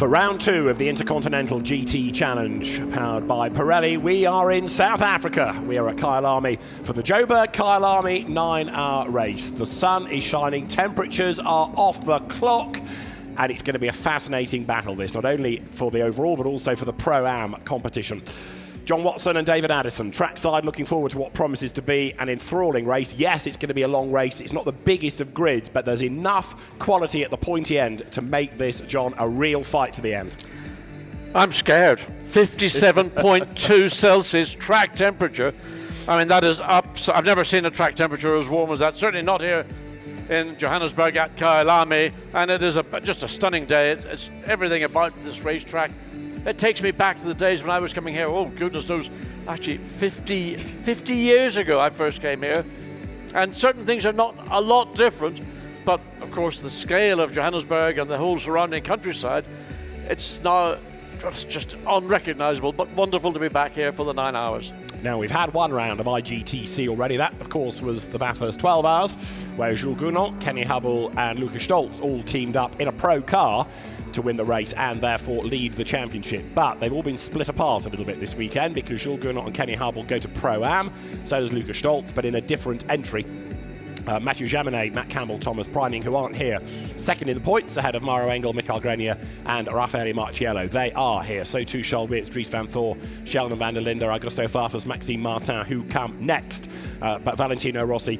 For round 2 of the Intercontinental GT Challenge, powered by Pirelli, we are in South Africa. We are at Kyalami for the Joburg Kyalami 9-hour race. The sun is shining, temperatures are off the clock, and it's going to be a fascinating battle, this, not only for the overall, but also for the Pro-Am competition. John Watson and David Addison, trackside, looking forward to what promises to be an enthralling race. Yes, it's going to be a long race. It's not the biggest of grids, but there's enough quality at the pointy end to make this, John, a real fight to the end. I'm scared. 57.2 Celsius track temperature. I mean, that is up. So I've never seen a track temperature as warm as that. Certainly not here in Johannesburg at Kyalami. And it is just a stunning day. It's everything about this racetrack. It takes me back to the days when I was coming here, oh goodness knows, actually 50 years ago I first came here. And certain things are not a lot different, but of course the scale of Johannesburg and the whole surrounding countryside, it's now just unrecognizable, but wonderful to be back here for the 9 hours. Now, we've had one round of IGTC already. That, of course, was the Bathurst 12 hours, where Jules Gounod, Kenny Hubble and Lucas Stoltz all teamed up in a pro car to win the race and therefore lead the championship. But they've all been split apart a little bit this weekend because Jules Gounod and Kenny Hubble go to Pro-Am, so does Lucas Stoltz, but in a different entry. Mathieu Jaminet, Matt Campbell, Thomas Priming, who aren't here, second in the points ahead of Maroc Engel, Michael Grenier and Raffaele Marciello. They are here. So too Charles Weerts, Dries van Thor, Sheldon van der Linde, Augusto Farfus, Maxime Martin, who come next. But Valentino Rossi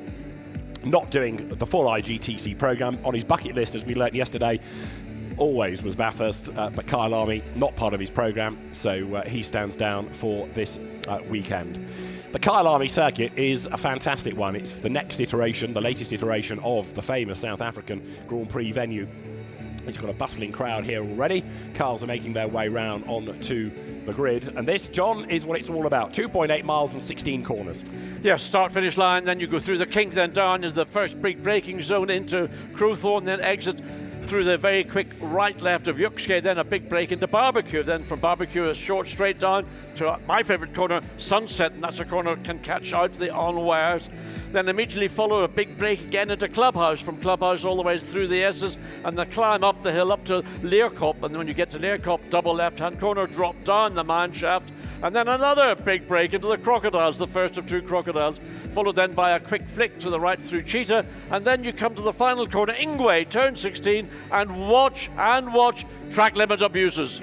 not doing the full IGTC programme. On his bucket list, as we learnt yesterday, always was Bathurst, but Kyalami not part of his programme, so he stands down for this weekend. The Kyalami circuit is a fantastic one. It's the next iteration, the latest iteration of the famous South African Grand Prix venue. It's got a bustling crowd here already. Cars are making their way round onto the grid. And this, John, is what it's all about. 2.8 miles and 16 corners. Yes, start-finish line, then you go through the kink, then down into the first big braking zone into Crowthorne, then exit through the very quick right-left of Yuxke, then a big break into Barbecue, then from Barbecue a short straight down to my favourite corner, Sunset, and that's a corner that can catch out the on-wires. Then immediately follow a big break again into Clubhouse, from Clubhouse all the way through the S's, and the climb up the hill up to Leerkop, and then when you get to Leerkop, double left-hand corner, drop down the mine shaft, and then another big break into the Crocodiles, the first of 2 Crocodiles, followed then by a quick flick to the right through Cheetah, and then you come to the final corner, Ingwe, turn 16, and watch track limit abuses.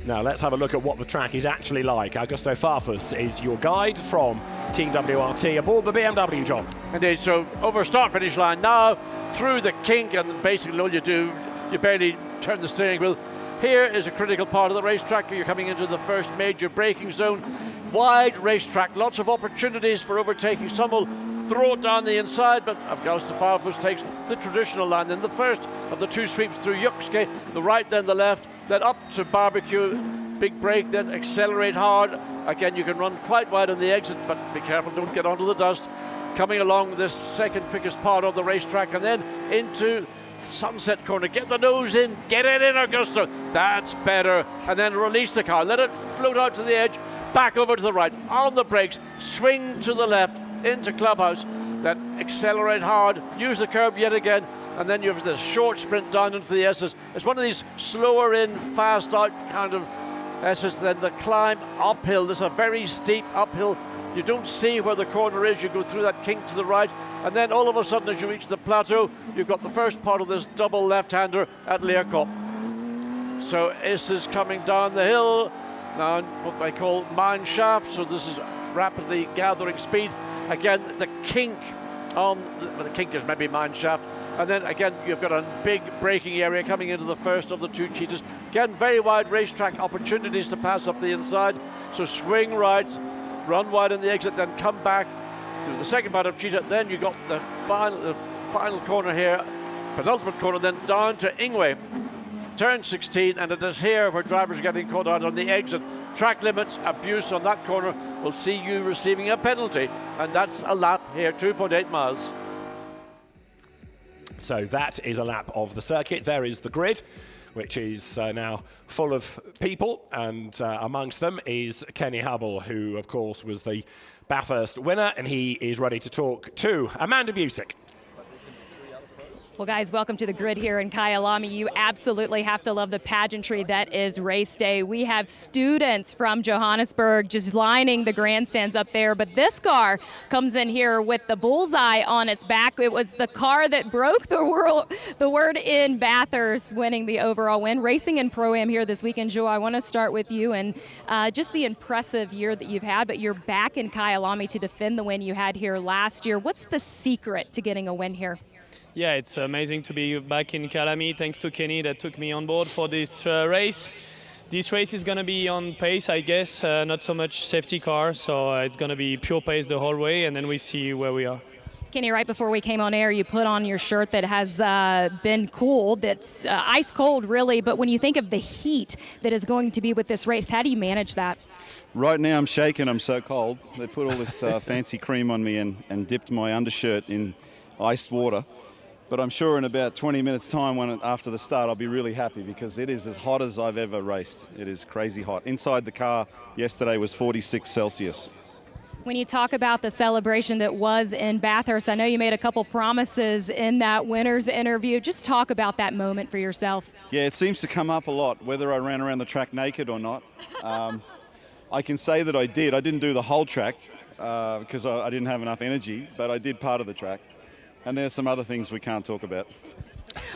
Now let's have a look at what the track is actually like. Augusto Farfus is your guide from Team WRT aboard the BMW, John. Indeed, so over start-finish line now, through the kink, and basically all you do, you barely turn the steering wheel. Here is a critical part of the racetrack. You're coming into the first major braking zone. Wide racetrack, lots of opportunities for overtaking. Some will throw it down the inside, but Augusto Farfus takes the traditional line. Then the first of the 2 sweeps through Yuxke, the right, then the left, then up to Barbecue, big break, then accelerate hard. Again, you can run quite wide on the exit, but be careful, don't get onto the dust. Coming along this second quickest part of the racetrack, and then into Sunset corner, get the nose in, get it in, Augusto, that's better, and then release the car, let it float out to the edge, back over to the right, on the brakes, swing to the left, into Clubhouse, then accelerate hard, use the curb yet again, and then you have this short sprint down into the S's. It's one of these slower in, fast out kind of S's, then the climb uphill, this is a very steep uphill, you don't see where the corner is, you go through that kink to the right, and then all of a sudden as you reach the plateau, you've got the first part of this double left-hander at Leerkop. So S is coming down the hill, now what they call mine shaft, so this is rapidly gathering speed. Again, the kink on, the kink is maybe mine shaft, and then again you've got a big braking area coming into the first of the 2 Cheetahs. Again, very wide racetrack, opportunities to pass up the inside, so swing right, run wide in the exit, then come back through the second part of Cheetah, then you got the final corner here, penultimate corner, then down to Ingwe, turn 16, and it is here where drivers are getting caught out on the exit. Track limits, abuse on that corner will see you receiving a penalty, and that's a lap here, 2.8 miles. So that is a lap of the circuit. There is the grid, which is now full of people, and amongst them is Kenny Hubble, who of course was the Bathurst winner, and he is ready to talk to Amanda Busick. Well, guys, welcome to the grid here in Kyalami. You absolutely have to love the pageantry that is race day. We have students from Johannesburg just lining the grandstands up there, but this car comes in here with the bullseye on its back. It was the car that broke the word in Bathurst, winning the overall win. Racing in Pro-Am here this weekend. Joe, I want to start with you and just the impressive year that you've had, but you're back in Kyalami to defend the win you had here last year. What's the secret to getting a win here? Yeah, it's amazing to be back in Kyalami. Thanks to Kenny that took me on board for this race. This race is going to be on pace, I guess, not so much safety car, so it's going to be pure pace the whole way, and then we see where we are. Kenny, right before we came on air, you put on your shirt that has been cooled, that's ice cold really, but when you think of the heat that is going to be with this race, how do you manage that? Right now I'm shaking, I'm so cold. They put all this fancy cream on me and dipped my undershirt in iced water. But I'm sure in about 20 minutes time after the start I'll be really happy because it is as hot as I've ever raced. It is crazy hot. Inside the car yesterday was 46 Celsius. When you talk about the celebration that was in Bathurst, I know you made a couple promises in that winner's interview. Just talk about that moment for yourself. Yeah, it seems to come up a lot, whether I ran around the track naked or not. I can say that I did. I didn't do the whole track because I didn't have enough energy, but I did part of the track. And there's some other things we can't talk about.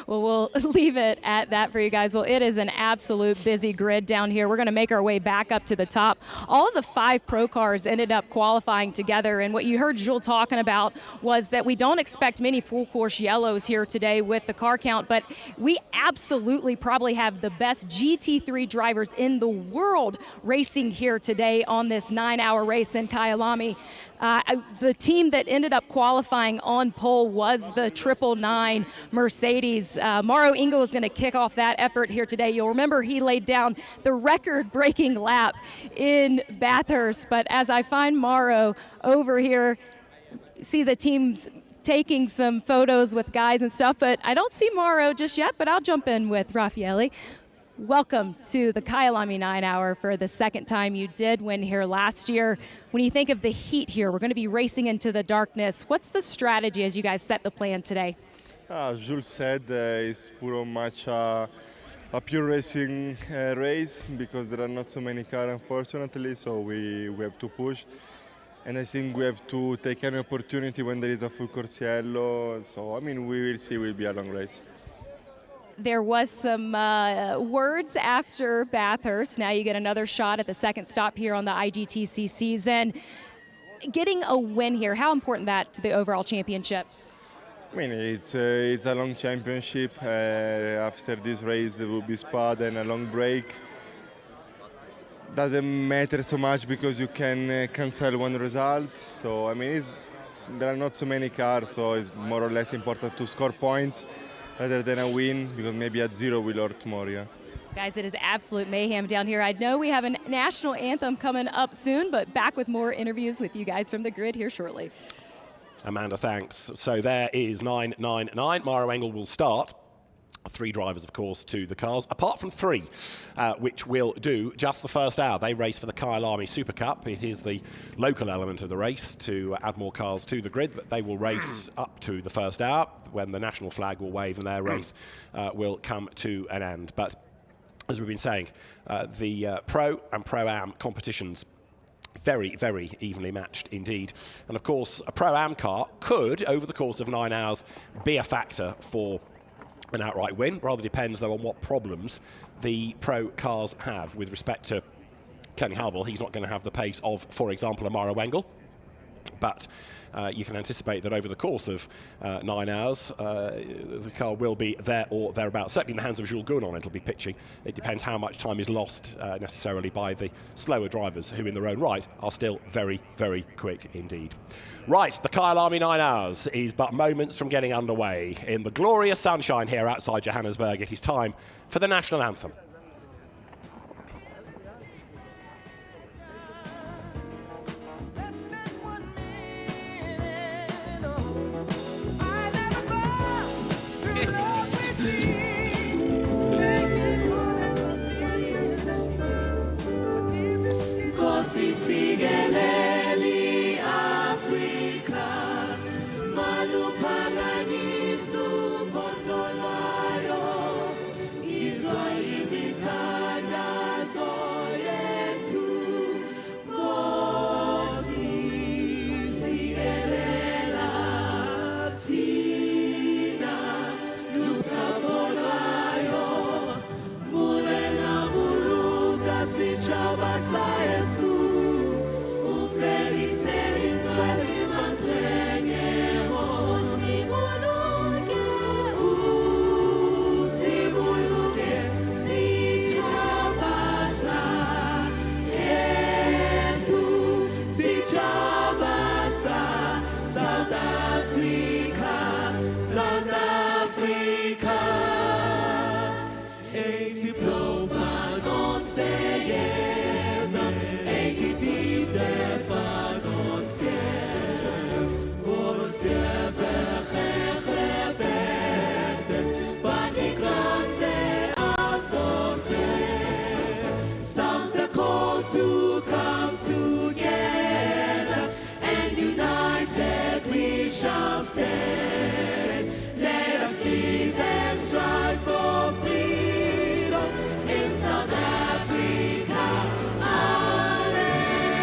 Well, we'll leave it at that for you guys. Well, it is an absolute busy grid down here. We're going to make our way back up to the top. All of the 5 pro cars ended up qualifying together, and what you heard Jules talking about was that we don't expect many full course yellows here today with the car count, but we absolutely probably have the best GT3 drivers in the world racing here today on this 9-hour race in Kyalami. The team that ended up qualifying on pole was the 999 Mercedes. Maroc Engel is going to kick off that effort here today. You'll remember he laid down the record-breaking lap in Bathurst, but as I find Mauro over here, see the teams taking some photos with guys and stuff, but I don't see Mauro just yet, but I'll jump in with Raffaele. Welcome to the Kyalami 9-hour for the second time. You did win here last year. When you think of the heat here, we're going to be racing into the darkness. What's the strategy as you guys set the plan today? Jules said it's pretty much a pure racing race because there are not so many cars, unfortunately, so we have to push. And I think we have to take any opportunity when there is a full course yellow. So, I mean, we will see. It will be a long race. There was some words after Bathurst. Now you get another shot at the second stop here on the IGTC season. Getting a win here, how important that to the overall championship? I mean, it's a long championship. After this race, there will be Spa and a long break. Doesn't matter so much because you can cancel one result. So, I mean, there are not so many cars, so it's more or less important to score points rather than a win, because maybe at 0 we'll hurt more, yeah. Guys, it is absolute mayhem down here. I know we have a national anthem coming up soon, but back with more interviews with you guys from the grid here shortly. Amanda, thanks. So there is 999. Maroc Engel will start. 3 drivers, of course, to the cars, apart from 3, which will do just the first hour. They race for the Kyalami Super Cup. It is the local element of the race to add more cars to the grid, but they will race up to the first hour when the national flag will wave and their race will come to an end. But as we've been saying, the Pro and Pro-Am competitions very, very evenly matched indeed. And of course, a Pro-Am car could, over the course of 9 hours, be a factor for an outright win. Rather depends, though, on what problems the Pro cars have. With respect to Kenny Hubble, he's not going to have the pace of, for example, a Maroc Engel. But you can anticipate that over the course of 9 hours, the car will be there or thereabouts. Certainly in the hands of Jules Gounon, it'll be pitching. It depends how much time is lost necessarily by the slower drivers, who in their own right are still very, very quick indeed. Right, the Kyalami 9 hours is but moments from getting underway. In the glorious sunshine here outside Johannesburg, it is time for the national anthem. Africa, maluphakanyiswa Afrika. Egy diplomát szegyen, egy dívde vágott szél, hol szélbe hechrebetesz, bánik ránce átfogre. Sounds the call to come together, and united we shall stand. Let us live and strive for freedom in South Africa, our land.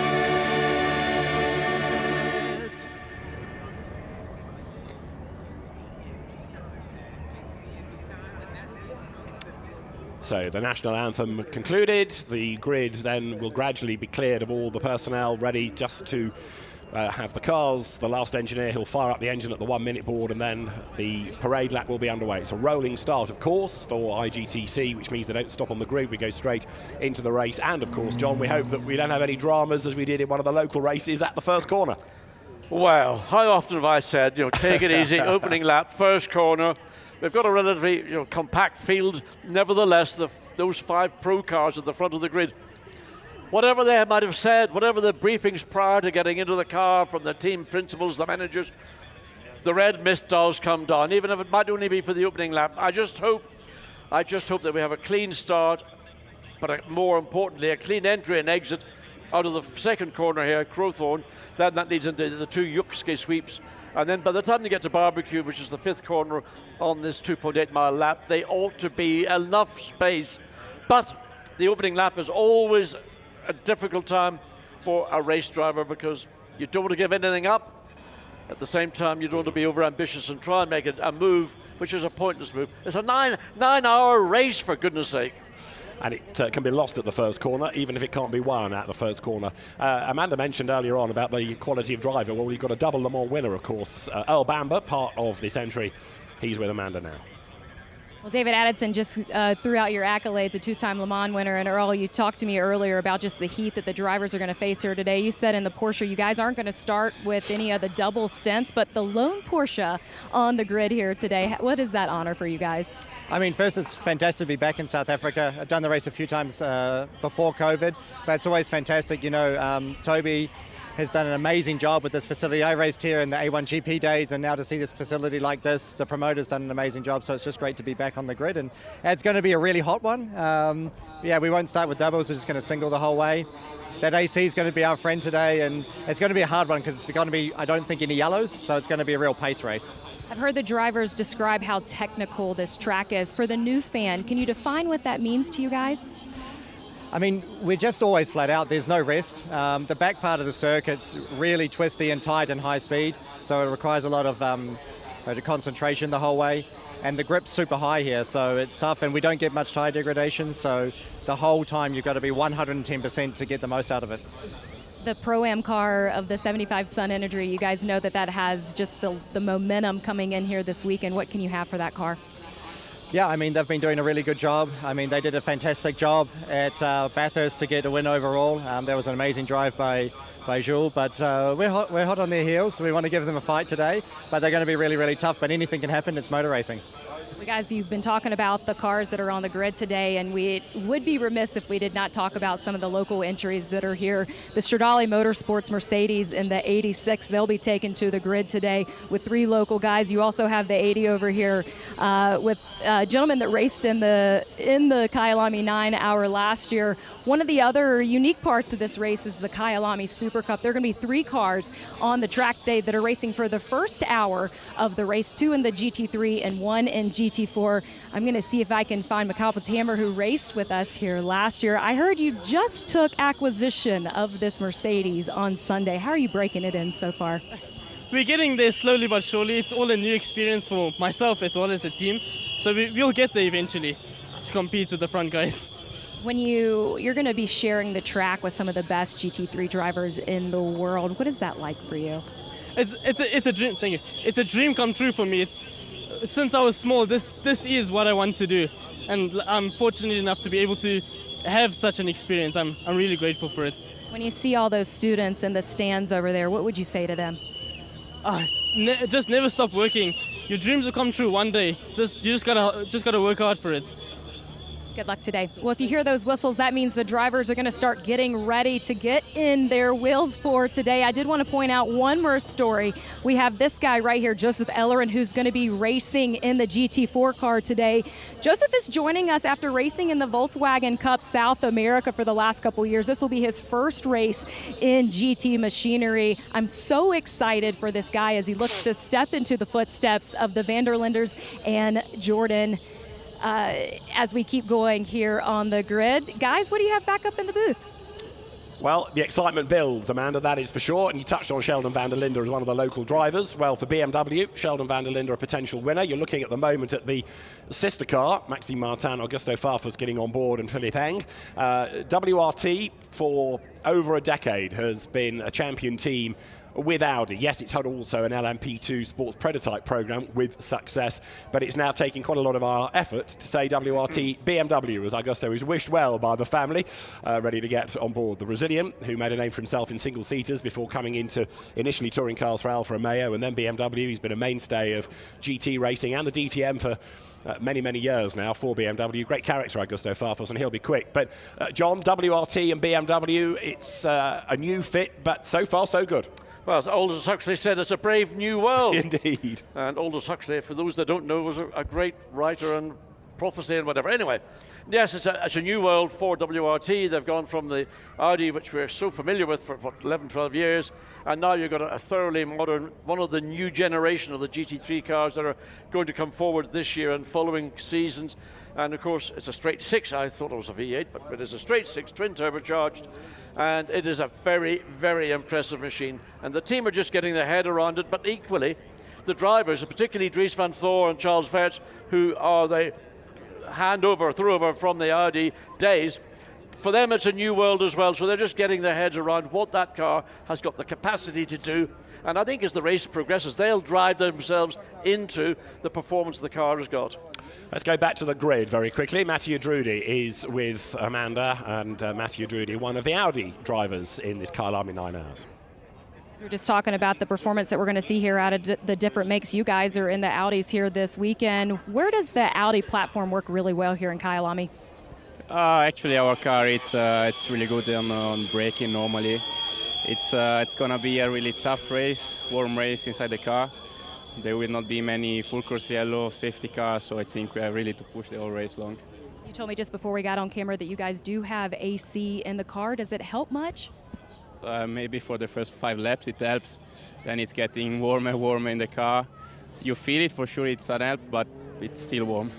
So the national anthem concluded. The grid then will gradually be cleared of all the personnel ready just to have the cars. The last engineer, he'll fire up the engine at the 1 minute board, and then the parade lap will be underway. It's a rolling start, of course, for IGTC, which means they don't stop on the grid. We go straight into the race. And of course, John, we hope that we don't have any dramas as we did in one of the local races at the first corner. Well, how often have I said, take it easy, opening lap, first corner. We've got a relatively compact field. Nevertheless, those 5 pro cars at the front of the grid, whatever they might have said, whatever the briefings prior to getting into the car from the team principals, the managers, the red mist does come down, even if it might only be for the opening lap. I just hope that we have a clean start, but more importantly, a clean entry and exit out of the second corner here at Crowthorne. Then that leads into the 2 Yuxke sweeps. And then by the time they get to Barbecue, which is the 5th corner on this 2.8 mile lap, they ought to be enough space. But the opening lap is always a difficult time for a race driver because you don't want to give anything up. At the same time, you don't want to be over ambitious and try and make it a move, which is a pointless move. It's a nine-hour race, for goodness sake. And it can be lost at the first corner, even if it can't be won at the first corner. Amanda mentioned earlier on about the quality of driver. Well, you've got a double Le Mans winner, of course. Earl Bamber, part of this entry. He's with Amanda now. Well, David Addison just threw out your accolades, a 2-time Le Mans winner. And Earl, you talked to me earlier about just the heat that the drivers are going to face here today. You said in the Porsche you guys aren't going to start with any of the double stints, but the lone Porsche on the grid here today. What is that honor for you guys? I mean, first, it's fantastic to be back in South Africa. I've done the race a few times before COVID, but it's always fantastic. Toby has done an amazing job with this facility. I raced here in the A1GP days, and now to see this facility like this, the promoter's done an amazing job, so it's just great to be back on the grid. And it's going to be a really hot one. We won't start with doubles, we're just going to single the whole way. That AC is going to be our friend today, and it's going to be a hard one because it's going to be, I don't think, any yellows, so it's going to be a real pace race. I've heard the drivers describe how technical this track is. For the new fan, can you define what that means to you guys? I mean, we're just always flat out. There's no rest. The back part of the circuit's really twisty and tight and high speed, so it requires a lot of concentration the whole way. And the grip's super high here, so it's tough, and we don't get much tire degradation, so the whole time you've got to be 110% to get the most out of it. The Pro-Am car of the 75 Sun Energy, you guys know that has just the momentum coming in here this weekend. What can you have for that car? Yeah, I mean, they've been doing a really good job. I mean, they did a fantastic job at Bathurst to get a win overall. That was an amazing drive by Jules, but we're hot on their heels. We want to give them a fight today, but they're going to be really, really tough, but anything can happen. It's motor racing. Well, guys, you've been talking about the cars that are on the grid today, and we would be remiss if we did not talk about some of the local entries that are here. The SRO Motorsports Mercedes in the 86, they'll be taken to the grid today with 3 local guys. You also have the 80 over here with a gentleman that raced in the Kyalami 9-hour last year. One of the other unique parts of this race is the Kyalami Super Cup. There are going to be 3 cars on the track day that are racing for the first hour of the race, 2 in the GT3 and 1 in GT4. I'm going to see if I can find Mikhail Hammer, who raced with us here last year. I heard you just took acquisition of this Mercedes on Sunday. How are you breaking it in so far? We're getting there slowly but surely. It's all a new experience for myself as well as the team. So we'll get there eventually to compete with the front guys. When you're going to be sharing the track with some of the best GT3 drivers in the world, what is that like for you? It's a dream thing. It's a dream come true for me. Since I was small, this is what I want to do, and I'm fortunate enough to be able to have such an experience. I'm really grateful for it. When you see all those students in the stands over there, what would you say to them? Just never stop working. your dreams will come true one day. You just gotta work hard for it. Good luck today. Well, if you hear those whistles, that means the drivers are going to start getting ready to get in their wheels for today. I did want to point out one more story. We have this guy right here, Joseph Ellerin, who's going to be racing in the GT4 car today. Joseph is joining us after racing in the Volkswagen Cup South America for the last couple years. This will be his first race in GT machinery. I'm so excited for this guy as he looks to step into the footsteps of the van der Linders and Jordan. As we keep going here on the grid. Guys, what do you have back up in the booth? Well, the excitement builds, Amanda, that is for sure. And you touched on Sheldon van der Linde as one of the local drivers. Well, for BMW, Sheldon van der Linde a potential winner. You're looking at the moment at the sister car, Maxime Martin, Augusto Farfus getting on board, and Philippe Eng. WRT, for over a decade, has been a champion team with Audi. Yes, it's had also an LMP2 sports prototype program with success, but it's now taking quite a lot of our effort to say WRT BMW, as Augusto is wished well by the family, ready to get on board. The Brazilian, who made a name for himself in single-seaters before coming into initially touring cars for Alfa Romeo and then BMW. He's been a mainstay of GT racing and the DTM for many, many years now for BMW. Great character, Augusto Farfus, and he'll be quick. But John, WRT and BMW, it's a new fit, but so far so good. Well, as Aldous Huxley said, it's a brave new world. Indeed. And Aldous Huxley, for those that don't know, was a great writer and prophecy and whatever. Anyway, yes, it's a new world for WRT. They've gone from the Audi, which we're so familiar with for 11, 12 years, and now you've got a thoroughly modern, one of the new generation of the GT3 cars that are going to come forward this year and following seasons. And of course, it's a straight six. I thought it was a V8, but it is a straight six, twin turbocharged. And it is a very, very impressive machine. And the team are just getting their head around it, but equally, the drivers, particularly Dries van Thor and Charles Verts, who are the throw-over from the Audi days, for them it's a new world as well, so they're just getting their heads around what that car has got the capacity to do. And I think as the race progresses, they'll drive themselves into the performance the car has got. Let's go back to the grid very quickly. Mattia Drudi is with Amanda, and Mattia Drudi, one of the Audi drivers in this Kyalami 9 hours. We're just talking about the performance that we're going to see here out of the different makes. You guys are in the Audis here this weekend. Where does the Audi platform work really well here in Kyalami? Actually, our car, it's really good on braking normally. It's going to be a really tough race, warm race inside the car. There will not be many full course yellow safety cars, so I think we have really to push the whole race long. You told me just before we got on camera that you guys do have AC in the car. Does it help much? Maybe for the first 5 laps it helps. Then it's getting warmer in the car. You feel it for sure, it's an help, but it's still warm.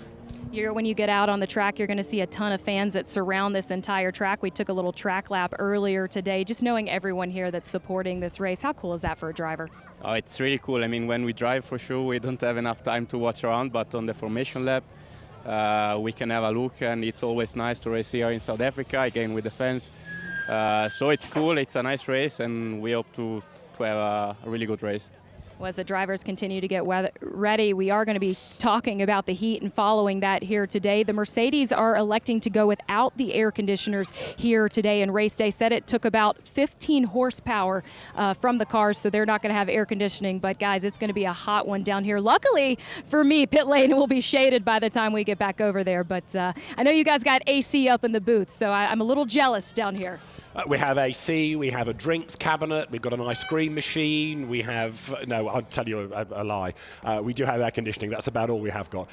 When you get out on the track, you're going to see a ton of fans that surround this entire track. We took a little track lap earlier today, just knowing everyone here that's supporting this race. How cool is that for a driver? Oh, it's really cool. I mean, when we drive, for sure, we don't have enough time to watch around, but on the formation lap, we can have a look, and it's always nice to race here in South Africa, again with the fans. So it's cool, it's a nice race, and we hope to have a really good race. Well, as the drivers continue to get ready, we are going to be talking about the heat and following that here today. The Mercedes are electing to go without the air conditioners here today in race day. Said it took about 15 horsepower from the cars, so they're not going to have air conditioning. But guys, it's going to be a hot one down here. Luckily for me, pit lane will be shaded by the time we get back over there. But I know you guys got AC up in the booth, so I'm a little jealous down here. We have AC, we have a drinks cabinet, we've got an ice cream machine, we have, no, I'll tell you a lie. We do have air conditioning, that's about all we have got.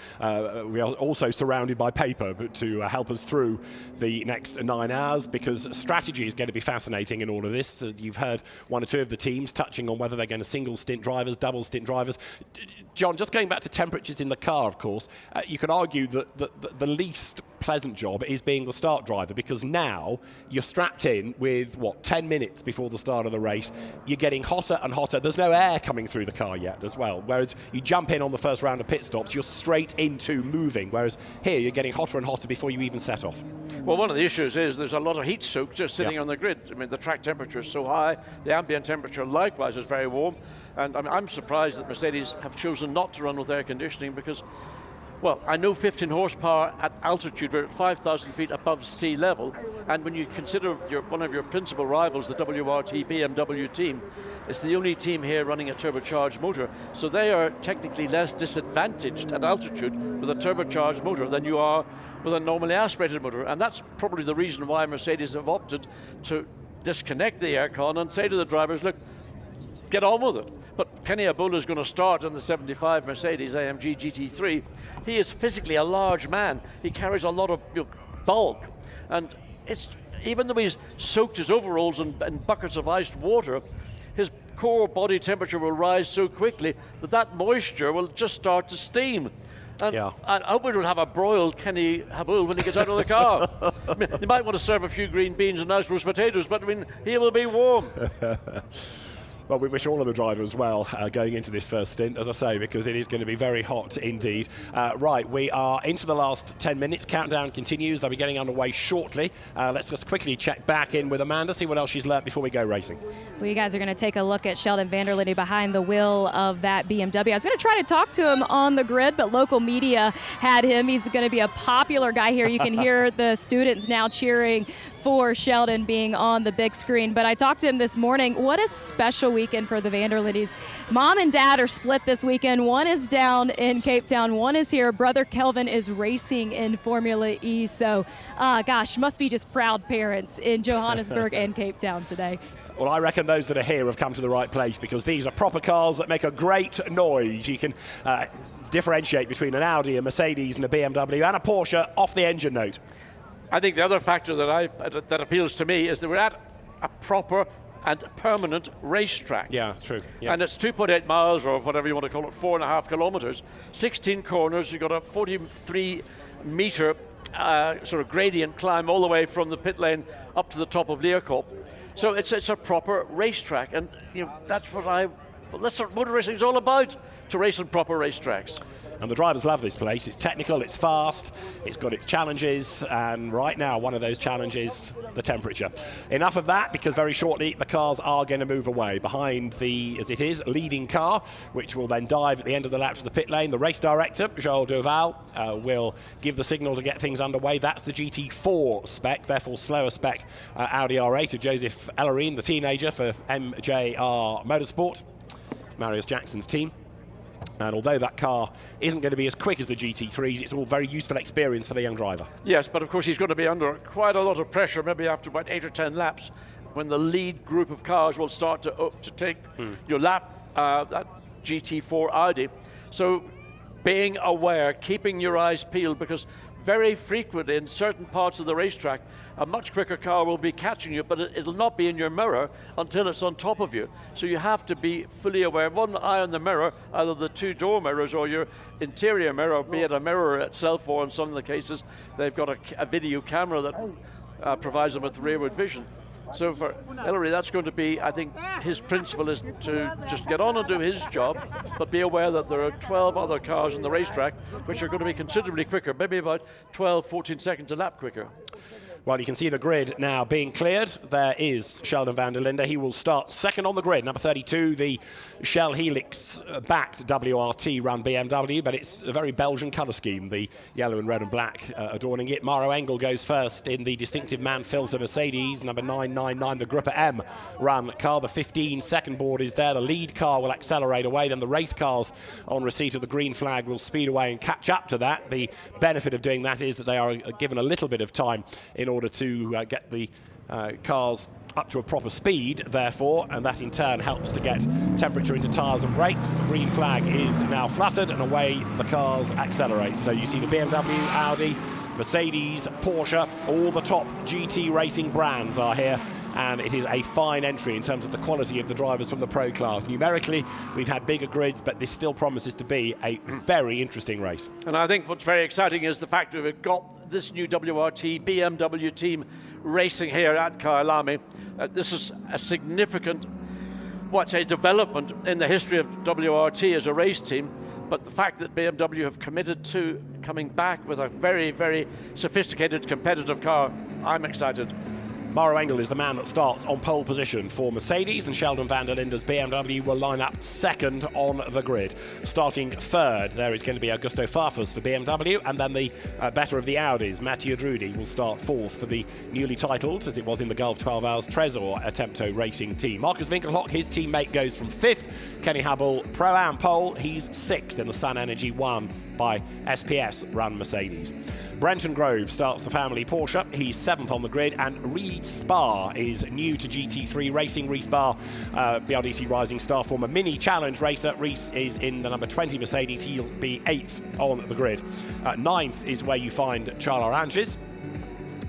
We are also surrounded by paper to help us through the next 9 hours, because strategy is going to be fascinating in all of this. You've heard one or two of the teams touching on whether they're going to single stint drivers, double stint drivers. John, just going back to temperatures in the car, of course, you could argue that the least pleasant job is being the start driver, because now you're strapped in with, 10 minutes before the start of the race. You're getting hotter and hotter. There's no air coming through the car yet as well, whereas you jump in on the first round of pit stops, you're straight into moving, whereas here you're getting hotter and hotter before you even set off. Well, one of the issues is there's a lot of heat soak just sitting on the grid. I mean, the track temperature is so high, the ambient temperature likewise is very warm, and I'm surprised that Mercedes have chosen not to run with air conditioning, because Well, I know 15 horsepower at altitude. We're at 5,000 feet above sea level. And when you consider one of your principal rivals, the WRT BMW team, it's the only team here running a turbocharged motor. So they are technically less disadvantaged at altitude with a turbocharged motor than you are with a normally aspirated motor. And that's probably the reason why Mercedes have opted to disconnect the aircon and say to the drivers, look, get on with it. But Kenny Habul is going to start in the 75 Mercedes-AMG GT3. He is physically a large man. He carries a lot of bulk. And it's, even though he's soaked his overalls in buckets of iced water, his core body temperature will rise so quickly that moisture will just start to steam. And I hope we don't have a broiled Kenny Habul when he gets out of the car. I mean, you might want to serve a few green beans and nice roast potatoes, but I mean, he will be warm. Well, we wish all of the drivers well going into this first stint, as I say, because it is going to be very hot indeed. Right, we are into the last 10 minutes. Countdown continues. They'll be getting underway shortly. Let's just quickly check back in with Amanda, see what else she's learnt before we go racing. Well, you guys are going to take a look at Sheldon van der Linde behind the wheel of that BMW. I was going to try to talk to him on the grid, but local media had him. He's going to be a popular guy here. You can hear the students now cheering for Sheldon being on the big screen. But I talked to him this morning. What a special weekend for the van der Lindes. Mom and dad are split this weekend. One is down in Cape Town, one is here. Brother Kelvin is racing in Formula E. So, gosh, must be just proud parents in Johannesburg and Cape Town today. Well, I reckon those that are here have come to the right place, because these are proper cars that make a great noise. You can differentiate between an Audi, a Mercedes, and a BMW, and a Porsche off the engine note. I think the other factor that appeals to me is that we're at a proper and permanent racetrack. Yeah, true. Yeah. And it's 2.8 miles, or whatever you want to call it, 4.5 kilometers, 16 corners. You've got a 43-meter sort of gradient climb all the way from the pit lane up to the top of Leerkop. So it's a proper racetrack, and that's what motor racing is all about, to race on proper racetracks. And the drivers love this place. It's technical, it's fast, it's got its challenges, and right now one of those challenges, the temperature. Enough of that, because very shortly the cars are going to move away behind the, as it is, leading car, which will then dive at the end of the lap to the pit lane. The race director, Sheldon, will give the signal to get things underway. That's the GT4 spec, therefore slower spec Audi R8 of Joseph Ellerine, the teenager for MJR Motorsport, Marius Jackson's team. And although that car isn't going to be as quick as the GT3s, it's all very useful experience for the young driver. Yes, but of course he's going to be under quite a lot of pressure, maybe after about 8 or 10 laps, when the lead group of cars will start to take your lap, that GT4 Audi. So being aware, keeping your eyes peeled, because very frequently in certain parts of the racetrack, a much quicker car will be catching you, but it'll not be in your mirror until it's on top of you. So you have to be fully aware. One eye on the mirror, either the two-door mirrors or your interior mirror, be it a mirror itself, or in some of the cases, they've got a video camera that provides them with rearward vision. So for Ellery, that's going to be, I think, his principle is to just get on and do his job, but be aware that there are 12 other cars on the racetrack which are going to be considerably quicker, maybe about 12, 14 seconds a lap quicker. Well, you can see the grid now being cleared. There is Sheldon van der Linde. He will start second on the grid, number 32, the Shell Helix-backed WRT-run BMW, but it's a very Belgian colour scheme, the yellow and red and black adorning it. Maroc Engel goes first in the distinctive man-filter Mercedes, number 999, the Grupper M run car. The 15-second board is there. The lead car will accelerate away. Then the race cars, on receipt of the green flag, will speed away and catch up to that. The benefit of doing that is that they are given a little bit of time in order to get the cars up to a proper speed, therefore, and that in turn helps to get temperature into tyres and brakes. The green flag is now fluttered, and away the cars accelerate. So you see the BMW, Audi, Mercedes, Porsche, all the top GT racing brands are here, and it is a fine entry in terms of the quality of the drivers from the pro class. Numerically, we've had bigger grids, but this still promises to be a very interesting race. And I think what's very exciting is the fact that we've got this new WRT BMW team racing here at Kyalami. This is a significant, development in the history of WRT as a race team. But the fact that BMW have committed to coming back with a very, very sophisticated competitive car, I'm excited. Maroc Engel is the man that starts on pole position for Mercedes, and Sheldon van der Linde's BMW will line up second on the grid. Starting third, there is going to be Augusto Farfus for BMW, and then the better of the Audis, Mathieu Drudi, will start fourth for the newly titled, as it was in the Gulf 12 Hours, Trezor Attempto Racing team. Marcus Winkelhock, his teammate, goes from fifth. Kenny Habel, Pro-Am pole, he's sixth in the Sun Energy 1 by SPS-run Mercedes. Brenton Grove starts the family Porsche. He's seventh on the grid, and Reece Spa is new to GT3 racing. Reece Spa, BRDC Rising Star former mini challenge racer. Reece is in the number 20 Mercedes. He'll be eighth on the grid. Ninth is where you find Charles Arranges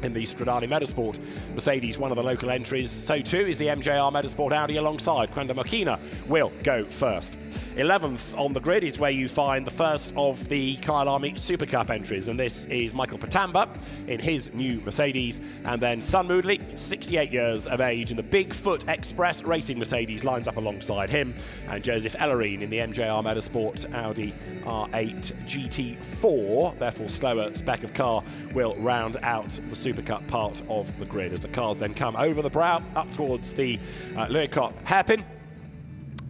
in the Stradani Motorsport Mercedes, one of the local entries. So too is the MJR Motorsport Audi alongside Quenda Mokina will go first. 11th on the grid is where you find the first of the Kyalami Super Cup entries, and this is Michael Patamba in his new Mercedes, and then Sun Moodley, 68 years of age, in the Bigfoot Express Racing Mercedes, lines up alongside him, and Joseph Ellerine in the MJR Motorsport Audi R8 GT4, therefore slower spec of car, will round out the Super Cup part of the grid as the cars then come over the brow up towards the Leucott hairpin,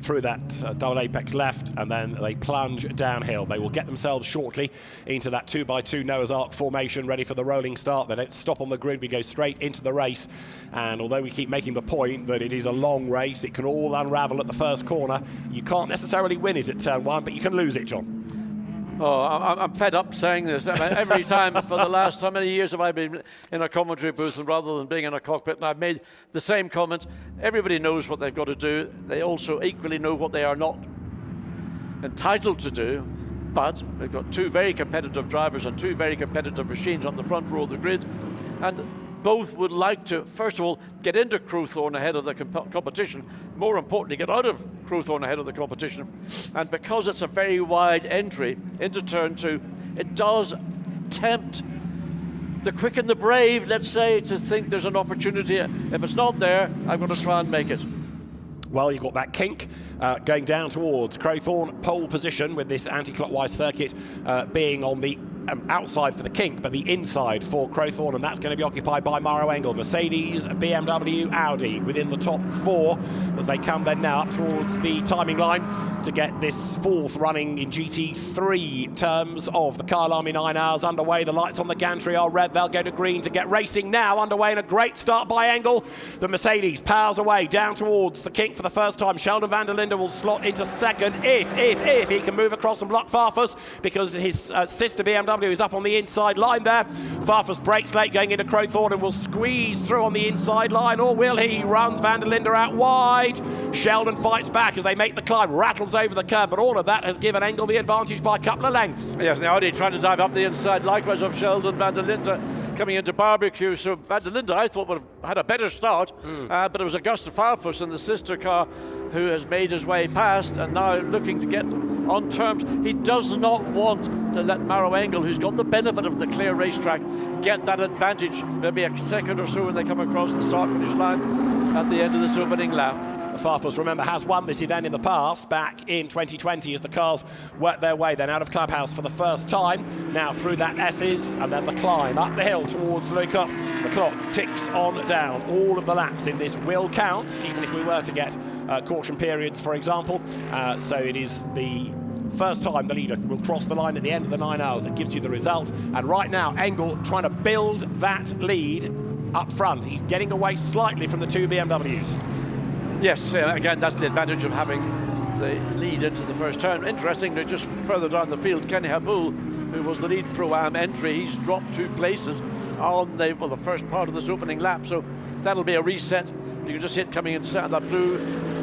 through that double apex left, and then they plunge downhill. They will get themselves shortly into that 2x2 Noah's Ark formation, ready for the rolling start. They don't stop on the grid, we go straight into the race. And although we keep making the point that it is a long race, it can all unravel at the first corner. You can't necessarily win it at turn one, but you can lose it, John. Oh, I'm fed up saying this. I mean, every time for the last, how many years have I been in a commentary booth, and rather than being in a cockpit, and I've made the same comments. Everybody knows what they've got to do. They also equally know what they are not entitled to do. But we've got two very competitive drivers and two very competitive machines on the front row of the grid. And both would like to, first of all, get into Crowthorne ahead of the competition. More importantly, get out of Crowthorne ahead of the competition. And because it's a very wide entry into turn two, it does tempt the quick and the brave, let's say, to think there's an opportunity. If it's not there, I'm going to try and make it. Well, you've got that kink going down towards Crowthorne, pole position, with this anti-clockwise circuit being on the outside for the kink, but the inside for Crowthorne, and that's going to be occupied by Maroc Engel, Mercedes, BMW, Audi within the top four as they come then now up towards the timing line to get this fourth running in GT3 terms of the Kyalami 9 hours underway. The lights on the gantry are red, they'll go to green to get racing now underway, and a great start by Engel. The Mercedes powers away down towards the kink for the first time. Sheldon van der Linde will slot into second if he can move across and block Farfus, because his sister BMW is up on the inside line there. Farfus breaks late going into Crowthorne and will squeeze through on the inside line, or will he? Runs van der Linde out wide. Sheldon fights back as they make the climb, rattles over the curb, but all of that has given Engel the advantage by a couple of lengths. Yes, the Audi trying to dive up the inside, likewise of Sheldon van der Linde coming into barbecue. So van der Linde, I thought, would have had a better start, but it was Augusto Farfus in the sister car who has made his way past and now looking to get on terms. He does not want to let Maroc Engel, who's got the benefit of the clear racetrack, get that advantage, maybe a second or so when they come across the start-finish line at the end of this opening lap. Farfus, remember, has won this event in the past, back in 2020, as the cars worked their way then out of Clubhouse for the first time. Now through that S's, and then the climb up the hill towards Leucott. The clock ticks on down. All of the laps in this will count, even if we were to get caution periods, for example. So it is the first time the leader will cross the line at the end of the 9 hours that gives you the result. And right now, Engel trying to build that lead up front. He's getting away slightly from the two BMWs. Yes, again, that's the advantage of having the lead into the first turn. Interestingly, just further down the field, Kenny Habel, who was the lead Pro-Am entry, he's dropped 2 places on the first part of this opening lap, so that'll be a reset. You can just see it coming in that blue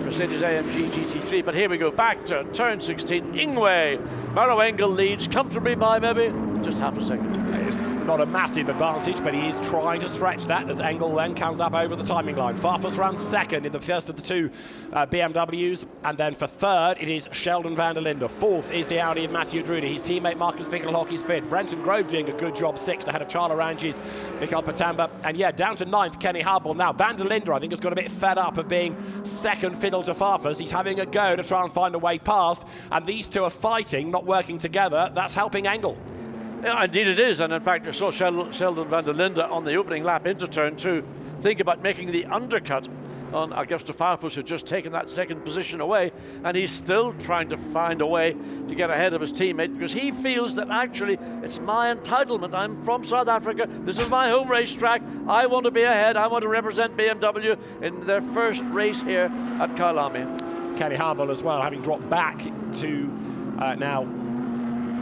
Mercedes-AMG GT3. But here we go, back to turn 16, Ingwe. Maroc Engel leads comfortably by maybe just half a second. It's not a massive advantage, but he is trying to stretch that as Engel then comes up over the timing line. Farfus runs second in the first of the two BMWs, and then for third it is Sheldon van der Linde. Fourth is the Audi of Mathieu Drudi. His teammate Marcus Winkelhock is fifth. Brenton Grove doing a good job sixth ahead of Charles Arranges, Michael Patamba, and yeah, down to ninth Kenny Habel. Now van der Linde, I think, has got a bit fed up of being second fiddle to Farfus. He's having a go to try and find a way past, and these two are fighting, not working together. That's helping Engel. Yeah, indeed it is, and in fact I saw Sheldon van der Linde on the opening lap into turn 2 think about making the undercut on Augusto Farfus, who'd just taken that second position away, and he's still trying to find a way to get ahead of his teammate, because he feels that actually it's my entitlement. I'm from South Africa, this is my home racetrack, I want to be ahead, I want to represent BMW in their first race here at Kyalami. Kenny Harbel as well, having dropped back to now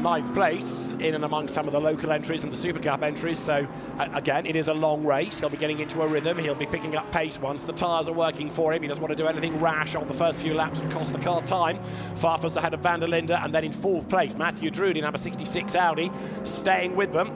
9th place in and among some of the local entries and the Super Cup entries. So again, it is a long race. He'll be getting into a rhythm. He'll be picking up pace once the tyres are working for him. He doesn't want to do anything rash on the first few laps and cost the car time. Farfus ahead of Van der Linde, and then in 4th place, Matthew Drudy, number 66 Audi, staying with them.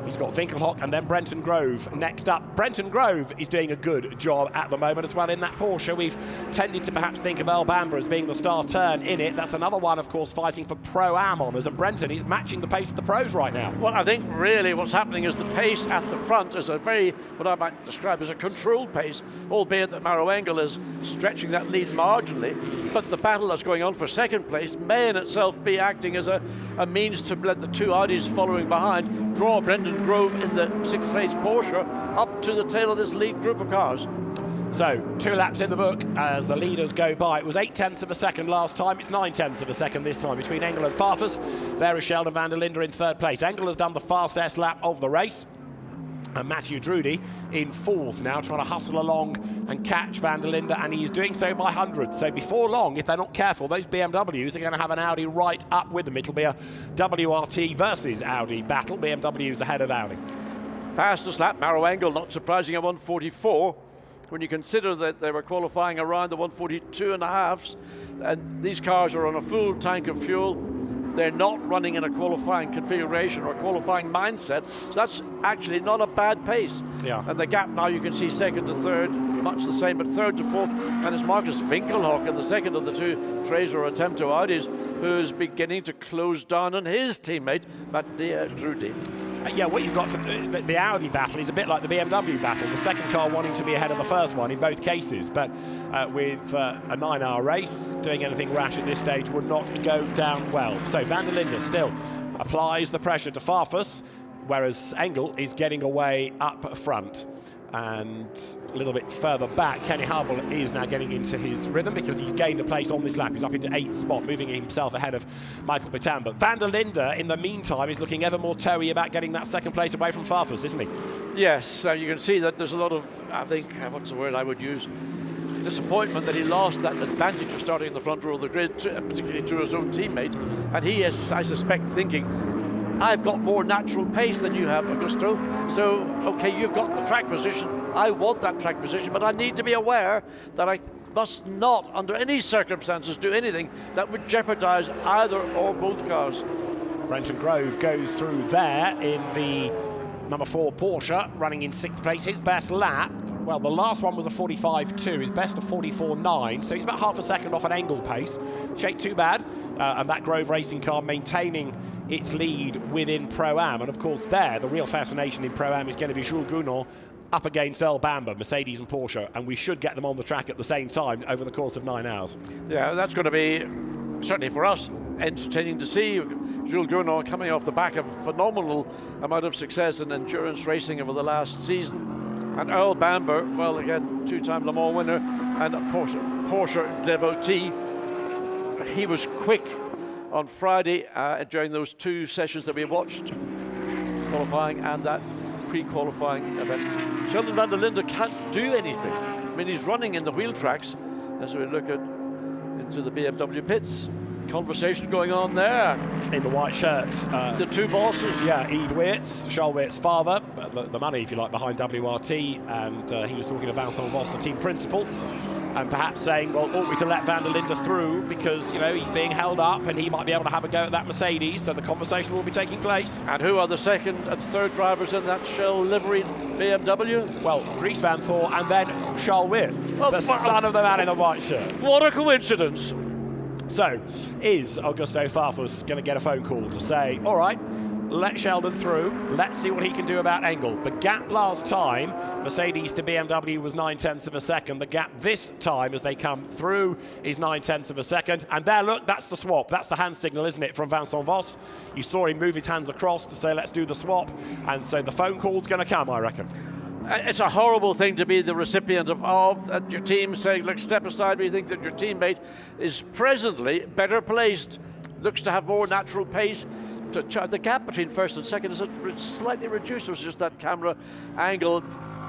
He's got Winkelhock and then Brenton Grove next up. Brenton Grove is doing a good job at the moment as well in that Porsche. We've tended to perhaps think of Earl Bamber as being the star turn in it. That's another one, of course, fighting for Pro-Am honours, and Brenton is matching the pace of the pros right now. Well, I think really what's happening is the pace at the front is a very, what I might describe as a controlled pace, albeit that Maroc Engel is stretching that lead marginally. But the battle that's going on for second place may in itself be acting as a means to let the two Audis following behind draw Brenton Grove in the 6th place Porsche up to the tail of this lead group of cars. So 2 laps in the book as the leaders go by. It was 0.8 of a second last time. It's 0.9 of a second this time between Engel and Farfus. There is Sheldon van der Linde in 3rd place. Engel has done the fastest lap of the race. And Matthew Drudy in 4th now, trying to hustle along and catch Van der Linde, and he is doing so by hundreds. So before long, if they're not careful, those BMWs are going to have an Audi right up with them. It'll be a WRT versus Audi battle. BMW's ahead of Audi. Fastest lap, Maroc Engel, not surprising, at 1:44. When you consider that they were qualifying around the 1:42 and a halves, and these cars are on a full tank of fuel. They're not running in a qualifying configuration or a qualifying mindset, so that's actually not a bad pace. Yeah. And the gap now you can see 2nd to 3rd, much the same, but 3rd to 4th, and it's Marcus Winkelhock in the second of the two Tracer attempt to Audis, who's beginning to close down on his teammate, Matthew Drudy. Yeah, what you've got for the Audi battle is a bit like the BMW battle, the second car wanting to be ahead of the first one in both cases, but with a 9-hour race, doing anything rash at this stage would not go down well. So Van der Linde still applies the pressure to Farfus, whereas Engel is getting away up front. And a little bit further back, Kenny Harbel is now getting into his rhythm because he's gained a place on this lap. He's up into 8th spot, moving himself ahead of Michael Pitan. But Van der Linde, in the meantime, is looking ever more toey about getting that second place away from Farfus, isn't he? Yes, you can see that there's a lot of, I think, what's the word I would use? Disappointment that he lost that advantage of starting in the front row of the grid, particularly to his own teammate. And he is, I suspect, thinking, I've got more natural pace than you have, Augusto. So, okay, you've got the track position. I want that track position, but I need to be aware that I must not, under any circumstances, do anything that would jeopardize either or both cars. Brenton Grove goes through there in the number 4 Porsche, running in 6th place. His best lap, well, the last one was a 45.2, his best a 44.9, so he's about half a second off an Engel pace, which ain't too bad. And that Grove racing car maintaining its lead within Pro-Am. And of course there, the real fascination in Pro-Am is going to be Jules Gounon up against Earl Bamber, Mercedes and Porsche, and we should get them on the track at the same time over the course of 9 hours. Yeah, that's going to be, certainly for us, entertaining to see. Jules Gounon coming off the back of a phenomenal amount of success in endurance racing over the last season. And Earl Bamber, well, again, 2-time Le Mans winner and a Porsche devotee. He was quick on Friday during those 2 sessions that we watched, qualifying and that pre-qualifying event. Sheldon van der Linde can't do anything. I mean, he's running in the wheel tracks as we look into the BMW pits. Conversation going on there. In the white shirt. The 2 bosses. Yeah, Yves Weerts, Charles Weerts' father, the money, if you like, behind WRT, and he was talking to Vincent Vos, the team principal, and perhaps saying, well, ought we to let Van der Linde through because, you know, he's being held up and he might be able to have a go at that Mercedes, so the conversation will be taking place. And who are the 2nd and 3rd drivers in that Shell livery BMW? Well, Dries van Thor and then Charles Weerts, the son of the man in the white shirt. What a coincidence. So, is Augusto Farfus going to get a phone call to say, all right, let Sheldon through, let's see what he can do about Engel. The gap last time, Mercedes to BMW, was 0.9 of a second. The gap this time, as they come through, is 0.9 of a second. And there, look, that's the swap. That's the hand signal, isn't it, from Vincent Vos? You saw him move his hands across to say, let's do the swap. And so the phone call's going to come, I reckon. it's a horrible thing to be the recipient of your team saying, look, step aside, we think that your teammate is presently better placed, looks to have more natural pace. The gap between first and second is slightly reduced. It was just that camera angle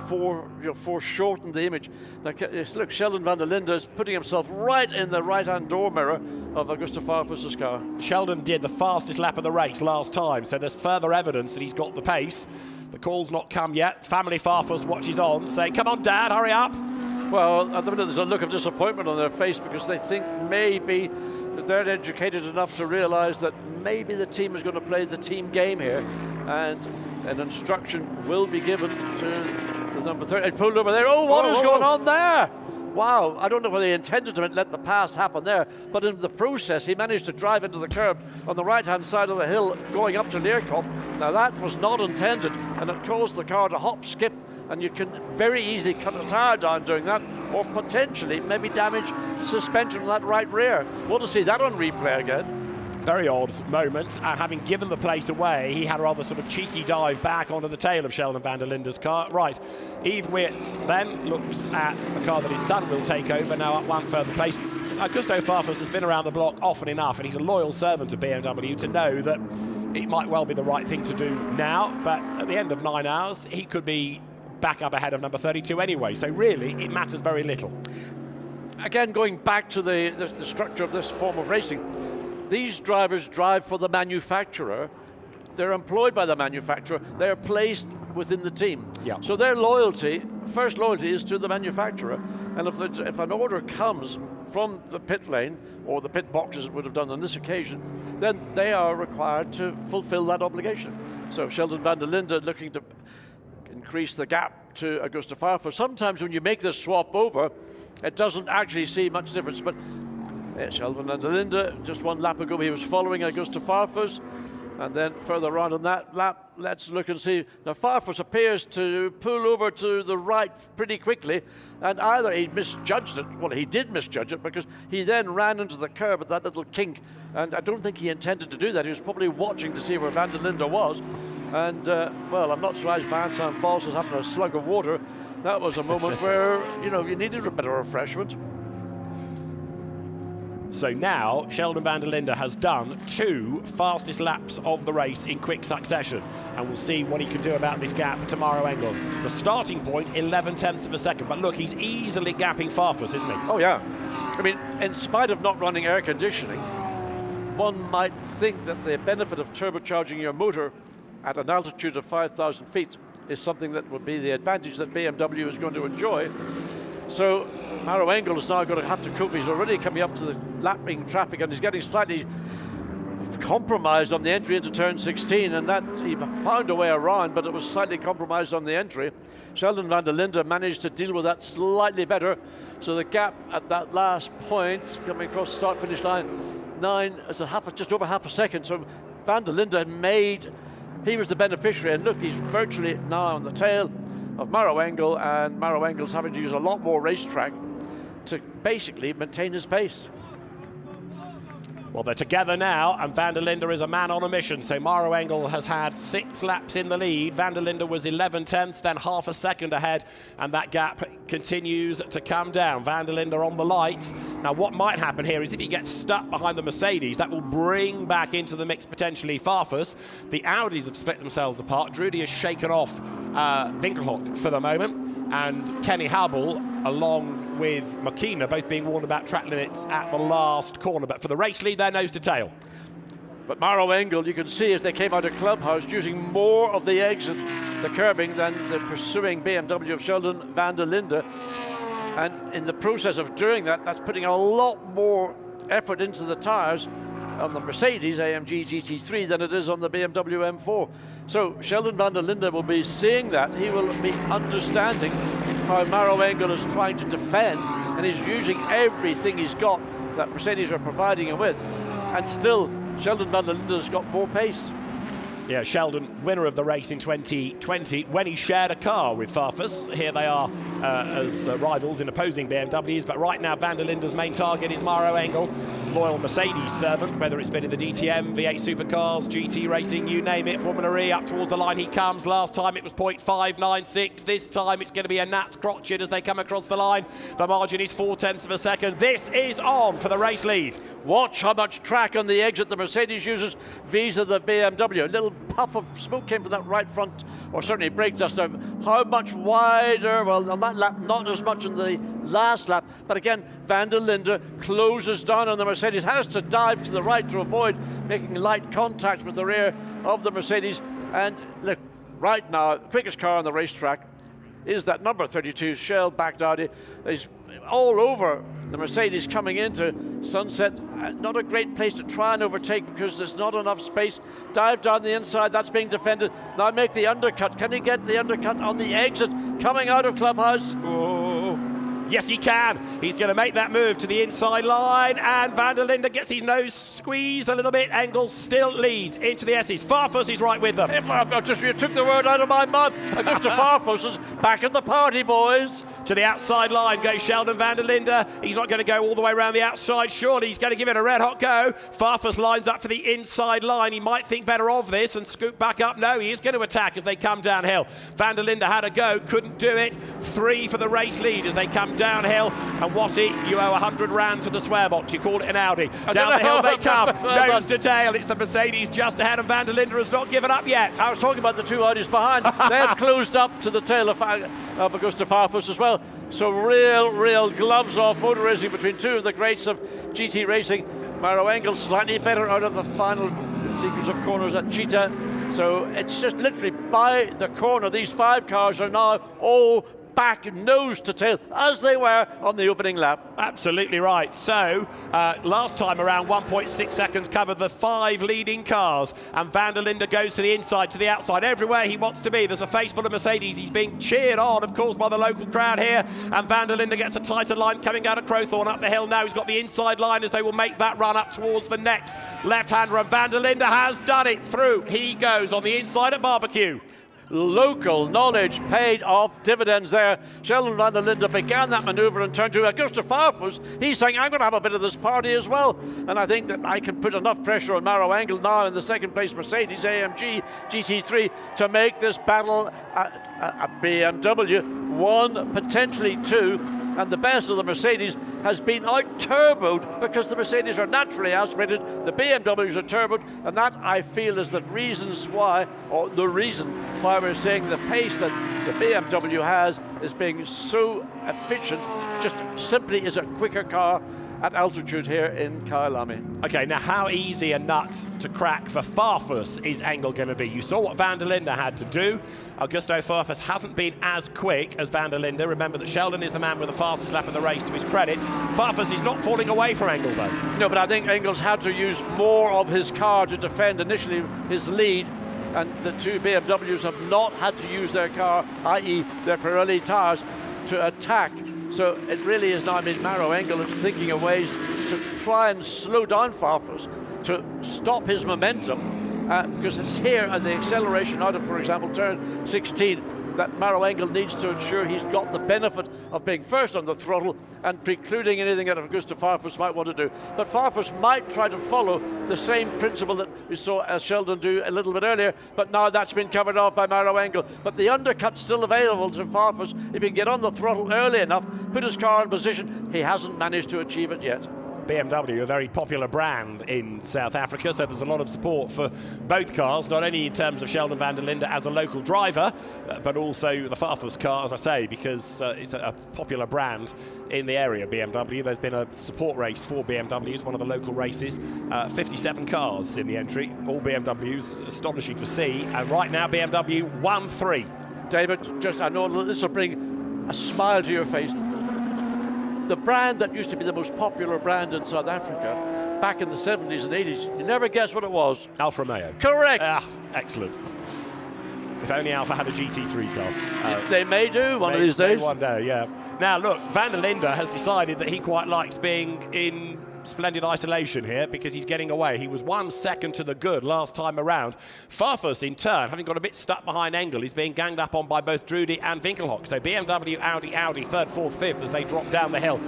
foreshortened the image. Look, Sheldon van der Linde is putting himself right in the right-hand door mirror of Augusto Farfus's car. Sheldon did the fastest lap of the race last time, so there's further evidence that he's got the pace. The call's not come yet. Family Farfus watches on, saying, come on, Dad, hurry up. Well, at the minute there's a look of disappointment on their face because they think maybe that they're educated enough to realise that maybe the team is going to play the team game here, and an instruction will be given to the number 30. It pulled over there. Oh, what is going on there? Wow, I don't know whether he intended to let the pass happen there, but in the process, he managed to drive into the curb on the right-hand side of the hill going up to Leerkop. Now, that was not intended, and it caused the car to hop, skip, and you can very easily cut a tyre down doing that, or potentially maybe damage the suspension on that right rear. We'll see that on replay again. Very odd moment, and having given the place away, he had a rather sort of cheeky dive back onto the tail of Sheldon van der Linde's car. Right, Yves Witt then looks at the car that his son will take over, now up one further place. Augusto Farfus has been around the block often enough, and he's a loyal servant of BMW to know that it might well be the right thing to do now, but at the end of 9 hours, he could be back up ahead of number 32 anyway, so really, it matters very little. Again, going back to the structure of this form of racing, these drivers drive for the manufacturer. They're employed by the manufacturer. They're placed within the team. Yeah. So their first loyalty is to the manufacturer. And if an order comes from the pit lane, or the pit box as it would have done on this occasion, then they are required to fulfill that obligation. So Sheldon van der Linde looking to increase the gap to Augusto Farfus. Sometimes when you make this swap over, it doesn't actually see much difference, but Sheldon van der Linde, just one lap ago, he was following Augusto Farfus, and then further on in that lap, let's look and see. Now, Farfus appears to pull over to the right pretty quickly, and either he misjudged it, well, he did misjudge it, because he then ran into the curb at that little kink, and I don't think he intended to do that. He was probably watching to see where van der Linde was, and, well, I'm not surprised Van Sant Vos is having a slug of water. That was a moment where, you needed a bit of refreshment. So now, Sheldon van der Linde has done 2 fastest laps of the race in quick succession, and we'll see what he can do about this gap to Maroc Engel. The starting point, 11/10 of a second, but look, he's easily gapping Farfus, isn't he? Oh, yeah. I mean, in spite of not running air conditioning, one might think that the benefit of turbocharging your motor at an altitude of 5,000 feet is something that would be the advantage that BMW is going to enjoy. So Maroc Engel is now going to have to cope. He's already coming up to the lapping traffic, and he's getting slightly compromised on the entry into turn 16, and that he found a way around, but it was slightly compromised on the entry. Sheldon van der Linde managed to deal with that slightly better. So the gap at that last point, coming across the start-finish line, 9 is just over half a second. So van der Linde he was the beneficiary, and look, he's virtually now on the tail of Maroc Engel, and Maroc Engel's having to use a lot more racetrack to basically maintain his pace. Well, they're together now, and van der Linde is a man on a mission. So Maroc Engel has had 6 laps in the lead. Van der Linde was 11/10, then half a second ahead, and that gap continues to come down. Van der Linde on the lights. Now, what might happen here is if he gets stuck behind the Mercedes, that will bring back into the mix potentially Farfus. The Audis have split themselves apart. Drudy has shaken off Winkelhock for the moment, and Kenny Habel, along with Makina, both being warned about track limits at the last corner. But for the race lead, they're nose to tail. But Maroc Engel, you can see as they came out of clubhouse, using more of the exit, the curbing, than the pursuing BMW of Sheldon van der Linde. And in the process of doing that, that's putting a lot more effort into the tyres on the Mercedes-AMG GT3 than it is on the BMW M4. So Sheldon van der Linde will be seeing that. He will be understanding how Maroc Engel is trying to defend, and he's using everything he's got that Mercedes are providing him with. And still, Sheldon van der Linde has got more pace. Yeah, Sheldon, winner of the race in 2020 when he shared a car with Farfus. Here they are as rivals in opposing BMWs, but right now van der Linde's main target is Maroc Engel. loyal Mercedes servant, whether it's been in the DTM, V8 Supercars, GT Racing, you name it. Formula E, up towards the line he comes. Last time it was 0.596. This time it's going to be a gnat's crotchet as they come across the line. The margin is 0.4 of a second. This is on for the race lead. Watch how much track on the exit the Mercedes uses vis-a the BMW. A little puff of smoke came from that right front, or certainly brake dust. How much wider? Well, on that lap, not as much on the last lap. But again, Van der Linde closes down on the Mercedes, has to dive to the right to avoid making light contact with the rear of the Mercedes. And look, right now, quickest car on the racetrack is that number 32 Shell backed Audi. He's all over the Mercedes coming into Sunset. Not a great place to try and overtake because there's not enough space. Dive down the inside, that's being defended. Now make the undercut. Can he get the undercut on the exit coming out of Clubhouse? Oh. Yes, he can. He's going to make that move to the inside line, and Van der Linde gets his nose squeezed a little bit. Engel still leads into the S's. Farfus is right with them. You took the word out of my mouth. Augusta Farfus is back at the party, boys. To the outside line goes Sheldon Van der Linde. He's not going to go all the way around the outside. Surely he's going to give it a red-hot go. Farfus lines up for the inside line. He might think better of this and scoop back up. No, he is going to attack as they come downhill. Van der Linde had a go, couldn't do it. 3 for the race lead as they come downhill. And Watty, you owe 100 rand to the swear box. You called it an Audi. Down the hill they come, nose to tail. It's the Mercedes just ahead, and Van der Linde has not given up yet. I was talking about the 2 Audis behind. They have closed up to the tail of Augusta Farfus as well. So real gloves off motor racing between 2 of the greats of GT racing. Maroc Engel slightly better out of the final sequence of corners at Cheetah. So it's just literally by the corner. These 5 cars are now all back nose to tail as they were on the opening lap. Absolutely right. So last time around 1.6 seconds covered the 5 leading cars, and Van der Linde goes to the inside, to the outside, everywhere he wants to be. There's a face full of Mercedes. He's being cheered on, of course, by the local crowd here, and Van der Linde gets a tighter line coming out of Crowthorne up the hill now. He's got the inside line as they will make that run up towards the next left-hander, and Van der Linde has done it. Through he goes on the inside at Barbecue. Local knowledge paid off dividends there. Sheldon Van der Linde began that manoeuvre and turned to Augusta Farfus. He's saying, I'm going to have a bit of this party as well. And I think that I can put enough pressure on Maroc Engel now in the second place Mercedes-AMG GT3 to make this battle a BMW 1, potentially 2. And the best of the Mercedes has been out-turboed because the Mercedes are naturally aspirated, the BMWs are turboed, and that, I feel, is the reasons why, or the reason why we're saying the pace that the BMW has is being so efficient, just simply is a quicker car at altitude here in Kyalami. Okay, now how easy a nut to crack for Farfus is Engel going to be? You saw what Van der Linde had to do. Augusto Farfus hasn't been as quick as Van der Linde. Remember that Sheldon is the man with the fastest lap of the race, to his credit. Farfus is not falling away from Engel, though. No, but I think Engel's had to use more of his car to defend initially his lead, and the 2 BMWs have not had to use their car, i.e. their Pirelli tires, to attack. So it really is now, Maroc Engel is thinking of ways to try and slow down Farfus, to stop his momentum, because it's here at the acceleration out of, for example, turn 16, that Maroc Engel needs to ensure he's got the benefit of being first on the throttle and precluding anything that Augusta Farfus might want to do. But Farfus might try to follow the same principle that we saw as Sheldon do a little bit earlier, but now that's been covered off by Maroc Engel. But the undercut's still available to Farfus if he can get on the throttle early enough, put his car in position. He hasn't managed to achieve it yet. BMW, a very popular brand in South Africa, so there's a lot of support for both cars, not only in terms of Sheldon Van der Linde as a local driver, but also the Farfus car, as I say, because it's a popular brand in the area, BMW. There's been a support race for BMW, it's one of the local races. 57 cars in the entry, all BMWs, astonishing to see, and right now BMW 1-3. David, I know this will bring a smile to your face. The brand that used to be the most popular brand in South Africa back in the 70s and 80s, you never guess what it was. Alfa Romeo. Correct. Excellent. If only Alfa had a GT3 car. They may do one of these days. One day, yeah. Now look, Van der Linde has decided that he quite likes being in splendid isolation here because he's getting away. He was 1 second to the good last time around. Farfus, in turn, having got a bit stuck behind Engel, is being ganged up on by both Drudy and Winkelhock. So BMW, Audi, third, fourth, fifth as they drop down the hill.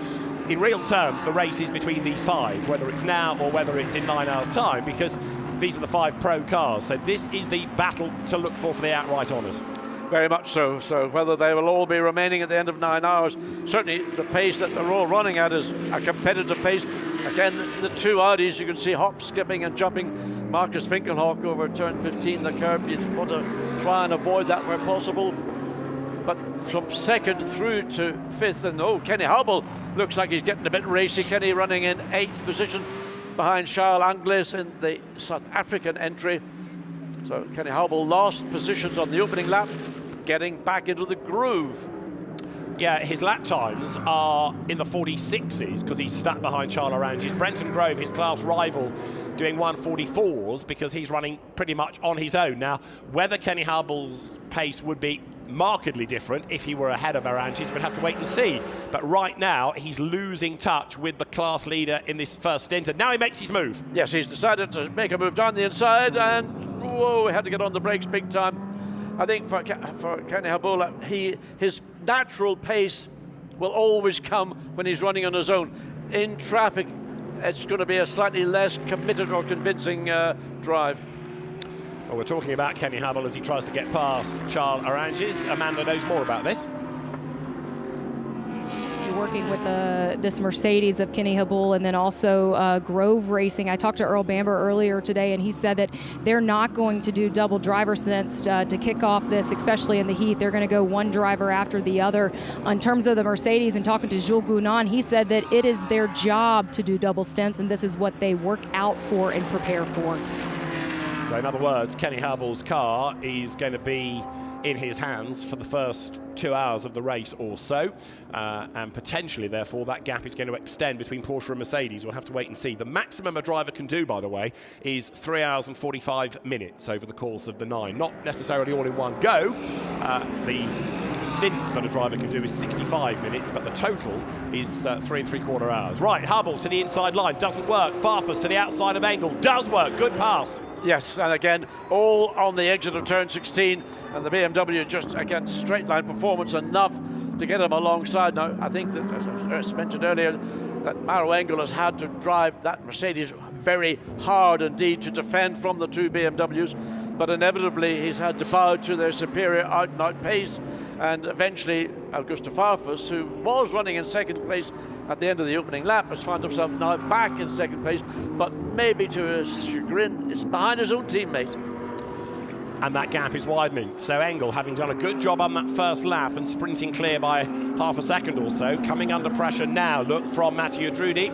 In real terms, the race is between these five, whether it's now or whether it's in 9 hours' time, because these are the 5 pro cars. So this is the battle to look for the outright honours. Very much so. So whether they will all be remaining at the end of 9 hours, certainly the pace that they're all running at is a competitive pace. Again, the 2 Audis, you can see hop, skipping and jumping. Marcus Winkelhock over turn 15, the curb. You want to try and avoid that where possible. But from second through to fifth, and Kenny Hubble looks like he's getting a bit racy. Kenny running in 8th position behind Charles Angles in the South African entry. So Kenny Hubble lost positions on the opening lap, getting back into the groove. Yeah, his lap times are in the 46s because he's stuck behind Charles Oranges. Brenton Grove, his class rival, doing 144s because he's running pretty much on his own. Now, whether Kenny Hubble's pace would be markedly different if he were ahead of Oranges, we'd have to wait and see. But right now, he's losing touch with the class leader in this first stint, and now he makes his move. Yes, he's decided to make a move down the inside, and whoa, he had to get on the brakes big time. I think for Kenny Hubble, his natural pace will always come when he's running on his own. In traffic, it's going to be a slightly less committed or convincing drive. Well, we're talking about Kenny Hubble as he tries to get past Charles Oranges. Amanda knows more about this. Working with this Mercedes of Kenny Hubble and then also Grove Racing. I talked to Earl Bamber earlier today, and he said that they're not going to do double driver stints to kick off this, especially in the heat. They're going to go one driver after the other. In terms of the Mercedes, and talking to Jules Gounon, he said that it is their job to do double stints, and this is what they work out for and prepare for. So in other words, Kenny Hubble's car is going to be in his hands for the first 2 hours of the race or so, and potentially, therefore, that gap is going to extend between Porsche and Mercedes. We'll have to wait and see. The maximum a driver can do, by the way, is 3 hours and 45 minutes over the course of the 9. Not necessarily all in one go. The stint that a driver can do is 65 minutes, but the total is 3 3/4 hours. Right, Hubble to the inside line, doesn't work. Farfus to the outside of Engel, does work. Good pass. Yes, and again, all on the exit of turn 16, and the BMW just, again, straight line performance enough to get him alongside. Now, I think that, as mentioned earlier, that Maroc Engel has had to drive that Mercedes very hard indeed to defend from the 2 BMWs, but inevitably he's had to bow to their superior out-and-out pace, and eventually Augusto Farfus, who was running in second place at the end of the opening lap, has found himself now back in second place, but maybe to his chagrin, it's behind his own teammate. And that gap is widening. So Engel, having done a good job on that first lap and sprinting clear by half a second or so, coming under pressure now, look, from Mathieu Drudy,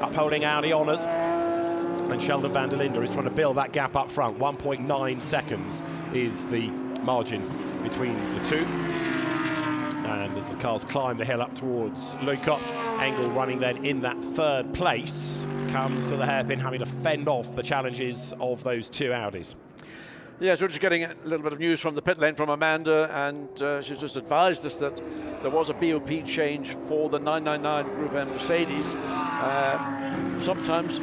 upholding Audi honours. And Sheldon van der Linde is trying to build that gap up front. 1.9 seconds is the margin between the two. And as the cars climb the hill up towards Leucott, Engel running then in that third place, comes to the hairpin, having to fend off the challenges of those 2 Audis. Yes, we're just getting a little bit of news from the pit lane from Amanda, and she's just advised us that there was a BOP change for the 999 Group M Mercedes. Sometimes,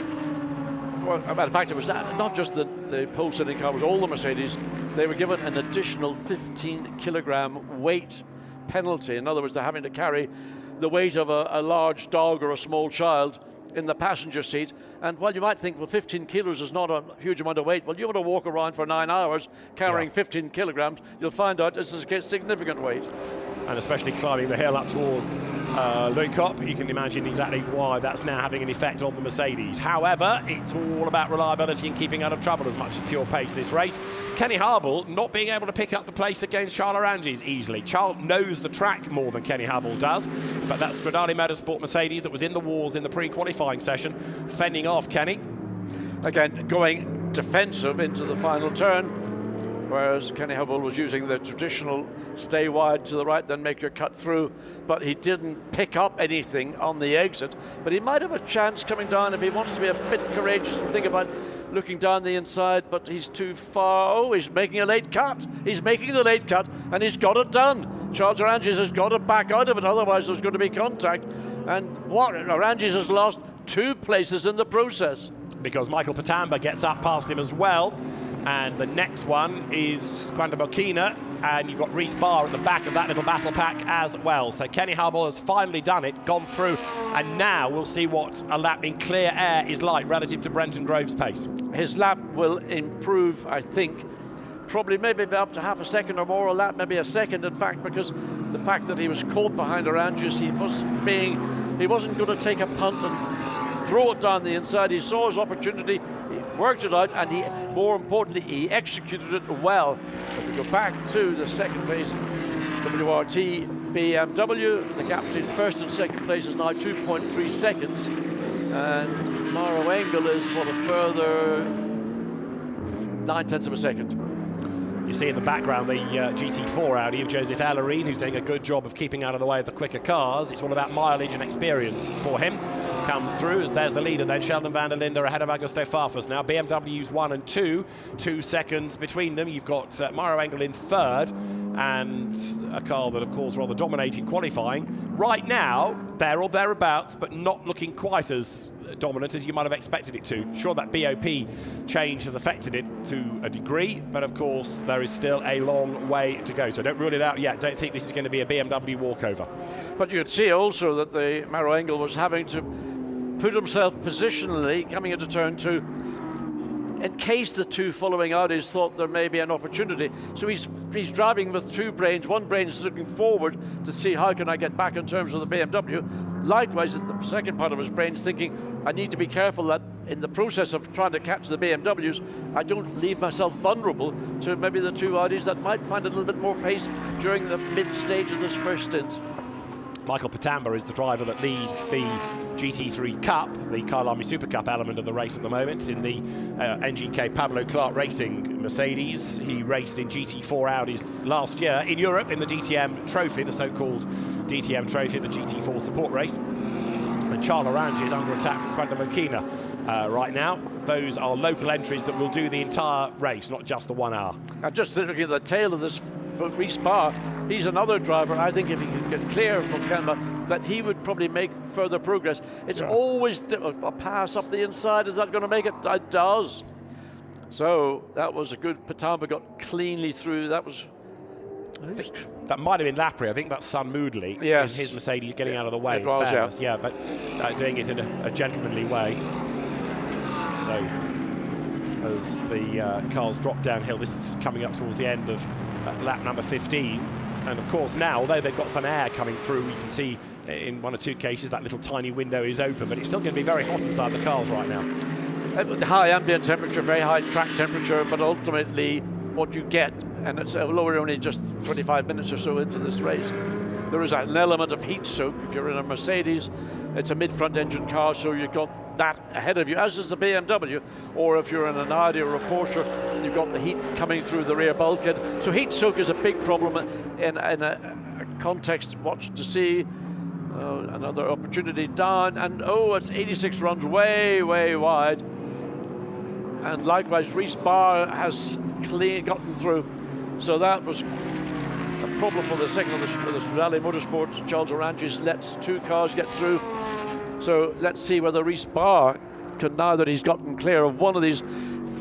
well, in fact, it was not just the pole-sitting car, it was all the Mercedes. They were given an additional 15-kilogram weight penalty. In other words, they're having to carry the weight of a large dog or a small child in the passenger seat. And while you might think, well, 15 kilos is not a huge amount of weight, well, you want to walk around for 9 hours carrying 15 kilograms, you'll find out this is a significant weight. And especially climbing the hill up towards Leucott, you can imagine exactly why that's now having an effect on the Mercedes. However, it's all about reliability and keeping out of trouble as much as pure pace this race. Kenny Hubble not being able to pick up the place against Charles Oranges easily. Charles knows the track more than Kenny Hubble does, but that Stradale Motorsport Mercedes that was in the walls in the pre-qualifying session, fending off Kenny. Again, going defensive into the final turn, whereas Kenny Hubble was using the traditional stay wide to the right, then make your cut through, but he didn't pick up anything on the exit. But he might have a chance coming down if he wants to be a bit courageous and think about looking down the inside, but he's too far. Oh, he's making a late cut. He's making the late cut, and he's got it done. Charles Oranges has got to back out of it, otherwise there's going to be contact. And what Oranges has lost 2 places in the process. Because Michael Patamba gets up past him as well. And the next one is Quandamokina, and you've got Reece Barr at the back of that little battle pack as well. So Kenny Hubble has finally done it, gone through, and now we'll see what a lap in clear air is like relative to Brenton Grove's pace. His lap will improve, I think, probably maybe up to half a second or more a lap, maybe a second, in fact, because the fact that he was caught behind Aranjes, he wasn't going to take a punt and throw it down the inside. He saw his opportunity, he worked it out, and more importantly, he executed it well. As we go back to the second place, WRT BMW, the gap between first and second place is now 2.3 seconds, and Maroc Engel is what, a further 9/10 of a second. You see in the background the GT4 Audi of Joseph Ellerine, who's doing a good job of keeping out of the way of the quicker cars. It's all about mileage and experience for him. Comes through, there's the leader then, Sheldon van der Linde ahead of Augusto Farfus. Now BMW's 1 and 2, 2 seconds between them. You've got Maroc Engel in third, and a car that of course rather dominated qualifying. Right now, there or thereabouts, but not looking quite as dominant as you might have expected it to. Sure, that BOP change has affected it to a degree, but of course there is still a long way to go. So don't rule it out yet. Don't think this is going to be a BMW walkover. But you could see also that the Maroc Engel was having to put himself positionally coming into turn 2 in case the 2 following Audis thought there may be an opportunity. So he's driving with 2 brains. One brain is looking forward to see how can I get back in terms of the BMW. Likewise, at the second part of his brain is thinking, I need to be careful that in the process of trying to catch the BMWs, I don't leave myself vulnerable to maybe the 2 Audis that might find a little bit more pace during the mid-stage of this first stint. Michael Patamba is the driver that leads the GT3 Cup, the Kyalami Super Cup element of the race at the moment, in the NGK Pablo Clark Racing Mercedes. He raced in GT4 Audis last year in Europe in the DTM Trophy, the so-called DTM Trophy, the GT4 support race. And Charles Orange is under attack from Quandamokina right now. Those are local entries that will do the entire race, not just the 1 hour. I'm just looking at the tail of this Reece Barr. He's another driver, I think if he could get clear from Kenma, that he would probably make further progress. It's always a pass up the inside. Is that going to make it? It does. So that was a good, Patamba got cleanly through. That was... That might have been Lapri. I think that's Sun Moodley. Yes. In his Mercedes getting out of the way. It was, yeah, but doing it in a gentlemanly way. So as the cars drop downhill, this is coming up towards the end of lap number 15. And of course now, although they've got some air coming through, you can see in 1 or 2 cases that little tiny window is open, but it's still going to be very hot inside the cars right now. High ambient temperature, very high track temperature, but ultimately what you get, and it's although we're only just 25 minutes or so into this race, there is an element of heat soak. If you're in a Mercedes, it's a mid-front engine car, so you've got that ahead of you, as is the BMW, or if you're in an Audi or a Porsche, you've got the heat coming through the rear bulkhead. So heat soak is a big problem in a context. Watch to see. Another opportunity down, and it's 86 runs way wide. And likewise, Reece Barr has gotten through. So that was a problem for the second of the SRO Motorsports. Charles Oranges lets 2 cars get through. So let's see whether Reece Barr can, now that he's gotten clear of one of these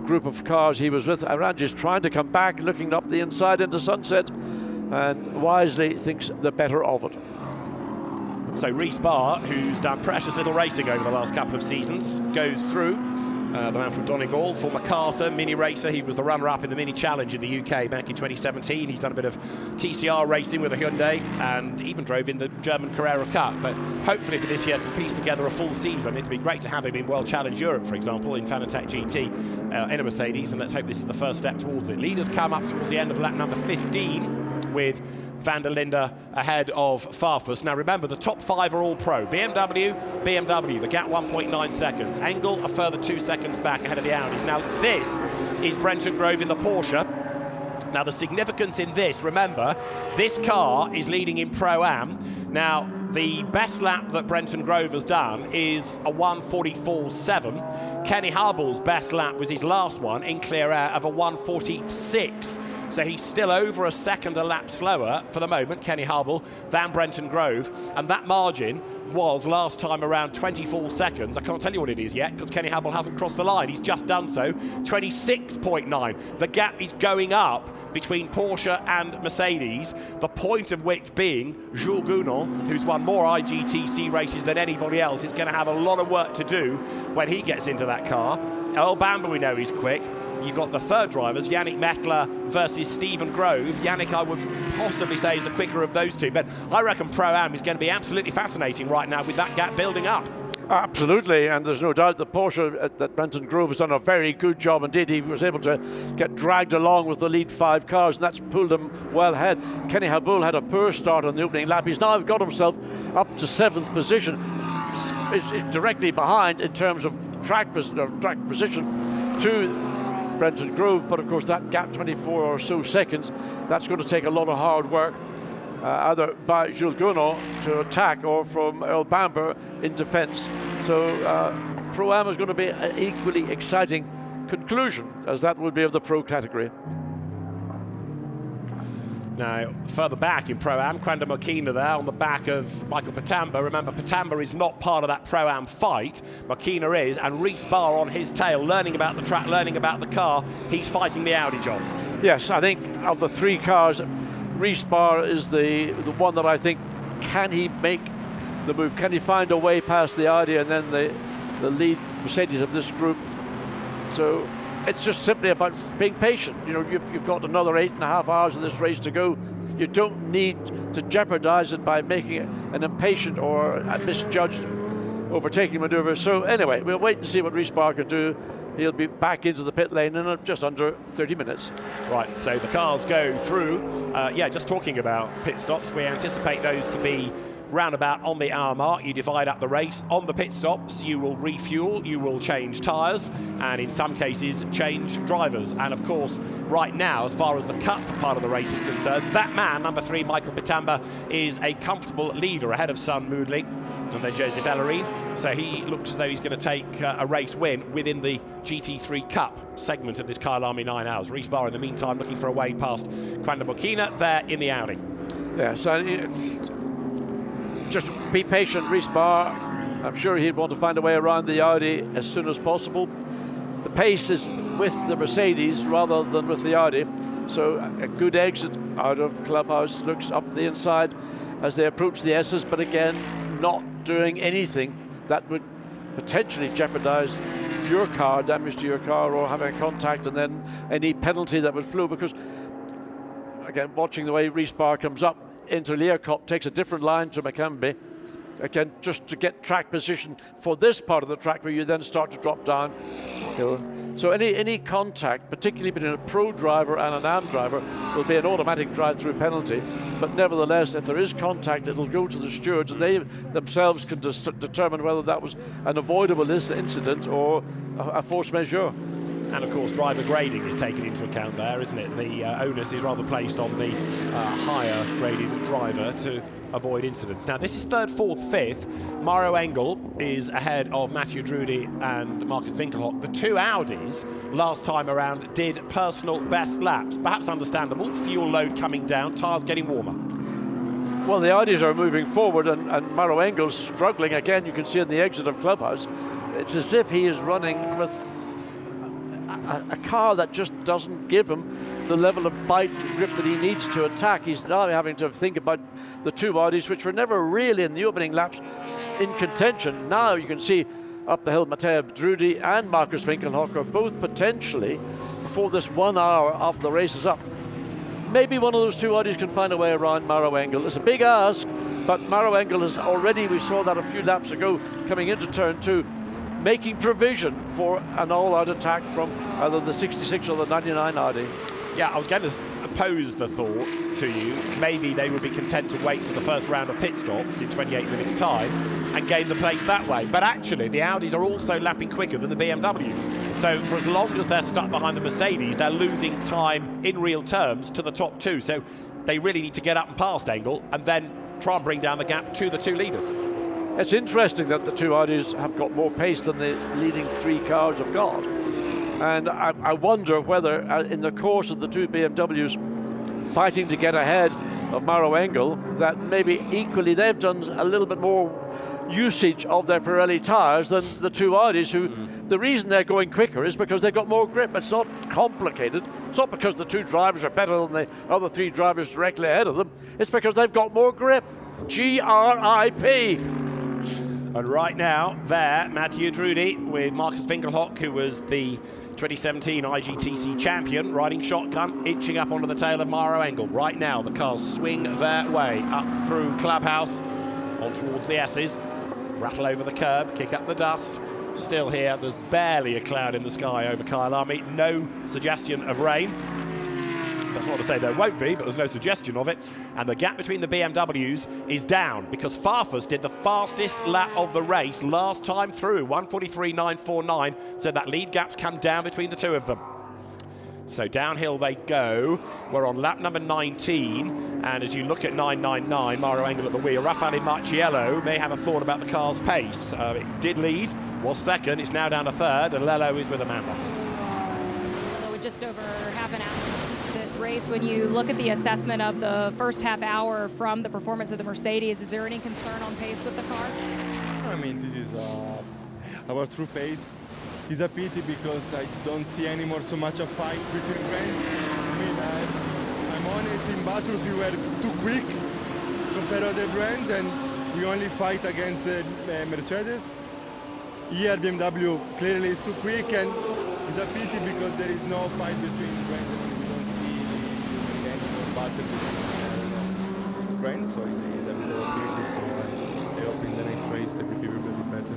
group of cars he was with. Oranges trying to come back, looking up the inside into Sunset, and wisely thinks the better of it. So Reece Barr, who's done precious little racing over the last couple of seasons, goes through. The man from Donegal, former Carter, mini racer. He was the runner-up in the Mini Challenge in the UK back in 2017. He's done a bit of TCR racing with a Hyundai and even drove in the German Carrera Cup. But hopefully for this year can piece together a full season. It'd be great to have him in World Challenge Europe, for example, in Fanatec GT in a Mercedes, and let's hope this is the first step towards it. Leaders come up towards the end of lap number 15 with van der Linde ahead of Farfus. Now remember, the top 5 are all pro. BMW, the gap 1.9 seconds. Engel a further 2 seconds back ahead of the Audis. Now this is Brenton Grove in the Porsche. Now the significance in this, remember, this car is leading in Pro-Am. Now the best lap that Brenton Grove has done is a 1:44.7. Kenny Harble's best lap was his last one in clear air of a 1:46. So he's still over a second a lap slower for the moment, Kenny Harble, than Brenton Grove. And that margin was last time around 24 seconds. I can't tell you what it is yet because Kenny Habel hasn't crossed the line. He's just done so. 26.9. The gap is going up between Porsche and Mercedes, the point of which being Jules Gounon, who's won more IGTC races than anybody else, is going to have a lot of work to do when he gets into that car. Earl Bamber, we know he's quick. You've got the third drivers, Yannick Mettler versus Stephen Grove. Yannick, I would possibly say, is the quicker of those two, but I reckon Pro-Am is going to be absolutely fascinating right now with that gap building up. Absolutely, and there's no doubt that Porsche at Brenton Grove has done a very good job indeed. He was able to get dragged along with the lead 5 cars, and that's pulled him well ahead. Kenny Habul had a poor start on the opening lap. He's now got himself up to 7th position. Is directly behind in terms of track position to Brenton Grove, but of course that gap, 24 or so seconds, that's going to take a lot of hard work, either by Jules Gounon to attack or from Earl Bamber in defence. So Pro-Am is going to be an equally exciting conclusion as that would be of the Pro category. Now, further back in Pro-Am, Quanda Mokina there on the back of Michael Patamba. Remember, Patamba is not part of that Pro-Am fight. Mokina is, and Reece Barr on his tail, learning about the track, learning about the car. He's fighting the Audi, John. Yes, I think of the 3 cars, Reece Barr is the one that I think, can he make the move? Can he find a way past the Audi and then the lead Mercedes of this group? So it's just simply about being patient. You know, you've got another 8.5 hours of this race to go. You don't need to jeopardize it by making an impatient or a misjudged overtaking maneuver. So anyway, we'll wait and see what Reece Barr can do. He'll be back into the pit lane in just under 30 minutes. Right, so the cars go through. Just talking about pit stops, we anticipate those to be roundabout on the hour mark. You divide up the race. On the pit stops, you will refuel, you will change tyres, and in some cases, change drivers. And of course, right now, as far as the cup part of the race is concerned, that man, number 3, Michael Patamba, is a comfortable leader ahead of Sun Moodley and then Joseph Ellerine. So he looks as though he's going to take a race win within the GT3 Cup segment of this Kyalami 9 hours. Reece Barr, in the meantime, looking for a way past Quanda Mokina there in the Audi. Yeah, so it's just be patient, Reece Barr. I'm sure he'd want to find a way around the Audi as soon as possible. The pace is with the Mercedes rather than with the Audi. So a good exit out of Clubhouse, looks up the inside as they approach the S's, but again, not doing anything that would potentially jeopardize your car, damage to your car, or having contact and then any penalty that would flow. Because again, watching the way Reece Barr comes up into Learcop, takes a different line to Macambi, again just to get track position for this part of the track where you then start to drop down hill. So any contact, particularly between a Pro driver and an AM driver, will be an automatic drive-through penalty. But nevertheless, if there is contact, it'll go to the stewards, and they themselves can determine whether that was an avoidable incident or a force majeure. And of course, driver grading is taken into account there, isn't it? The onus is rather placed on the higher graded driver to avoid incidents. Now, this is 3rd, 4th, 5th. Maroc Engel is ahead of Mathieu Drudy and Marcus Winkelhock. The 2 Audis last time around did personal best laps. Perhaps understandable, fuel load coming down, tyres getting warmer. Well, the Audis are moving forward, and Maroc Engel's struggling again. You can see in the exit of Clubhouse. It's as if he is running with a car that just doesn't give him the level of bite and grip that he needs to attack. He's now having to think about the 2 Audis, which were never really in the opening laps in contention. Now you can see up the hill, Matteo Drudy and Marcus Winkelhock are both potentially, before this 1 hour of the race is up, maybe one of those 2 Audis can find a way around Maroc Engel. It's a big ask, but Maroc Engel is already, we saw that a few laps ago, coming into turn 2, making provision for an all-out attack from either the 66 or the 99 Audi. Yeah, I was going to pose the thought to you, maybe they would be content to wait to the first round of pit stops in 28 minutes time and gain the place that way. But actually, the Audis are also lapping quicker than the BMWs. So for as long as they're stuck behind the Mercedes, they're losing time in real terms to the top 2. So they really need to get up and past Engel and then try and bring down the gap to the 2 leaders. It's interesting that the 2 Audis have got more pace than the leading 3 cars have got. And I wonder whether in the course of the 2 BMWs fighting to get ahead of Maroc Engel, that maybe equally they've done a little bit more usage of their Pirelli tyres than the two Audis, who the reason they're going quicker is because they've got more grip. It's not complicated. It's not because the two drivers are better than the other three drivers directly ahead of them. It's because they've got more grip. G-R-I-P. And right now, there, Mathieu Drudi with Marcus Winkelhock, who was the 2017 IGTC champion, riding shotgun, inching up onto the tail of Maroc Engel. Right now, the cars swing their way up through Clubhouse, on towards the S's, rattle over the curb, kick up the dust. Still here, there's barely a cloud in the sky over Kyalami. No suggestion of rain. That's not to say there won't be, but there's no suggestion of it. And the gap between the BMWs is down because Farfus did the fastest lap of the race last time through, 1:43.949. So that lead gap's come down between the two of them. So downhill they go. We're on lap number 19, and as you look at 999, Maroc Engel at the wheel, Raffaele Marciello may have a thought about the car's pace. It did lead, was second, it's now down to third, and Lello is with Amanda. So with just over half an hour this race, when you look at the assessment of the first half hour from the performance of the Mercedes, is there any concern on pace with the car? I mean, this is our true pace. It's a pity because I don't see anymore so much a fight between brands. I mean, I'm honest, in battles we were too quick compared to other brands, and we only fight against Mercedes. Here BMW clearly is too quick, and it's a pity because there is no fight between brands. We don't see any more battle between brands, so it's a bit of a pity. So I hope in the next race the PP will be better.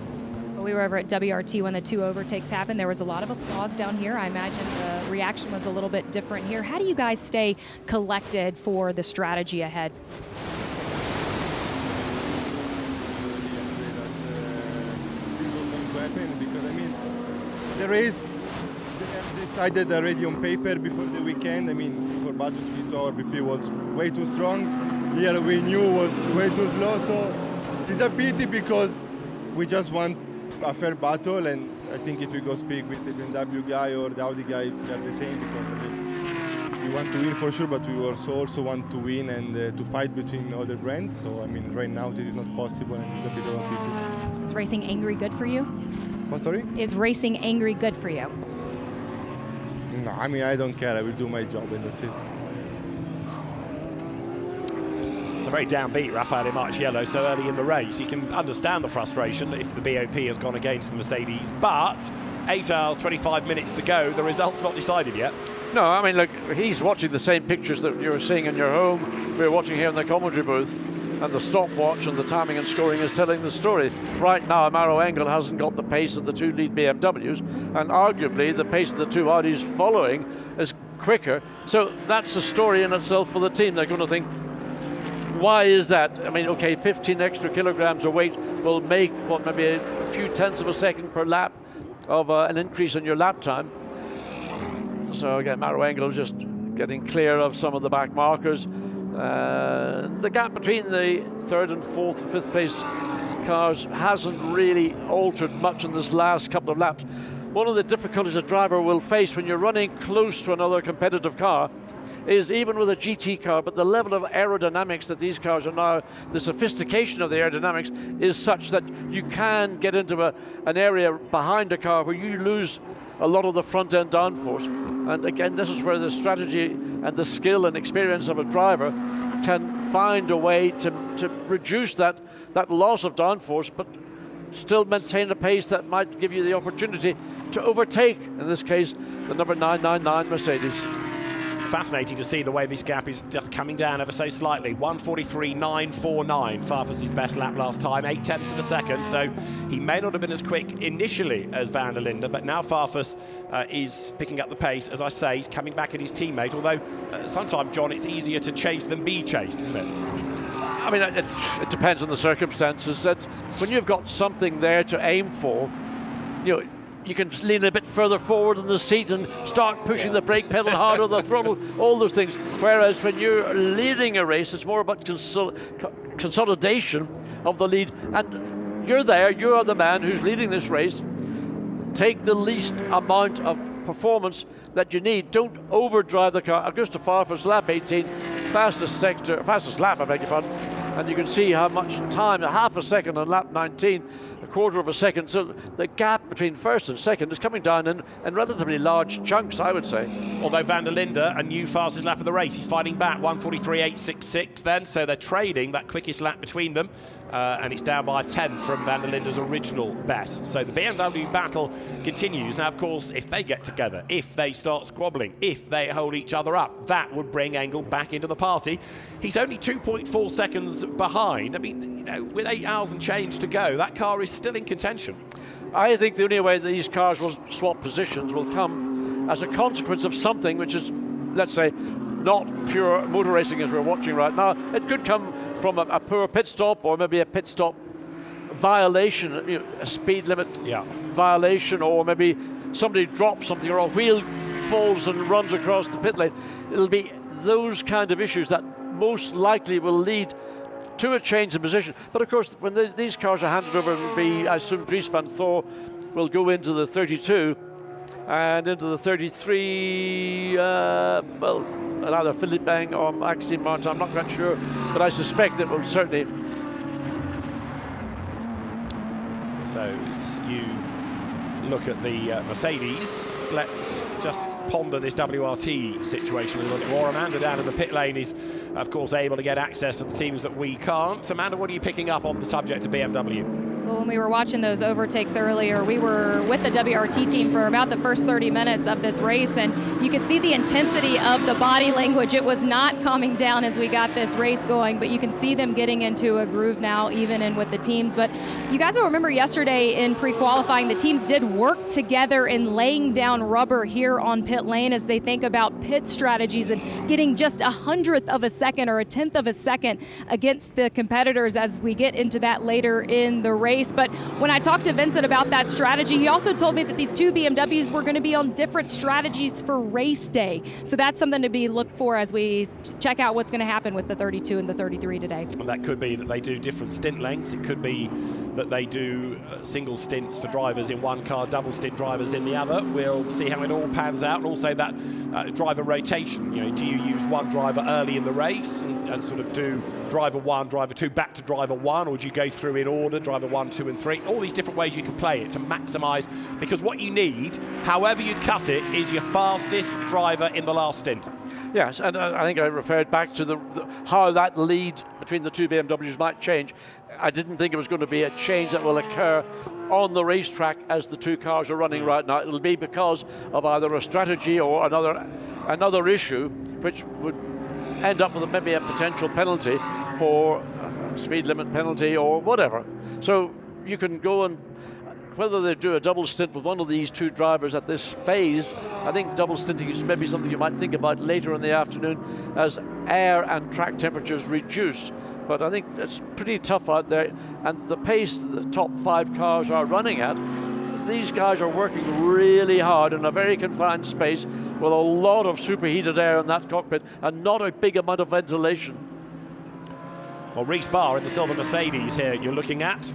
We were over at WRT when the two overtakes happened. There was a lot of applause down here. I imagine the reaction was a little bit different here. How do you guys stay collected for the strategy ahead? Because I mean, the race they have decided already on paper before the weekend. I mean, before battles we saw BP was way too strong. Here we knew was way too slow. So it's a pity because we just want a fair battle, and I think if you go speak with the BMW guy or the Audi guy, they're the same, because I mean, we want to win for sure, but we also want to win and to fight between other brands. So I mean, right now this is not possible, and it's a bit of a pity. Is racing angry good for you? What, sorry? Is racing angry good for you? No, I mean, I don't care. I will do my job, and that's it. It's a very downbeat Raffaele Marciello so early in the race. You can understand the frustration if the BOP has gone against the Mercedes, but 8 hours, 25 minutes to go. The result's not decided yet. No, I mean, look, he's watching the same pictures that you're seeing in your home. We're watching here in the commentary booth, and the stopwatch and the timing and scoring is telling the story. Right now, Maroc Engel hasn't got the pace of the two lead BMWs, and arguably the pace of the two Audis following is quicker. So that's a story in itself for the team. They're going to think, why is that? I mean, okay, 15 extra kilograms of weight will make, what, maybe a few tenths of a second per lap of an increase in your lap time. So again, Maroc Engel just getting clear of some of the back markers. The gap between the third and fourth and fifth place cars hasn't really altered much in this last couple of laps. One of the difficulties a driver will face when you're running close to another competitive car is, even with a GT car, but the level of aerodynamics that these cars are now, the sophistication of the aerodynamics is such that you can get into an area behind a car where you lose a lot of the front end downforce. And again, this is where the strategy and the skill and experience of a driver can find a way to reduce that loss of downforce, but still maintain a pace that might give you the opportunity to overtake, in this case, the number 999 Mercedes. Fascinating to see the way this gap is just coming down ever so slightly. 1:43.949, Farfus' best lap last time, 8 tenths of a second, so he may not have been as quick initially as Van der Linde, but now Farfus is picking up the pace. As I say, he's coming back at his teammate, although sometimes, John, it's easier to chase than be chased, isn't it? I mean, it depends on the circumstances. That when you've got something there to aim for, you know, you can lean a bit further forward in the seat and start pushing the brake pedal harder, the throttle, all those things. Whereas when you're leading a race, it's more about consolidation of the lead. And you're there, you are the man who's leading this race. Take the least amount of performance that you need. Don't overdrive the car. Augusto Farfus, lap 18, fastest lap, I beg your pardon. And you can see how much time, a half a second on lap 19, a quarter of a second. So the gap between first and second is coming down in relatively large chunks, I would say. Although Van der Linde, a new fastest lap of the race, he's fighting back, 1:43.866 then, so they're trading that quickest lap between them, and it's down by 10 from Van der Linde's original best. So the BMW battle continues. Now, of course, if they get together, if they start squabbling, if they hold each other up, that would bring Engel back into the party. He's only 2.4 seconds behind. I mean, you know, with 8 hours and change to go, that car is still in contention. I think the only way that these cars will swap positions will come as a consequence of something which is, let's say, not pure motor racing as we're watching right now. It could come from a poor pit stop, or maybe a pit stop violation, you know, a speed limit violation, or maybe somebody drops something, or a wheel falls and runs across the pit lane. It'll be those kind of issues that most likely will lead to a change in position. But of course, when these cars are handed over, it'll be, I assume Dries van Thor will go into the 32 and into the 33, well, either Philippe Bang or Maxime Martin, I'm not quite sure, but I suspect it will certainly. So you look at the Mercedes. Let's just ponder this WRT situation a little bit more. Amanda down in the pit lane is, of course, able to get access to the teams that we can't. Amanda, what are you picking up on the subject of BMW? Well, when we were watching those overtakes earlier, we were with the WRT team for about the first 30 minutes of this race, and you could see the intensity of the body language. It was not calming down as we got this race going, but you can see them getting into a groove now, even in with the teams. But you guys will remember yesterday in pre-qualifying, the teams did work together in laying down rubber here on pit lane as they think about pit strategies and getting just 100th of a second or 1/10 of a second against the competitors as we get into that later in the race. But when I talked to Vincent about that strategy, he also told me that these two BMWs were going to be on different strategies for race day. So that's something to be looked for as we check out what's going to happen with the 32 and the 33 today. And that could be that they do different stint lengths. It could be that they do single stints for drivers in one car, double stint drivers in the other. We'll see how it all pans out. And also that driver rotation. You know, do you use one driver early in the race and sort of do driver one, driver two, back to driver one, or do you go through in order, driver 1, 2 and 3? All these different ways you can play it to maximise, because what you need, however you cut it, is your fastest driver in the last stint. Yes, and I think I referred back to how that lead between the two BMWs might change. I didn't think it was going to be a change that will occur on the racetrack as the two cars are running right now. It'll be because of either a strategy or another issue, which would end up with maybe a potential penalty for a speed limit penalty or whatever. So you can go and, whether they do a double stint with one of these two drivers at this phase, I think double stinting is maybe something you might think about later in the afternoon as air and track temperatures reduce. But I think it's pretty tough out there, and the pace the top 5 cars are running at, these guys are working really hard in a very confined space with a lot of superheated air in that cockpit and not a big amount of ventilation. Well, Rhys Barr in the silver Mercedes here you're looking at.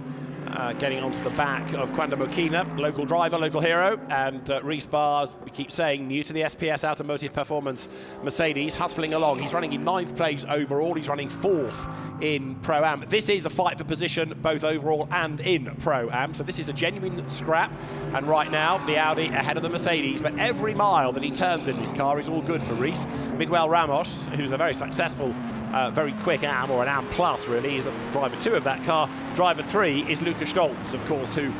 Getting onto the back of Quanda Mokina, local driver, local hero, and Rhys Barr, as we keep saying, new to the SPS Automotive Performance Mercedes, hustling along. He's running in 9th place overall. He's running 4th in Pro-Am. This is a fight for position, both overall and in Pro-Am, so this is a genuine scrap, and right now, the Audi ahead of the Mercedes, but every mile that he turns in this car is all good for Rhys. Miguel Ramos, who's a very successful, very quick Am, or an Am Plus, really, is a driver 2 of that car. Driver 3 is Lucas Stoltz, of course, who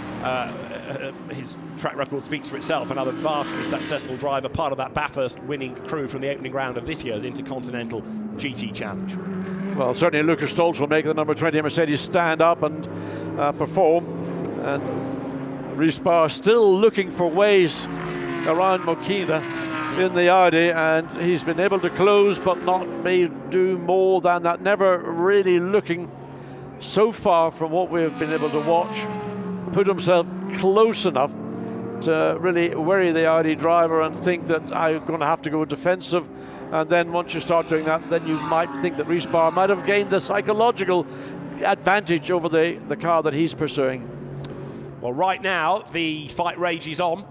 his track record speaks for itself. Another vastly successful driver, part of that Bathurst winning crew from the opening round of this year's Intercontinental GT Challenge. Well, certainly Lucas Stoltz will make the number 20 Mercedes stand up and perform. And Rhys Barr still looking for ways around Mokina in the Audi, and he's been able to close but not do more than that. Never really looking, so far from what we've been able to watch, put himself close enough to really worry the Audi driver and think that I'm going to have to go defensive. And then once you start doing that, then you might think that Rhys Barr might have gained the psychological advantage over the car that he's pursuing. Well, right now, the fight rages on.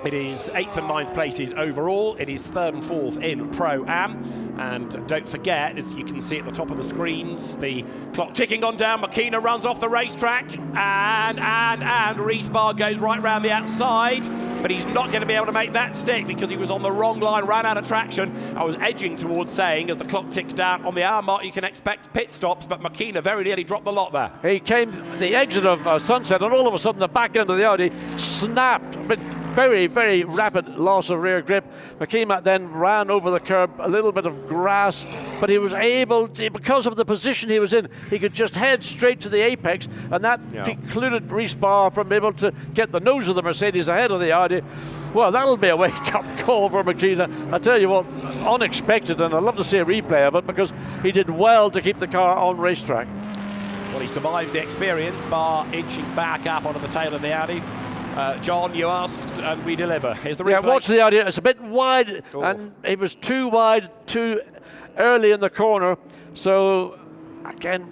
It is 8th and 9th places overall. It is 3rd and 4th in Pro-Am. And don't forget, as you can see at the top of the screens, the clock ticking on down. Makina runs off the racetrack, and Rees-Barr goes right round the outside, but he's not going to be able to make that stick because he was on the wrong line, ran out of traction. I was edging towards saying, as the clock ticks down on the hour mark, you can expect pit stops, but Makina very nearly dropped the lot there. He came the exit of Sunset, and all of a sudden the back end of the Audi snapped. But very, very rapid loss of rear grip. Makina then ran over the curb, a little bit of grass, but he was able to, because of the position he was in, he could just head straight to the apex, and that precluded Rees-Barr from able to get the nose of the Mercedes ahead of the Audi. Well, that'll be a wake-up call for Makina. I tell you what, unexpected, and I'd love to see a replay of it because he did well to keep the car on racetrack. Well, he survives the experience, Barr inching back up onto the tail of the Audi. John, you asked, and we deliver. Here's the replay. Yeah, watch the Audi. It's a bit wide, and it was too wide too early in the corner. So, again,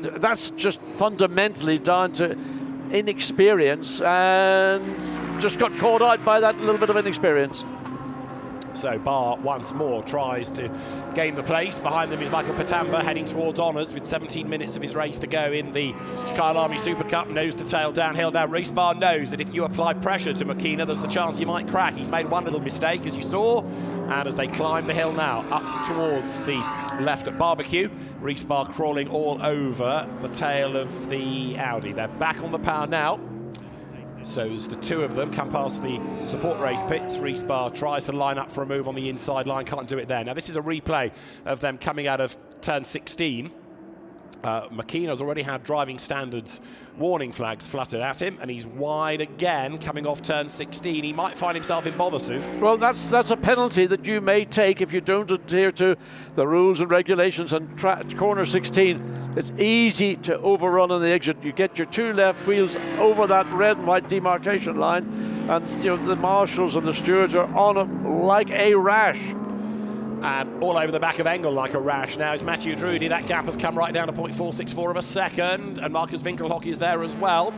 that's just fundamentally down to inexperience, and just got caught out by that little bit of inexperience. So Barr once more tries to gain the place. Behind them is Michael Patamba heading towards honours with 17 minutes of his race to go in the Kyalami Super Cup. Nose to tail, downhill down. Rees-Barr knows that if you apply pressure to Makina, there's the chance he might crack. He's made one little mistake, as you saw. And as they climb the hill now, up towards the left at Barbecue, Rees-Barr crawling all over the tail of the Audi. They're back on the power now. So as the two of them come past the support race pits, Rees-Barr tries to line up for a move on the inside line, can't do it there. Now this is a replay of them coming out of turn 16. Makina's already had driving standards warning flags fluttered at him, and he's wide again coming off turn 16. He might find himself in bother soon. Well, that's a penalty that you may take if you don't adhere to the rules and regulations. And corner 16, it's easy to overrun on the exit. You get your two left wheels over that red and white demarcation line, and you know the marshals and the stewards are on it like a rash. And all over the back of Engel like a rash. Now it's Matthew Drudy. That gap has come right down to 0.464 of a second, and Marcus Winkelhock is there as well.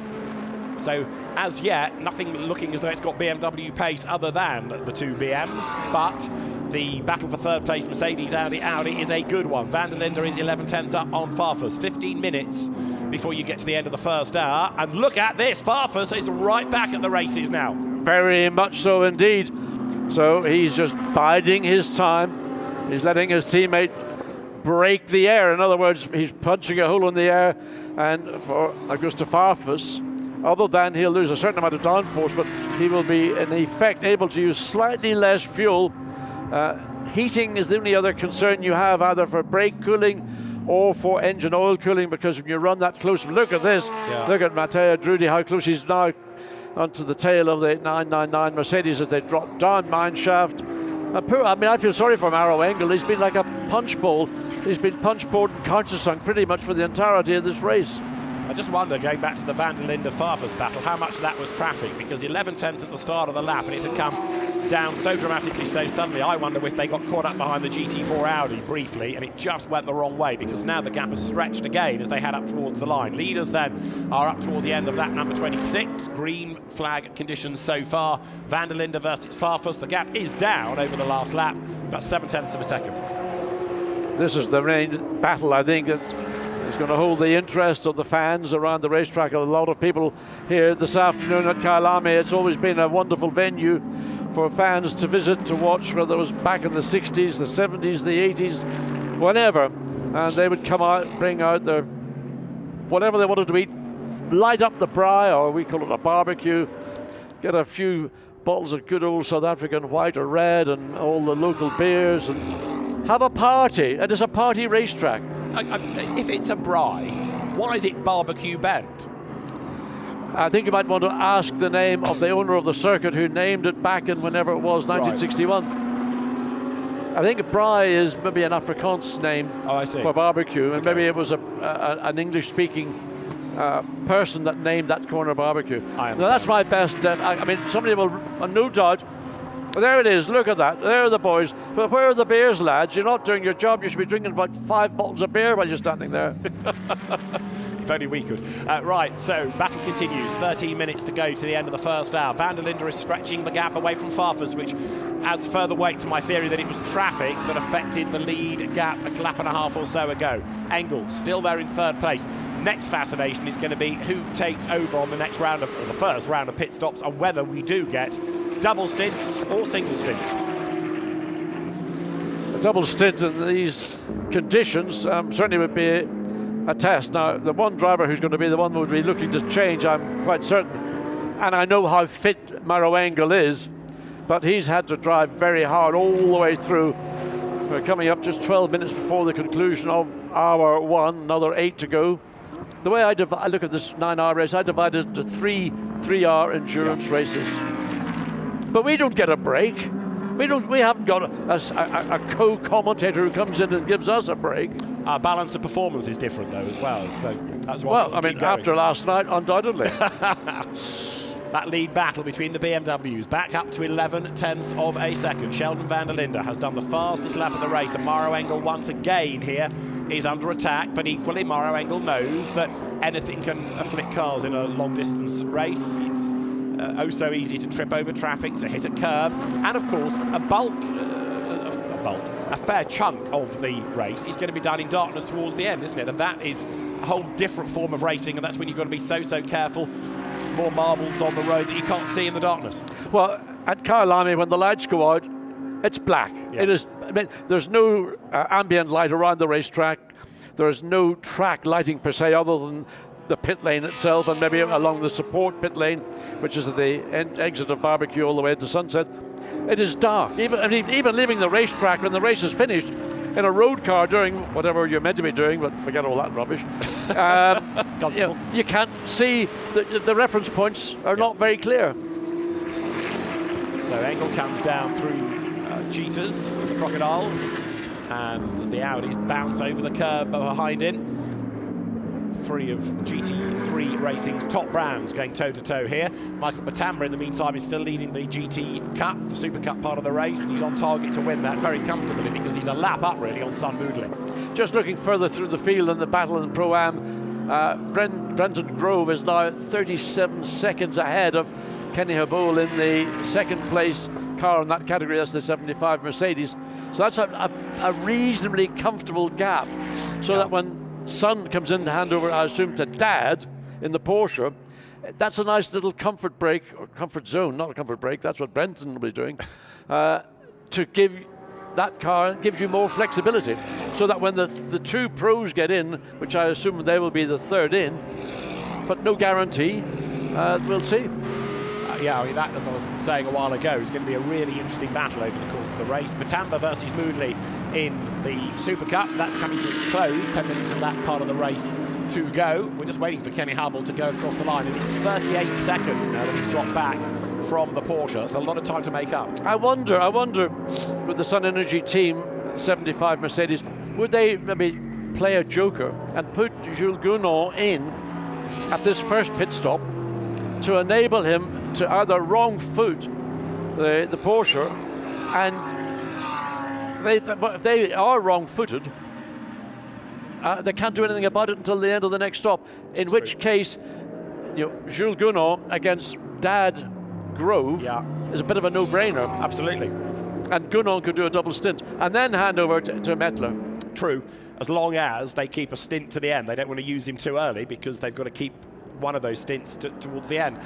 So as yet, nothing looking as though it's got BMW pace other than the two BMs, but the battle for third place, Mercedes, Audi is a good one. Van der Linde is 11 tenths up on Farfus. 15 minutes before you get to the end of the first hour. And look at this, Farfus is right back at the races now. Very much so indeed. So he's just biding his time. He's letting his teammate break the air. In other words, he's punching a hole in the air. And for Augusta Farfus, other than he'll lose a certain amount of downforce, but he will be in effect able to use slightly less fuel. Heating is the only other concern you have, either for brake cooling or for engine oil cooling, because when you run that close, look at this. Yeah. Look at Matteo Drudy, how close he's now onto the tail of the 999 Mercedes as they drop down mine shaft. I feel sorry for Maroc Engel. He's been like a punch bowl. He's been punch bowled and countersunk pretty much for the entirety of this race. I just wonder, going back to the Van der Linde Farfus battle, how much of that was traffic, because 11 tenths at the start of the lap, and it had come down so dramatically so suddenly. I wonder if they got caught up behind the GT4 Audi briefly, and it just went the wrong way, because now the gap has stretched again as they head up towards the line. Leaders then are up toward the end of lap number 26. Green flag conditions so far. Van der Linde versus Farfus. The gap is down over the last lap, about 7 tenths of a second. This is the main battle, I think, that is going to hold the interest of the fans around the racetrack. A lot of people here this afternoon at Kyalami. It's always been a wonderful venue for fans to visit, to watch, whether it was back in the 60s, the 70s, the 80s, whenever. And they would come out, bring out their whatever they wanted to eat, light up the braai, or we call it a barbecue, get a few bottles of good old South African white or red and all the local beers, and have a party. It is a party racetrack. If it's a braai, why is it Barbecue Bend? I think you might want to ask the name of the owner of the circuit who named it back in whenever it was, 1961. Right. I think braai is maybe an Afrikaans name for barbecue, and maybe it was an English-speaking person that named that corner barbecue. I understand. Now that's my best. I mean, somebody will, no doubt, Well, there it is. Look at that. There are the boys. But where are the beers, lads? You're not doing your job. You should be drinking about 5 bottles of beer while you're standing there. If only we could. Right, so battle continues. 13 minutes to go to the end of the first hour. Van der Linde is stretching the gap away from Farfus, which adds further weight to my theory that it was traffic that affected the lead gap a lap and a half or so ago. Engel still there in third place. Next fascination is going to be who takes over on the next round of, or the first round of pit stops, and whether we do get double stints or single stints. A double stint in these conditions certainly would be a test. Now, the one driver who's going to be the one who would be looking to change, I'm quite certain, and I know how fit Maroc Engel is, but he's had to drive very hard all the way through. We're coming up just 12 minutes before the conclusion of hour 1, another 8 to go. The way I look at this 9-hour race, I divide it into three 3-hour endurance races. But we don't get a break. We haven't got a co-commentator who comes in and gives us a break. Our balance of performance is different though as well, so that's why. Well, I mean, after last night, undoubtedly. That lead battle between the BMWs back up to 11/10 of a second. Sheldon van der Linde has done the fastest lap of the race, and Maroc Engel once again here is under attack, but equally Maroc Engel knows that anything can afflict cars in a long distance race. It's oh so easy to trip over traffic, to hit a curb, and of course a fair chunk of the race is going to be done in darkness towards the end, isn't it? And that is a whole different form of racing, and that's when you've got to be so careful. More marbles on the road that you can't see in the darkness. Well, at Kyalami, when the lights go out, it's black. Yeah. It is. I mean, there's no ambient light around the racetrack. There's no track lighting per se, other than the pit lane itself, and maybe along the support pit lane, which is at the exit of Barbecue all the way to Sunset. It is dark. Even leaving the racetrack when the race is finished, in a road car doing whatever you're meant to be doing, but forget all that rubbish. You can't see, the reference points are not very clear. So Engel comes down through Cheetahs, the Crocodiles, and as the Audis bounce over the curb behind him. 3 of GT3 Racing's top brands going toe-to-toe here. Michael Batamba, in the meantime, is still leading the GT Cup, the Super Cup part of the race, and he's on target to win that very comfortably because he's a lap up, really, on Sun Moodley. Just looking further through the field in the battle in Pro-Am, Brenton Grove is now 37 seconds ahead of Kenny Habul in the second place car in that category. That's the 75 Mercedes. So that's a reasonably comfortable gap, so that when Son comes in to hand over, I assume, to Dad in the Porsche, that's a nice little comfort break, or comfort zone, not a comfort break, that's what Brenton will be doing, to give that car, gives you more flexibility, so that when the 2 pros get in, which I assume they will be the third in, but no guarantee, we'll see. Yeah, I mean, that, as I was saying a while ago, is going to be a really interesting battle over the course of the race. Batamba versus Moodley in the Super Cup. That's coming to its close. 10 minutes of that part of the race to go. We're just waiting for Kenny Habul to go across the line. And it's 38 seconds now that he's dropped back from the Porsche. It's a lot of time to make up. I wonder, with the Sun Energy team, 75 Mercedes, would they maybe play a joker and put Jules Gounon in at this first pit stop to enable him to either wrong foot the Porsche, and if they are wrong-footed, they can't do anything about it until the end of the next stop. In which case, Jules Gounon against Dad Grove is a bit of a no-brainer. Absolutely. And Gounon could do a double stint and then hand over to Mettler. True, as long as they keep a stint to the end. They don't want to use him too early because they've got to keep one of those stints towards the end.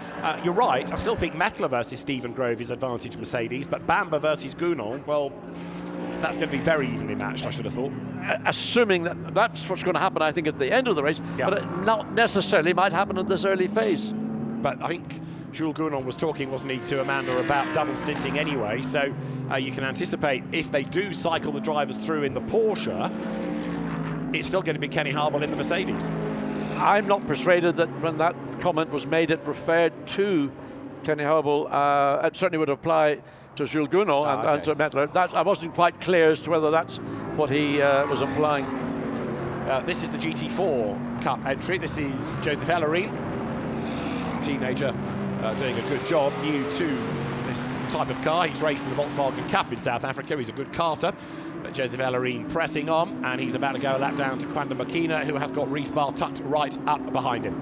You're right, I still think Mettler versus Stephen Grove is advantage Mercedes, but Bamba versus Gounon, well, that's going to be very evenly matched, I should have thought. Assuming that that's what's going to happen, I think, at the end of the race, but it not necessarily might happen at this early phase. But I think Jules Gounon was talking, wasn't he, to Amanda about double stinting anyway, so you can anticipate if they do cycle the drivers through in the Porsche, it's still going to be Kenny Habul in the Mercedes. I'm not persuaded that when that comment was made, it referred to Kenny Habul. It certainly would apply to Jules Gounon and to Mettler. I wasn't quite clear as to whether that's what he was implying. This is the GT4 Cup entry. This is Joseph Ellerine, teenager, doing a good job, new to this type of car. He's raced in the Volkswagen Cup in South Africa. He's a good karter. But Joseph Ellerine pressing on, and he's about to go a lap down to Kwanda Makina, who has got Reesbar tucked right up behind him.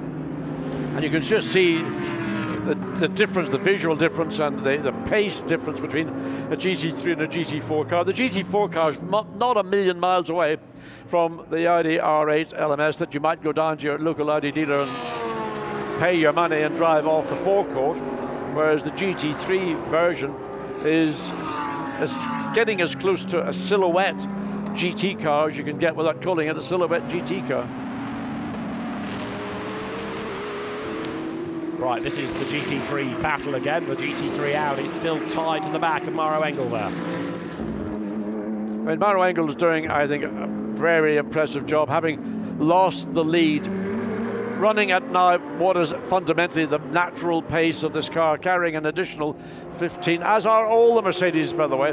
And you can just see the difference, the visual difference and the pace difference between a GT3 and a GT4 car. The GT4 car is not a million miles away from the Audi R8 LMS that you might go down to your local Audi dealer and pay your money and drive off the forecourt, whereas the GT3 version is getting as close to a silhouette GT car as you can get without calling it a silhouette GT car. Right, this is the GT3 battle again. The GT3 Audi still tied to the back of Maroc Engel there. I mean, Maroc Engel is doing, I think, a very impressive job, having lost the lead, running at now what is fundamentally the natural pace of this car, carrying an additional 15, as are all the Mercedes, by the way,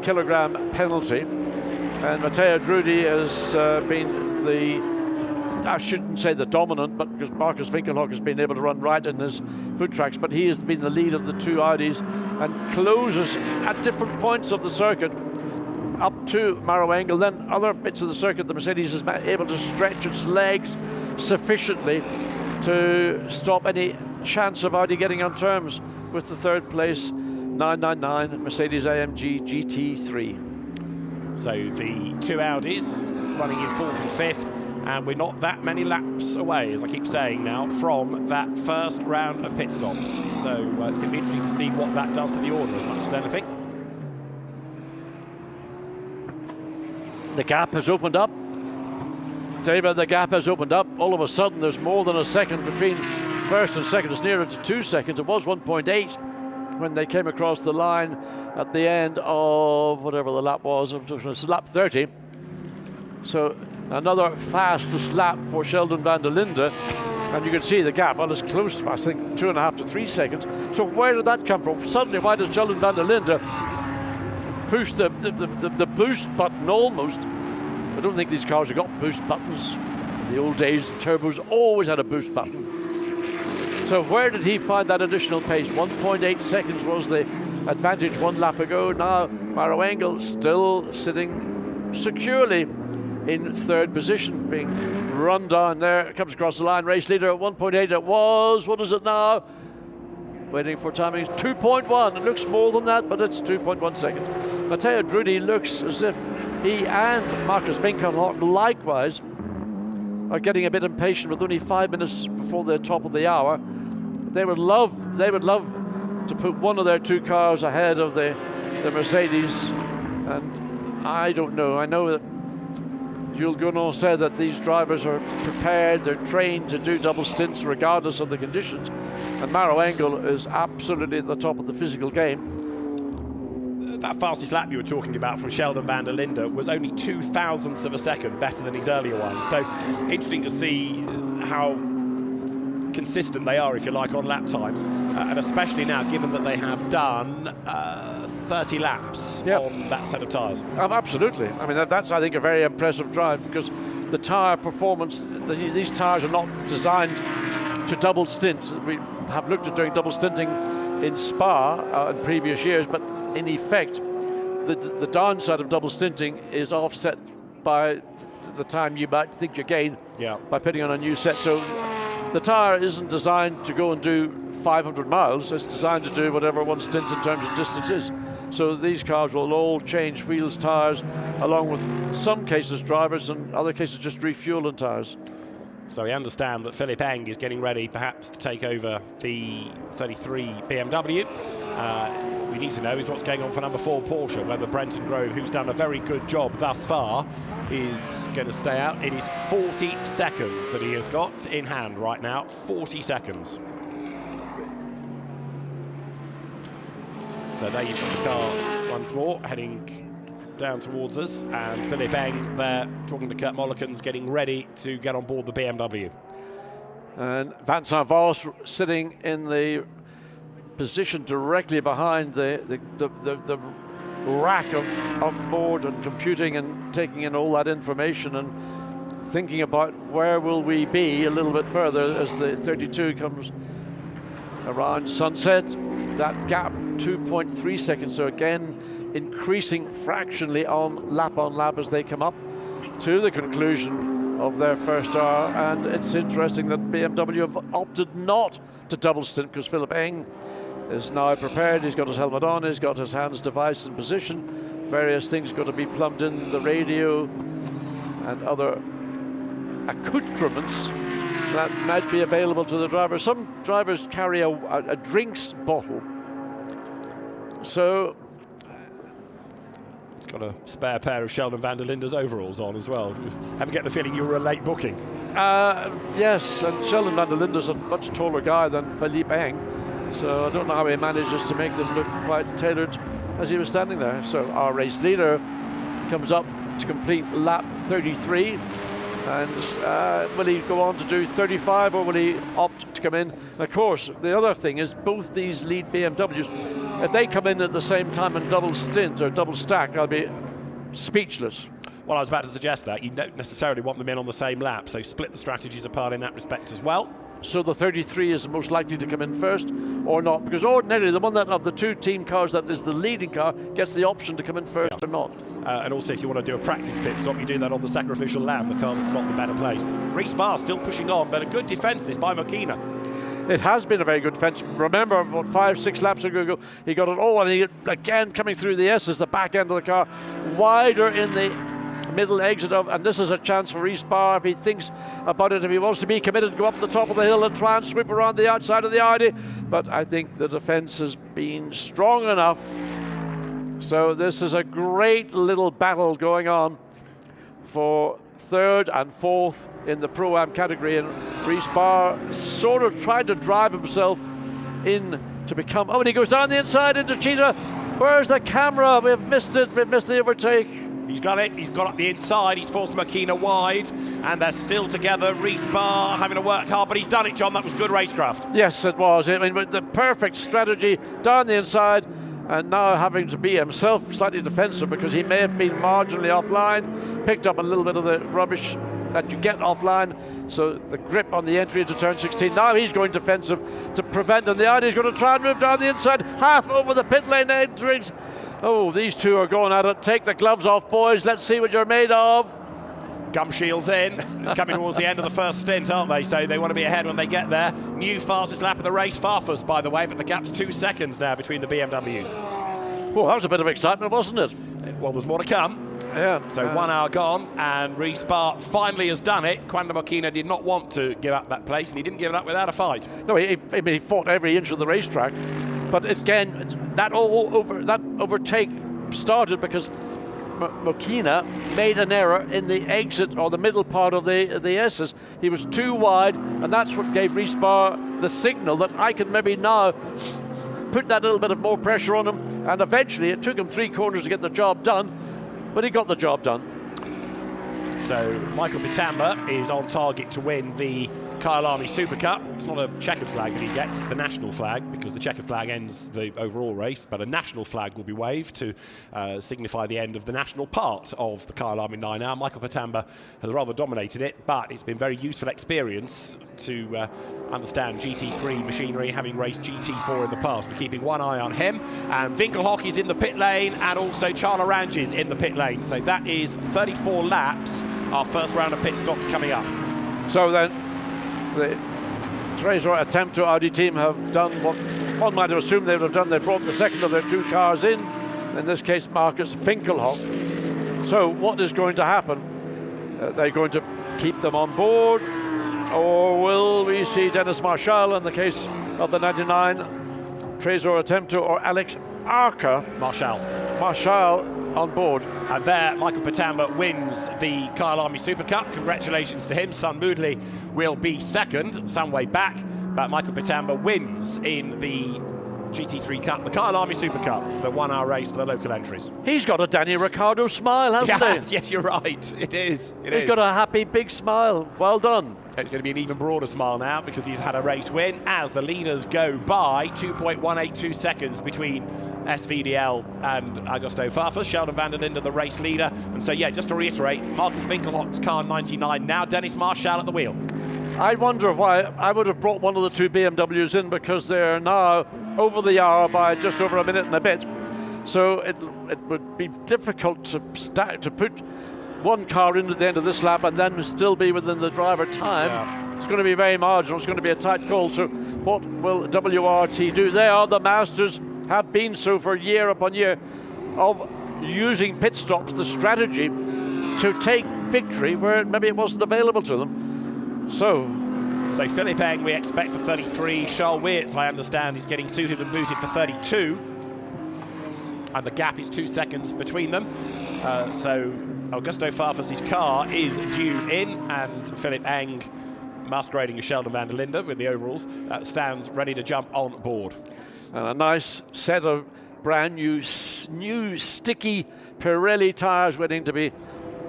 kilogram penalty. And Matteo Drudi has been the, I shouldn't say the dominant, but because Marcus Winkelhock has been able to run right in his foot tracks, but he has been the lead of the two Audis and closes at different points of the circuit up to Maroc Engel. Then other bits of the circuit, the Mercedes is able to stretch its legs sufficiently to stop any chance of Audi getting on terms with the third place 999 Mercedes-AMG GT3. So the two Audis running in fourth and fifth, and we're not that many laps away, as I keep saying now, from that first round of pit stops. So it's going to be interesting to see what that does to the order as much as anything. The gap has opened up. David, the gap has opened up. All of a sudden, there's more than a second between first and second. It's nearer to 2 seconds. It was 1.8 when they came across the line at the end of whatever the lap was. It's lap 30. So another fastest lap for Sheldon van der Linde. And you can see the gap, well, it's close to, I think, 2.5 to 3 seconds. So where did that come from? Suddenly, why does Sheldon van der Linde push the boost button almost? I don't think these cars have got boost buttons. In the old days, turbos always had a boost button. So where did he find that additional pace? 1.8 seconds was the advantage 1 lap ago. Now Maroc Engel still sitting securely in third position, being run down there. Comes across the line, race leader at 1.8 it was. What is it now? Waiting for timing, 2.1. It looks more than that, but it's 2.1 seconds. Matteo Drudi looks as if he and Marcus Winkelhock likewise are getting a bit impatient with only 5 minutes before the top of the hour. They would love to put one of their two cars ahead of the Mercedes, and I don't know. I know that Jules Gounon said that these drivers are prepared, they're trained to do double stints regardless of the conditions, and Maroc Engel is absolutely at the top of the physical game. That fastest lap you were talking about from Sheldon van der Linde was only 0.02 of a second better than his earlier one. So interesting to see how consistent they are, if you like, on lap times, and especially now given that they have done 30 laps on that set of tyres. Absolutely. I mean, that's, I think, a very impressive drive, because the tyre performance, these tyres are not designed to double stint. We have looked at doing double stinting in Spa in previous years, but in effect, the downside of double stinting is offset by the time you might think you gain by putting on a new set. So the tyre isn't designed to go and do 500 miles. It's designed to do whatever one stint in terms of distance is. So these cars will all change wheels, tyres, along with some cases drivers, and other cases just refueling tyres. So we understand that Philippe Eng is getting ready perhaps to take over the 33 BMW. We need to know is what's going on for number 4 Porsche, whether Brenton Grove, who's done a very good job thus far, is going to stay out. It is 40 seconds that he has got in hand right now, 40 seconds. So there you've got the car once more, heading down towards us, and Philippe Eng there talking to Kurt Mollikens, getting ready to get on board the BMW. And Vincent Voss sitting in the position directly behind the rack of board and computing and taking in all that information and thinking about where will we be a little bit further as the 32 comes around sunset. that gap 2.3 seconds. So again, increasing fractionally on lap as they come up to the conclusion of their first hour. And it's interesting that BMW have opted not to double stint, because Philipp Eng is now prepared. He's got his helmet on, he's got his hands device in position, various things got to be plumbed in, the radio and other accoutrements that might be available to the driver. Some drivers carry a drinks bottle, so he's got a spare pair of Sheldon van der Linde's overalls on as well. Ever get the feeling you were a late booking? Yes, and Sheldon van der Linde's a much taller guy than Philipp Eng, so I don't know how he manages to make them look quite tailored as he was standing there. So our race leader comes up to complete lap 33, and will he go on to do 35, or will he opt to come in? And of course, the other thing is both these lead BMWs, if they come in at the same time and double stint or double stack, I'll be speechless. Well, I was about to suggest that. You don't necessarily want them in on the same lap, so split the strategies apart in that respect as well. So the 33 is most likely to come in first, or not? Because ordinarily the one that of the two team cars that is the leading car gets the option to come in first or not. And also, if you want to do a practice pit stop, you do that on the sacrificial lamb. The car that's not the better placed. Reece Barr still pushing on, but a good defence this by Mokina. It has been a very good defence. Remember, about 5-6 laps ago, he got it all, and he again coming through the S's, the back end of the car, wider in the middle exit of, and this is a chance for Reece Barr if he thinks about it, if he wants to be committed to go up the top of the hill and try and sweep around the outside of the Audi. But I think the defence has been strong enough. So this is a great little battle going on for third and fourth in the Pro-Am category, and Reece Barr sort of tried to drive himself in to become, oh, and he goes down the inside into Cheetah. Where's the camera? We've missed it, we've missed the overtake. He's got it, he's got up the inside, he's forced Mokina wide, and they're still together. Reece Barr having to work hard, but he's done it, John. That was good racecraft. Yes, it was. I mean, with the perfect strategy down the inside, and now having to be himself slightly defensive because he may have been marginally offline, picked up a little bit of the rubbish that you get offline, so the grip on the entry into turn 16. Now he's going defensive to prevent, and the Audi is going to try and move down the inside, half over the pit lane entrance. Oh, these two are going at it. Take the gloves off, boys. Let's see what you're made of. Gum shields in, coming towards the end of the first stint, aren't they? So they want to be ahead when they get there. New fastest lap of the race, Farfus, by the way, but the gap's 2 seconds now between the BMWs. Well, that was a bit of excitement, wasn't it? Well, there's more to come. Yeah. So 1 hour gone, and Reece Barr finally has done it. Quando Mokina did not want to give up that place, and he didn't give it up without a fight. No, he fought every inch of the racetrack. But again, that overtake started because Mokina made an error in the exit or the middle part of the S's. He was too wide, and that's what gave Reece Barr the signal that I can maybe now put that little bit of more pressure on him. And eventually, it took him 3 corners to get the job done, but he got the job done. So Michael Pitamba is on target to win the Kyalami Super Cup. It's not a checkered flag that he gets, it's the national flag, because the checkered flag ends the overall race, but a national flag will be waved to signify the end of the national part of the Kyalami 9 hour. Michael Pitamba has rather dominated it, but it's been very useful experience to understand GT3 machinery, having raced GT4 in the past. We're keeping one eye on him, and Winkelhock is in the pit lane, and also Charles Orange is in the pit lane. So that is 34 laps, our first round of pit stops coming up. So then, the Trésor attempt to Audi team have done what one might have assumed they would have done. They brought the second of their 2 cars in this case Marcus Winkelhock. So what is going to happen? They're going to keep them on board, or will we see Dennis Marshall in the case of the 99 Trésor Attempto, or Alex Arca Marshall on board? And there, Michael Pitamba wins the Kyalami Super Cup. Congratulations to him. Sun Moodley will be second, some way back, but Michael Pitamba wins in the GT3 Cup, the Kyalami Super Cup, the 1 hour race for the local entries. He's got a Danny Ricciardo smile, hasn't he? Yes, you're right. It is. He's got a happy, big smile. Well done. It's going to be an even broader smile now because he's had a race win as the leaders go by. 2.182 seconds between SVDL and Augusto Farfus. Sheldon van der Linde, the race leader. And so, yeah, just to reiterate, Marcus Winkelhock's car 99, now Dennis Marshall at the wheel. I wonder why I would have brought one of the two BMWs in, because they're now over the hour by just over a minute and a bit. So it would be difficult to put one car in at the end of this lap and then still be within the driver time. Yeah. It's going to be very marginal. It's going to be a tight call. So what will WRT do? They are the masters, have been so for year upon year, of using pit stops, the strategy to take victory where maybe it wasn't available to them. So Philip Eng we expect for 33. Charles Weerts, I understand, is getting suited and booted for 32. And the gap is 2 seconds between them. So Augusto Farfus's car is due in, and Philip Eng, masquerading as Sheldon van der Linde with the overalls, stands ready to jump on board. And a nice set of brand new sticky Pirelli tyres waiting to be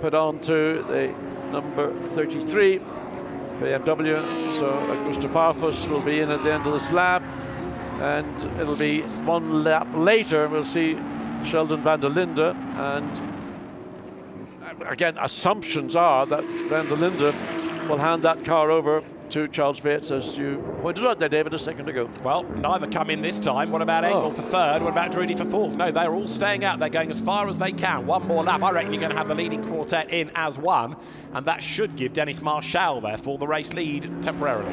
put onto the number 33 BMW. So Augusto Farfus will be in at the end of this lap, and it'll be one lap later we'll see Sheldon van der Linde. And again, assumptions are that van der Linde will hand that car over to Charles Weerts, as you pointed out there, David, a second ago. Well, neither come in this time. What about Engel for third? What about Drudy for fourth? No, they're all staying out. They're going as far as they can. One more lap. I reckon you're going to have the leading quartet in as one, and that should give Dennis Marciello, therefore, the race lead temporarily.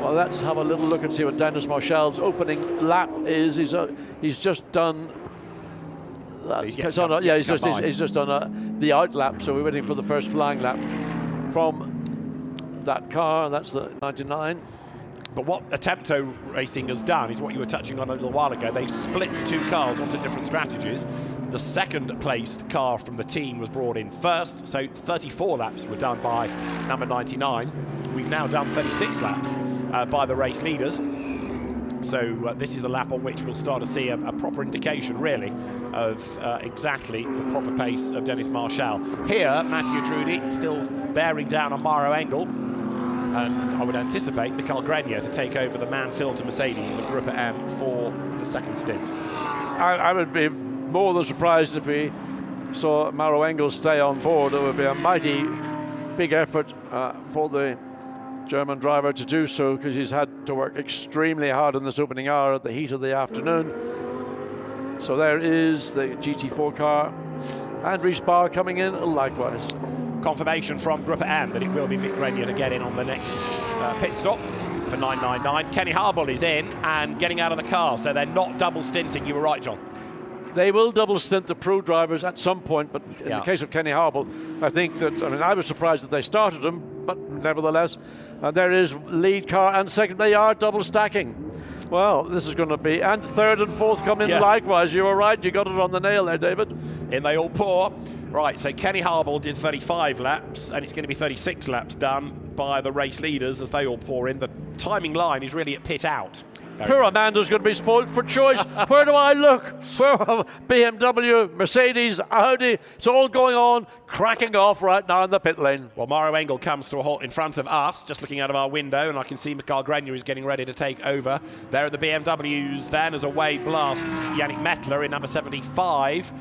Well, let's have a little look and see what Dennis Marciello's opening lap is. He's just done... he's just done the out lap, so we're waiting for the first flying lap from that car. That's the 99. But what Attempto Racing has done is what you were touching on a little while ago. They've split the two cars onto different strategies. The second placed car from the team was brought in first, so 34 laps were done by number 99. We've now done 36 laps by the race leaders. So this is a lap on which we'll start to see a proper indication, really, of exactly the proper pace of Dennis Marciello. Here, Mathieu Drudy still bearing down on Maroc Engel, and I would anticipate Michael Grenier to take over the man-filter Mercedes of Gruppe M for the second stint. I would be more than surprised if we saw Maroc Engel stay on board. It would be a mighty big effort for the German driver to do so, because he's had to work extremely hard in this opening hour at the heat of the afternoon. So there is the GT4 car, and Rhys Barr coming in likewise. Confirmation from Gruppe M that it will be Mick Grenier to get in on the next pit stop for 999. Kenny Harbull is in and getting out of the car, so they're not double stinting. You were right, John. They will double stint the pro drivers at some point, but in the case of Kenny Harbull, I think that, I was surprised that they started him, but nevertheless, there is lead car and second. They are double stacking. Well, this is going to be, and third and fourth come in likewise. You were right, you got it on the nail there, David. In they all pour. Right, so Kenny Harbull did 35 laps, and it's going to be 36 laps done by the race leaders as they all pour in. The timing line is really at pit out. Poor Amanda's going to be spoiled for choice. Where do I look? Where BMW, Mercedes, Audi, it's all going on, cracking off right now in the pit lane. Well, Maroc Engel comes to a halt in front of us, just looking out of our window, and I can see Michael Grenier is getting ready to take over. There are the BMWs then, as away blasts Yannick Mettler in number 75.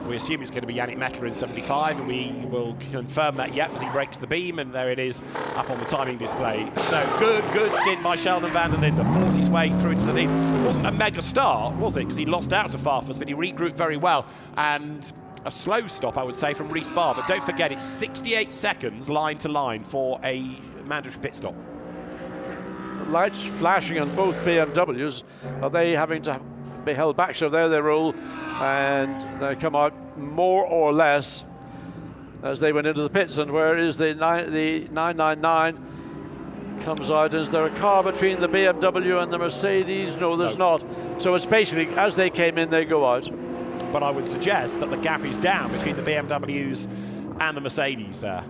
We assume it's going to be Yannick Mettler in 75, and we will confirm that yet as he breaks the beam, and there it is up on the timing display. So good stint by Sheldon van der Linde, forced his way through into the lead. It wasn't a mega start, was it? Because he lost out to Farfus, but he regrouped very well. And a slow stop, I would say, from Rhys Barr. But don't forget, it's 68 seconds line to line for a mandatory pit stop. Lights flashing on both BMWs. Are they having to be held back? So there they roll, and they come out more or less as they went into the pits. And where is the 999? Comes out. Is there a car between the BMW and the Mercedes? No, there's not. So it's basically, as they came in, they go out. But I would suggest that the gap is down between the BMWs and the Mercedes there.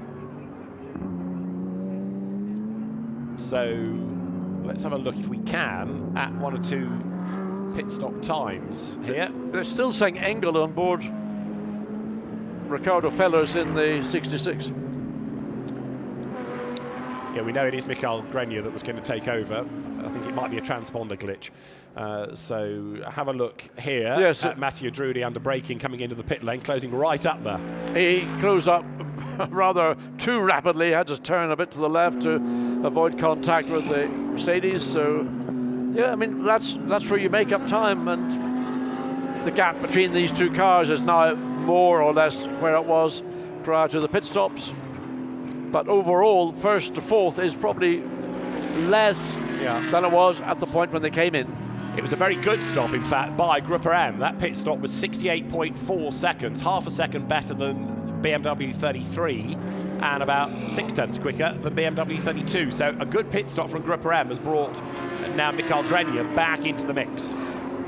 So let's have a look, if we can, at one or two pit stop times here. They're still saying Engel on board Ricardo Fellers in the 66. Yeah, we know it is Michael Grenier that was going to take over. I think it might be a transponder glitch. So have a look here at Mathieu Drudy under braking coming into the pit lane, closing right up there. He closed up rather too rapidly, had to turn a bit to the left to avoid contact with the Mercedes. So, yeah, I mean, that's where you make up time, and the gap between these two cars is now more or less where it was prior to the pit stops. But overall, first to fourth is probably less than it was at the point when they came in. It was a very good stop, in fact, by Grupper M. That pit stop was 68.4 seconds, half a second better than BMW 33 and about 6 tenths quicker than BMW 32. So a good pit stop from Grupper M has brought now Michael Grenier back into the mix.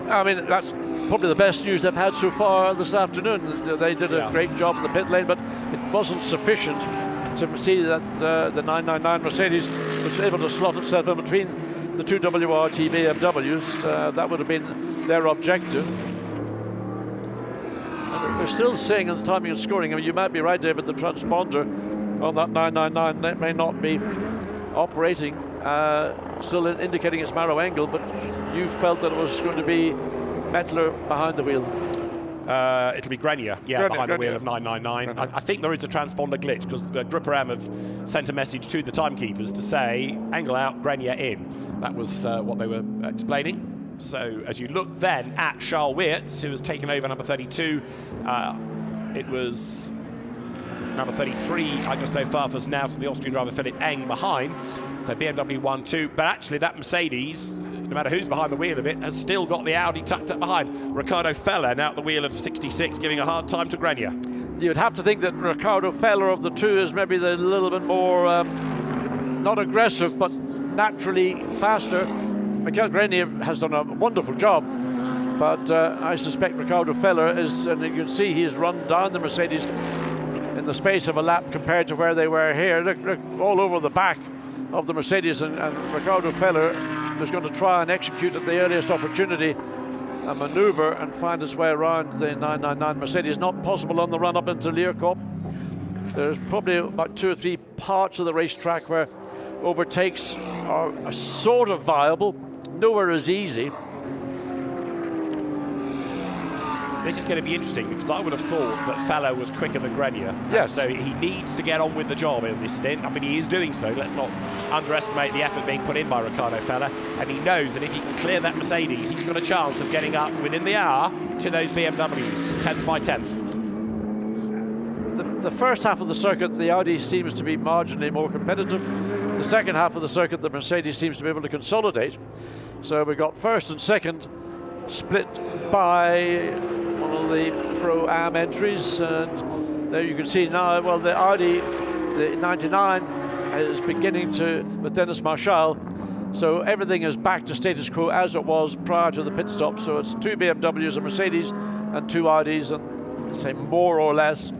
I mean, that's probably the best news they've had so far this afternoon. They did a great job in the pit lane, but it wasn't sufficient to see that the 999 Mercedes was able to slot itself in between the two WRT BMWs. That would have been their objective. And we're still seeing on the timing and scoring. I mean, you might be right, David, the transponder on that 999 may not be operating, still indicating it's Maroc Engel, but you felt that it was going to be Mettler behind the wheel. It'll be Grenier, behind the wheel of 999. I think there is a transponder glitch because Grupper M have sent a message to the timekeepers to say Engel out, Grenier in. That was what they were explaining. So as you look then at Charles Weerts, who has taken over number 32, it was number 33, Augusto Farfus now to the Austrian driver Philipp Eng behind. So BMW 1-2, but actually that Mercedes, no matter who's behind the wheel of it, has still got the Audi tucked up behind. Ricardo Feller now at the wheel of 66, giving a hard time to Grenier. You'd have to think that Ricardo Feller of the two is maybe the little bit more, not aggressive, but naturally faster. Michael Grenier has done a wonderful job, but I suspect Ricardo Feller is, and you can see he's run down the Mercedes in the space of a lap compared to where they were here. Look all over the back of the Mercedes, and Ricardo Feller is going to try and execute at the earliest opportunity a maneuver and find his way around the 999 Mercedes. Not possible on the run up into Leerkop. There's probably about 2 or 3 parts of the racetrack where overtakes are sort of viable. Nowhere is easy. This is going to be interesting because I would have thought that Feller was quicker than Grenier. Yes. So he needs to get on with the job in this stint. I mean, he is doing so. Let's not underestimate the effort being put in by Ricardo Feller. And he knows that if he can clear that Mercedes, he's got a chance of getting up within the hour to those BMWs, 10th by 10th. The first half of the circuit, the Audi seems to be marginally more competitive. The second half of the circuit, the Mercedes seems to be able to consolidate. So we got first and second split by one of the Pro-Am entries, and there you can see now, well, the Audi, the 99 is beginning to, with Dennis Marshall, so everything is back to status quo as it was prior to the pit stop. So it's 2 BMWs, a Mercedes, and 2 Audis, and say more or less,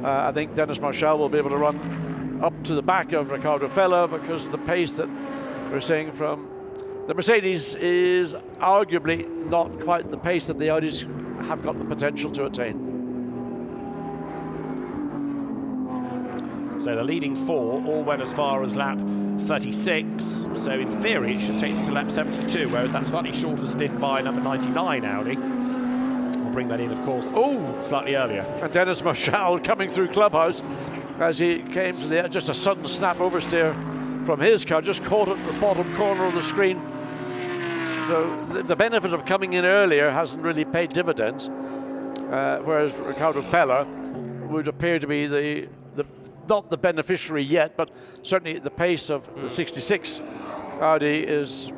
I think Dennis Marshall will be able to run up to the back of Ricardo Feller, because the pace that we're seeing from the Mercedes is arguably not quite the pace that the Audis have got the potential to attain. So the leading 4 all went as far as lap 36. So in theory, it should take them to lap 72, whereas that slightly shorter stint by number 99 Audi will bring that in, of course, slightly earlier. And Dennis Marshall coming through clubhouse as he came to the just a sudden snap oversteer from his car, just caught at the bottom corner of the screen. So the benefit of coming in earlier hasn't really paid dividends, whereas Ricardo Feller would appear to be not the beneficiary yet, but certainly the pace of the 66 Audi is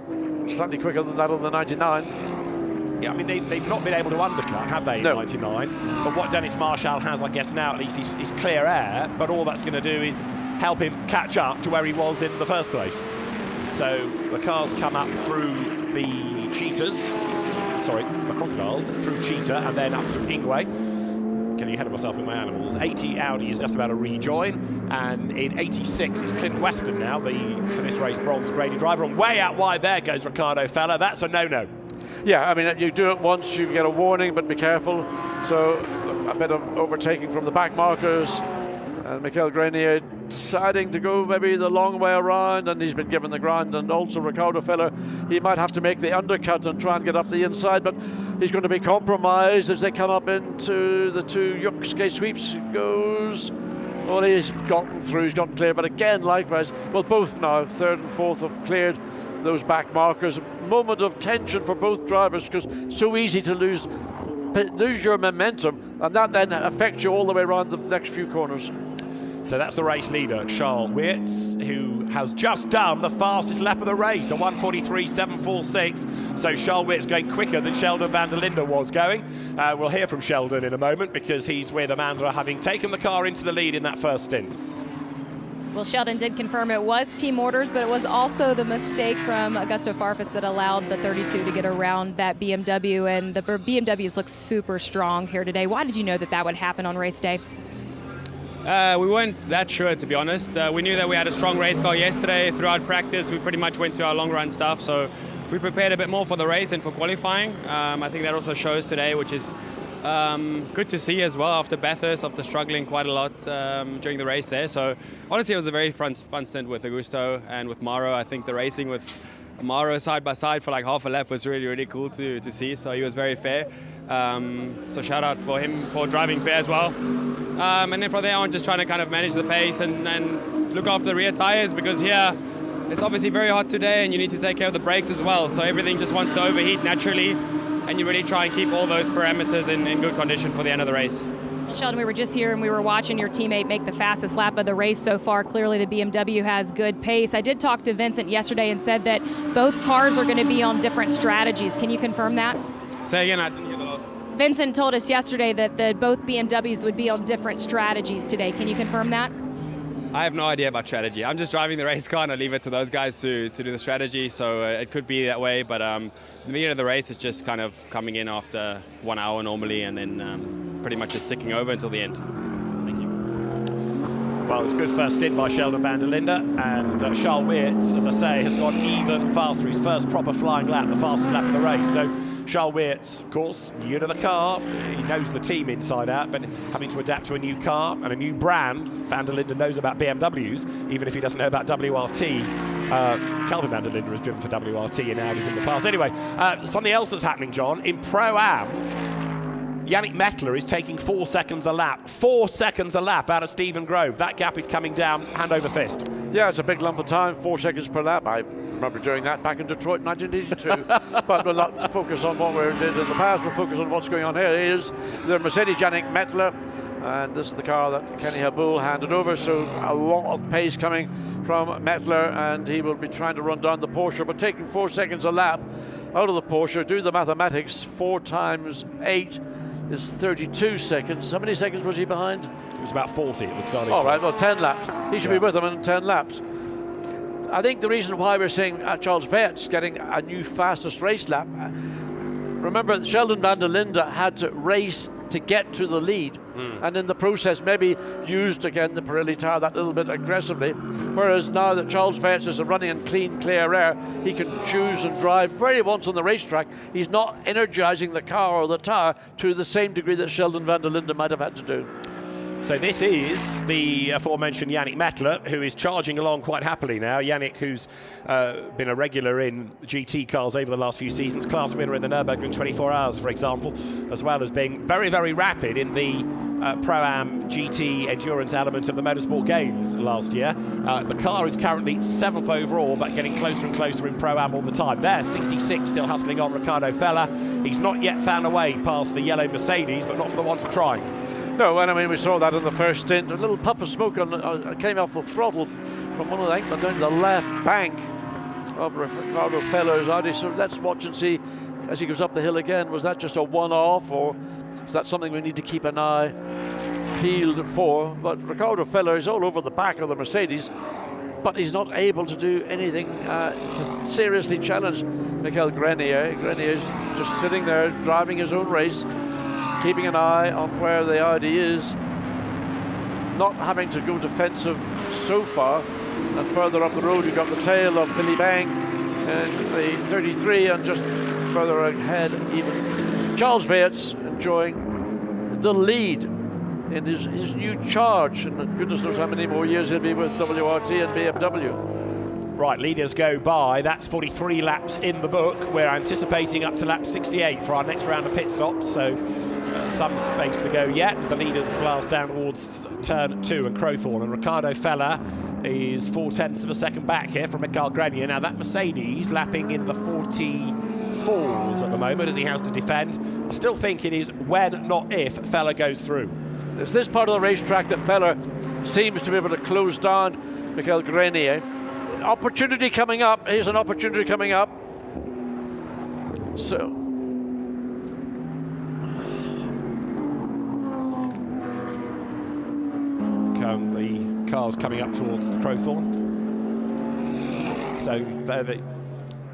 slightly quicker than that of the 99. Yeah, I mean, they've not been able to undercut, have they, in 99? But what Dennis Marshall has, I guess, now at least is clear air, but all that's going to do is help him catch up to where he was in the first place. So the cars come up through the Cheetahs, the Crocodiles, through Cheetah and then up to Ingwe. Getting ahead of myself with my animals. 80 Audi is just about to rejoin, and in 86 it's Clinton Weston now, for this race, bronze graded driver, and way out wide there goes Ricardo Feller. That's a no-no. Yeah, I mean, you do it once, you get a warning, but be careful. So a bit of overtaking from the back markers, and Michael Grenier deciding to go maybe the long way around, and he's been given the ground. And also Ricardo Feller, he might have to make the undercut and try and get up the inside, but he's going to be compromised as they come up into the 2 Yuxke sweeps. Goes Well, he's gotten through, he's gotten clear, but again, likewise, well, both now, third and fourth, have cleared those back markers. Moment of tension for both drivers, because so easy to lose your momentum, and that then affects you all the way around the next few corners. So that's the race leader, Charles Weerts, who has just done the fastest lap of the race, a 1:43.746. So Charles Weerts going quicker than Sheldon van der Linde was going. We'll hear from Sheldon in a moment, because he's with Amanda, having taken the car into the lead in that first stint. Well, Sheldon did confirm it was team orders, but it was also the mistake from Augusto Farfus that allowed the 32 to get around that BMW, and the BMWs look super strong here today. Why did you know that that would happen on race day? We weren't that sure, to be honest. We knew that we had a strong race car yesterday. Throughout practice, we pretty much went to our long run stuff, so we prepared a bit more for the race and for qualifying. I think that also shows today, which is good to see as well after Bathurst, after struggling quite a lot during the race there. So honestly, it was a very fun stint with Augusto and with Mauro. I think the racing with Mauro side by side for like half a lap was really, really cool to see. So he was very fair. So shout out for him for driving fair as well. And then from there on, just trying to kind of manage the pace and look after the rear tires, because here it's obviously very hot today and you need to take care of the brakes as well. So everything just wants to overheat naturally, and you really try and keep all those parameters in good condition for the end of the race. Well, Sheldon, we were just here and we were watching your teammate make the fastest lap of the race so far. Clearly the BMW has good pace. I did talk to Vincent yesterday and said that both cars are going to be on different strategies. Can you confirm that? Say again, I didn't hear the last. Vincent told us yesterday that both BMWs would be on different strategies today. Can you confirm that? I have no idea about strategy. I'm just driving the race car and I leave it to those guys to do the strategy. So it could be that way, but the beginning of the race is just kind of coming in after 1 hour normally, and then pretty much just sticking over until the end. Thank you. Well, it's a good first stint by Sheldon van der Linde, and Charles Weerts, as I say, has gone even faster. His first proper flying lap, the fastest lap of the race. So Charles Weerts, of course, new to the car. He knows the team inside out, but having to adapt to a new car and a new brand. Van der Linde knows about BMWs, even if he doesn't know about WRT. Calvin van der Linde has driven for WRT in Audis in the past. Anyway, something else that's happening, John. In Pro-Am, Yannick Mettler is taking 4 seconds a lap. 4 seconds a lap out of Stephen Grove. That gap is coming down hand over fist. Yeah, it's a big lump of time, 4 seconds per lap. I remember doing that back in Detroit in 1982. But we'll not focus on what we did in the past. We'll focus on what's going on here. Here's the Mercedes Yannick Mettler, and this is the car that Kenny Habul handed over. So a lot of pace coming from Mettler, and he will be trying to run down the Porsche, but taking 4 seconds a lap out of the Porsche. Do the mathematics. 4 times 8 is 32 seconds. How many seconds was he behind? It was about 40 at the starting. All right, well, 10 laps. He should be with them in 10 laps. I think the reason why we're seeing Charles Weerts getting a new fastest race lap, remember Sheldon van der Linde had to race to get to the lead, and in the process maybe used again the Pirelli tire that little bit aggressively, whereas now that Charles Weerts is running in clean, clear air, he can choose and drive where he wants on the racetrack. He's not energizing the car or the tire to the same degree that Sheldon van der Linde might have had to do. So this is the aforementioned Yannick Mettler, who is charging along quite happily now. Yannick, who's been a regular in GT cars over the last few seasons, class winner in the Nürburgring 24 Hours, for example, as well as being very, very rapid in the Pro-Am GT endurance element of the Motorsport Games last year. The car is currently 7th overall, but getting closer and closer in Pro-Am all the time. There, 66, still hustling on Ricardo Feller. He's not yet found a way past the yellow Mercedes, but not for the want of trying. No, and I mean, we saw that in the first stint. A little puff of smoke came off the throttle from one of the anchors down to the left bank of Ricardo Feller's Audi. So let's watch and see as he goes up the hill again. Was that just a one-off, or is that something we need to keep an eye peeled for? But Ricardo Feller is all over the back of the Mercedes, but he's not able to do anything to seriously challenge Michael Grenier. Grenier is just sitting there driving his own race, keeping an eye on where the Audi is, not having to go defensive so far. And further up the road, you've got the tail of Billy Bang and the 33, and just further ahead even Charles Weerts enjoying the lead in his new charge, and goodness knows how many more years he'll be with WRT and BMW. Right, leaders go by. That's 43 laps in the book. We're anticipating up to lap 68 for our next round of pit stops. So some space to go yet as the leaders blast down towards turn 2 and Crowthorne, and Riccardo Fella is 0.4 of a second back here from Mikael Grenier. Now that Mercedes lapping in the 44s at the moment as he has to defend. I still think it is when, not if, Fella goes through. It's this part of the racetrack that Fella seems to be able to close down Mikael Grenier. Opportunity coming up. Here's an opportunity coming up. So the cars coming up towards the Crowthorne. So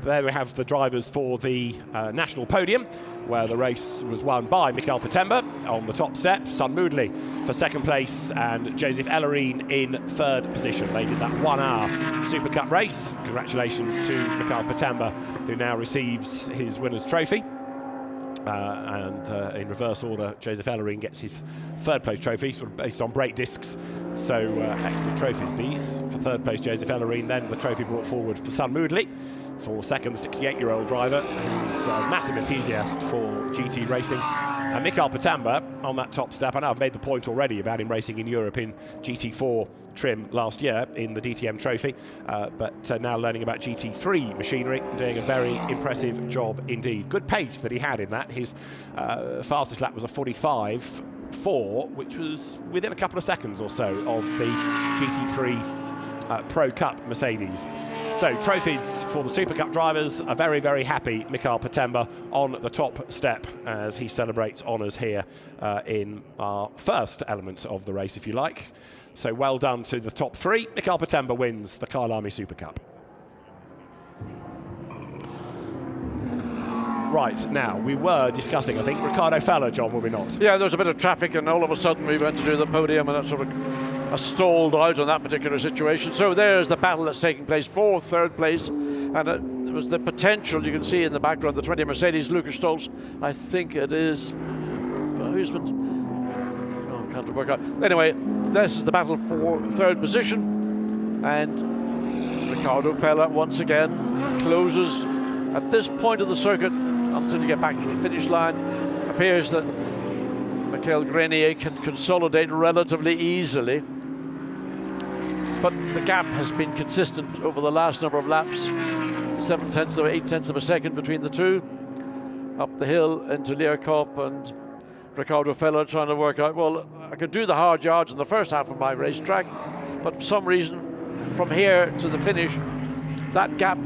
there we have the drivers for the national podium, where the race was won by Mikael Patemba on the top step, Sun Moodley for second place, and Joseph Ellerine in third position. They did that 1 hour Super Cup race. Congratulations to Mikael Patemba, who now receives his winner's trophy. And in reverse order, Joseph Ellerine gets his third place trophy, sort of based on brake discs. So excellent trophies these. For third place, Joseph Ellerine. Then the trophy brought forward for Sun Moodley. For second, the 68-year-old driver, who's a massive enthusiast for GT racing. And Mikael Patemba on that top step. I know I've made the point already about him racing in Europe in GT4 trim last year in the DTM trophy, but now learning about GT3 machinery, doing a very impressive job indeed. Good pace that he had in that. His fastest lap was a 45.4, which was within a couple of seconds or so of the GT3 Pro Cup Mercedes. So trophies for the Super Cup drivers. A very, very happy Mikael Patemba on the top step as he celebrates honours here in our first element of the race, if you like. So well done to the top 3. Mikael Patemba wins the Kyalami Super Cup. Right, now, we were discussing, I think, Riccardo Fella, John, were we not? yeah, there was a bit of traffic, and all of a sudden we went to do the podium, and that sort of stalled out on that particular situation. So there's the battle that's taking place for third place, and it was the potential you can see in the background, the 20 Mercedes, Lucas Stolz, I think it is, who's been, oh, can't work out. Anyway, this is the battle for third position, and Riccardo Fella once again closes at this point of the circuit until you get back to the finish line. Appears that Mikael Grenier can consolidate relatively easily, but the gap has been consistent over the last number of laps. 7/10 or 8/10 of a second between the two. Up the hill into Learkop, and Riccardo Fella trying to work out, well, I could do the hard yards in the first half of my racetrack, but for some reason from here to the finish, that gap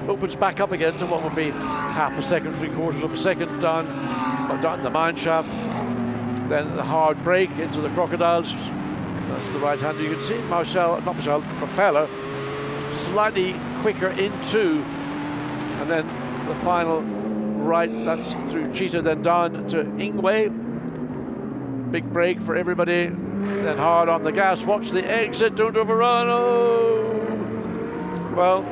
opens back up again to what would be half a second, 3/4 of a second down the mine shaft. Then the hard brake into the crocodiles. That's the right hander. You can see Fella slightly quicker into, and then the final right, that's through Cheetah, then down to Ingwe. Big brake for everybody, then hard on the gas. Watch the exit, don't overrun. Oh! Well,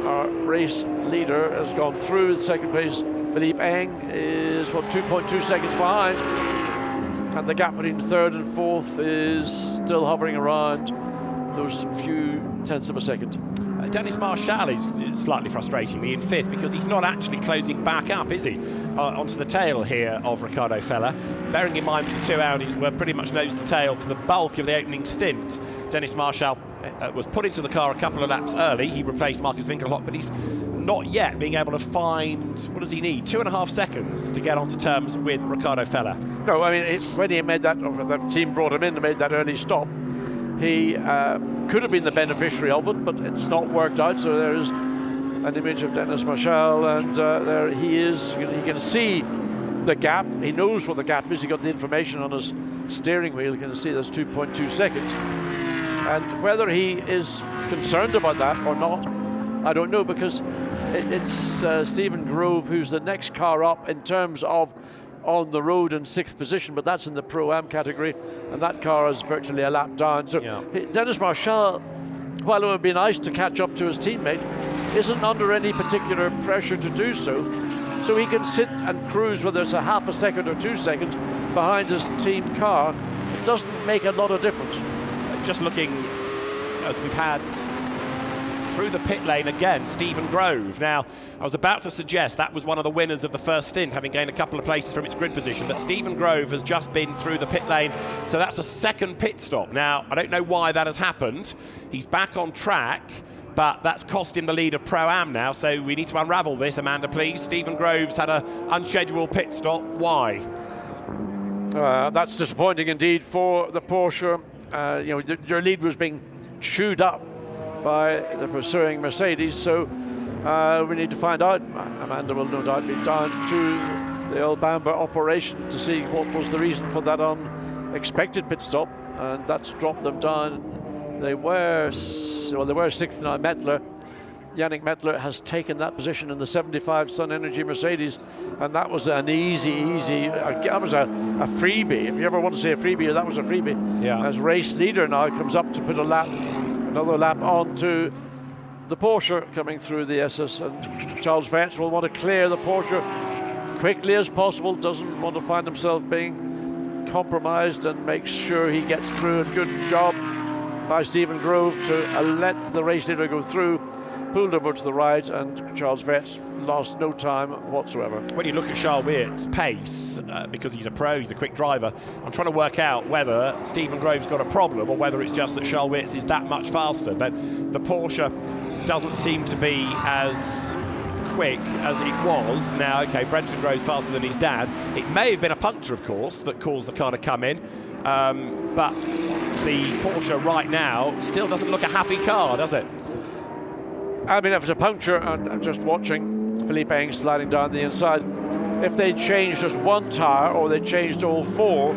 our race leader has gone through. Second place, Philippe Eng, is 2.2 seconds behind, and the gap between third and fourth is still hovering around those few tenths of a second. Dennis Marshall is slightly frustrating me in fifth, because he's not actually closing back up, is he, onto the tail here of Riccardo Fella. Bearing in mind that the 2 Audis were pretty much nose to tail for the bulk of the opening stint. Dennis Marshall was put into the car a couple of laps early. He replaced Marcus Winkelhock, but he's not yet being able to find, what does he need, 2.5 seconds to get onto terms with Riccardo Fella. No, I mean, when he made that, or the team brought him in and made that early stop, he could have been the beneficiary of it, but it's not worked out. So there is an image of Dennis Marshall, and there he is. He can see the gap. He knows what the gap is. He got the information on his steering wheel. You can see there's 2.2 seconds. And whether he is concerned about that or not, I don't know, because it's Stephen Grove who's the next car up in terms of on the road in 6th position, but that's in the Pro-Am category, and that car is virtually a lap down. So yeah. Dennis Marshall, while it would be nice to catch up to his teammate, isn't under any particular pressure to do so. So he can sit and cruise, whether it's a half a second or 2 seconds behind his team car. It doesn't make a lot of difference. Just looking, as we've had through the pit lane again, Stephen Grove. Now, I was about to suggest that was one of the winners of the first stint, having gained a couple of places from its grid position, but Stephen Grove has just been through the pit lane, so that's a second pit stop. Now, I don't know why that has happened. He's back on track, but that's cost him the lead of Pro-Am now, so we need to unravel this, Amanda, please. Stephen Grove's had an unscheduled pit stop. Why? That's disappointing indeed for the Porsche. Your lead was being chewed up by the pursuing Mercedes, so we need to find out. Amanda will no doubt be down to the old Bamber operation to see what was the reason for that unexpected pit stop, and that's dropped them down. They were sixth now. Yannick Mettler has taken that position in the 75 Sun Energy Mercedes, and that was an easy, that was a freebie. If you ever want to say a freebie, that was a freebie. Yeah. As race leader now comes up to put another lap onto the Porsche coming through the SS, and Charles Vance will want to clear the Porsche quickly as possible, doesn't want to find himself being compromised, and makes sure he gets through. And good job by Stephen Grove to let the race leader go through. Pulled over to the right, and Charles Vance lost no time whatsoever. When you look at Charles Weirt's pace, because he's a pro, he's a quick driver, I'm trying to work out whether Stephen Grove's got a problem or whether it's just that Charles Weirt's is that much faster. But the Porsche doesn't seem to be as quick as it was. Now, okay, Brenton Grove's faster than his dad. It may have been a puncture, of course, that caused the car to come in. But the Porsche right now still doesn't look a happy car, does it? I mean, if it's a puncture, and I'm just watching Philippe Eng sliding down the inside, if they changed just one tyre or they changed all four,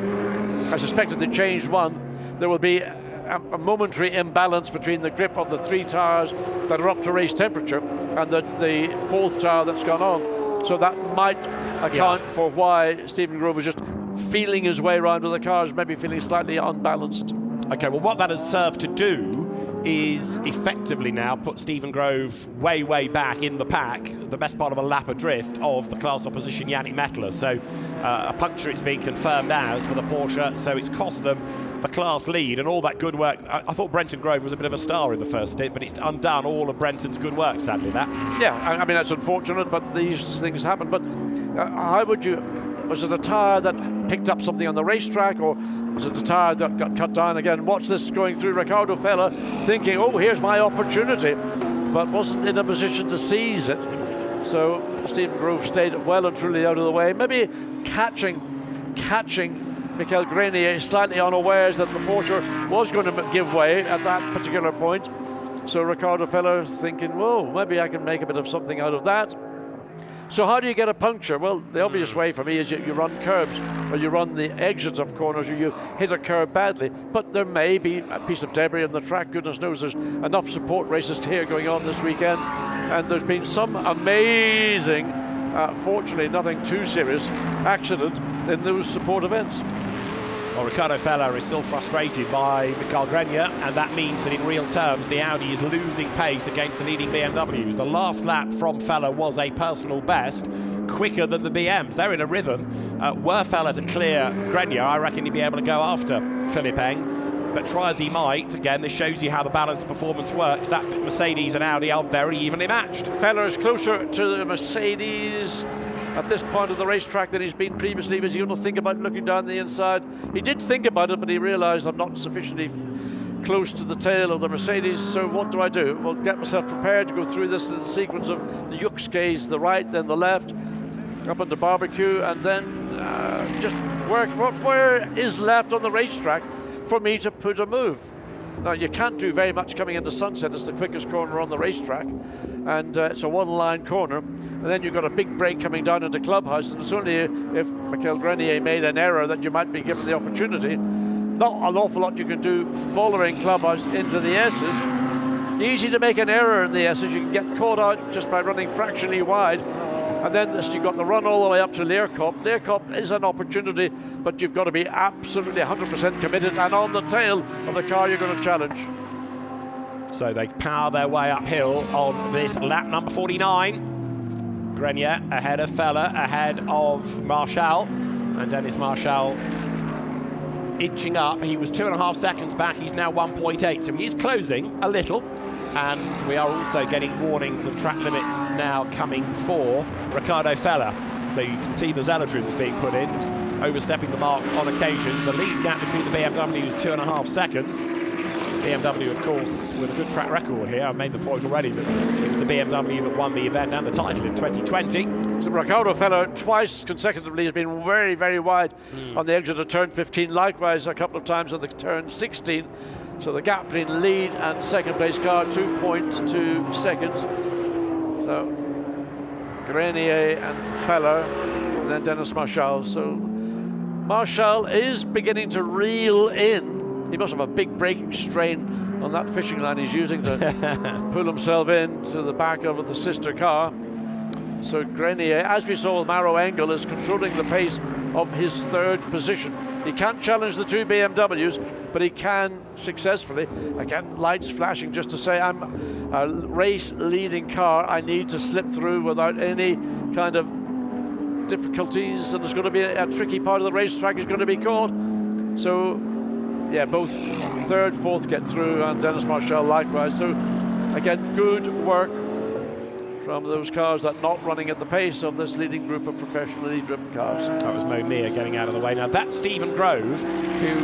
I suspect if they changed one, there will be a momentary imbalance between the grip of the three tyres that are up to race temperature and the fourth tyre that's gone on. So that might account for why Stephen Grove was just feeling his way around with the cars, maybe feeling slightly unbalanced. Okay, well, what that has served to do is effectively now put Stephen Grove way, way back in the pack, the best part of a lap adrift of the class opposition Yannick Mettler. So a puncture it's been confirmed as for the Porsche, so it's cost them the class lead and all that good work. I thought Brenton Grove was a bit of a star in the first stint, but it's undone all of Brenton's good work, sadly, that. Yeah, I mean, that's unfortunate, but these things happen. But how would you... Was it a tyre that picked up something on the racetrack, or was it a tyre that got cut down again? Watch this going through. Ricardo Fella thinking, oh, here's my opportunity, but wasn't in a position to seize it. So Stephen Grove stayed well and truly out of the way. Maybe catching Michael Grenier slightly unawares that the Porsche was going to give way at that particular point. So Ricardo Fella thinking, whoa, maybe I can make a bit of something out of that. So how do you get a puncture? Well, the obvious way for me is you run curbs, or you run the exits of corners, or you hit a curb badly. But there may be a piece of debris on the track. Goodness knows there's enough support races here going on this weekend. And there's been some amazing, fortunately nothing too serious, accident in those support events. Well, Ricardo Fella is still frustrated by Michael Grenier, and that means that in real terms the Audi is losing pace against the leading BMWs. The last lap from Fella was a personal best, quicker than the BMs. They're in a rhythm. Were Fella to clear Grenier, I reckon he'd be able to go after Philippe Eng. But try as he might, again, this shows you how the balanced performance works. That Mercedes and Audi are very evenly matched. Fella is closer to the Mercedes at this point of the racetrack than he's been previously. Was he going to think about looking down the inside? He did think about it, but he realised I'm not sufficiently close to the tail of the Mercedes, so what do I do? Well, get myself prepared to go through this little sequence of the Yuxkes, the right, then the left, up into barbecue, and then just work where is left on the racetrack for me to put a move. Now, you can't do very much coming into Sunset. It's the quickest corner on the racetrack, and it's a one-line corner. And then you've got a big break coming down into Clubhouse, and it's only if Michael Grenier made an error that you might be given the opportunity. Not an awful lot you can do following Clubhouse into the S's. Easy to make an error in the S's. You can get caught out just by running fractionally wide. And then you've got the run all the way up to Leerkop. Leerkop is an opportunity, but you've got to be absolutely 100% committed and on the tail of the car you're going to challenge. So they power their way uphill on this lap number 49. Grenier ahead of Fella, ahead of Marciello, and Dennis Marciello inching up. He was 2.5 seconds back, he's now 1.8, so he is closing a little. And we are also getting warnings of track limits now coming for Riccardo Fella. So you can see the zealotry that's being put in. It's overstepping the mark on occasions. The lead gap between the BMW is 2.5 seconds. BMW, of course, with a good track record here. I've made the point already that it was the BMW that won the event and the title in 2020. So Riccardo Fella twice consecutively has been very, very wide on the exit of turn 15. Likewise, a couple of times on the turn 16. So the gap between lead and second place car, 2.2 seconds. So Grenier and Fella, and then Dennis Marciello. So Marciello is beginning to reel in. He must have a big braking strain on that fishing line he's using to pull himself in to the back of the sister car. So Grenier, as we saw with Maroc Engel, is controlling the pace of his third position. He can't challenge the two BMWs, but he can successfully. Again, lights flashing just to say, I'm a race-leading car. I need to slip through without any kind of difficulties, and there's going to be a tricky part of the racetrack is going to be caught. So, yeah, both third, fourth get through, and Dennis Marciello likewise. So, again, good work from those cars that are not running at the pace of this leading group of professionally driven cars. That was Mo Mir getting out of the way. Now that's Stephen Grove, who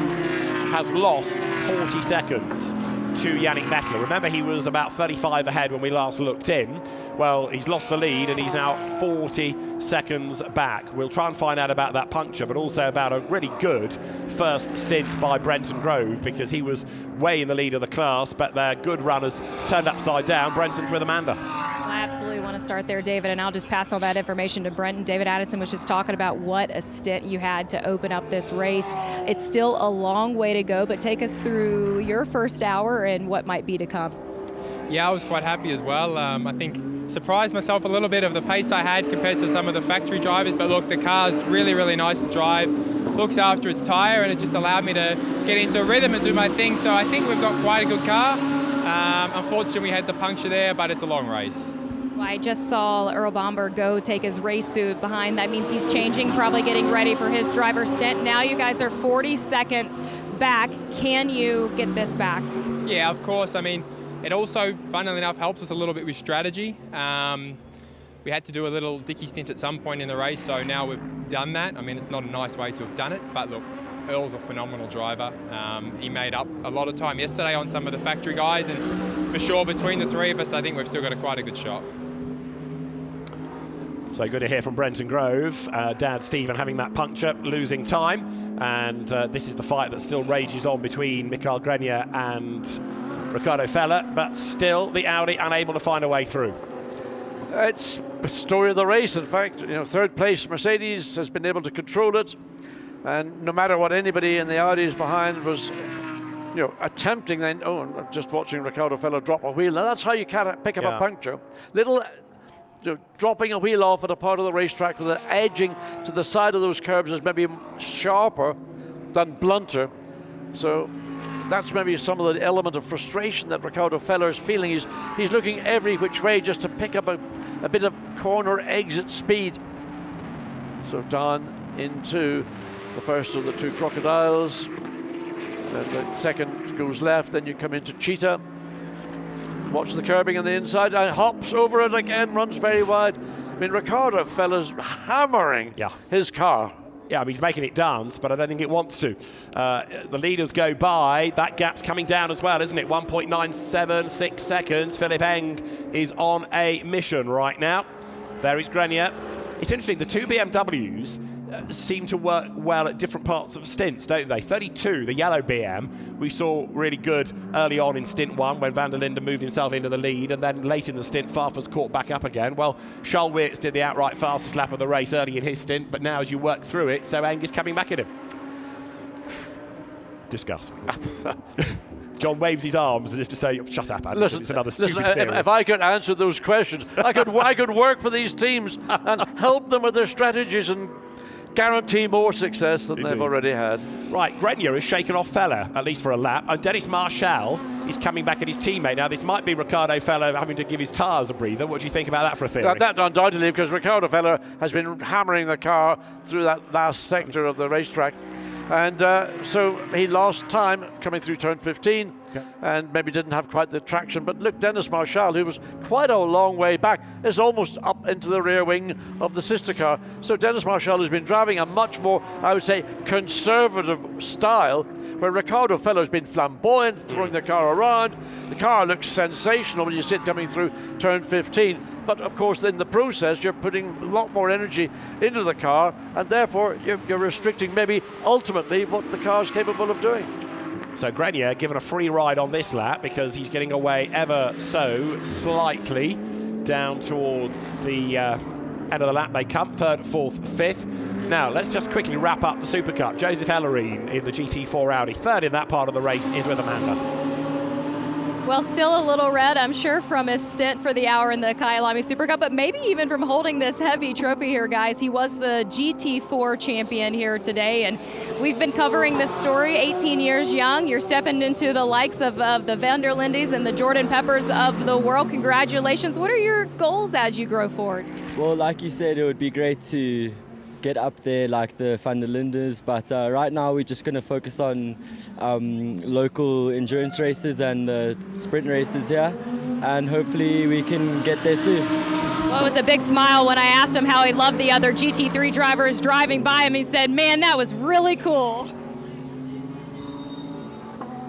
has lost 40 seconds to Yannick Mettler. Remember, he was about 35 ahead when we last looked in. Well, he's lost the lead and he's now 40 seconds back. We'll try and find out about that puncture, but also about a really good first stint by Brenton Grove, because he was way in the lead of the class, but their good runners turned upside down. Brenton's with Amanda. I absolutely want to start there, David, and I'll just pass all that information to Brenton. David Addison was just talking about what a stint you had to open up this race. It's still a long way to go, but take us through your first hour and what might be to come. Yeah, I was quite happy as well. I think surprised myself a little bit of the pace I had compared to some of the factory drivers, but look, the car's really, really nice to drive. Looks after its tyre, and it just allowed me to get into a rhythm and do my thing. So I think we've got quite a good car. Unfortunately, we had the puncture there, but it's a long race. Well, I just saw Earl Bomber go take his race suit behind. That means he's changing, probably getting ready for his driver's stint. Now you guys are 40 seconds back. Can you get this back? Yeah, of course. I mean, it also, funnily enough, helps us a little bit with strategy. We had to do a little dicky stint at some point in the race, so now we've done that. I mean, it's not a nice way to have done it, but look, Earl's a phenomenal driver. He made up a lot of time yesterday on some of the factory guys, and for sure, between the three of us, I think we've still got quite a good shot. So good to hear from Brenton Grove. Dad Stephen having that puncture, losing time. And this is the fight that still rages on between Michael Grenier and Riccardo Fella, but still the Audi unable to find a way through. It's the story of the race, in fact. You know, third place Mercedes has been able to control it, and no matter what anybody in the Audis behind was, you know, attempting, then, oh, I'm just watching Riccardo Fella drop a wheel. Now that's how you can't pick up a puncture. Little dropping a wheel off at a part of the racetrack with it edging to the side of those curbs is maybe sharper than blunter. So that's maybe some of the element of frustration that Riccardo Fella is feeling. He's looking every which way just to pick up a bit of corner exit speed. So down into the first of the two crocodiles. Then the second goes left, then you come into Cheetah. Watch the curbing on the inside, and hops over it again, runs very wide. I mean, Riccardo Fella's hammering his car. Yeah, I mean, he's making it dance, but I don't think it wants to. The leaders go by. That gap's coming down as well, isn't it? 1.976 seconds. Philippe Eng is on a mission right now. There is Grenier. It's interesting, the two BMWs seem to work well at different parts of stints, don't they? 32, the yellow BM, we saw really good early on in stint one when Van der Linde moved himself into the lead, and then late in the stint, Farfus caught back up again. Well, Charles Weerts did the outright fastest lap of the race early in his stint, but now as you work through it, so Eng is coming back at him. Discuss. John waves his arms as if to say, shut up, Addison. Listen, it's another stupid theory. If I could answer those questions, I could work for these teams and help them with their strategies and guarantee more success than they've already had. Right, Grenier has shaken off Fella, at least for a lap, and Dennis Marciello is coming back at his teammate. Now, this might be Riccardo Fella having to give his tyres a breather. What do you think about that for a theory? That undoubtedly, because Riccardo Fella has been hammering the car through that last sector of the racetrack. And so he lost time coming through turn 15. and maybe didn't have quite the traction. But look, Dennis Marciello, who was quite a long way back, is almost up into the rear wing of the sister car. So Dennis Marciello has been driving a much more, I would say, conservative style, where Riccardo Fellows been flamboyant, throwing the car around. The car looks sensational when you see it coming through turn 15. But of course, in the process, you're putting a lot more energy into the car, and therefore you're restricting maybe ultimately what the car's capable of doing. So Grenier given a free ride on this lap because he's getting away ever so slightly down towards the end of the lap. They come third, fourth, fifth. Now let's just quickly wrap up the Super Cup. Joseph Ellerine in the GT4 Audi, third in that part of the race, is with Amanda. Well, still a little red, I'm sure, from his stint for the hour in the Kyalami Super Cup, but maybe even from holding this heavy trophy here, guys. He was the GT4 champion here today, and we've been covering this story, 18 years young. You're stepping into the likes of the Van der Lindes and the Jordan Peppers of the world. Congratulations. What are your goals as you grow forward? Well, like you said, it would be great to get up there like the Van der Lindes, but right now we're just going to focus on local endurance races and sprint races here, and hopefully we can get there soon. Well, it was a big smile when I asked him how he loved the other GT3 drivers driving by him. He said, man, that was really cool.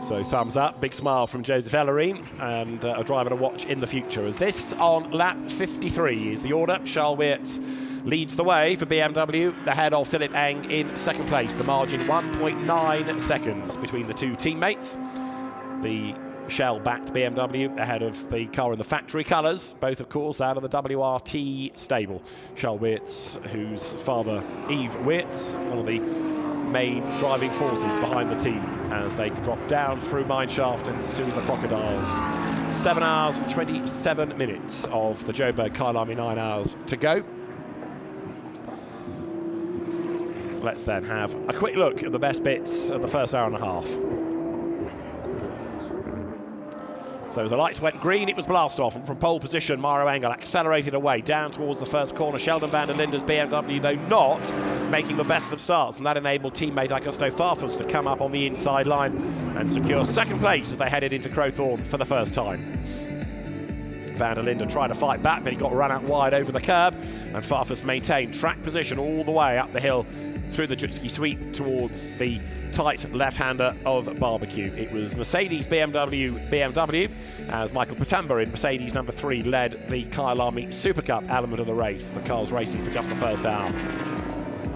So thumbs up, big smile from Joseph Ellerine, and a driver to watch in the future. As this on lap 53 is the order. Charles Weerts leads the way for BMW, ahead of Philipp Eng in second place. The margin 1.9 seconds between the two teammates. The Shell-backed BMW ahead of the car in the factory colours, both of course out of the WRT stable. Charles Weerts, whose father Yves Weerts, one of the main driving forces behind the team as they drop down through mineshaft into the crocodiles. 7 hours 27 minutes of the Joburg Kyalami, 9 hours to go. Let's then have a quick look at the best bits of the first hour and a half. So as the lights went green, it was blast off, and from pole position, Maroc Engel accelerated away down towards the first corner. Sheldon van der Linde's BMW, though not making the best of starts, and that enabled teammate Augusto Farfus to come up on the inside line and secure second place as they headed into Crowthorne for the first time. Van der Linde tried to fight back, but he got run out wide over the curb, and Farfus maintained track position all the way up the hill through the Jutski sweep towards the tight left-hander of Barbecue. It was Mercedes, BMW, as Michael Patamba in Mercedes number 3 led the Kyalami Super Cup element of the race. The cars racing for just the first hour.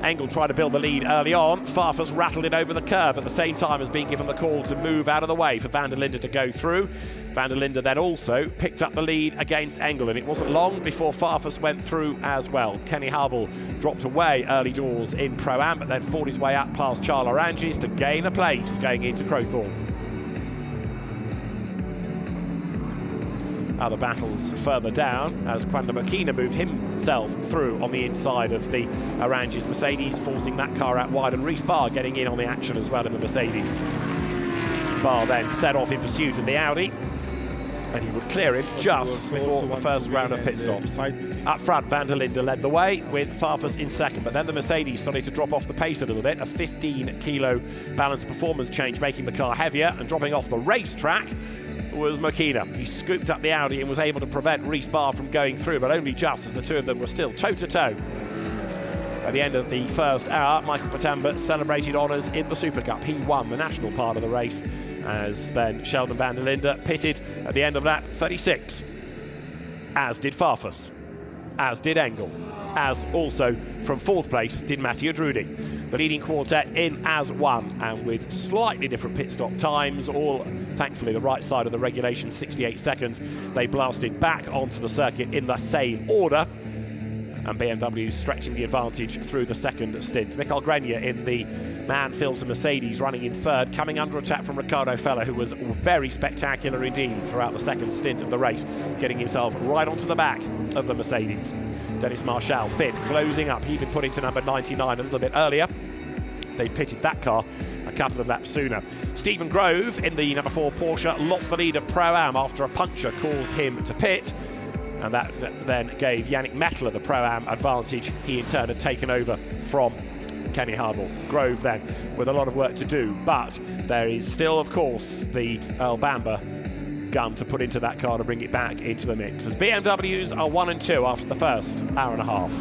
Engel tried to build the lead early on. Farfus rattled it over the curb at the same time as being given the call to move out of the way for Van der Linde to go through. Van der Linde then also picked up the lead against Engel, and it wasn't long before Farfus went through as well. Kenny Hubble dropped away early doors in Pro-Am, but then fought his way up past Charles Arangis to gain a place going into Crowthorne. Other battles further down as Quanda Mokina moved himself through on the inside of the Arangis Mercedes, forcing that car out wide, and Reece Barr getting in on the action as well in the Mercedes. Barr then set off in pursuit of the Audi, and he would clear him just before the first round of pit stops. Up front, Van der Linde led the way with Farfus in second, but then the Mercedes started to drop off the pace a little bit. A 15-kilo balance performance change making the car heavier, and dropping off the racetrack was Mokina. He scooped up the Audi and was able to prevent Reece Barr from going through, but only just, as the two of them were still toe-to-toe. At the end of the first hour, Michael Patamba celebrated honours in the Super Cup. He won the national part of the race, as then Sheldon van der Linde pitted at the end of lap 36, as did Farfus, as did Engel, as also from fourth place did Mattia Drudi. The leading quartet in as one, and with slightly different pit stop times, all thankfully the right side of the regulation, 68 seconds. They blasted back onto the circuit in the same order, and BMW stretching the advantage through the second stint. Michael Grenier in the man-filled Mercedes running in third, coming under attack from Riccardo Feller, who was very spectacular indeed throughout the second stint of the race, getting himself right onto the back of the Mercedes. Dennis Marciello fifth, closing up. He'd been put into number 99 a little bit earlier. They pitted that car a couple of laps sooner. Stephen Grove in the number 4 Porsche lost the lead of Pro-Am after a puncture caused him to pit, and that then gave Yannick Mettler the Pro-Am advantage. He in turn had taken over from Kenny Hubble. Grove then with a lot of work to do, but there is still, of course, the Earl Bamber gun to put into that car to bring it back into the mix, as BMWs are 1 and 2 after the first hour and a half.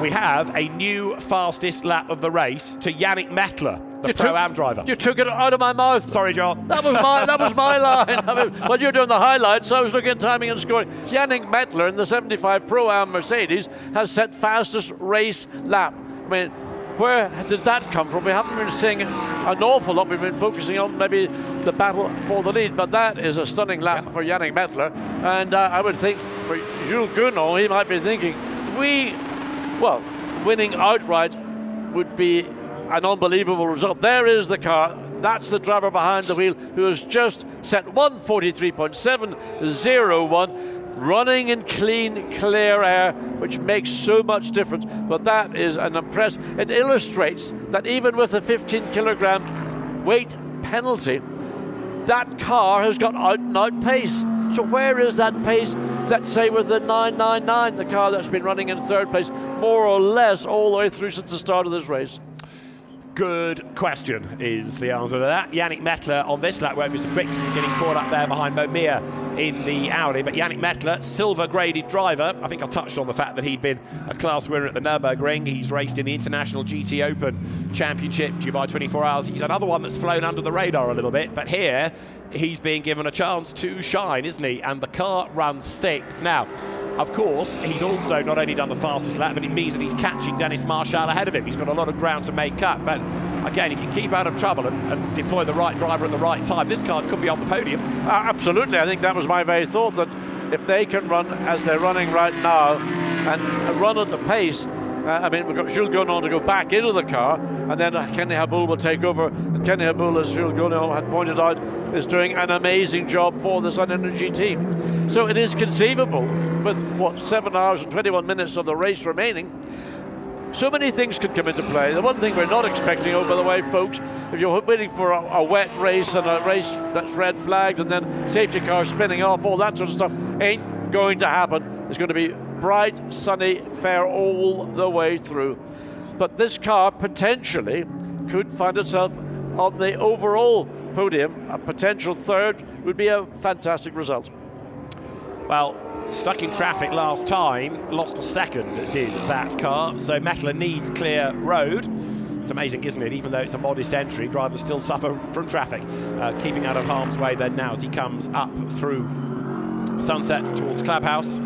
We have a new fastest lap of the race to Yannick Mettler, the Pro-Am driver. You took it out of my mouth. Sorry, John. That was my line. I mean, while you were doing the highlights, I was looking at timing and scoring. Yannick Mettler in the 75 Pro-Am Mercedes has set fastest race lap. I mean, where did that come from? We haven't been seeing an awful lot. We've been focusing on maybe the battle for the lead, but that is a stunning lap for Yannick Mettler. And I would think for Jules Gounon, he might be thinking, winning outright would be an unbelievable result. There is the car. That's the driver behind the wheel who has just set 1:43.701, running in clean, clear air, which makes so much difference. But that is an impressive. It illustrates that even with a 15-kilogram weight penalty, that car has got out and out pace. So where is that pace, let's say, with the 999, the car that's been running in third place, more or less all the way through since the start of this race? Good question is the answer to that. Yannick Mettler on this lap won't be so quick because he's getting caught up there behind Momir in the Audi. But Yannick Mettler, silver-graded driver. I think I touched on the fact that he'd been a class winner at the Nürburgring. He's raced in the International GT Open Championship, Dubai 24 Hours. He's another one that's flown under the radar a little bit. But here, he's being given a chance to shine, isn't he? And the car runs 6th. Now, of course, he's also not only done the fastest lap, but it means that he's catching Dennis Marshall ahead of him. He's got a lot of ground to make up. But again, if you keep out of trouble and deploy the right driver at the right time, this car could be on the podium. Absolutely. I think that was my very thought, that if they can run as they're running right now and run at the pace, we've got Jules Gounon to go back into the car, and then Kenny Hubble will take over. And Kenny Hubble, as Jules Gounon had pointed out, is doing an amazing job for the Sun Energy team. So it is conceivable, with 7 hours and 21 minutes of the race remaining, so many things could come into play. The one thing we're not expecting, by the way, folks, if you're waiting for a wet race and a race that's red flagged and then safety cars spinning off, all that sort of stuff ain't going to happen. It's going to be bright, sunny, fair all the way through. But this car potentially could find itself on the overall podium. A potential third would be a fantastic result. Well, stuck in traffic last time, lost a second, did that car. So Mettler needs clear road. It's amazing, isn't it? Even though it's a modest entry, drivers still suffer from traffic. Keeping out of harm's way then now as he comes up through Sunset towards Clubhouse.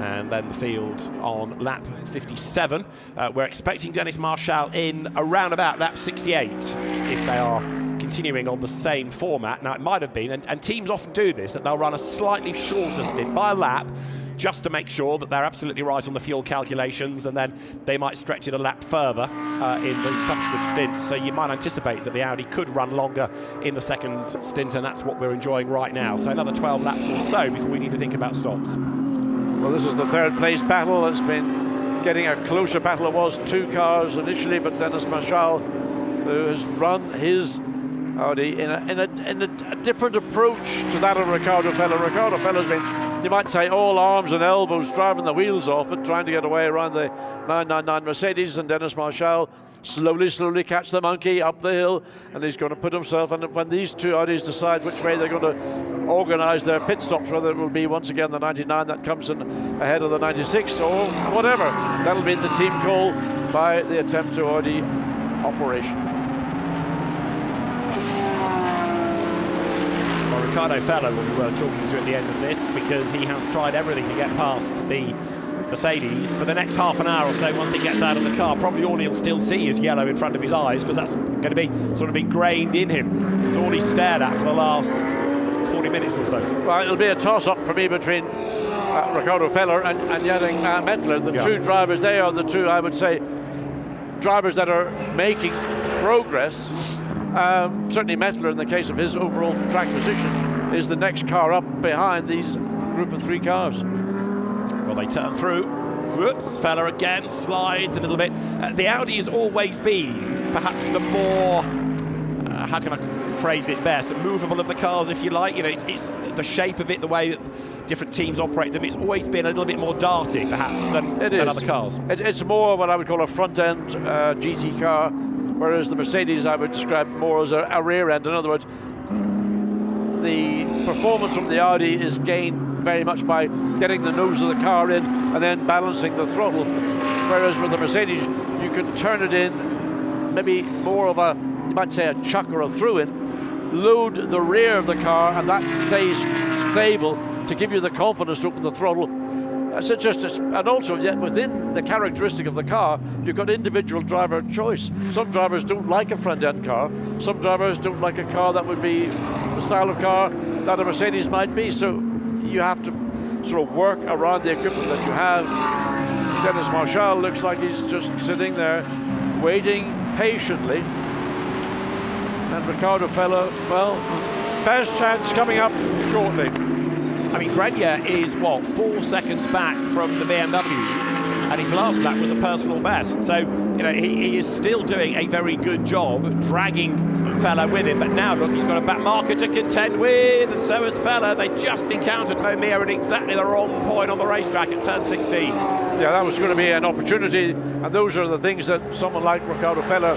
And then the field on lap 57. We're expecting Dennis Marshall in around about lap 68 if they are continuing on the same format. Now, it might have been, and teams often do this, that they'll run a slightly shorter stint by a lap just to make sure that they're absolutely right on the fuel calculations, and then they might stretch it a lap further in the subsequent stints. So you might anticipate that the Audi could run longer in the second stint, and that's what we're enjoying right now. So another 12 laps or so before we need to think about stops. Well, this is the third place battle. It's been getting a closer battle. It was 2 cars initially, but Dennis Marshall, who has run his Audi in a different approach to that of Riccardo Feller. Riccardo Feller's been, you might say, all arms and elbows, driving the wheels off it, trying to get away around the 999 Mercedes, and Dennis Marshall slowly catch the monkey up the hill, and he's going to put himself, and when these two Audis decide which way they're going to organise their pit stops, whether it will be once again the 99 that comes in ahead of the 96 or whatever, that'll be the team call by the attempt to Audi operation. Well, Riccardo Feller will be worth talking to at the end of this, because he has tried everything to get past the Mercedes for the next half an hour or so. Once he gets out of the car, probably all he'll still see is yellow in front of his eyes, because that's going to be sort of ingrained in him. It's all he's stared at for the last 40 minutes or so. Well, it'll be a toss-up for me between Riccardo Feller and Yannick Mettler. The two drivers, they are the two, I would say, drivers that are making progress. Certainly Mettler, in the case of his overall track position, is the next car up behind these group of 3 cars. Well, they turn through. Whoops, Feller again slides a little bit. The Audi has always been perhaps the more how can I phrase it best? Movable of the cars, if you like. You know, it's the shape of it, the way that different teams operate them. It's always been a little bit more darty, perhaps, than other cars. It's more what I would call a front-end GT car, whereas the Mercedes I would describe more as a rear end. In other words, the performance from the Audi is gained very much by getting the nose of the car in and then balancing the throttle, whereas with the Mercedes you can turn it in, maybe more of a, you might say, a chuck or a through-in, load the rear of the car, and that stays stable to give you the confidence to open the throttle. And also, yet within the characteristic of the car, you've got individual driver choice. Some drivers don't like a front-end car. Some drivers don't like a car that would be the style of car that a Mercedes might be. So you have to sort of work around the equipment that you have. Dennis Marciello looks like he's just sitting there, waiting patiently. And Riccardo Fella, well, best chance coming up shortly. I mean, Grenier is, 4 seconds back from the BMWs, and his last lap was a personal best. So, you know, he is still doing a very good job dragging Fella with him. But now, look, he's got a back marker to contend with, and so has Fella. They just encountered Momir at exactly the wrong point on the racetrack at turn 16. Yeah, that was going to be an opportunity, and those are the things that someone like Riccardo Fella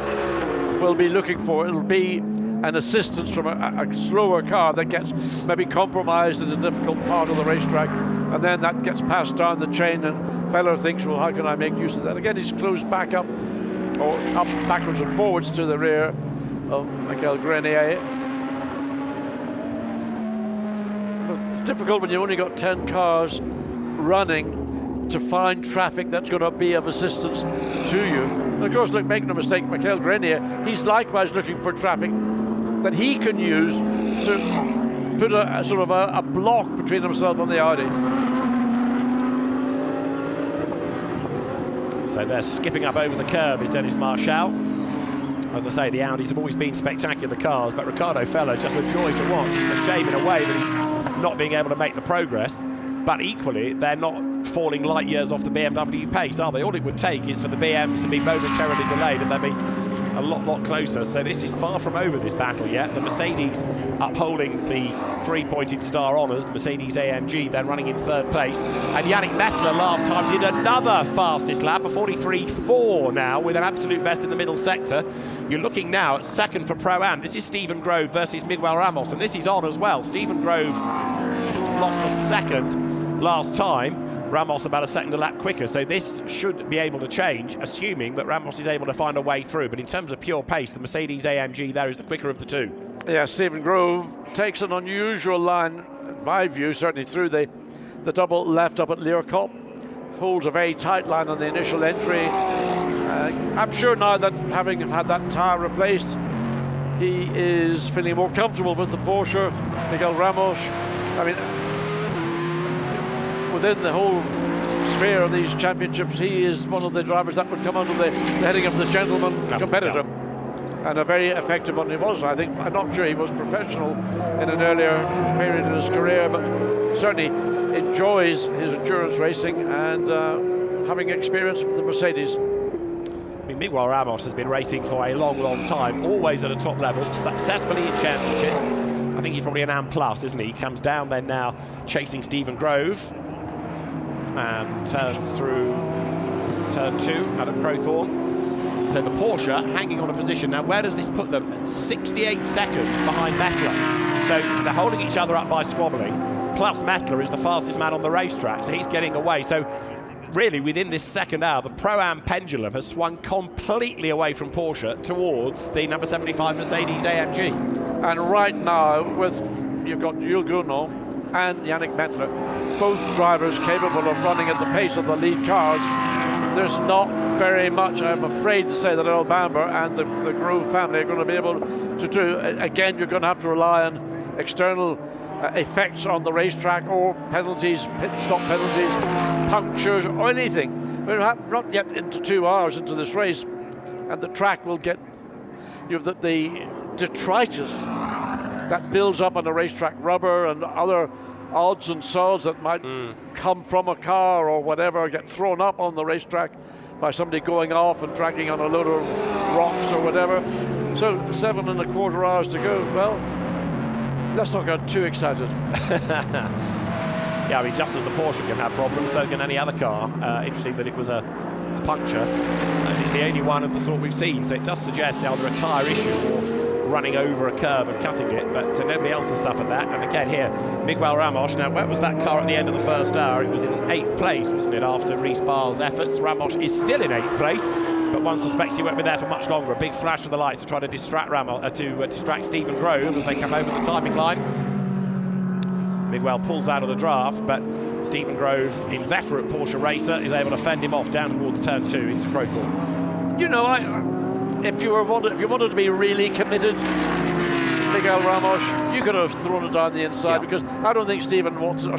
will be looking for. It'll be an assistance from a slower car that gets maybe compromised in a difficult part of the racetrack, and then that gets passed down the chain, and Fella thinks, well, how can I make use of that? Again, he's closed back up, or up backwards and forwards to the rear of Michael Grenier. It's difficult when you've only got 10 cars running to find traffic that's going to be of assistance to you. And of course, look, make no mistake, Michael Grenier, he's likewise looking for traffic that he can use to put a sort of a block between himself and the Audi. So they're skipping up over the curb is Dennis Marciello. As I say, the Audis have always been spectacular cars, but Riccardo Fella just a joy to watch. It's a shame in a way that he's not being able to make the progress, but equally they're not falling light years off the BMW pace, are they? All it would take is for the BMs to be momentarily delayed and they'll be a lot closer. So this is far from over, this battle yet. The Mercedes upholding the 3-pointed star honours, the Mercedes-AMG then running in third place. And Yannick Mettler last time did another fastest lap, a 43.4 now, with an absolute best in the middle sector. You're looking now at second for Pro-Am. This is Stephen Grove versus Miguel Ramos, and this is on as well. Stephen Grove lost a second last time. Ramos about a second a lap quicker, so this should be able to change, assuming that Ramos is able to find a way through. But in terms of pure pace, the Mercedes-AMG there is the quicker of the two. Yeah, Stephen Grove takes an unusual line, in my view, certainly through the double left up at Learcop. Holds a very tight line on the initial entry. I'm sure now that having had that tyre replaced, he is feeling more comfortable with the Porsche. Miguel Ramos, I mean, within the whole sphere of these championships, he is one of the drivers that would come under the heading of the gentleman competitor. And a very effective one he was. I'm not sure he was professional in an earlier period in his career, but certainly enjoys his endurance racing and having experience with the Mercedes. I mean, Miguel Ramos has been racing for a long time, always at a top level, successfully in championships. I think he's probably an AM plus, isn't he? He comes down then now chasing Stephen Grove and turns through turn 2 out of Crowthorne. So the Porsche hanging on a position. Now, where does this put them? 68 seconds behind Mettler. So they're holding each other up by squabbling. Plus Mettler is the fastest man on the racetrack, so he's getting away. So really, within this second hour, the Pro-Am pendulum has swung completely away from Porsche towards the number 75 Mercedes-AMG. And right now, you've got Jules Gournot and Yannick Mettler, both drivers capable of running at the pace of the lead cars. There's not very much, I'm afraid to say, that Earl Bamber and the Grove family are going to be able to do. Again, you're going to have to rely on external effects on the racetrack, or penalties, pit stop penalties, punctures, or anything. We're not yet into 2 hours into this race, and the track will get the detritus that builds up on the racetrack, rubber and other odds and sods that might come from a car or whatever, get thrown up on the racetrack by somebody going off and tracking on a load of rocks or whatever. So 7 1/4 hours to go. Well, let's not get too excited. Yeah, I mean, just as the Porsche can have problems, so can any other car. Interesting that it was a puncture, and it's the only one of the sort we've seen, so it does suggest either a tyre issue or running over a curb and cutting it, but nobody else has suffered that. And again here, Miguel Ramos. Now, where was that car at the end of the first hour? It was in 8th place, wasn't it, after Reece Barr's efforts? Ramos is still in 8th place, but one suspects he won't be there for much longer. A big flash of the lights to try to distract distract Stephen Grove as they come over the timing line. Miguel pulls out of the draft, but Stephen Grove, inveterate Porsche racer, is able to fend him off down towards turn 2 into Crowthorne. You know, if you wanted to be really committed, Miguel Ramos, you could have thrown it down the inside, because I don't think Stephen Watson,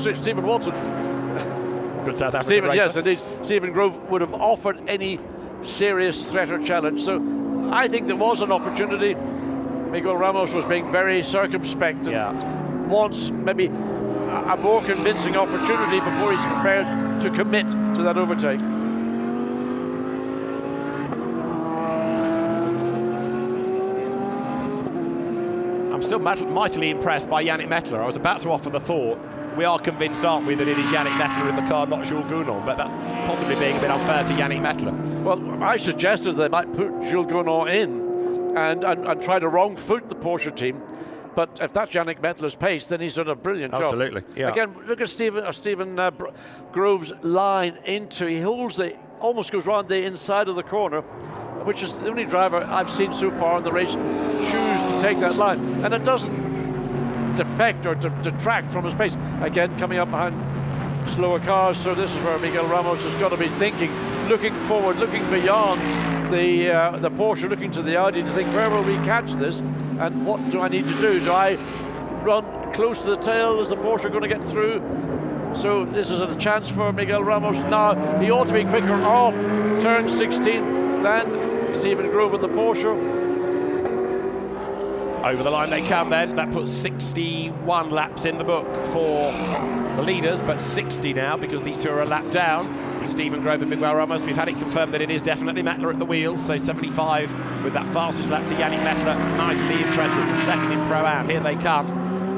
good South African racer. Yes, indeed, Stephen Grove would have offered any serious threat or challenge. So I think there was an opportunity. Miguel Ramos was being very circumspect and wants maybe a more convincing opportunity before he's prepared to commit to that overtake. I'm still mightily impressed by Yannick Mettler. I was about to offer the thought, we are convinced, aren't we, that it is Yannick Mettler in the car, not Jules Gounon, but that's possibly being a bit unfair to Yannick Mettler. Well, I suggested they might put Jules Gounon in and try to wrong foot the Porsche team. But if that's Yannick Mettler's pace, then he's done a brilliant job. Absolutely, yeah. Again, look at Stephen Grove's line into. He holds almost goes round the inside of the corner, which is the only driver I've seen so far in the race choose to take that line, and it doesn't defect or detract from his pace. Again, coming up behind slower cars, so this is where Miguel Ramos has got to be thinking, looking forward, looking beyond the Porsche, looking to the Audi to think, where will we catch this, and what do I need to do? Do I run close to the tail? Is the Porsche going to get through? So this is a chance for Miguel Ramos. Now he ought to be quicker off turn 16 than Stephen Grove and the Porsche. Over the line they come then. That puts 61 laps in the book for the leaders, but 60 now because these two are a lap down. Stephen Grove and Miguel Ramos. We've had it confirmed that it is definitely Mettler at the wheel, so 75 with that fastest lap to Yannick Mettler. Nicely impressive. The second in Pro-Am. Here they come.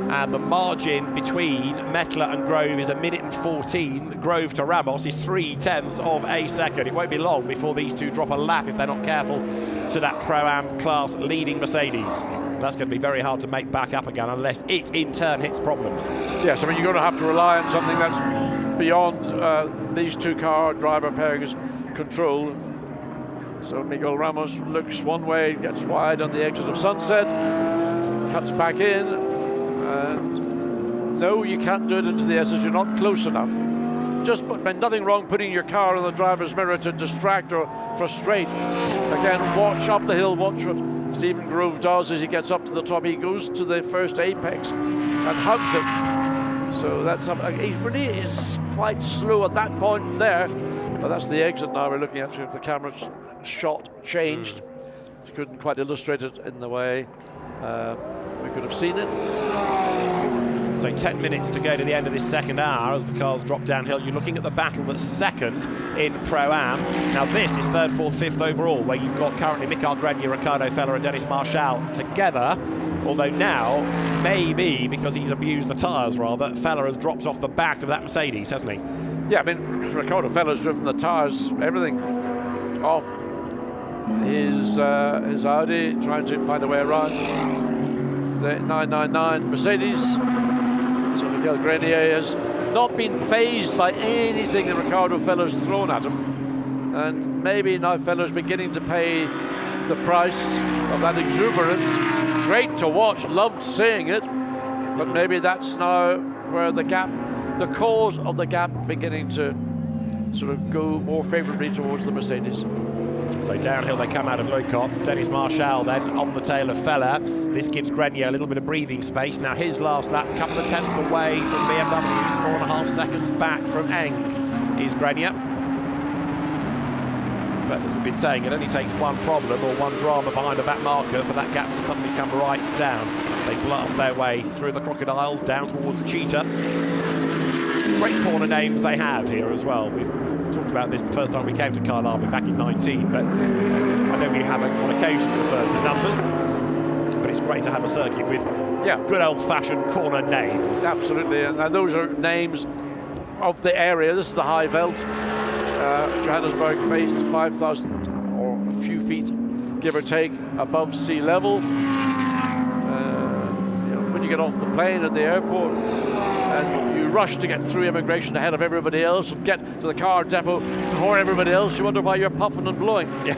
And the margin between Mettler and Grove is 1:14. Grove to Ramos is 0.3 of a second. It won't be long before these two drop a lap if they're not careful to that Pro-Am class leading Mercedes. That's going to be very hard to make back up again unless it in turn hits problems. Yes, I mean, you're going to have to rely on something that's beyond these two car driver pairings' control. So Miguel Ramos looks one way, gets wide on the exit of Sunset, cuts back in, and no, you can't do it into the S's, you're not close enough. Just nothing wrong putting your car in the driver's mirror to distract or frustrate. Again, watch up the hill, watch what Stephen Grove does as he gets up to the top. He goes to the first apex and hugs it. So that's he really is quite slow at that point there. But that's the exit now we're looking at. If the camera's shot changed, you couldn't quite illustrate it in the way we could have seen it. So 10 minutes to go to the end of this second hour as the cars drop downhill. You're looking at the battle that's second in Pro-Am. Now this is third, fourth, fifth overall, where you've got currently Mikael Grenier, Ricardo Feller and Dennis Marciello together. Although now, maybe because he's abused the tyres rather, Feller has dropped off the back of that Mercedes, hasn't he? Yeah, I mean, Ricardo Feller's driven the tyres, everything off his Audi, trying to find a way around the 999 Mercedes. So Mikael Grenier has not been fazed by anything that Ricardo Feller's thrown at him. And maybe now Feller's beginning to pay the price of that exuberance. Great to watch, loved seeing it. But maybe that's now where the gap, the cause of the gap, beginning to sort of go more favourably towards the Mercedes. So downhill they come out of Loicott. Dennis Marciello then on the tail of Feller. This gives Grenier a little bit of breathing space. Now his last lap, a couple of tenths away from BMW's, 4.5 seconds back from Eng is Grenier. But as we've been saying, it only takes one problem or one drama behind a back marker for that gap to suddenly come right down. They blast their way through the crocodiles down towards Cheetah. Great corner names they have here as well. We've talked about this the first time we came to Kyalami back in 19, but I know we have on occasion referred to numbers. way to have a circuit with good old-fashioned corner names. Absolutely, and those are names of the area. This is the High Veld, Johannesburg based, 5,000 or a few feet, give or take, above sea level. When you get off the plane at the airport and you rush to get through immigration ahead of everybody else and get to the car depot before everybody else, you wonder why you're puffing and blowing. Yeah.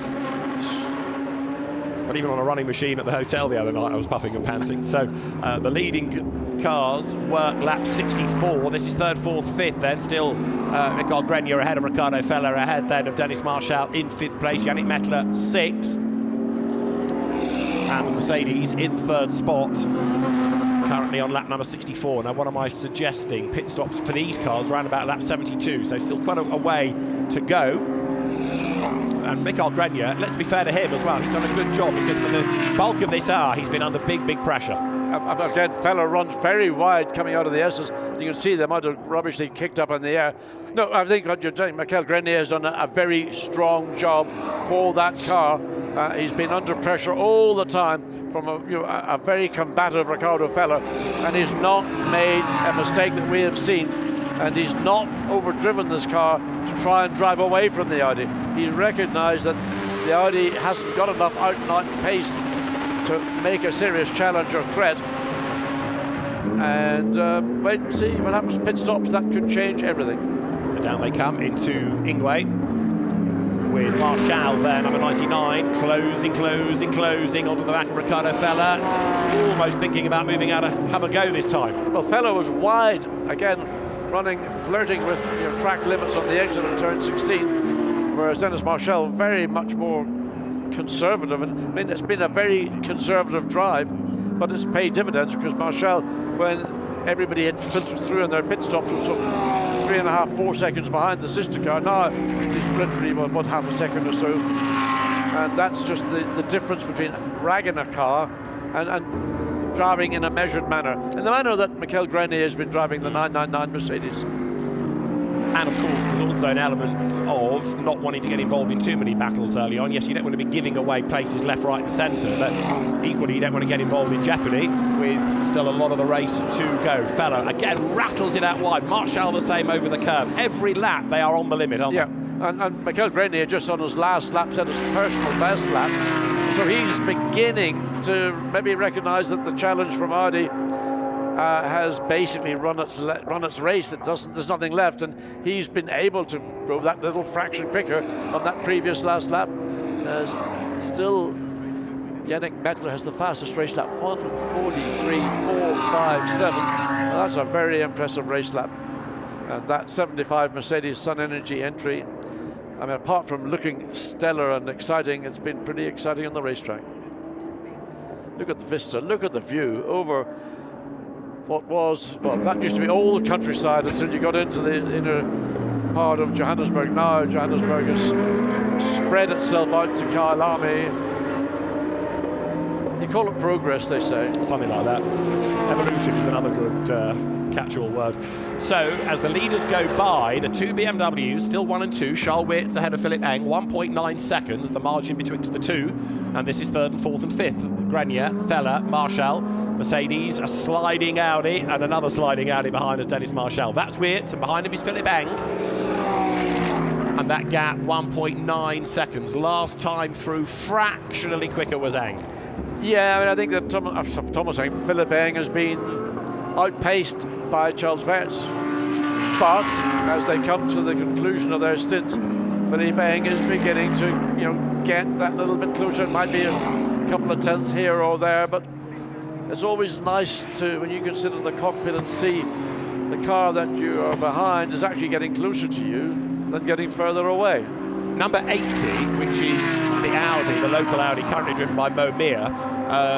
But even on a running machine at the hotel the other night, I was puffing and panting. So the leading cars work lap 64. This is third, fourth, fifth then. Still Michael Grenier ahead of Ricardo Feller, ahead then of Dennis Marshall in fifth place. Yannick Mettler sixth. And the Mercedes in third spot, currently on lap number 64. Now, what am I suggesting? Pit stops for these cars around about lap 72, so still quite a way to go. And Michael Grenier, let's be fair to him as well, he's done a good job because for the bulk of this hour, he's been under big pressure. Again, Feller runs very wide coming out of the S's. You can see the amount of rubbish they kicked up in the air. No, I think what you're saying, Michael Grenier has done a very strong job for that car. He's been under pressure all the time from a very combative Ricardo Feller, and he's not made a mistake that we have seen. And he's not overdriven this car to try and drive away from the Audi. He's recognised that the Audi hasn't got enough out-and-out pace to make a serious challenge or threat. And wait and see what happens. Pit stops, that could change everything. So down they come into Ingwe with Marshall there, number 99, closing onto the back of Ricardo Feller, almost thinking about moving out to have a go this time. Well, Feller was wide again, flirting with track limits on the exit of turn 16, whereas Dennis Marshall very much more conservative. And I mean, it's been a very conservative drive, but it's paid dividends because Marshall, when everybody had filtered through in their pit stops, was 3.5, 4 seconds behind the sister car. Now he's literally about half a second or so, and that's just the difference between ragging a car and driving in a measured manner, in the manner that Michael Grenier has been driving the 999 Mercedes. And of course, there's also an element of not wanting to get involved in too many battles early on. Yes, you don't want to be giving away places left, right and centre, but equally you don't want to get involved in jeopardy with still a lot of the race to go. Feller, again, rattles it out wide. Marshall the same over the curb. Every lap they are on the limit, aren't they? And Michael Grenier just on his last lap set his personal best lap. So he's beginning to maybe recognise that the challenge from Audi has basically run its race. There's nothing left, and he's been able to go that little fraction quicker on that previous last lap. Still, Yannick Mettler has the fastest race lap, 1:43.457. Well, that's a very impressive race lap. And that 75 Mercedes Sun Energy entry, I mean, apart from looking stellar and exciting, it's been pretty exciting on the racetrack. Look at the vista, look at the view over what was, well, that used to be all the countryside until you got into the inner part of Johannesburg. Now Johannesburg has spread itself out to Kyalami. You call it progress, they say. Something like that. Evolution is another good catch-all word. So, as the leaders go by, the two BMWs, still 1 and 2, Charles Wirtz ahead of Philippe Eng, 1.9 seconds, the margin betwixt the two, and this is third and fourth and fifth. Grenier, Feller, Marshall, Mercedes, a sliding Audi, and another sliding Audi behind of Dennis Marshall. That's Wirtz, and behind him is Philippe Eng. And that gap, 1.9 seconds. Last time through, fractionally quicker was Eng. Yeah, I mean, I think that Thomas Eng, Philippe Eng has been outpaced by Charles Wirtz. But as they come to the conclusion of their stint, Philippe Eng is beginning to, get that little bit closer. It might be a couple of tenths here or there, but it's always nice to, when you can sit in the cockpit and see the car that you are behind is actually getting closer to you than getting further away. Number 80, which is the Audi, the local Audi, currently driven by Mo Mir,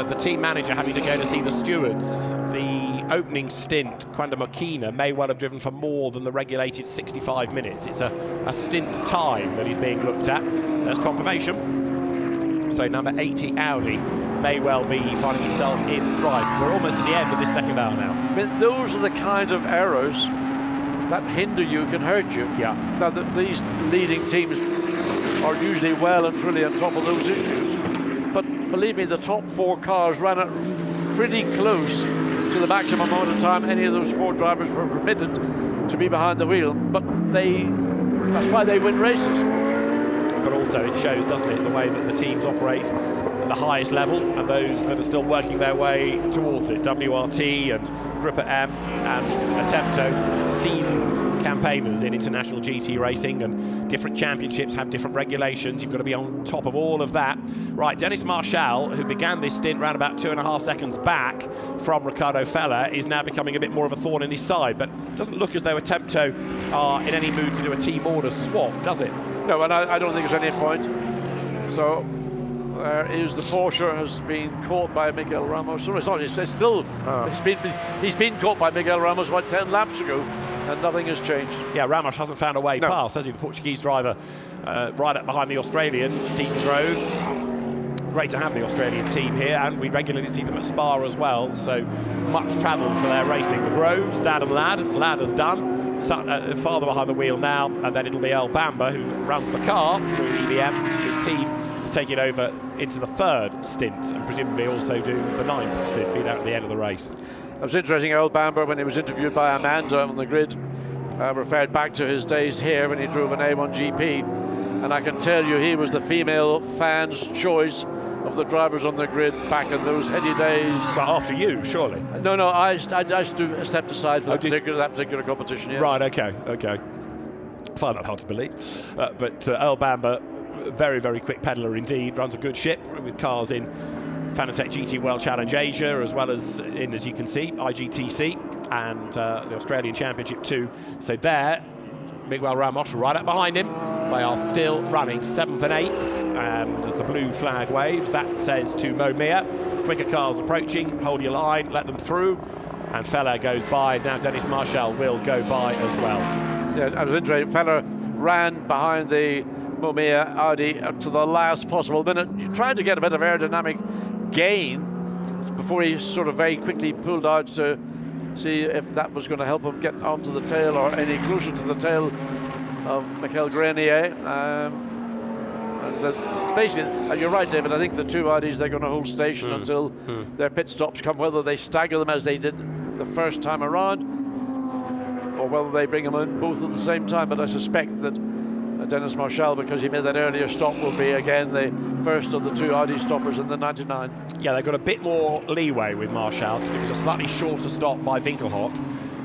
the team manager having to go to see the stewards. The opening stint, Quanda Mokina, may well have driven for more than the regulated 65 minutes. It's a stint time that is being looked at. There's confirmation. So number 80 Audi may well be finding itself in strife. We're almost at the end of this second hour now. I mean, those are the kind of errors that hinder you, can hurt you. Yeah. Now, these leading teams are usually well and truly on top of those issues. But believe me, the top 4 cars ran it pretty close to the maximum amount of time any of those 4 drivers were permitted to be behind the wheel. But that's why they win races. But also it shows, doesn't it, the way that the teams operate at the highest level and those that are still working their way towards it. WRT and Gruppa M and Attempto, seasoned campaigners in international GT racing, and different championships have different regulations. You've got to be on top of all of that. Right, Dennis Marciello, who began this stint round about 2.5 seconds back from Riccardo Fella, is now becoming a bit more of a thorn in his side, but it doesn't look as though Attempto are in any mood to do a team order swap, does it? No, and I don't think there's any point. So there is the Porsche has been caught by Miguel Ramos. So it's not. It's still. He's been caught by Miguel Ramos about 10 laps ago, and nothing has changed. Yeah, Ramos hasn't found a way past, has he? The Portuguese driver, right up behind the Australian, Stephen Grove. Great to have the Australian team here, and we regularly see them at Spa as well. So much travel for their racing. The Groves, Dad and Lad. Lad has done. Father behind the wheel now, and then it'll be El Bamba who runs the car through EBM, his team, to take it over into the 3rd stint, and presumably also do the 9th stint, being out at the end of the race. It was interesting, El Bamba, when he was interviewed by Amanda on the grid, referred back to his days here when he drove an A1 GP, and I can tell you he was the female fans' choice of the drivers on the grid back in those heady days. But after you, surely? No, I stepped aside for that particular competition. Yes. Right, okay. I find that hard to believe. But El Bamba, very, very quick peddler indeed, runs a good ship with cars in Fanatec GT World Challenge Asia, as well as in, as you can see, IGTC and the Australian Championship too. So there, Miguel Ramos right up behind him. They are still running 7th and 8th, and as the blue flag waves, that says to Momia, quicker cars approaching, hold your line, let them through, and Fella goes by. Now Dennis Marciello will go by as well. Yeah, it was interesting. Fella ran behind the Momia Audi up to the last possible minute. He tried to get a bit of aerodynamic gain before he sort of very quickly pulled out to see if that was going to help him get onto the tail or any closer to the tail of Michael Grenier. Basically, you're right, David, I think the 2 Audis, they're going to hold station until their pit stops come, whether they stagger them as they did the first time around or whether they bring them in both at the same time. But I suspect that Dennis Marciello, because he made that earlier stop, will be again the first of the 2 Audi stoppers in the 99. Yeah, they've got a bit more leeway with Marciello because it was a slightly shorter stop by Winkelhock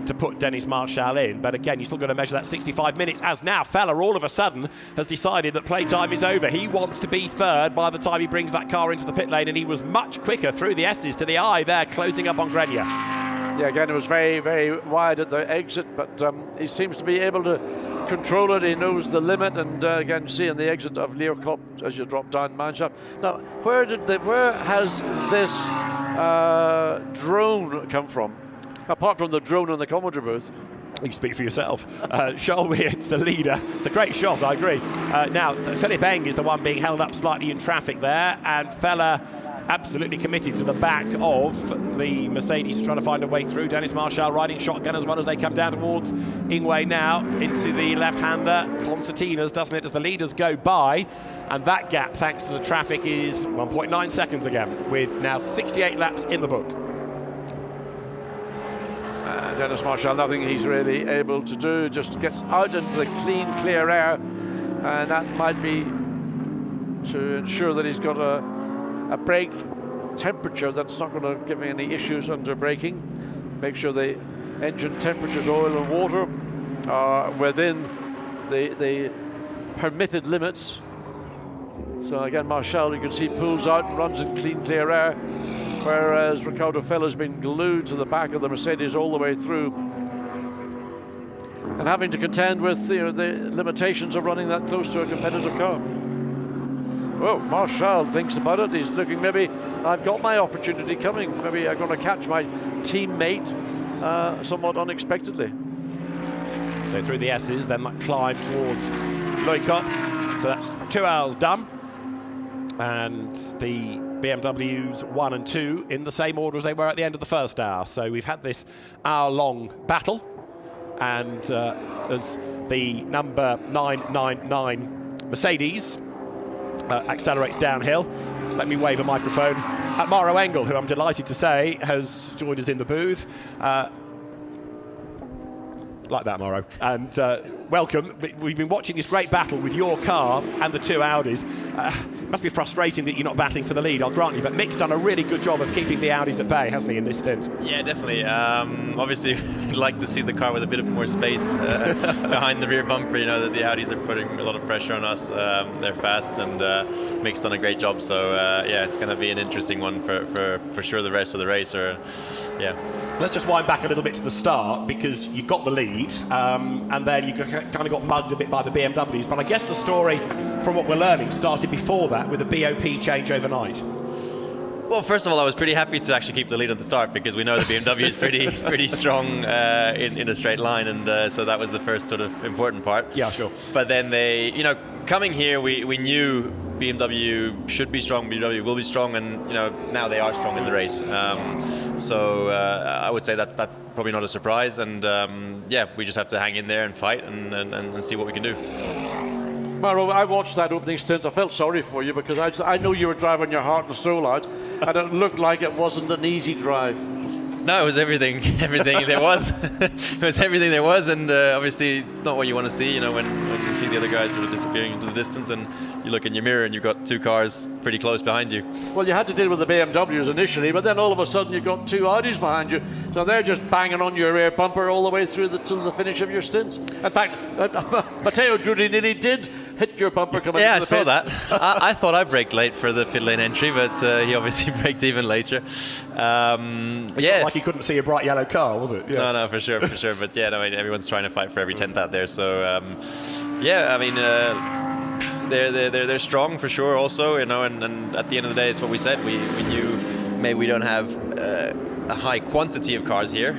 to put Dennis Marciello in, but again, you're still going to measure that 65 minutes, as now Fella all of a sudden has decided that playtime is over. He wants to be 3rd by the time he brings that car into the pit lane, and he was much quicker through the S's to the I there, closing up on Grenier. Yeah, again, it was very, very wide at the exit, but he seems to be able to control it. He knows the limit, and again, seeing the exit of Leerkop as you drop down Manshaft. Now, where has this drone come from? Apart from the drone in the commentary booth. You speak for yourself. Shelby, it's the leader. It's a great shot, I agree. Now, Philip Eng is the one being held up slightly in traffic there, and Fella absolutely committed to the back of the Mercedes to try to find a way through. Dennis Marciello riding shotgun as well as they come down towards Ingwe now into the left-hander. Concertinas, doesn't it, as the leaders go by. And that gap, thanks to the traffic, is 1.9 seconds again, with now 68 laps in the book. Dennis Marciello, nothing he's really able to do, just gets out into the clean, clear air, and that might be to ensure that he's got a brake temperature that's not going to give him any issues under braking. Make sure the engine temperatures, oil and water, are within the permitted limits. So again, Marciello, you can see, pulls out and runs in clean, clear air, whereas Riccardo Fella's been glued to the back of the Mercedes all the way through, and having to contend with the limitations of running that close to a competitive car. Well, Marciello thinks about it. He's looking, maybe I've got my opportunity coming. Maybe I'm going to catch my teammate somewhat unexpectedly. So through the S's, then that climb towards Leukop. So that's 2 hours done. And the BMWs 1 and 2 in the same order as they were at the end of the first hour. So we've had this hour-long battle. And as the number 999 Mercedes accelerates downhill, let me wave a microphone at Maroc Engel, who I'm delighted to say has joined us in the booth. Like that, Mauro. And welcome. We've been watching this great battle with your car and the two Audis. It must be frustrating that you're not battling for the lead, I'll grant you, but Mick's done a really good job of keeping the Audis at bay, hasn't he, in this stint? Yeah, definitely. Obviously, we'd like to see the car with a bit more space behind the rear bumper. You know that the Audis are putting a lot of pressure on us. They're fast, and Mick's done a great job. So yeah, it's going to be an interesting one for sure. The rest of the race, yeah. Let's just wind back a little bit to the start, because you got the lead, and then you kind of got mugged a bit by the BMWs. But I guess the story, from what we're learning, started before that with a BOP change overnight. Well, first of all, I was pretty happy to actually keep the lead at the start, because we know the BMW is pretty strong in a straight line, and so that was the first sort of important part. Yeah, sure. But then they, coming here, we knew BMW should be strong, BMW will be strong, and now they are strong in the race. So I would say that's probably not a surprise, and yeah, we just have to hang in there and fight and see what we can do. Maro, I watched that opening stint. I felt sorry for you, because I know you were driving your heart and soul out, and it looked like it wasn't an easy drive. No, it was everything there was. It was everything there was, and obviously it's not what you want to see, when you see the other guys sort of disappearing into the distance, and you look in your mirror and you've got two cars pretty close behind you. Well, you had to deal with the BMWs initially, but then all of a sudden you've got two Audis behind you, so they're just banging on your rear bumper all the way through to the finish of your stint. In fact, Matteo Giudi nearly did hit your bumper coming into the pits. Yeah, I saw that. I thought I braked late for the pit lane entry, but he obviously braked even later. It's not like he couldn't see a bright yellow car, was it? Yeah. No, for sure. But yeah, everyone's trying to fight for every tenth out there. So yeah, I mean, they're strong for sure. Also, and at the end of the day, it's what we said. We knew maybe we don't have a high quantity of cars here.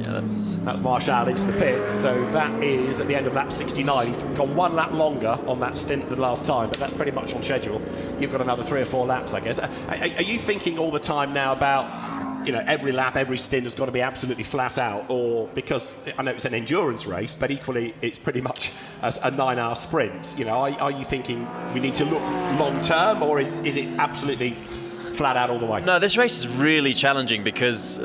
Yeah, that's Marciello into the pit, so that is at the end of lap 69. He's gone one lap longer on that stint than last time, but that's pretty much on schedule. You've got another 3 or 4 laps, I guess. Are you thinking all the time now about, every lap, every stint has got to be absolutely flat out, or because I know it's an endurance race, but equally it's pretty much a 9-hour sprint? Are you thinking we need to look long term, or is it absolutely flat out all the way? No, this race is really challenging because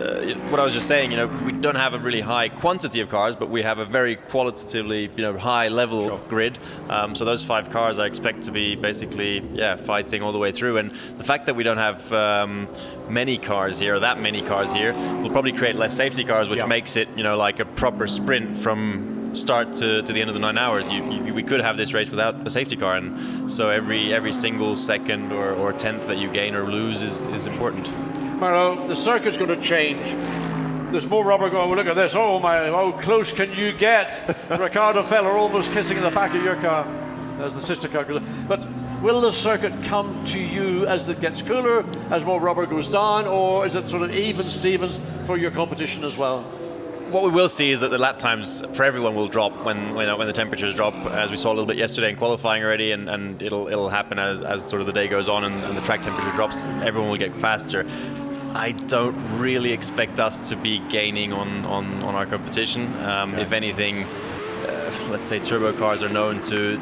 what I was just saying, we don't have a really high quantity of cars, but we have a very qualitatively, high level grid. So those 5 cars I expect to be basically, fighting all the way through. And the fact that we don't have many cars here, or that many cars here, will probably create less safety cars, which makes it, like a proper sprint from start to the end of the 9 hours. We could have this race without a safety car, and so every single second or tenth that you gain or lose is important. Maro, the circuit's going to change. There's more rubber going. Well, look at this. Oh my! How close can you get? Ricardo Feller almost kissing in the back of your car as the sister car goes. But will the circuit come to you as it gets cooler, as more rubber goes down, or is it sort of even Stevens for your competition as well? What we will see is that the lap times for everyone will drop when the temperatures drop, as we saw a little bit yesterday in qualifying already, and it'll happen as sort of the day goes on and the track temperature drops. Everyone will get faster. I don't really expect us to be gaining on our competition. If anything, let's say turbo cars are known to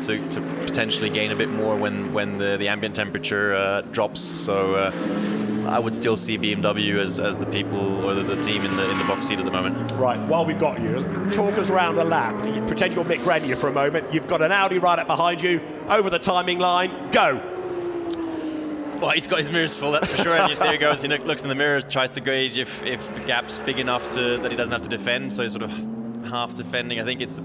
potentially gain a bit more when the ambient temperature drops. So I would still see BMW as the people or the team in the box seat at the moment. Right, while we've got you, talk us around the lap. Pretend you're Mick Grenier for a moment. You've got an Audi right up behind you, over the timing line, go. Well, he's got his mirrors full, that's for sure. And there he goes, he looks in the mirror, tries to gauge if the gap's big enough that he doesn't have to defend, so he's sort of half defending. I think it's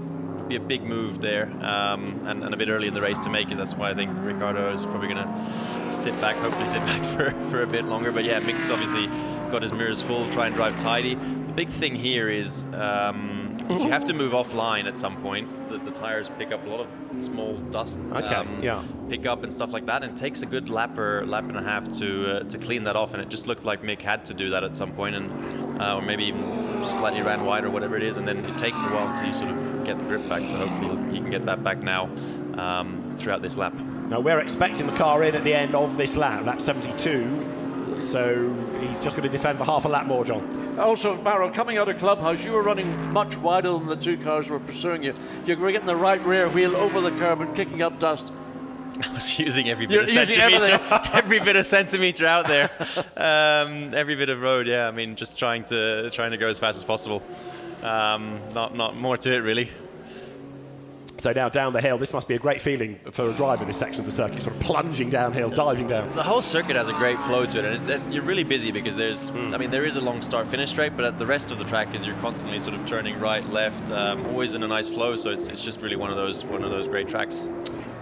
be a big move there, and a bit early in the race to make it. That's why I think Ricardo is probably going to hopefully sit back for a bit longer. But yeah, Mick's obviously got his mirrors full, try and drive tidy. The big thing here is if you have to move offline at some point, the tires pick up a lot of small dust, pick up and stuff like that, and it takes a good lap and a half to clean that off. And it just looked like Mick had to do that at some point, and or maybe even slightly ran wide or whatever it is, and then it takes a while to sort of get the grip back. So hopefully he can get that back now throughout this lap. Now we're expecting the car in at the end of this lap 72. So he's just going to defend for half a lap more, John. Also, Maro, coming out of Clubhouse, you were running much wider than the two cars were pursuing you. You were getting the right rear wheel over the curb and kicking up dust. I was using every bit of centimeter, every bit of centimeter out there, every bit of road. Yeah, I mean, just trying to go as fast as possible. Not more to it really. So now down the hill, this must be a great feeling for a driver in this section of the circuit, sort of plunging downhill, diving down. The whole circuit has a great flow to it, and you're really busy because there's, I mean, there is a long start-finish straight, but at the rest of the track is you're constantly sort of turning right, left, always in a nice flow. So it's just really one of those great tracks.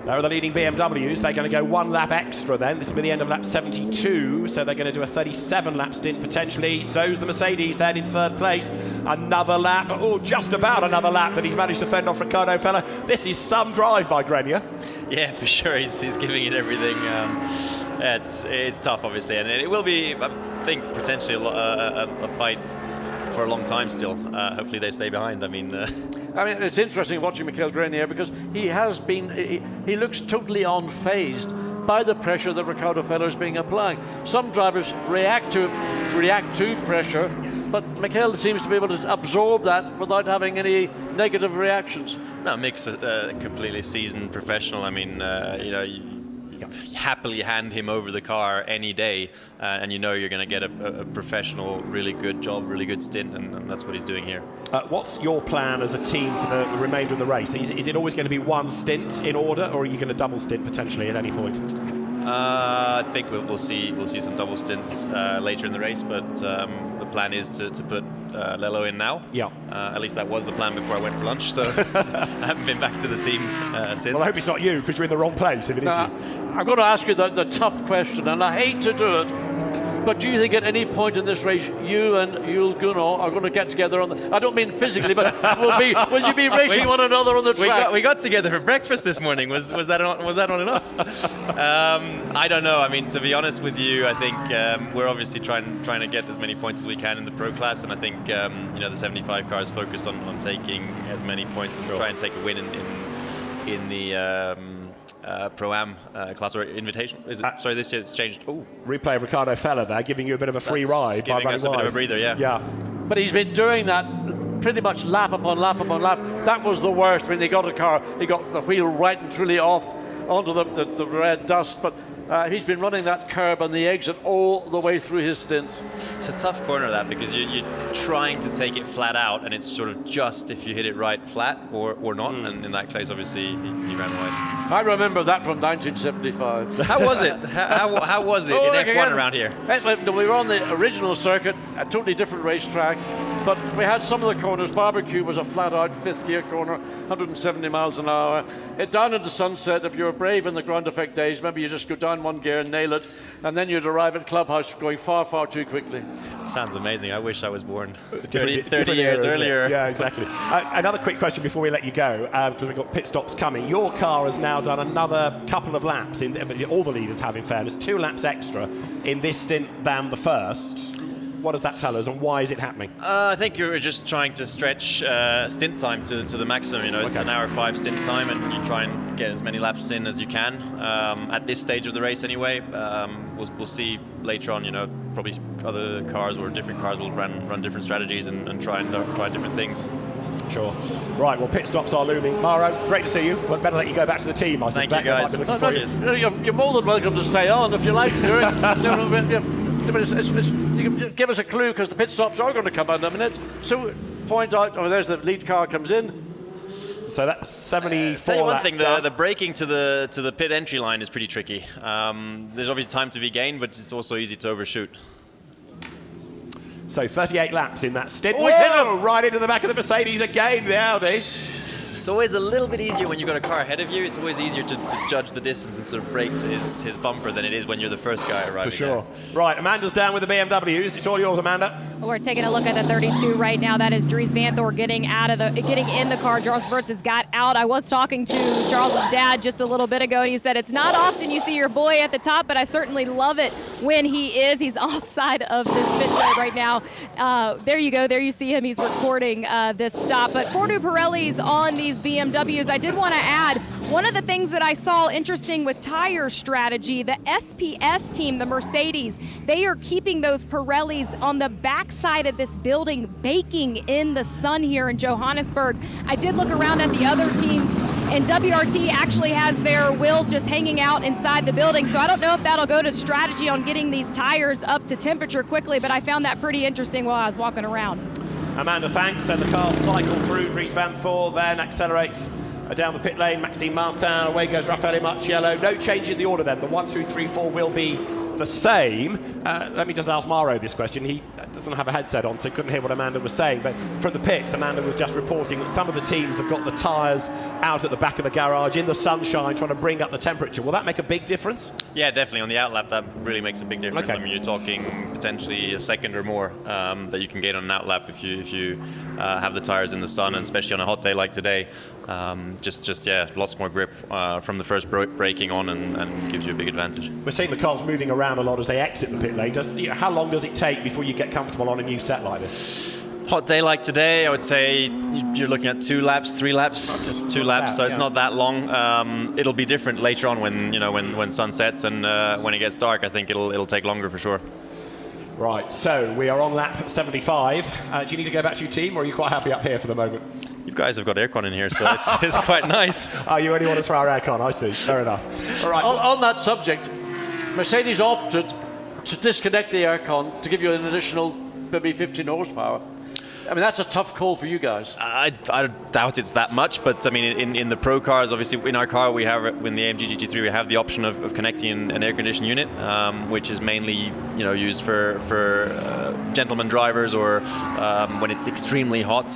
There are the leading BMWs. They're going to go 1 lap extra then. This will be the end of lap 72, so they're going to do a 37-lap stint potentially. So's the Mercedes then in 3rd place. Another lap, just about another lap that he's managed to fend off Riccardo Fella. This is some drive by Grenier. Yeah, for sure. He's giving it everything. Yeah, it's tough, obviously, and it will be, I think, potentially a fight for a long time still. Hopefully they stay behind. I mean, it's interesting watching Michael Grenier because he has been, he looks totally unfazed by the pressure that Riccardo Fella is being applying. Some drivers react to pressure, but Michael seems to be able to absorb that without having any negative reactions. No, Mick's a completely seasoned professional. I mean, you happily hand him over the car any day, and you know you're going to get a professional, really good job, really good stint, and that's what he's doing here. What's your plan as a team for the remainder of the race? Is it always going to be 1 stint in order, or are you going to double stint potentially at any point? I think we'll see some double stints later in the race, but the plan is to put Lello in now. Yeah. At least that was the plan before I went for lunch, so I haven't been back to the team since. Well, I hope it's not you, because you're in the wrong place if it is you. I'm going to ask you the tough question, and I hate to do it, but do you think at any point in this race you and Jules Gunnar are going to get together on the... I don't mean physically, but will you be racing one another on the track? We got together for breakfast this morning. Was that not enough? I don't know. I mean, to be honest with you, I think we're obviously trying to get as many points as we can in the Pro class, and I think the 75 car is focused on taking as many points and try and take a win in the Pro-Am class or invitation. Sorry, this year it's changed. Replay of Riccardo Fella there, giving you a bit of a free ride by running us a bit of a breather, yeah. Yeah. But he's been doing that pretty much lap upon lap upon lap. That was the worst. When he got a car, he got the wheel right and truly off onto the red dust, but he's been running that curb on the exit all the way through his stint. It's a tough corner, that, because you're trying to take it flat out, and it's sort of just if you hit it right flat or not, and in that case, obviously, he ran wide. I remember that from 1975. How was it? How was it in F1 around here? We were on the original circuit, a totally different racetrack, but we had some of the corners. Barbecue was a flat-out 5th gear corner, 170 miles an hour. Down into Sunset, if you were brave in the ground effect days, maybe you just go down 1 gear and nail it, and then you'd arrive at Clubhouse going far, far too quickly. Sounds amazing. I wish I was born 30 years earlier. Yeah, exactly. Another quick question before we let you go, because we've got pit stops coming. Your car has now done another couple of laps, all the leaders have, in fairness, 2 laps extra in this stint than the first. What does that tell us, and why is it happening? I think you're just trying to stretch stint time to the maximum. It's an hour 5 stint time, and you try and get as many laps in as you can. At this stage of the race, anyway, we'll see later on. Probably other cars or different cars will run different strategies and try different things. Sure. Right, well, pit stops are looming. Maro, great to see you. Well, better let you go back to the team, I suspect. Thank you, guys. They might be looking for you. You're more than welcome to stay on if you like. You can give us a clue, because the pit stops are going to come in a minute. So point out, there's the lead car comes in. So that's 74. Tell you one thing, the braking to the pit entry line is pretty tricky. There's obviously time to be gained, but it's also easy to overshoot. So 38 laps in that stint. Whoa, right into the back of the Mercedes again, the Audi. It's always a little bit easier when you've got a car ahead of you. It's always easier to judge the distance and sort of brake to his bumper than it is when you're the first guy arriving. For sure. Right, Amanda's down with the BMWs. It's all yours, Amanda. We're taking a look at the 32 right now. That is Dries Vanthoor getting in the car. Charles Wirtz has got out. I was talking to Charles's dad just a little bit ago, and he said it's not often you see your boy at the top, but I certainly love it when he is. He's offside of this pit road right now. There you go. There you see him. He's recording this stop. But 4 new Pirellis on these BMWs. I did want to add, one of the things that I saw interesting with tire strategy, the SPS team, the Mercedes, they are keeping those Pirellis on the backside of this building, baking in the sun here in Johannesburg. I did look around at the other teams, And WRT actually has their wheels just hanging out inside the building, so I don't know if that'll go to strategy on getting these tires up to temperature quickly, but I found that pretty interesting while I was walking around. Amanda, thanks. And the cars cycle through. Dries Van Thor then accelerates down the pit lane. Maxime Martin, away goes Raffaele Marciello. No change in the order then. The 1, 2, 3, 4 will be the same. Let me just ask Maro this question. He doesn't have a headset on, so he couldn't hear what Amanda was saying. But from the pits, Amanda was just reporting that some of the teams have got the tyres out at the back of the garage in the sunshine, trying to bring up the temperature. Will that make a big difference? Yeah, definitely. On the outlap, that really makes a big difference. Okay. I mean, you're talking potentially a second or more that you can gain on an outlap if you have the tyres in the sun, and especially on a hot day like today. Yeah, lots more grip from the first braking on, and gives you a big advantage. We're seeing the cars moving around a lot as they exit the pit lane. How long does it take before you get comfortable on a new set like this? Hot day like today, I would say you're looking at 2 laps, 3 laps, 2 laps. So it's not that long. It'll be different later on when sun sets and when it gets dark. I think it'll take longer for sure. Right, so we are on lap 75. Do you need to go back to your team, or are you quite happy up here for the moment? You guys have got aircon in here, so it's quite nice. Oh, you only want us for our aircon, I see. Fair enough. All right. On that subject, Mercedes opted to disconnect the aircon to give you an additional maybe 15 horsepower. I mean, that's a tough call for you guys. I doubt it's that much, but I mean, in the pro cars, obviously, in our car, we have, in the AMG GT3, we have the option of connecting an air conditioning unit, which is mainly, used for gentleman drivers or when it's extremely hot.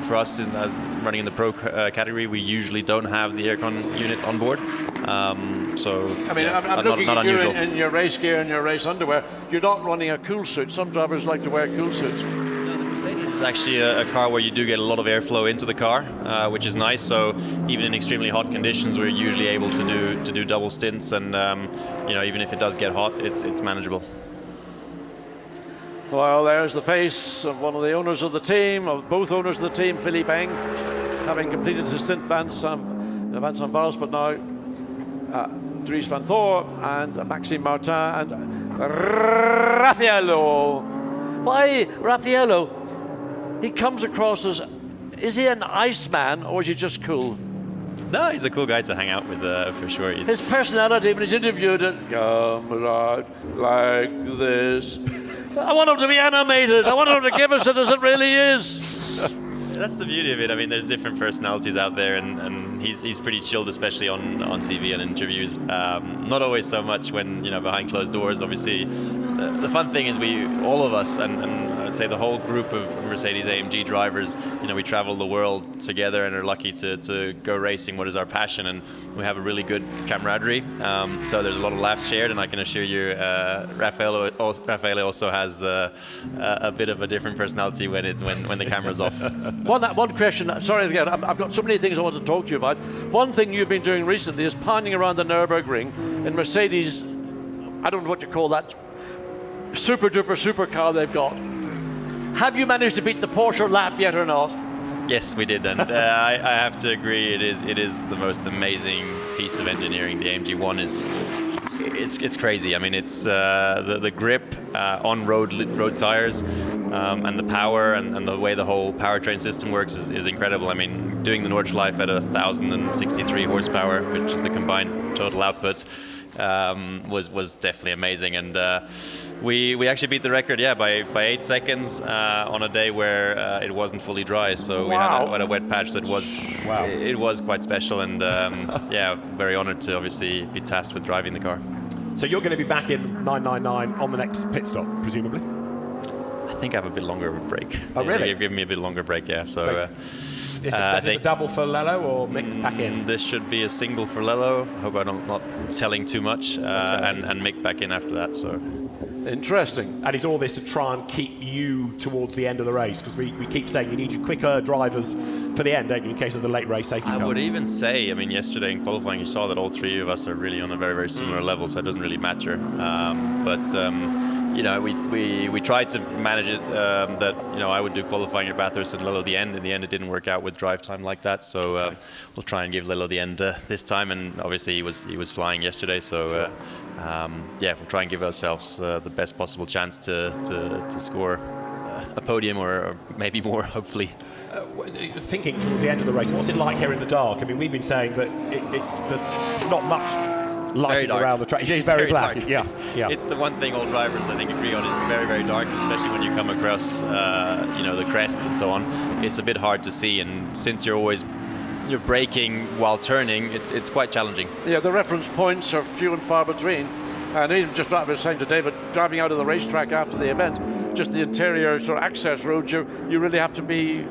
For us, as running in the pro category, we usually don't have the aircon unit on board. So, I mean, I'm looking at you in your race gear and your race underwear. You're not running a cool suit. Some drivers like to wear cool suits. Mercedes is actually a car where you do get a lot of airflow into the car, which is nice. So even in extremely hot conditions, we're usually able to do double stints, and even if it does get hot, it's manageable. Well, there's the face of one of the owners of the team, of both owners of the team, Philippe Eng, having completed his stint, Van San Vals, but now Dries Van Thor and Maxime Martin and Raffaello. Why Raffaello? He comes across as, is he an Iceman or is he just cool? No, he's a cool guy to hang out with, for sure. His personality, when he's interviewed, comes out like this. I want him to be animated. I want him to give us it as it really is. That's the beauty of it. I mean, there's different personalities out there, and he's pretty chilled, especially on TV and interviews. Not always so much when behind closed doors. Obviously, the fun thing is all of us, and I would say the whole group of Mercedes-AMG drivers, we travel the world together and are lucky to go racing, what is our passion, and we have a really good camaraderie. So there's a lot of laughs shared, and I can assure you, Raffaele also has a bit of a different personality when the camera's off. One question, sorry again, I've got so many things I want to talk to you about. One thing you've been doing recently is pounding around the Nürburgring in Mercedes, I don't know what you call that, super duper supercar they've got. Have you managed to beat the Porsche lap yet or not? Yes, we did, and I have to agree, it is the most amazing piece of engineering. The AMG 1 is, it's crazy. I mean, it's the grip on road tires, and the power and the way the whole powertrain system works is incredible. I mean, doing the Nordschleife at 1,063 horsepower, which is the combined total output, was definitely amazing, and we actually beat the record, by 8 seconds on a day where it wasn't fully dry. So we had a wet patch, so it was quite special, and very honoured to obviously be tasked with driving the car. So you're going to be back in 999 on the next pit stop, presumably? I think I have a bit longer of a break. Oh, really? They've given me a bit longer break, yeah. So is it a double for Lello or Mick back in? This should be a single for Lello. Hope I'm not selling too much, and Mick back in after that. So interesting. And is all this to try and keep you towards the end of the race? Because we keep saying you need your quicker drivers for the end, don't you, in case there's a late race safety car? I would even say, I mean, yesterday in qualifying, you saw that all three of us are really on a very, very similar level, so it doesn't really matter. We tried to manage it that I would do qualifying at Bathurst and Lello the end. In the end, it didn't work out with drive time like that, so we'll try and give Lello the end this time. And obviously, he was flying yesterday, so we'll try and give ourselves the best possible chance to score a podium or maybe more, hopefully. Thinking towards the end of the race, what's it like here in the dark? I mean, we've been saying that there's not much lighting around the track. It is very black. Yeah. It's the one thing all drivers, I think, agree on, is very, very dark, especially when you come across, the crests and so on. It's a bit hard to see, and since you're braking while turning, it's quite challenging. Yeah, the reference points are few and far between. And even just what I was saying to David, driving out of the racetrack after the event, just the interior sort of access roads, you really have to be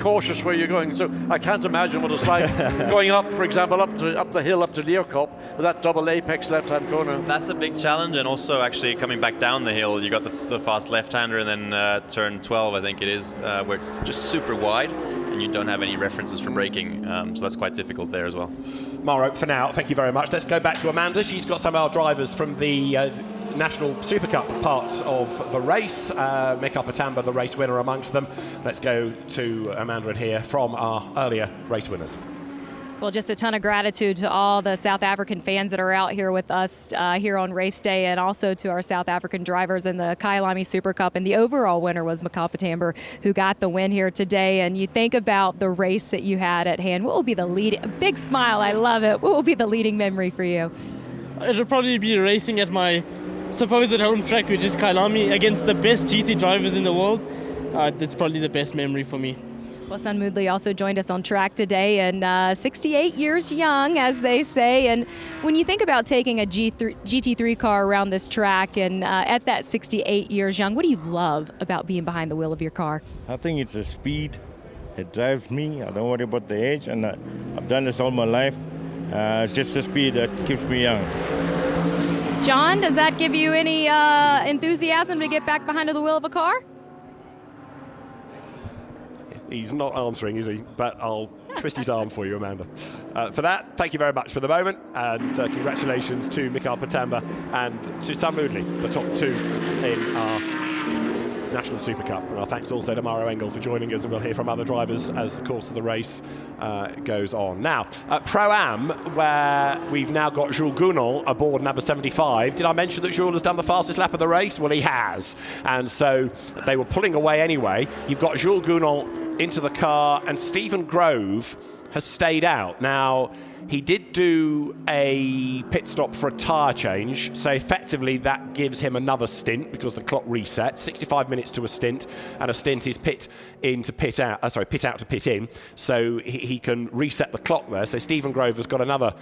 cautious where you're going. So I can't imagine what it's like going up, for example, up the hill up to Leerkop with that double apex left-hand corner. That's a big challenge, and also actually coming back down the hill, you got the fast left-hander, and then turn 12, I think it is, where it's just super wide, and you don't have any references for braking, so that's quite difficult there as well. Maro, for now, thank you very much. Let's go back to Amanda. She's got some of our drivers from the National Super Cup part of the race. Mika Patamba, the race winner amongst them. Let's go to Amanda and hear from our earlier race winners. Well, just a ton of gratitude to all the South African fans that are out here with us here on race day, and also to our South African drivers in the Kyalami Super Cup. And the overall winner was Mika Patamba, who got the win here today. And you think about the race that you had at hand. What will be the lead? A big smile, I love it. What will be the leading memory for you? It'll probably be racing at my supposed home track, which is Kyalami, against the best GT drivers in the world. That's probably the best memory for me. Well, Sun Moodley also joined us on track today, and 68 years young, as they say. And when you think about taking a GT3 car around this track, and at that 68 years young, what do you love about being behind the wheel of your car? I think it's the speed. It drives me. I don't worry about the age, and I've done this all my life. It's just the speed that keeps me young. John, does that give you any enthusiasm to get back behind the wheel of a car? He's not answering, is he? But I'll twist his arm for you, Amanda. For that, thank you very much for the moment, and congratulations to Mika Patamba and to Sun Moodley, the top two in our National Super Cup. And our thanks also to Maroc Engel for joining us, and we'll hear from other drivers as the course of the race goes on. Now, at Pro-Am, where we've now got Jules Gounon aboard number 75. Did I mention that Jules has done the fastest lap of the race? Well, he has. And so they were pulling away anyway. You've got Jules Gounon into the car, and Stephen Grove has stayed out. Now, he did do a pit stop for a tyre change, so effectively that gives him another stint because the clock resets. 65 minutes to a stint, and a stint is pit out to pit in, so he can reset the clock there. So Stephen Grove has got another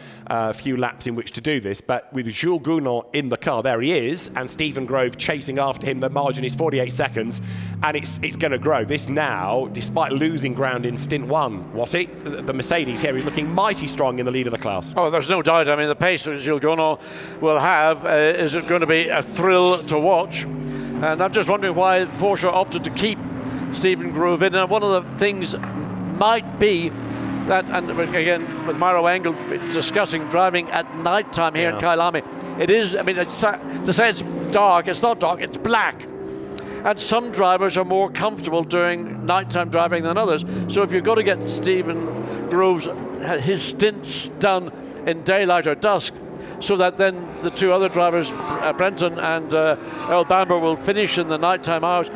few laps in which to do this, but with Jules Gounon in the car, there he is, and Stephen Grove chasing after him. The margin is 48 seconds, and it's going to grow. This now, despite losing ground in stint one, the Mercedes here is looking mighty strong in the lead of the class. Oh, there's no doubt. I mean, the pace that Jules Gounon will have is going to be a thrill to watch. And I'm just wondering why Porsche opted to keep Stephen Grove in. And one of the things might be that, and again, with Maroc Engel discussing driving at night time here in Kyalami, it is, I mean, to say it's dark, it's not dark, it's black. And some drivers are more comfortable doing nighttime driving than others. So if you've got to get Stephen Grove's his stints done in daylight or dusk, so that then the two other drivers, Brenton and Earl Bamber, will finish in the nighttime hours,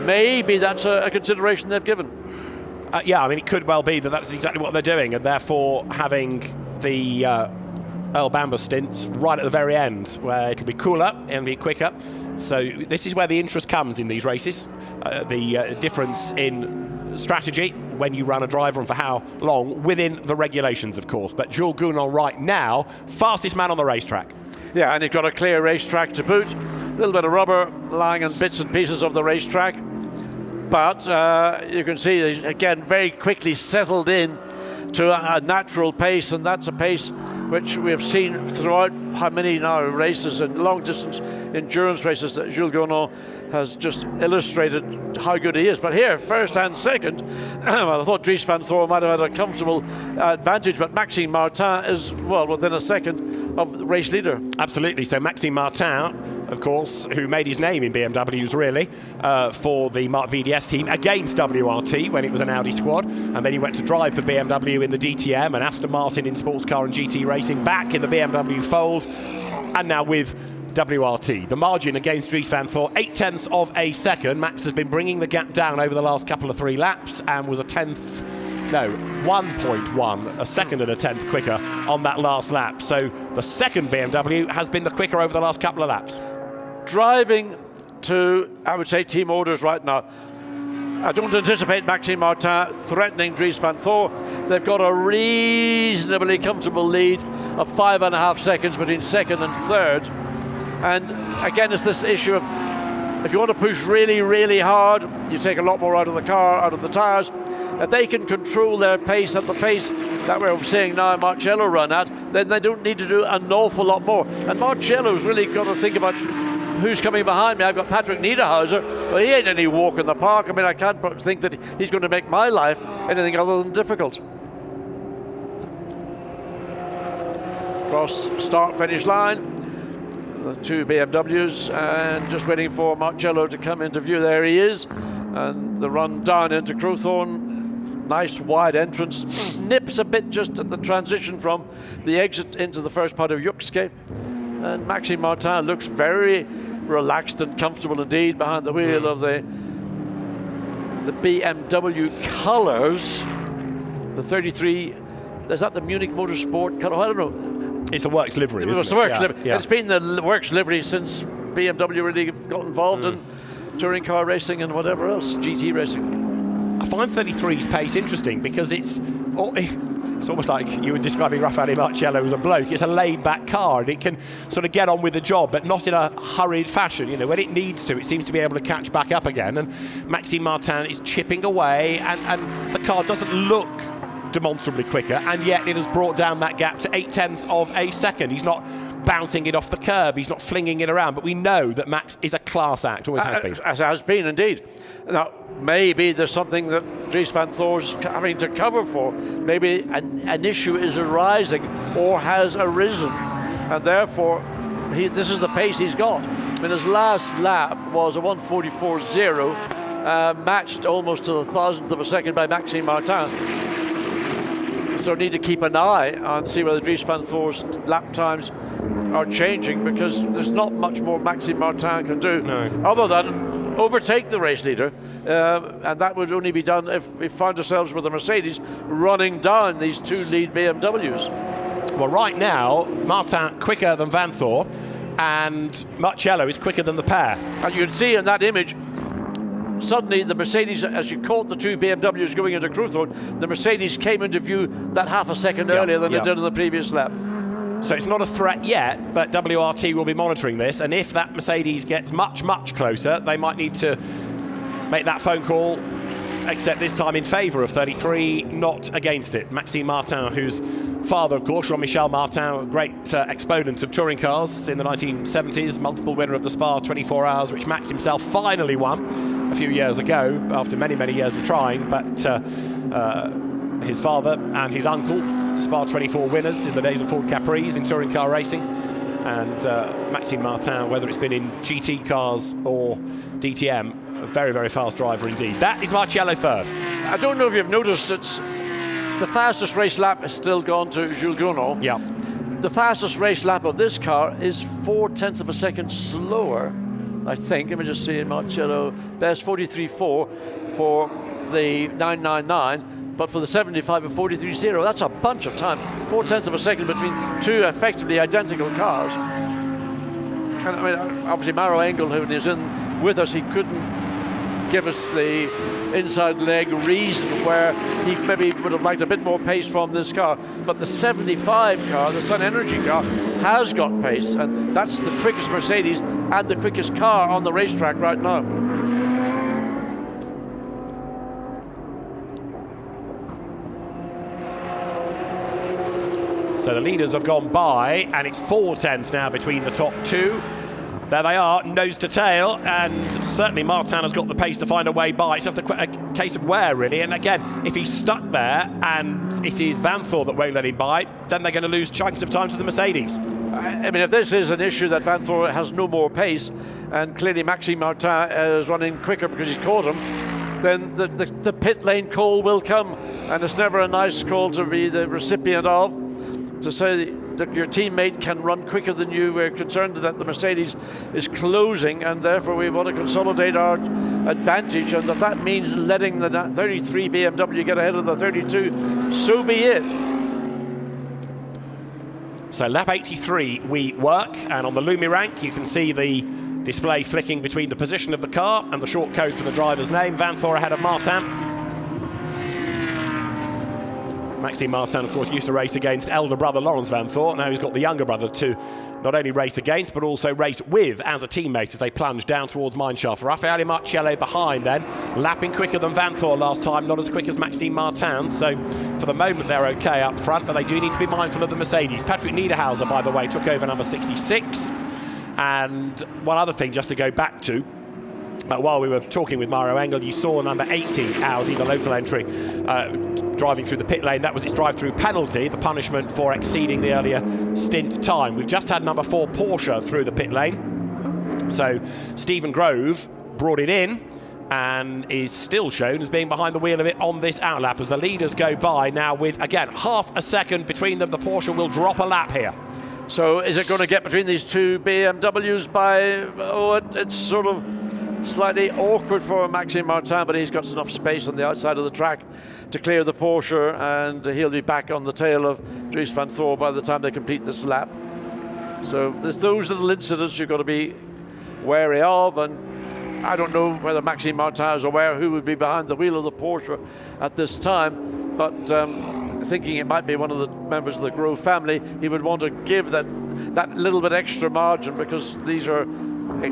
maybe that's a consideration they've given. Yeah, I mean, it could well be that that's exactly what they're doing, and therefore having the Earl Bamber stints right at the very end, where it'll be cooler and be quicker. So this is where the interest comes in these races, the difference in strategy when you run a driver and for how long, within the regulations, of course. But Jules Gounon right now, fastest man on the racetrack. Yeah, and he's got a clear racetrack to boot. A little bit of rubber lying in bits and pieces of the racetrack. But you can see, again, very quickly settled in to a natural pace, and that's a pace which we have seen throughout how many now races and long distance endurance races that Jules Gounon has just illustrated how good he is. But here, first and second, well, I thought Dries van Thor might have had a comfortable advantage, but Maxime Martin is, well, within a second of the race leader. Absolutely. So Maxime Martin, of course, who made his name in BMWs, really, for the Mark VDS team against WRT when it was an Audi squad. And then he went to drive for BMW in the DTM and Aston Martin in sports car and GT racing, back in the BMW fold. And now with WRT. The margin against Dries van Thor, 0.8 of a second. Max has been bringing the gap down over the last couple of 3 laps and was 1.1, a second and a tenth quicker on that last lap. So the second BMW has been the quicker over the last couple of laps. Driving to, I would say, team orders right now. I don't anticipate Maxime Martin threatening Dries van Thor. They've got a reasonably comfortable lead of 5.5 seconds between second and third. And again, it's this issue of if you want to push really, really hard, you take a lot more out of the car, out of the tyres. If they can control their pace at the pace that we're seeing now Marciello run at, then they don't need to do an awful lot more. And Marciello's really got to think about who's coming behind me. I've got Patrick Niederhauser. Well, he ain't any walk in the park. I mean, I can't think that he's going to make my life anything other than difficult. Cross start-finish line. The 2 BMWs, and just waiting for Marciello to come into view. There he is. And the run down into Crowthorne. Nice wide entrance. Nips a bit just at the transition from the exit into the first part of Juxke. And Maxime Martin looks very relaxed and comfortable indeed behind the wheel of the BMW colours. The 33, is that the Munich Motorsport colour? I don't know. It's the Works livery, isn't it? It's the Works livery. Yeah. It's been the Works livery since BMW really got involved in touring car racing and whatever else, GT racing. I find 33's pace interesting because it's almost like you were describing Raffaele Marciello as a bloke. It's a laid-back car and it can sort of get on with the job, but not in a hurried fashion. You know, when it needs to, it seems to be able to catch back up again. And Maxime Martin is chipping away, and the car doesn't look demonstrably quicker, and yet it has brought down that gap to 0.8 of a second. He's not bouncing it off the curb, he's not flinging it around, but we know that Max is a class act, always has been. As has been, indeed. Now, maybe there's something that Dries van Thor's having to cover for. Maybe an issue is arising or has arisen, and therefore this is the pace he's got. I mean, his last lap was a 1:44.0, matched almost to the 1,000th of a second by Maxime Martin. So need to keep an eye and see whether Dries van Thor's lap times are changing, because there's not much more Maxime Martin can do other than overtake the race leader, and that would only be done if we found ourselves with a Mercedes running down these 2 lead BMWs. Well, right now, Martin quicker than Van Thor, and Marciello is quicker than the pair. And you can see in that image, suddenly the Mercedes, as you caught the 2 BMWs going into Crowthorne, the Mercedes came into view that half a second earlier than it did in the previous lap. So it's not a threat yet, but WRT will be monitoring this, and if that Mercedes gets much, much closer, they might need to make that phone call, except this time in favour of 33, not against it. Maxime Martin, whose father, of course, Jean-Michel Martin, a great exponent of touring cars in the 1970s, multiple winner of the Spa 24 Hours, which Max himself finally won a few years ago, after many, many years of trying, but his father and his uncle, Spa 24 winners in the days of Ford Capri's in touring car racing. And Maxime Martin, whether it's been in GT cars or DTM, a very, very fast driver indeed. That is Marciello third. I don't know if you've noticed, it's the fastest race lap has still gone to Jules Gournot. Yeah. The fastest race lap of this car is 0.4 of a second slower, I think. Let me just see, Marciello best 43.4 for the 999. But for the 75 and 43.0, that's a bunch of time. 0.4 of a second between 2 effectively identical cars. And I mean, obviously Maroc Engel, who is in with us, he couldn't give us the inside leg reason where he maybe would have liked a bit more pace from this car. But the 75 car, the Sun Energy car, has got pace, and that's the quickest Mercedes and the quickest car on the racetrack right now. So the leaders have gone by, and it's 0.4 now between the top 2. There they are, nose to tail, and certainly Martin has got the pace to find a way by. It's just a case of where, really. And again, if he's stuck there and it is Van Thor that won't let him by, then they're going to lose chunks of time to the Mercedes. I mean, if this is an issue that Van Thor has no more pace, and clearly Maxime Martin is running quicker because he's caught him, then the pit lane call will come, and it's never a nice call to be the recipient of, to say your teammate can run quicker than you. We're concerned that the Mercedes is closing, and therefore we want to consolidate our advantage, and if that means letting the 33 BMW get ahead of the 32, so be it. So lap 83 we work, and on the Lumi rank you can see the display flicking between the position of the car and the short code for the driver's name. Vanthor ahead of Martin. Maxime Martin, of course, used to race against elder brother Laurens Vanthor. Now he's got the younger brother to not only race against, but also race with as a teammate as they plunge down towards Mineshaft. Raffaele Marciello behind then, lapping quicker than Vanthor last time, not as quick as Maxime Martin. So for the moment they're okay up front, but they do need to be mindful of the Mercedes. Patrick Niederhauser, by the way, took over number 66. And one other thing just to go back to, while we were talking with Maroc Engel, you saw number 80 Audi, the local entry, driving through the pit lane. That was its drive-through penalty, the punishment for exceeding the earlier stint time. We've just had number 4 Porsche through the pit lane. So Stephen Grove brought it in and is still shown as being behind the wheel of it on this outlap as the leaders go by now with, again, half a second between them. The Porsche will drop a lap here. So is it going to get between these two BMWs by, it's sort of slightly awkward for Maxime Martin, but he's got enough space on the outside of the track to clear the Porsche, and he'll be back on the tail of Dries van Thor by the time they complete this lap. So there's those little incidents you've got to be wary of, and I don't know whether Maxime Martin is aware who would be behind the wheel of the Porsche at this time, but thinking it might be one of the members of the Grove family, he would want to give that little bit extra margin, because these are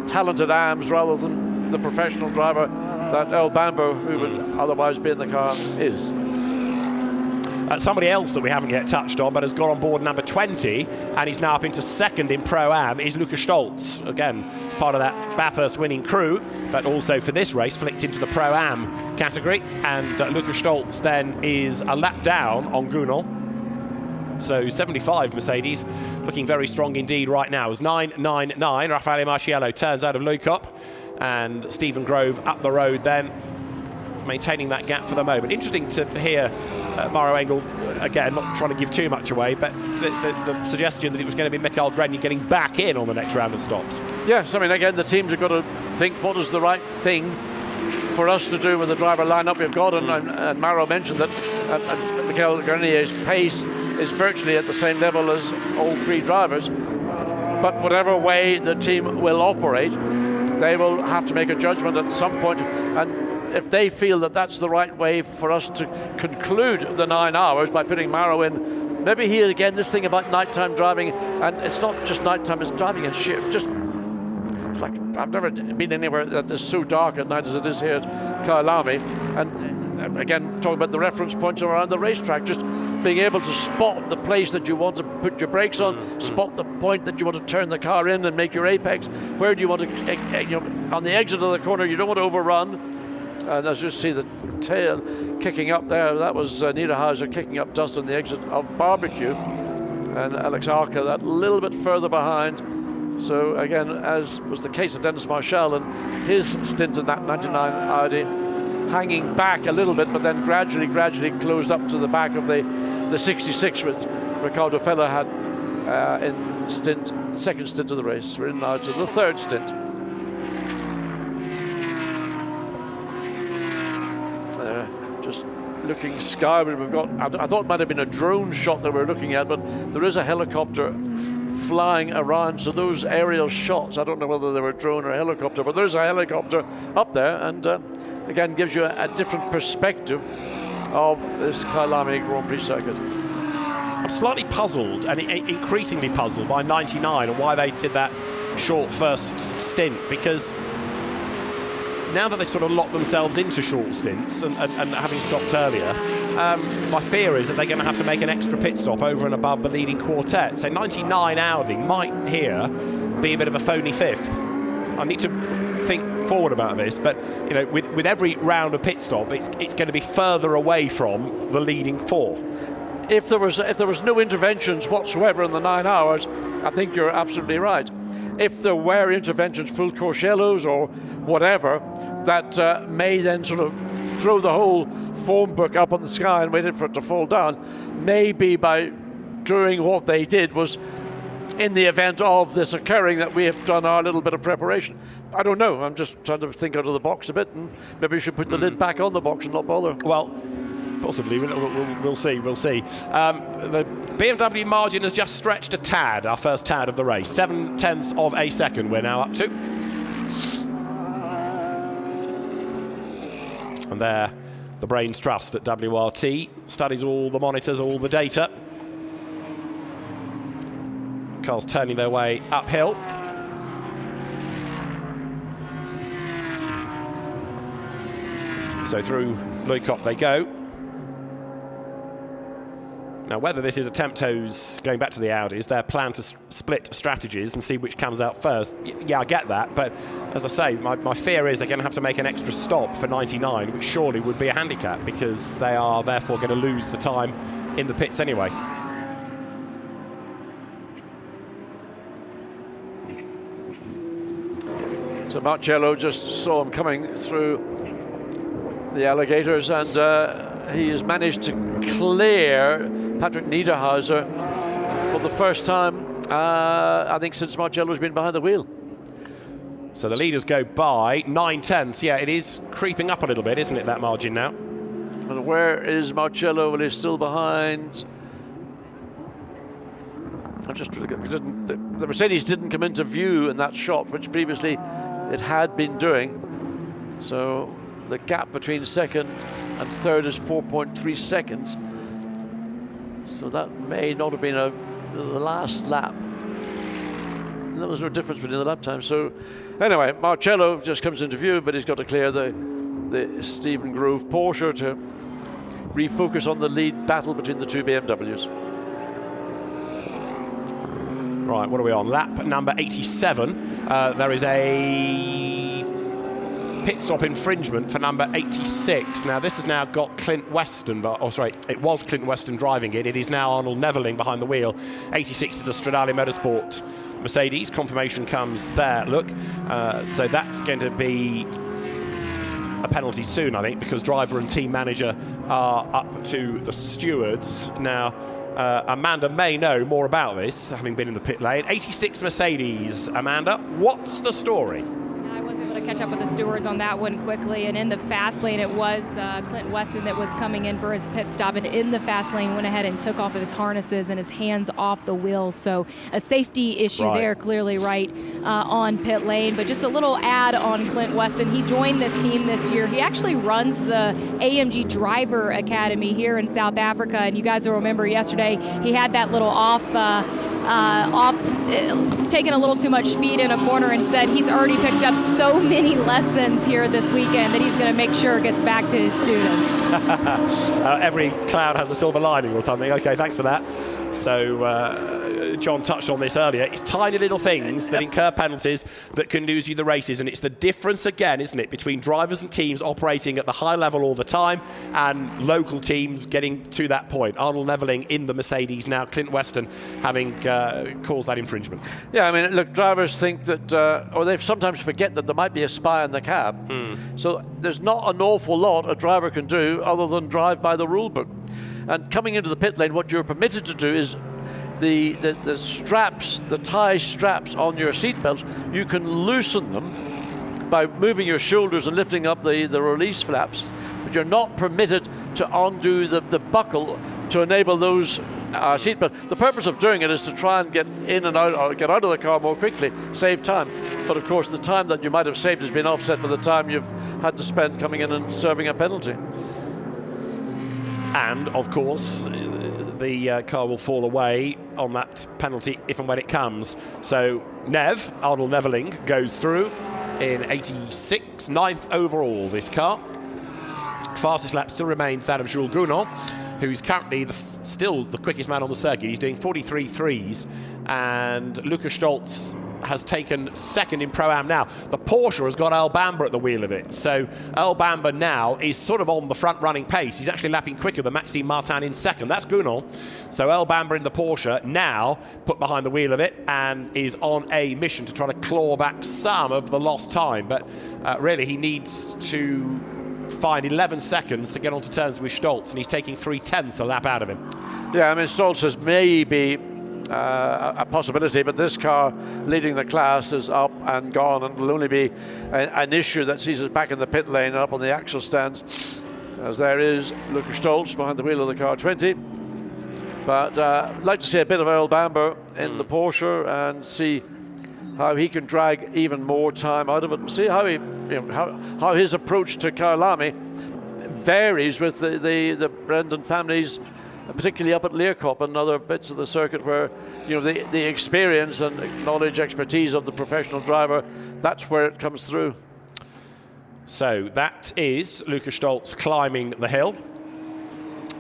talented AMs rather than the professional driver that El Bambo, who would otherwise be in the car, is. Somebody else that we haven't yet touched on, but has gone on board number 20, and he's now up into second in Pro-Am, is Luca Stoltz. Again, part of that Bathurst winning crew, but also for this race, flicked into the Pro-Am category. And Luca Stoltz then is a lap down on Gunal. So 75 Mercedes, looking very strong indeed right now. As 9.99, Raffaele Marciello turns out of Leukop, and Stephen Grove up the road then, maintaining that gap for the moment. Interesting to hear Maroc Engel, again, not trying to give too much away, but the suggestion that it was going to be Mikael Grenje getting back in on the next round of stops. Yes, I mean, again, the teams have got to think what is the right thing for us to do with the driver lineup we've got, and Maroc mentioned that Mikael Grenje's pace is virtually at the same level as all three drivers, but whatever way the team will operate, they will have to make a judgment at some point, and if they feel that that's the right way for us to conclude the 9 hours by putting Maroc in, maybe here again, this thing about nighttime driving, and it's not just nighttime, it's driving in shift. It's like, I've never been anywhere that is so dark at night as it is here at Kyalami, and again, talking about the reference points around the racetrack, just being able to spot the place that you want to put your brakes on, spot the point that you want to turn the car in and make your apex. Where do you want to, on the exit of the corner, you don't want to overrun. And as you see the tail kicking up there, that was Niederhauser kicking up dust on the exit of Barbecue. And Alex Arca that little bit further behind. So again, as was the case of Dennis Marshall and his stint in that 99 Audi, hanging back a little bit, but then gradually closed up to the back of the 66 with Ricardo Feller had in second stint of the race. We're in now to the third stint. Just looking skyward, we've got, I thought it might have been a drone shot that we're looking at, but there is a helicopter flying around, so those aerial shots, I don't know whether they were drone or helicopter, but there's a helicopter up there, and again gives you a different perspective of this Kyalami Grand Prix circuit. I'm slightly puzzled, and increasingly puzzled, by 99 and why they did that short first stint, because now that they sort of locked themselves into short stints and having stopped earlier, my fear is that they're going to have to make an extra pit stop over and above the leading quartet. So 99 Audi might here be a bit of a phony fifth. I need to think forward about this, but you know, with every round of pit stop, it's going to be further away from the leading four. If there was no interventions whatsoever in the 9 hours, I think you're absolutely right. If there were interventions, full course yellows or whatever, that may then sort of throw the whole form book up on the sky and wait for it to fall down, maybe by doing what they did was, in the event of this occurring, that we have done our little bit of preparation. I don't know. I'm just trying to think out of the box a bit, and maybe we should put the lid back on the box and not bother. Well, possibly. We'll see. We'll see. The BMW margin has just stretched a tad, our first tad of the race. 0.7 of a second we're now up to. And there, the brains trust at WRT studies all the monitors, all the data. Cars turning their way uphill. So through Leukop they go. Now, whether this is a Tempto's, going back to the Audis, their plan to split strategies and see which comes out first, yeah, I get that. But as I say, my fear is they're going to have to make an extra stop for 99, which surely would be a handicap because they are therefore going to lose the time in the pits anyway. So Marciello just saw him coming through the alligators, and he has managed to clear Patrick Niederhauser for the first time, I think, since Marciello's been behind the wheel. So the leaders go by 9/10. Yeah, it is creeping up a little bit, isn't it, that margin now? And where is Marciello? Well, he's still behind. The Mercedes didn't come into view in that shot, which previously it had been doing. So the gap between second and third is 4.3 seconds. So that may not have been the last lap. There was no difference between the lap time. So anyway, Marciello just comes into view, but he's got to clear the Stephen Grove Porsche to refocus on the lead battle between the two BMWs. Right, what are we on? Lap number 87. There is a pit stop infringement for number 86. Now, this has now got Clint Weston, it was Clint Weston driving it. It is now Arnold Neveling behind the wheel. 86 is the Stradale Motorsport Mercedes. Confirmation comes there, look. So that's going to be a penalty soon, I think, because driver and team manager are up to the stewards. Now, Amanda may know more about this, having been in the pit lane. 86 Mercedes. Amanda, what's the story? I was able to catch up with the stewards on that one quickly, and in the fast lane it was Clint Weston that was coming in for his pit stop, and in the fast lane went ahead and took off of his harnesses and his hands off the wheel. So a safety issue there, clearly right on pit lane. But just a little ad on Clint Weston. He joined this team this year. He actually runs the AMG Driver Academy here in South Africa, and you guys will remember yesterday he had that little taking a little too much speed in a corner, and said he's already picked up so many lessons here this weekend that he's going to make sure it gets back to his students. Every cloud has a silver lining or something. Okay, thanks for that. So John touched on this earlier. It's tiny little things that incur penalties that can lose you the races, and it's the difference again, isn't it, between drivers and teams operating at the high level all the time and local teams getting to that point. Arnold Neveling in the Mercedes now, Clint Weston having caused that infringement. Yeah, I mean, look, drivers think that, or they sometimes forget that there might be a spy in the cab. So there's not an awful lot a driver can do other than drive by the rule book. And coming into the pit lane, what you're permitted to do is the straps, the tie straps on your seatbelt, you can loosen them by moving your shoulders and lifting up the release flaps, but you're not permitted to undo the buckle to enable those seatbelts. The purpose of doing it is to try and get in and out, or get out of the car more quickly, save time. But of course, the time that you might have saved has been offset by the time you've had to spend coming in and serving a penalty. And of course, the car will fall away on that penalty if and when it comes. So Arnold Neveling goes through in 86, 9th overall, this car. Fastest lap still remains that of Jules Gounon, who's currently still the quickest man on the circuit. He's doing 43.3s, and Lukas Stolz has taken second in Pro-Am now. The Porsche has got Earl Bamber at the wheel of it. So Earl Bamber now is sort of on the front-running pace. He's actually lapping quicker than Maxime Martin in second. That's Gounon. So Earl Bamber in the Porsche now put behind the wheel of it and is on a mission to try to claw back some of the lost time. But really, he needs to find 11 seconds to get onto terms with Stoltz, and he's taking 3/10 a lap out of him. Yeah, I mean, Stoltz is maybe a possibility, but this car leading the class is up and gone, and it'll only be an issue that sees us back in the pit lane and up on the axle stands, as there is Lucas Stoltz behind the wheel of the car 20. But I'd like to see a bit of Earl Bamber in the Porsche and see how he can drag even more time out of it, and see how how his approach to Kyalami varies with the Brendan families, particularly up at Learcop and other bits of the circuit where the experience and knowledge, expertise of the professional driver, that's where it comes through. So that is Lucas Stoltz climbing the hill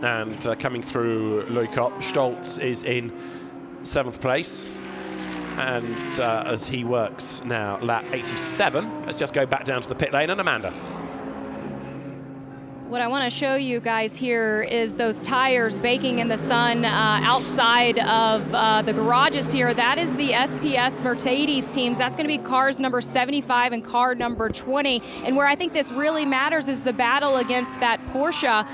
and coming through Learcop. Stoltz is in 7th place. And as he works now, lap 87, let's just go back down to the pit lane, and Amanda. What I want to show you guys here is those tires baking in the sun outside of the garages here. That is the SPS Mercedes teams. That's going to be cars number 75 and car number 20. And where I think this really matters is the battle against that Porsche.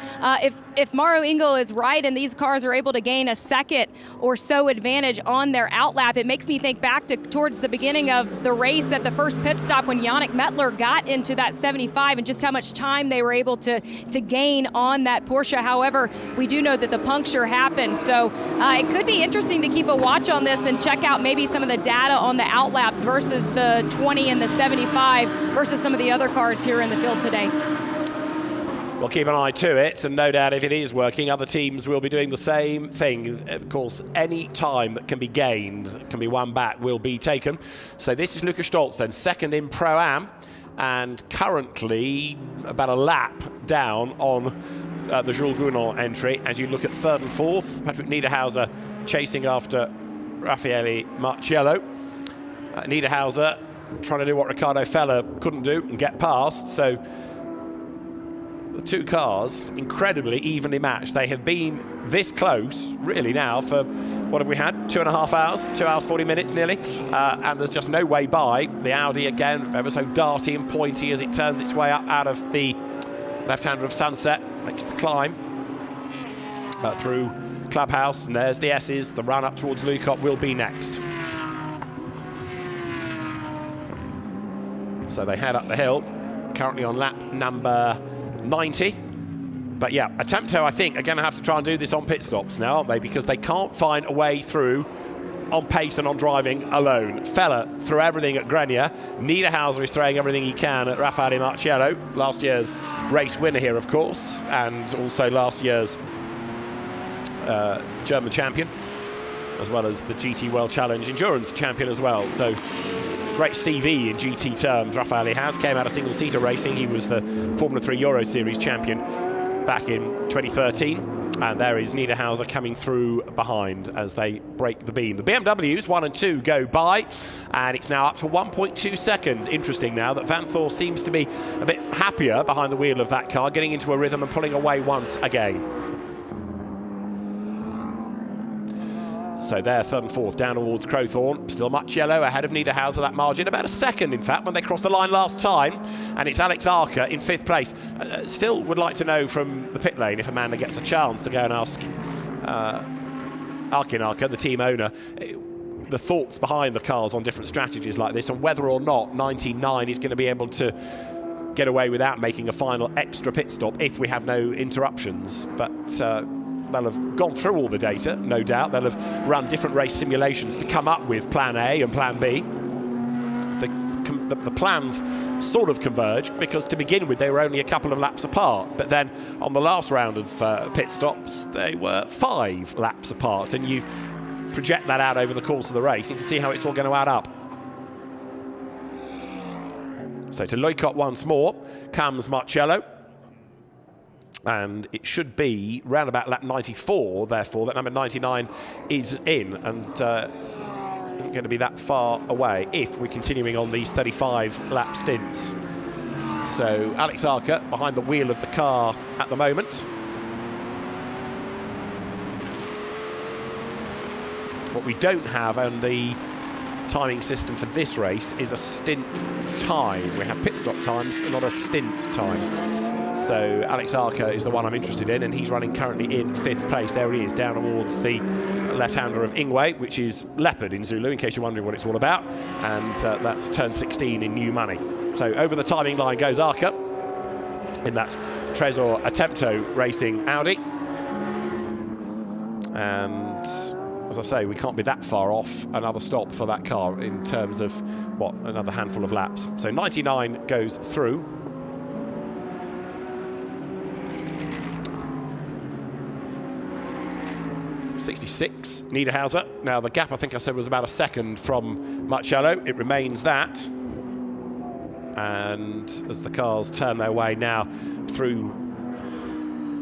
If Maroc Engel is right and these cars are able to gain a second or so advantage on their outlap, it makes me think back towards the beginning of the race at the first pit stop when Yannick Mettler got into that 75 and just how much time they were able to gain on that Porsche. However, we do know that the puncture happened. So it could be interesting to keep a watch on this and check out maybe some of the data on the outlaps versus the 20 and the 75 versus some of the other cars here in the field today. We'll keep an eye to it, and no doubt if it is working, other teams will be doing the same thing. Of course, any time that can be gained, can be won back, will be taken. So this is Lucas Stoltz then, second in Pro-Am, and currently about a lap down on the Jules Gounon entry. As you look at 3rd and 4th, Patrick Niederhauser chasing after Raffaele Marciello. Niederhauser trying to do what Ricardo Feller couldn't do and get past, so the two cars incredibly evenly matched. They have been this close really now for, what have we had, 2.5 hours, 2 hours 40 minutes nearly, and there's just no way by. The Audi again ever so darty and pointy as it turns its way up out of the left-hander of Sunset, makes the climb through Clubhouse, and there's the S's. The run up towards Learcop will be next. So they head up the hill, currently on lap number 90. But yeah, Attempto, I think, are going to have to try and do this on pit stops now, aren't they? Because they can't find a way through on pace and on driving alone. Feller threw everything at Grenier. Niederhauser is throwing everything he can at Raffaele Marciello, last year's race winner here, of course, and also last year's German champion, as well as the GT World Challenge Endurance champion as well. So great CV in GT terms Raffaele has. Came out of single-seater racing. He was the Formula 3 Euro Series champion back in 2013. And there is Niederhauser coming through behind as they break the beam. The BMWs 1 and 2 go by, and it's now up to 1.2 seconds. Interesting now that Van Thor seems to be a bit happier behind the wheel of that car, getting into a rhythm and pulling away once again. So there, 3rd and 4th, down towards Crowthorne. Still Marciello ahead of Niederhauser, that margin. About a second, in fact, when they crossed the line last time. And it's Alex Archer in 5th place. Still would like to know from the pit lane if Amanda gets a chance to go and ask Arkin Archer, the team owner, the thoughts behind the cars on different strategies like this, and whether or not 99 is going to be able to get away without making a final extra pit stop if we have no interruptions. But they'll have gone through all the data, no doubt. They'll have run different race simulations to come up with plan A and plan B. The plans sort of converge because to begin with they were only a couple of laps apart, but then on the last round of pit stops they were 5 laps apart, and you project that out over the course of the race, you can see how it's all going to add up. So to Learcop once more comes Marciello. And it should be round about lap 94, therefore, that number 99 is in, and isn't going to be that far away if we're continuing on these 35-lap stints. So Alex Archer behind the wheel of the car at the moment. What we don't have on the timing system for this race is a stint time. We have pit stop times, but not a stint time. So Alex Arca is the one I'm interested in, and he's running currently in 5th place. There he is, down towards the left-hander of Ingwe, which is leopard in Zulu, in case you're wondering what it's all about. And that's turn 16 in new money. So over the timing line goes Arca in that Trésor Attempto Racing Audi. And as I say, we can't be that far off another stop for that car in terms of, what, another handful of laps. So 99 goes through. '66, Niederhauser. Now the gap, I think I said, was about a second from Marciello. It remains that. And as the cars turn their way now through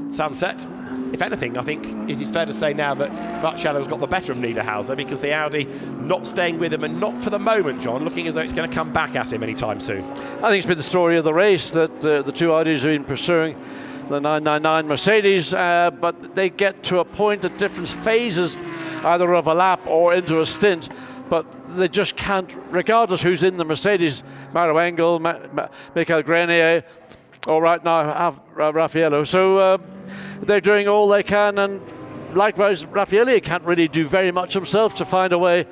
sunset, if anything, I think it is fair to say now that Marciello's got the better of Niederhauser, because the Audi not staying with him, and not for the moment, John, looking as though it's going to come back at him anytime soon. I think it's been the story of the race that the two Audis have been pursuing the 999 Mercedes, but they get to a point at different phases, either of a lap or into a stint, but they just can't, regardless who's in the Mercedes, Maroc Engel, Michael Grenier, or right now Raffaello. So they're doing all they can, and likewise Raffaele can't really do very much himself to find a way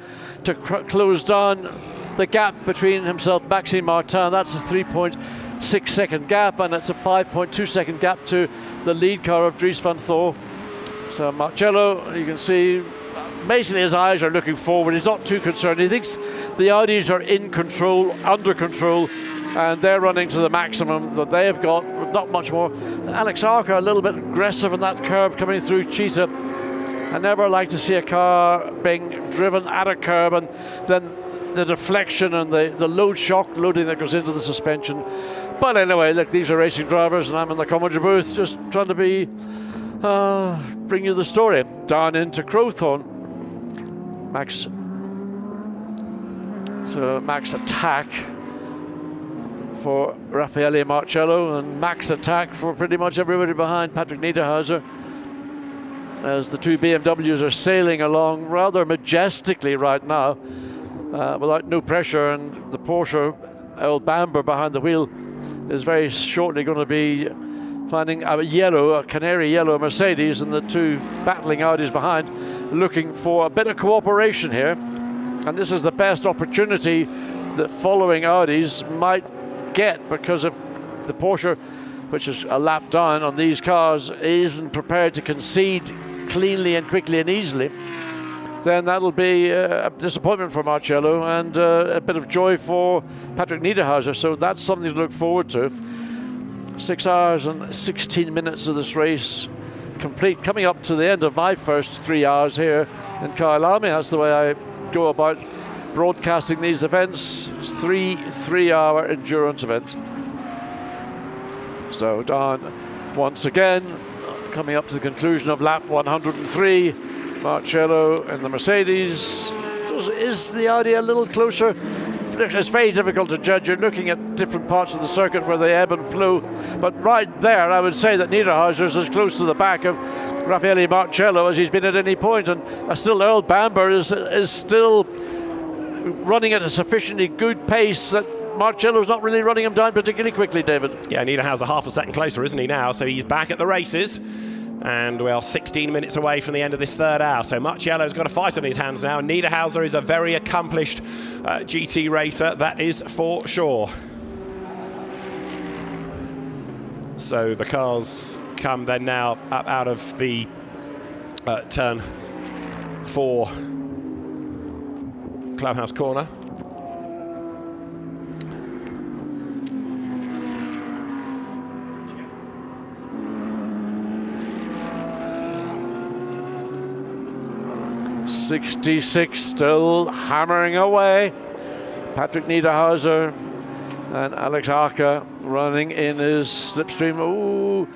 to close down the gap between himself and Maxime Martin. That's a 3.6 second gap, and it's a 5.2 second gap to the lead car of Dries van Thor. So Marciello, you can see, basically his eyes are looking forward. He's not too concerned. He thinks the Audis are in control, under control, and they're running to the maximum that they have got, not much more. Alex Arca a little bit aggressive in that curb coming through Cheetah. I never like to see a car being driven at a curb and then the deflection and the load shock loading that goes into the suspension. But anyway, look, these are racing drivers, and I'm in the commentary booth just trying to bring you the story. Down into Crowthorne. Max attack for Raffaele Marciello, and max attack for pretty much everybody behind Patrick Niederhauser, as the two BMWs are sailing along rather majestically right now, without no pressure, and the Porsche, old Bamber behind the wheel, is very shortly going to be finding a canary yellow Mercedes, and the two battling Audis behind, looking for a bit of cooperation here. And this is the best opportunity that following Audis might get, because if the Porsche, which is a lap down on these cars, isn't prepared to concede cleanly and quickly and easily, then that'll be a disappointment for Marciello and a bit of joy for Patrick Niederhauser. So that's something to look forward to. 6 hours and 16 minutes of this race complete, coming up to the end of my first 3 hours here in Kyalami. That's the way I go about broadcasting these events. It's three-hour endurance events. So down once again, coming up to the conclusion of lap 103. Marciello in the Mercedes. Is the Audi a little closer? It's very difficult to judge. You're looking at different parts of the circuit where they ebb and flow. But right there, I would say that Niederhauser is as close to the back of Raffaele Marciello as he's been at any point. And still, Earl Bamber is still running at a sufficiently good pace that Marciello's not really running him down particularly quickly, David. Yeah, Niederhauser half a second closer, isn't he now? So he's back at the races. And we are 16 minutes away from the end of this third hour. So Marciello's got a fight on his hands now. Niederhauser is a very accomplished GT racer, that is for sure. So the cars come then now up out of the turn 4 clubhouse corner. '66 still hammering away. Patrick Niederhauser and Alex Arca running in his slipstream. Ooh,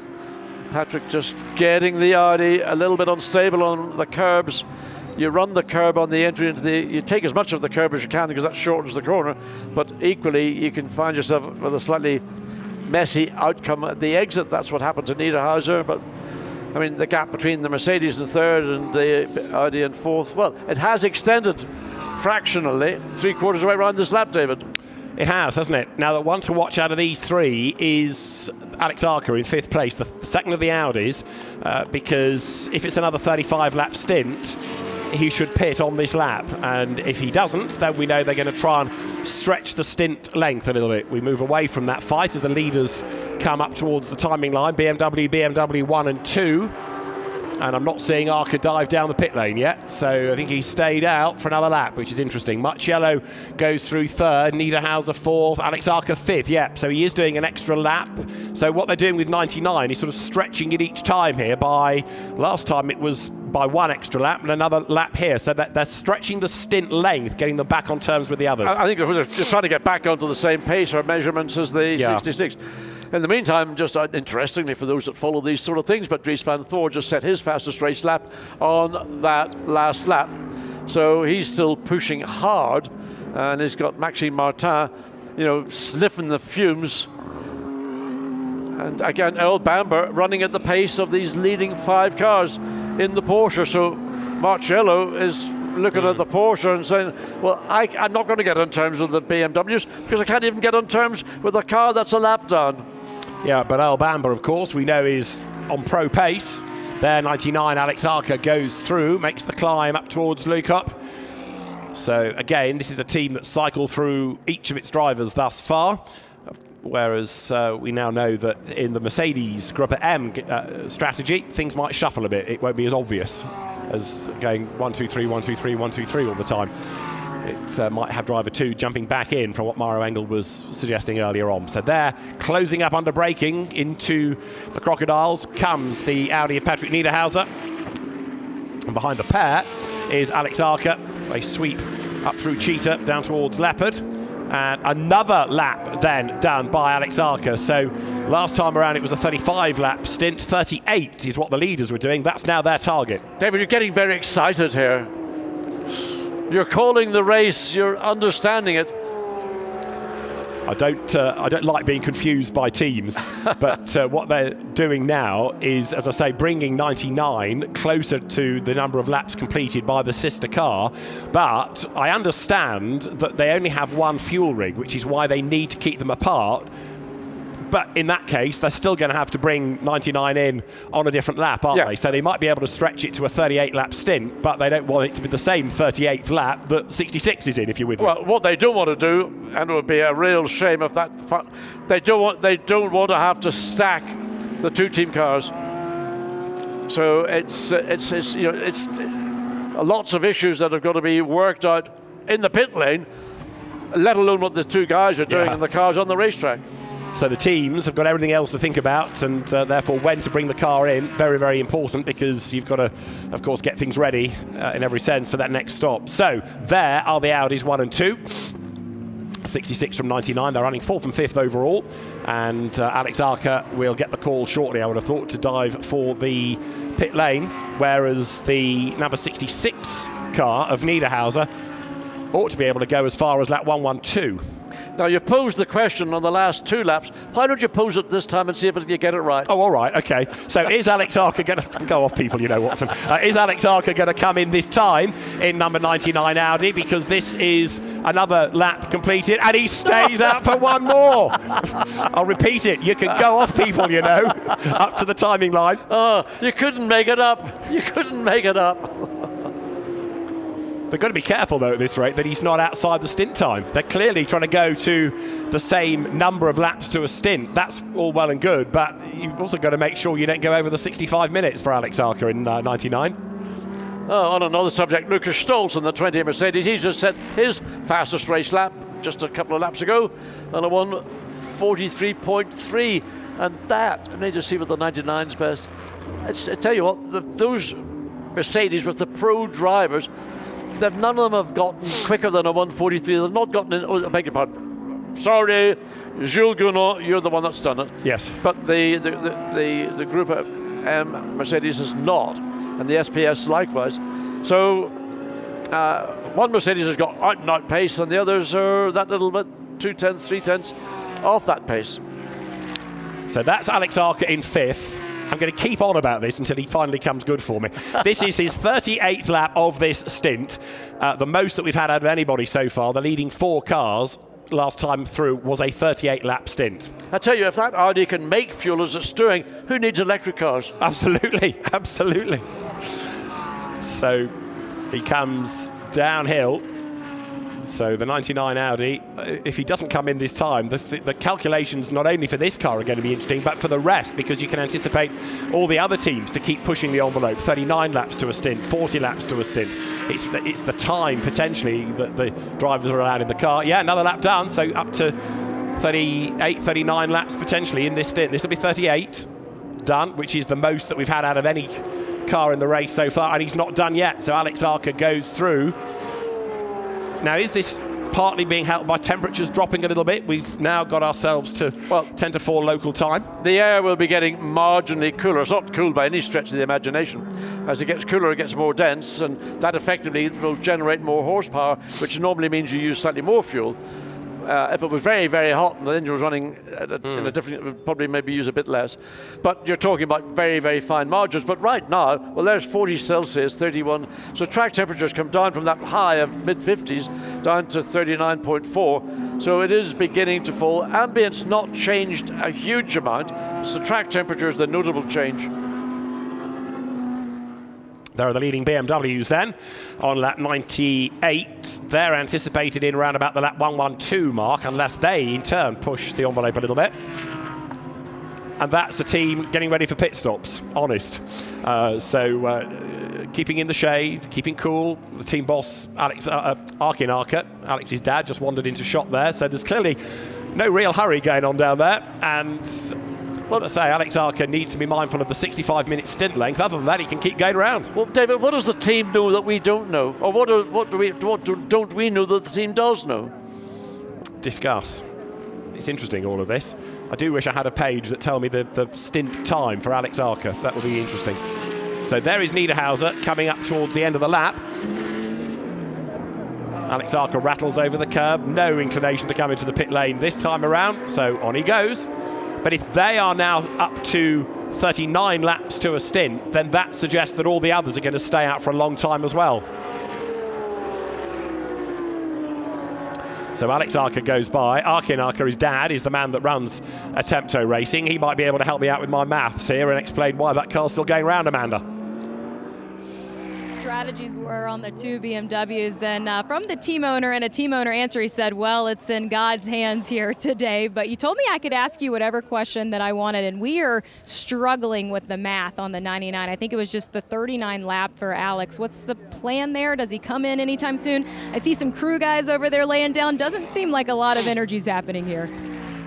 Patrick just getting the Audi a little bit unstable on the curbs. You run the curb on the entry into you take as much of the curb as you can because that shortens the corner, but equally you can find yourself with a slightly messy outcome at the exit. That's what happened to Niederhauser, but I mean, the gap between the Mercedes in third and the Audi in fourth, well, it has extended fractionally 3/4 way around this lap, David. It has, hasn't it? Now, the one to watch out of these three is Alex Arca in 5th place, the second of the Audis, because if it's another 35-lap stint, he should pit on this lap. And if he doesn't, then we know they're going to try and stretch the stint length a little bit. We move away from that fight as the leaders come up towards the timing line, BMW 1 and 2. And I'm not seeing Arca dive down the pit lane yet, so I think he stayed out for another lap, which is interesting. Marciello goes through 3rd, Niederhauser 4th, Alex Arca 5th, yep, so he is doing an extra lap. So what they're doing with 99 is sort of stretching it each time here by, last time it was by 1 extra lap and another lap here, so that they're stretching the stint length, getting them back on terms with the others. I think they're just trying to get back onto the same pace or measurements as the 66. In the meantime, just interestingly for those that follow these sort of things, but Dries van Thor just set his fastest race lap on that last lap. So he's still pushing hard, and he's got Maxime Martin, sniffing the fumes. And again, Earl Bamber running at the pace of these leading 5 cars in the Porsche. So Marciello is looking at the Porsche and saying, well, I'm not going to get on terms with the BMWs because I can't even get on terms with a car that's a lap done. Yeah, but Earl Bamber, of course, we know is on pro pace. There, 99, Alex Arca goes through, makes the climb up towards Leucop. So, again, this is a team that cycled through each of its drivers thus far, whereas we now know that in the Mercedes Group M strategy, things might shuffle a bit. It won't be as obvious as going 1, 2, 3, 1, 2, 3, 1, 2, 3 all the time. It might have driver 2 jumping back in from what Maroc Engel was suggesting earlier on. So there, closing up under braking into the Crocodiles comes the Audi of Patrick Niederhauser. And behind the pair is Alex Arca. They sweep up through Cheetah down towards Leopard. And another lap then done by Alex Arca. So last time around it was a 35-lap stint. 38 is what the leaders were doing. That's now their target. David, you're getting very excited here. You're calling the race, you're understanding it. I don't like being confused by teams, but what they're doing now is, as I say, bringing 99 closer to the number of laps completed by the sister car. But I understand that they only have 1 fuel rig, which is why they need to keep them apart. But in that case, they're still going to have to bring 99 in on a different lap, aren't they? So they might be able to stretch it to a 38-lap stint, but they don't want it to be the same 38th lap that 66 is in, if you're with me. Well, what they don't want to do, and it would be a real shame if that, they don't want to have to stack the 2 team cars. So it's lots of issues that have got to be worked out in the pit lane, let alone what the 2 guys are doing in the cars on the racetrack. So the teams have got everything else to think about, and therefore when to bring the car in, very, very important, because you've got to, of course, get things ready in every sense for that next stop. So there are the Audis 1 and 2. 66 from 99. They're running 4th and 5th overall, and Alex Arca will get the call shortly, I would have thought, to dive for the pit lane, whereas the number 66 car of Niederhauser ought to be able to go as far as lap 112. Now, you've posed the question on the last 2 laps. Why don't you pose it this time and see if you get it right? Oh, all right, okay. So is Alex Arca going to... Go off, people, Watson. Is Alex Arca going to come in this time in number 99 Audi? Because this is another lap completed, and he stays out for 1 more. I'll repeat it. You can go off, people, up to the timing line. Oh, you couldn't make it up. You couldn't make it up. They've got to be careful, though, at this rate, that he's not outside the stint time. They're clearly trying to go to the same number of laps to a stint. That's all well and good, but you've also got to make sure you don't go over the 65 minutes for Alex Arca in 99. On another subject, Lucas Stolz in the 20 Mercedes. He's just set his fastest race lap just a couple of laps ago on a 1:43.3. And that, I need to see what the 99's best. I tell you what, those Mercedes with the pro drivers, none of them have gotten quicker than a 1:43. They've not gotten in. Oh, I beg your pardon. Sorry, Jules Gounod, you're the one that's done it. Yes. But the Group M Mercedes has not, and the SPS likewise. So one Mercedes has got out and out pace, and the others are that little bit, 2/10, 3/10 off that pace. So that's Alex Arca in 5th. I'm going to keep on about this until he finally comes good for me. This is his 38th lap of this stint, the most that we've had out of anybody so far. The leading 4 cars last time through was a 38-lap stint. I tell you, if that Audi can make fuel as it's doing, who needs electric cars? Absolutely, absolutely. So he comes downhill. So the 99 Audi, if he doesn't come in this time, the calculations not only for this car are going to be interesting, but for the rest, because you can anticipate all the other teams to keep pushing the envelope. 39 laps to a stint, 40 laps to a stint. It's the time, potentially, that the drivers are allowed in the car. Yeah, another lap done, so up to 38, 39 laps potentially in this stint. This will be 38 done, which is the most that we've had out of any car in the race so far, and he's not done yet. So Alex Arca goes through. Now, is this partly being helped by temperatures dropping a little bit? We've now got ourselves to 10 to 4 local time. The air will be getting marginally cooler. It's not cool by any stretch of the imagination. As it gets cooler, it gets more dense, and that effectively will generate more horsepower, which normally means you use slightly more fuel. If it was very, very hot and the engine was running in a different, it would probably maybe use a bit less. But you're talking about very, very fine margins. But right now, well, there's 40 Celsius, 31. So track temperatures come down from that high of mid-50s down to 39.4. So it is beginning to fall. Ambient's not changed a huge amount. So track temperature is the notable change. There are the leading BMWs then on lap 98. They're anticipated in around about the lap 112 mark, unless they in turn push the envelope a little bit. And that's a team getting ready for pit stops, honest. Keeping in the shade, keeping cool. The team boss, Alex Arca, Alex's dad, just wandered into shot there. So there's clearly no real hurry going on down there. And as I say, Alex Arca needs to be mindful of the 65-minute stint length. Other than that, he can keep going around. Well, David, what does the team know that we don't know? Or what don't we know that the team does know? Discuss. It's interesting, all of this. I do wish I had a page that tell me the stint time for Alex Arca. That would be interesting. So there is Niederhauser coming up towards the end of the lap. Alex Arca rattles over the curb. No inclination to come into the pit lane this time around. So on he goes. But if they are now up to 39 laps to a stint, then that suggests that all the others are going to stay out for a long time as well. So Alex Arca goes by. Arkin Arca, his dad, is the man that runs Attempto Racing. He might be able to help me out with my maths here and explain why that car's still going round, Amanda. Strategies were on the two BMWs, and from the team owner, and a team owner answer, he said, well, it's in God's hands here today, but you told me I could ask you whatever question that I wanted, and we are struggling with the math on the 99. I think it was just the 39 lap for Alex. What's the plan there? Does he come in anytime soon? I see some crew guys over there laying down. Doesn't seem like a lot of energy's happening here.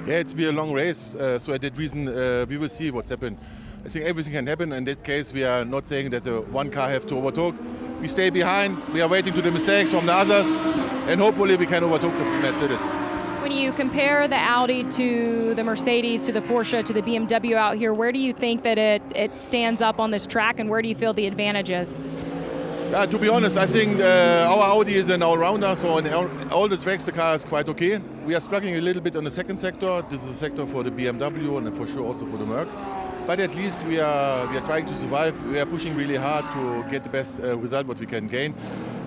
Yeah, it's been a long race, so at that reason we will see what's happened. I think everything can happen. In that case, we are not saying that one car have to overtake. We stay behind. We are waiting to the mistakes from the others, and hopefully we can overtake the Mercedes. When you compare the Audi to the Mercedes, to the Porsche, to the BMW out here, where do you think that it stands up on this track, and where do you feel the advantage is? To be honest, I think our Audi is an all-rounder, so on all the tracks the car is quite okay. We are struggling a little bit on the second sector. This is a sector for the BMW and for sure also for the Merc. But at least we are trying to survive. We are pushing really hard to get the best result what we can gain.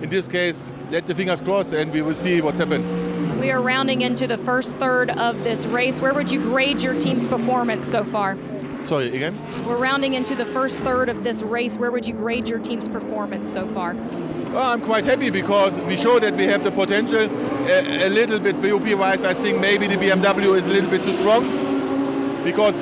In this case, let the fingers crossed and we will see what's happened. We are rounding into the first third of this race. Where would you grade your team's performance so far? Sorry, again? We're rounding into the first third of this race. Where would you grade your team's performance so far? Well, I'm quite happy because we show that we have the potential. A little bit BOP-wise, I think maybe the BMW is a little bit too strong because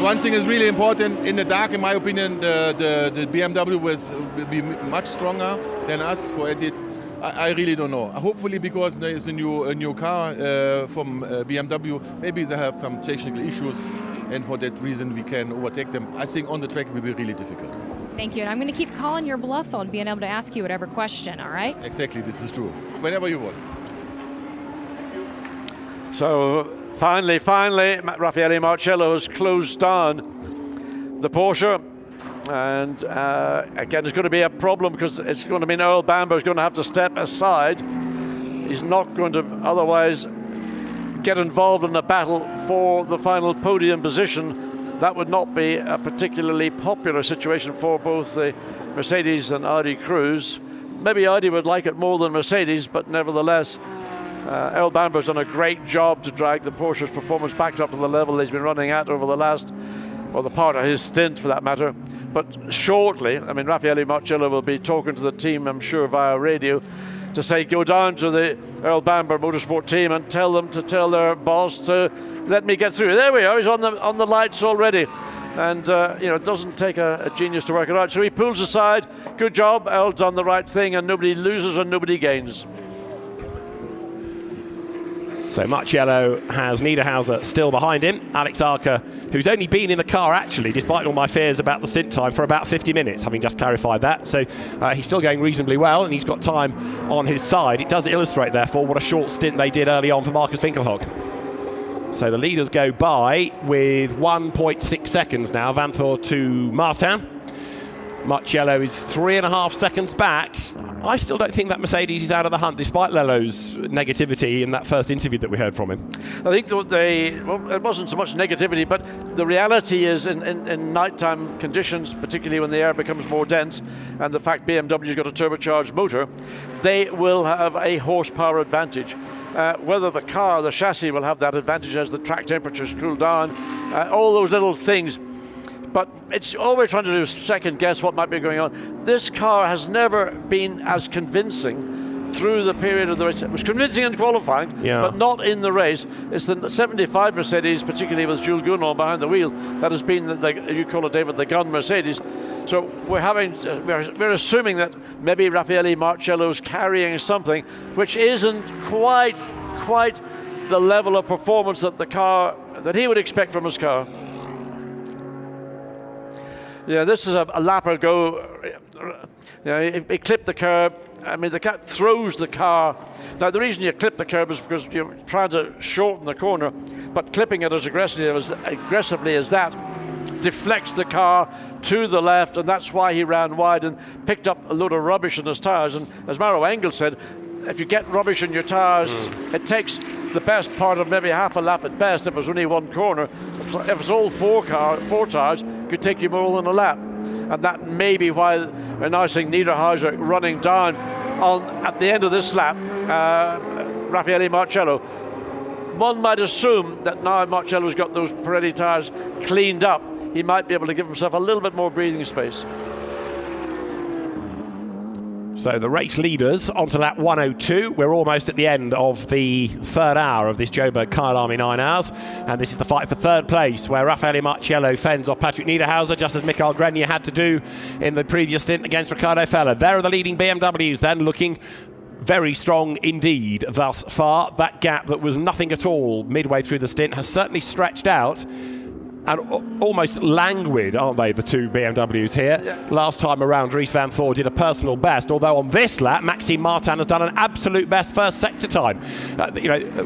one thing is really important in the dark, in my opinion, the BMW will be much stronger than us for edit. I really don't know. Hopefully, because there is a new car from BMW, maybe they have some technical issues, and for that reason we can overtake them. I think on the track it will be really difficult. Thank you, and I'm going to keep calling your bluff on being able to ask you whatever question, all right? Exactly, this is true. Whenever you want. So finally, Raffaele Marciello has closed down the Porsche. And again, it's going to be a problem because it's going to mean Earl Bamber is going to have to step aside. He's not going to otherwise get involved in the battle for the final podium position. That would not be a particularly popular situation for both the Mercedes and Audi crews. Maybe Audi would like it more than Mercedes, but nevertheless, Earl Bamber's done a great job to drag the Porsche's performance back up to the level he's been running at over the last, or the part of his stint for that matter. But shortly, I mean, Raffaele Marciello will be talking to the team, I'm sure, via radio, to say go down to the Earl Bamber Motorsport team and tell them to tell their boss to let me get through. There we are, he's on the lights already. And it doesn't take a genius to work it out. So he pulls aside. Good job, Earl's done the right thing, and nobody loses and nobody gains. So Marciello has Niederhauser still behind him. Alex Arca, who's only been in the car actually, despite all my fears about the stint time, for about 50 minutes, having just clarified that. So he's still going reasonably well, and he's got time on his side. It does illustrate, therefore, what a short stint they did early on for Marcus Winkelhock. So the leaders go by with 1.6 seconds now, Vanthoor to Martin. Marciello is 3.5 seconds back. I still don't think that Mercedes is out of the hunt, despite Lello's negativity in that first interview that we heard from him. I think it wasn't so much negativity, but the reality is in nighttime conditions, particularly when the air becomes more dense, and the fact BMW's got a turbocharged motor, they will have a horsepower advantage. Whether the car, the chassis will have that advantage as the track temperatures cool down, all those little things. But it's all we're trying to do is second guess what might be going on. This car has never been as convincing through the period of the race. It was convincing in qualifying, but not in the race. It's the 75 Mercedes, particularly with Jules Gounon behind the wheel, that has been, you call it, David, the gun Mercedes. So we're assuming that maybe Raffaele Marciello's carrying something which isn't quite the level of performance that the car that he would expect from his car. Yeah, this is a lap ago. He clipped the curb. I mean, the cat throws the car. Now, the reason you clip the curb is because you're trying to shorten the corner, but clipping it as aggressively as that deflects the car to the left, and that's why he ran wide and picked up a load of rubbish in his tires. And as Maroc Engel said, if you get rubbish in your tires, it takes the best part of maybe half a lap at best if it's only one corner. If it's all four tires, it could take you more than a lap. And that may be why we're now seeing Niederhauser running down at the end of this lap, Raffaele Marciello. One might assume that now Marcello's got those Pirelli tires cleaned up, he might be able to give himself a little bit more breathing space. So the race leaders onto lap 102. We're almost at the end of the third hour of this Joburg Kyalami 9 hours. And this is the fight for third place, where Raffaele Marciello fends off Patrick Niederhauser, just as Mikael Grenier had to do in the previous stint against Ricardo Feller. There are the leading BMWs then, looking very strong indeed thus far. That gap that was nothing at all midway through the stint has certainly stretched out. And almost languid, aren't they, the two BMWs here? Yeah. Last time around, Dries Vanthoor did a personal best, although on this lap, Maxime Martin has done an absolute best first sector time.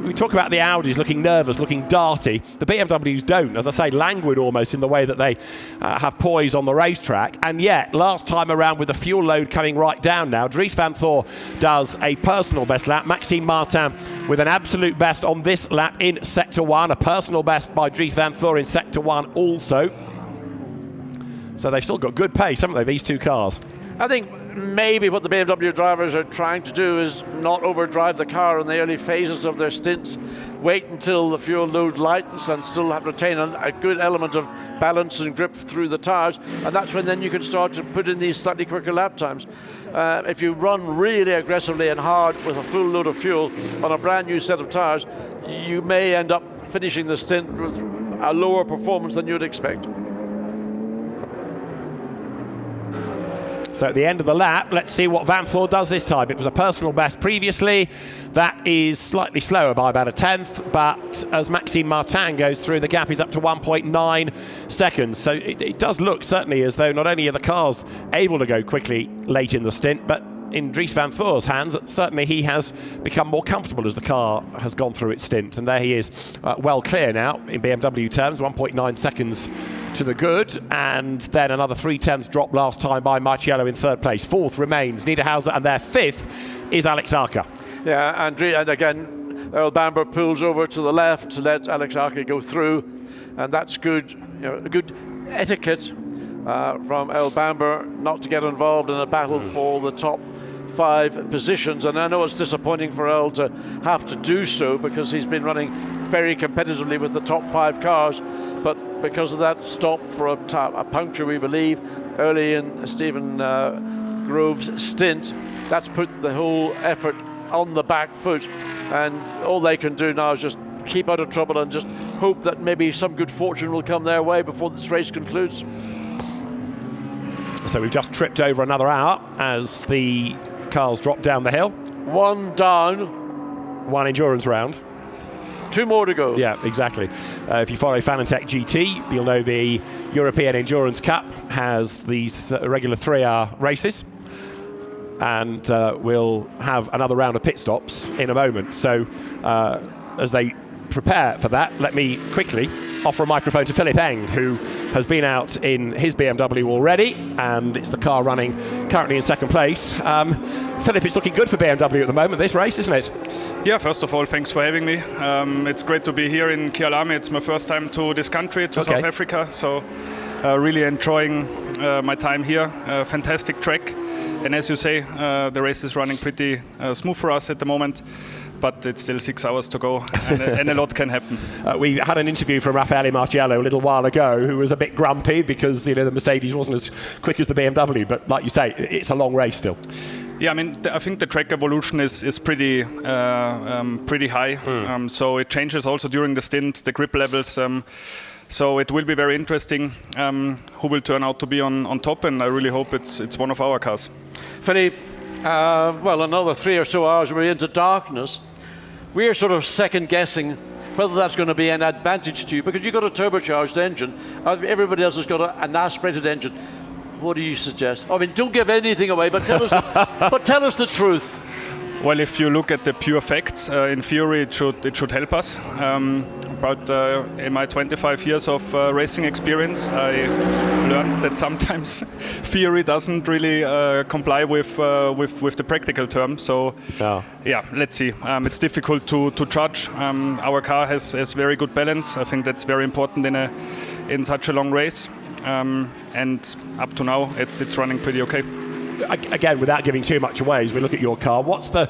We talk about the Audis looking nervous, looking darty. The BMWs don't, as I say, languid almost in the way that they have poise on the racetrack. And yet, last time around, with the fuel load coming right down now, Dries Vanthoor does a personal best lap. Maxime Martin with an absolute best on this lap in Sector 1, a personal best by Dries Vanthoor in Sector 1 also. So they've still got good pace, haven't they, these two cars? I think maybe what the BMW drivers are trying to do is not overdrive the car in the early phases of their stints, wait until the fuel load lightens and still have to retain a good element of balance and grip through the tires, and that's when then you can start to put in these slightly quicker lap times. If you run really aggressively and hard with a full load of fuel on a brand new set of tires, you may end up finishing the stint with a lower performance than you'd expect. So at the end of the lap, let's see what Vanthoor does this time. It was a personal best previously. That is slightly slower by about a tenth, but as Maxime Martin goes through, the gap is up to 1.9 seconds. So it does look certainly as though not only are the cars able to go quickly late in the stint, but in Dries Vanthoor's hands, certainly he has become more comfortable as the car has gone through its stint. And there he is, well clear now in BMW terms, 1.9 seconds to the good. And then another 0.3 drop last time by Marciello in third place. Fourth remains Niederhauser, and their fifth is Alex Arca. Yeah, and again, Earl Bamber pulls over to the left to let Alex Arca go through. And that's good, good etiquette from Earl Bamber not to get involved in a battle for the top 5 positions. And I know it's disappointing for Earl to have to do so because he's been running very competitively with the top 5 cars. But because of that stop for a puncture, we believe, early in Stephen Grove's stint, that's put the whole effort on the back foot. And all they can do now is just keep out of trouble and just hope that maybe some good fortune will come their way before this race concludes. So we've just tripped over another hour as the cars drop down the hill. 1 down. 1 endurance round. 2 more to go. Yeah, exactly. If you follow Fanatec GT, you'll know the European Endurance Cup has these regular 3-hour races. And we'll have another round of pit stops in a moment. So as they prepare for that, let me quickly offer a microphone to Philippe Eng, who has been out in his BMW already, and it's the car running currently in second place. Philippe, it's looking good for BMW at the moment, this race, isn't it? Yeah, first of all, thanks for having me. It's great to be here in Kyalami. It's my first time to this country, to South Africa, so really enjoying my time here. Fantastic track. And as you say, the race is running pretty smooth for us at the moment, but it's still 6 hours to go, and a lot can happen. We had an interview from Raffaele Marciello a little while ago, who was a bit grumpy because the Mercedes wasn't as quick as the BMW, but like you say, it's a long race still. Yeah, I mean, I think the track evolution is pretty high, so it changes also during the stint, the grip levels. So it will be very interesting who will turn out to be on top, and I really hope it's one of our cars. Philippe, well, another 3 or so hours we're into darkness. We're sort of second guessing whether that's going to be an advantage to you, because you've got a turbocharged engine. Everybody else has got an aspirated engine. What do you suggest? I mean, don't give anything away, but tell us the truth. Well, if you look at the pure facts, in theory it should help us. But in my 25 years of racing experience, I learned that sometimes theory doesn't really comply with the practical term. So yeah, let's see. It's difficult to judge. Our car has very good balance. I think that's very important in such a long race. And up to now, it's running pretty okay. Again, without giving too much away, as we look at your car, what's the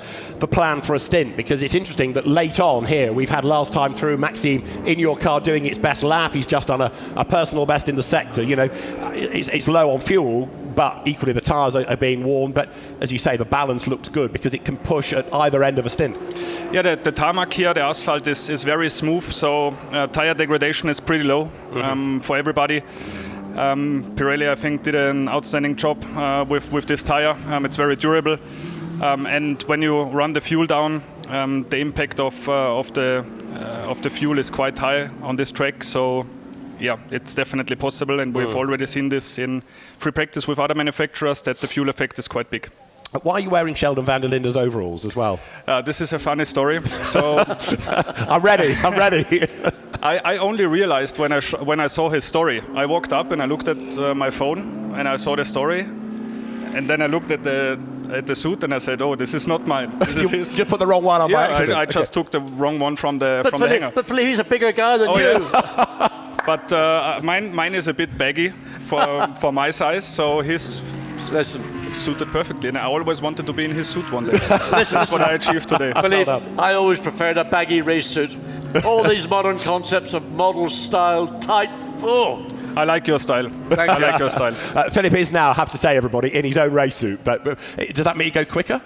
plan for a stint? Because it's interesting that late on here, we've had last time through Maxime in your car doing its best lap. He's just done a personal best in the sector. You know, it's low on fuel, but equally the tyres are being worn. But as you say, the balance looks good because it can push at either end of a stint. Yeah, the tarmac here, the asphalt is very smooth, so tyre degradation is pretty low for everybody. Pirelli, I think, did an outstanding job with this tire. It's very durable, and when you run the fuel down, the impact of the fuel is quite high on this track. So, yeah, it's definitely possible, and we've already seen this in free practice with other manufacturers that the fuel effect is quite big. Why are you wearing Sheldon van der Linde's overalls as well? This is a funny story. So I'm ready. I only realized when I saw his story. I walked up and I looked at my phone and I saw the story, and then I looked at the suit and I said, "Oh, this is not mine. This is his." Just put the wrong one on by accident. I just took the wrong one from the hanger. But Philippe, he's a bigger guy than you. Yes. But mine is a bit baggy for my size, so his suited perfectly, and I always wanted to be in his suit one day. That's what I achieved today. Philippe, I always preferred a baggy race suit. All these modern concepts of model style, tight. Oh. I like your style. I like your style. Philippe is now, I have to say, everybody, in his own race suit. But does that mean you go quicker?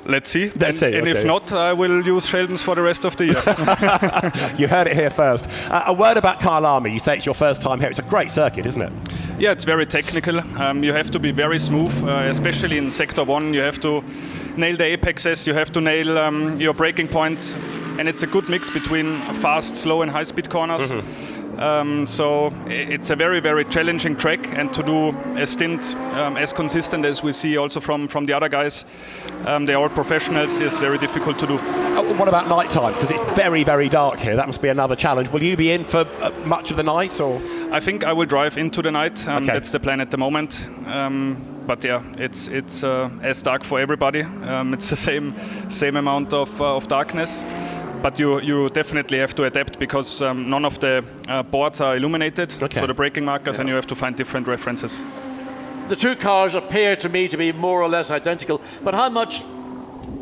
Let's see. Let's see. And if not, I will use Sheldon's for the rest of the year. You heard it here first. A word about Kyalami. You say it's your first time here. It's a great circuit, isn't it? Yeah, it's very technical. You have to be very smooth, especially in Sector 1. You have to nail the apexes. You have to nail your braking points. And it's a good mix between fast, slow and high-speed corners. So it's a very, very challenging track, and to do a stint as consistent as we see also from the other guys, they're all professionals, is very difficult to do. What about night time? Because it's very, very dark here. That must be another challenge. Will you be in for much of the night? Or I think I will drive into the night. That's the plan at the moment. But yeah, it's as dark for everybody. It's the same amount of darkness. But you definitely have to adapt because none of the boards are illuminated, so the braking markers, and you have to find different references. the two cars appear to me to be more or less identical, but how much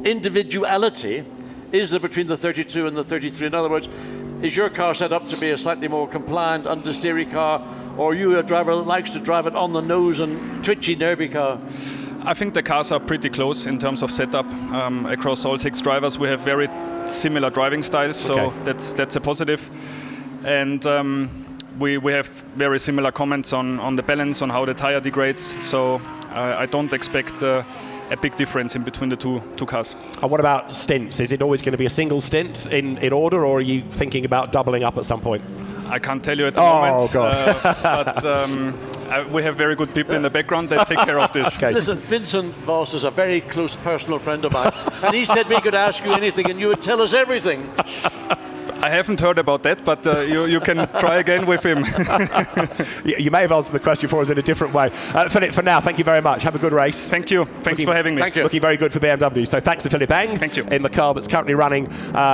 individuality is there between the 32 and the 33? In other words, is your car set up to be a slightly more compliant understeery car, or are you a driver that likes to drive it on the nose and twitchy nervy car? I think the cars are pretty close in terms of setup. Across all 6 drivers, we have very similar driving styles, so that's a positive. And we have very similar comments on the balance, on how the tire degrades. So I don't expect a big difference in between the two cars. And what about stints? Is it always going to be a single stint in order, or are you thinking about doubling up at some point? I can't tell you at the moment. Oh, God. But we have very good people in the background that take care of this. Okay. Listen, Vincent Voss is a very close personal friend of mine, and he said we could ask you anything and you would tell us everything. I haven't heard about that, but you can try again with him. You may have answered the question for us in a different way. Philip, for now, thank you very much. Have a good race. Thank you. Thanks for having me. Thank you. Looking very good for BMW. So thanks to Philip Eng. Thank you. In the car that's currently running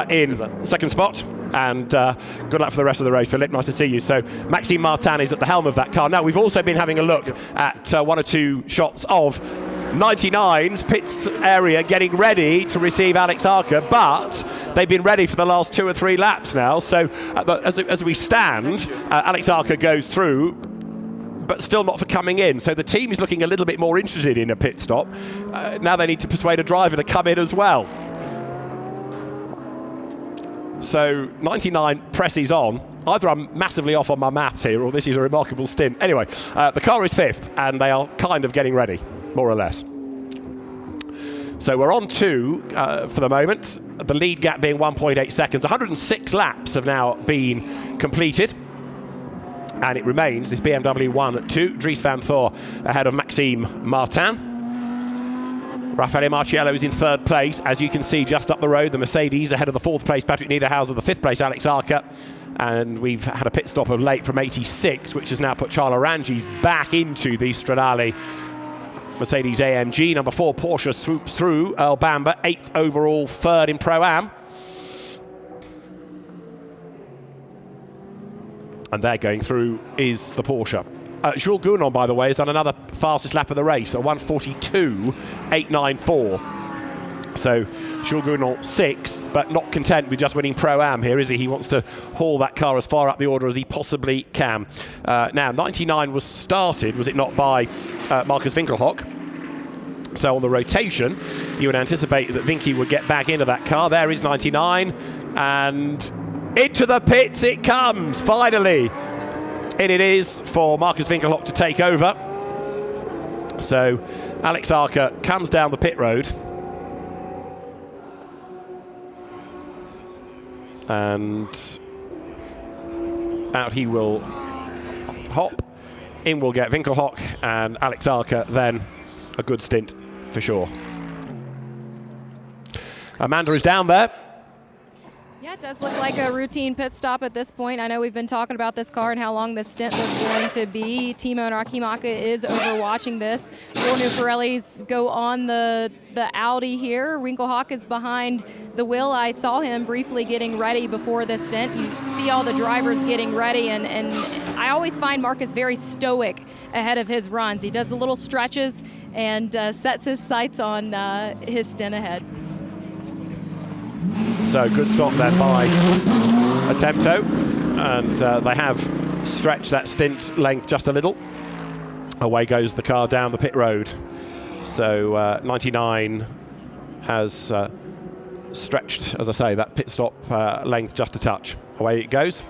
in second spot. And good luck for the rest of the race, Philip. Nice to see you. So Maxime Martin is at the helm of that car. Now, we've also been having a look at one or two shots of 99's pits area getting ready to receive Alex Arca, but they've been ready for the last 2 or 3 laps now. So as we stand, Alex Arca goes through, but still not for coming in. So the team is looking a little bit more interested in a pit stop. Now they need to persuade a driver to come in as well. So 99 presses on. Either I'm massively off on my maths here, or this is a remarkable stint. Anyway, the car is 5th, and they are kind of getting ready, more or less. So we're on 2 for the moment, the lead gap being 1.8 seconds. 106 laps have now been completed. And it remains this BMW 1-2, Dries van Thor ahead of Maxime Martin. Raffaele Marciello is in 3rd place, as you can see just up the road. The Mercedes ahead of the 4th place, Patrick Niederhauser, the 5th place, Alex Arca. And we've had a pit stop of late from 86, which has now put Charles Arangis back into the Stradale Mercedes-AMG. Number 4, Porsche swoops through. Earl Bamber, 8th overall, 3rd in Pro-Am. And there going through is the Porsche. Jules Gounon, by the way, has done another fastest lap of the race, a 1:42.894. So Jules Gounon 6th, but not content with just winning Pro-Am here, is he? He wants to haul that car as far up the order as he possibly can. Now, 99 was started, was it not, by Marcus Winkelhock? So on the rotation, you would anticipate that Vinky would get back into that car. There is 99, and into the pits it comes, finally. In it is for Marcus Winkelhock to take over. So Alex Arca comes down the pit road. And out he will hop. In will get Winkelhock, and Alex Arca then a good stint for sure. Amanda is down there. Yeah, it does look like a routine pit stop at this point. I know we've been talking about this car and how long this stint was going to be. Timo and Arkimaka is overwatching this. 4 new Pirellis go on the Audi here. Winkelhock is behind the wheel. I saw him briefly getting ready before this stint. You see all the drivers getting ready, and I always find Marcus very stoic ahead of his runs. He does the little stretches and sets his sights on his stint ahead. So good stop there by Attempto, and they have stretched that stint length just a little. Away goes the car down the pit road. So 99 has stretched, as I say, that pit stop length just a touch. Away it goes.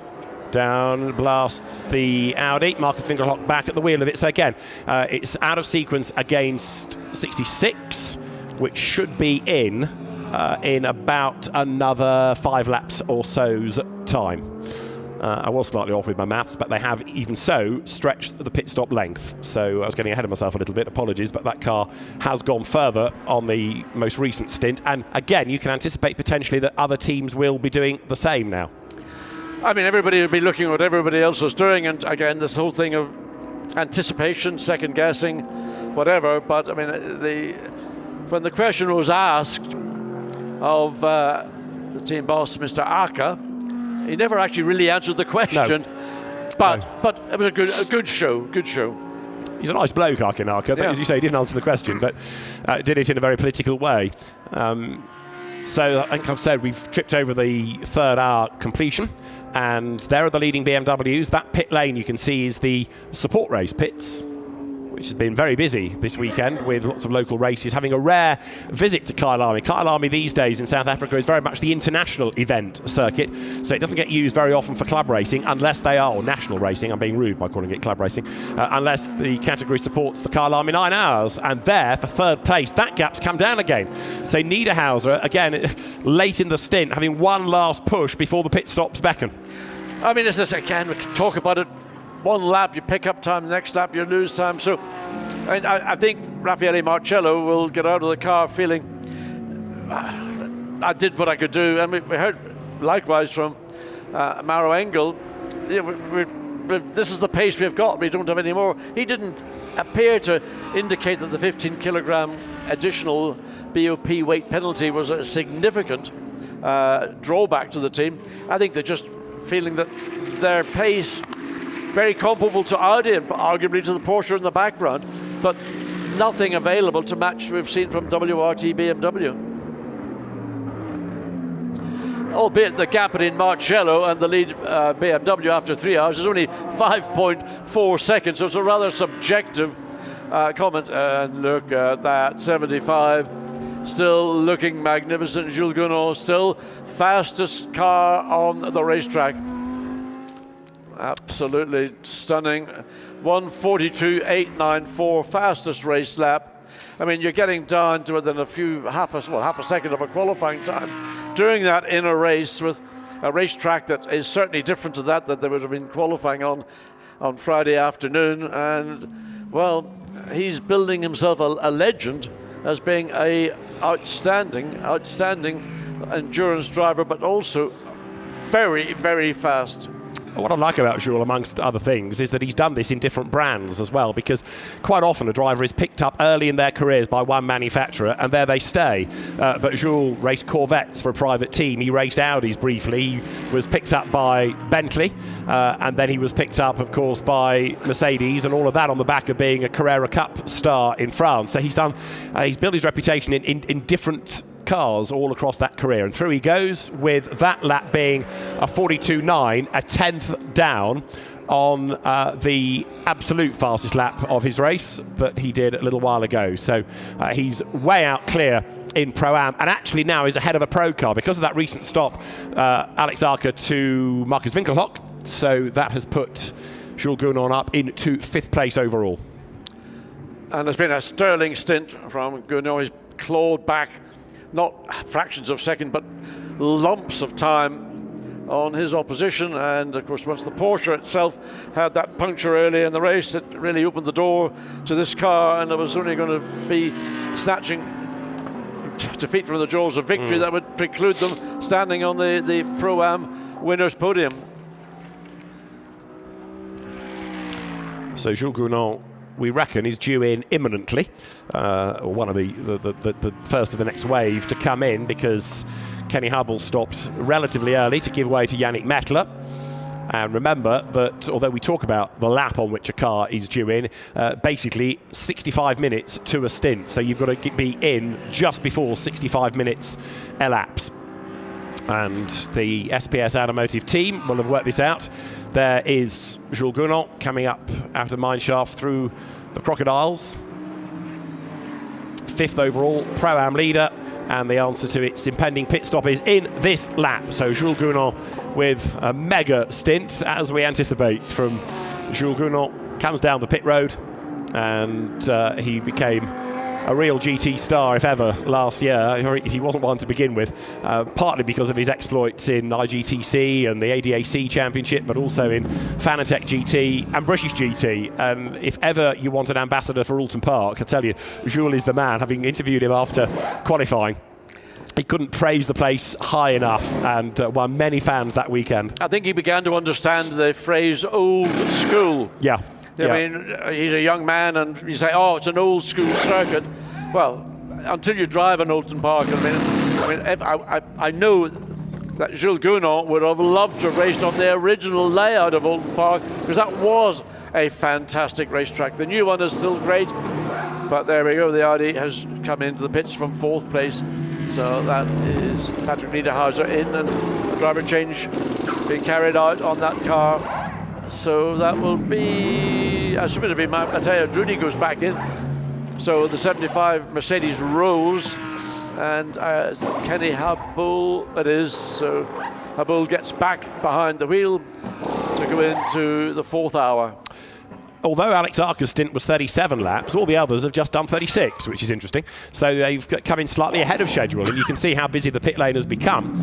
Down blasts the Audi. Marcus Winkelhock back at the wheel of it. So again, it's out of sequence against 66, which should be in about another 5 laps or so's time. I was slightly off with my maths, but they have even so stretched the pit stop length. So I was getting ahead of myself a little bit, apologies, but that car has gone further on the most recent stint. And again, you can anticipate potentially that other teams will be doing the same now. I mean, everybody will be looking at what everybody else is doing, and again, this whole thing of anticipation, second guessing, whatever. But I mean, when the question was asked of the team boss, Mr. Arca, he never actually really answered the question. No. But it was a good show. He's a nice bloke, Arkinaka, but as you say, he didn't answer the question, but did it in a very political way. So I think I've said we've tripped over the third hour completion, and there are the leading BMWs. That pit lane you can see is the support race pits, which has been very busy this weekend with lots of local races, having a rare visit to Kyalami. Kyalami these days in South Africa is very much the international event circuit, so it doesn't get used very often for club racing unless they are, or national racing, I'm being rude by calling it club racing, unless the category supports the Kyalami 9 hours. And there, for third place, that gap's come down again. So Niederhauser, again, late in the stint, having one last push before the pit stops beckon. I mean, as I say, again, we can talk about it. One lap, you pick up time, the next lap, you lose time. So I think Raffaele Marciello will get out of the car feeling, I did what I could do. And we heard likewise from Maroc Engel, this is the pace we've got, we don't have any more. He didn't appear to indicate that the 15 kilogram additional BOP weight penalty was a significant drawback to the team. I think they're just feeling that their pace, very comparable to Audi and arguably to the Porsche in the background, but nothing available to match we've seen from WRT BMW. Albeit the gap between Marciello and the lead BMW after 3 hours is only 5.4 seconds, so it's a rather subjective comment. And look at that, 75. Still looking magnificent. Jules Gounon still fastest car on the racetrack. Absolutely stunning. 1:42.894, fastest race lap. I mean, you're getting down to within half a second of a qualifying time. Doing that in a race with a racetrack that is certainly different to that they would have been qualifying on Friday afternoon. And, well, he's building himself a legend as being a outstanding endurance driver, but also very, very fast. What I like about Jules, amongst other things, is that he's done this in different brands as well, because quite often a driver is picked up early in their careers by one manufacturer and there they stay. But Jules raced Corvettes for a private team. He raced Audis briefly. He was picked up by Bentley, and then he was picked up, of course, by Mercedes, and all of that on the back of being a Carrera Cup star in France. So he's built his reputation in different cars all across that career, and through he goes with that lap being a 42.9, a 10th down on the absolute fastest lap of his race that he did a little while ago. So he's way out clear in Pro-Am, and actually now is ahead of a pro car because of that recent stop, Alex Arca to Marcus Winkelhock. So that has put Jules Gounon up into 5th place overall. And there's been a sterling stint from Gounon. He's clawed back not fractions of a second, but lumps of time on his opposition. And of course, once the Porsche itself had that puncture early in the race, it really opened the door to this car, and it was only going to be snatching defeat from the jaws of victory that would preclude them standing on the Pro-Am winners' podium. So Jules Gounon, we reckon, is due in imminently, one of the first of the next wave to come in, because Kenny Hubble stopped relatively early to give way to Yannick Mettler. And remember that although we talk about the lap on which a car is due in, basically 65 minutes to a stint, so you've got to be in just before 65 minutes elapse. And the SPS Automotive team will have worked this out. There is Jules Gounon coming up out of mineshaft through the Crocodiles. 5th overall, Pro-Am leader, and the answer to its impending pit stop is in this lap. So Jules Gounon with a mega stint, as we anticipate from Jules Gounon, comes down the pit road, and he became a real GT star, if ever, last year. He wasn't one to begin with, partly because of his exploits in IGTC and the ADAC Championship, but also in Fanatec GT and British GT. And if ever you want an ambassador for Alton Park, I tell you, Jules is the man. Having interviewed him after qualifying, he couldn't praise the place high enough, and won many fans that weekend. I think he began to understand the phrase old school. Yeah. I mean, he's a young man, and you say, oh, it's an old school circuit. Well, until you drive an Alton Park, I know that Jules Gounon would have loved to have raced on the original layout of Alton Park, because that was a fantastic racetrack. The new one is still great, but there we go. The Audi has come into the pits from 4th place. So that is Patrick Niederhauser in, and a driver change being carried out on that car. So that will be, assuming to be Matteo Drudi goes back in. So the 75 Mercedes rolls, and Kenny Habul, it is. So Habul gets back behind the wheel to go into the 4th hour. Although Alex Arca's stint was 37 laps, all the others have just done 36, which is interesting. So they've come in slightly ahead of schedule, and you can see how busy the pit lane has become.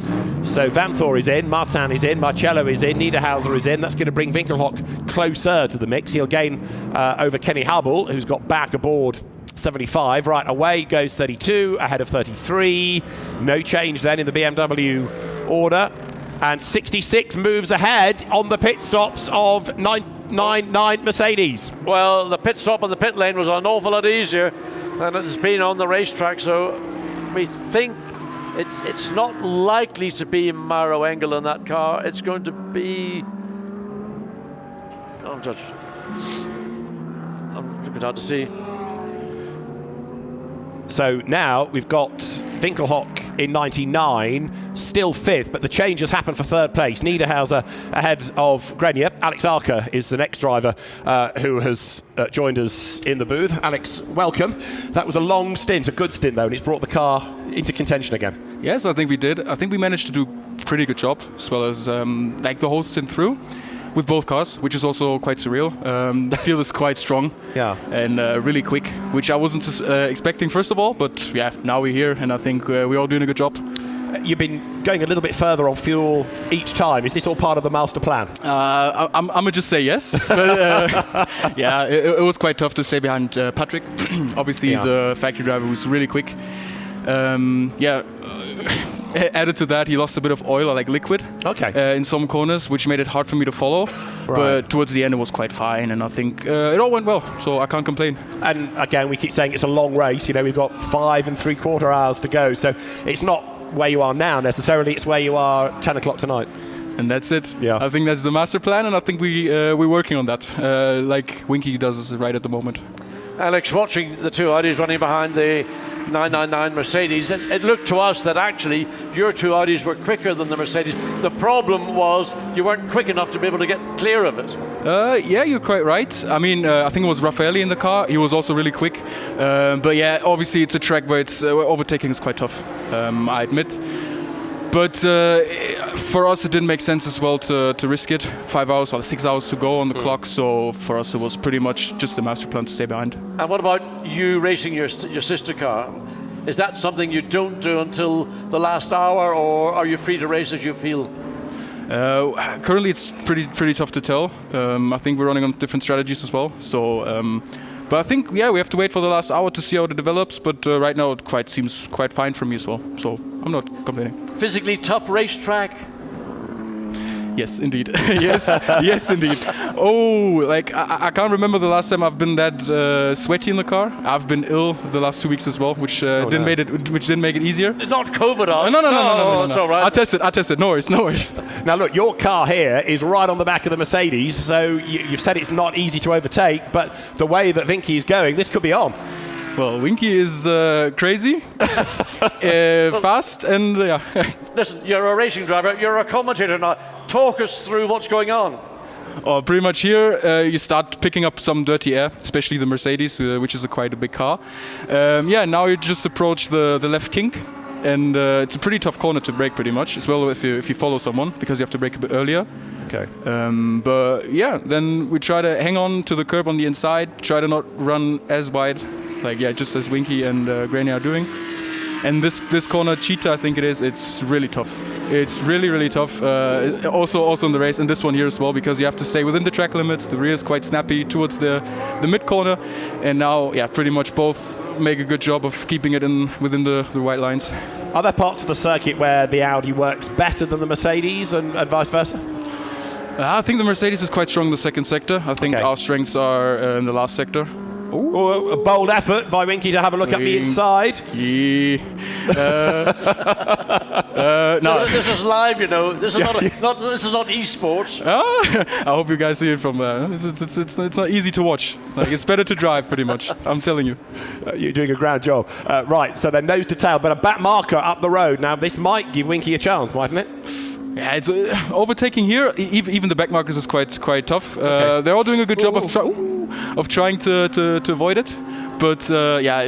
So Vanthoor is in, Martin is in, Marciello is in, Niederhauser is in. That's going to bring Winkelhock closer to the mix. He'll gain over Kenny Habul, who's got back aboard 75. Right, away goes 32, ahead of 33. No change then in the BMW order. And 66 moves ahead on the pit stops of 999 Mercedes. Well, the pit stop on the pit lane was an awful lot easier than it's been on the racetrack, so we think it's not likely to be Maroc Engel in that car. It's going to be... I'm looking out to see. So now we've got Winkelhock in 99, still 5th, but the change has happened for 3rd place. Niederhauser ahead of Grenier. Alex Arca is the next driver who has joined us in the booth. Alex, welcome. That was a long stint, a good stint though, and it's brought the car into contention again. Yes, I think we did. I think we managed to do a pretty good job, as well as like the whole stint through. With both cars, which is also quite surreal. The field is quite strong, yeah, and really quick, which I wasn't expecting first of all. But yeah, now we're here, and I think we're all doing a good job. You've been going a little bit further on fuel each time. Is this all part of the master plan? I'm gonna just say yes. But, yeah, it was quite tough to stay behind Patrick. Obviously, he's a factory driver who's really quick. Added to that, he lost a bit of oil, or like liquid, in some corners, which made it hard for me to follow. Right. But towards the end, it was quite fine, and I think it all went well, so I can't complain. And again, we keep saying it's a long race. You know, we've got 5 3/4 hours to go, so it's not where you are now necessarily. It's where you are 10 o'clock tonight. And that's it. Yeah. I think that's the master plan, and I think we're working on that, like Winky does right at the moment. Alex, watching the two Audis running behind the 999 Mercedes, it looked to us that actually your two Audis were quicker than the Mercedes. The problem was you weren't quick enough to be able to get clear of it. Yeah, you're quite right. I mean, I think it was Raffaele in the car. He was also really quick. But yeah, obviously it's a track where it's overtaking is quite tough, I admit. But for us, it didn't make sense as well to risk it. 5 hours or 6 hours to go on the clock. So for us, it was pretty much just a master plan to stay behind. And what about you racing your sister car? Is that something you don't do until the last hour, or are you free to race as you feel? Currently, it's pretty tough to tell. I think we're running on different strategies as well. So. But I think, yeah, we have to wait for the last hour to see how it develops. But right now, it seems quite fine for me as well. So I'm not complaining. Physically tough racetrack? Yes, indeed. yes, indeed. Oh, like I can't remember the last time I've been that sweaty in the car. I've been ill the last 2 weeks as well, which didn't make it easier. Not COVID, No. It's all right. I tested. No worries. Now look, your car here is right on the back of the Mercedes, so you've said it's not easy to overtake, but the way that Vinky is going, this could be on. Well, Winky is crazy, fast, and yeah. Listen, you're a racing driver, you're a commentator now. Talk us through what's going on. Oh, pretty much here, you start picking up some dirty air, especially the Mercedes, which is quite a big car. Now you just approach the left kink, and it's a pretty tough corner to brake pretty much, as well if you follow someone, because you have to brake a bit earlier. Okay. But yeah, then we try to hang on to the curb on the inside, try to not run as wide, just as Winky and Granny are doing. And this corner, Cheetah, I think it is, it's really tough. It's really, really tough. Also in the race, and this one here as well, because you have to stay within the track limits. The rear is quite snappy towards the mid corner, and now, yeah, pretty much both make a good job of keeping it within the white lines. Are there parts of the circuit where the Audi works better than the Mercedes and vice versa? I think the Mercedes is quite strong in the second sector. I think our strengths are in the last sector. A bold effort by Winky to have a look at the inside. Yeah. No. This is live, you know. This is this is not esports. I hope you guys see it from there. It's not easy to watch. Like, it's better to drive, pretty much. I'm telling you. You're doing a grand job. Right, so they're nose to tail, but a back marker up the road. Now, this might give Winky a chance, mightn't it? Yeah, it's overtaking here. Even the back markers is quite tough. Okay. They're all doing a good job of trying to avoid it. But yeah,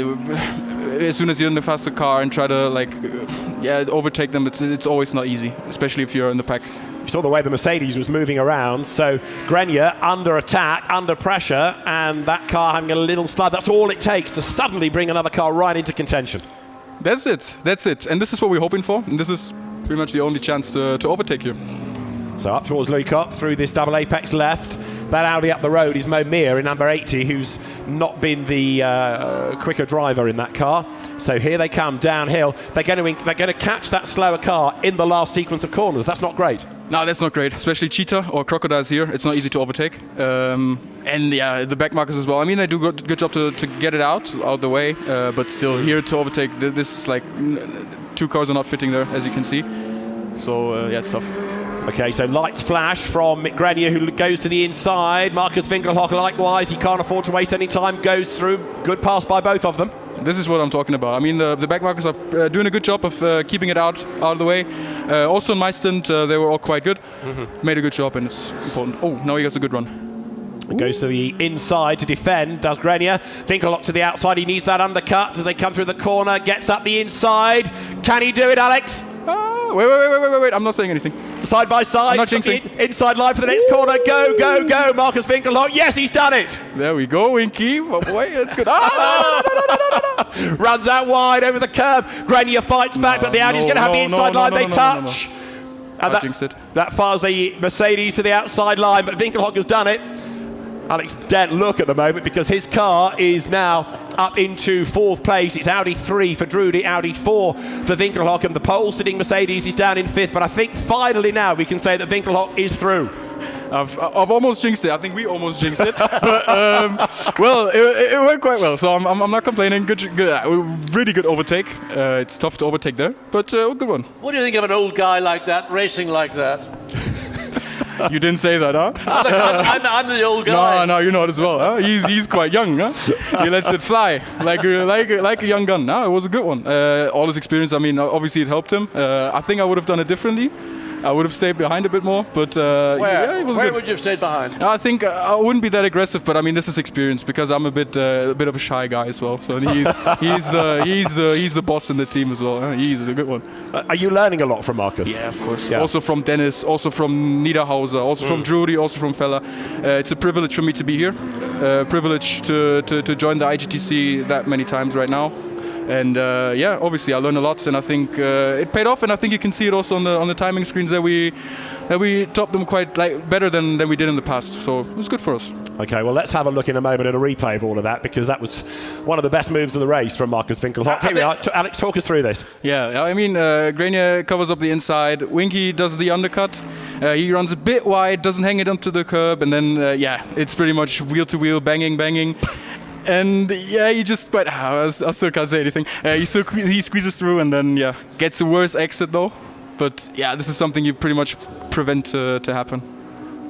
as soon as you're in the faster car and try to overtake them, it's always not easy, especially if you're in the pack. You saw the way the Mercedes was moving around. So Grenier under attack, under pressure, and that car having a little slide. That's all it takes to suddenly bring another car right into contention. That's it. And this is what we're hoping for. And this is pretty much the only chance to overtake you. So up towards Louis Kopp through this double apex left. That Audi up the road is Mo Mir in number 80, who's not been the quicker driver in that car. So here they come downhill. They're going to catch that slower car in the last sequence of corners. That's not great. No, that's not great, especially Cheetah or Crocodiles here. It's not easy to overtake. And yeah, the back markers as well. I mean, they do a good job to get it out the way, but still here to overtake, this is like two cars are not fitting there, as you can see. So yeah, it's tough. Okay, so lights flash from Mick Grenier, who goes to the inside. Marcus Winkelhock likewise. He can't afford to waste any time. Goes through. Good pass by both of them. This is what I'm talking about. I mean, the back markers are doing a good job of keeping it out of the way. Also in my stint, they were all quite good. Made a good job, and it's important. Oh, now he gets a good run. Goes to the inside to defend, does Grenier. Winkelhock to the outside. He needs that undercut as they come through the corner. Gets up the inside. Can he do it, Alex? Wait. I'm not saying anything. Side by side. I'm not jinxing. Inside line for the next corner. Go. Marcus Winkelhock. Yes, he's done it. There we go, Winky. Oh, boy, that's good. No. Runs out wide over the curb. Grenier fights back, but the Audi's going to have the inside line. They touch. And that fires the Mercedes to the outside line, but Winkelhock has done it. Alex don't look at the moment because his car is now up into fourth place. It's Audi 3 for Drudy, Audi 4 for Winkelhock, and the pole-sitting Mercedes is down in fifth. But I think finally now we can say that Winkelhock is through. I've almost jinxed it. I think we almost jinxed it. But, well, it went quite well, so I'm not complaining. Good, really good overtake. It's tough to overtake there, but a good one. What do you think of an old guy like that, racing like that? You didn't say that, huh? I'm the old guy. No, you're not as well. Huh? He's quite young, huh? He lets it fly like a young gun. No, it was a good one. All his experience. I mean, obviously it helped him. I think I would have done it differently. I would have stayed behind a bit more, but yeah, it was Where good. would you have stayed behind? I think I wouldn't be that aggressive, but I mean, this is experience because I'm a bit of a shy guy as well. So he's the boss in the team as well. He's a good one. Are you learning a lot from Marcus? Yeah, of course. Yeah. Also from Dennis, also from Niederhauser, also from Drudy, also from Fella. It's a privilege for me to be here. Privilege to join the IGTC that many times right now. And yeah, obviously I learned a lot, and I think it paid off. And I think you can see it also on the timing screens that we topped them quite better than we did in the past. So it was good for us. Okay, well let's have a look in a moment at a replay of all of that because that was one of the best moves of the race from Marcus Winkelhock. Here we are. Alex, talk us through this. Yeah, I mean Grenier covers up the inside. Winky does the undercut. He runs a bit wide, doesn't hang it onto the curb, and then yeah, it's pretty much wheel to wheel, banging. And yeah, he just quite. I still can't say anything. He squeezes through and then yeah, gets a worse exit though. But yeah, this is something you pretty much prevent to happen.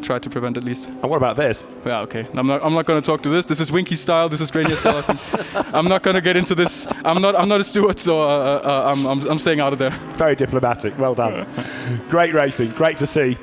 Try to prevent at least. And what about this? Yeah, okay. I'm not going to talk to this. This is Winky style. This is Grenier style. I think. I'm not going to get into this. I'm not a steward, so I'm staying out of there. Very diplomatic. Well done. Great racing. Great to see.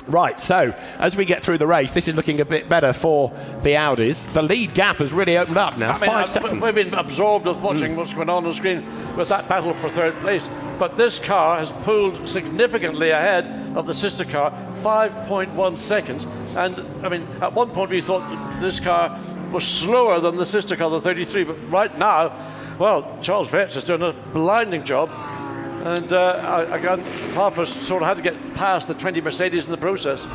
Right, so as we get through the race, this is looking a bit better for the Audis. The lead gap has really opened up now, 5 seconds. We've been absorbed with watching what's going on the screen with that battle for third place. But this car has pulled significantly ahead of the sister car, 5.1 seconds. And, I mean, at one point we thought this car was slower than the sister car, the 33. But right now, well, Charles Vetch has done a blinding job. And again, Farfus sort of had to get past the 20 Mercedes in the process.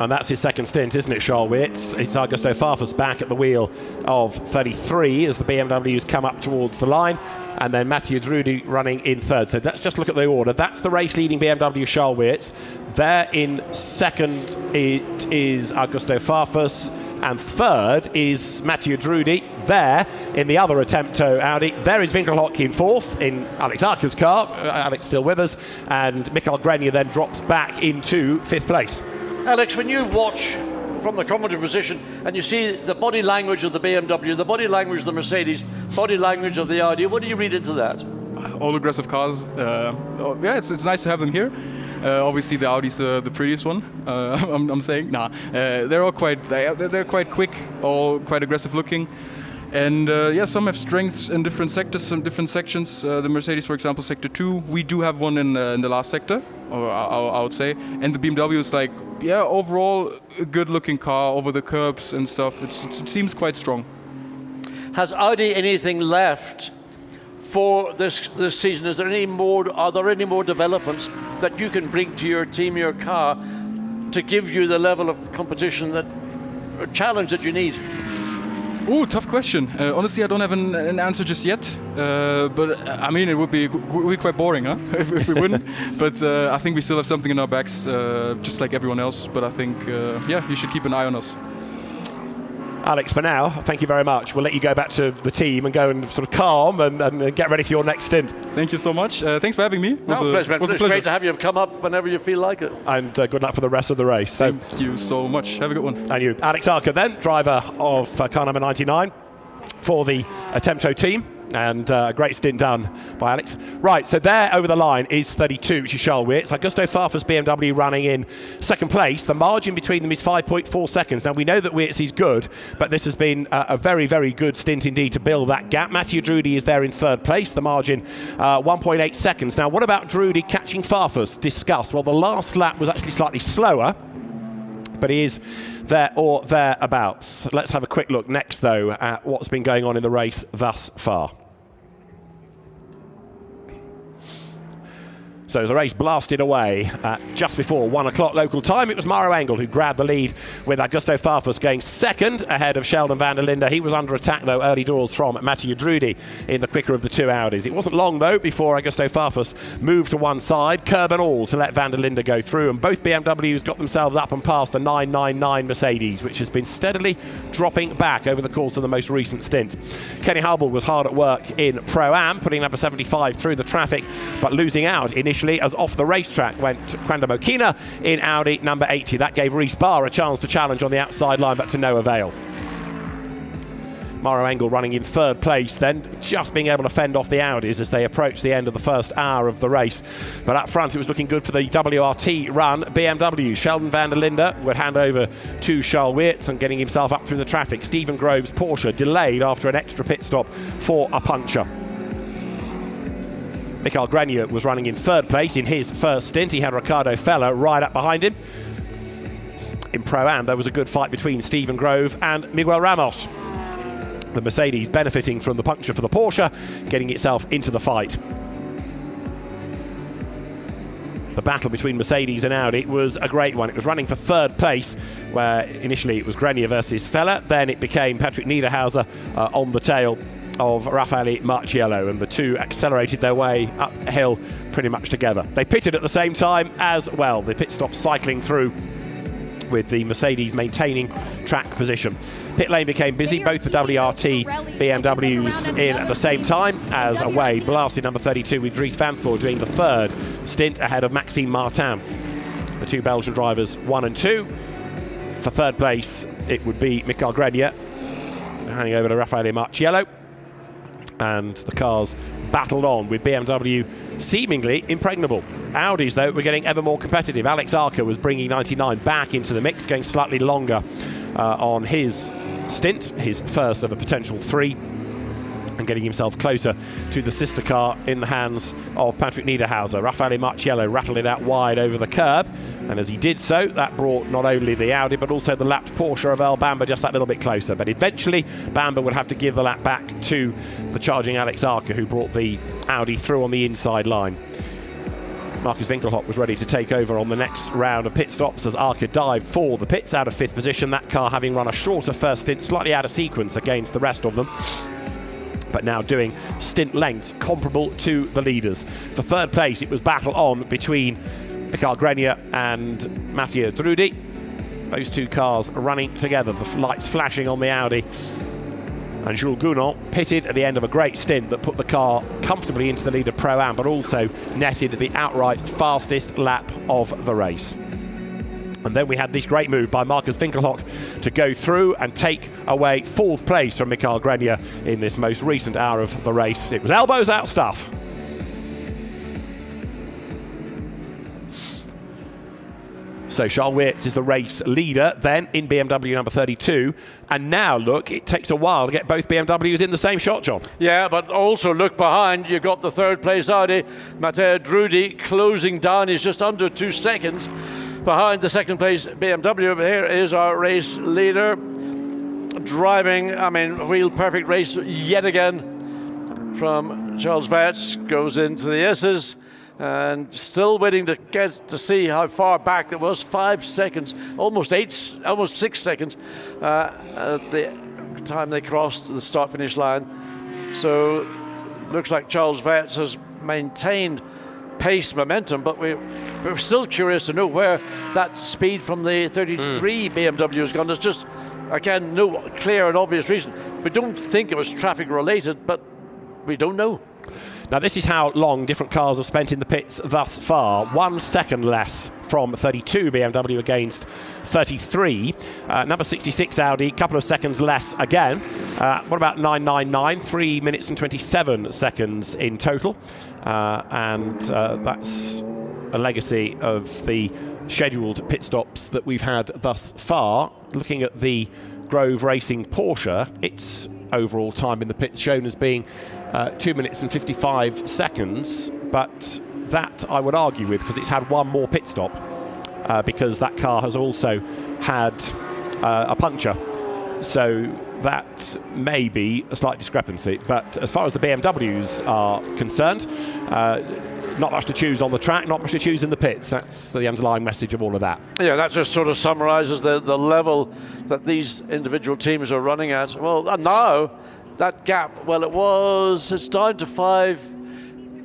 And that's his second stint, isn't it, Charles? It's Augusto Farfus back at the wheel of 33 as the BMWs come up towards the line. And then Mathieu Drudy running in third. So let's just look at the order. That's the race-leading BMW Charles Wirtz. There in second it is Augusto Farfus. And third is Mathieu Drudy. there in the other Attempto Audi. There is Winkelhock in fourth in Alex Arca's car. Alex still with us. And Michael Grenier then drops back into fifth place. Alex, when you watch from the commentary position and you see the body language of the BMW, the body language of the Mercedes, body language of the Audi, what do you read into that? All aggressive cars. Yeah, it's nice to have them here. Obviously, the Audi's the prettiest one. I'm saying, they're all they're quite quick, all quite aggressive looking, and yeah, some have strengths in different sectors, some different sections. The Mercedes, for example, sector 2. We do have one in the last sector, or I would say, and the BMW is like, yeah, overall a good-looking car over the curbs and stuff. It seems quite strong. Has Audi anything left for this season? Are there any more developments that you can bring to your team, your car, to give you the level of competition or challenge that you need? Ooh, tough question. Honestly, I don't have an answer just yet. But I mean, it would be quite boring, huh? if we wouldn't. But I think we still have something in our backs, just like everyone else. But I think, yeah, you should keep an eye on us. Alex, for now, thank you very much. We'll let you go back to the team and go and sort of calm and get ready for your next stint. Thank you so much. Thanks for having me. It was a pleasure. pleasure. Great to have you come up whenever you feel like it. And good luck for the rest of the race. Thank you so much. Have a good one. And you. Alex Arca then, driver of car number 99 for the Attempto team. And a great stint done by Alex. Right, so there over the line is 32, which is Charles Wirtz. Augusto Farfus BMW running in second place. The margin between them is 5.4 seconds. Now, we know that Wirtz is good, but this has been a very, very good stint indeed to build that gap. Matthew Drudy is there in third place. The margin, 1.8 seconds. Now, what about Drudy catching Farfus? Discussed. Well, the last lap was actually slightly slower, but he is there or thereabouts. Let's have a quick look next, though, at what's been going on in the race thus far. So as the race blasted away just before 1 o'clock local time, it was Maroc Engel who grabbed the lead with Augusto Farfus going second ahead of Sheldon van der Linde. He was under attack, though, early doors from Mathieu Drudy in the quicker of the two Audis. It wasn't long, though, before Augusto Farfus moved to one side, curb and all, to let van der Linde go through. And both BMWs got themselves up and past the 999 Mercedes, which has been steadily dropping back over the course of the most recent stint. Kenny Hubble was hard at work in Pro-Am, putting number 75 through the traffic, but losing out initially as off the racetrack went Quando Mokina in Audi number 80. That gave Rhys Barr a chance to challenge on the outside line, but to no avail. Maroc Engel running in third place then, just being able to fend off the Audis as they approach the end of the first hour of the race. But up front, it was looking good for the WRT run. BMW, Sheldon van der Linde would hand over to Charles Wirtz and getting himself up through the traffic. Stephen Grove's Porsche delayed after an extra pit stop for a puncture. Michael Grenier was running in third place in his first stint. He had Ricardo Feller right up behind him. In Pro-Am, there was a good fight between Stephen Grove and Miguel Ramos. The Mercedes benefiting from the puncture for the Porsche, getting itself into the fight. The battle between Mercedes and Audi was a great one. It was running for third place, where initially it was Grenier versus Feller. Then it became Patrick Niederhauser on the tail of Raffaele Marciello, and the two accelerated their way uphill pretty much together. They pitted at the same time as well. The pit stop cycling through with the Mercedes maintaining track position. Pit lane became busy, both the WRT BMWs in at the same time, as away blasted number 32 with Dries Van Voor doing the third stint ahead of Maxime Martin. The two Belgian drivers 1 and 2. For third place, it would be Michael Grenier, handing over to Raffaele Marciello. And the cars battled on with BMW seemingly impregnable. Audis, though, were getting ever more competitive. Alex Arca was bringing 99 back into the mix, going slightly longer on his stint, his first of a potential 3, and getting himself closer to the sister car in the hands of Patrick Niederhauser. Raffaele Marciello rattled it out wide over the curb, and as he did so, that brought not only the Audi but also the lapped Porsche of Earl Bamber just that little bit closer. But eventually, Bamber would have to give the lap back to the charging Alex Arca, who brought the Audi through on the inside line. Marcus Winkelhock was ready to take over on the next round of pit stops as Arca dived for the pits out of 5th position, that car having run a shorter first stint, slightly out of sequence against the rest of them, but now doing stint lengths comparable to the leaders. For third place, it was battle on between Michael Grenier and Mathieu Drudy. Those two cars running together, the lights flashing on the Audi. And Jules Gounon pitted at the end of a great stint that put the car comfortably into the lead of Pro-Am, but also netted the outright fastest lap of the race. And then we had this great move by Marcus Winkelhock to go through and take away 4th place from Mikael Grenier in this most recent hour of the race. It was elbows out stuff. So Charles Weerts is the race leader then in BMW number 32. And now, look, it takes a while to get both BMWs in the same shot, John. Yeah, but also look behind. You've got the 3rd place Audi. Matteo Drudi closing down. He's just under 2 seconds behind the 2nd place BMW. Here is our race leader driving, wheel perfect race yet again from Charles Weerts. Goes into the S's. And still waiting to get to see how far back it was. 5 seconds, almost 6 seconds at the time they crossed the start-finish line. So looks like Charles Weerts has maintained pace momentum, but we're still curious to know where that speed from the 33 BMW has gone. There's just, again, no clear and obvious reason. We don't think it was traffic related, but we don't know. Now, this is how long different cars have spent in the pits thus far. 1 second less from 32 BMW against 33. Number 66 Audi, a couple of seconds less again. What about 999? 3 minutes and 27 seconds in total. And that's a legacy of the scheduled pit stops that we've had thus far. Looking at the Grove Racing Porsche, its overall time in the pits shown as being 2 minutes and 55 seconds, but that I would argue with because it's had one more pit stop because that car has also had a puncture. So that may be a slight discrepancy. But as far as the BMWs are concerned, not much to choose on the track, not much to choose in the pits. That's the underlying message of all of that. Yeah, that just sort of summarises the level that these individual teams are running at. Well, now that gap, it's down to 5.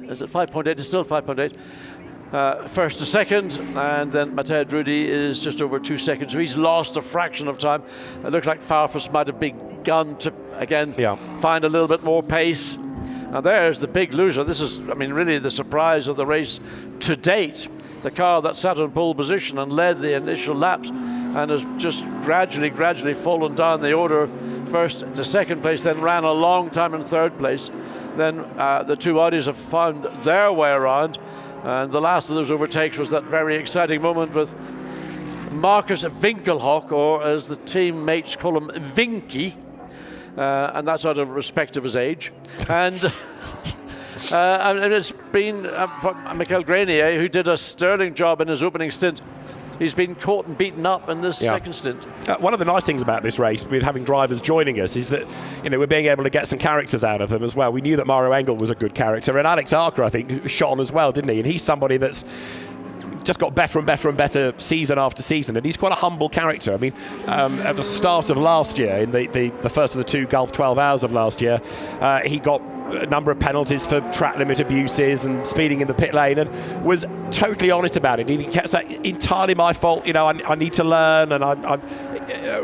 Is it 5.8? It's still 5.8. First to second, and then Matteo Drudi is just over 2 seconds. So he's lost a fraction of time. It looks like Farfus might have begun to, again, find a little bit more pace. And there's the big loser. This is, really the surprise of the race to date. The car that sat in pole position and led the initial laps and has just gradually fallen down the order. First to second place, then ran a long time in 3rd place. Then the 2 Audis have found their way around. And the last of those overtakes was that very exciting moment with Marcus Winkelhock, or as the teammates call him, Vinky. And that's out of respect of his age. And it's been Mikael Grenier, who did a sterling job in his opening stint. He's been caught and beaten up in this second stint. One of the nice things about this race, with having drivers joining us, is that we're being able to get some characters out of them as well. We knew that Maroc Engel was a good character, and Alex Archer, I think, shone as well, didn't he? And he's somebody that's just got better and better and better season after season, and he's quite a humble character. At the start of last year, in the first of the 2 Gulf 12 hours of last year, he got a number of penalties for track limit abuses and speeding in the pit lane, and was totally honest about it. He kept saying, entirely my fault, I need to learn, and I'm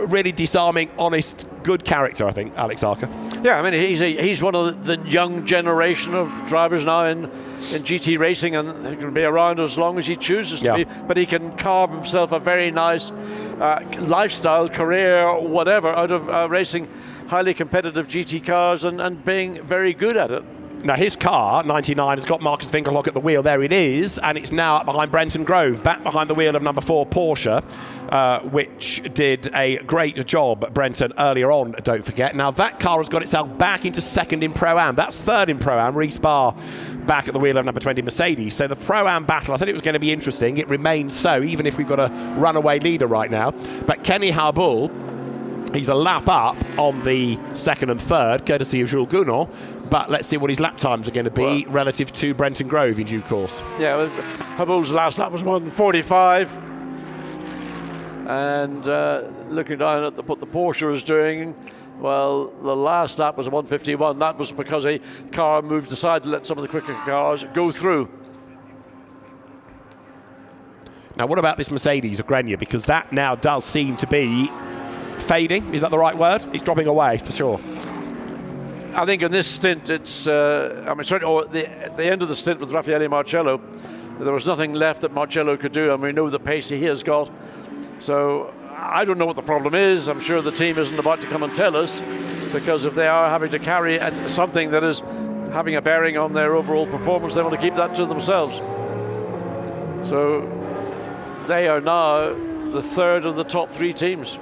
really disarming, honest, good character, I think, Alex Archer. Yeah, he's one of the young generation of drivers now in GT racing, and he can be around as long as he chooses to be, but he can carve himself a very nice lifestyle, career, whatever, out of racing highly competitive GT cars and being very good at it. Now his car, 99, has got Marcus Winkelhock at the wheel. There it is, and it's now up behind Brenton Grove, back behind the wheel of number 4 Porsche, which did a great job, Brenton, earlier on, don't forget. Now that car has got itself back into 2nd in Pro-Am. That's 3rd in Pro-Am. Reece Barr back at the wheel of number 20 Mercedes. So the Pro-Am battle, I said it was going to be interesting. It remains so, even if we've got a runaway leader right now. But Kenny Harbull, he's a lap up on the 2nd and 3rd, courtesy of Jules Gounon, but let's see what his lap times are going to be relative to Brenton Grove in due course. Yeah, Harbull's last lap was 1:45, and looking down at what the Porsche is doing, well, the last lap was 1:51. That was because a car moved aside to let some of the quicker cars go through. Now, what about this Mercedes of Grenier? Because that now does seem to be fading. Is that the right word? It's dropping away for sure. I think in this stint, it's, I mean, certainly at the end of the stint with Raffaele Marciello, there was nothing left that Marciello could do, and we know the pace he has got. So I don't know what the problem is. I'm sure the team isn't about to come and tell us, because if they are having to carry something that is having a bearing on their overall performance, they want to keep that to themselves. So they are now the third of the top 3 teams.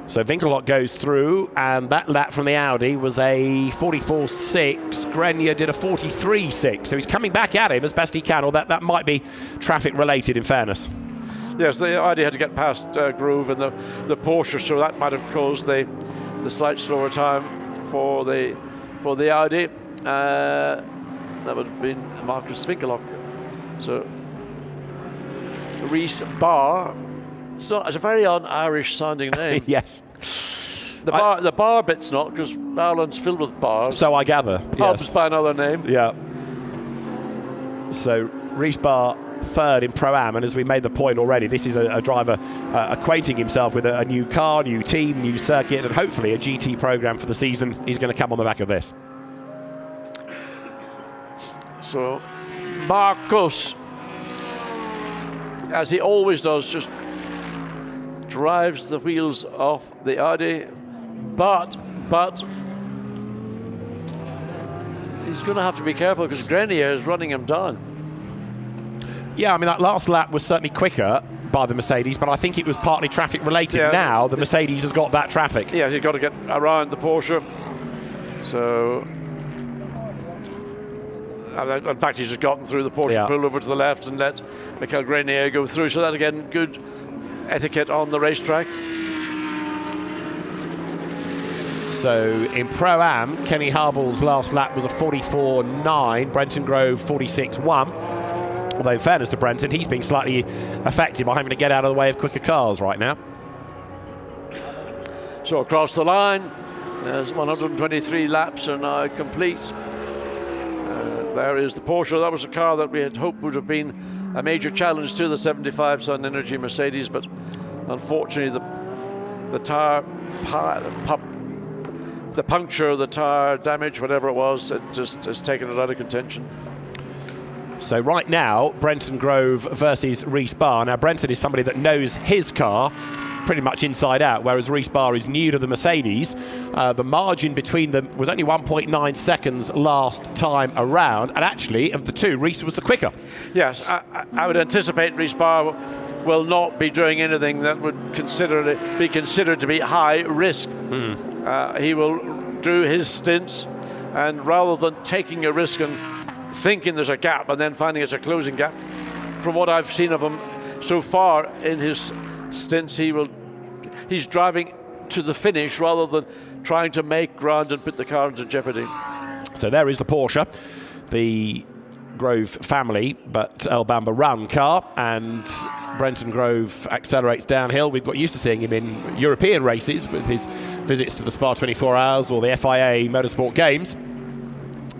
So Winkelhock goes through, and that lap from the Audi was a 44.6. Grenier did a 43.6. So he's coming back at him as best he can, or that might be traffic related, in fairness. Yes, the Audi had to get past Grove and the Porsche, so that might have caused the slight slower time for the Audi. That would have been Marcus Winkelhock. So Reese Barr. It's a very un-Irish sounding name. Yes. The bar bit's not, because Ireland's filled with bars. So I gather. Pubs yes. by another name. Yeah. So Reese Barr third in Pro-Am, and as we made the point already, this is a driver acquainting himself with a new car, new team, new circuit, and hopefully a GT program for the season. He's going to come on the back of this. So Marcus, as he always does, just drives the wheels off the Audi, but he's going to have to be careful because Grenier is running him down. Yeah, I mean, that last lap was certainly quicker by the Mercedes, but I think it was partly traffic related. Yeah. Now the Mercedes has got that traffic. Yeah, he's got to get around the Porsche. So in fact, he's just gotten through the Porsche, pulled over to the left and let Michael Grenier go through. So that, again, good etiquette on the racetrack. So in Pro-Am, Kenny Harbell's last lap was a 44.9, Brenton Grove 46.1. Although in fairness to Brenton, he's being slightly affected by having to get out of the way of quicker cars right now. So across the line, there's 123 laps are now complete. There is the Porsche. That was a car that we had hoped would have been a major challenge to the 75 Sun Energy Mercedes, but unfortunately the tire, the puncture, the tire damage, whatever it was, it just has taken it out of contention. So right now, Brenton Grove versus Reese Barr. Now Brenton is somebody that knows his car pretty much inside out, whereas Reese Barr is new to the Mercedes. The margin between them was only 1.9 seconds last time around, and actually of the two, Reese was the quicker. Yes, I would anticipate Reese Barr will not be doing anything that would be considered to be high risk. He will do his stints, and rather than taking a risk and thinking there's a gap and then finding it's a closing gap, from what I've seen of him so far in his stints, he's driving to the finish rather than trying to make ground and put the car into jeopardy. So there is the Porsche, the Grove family, but El Bamba run car, and Brenton Grove accelerates downhill. We've got used to seeing him in European races with his visits to the Spa 24 Hours or the FIA Motorsport Games,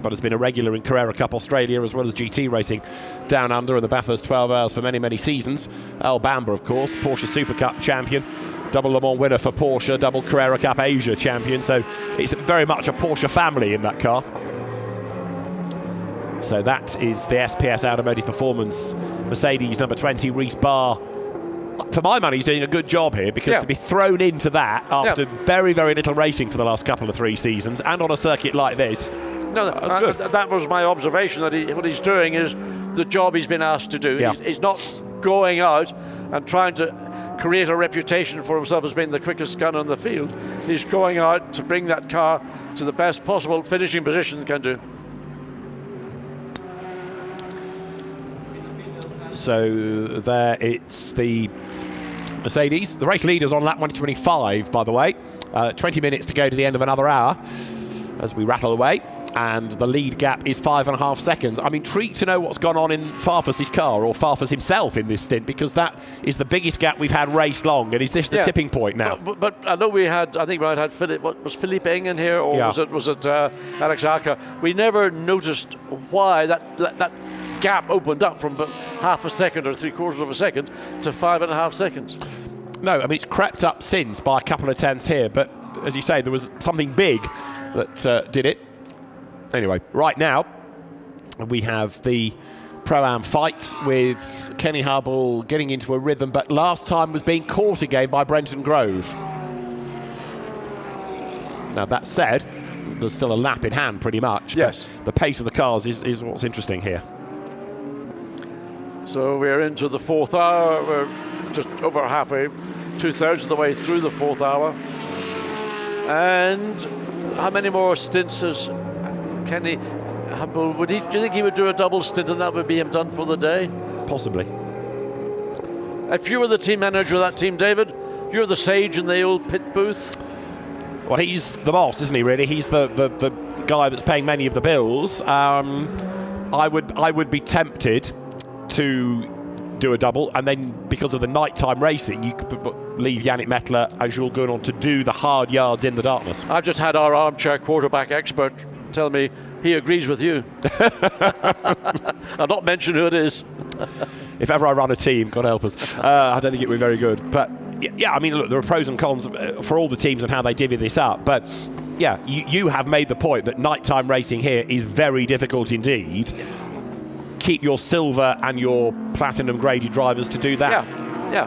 but has been a regular in Carrera Cup Australia as well as GT racing down under and the Bathurst 12 Hours for many, many seasons. El Bamba, of course, Porsche Super Cup champion, double Le Mans winner for Porsche, double Carrera Cup Asia champion, so it's very much a Porsche family in that car. So that is the SPS Automotive Performance Mercedes number 20, Reese Barr. For my money, he's doing a good job here, because to be thrown into that after very, very little racing for the last couple of 3 seasons and on a circuit like this, no, that was my observation, that what he's doing is the job he's been asked to do. He's not going out and trying to create a reputation for himself as being the quickest gun on the field. He's going out to bring that car to the best possible finishing position it can do. So there it's the Mercedes. The race leader's on lap 125, by the way. 20 minutes to go to the end of another hour as we rattle away. And the lead gap is 5.5 seconds. I'm intrigued to know what's gone on in Farfus's car, or Farfus himself in this stint, because that is the biggest gap we've had race long. And is this the tipping point now? But I know I think we had Philippe Eng in here, or was it Alex Aka? We never noticed why that gap opened up from about half a second or 3/4 of a second to 5.5 seconds. No, I mean, it's crept up since by a couple of tenths here, but as you say, there was something big that did it. Anyway, right now we have the Pro-Am fight with Kenny Hubble getting into a rhythm, but last time was being caught again by Brenton Grove. Now, that said, there's still a lap in hand pretty much. Yes. The pace of the cars is what's interesting here. So we're into the 4th hour. We're just over halfway, 2/3 of the way through the 4th hour. And how many more stints has Kenny Hubble? Do you think he would do a double stint and that would be him done for the day? Possibly. If you were the team manager of that team, David, you're the sage in the old pit booth. Well, he's the boss, isn't he, really? He's the guy that's paying many of the bills. I would be tempted to do a double, and then because of the nighttime racing, you could leave Yannick Mettler and Jules Gounon to do the hard yards in the darkness. I've just had our armchair quarterback expert tell me he agrees with you. I'll not mention who it is. If ever I run a team, God help us, I don't think it would be very good. But yeah, I mean, look, there are pros and cons for all the teams and how they divvy this up. But yeah, you have made the point that nighttime racing here is very difficult indeed. Keep your silver and your platinum graded drivers to do that. Yeah.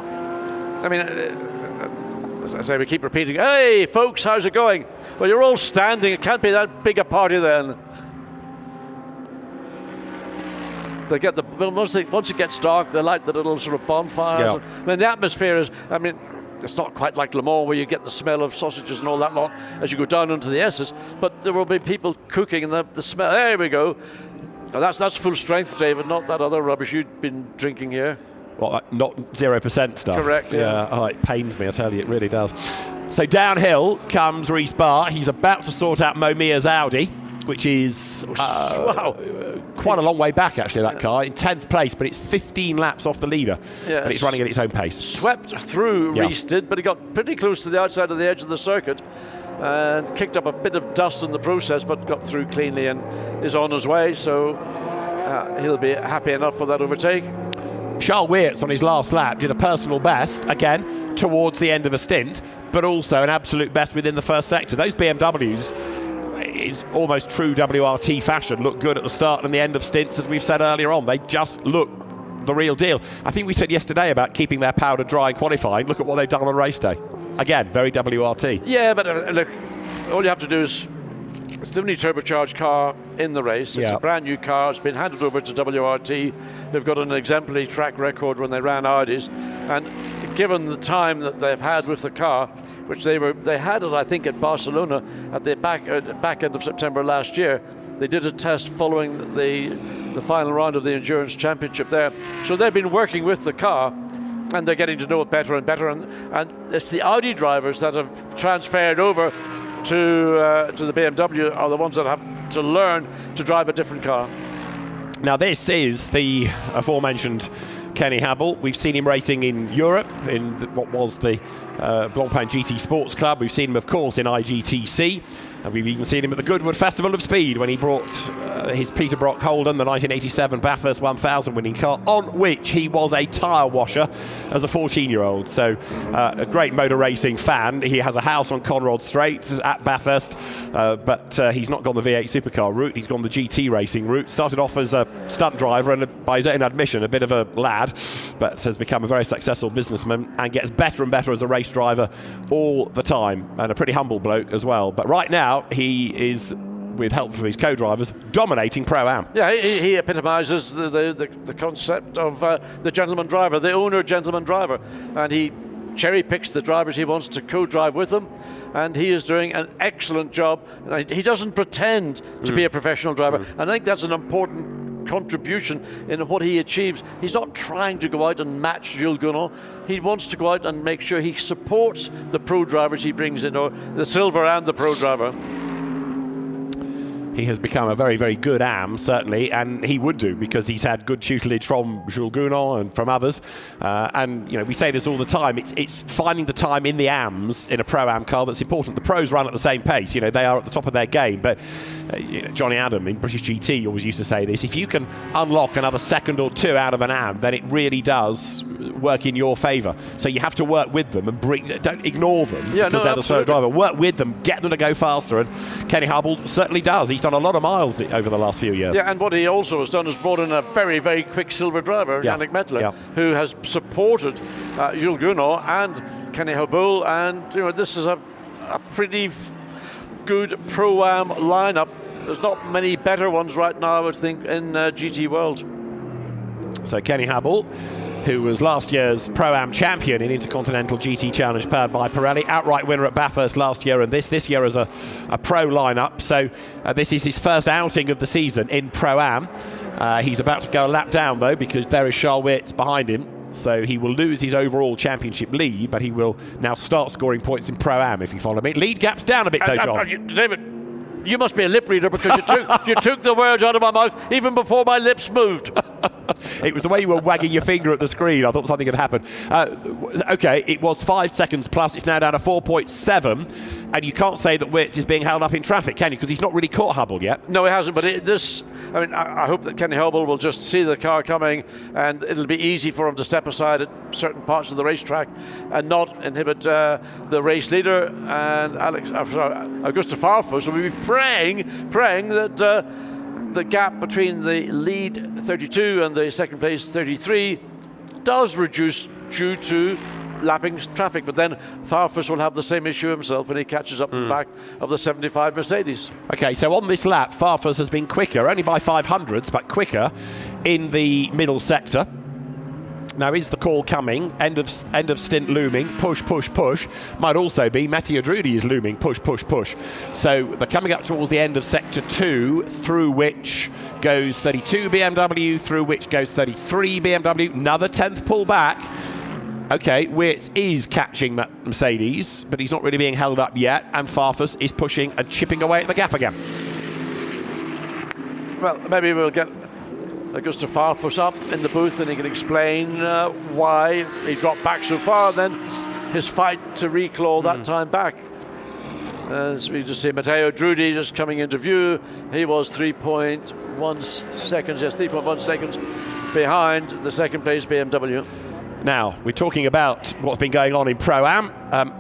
I mean, as I say, we keep repeating, hey, folks, how's it going? Well, you're all standing. It can't be that big a party then. They get once it gets dark, they light the little sort of bonfires. Yeah. I mean, the atmosphere is, I mean, it's not quite like Le Mans where you get the smell of sausages and all that lot as you go down into the S's, but there will be people cooking and the smell, there we go. Oh, that's full strength, David, not that other rubbish you've been drinking here. Well, not 0% stuff. Correct, yeah. Oh, it pains me, I tell you, it really does. So downhill comes Rhys Barr. He's about to sort out Momia's Audi, which is quite a long way back, actually, that car. In 10th place, but it's 15 laps off the leader. Yes. And it's running at its own pace. Swept through, Rhys did, but he got pretty close to the outside of the edge of the circuit and kicked up a bit of dust in the process, but got through cleanly and is on his way, so he'll be happy enough for that overtake. Charles Weerts on his last lap did a personal best, again, towards the end of a stint, but also an absolute best within the first sector. Those BMWs, it's almost true WRT fashion, look good at the start and the end of stints, as we've said earlier on. They just look the real deal. I think we said yesterday about keeping their powder dry in qualifying. Look at what they've done on race day. Again, very WRT. Yeah, but look, all you have to do is, it's the only turbocharged car in the race. It's a brand new car. It's been handed over to WRT. They've got an exemplary track record when they ran Audis. And given the time that they've had with the car, which they had it, I think, at Barcelona at the back end of September last year. They did a test following the final round of the Endurance Championship there. So they've been working with the car, and they're getting to know it better and better. And it's the Audi drivers that have transferred over to the BMW are the ones that have to learn to drive a different car. Now this is the aforementioned Kenny Hubble. We've seen him racing in Europe in what was the Blancpain GT Sports Club. We've seen him, of course, in IGTC. And we've even seen him at the Goodwood Festival of Speed when he brought his Peter Brock Holden, the 1987 Bathurst 1000 winning car, on which he was a tyre washer as a 14-year-old. So a great motor racing fan. He has a house on Conrod Straight at Bathurst, but he's not gone the V8 supercar route. He's gone the GT racing route. Started off as a stunt driver and, by his own admission, a bit of a lad, but has become a very successful businessman and gets better and better as a race driver all the time, and a pretty humble bloke as well. But right now, he is, with help from his co-drivers, dominating Pro-Am. Yeah, he epitomises the concept of the gentleman driver, the owner gentleman driver, and he cherry picks the drivers he wants to co-drive with them, and he is doing an excellent job. He doesn't pretend to be a professional driver, and I think that's an important contribution in what he achieves. He's not trying to go out and match Jules Gounon. He wants to go out and make sure he supports the pro drivers he brings in, or the silver and the pro driver. he has become a very, very good AM, certainly, and he would do because he's had good tutelage from Jules Gounon and from others. And, you know, we say this all the time, it's finding the time in the AMs, in a Pro-Am car, that's important. The pros run at the same pace, you know, they are at the top of their game, but you know, Johnny Adam in British GT always used to say this, if you can unlock another second or two out of an AM, then it really does work in your favour. So you have to work with them and don't ignore them because they're the slow driver. Work with them, get them to go faster, and Kenny Hubble certainly does. He's done a lot of miles over the last few years. Yeah, and what he also has done is brought in a very, very quick silver driver, Yannick Mettler, who has supported Jules Gounon and Kenny Hubble, and you know, this is a pretty good Pro-Am lineup. There's not many better ones right now, I would think, in GT world. So Kenny Hubble, who was last year's Pro-Am champion in Intercontinental GT Challenge powered by Pirelli, outright winner at Bathurst last year, and this year as a pro lineup. So this is his first outing of the season in Pro-Am. He's about to go a lap down though, because there is Charles Weerts behind him. So he will lose his overall championship lead, but he will now start scoring points in Pro-Am, if you follow me. Lead gap's down a bit though, John. David, you must be a lip reader because you took the words out of my mouth even before my lips moved. It was the way you were wagging your finger at the screen. I thought something had happened. Okay, it was 5 seconds plus. It's now down to 4.7. And you can't say that Weerts is being held up in traffic, can you? Because he's not really caught Hubble yet. No, he hasn't. But I hope that Kenny Hubble will just see the car coming, and it'll be easy for him to step aside at certain parts of the racetrack and not inhibit the race leader and Augusta Farfus. We'll be praying that the gap between the lead 32 and the second place 33 does reduce due to lapping traffic, but then Farfus will have the same issue himself when he catches up to the back of the 75 Mercedes. Okay, so on this lap, Farfus has been quicker, only by 500ths, but quicker in the middle sector. Now, is the call coming? End of stint looming. Push, push, push. Might also be Mattia Drudi is looming. Push, push, push. So they're coming up towards the end of sector 2, through which goes 32 BMW, through which goes 33 BMW. Another 10th pull back. Okay, Weerts is catching that Mercedes, but he's not really being held up yet, and Farfus is pushing and chipping away at the gap again. Well, maybe we'll get Augusta Farfus up in the booth and he can explain why he dropped back so far, then his fight to reclaw that time back. As we just see Matteo Drudi just coming into view, he was 3.1 seconds behind the second place BMW. Now, we're talking about what's been going on in Pro-Am.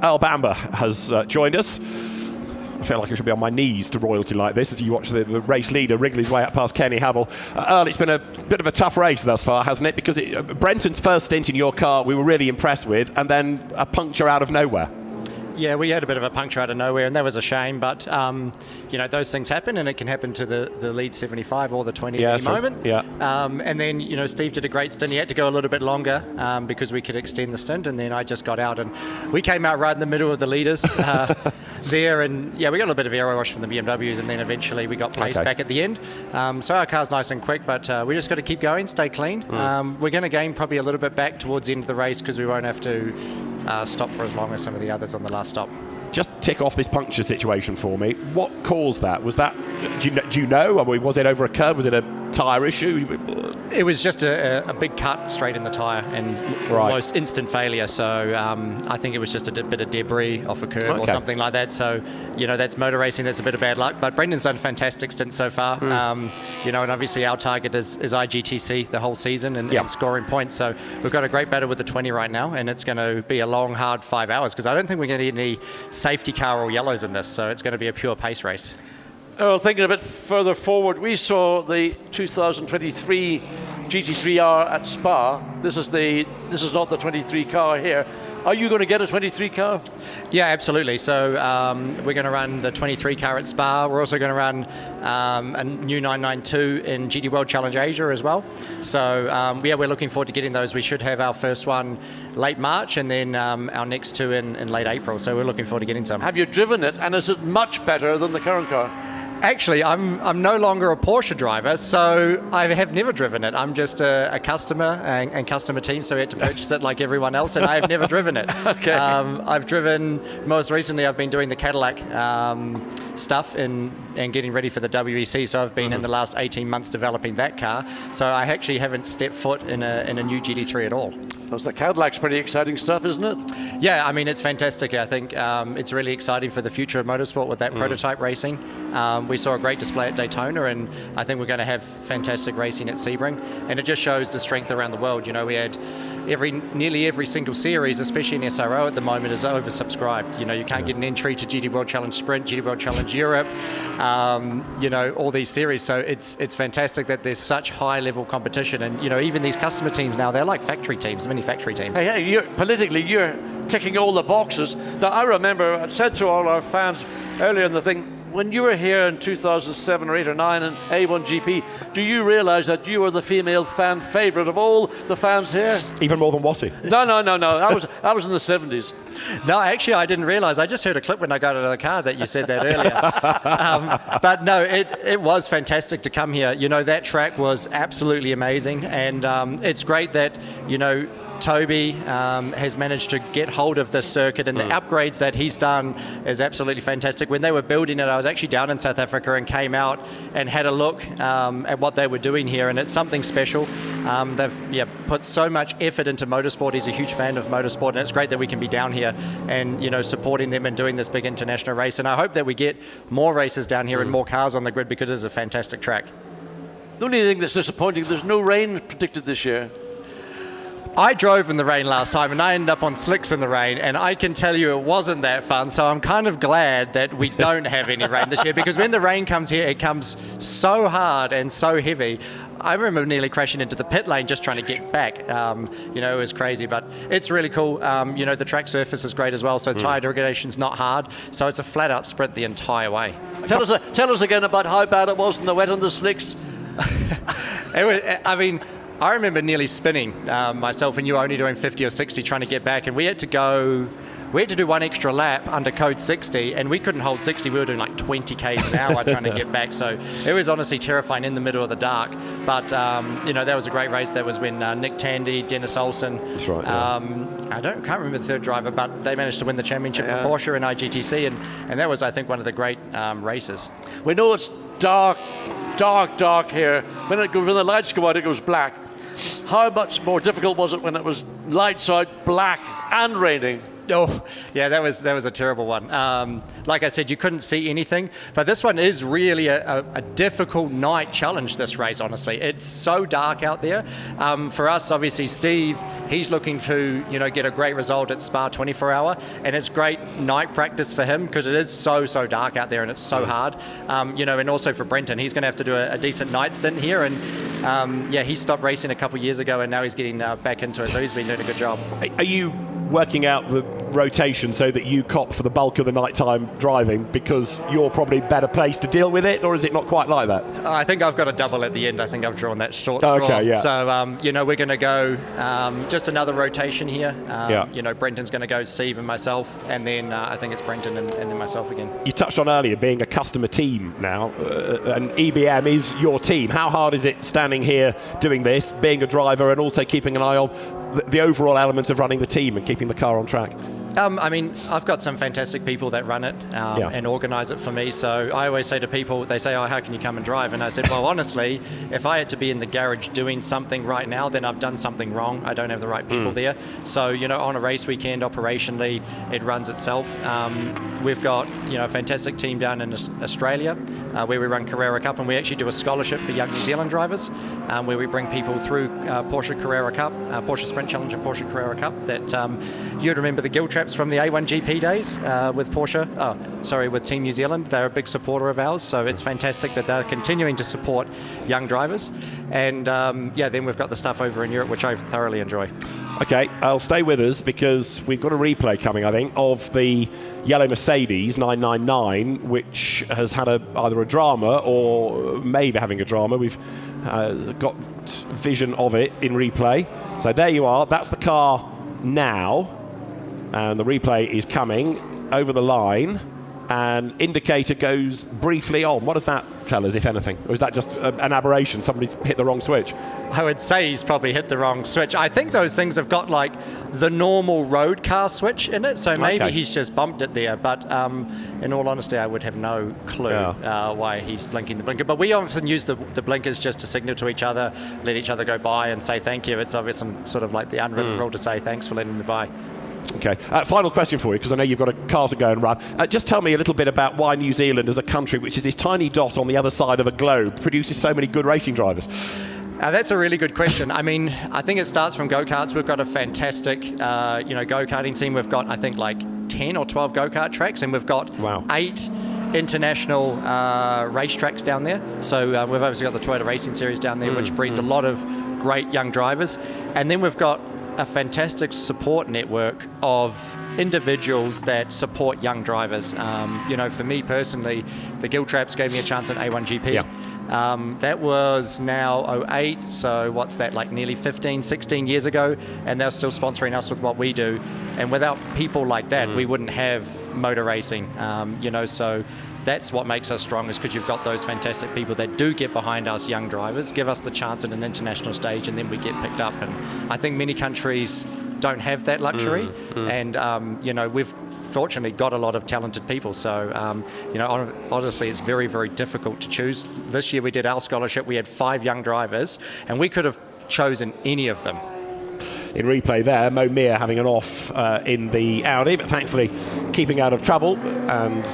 Earl Bamber has joined us. I feel like I should be on my knees to royalty like this as you watch the race leader wriggle his way up past Kenny Hubble. Earl, it's been a bit of a tough race thus far, hasn't it? Because Brenton's first stint in your car we were really impressed with, and then a puncture out of nowhere. Yeah, we had a bit of a puncture out of nowhere, and that was a shame. But you know, those things happen, and it can happen to the lead 75 or the 20 at any moment. Yeah. And then you know, Steve did a great stint. He had to go a little bit longer because we could extend the stint, and then I just got out, and we came out right in the middle of the leaders there, and yeah, we got a little bit of aero wash from the BMWs, and then eventually we got pace back at the end. So our car's nice and quick, but we just got to keep going, stay clean. We're going to gain probably a little bit back towards the end of the race because we won't have to stop for as long as some of the others on the last stop. Just tick off this puncture situation for me. What caused that? Was that, do you know? I mean, was it over a curb? Was it a tyre issue? It was just a big cut straight in the tyre and almost instant failure. So I think it was just a bit of debris off a curb or something like that. So, you know, that's motor racing. That's a bit of bad luck. But Brendan's done a fantastic stint so far. You know, and obviously our target is IGTC the whole season and scoring points. So we've got a great battle with the 20 right now. And it's going to be a long, hard 5 hours because I don't think we're going to get any safety car or yellows in this. So it's going to be a pure pace race. Well, thinking a bit further forward, we saw the 2023 GT3R at Spa. This is not the 23 car here. Are you going to get a 23 car? Yeah, absolutely. So we're going to run the 23 car at Spa. We're also going to run a new 992 in GT World Challenge Asia as well. So yeah, we're looking forward to getting those. We should have our first one late March and then our next two in late April. So we're looking forward to getting some. Have you driven it, and is it much better than the current car? Actually, I'm no longer a Porsche driver, so I have never driven it. I'm just a customer and customer team, so we had to purchase it like everyone else, and I have never driven it. Okay. I've driven, most recently I've been doing the Cadillac stuff and getting ready for the WEC. So I've been in the last 18 months developing that car. So I actually haven't stepped foot in a new GT3 at all. Because the Cadillac's pretty exciting stuff, isn't it? Yeah, I mean, it's fantastic. I think it's really exciting for the future of motorsport with that prototype racing. We saw a great display at Daytona, and I think we're going to have fantastic racing at Sebring. And it just shows the strength around the world. You know, we had nearly every single series, especially in SRO at the moment, is oversubscribed. You know, you can't get an entry to GT World Challenge Sprint, GT World Challenge Europe, you know, all these series. So it's fantastic that there's such high-level competition. And, you know, even these customer teams now, they're like factory teams, mini factory teams. Hey, politically, you're ticking all the boxes. Now, I remember I said to all our fans earlier in the thing, when you were here in 2007 or 8 or 9 in A1GP, do you realise that you were the female fan favourite of all the fans here? Even more than Watty? No. I was in the 70s. No, actually, I didn't realise. I just heard a clip when I got out of the car that you said that earlier. But no, it was fantastic to come here. You know, that track was absolutely amazing. And it's great that, you know, Toby has managed to get hold of this circuit, and the upgrades that he's done is absolutely fantastic. When they were building it, I was actually down in South Africa and came out and had a look at what they were doing here, and it's something special. They've put so much effort into motorsport. He's a huge fan of motorsport, and it's great that we can be down here and, you know, supporting them and doing this big international race. And I hope that we get more races down here and more cars on the grid, because it's a fantastic track. The only thing that's disappointing, there's no rain predicted this year. I drove in the rain last time, and I ended up on slicks in the rain, and I can tell you it wasn't that fun. So I'm kind of glad that we don't have any rain this year, because when the rain comes here, it comes so hard and so heavy. I remember nearly crashing into the pit lane just trying to get back. You know, it was crazy, but it's really cool. You know, the track surface is great as well, so tyre degradation's not hard. So it's a flat-out sprint the entire way. Tell us again about how bad it was in the wet on the slicks. I remember nearly spinning myself and you only doing 50 or 60 trying to get back, and we had to do one extra lap under code 60, and we couldn't hold 60. We were doing like 20 k's an hour trying to get back. So it was honestly terrifying in the middle of the dark. But you know, that was a great race. That was when Nick Tandy, Dennis Olsen. That's right. Yeah. Can't remember the third driver, but they managed to win the championship for Porsche in IGTC, and that was, I think, one of the great races. We know it's dark here. When the lights go out, it goes black. How much more difficult was it when it was lights out, black, and raining? Oh, yeah, that was a terrible one. Like I said, you couldn't see anything. But this one is really a difficult night challenge, this race, honestly. It's so dark out there. For us, obviously, Steve, he's looking to, you know, get a great result at Spa 24-hour. And it's great night practice for him, because it is so dark out there and it's so hard. You know, and also for Brenton, he's going to have to do a decent night stint here. And he stopped racing a couple years ago, and now he's getting back into it. So he's been doing a good job. Are you working out the rotation so that you cop for the bulk of the nighttime driving because you're probably better placed to deal with it, or is it not quite like that? I think I've got a double at the end. I think I've drawn that short straw. Okay, yeah. So, you know, we're going to go just another rotation here. You know, Brenton's going to go Steve and myself, and then I think it's Brenton and then myself again. You touched on earlier being a customer team now, and EBM is your team. How hard is it standing here doing this, being a driver, and also keeping an eye on the overall elements of running the team and keeping the car on track? I mean, I've got some fantastic people that run it and organise it for me. So I always say to people, they say, oh, how can you come and drive? And I said, well, honestly, if I had to be in the garage doing something right now, then I've done something wrong. I don't have the right people there. So, you know, on a race weekend, operationally, it runs itself. We've got, you know, a fantastic team down in Australia where we run Carrera Cup, and we actually do a scholarship for young New Zealand drivers where we bring people through Porsche Carrera Cup, Porsche Sprint Challenge and Porsche Carrera Cup that you'd remember the Gill Traps from the A1GP days with Porsche, with Team New Zealand. They're a big supporter of ours, so it's fantastic that they're continuing to support young drivers. And then we've got the stuff over in Europe, which I thoroughly enjoy. Okay, I'll stay with us because we've got a replay coming, I think, of the yellow Mercedes 999, which has had either a drama or maybe having a drama. We've got vision of it in replay. So there you are. That's the car now. And the replay is coming over the line. and indicator goes briefly on. What does that tell us, if anything? Or is that just an aberration? Somebody's hit the wrong switch? I would say he's probably hit the wrong switch. I think those things have got like the normal road car switch in it, so maybe he's just bumped it there. But in all honesty, I would have no clue why he's blinking the blinker. But we often use the blinkers just to signal to each other, let each other go by and say thank you. It's obviously sort of like the unwritten rule to say thanks for letting me by. Okay, final question for you, because I know you've got a car to go and run. Just tell me a little bit about why New Zealand, as a country, which is this tiny dot on the other side of a globe, produces so many good racing drivers. That's a really good question. I mean, I think it starts from go-karts. We've got a fantastic, go-karting team. We've got, I think, like 10 or 12 go-kart tracks, and we've got 8 international racetracks down there. So we've obviously got the Toyota Racing Series down there, which breeds a lot of great young drivers. And then we've got a fantastic support network of individuals that support young drivers. For me personally, the Gill Traps gave me a chance at A1GP. Yeah. That was now 08, so what's that, like nearly 15, 16 years ago, and they're still sponsoring us with what we do. And without people like that, we wouldn't have motor racing, so that's what makes us strong, is because you've got those fantastic people that do get behind us young drivers, give us the chance at an international stage, and then we get picked up. And I think many countries don't have that luxury, and we've fortunately got a lot of talented people. So honestly, it's very, very difficult to choose. This year we did our scholarship, we had 5 young drivers, and we could have chosen any of them. In replay there, Mo Mir having an off in the Audi, but thankfully keeping out of trouble. And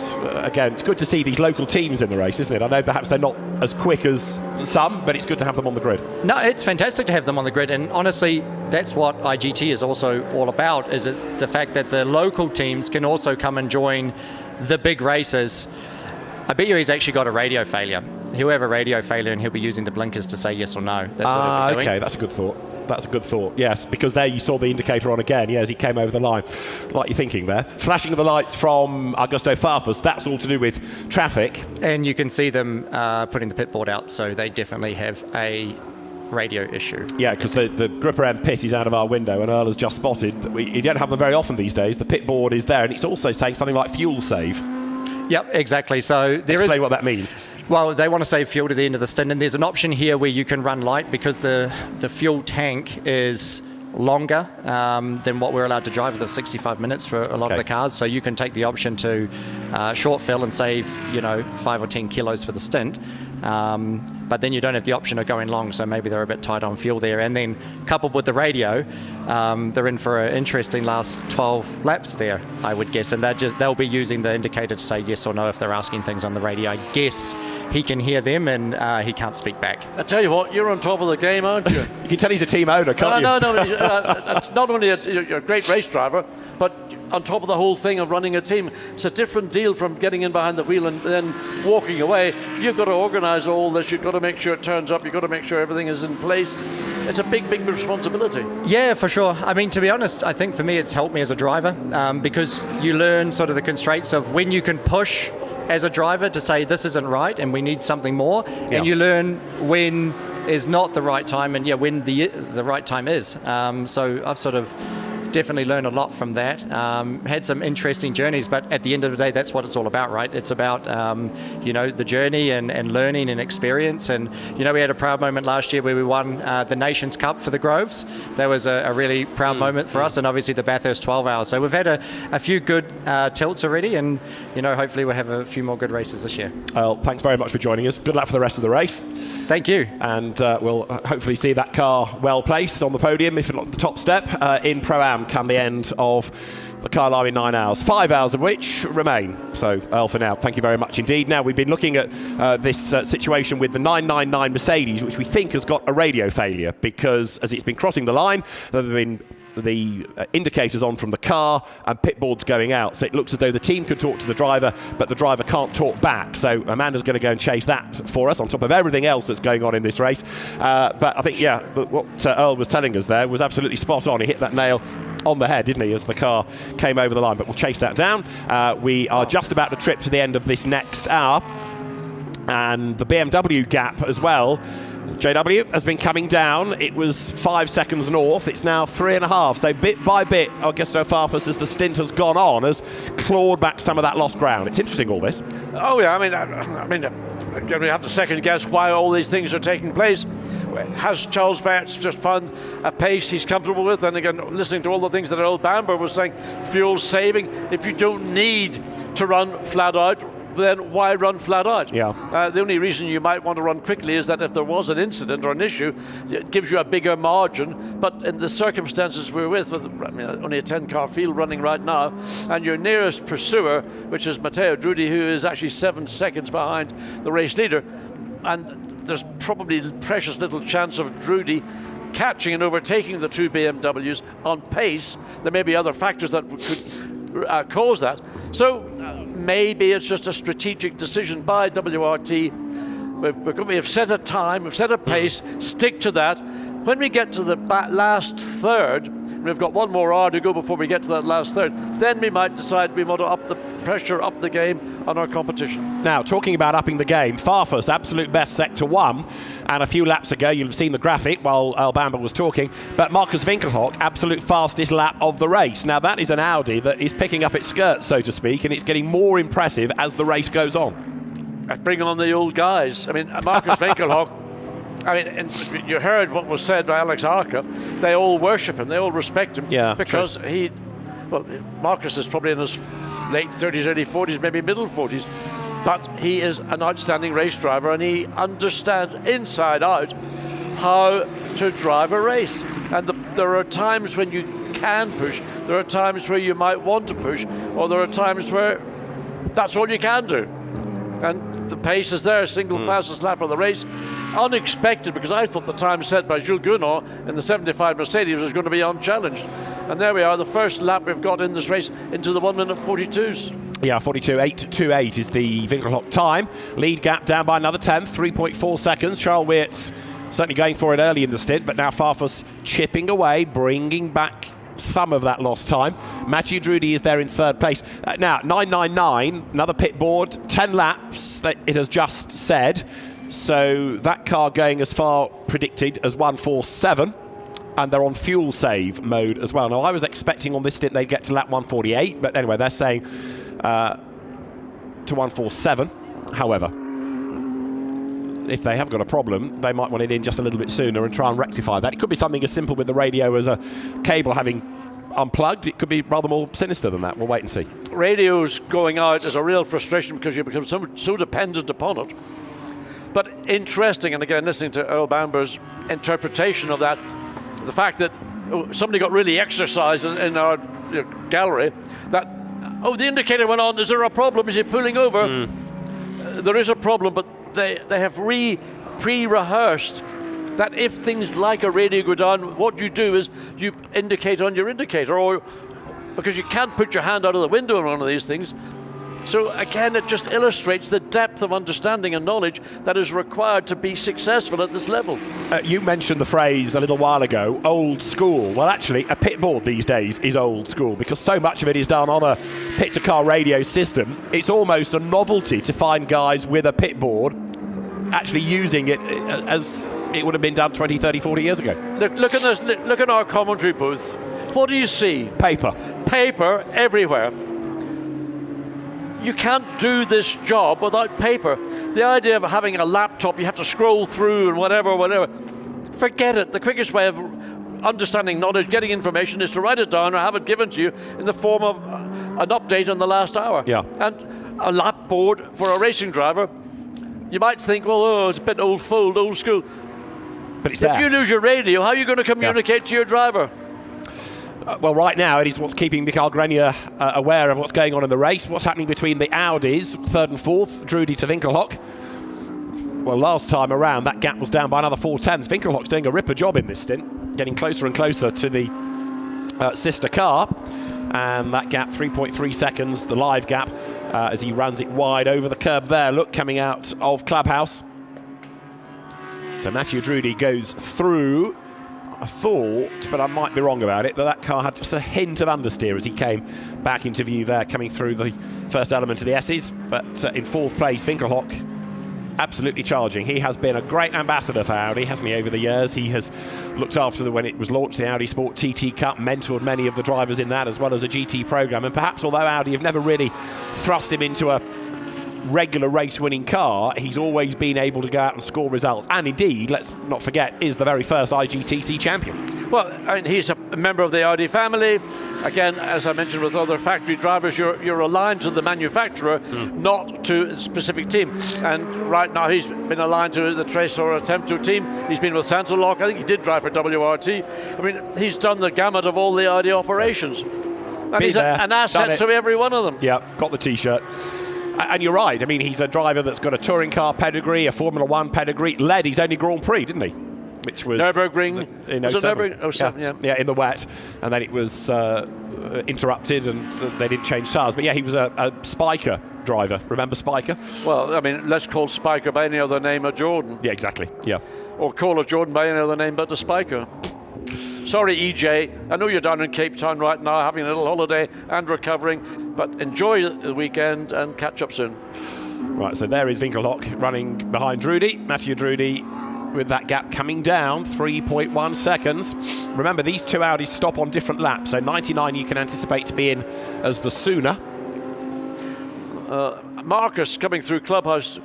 again, it's good to see these local teams in the race, isn't it? I know perhaps they're not as quick as some, but it's good to have them on the grid. No, it's fantastic to have them on the grid, and honestly, that's what IGT is also all about, is it's the fact that the local teams can also come and join the big races. I bet you he's actually got a radio failure. He'll have a radio failure and he'll be using the blinkers to say yes or no. That's what he'll be doing. Okay, that's a good thought. That's a good thought, yes, because there you saw the indicator on again, as he came over the line. Like you're thinking there. Flashing of the lights from Augusto Farfus, that's all to do with traffic. And you can see them putting the pit board out, so they definitely have a radio issue. Yeah, because the Gripper M pit is out of our window, and Earl has just spotted that you don't have them very often these days. The pit board is there, and it's also saying something like fuel save. Yep, exactly. So Explain what that means. Well, they want to save fuel to the end of the stint, and there's an option here where you can run light because the fuel tank is longer than what we're allowed to drive, with 65 minutes for a lot of the cars. So you can take the option to short fill and save 5 or 10 kilos for the stint. But then you don't have the option of going long, so maybe they're a bit tight on fuel there. And then coupled with the radio, they're in for an interesting last 12 laps there, I would guess. And they'll be using the indicator to say yes or no if they're asking things on the radio. I guess he can hear them and he can't speak back. I tell you what, you're on top of the game, aren't you? You can tell he's a team owner, can't you? No. Not only you're a great race driver, but on top of the whole thing of running a team, it's a different deal from getting in behind the wheel and then walking away. You've got to organise all this. You've got to make sure it turns up. You've got to make sure everything is in place. It's a big, big responsibility. Yeah, for sure. I mean, to be honest, I think for me it's helped me as a driver because you learn sort of the constraints of when you can push as a driver to say this isn't right and we need something more, and you learn when is not the right time and when the right time is. So I've sort of definitely learned a lot from that. Had some interesting journeys, but at the end of the day, that's what it's all about, right? It's about the journey and learning and experience. And we had a proud moment last year where we won the Nations Cup for the Groves. That was a really proud moment for us, and obviously the Bathurst 12 Hours. So we've had a few good tilts already, and hopefully we'll have a few more good races this year. Well, thanks very much for joining us. Good luck for the rest of the race. Thank you. And we'll hopefully see that car well placed on the podium, if not the top step, in Pro-Am come the end of the Kyalami 9 hours, 5 hours of which remain. So, Earl, for now, thank you very much indeed. Now, we've been looking at this situation with the 999 Mercedes, which we think has got a radio failure because as it's been crossing the line, there have been the indicators on from the car and pit boards going out. So it looks as though the team could talk to the driver, but the driver can't talk back. So Amanda's going to go and chase that for us on top of everything else that's going on in this race. But I think, what Earl was telling us there was absolutely spot on. He hit that nail on the head, didn't he, as the car came over the line. But we'll chase that down. We are just about to trip to the end of this next hour. And the BMW gap as well, JW, has been coming down. It was 5 seconds north. It's now 3.5. So bit by bit, Augusto Farfus, as the stint has gone on, has clawed back some of that lost ground. It's interesting, all this. Oh, yeah. I mean, again, we have to second guess why all these things are taking place. Has Charles Verts just found a pace he's comfortable with? And again, listening to all the things that old Bamber was saying, fuel saving. If you don't need to run flat out, then why run flat out? Yeah. The only reason you might want to run quickly is that if there was an incident or an issue, it gives you a bigger margin. But in the circumstances we're with only a 10-car field running right now, and your nearest pursuer, which is Matteo Drudi, who is actually 7 seconds behind the race leader, and there's probably precious little chance of Drudi catching and overtaking the two BMWs on pace. There may be other factors that could cause that. So maybe it's just a strategic decision by WRT. We have set a time, we've set a pace, stick to that. When we get to the last third, we've got one more hour to go before we get to that last third, then we might decide we want to up the pressure, up the game on our competition. Now, talking about upping the game, Farfus, absolute best sector 1, and a few laps ago, you'll have seen the graphic while Al Bamber was talking, but Marcus Winkelhock, absolute fastest lap of the race. Now, that is an Audi that is picking up its skirt, so to speak, and it's getting more impressive as the race goes on. Bring on the old guys. I mean, Marcus Winkelhock, and you heard what was said by Alex Arca. They all worship him, they all respect him. Yeah, because Marcus is probably in his late 30s, early 40s, maybe middle 40s. But he is an outstanding race driver, and he understands inside out how to drive a race. And there are times when you can push, there are times where you might want to push, or there are times where that's all you can do. And the pace is there, single fastest lap of the race. Unexpected, because I thought the time set by Jules Gounod in the 75 Mercedes was going to be unchallenged. And there we are, the first lap we've got in this race into the 1 minute 42s. Yeah, 42.828 is the Winkelhock time. Lead gap down by another 10th, 3.4 seconds. Charles Wirtz certainly going for it early in the stint, but now Farfus chipping away, bringing back some of that lost time. Mathieu Drudi is there in third place. Now, 999, another pit board, 10 laps, that it has just said. So that car going as far predicted as 147. And they're on fuel save mode as well. Now, I was expecting on this stint they'd get to lap 148, but anyway, they're saying to 147. However, if they have got a problem, they might want it in just a little bit sooner and try and rectify that. It could be something as simple with the radio as a cable having unplugged. It could be rather more sinister than that. We'll wait and see. Radios going out is a real frustration because you become so dependent upon it. But interesting, and again, listening to Earl Bamber's interpretation of that, the fact that somebody got really exercised in our gallery, that, the indicator went on, is there a problem? Is he pulling over? There is a problem, but they have pre-rehearsed that if things like a radio go down, what you do is you indicate on your indicator, or because you can't put your hand out of the window on one of these things. So again, it just illustrates the depth of understanding and knowledge that is required to be successful at this level. You mentioned the phrase a little while ago, old school. Well, actually, a pit board these days is old school because so much of it is done on a pit-to-car radio system. It's almost a novelty to find guys with a pit board actually using it as it would have been done 20, 30, 40 years ago. Look at this. Look at our commentary booth. What do you see? Paper. Paper everywhere. You can't do this job without paper. The idea of having a laptop, you have to scroll through and whatever. Forget it. The quickest way of understanding knowledge, getting information, is to write it down or have it given to you in the form of an update on the last hour. Yeah. And a lap board for a racing driver, you might think, well, it's a bit old school. But it's if you lose your radio, how are you going to communicate to your driver? Well, right now it is what's keeping Mikael Grenier aware of what's going on in the race, what's happening between the Audis, third and fourth, Drudi to Winkelhock. Well, last time around, that gap was down by another 4/10. Winkelhock's doing a ripper job in this stint, getting closer and closer to the sister car. And that gap, 3.3 seconds, the live gap, as he runs it wide over the curb there. Look, coming out of Clubhouse. So Mathieu Drudi goes through. I thought, but I might be wrong about it, that car had just a hint of understeer as he came back into view there, coming through the first element of the S's. But in fourth place, Winkelhock absolutely charging. He has been a great ambassador for Audi, hasn't he, over the years? He has looked after when it was launched, the Audi Sport TT Cup, mentored many of the drivers in that, as well as a GT program. And perhaps although Audi have never really thrust him into a regular race-winning car, he's always been able to go out and score results. And indeed, let's not forget, is the very first IGTC champion. Well, I mean, he's a member of the Audi family. Again, as I mentioned with other factory drivers, you're aligned to the manufacturer, not to a specific team. And right now he's been aligned to the Trace or Attempt to team. He's been with Santolock. I think he did drive for WRT. I mean, he's done the gamut of all the Audi operations. And he's an asset to every one of them. Yeah, got the T-shirt. And you're right. I mean, he's a driver that's got a touring car pedigree, a Formula One pedigree. Led his only Grand Prix, didn't he? Which was Nürburgring. In Was it 07. Nürburgring? 07, yeah. Yeah, in the wet. And then it was interrupted and they didn't change tyres. But yeah, he was a Spiker driver. Remember Spiker? Well, I mean, let's call Spiker by any other name of Jordan. Yeah, exactly. Yeah. Or call a Jordan by any other name but the Spiker. Sorry, EJ. I know you're down in Cape Town right now, having a little holiday and recovering, but enjoy the weekend and catch up soon. Right, so there is Winkelhock running behind Drudy. Mathieu Drudy with that gap coming down, 3.1 seconds. Remember, these two Audis stop on different laps, so 99 you can anticipate to be in as the sooner. Marcus coming through Clubhouse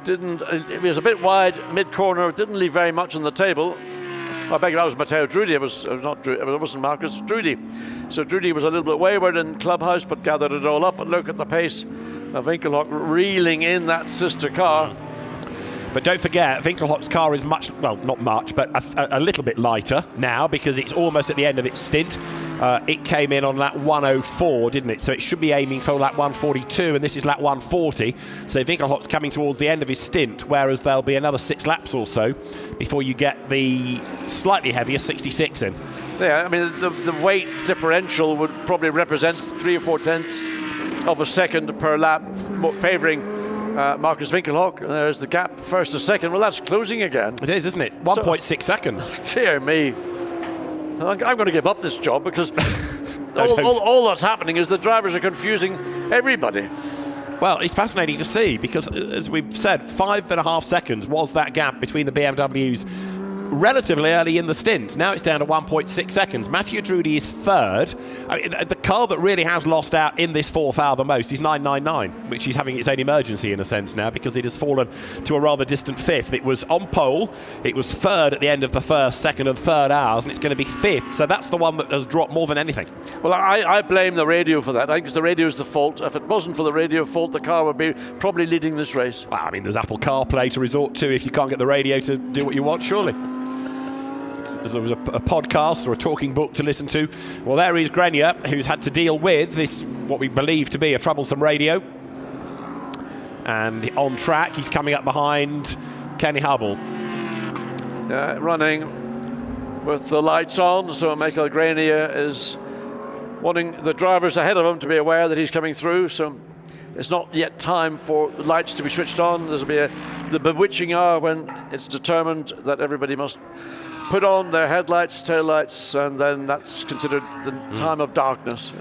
it was a bit wide mid-corner, didn't leave very much on the table. I beg that was Matteo Drudy, it wasn't Marcus, Drudy. So Drudy was a little bit wayward in Clubhouse, but gathered it all up. But look at the pace of Winkelhock reeling in that sister car. But don't forget, Winkelhock's car is much, well, not much, but a little bit lighter now because it's almost at the end of its stint. It came in on lap 104, didn't it? So it should be aiming for lap 142, and this is lap 140. So Winkelhock's coming towards the end of his stint, whereas there'll be another 6 laps or so before you get the slightly heavier 66 in. Yeah, I mean, the weight differential would probably represent 3 or 4 tenths of a second per lap, favouring Marcus Winkelhock. There's the gap, first to second. Well, that's closing again. It is, isn't it? 1.6 seconds. Dear me. I'm going to give up this job because all that's happening is the drivers are confusing everybody. Well, it's fascinating to see because, as we've said, 5.5 seconds was that gap between the BMWs relatively early in the stint. Now it's down to 1.6 seconds. Mathieu Drudy is third. I mean, the car that really has lost out in this fourth hour the most is 999, which is having its own emergency in a sense now because it has fallen to a rather distant fifth. It was on pole, it was third at the end of the first, second and third hours, and it's going to be fifth. So that's the one that has dropped more than anything. Well, I blame the radio for that. I think it's the radio's the fault. If it wasn't for the radio fault, the car would be probably leading this race. Well, I mean, there's Apple CarPlay to resort to if you can't get the radio to do what you want, surely. There was a podcast or a talking book to listen to. Well, there is Grenier, who's had to deal with this, what we believe to be a troublesome radio. And on track, he's coming up behind Kenny Hubble. Running with the lights on, so Michael Grenier is wanting the drivers ahead of him to be aware that he's coming through. So it's not yet time for the lights to be switched on. There'll be the bewitching hour when it's determined that everybody must put on their headlights, taillights, and then that's considered the time of darkness.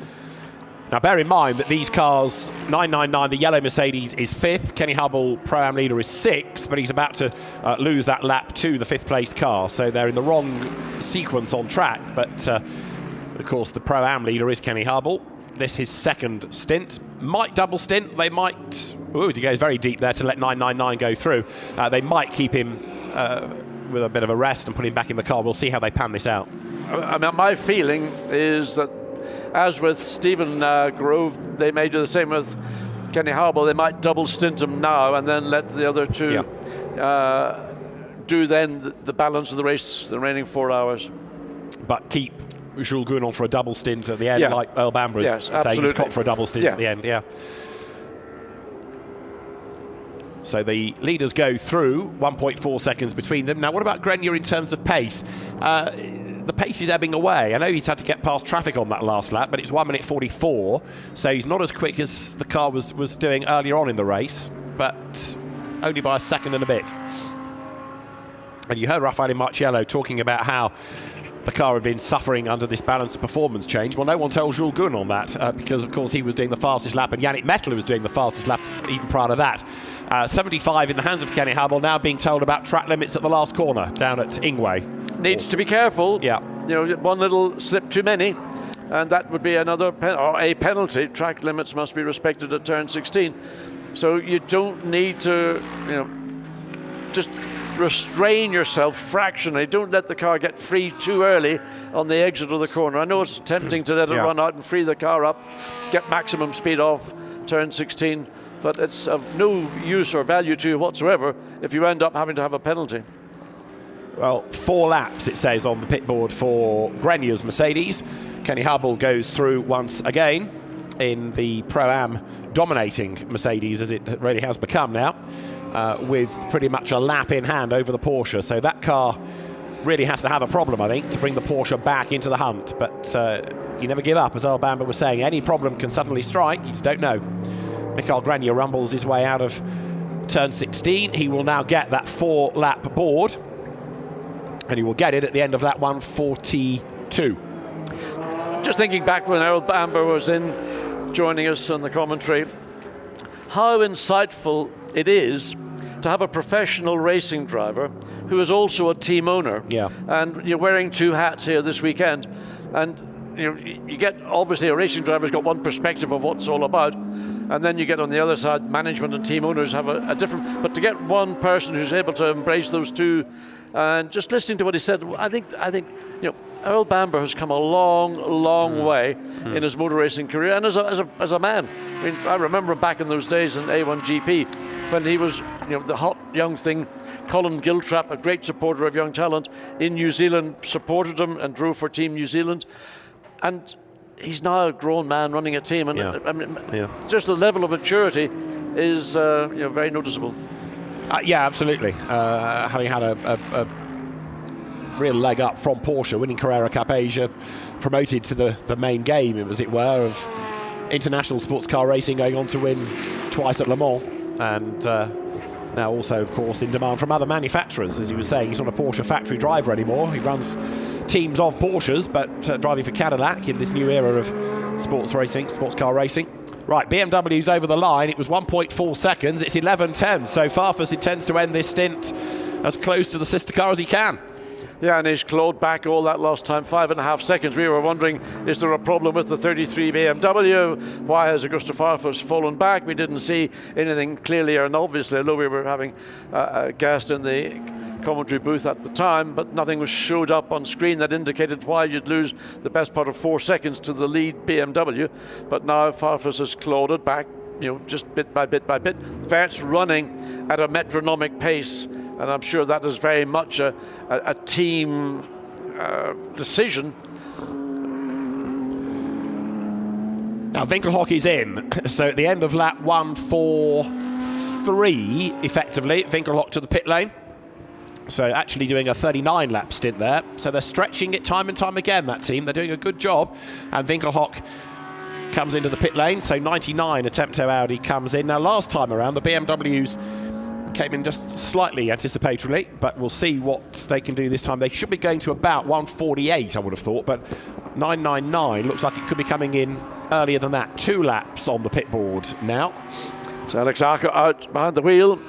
Now bear in mind that these cars, 999, the yellow Mercedes is 5th, Kenny Hubble, Pro-Am leader, is 6th, but he's about to lose that lap to the 5th place car, so they're in the wrong sequence on track, but of course the Pro-Am leader is Kenny Hubble. This is his second stint. Might double stint, they might, he goes very deep there to let 999 go through. They might keep him with a bit of a rest and put him back in the car. We'll see how they pan this out. I mean, my feeling is that, as with Stephen Grove, they may do the same with Kenny Hubble. They might double stint him now and then let the other two do then the balance of the race, the remaining 4 hours. But keep Jules Gounon for a double stint at the end, like Earl Bambra's saying he's got for a double stint at the end. So the leaders go through, 1.4 seconds between them. Now, what about Grenier in terms of pace? The pace is ebbing away. I know he's had to get past traffic on that last lap, but it's 1 minute 44, so he's not as quick as the car was doing earlier on in the race, but only by a second and a bit. And you heard Raffaele Marciello talking about how the car had been suffering under this balance of performance change. Well, no one tells Jules Gun on that because, of course, he was doing the fastest lap, and Yannick Mettler was doing the fastest lap even prior to that. 75 in the hands of Kenny Hubble, now being told about track limits at the last corner down at Ingwe. Needs to be careful. Yeah. You know, one little slip too many, and that would be another a penalty. Track limits must be respected at turn 16. So you don't need to, you know, just restrain yourself fractionally. Don't let the car get free too early on the exit of the corner. I know it's tempting to let it run out and free the car up, get maximum speed off turn 16, but it's of no use or value to you whatsoever if you end up having to have a penalty. Well, 4 laps, it says on the pit board for Grenier's Mercedes. Kenny Hubble goes through once again in the Pro-Am dominating Mercedes, as it really has become now, with pretty much a lap in hand over the Porsche. So that car really has to have a problem, I think, to bring the Porsche back into the hunt. But you never give up, as Earl Bamber was saying. Any problem can suddenly strike. You just don't know. Michael Grenier rumbles his way out of turn 16. He will now get that 4-lap board, and he will get it at the end of lap 142. Just thinking back when Earl Bamber was in joining us on the commentary, how insightful it is to have a professional racing driver who is also a team owner. Yeah. And you're wearing 2 hats here this weekend. And you know, you get, obviously, a racing driver's got one perspective of what it's all about. And then you get on the other side, management and team owners have a different, but to get one person who's able to embrace those two, and just listening to what he said, I think you know, Earl Bamber has come a long way in his motor racing career, and as a man. I mean, I remember back in those days in A1GP when he was, you know, the hot young thing. Colin Giltrap, a great supporter of young talent in New Zealand, supported him and drove for Team New Zealand, and he's now a grown man running a team, and I mean, just the level of maturity is you know, very noticeable. Yeah, absolutely. Having had a real leg up from Porsche, winning Carrera Cup Asia, promoted to the main game, as it were, of international sports car racing, going on to win twice at Le Mans, and now also, of course, in demand from other manufacturers. As he was saying, he's not a Porsche factory driver anymore. He runs teams of Porsches, but driving for Cadillac in this new era of sports car racing. Right, BMW's over the line. It was 1.4 seconds. It's 11:10. So Farfus intends to end this stint as close to the sister car as he can. Yeah, and he's clawed back all that last time, 5.5 seconds. We were wondering, is there a problem with the 33 BMW? Why has Augusto Farfus fallen back? We didn't see anything clearly and obviously, although we were having a guest in the commentary booth at the time, but nothing was showed up on screen that indicated why you'd lose the best part of 4 seconds to the lead BMW. But now Farfus has clawed it back, you know, just bit by bit by bit. Vert's running at a metronomic pace, and I'm sure that is very much a team decision. Now Winkelhock is in, so at the end of lap 143, effectively, Winkelhock to the pit lane. So actually doing a 39-lap stint there. So they're stretching it time and time again, that team. They're doing a good job. And Winkelhock comes into the pit lane. So 99, Attempto Audi comes in. Now, last time around, the BMWs came in just slightly anticipatorily, but we'll see what they can do this time. They should be going to about 148, I would have thought, but 999 looks like it could be coming in earlier than that. 2 laps on the pit board now. So Alex Arco out behind the wheel.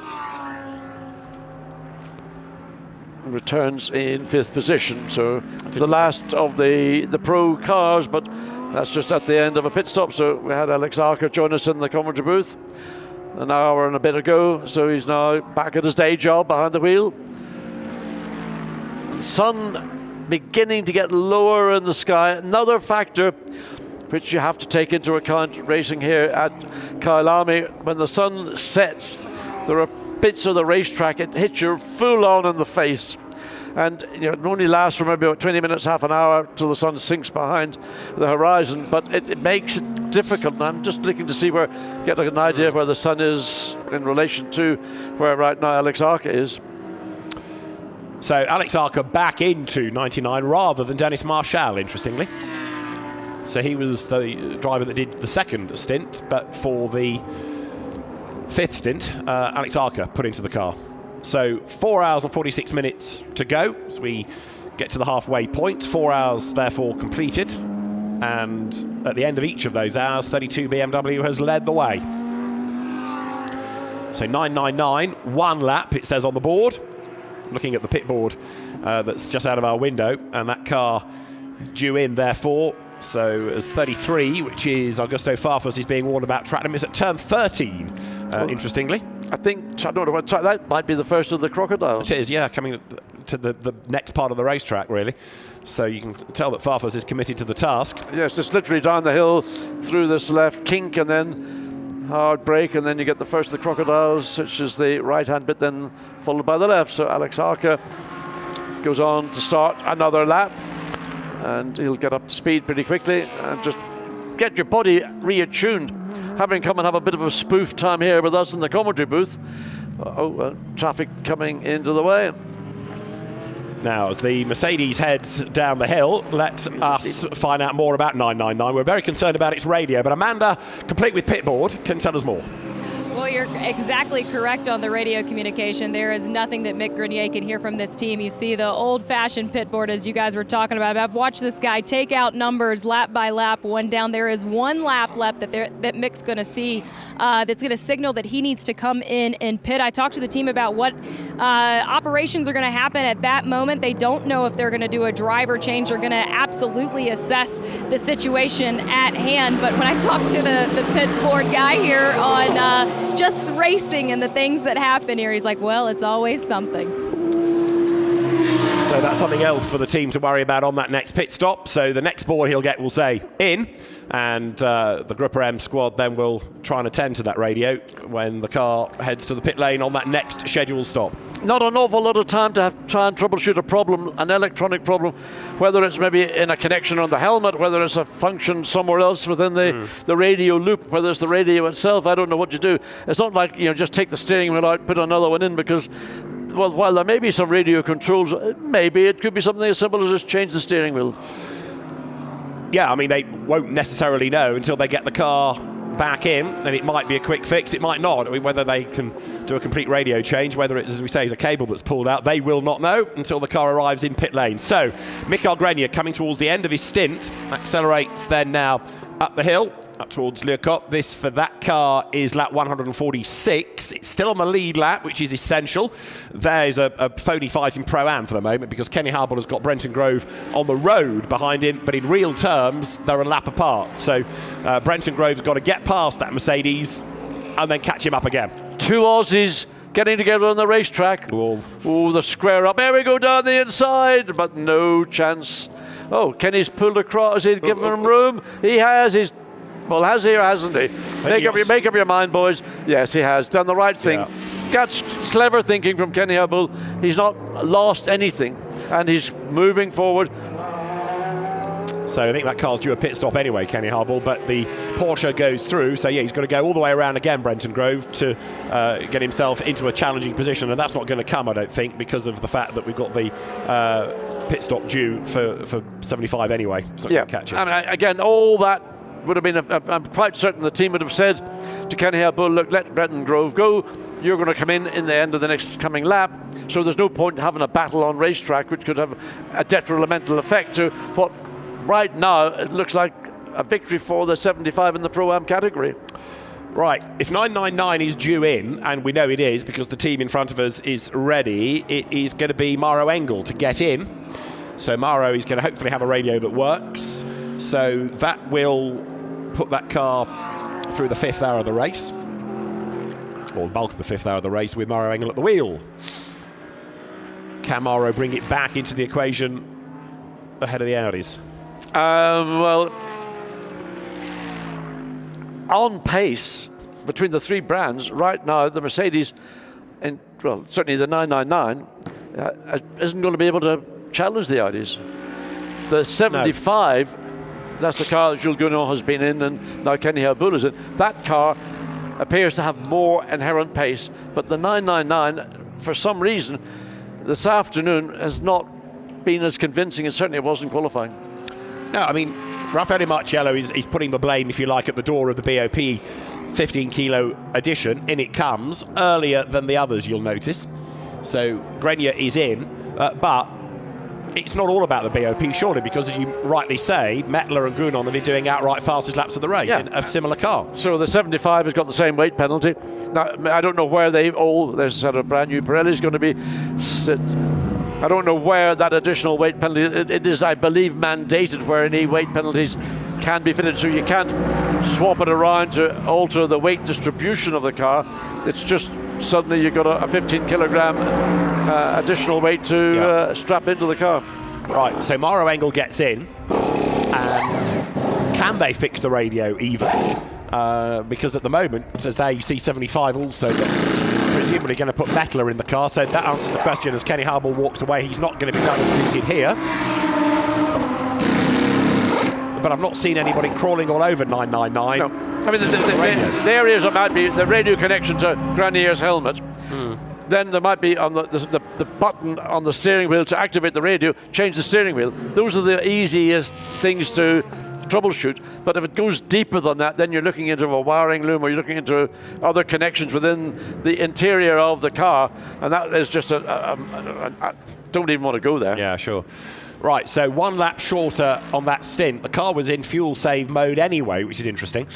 Returns in 5th position, so the last of the pro cars, but that's just at the end of a pit stop. So we had Alex Arco join us in the commentary booth an hour and a bit ago, so he's now back at his day job behind the wheel. The sun beginning to get lower in the sky, another factor which you have to take into account racing here at Kyalami. When the sun sets, there are bits of the racetrack, it hits you full on in the face, and you know, it only lasts for maybe about 20 minutes, half an hour till the sun sinks behind the horizon, but it makes it difficult. And I'm just looking to see get an idea where the sun is in relation to where right now Alex Arca is. So Alex Arca back into 99 rather than Dennis Marshall, interestingly. So he was the driver that did the second stint, but for the 5th stint, Alex Arca put into the car. So 4 hours and 46 minutes to go as we get to the halfway point. 4 hours, therefore, completed. And at the end of each of those hours, 32 BMW has led the way. So 999, 1 lap, it says on the board. Looking at the pit board that's just out of our window, and that car due in, therefore. So as 33, which is Augusto Farfus, is being warned about track limits at turn 13, interestingly. I think, I don't know what track, that might be the first of the crocodiles. It is, yeah, coming to the next part of the racetrack, really. So you can tell that Farfus is committed to the task. Yes, just literally down the hill through this left kink and then hard brake, and then you get the first of the crocodiles, which is the right-hand bit, then followed by the left. So Alex Arca goes on to start another lap, and he'll get up to speed pretty quickly and just get your body reattuned. Having come and have a bit of a spoof time here with us in the commentary booth. Traffic coming into the way. Now, as the Mercedes heads down the hill, let us find out more about 999. We're very concerned about its radio, but Amanda, complete with pitboard, can tell us more. Well, you're exactly correct on the radio communication. There is nothing that Mick Grenier can hear from this team. You see the old-fashioned pit board, as you guys were talking about. I've watched this guy take out numbers lap by lap, one down. There is 1 lap left that Mick's going to see that's going to signal that he needs to come in and pit. I talked to the team about what operations are going to happen at that moment. They don't know if they're going to do a driver change. They're going to absolutely assess the situation at hand. But when I talked to the pit board guy here on just racing and the things that happen here, he's like, well, it's always something. So that's something else for the team to worry about on that next pit stop. So the next board he'll get will say in, and the Grupper M squad then will try and attend to that radio when the car heads to the pit lane on that next scheduled stop. Not an awful lot of time to try and troubleshoot a problem, an electronic problem, whether it's maybe in a connection on the helmet, whether it's a function somewhere else within the radio loop, whether it's the radio itself. I don't know what you do. It's not like, just take the steering wheel out, put another one in, because, well, while there may be some radio controls, maybe it could be something as simple as just change the steering wheel. Yeah, I mean, they won't necessarily know until they get the car back in, and it might be a quick fix, it might not. I mean, whether they can do a complete radio change, whether it's, as we say, is a cable that's pulled out, they will not know until the car arrives in pit lane. So, Mikael Grenier coming towards the end of his stint, accelerates then now up the hill, up towards Le Cop. This, for that car, is lap 146. It's still on the lead lap, which is essential. There's a phony fight in Pro-Am for the moment, because Kenny Harble has got Brenton Grove on the road behind him, but in real terms, they're a lap apart. So Brenton Grove's got to get past that Mercedes and then catch him up again. 2 Aussies getting together on the racetrack. Oh, the square up. There we go down the inside, but no chance. Oh, Kenny's pulled across. He's given him room. He has. Well, has he or hasn't he? Make up your mind, boys. Yes, he has done the right thing. Yeah. That's clever thinking from Kenny Harble. He's not lost anything, and he's moving forward. So I think that car's due a pit stop anyway, Kenny Harble, but the Porsche goes through. So yeah, he's got to go all the way around again, Brenton Grove, to get himself into a challenging position, and that's not going to come, I don't think, because of the fact that we've got the pit stop due for 75 anyway. So yeah, catch it. I mean, again, all that would have been, I'm quite certain the team would have said to Kenny Harble, look, let Brenton Grove go. You're going to come in the end of the next coming lap. So there's no point in having a battle on racetrack, which could have a detrimental effect to what right now it looks like a victory for the 75 in the Pro-Am category. Right, if 999 is due in, and we know it is because the team in front of us is ready, it is going to be Maroc Engel to get in. So Maroc is going to hopefully have a radio that works. So that will put that car through the 5th hour of the race, or the bulk of the 5th hour of the race, with Maroc Engel at the wheel. Can Maroc bring it back into the equation ahead of the Audis? Well, on pace between the 3 brands right now, the Mercedes, and well, certainly the 999, isn't going to be able to challenge the Audis. The 75. No. That's the car that Jules Gounon has been in, and now Kenny Harble is in. That car appears to have more inherent pace, but the 999, for some reason, this afternoon has not been as convincing as certainly it was in qualifying. No, I mean, Raffaele Marciello is putting the blame, if you like, at the door of the BOP 15-kilo edition. In it comes, earlier than the others, you'll notice. So Grenier is in, but it's not all about the BOP, surely, because as you rightly say, Mettler and Gounon have been doing outright fastest laps of the race in a similar car. So the 75 has got the same weight penalty. Now, I don't know where there's a sort of brand new Pirelli's going to be. I don't know where that additional weight penalty, it is, I believe, mandated where any weight penalties can be fitted, so you can't swap it around to alter the weight distribution of the car. It's just suddenly you've got a 15 kilogram additional weight to strap into the car. Right, so Maroc Engel gets in, and can they fix the radio even? Because at the moment, as there you see 75 also presumably going to put Mettler in the car, so that answers the question as Kenny Harbaugh walks away. He's not going to be done stinted here. But I've not seen anybody crawling all over 999. No. I mean, the areas that might be the radio connection to Granier's helmet. Then there might be on the button on the steering wheel to activate the radio, change the steering wheel. Those are the easiest things to troubleshoot. But if it goes deeper than that, then you're looking into a wiring loom, or you're looking into other connections within the interior of the car, and that is just I don't even want to go there. Yeah, sure. Right, so 1 lap shorter on that stint. The car was in fuel save mode anyway, which is interesting.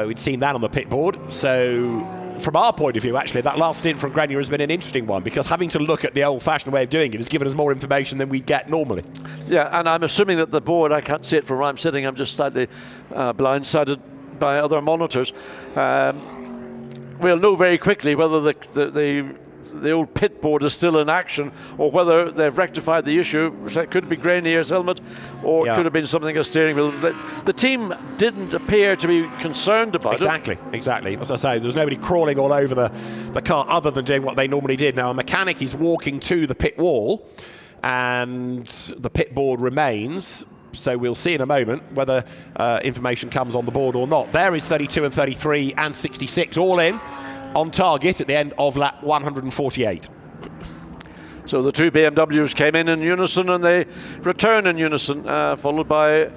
We'd seen that on the pit board. So from our point of view, actually, that last stint from Grenier has been an interesting one, because having to look at the old-fashioned way of doing it has given us more information than we get normally. Yeah, and I'm assuming that the board, I can't see it from where I'm sitting, I'm just slightly blindsided by other monitors. We'll know very quickly whether the old pit board is still in action, or whether they've rectified the issue. So it could be Grenier's helmet, or it could have been something a steering wheel. The team didn't appear to be concerned about it. Exactly. As I say, there's nobody crawling all over the car other than doing what they normally did. Now, a mechanic is walking to the pit wall, and the pit board remains. So we'll see in a moment whether information comes on the board or not. There is 32 and 33 and 66 all in, on target at the end of lap 148. So the 2 BMWs came in unison, and they return in unison, followed by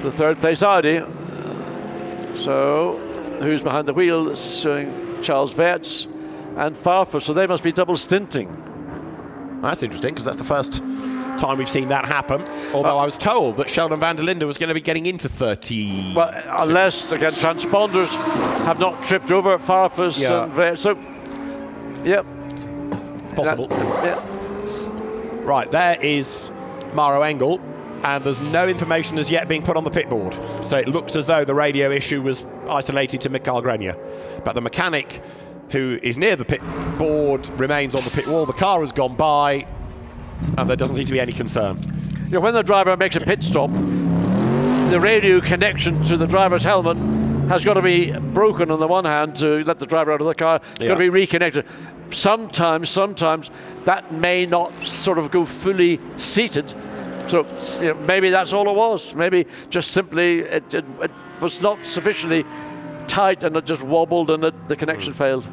the 3rd place Audi. So who's behind the wheel? Showing Charles Wertz and Farfus. So they must be double stinting. That's interesting, because that's the first time we've seen that happen. Although I was told that Sheldon van der Linde was going to be getting into 30. Well, unless, again, transponders have not tripped over Farfus and Wertz. So, possible. Right, there is Maroc Engel, and there's no information as yet being put on the pit board. So it looks as though the radio issue was isolated to Mikael Grenier. But the mechanic, who is near the pit board, remains on the pit wall. The car has gone by, and there doesn't seem to be any concern. Yeah, when the driver makes a pit stop, the radio connection to the driver's helmet has got to be broken on the one hand to let the driver out of the car. It's got to be reconnected. Sometimes that may not sort of go fully seated. So maybe that's all it was. Maybe just simply it was not sufficiently tight, and it just wobbled, and the connection failed.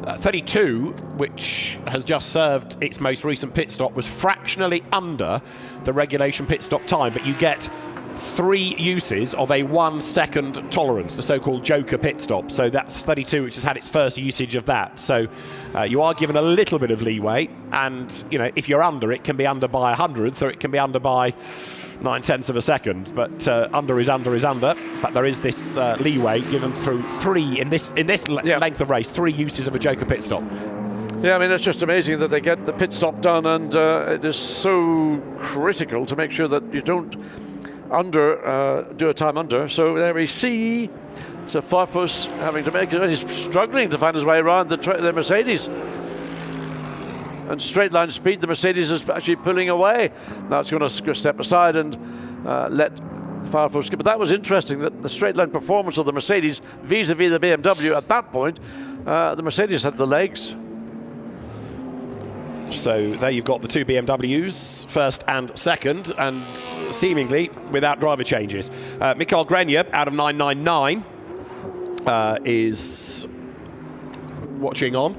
32, which has just served its most recent pit stop, was fractionally under the regulation pit stop time, but you get 3 uses of a 1 second tolerance, the so-called Joker pit stop. So that's 32, which has had its first usage of that. So you are given a little bit of leeway, and if you're under, it can be under by 100th, or it can be under by 9/10 of a second, but under is under is under. But there is this leeway given through 3 in this length of race, 3 uses of a Joker pit stop. Yeah, I mean, it's just amazing that they get the pit stop done, and it is so critical to make sure that you don't do a time under. So there we see. So Farfus having to make it, he's struggling to find his way around the Mercedes. And straight line speed, the Mercedes is actually pulling away. Now it's going to step aside and let Farfus skip. But that was interesting, that the straight line performance of the Mercedes vis-a-vis the BMW at that point, the Mercedes had the legs. So there you've got the 2 BMWs, first and second, and seemingly without driver changes. Mikael Grenier out of 999 is watching on.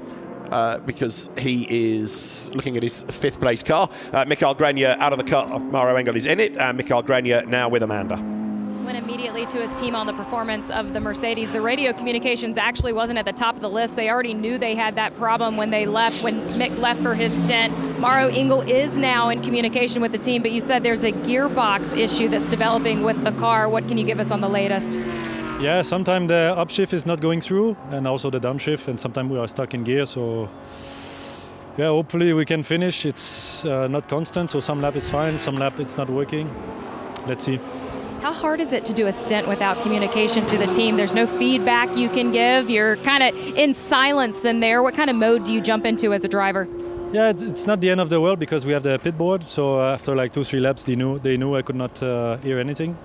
Because he is looking at his 5th place car. Mikael Grenier out of the car. Maroc Engel is in it, and Mikael Grenier now with Amanda. Went immediately to his team on the performance of the Mercedes. The radio communications actually wasn't at the top of the list. They already knew they had that problem when they left, when Mick left for his stint. Maroc Engel is now in communication with the team, but you said there's a gearbox issue that's developing with the car. What can you give us on the latest? Yeah, sometimes the upshift is not going through, and also the downshift, and sometimes we are stuck in gear. So, yeah, hopefully we can finish. It's not constant, so some lap is fine, some lap it's not working. Let's see. How hard is it to do a stint without communication to the team? There's no feedback you can give. You're kind of in silence in there. What kind of mode do you jump into as a driver? Yeah, it's not the end of the world because we have the pit board. So after like 2-3 laps, they knew I could not hear anything.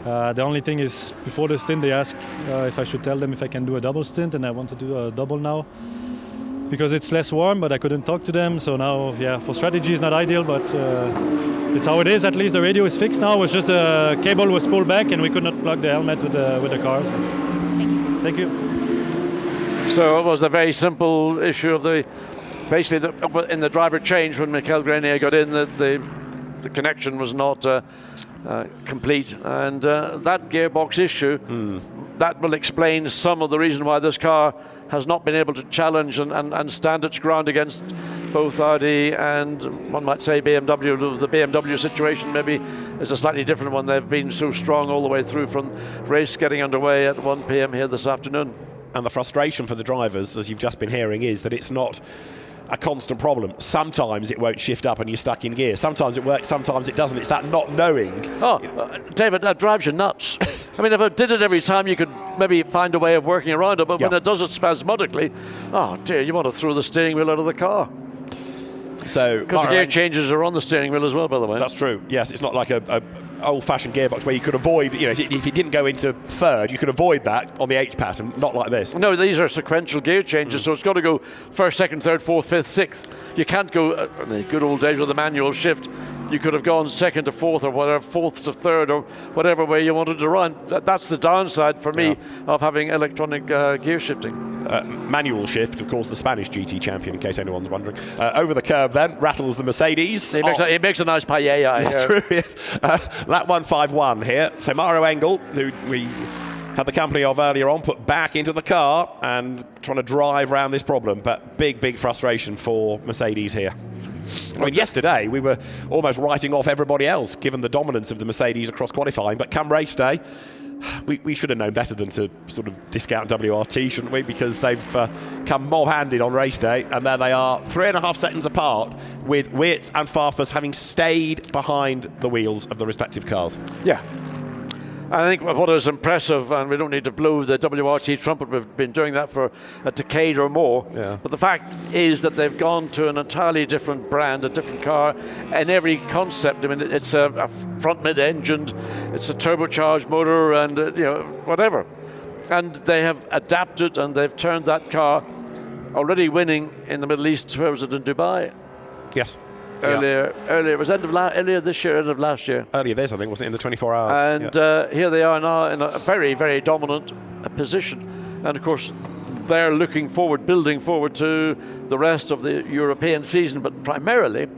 The only thing is before the stint, they asked if I should tell them if I can do a double stint, and I want to do a double now because it's less warm, but I couldn't talk to them. So now, yeah, for strategy it's not ideal, but it's how it is. At least the radio is fixed now. It was just the cable was pulled back and we could not plug the helmet with the car. Thank you. So it was a very simple issue of basically in the driver change when Michael Grenier got in, the connection was not complete, and that gearbox issue, that will explain some of the reason why this car has not been able to challenge and stand its ground against both Audi and, one might say, BMW. The BMW situation maybe is a slightly different one. They've been so strong all the way through from race getting underway at 1 p.m. here this afternoon. And the frustration for the drivers, as you've just been hearing, is that it's not a constant problem. Sometimes it won't shift up and you're stuck in gear. Sometimes it works, sometimes it doesn't. It's that not knowing. David, that drives you nuts. I mean, if it did it every time, you could maybe find a way of working around it, but when it does it spasmodically, oh dear, you want to throw the steering wheel out of the car. So because the gear changes are on the steering wheel as well, by the way. That's true. Yes, it's not like a old-fashioned gearbox where you could avoid, if you didn't go into third, you could avoid that on the H pattern, not like this. No, these are sequential gear changes, so it's got to go first, second, third, fourth, fifth, sixth. You can't go, in the good old days with a manual shift, you could have gone second to fourth or whatever, fourth to third or whatever way you wanted to run. That's the downside for me of having electronic gear shifting. Manual shift, of course, the Spanish GT champion, in case anyone's wondering. Over the curb then, rattles the Mercedes. He makes a nice paella. That's true, yes. Lap 151 here. So Maroc Engel, who we had the company of earlier on, put back into the car and trying to drive around this problem. But big frustration for Mercedes here. I mean, yesterday we were almost writing off everybody else, given the dominance of the Mercedes across qualifying. But come race day, we should have known better than to sort of discount WRT, shouldn't we? Because they've come mob-handed on race day, and there they are, 3.5 seconds apart, with Weerts and Farfus having stayed behind the wheels of the respective cars. Yeah. I think what is impressive, and we don't need to blow the WRT trumpet, we've been doing that for a decade or more, but the fact is that they've gone to an entirely different brand, a different car, and every concept. I mean, it's a front mid-engined, it's a turbocharged motor, and whatever. And they have adapted, and they've turned that car, already winning in the Middle East. Where was it, in Dubai? Yes. Earlier, it was earlier this year, end of last year. Earlier this, I think, wasn't it, in the 24 hours? And here they are now in a very, very dominant position. And of course, they're looking forward, building forward to the rest of the European season, but primarily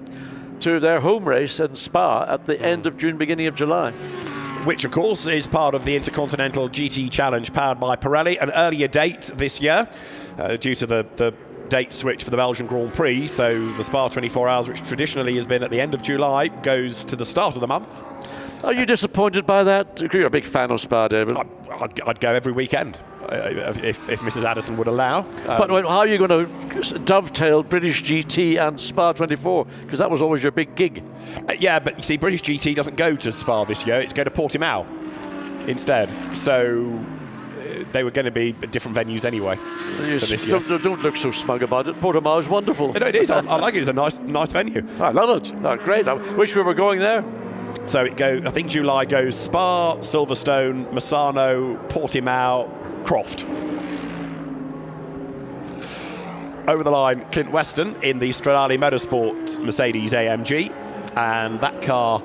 to their home race in Spa at the end of June, beginning of July. Which, of course, is part of the Intercontinental GT Challenge powered by Pirelli, an earlier date this year due to the date switch for the Belgian Grand Prix. So the Spa 24 hours, which traditionally has been at the end of July, goes to the start of the month. Are you disappointed by that? You're a big fan of Spa, David. I'd go every weekend if Mrs. Addison would allow. But how are you going to dovetail British GT and Spa 24? Because that was always your big gig. Yeah, but you see, British GT doesn't go to Spa this year. It's going to Portimao instead. So they were going to be at different venues anyway for this year. Don't look so smug about it. Portimao is wonderful. No, it is. I like it. It's a nice venue. I love it. Oh, great. I wish we were going there. So I think July goes Spa, Silverstone, Misano, Portimao, Croft. Over the line, Clint Weston in the Stradale Motorsports Mercedes-AMG, and that car,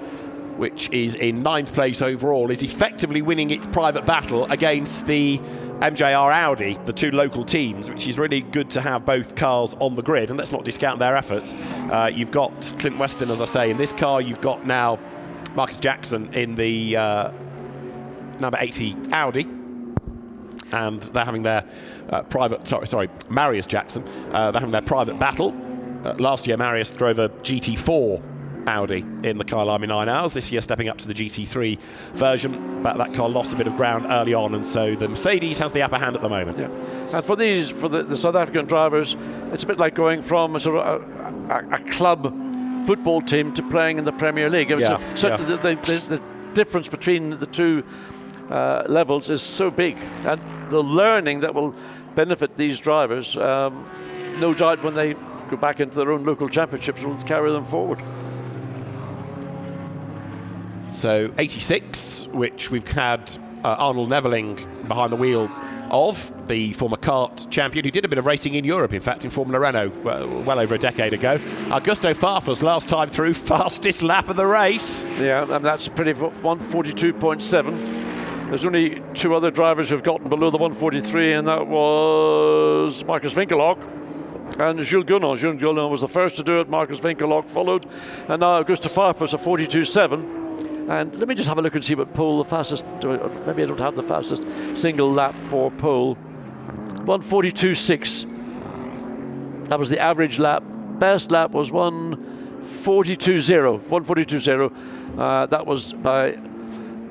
which is in 9th place overall, is effectively winning its private battle against the MJR Audi, the two local teams, which is really good to have both cars on the grid, and let's not discount their efforts. You've got Clint Weston, as I say, in this car. You've got now Marcus Jackson in the number 80 Audi, and they're having their Marius Jackson, they're having their private battle. last year Marius drove a GT4 Audi in the Kyalami 9 hours. This year stepping up to the GT3 version, but that car lost a bit of ground early on, and so the Mercedes has the upper hand at the moment. Yeah. And for the South African drivers, it's a bit like going from a sort of a club football team to playing in the Premier League. The difference between the two levels is so big, and the learning that will benefit these drivers, no doubt when they go back into their own local championships, will carry them forward. So 86, which we've had Arnold Neveling behind the wheel of, the former kart champion who did a bit of racing in Europe, in fact, in Formula Renault well over a decade ago. Augusto Farfus, last time through, fastest lap of the race. Yeah, and that's pretty 142.7. There's only two other drivers who've gotten below the 143, and that was Marcus Winkelhock and Jules Gounon. Jules Gounon was the first to do it, Marcus Winkelhock followed, and now Augusto Farfus a 42.7. And let me just have a look and see what pole the fastest, maybe I don't have the fastest single lap for pole. 142.6. That was the average lap. Best lap was 142.0. 142.0. That was by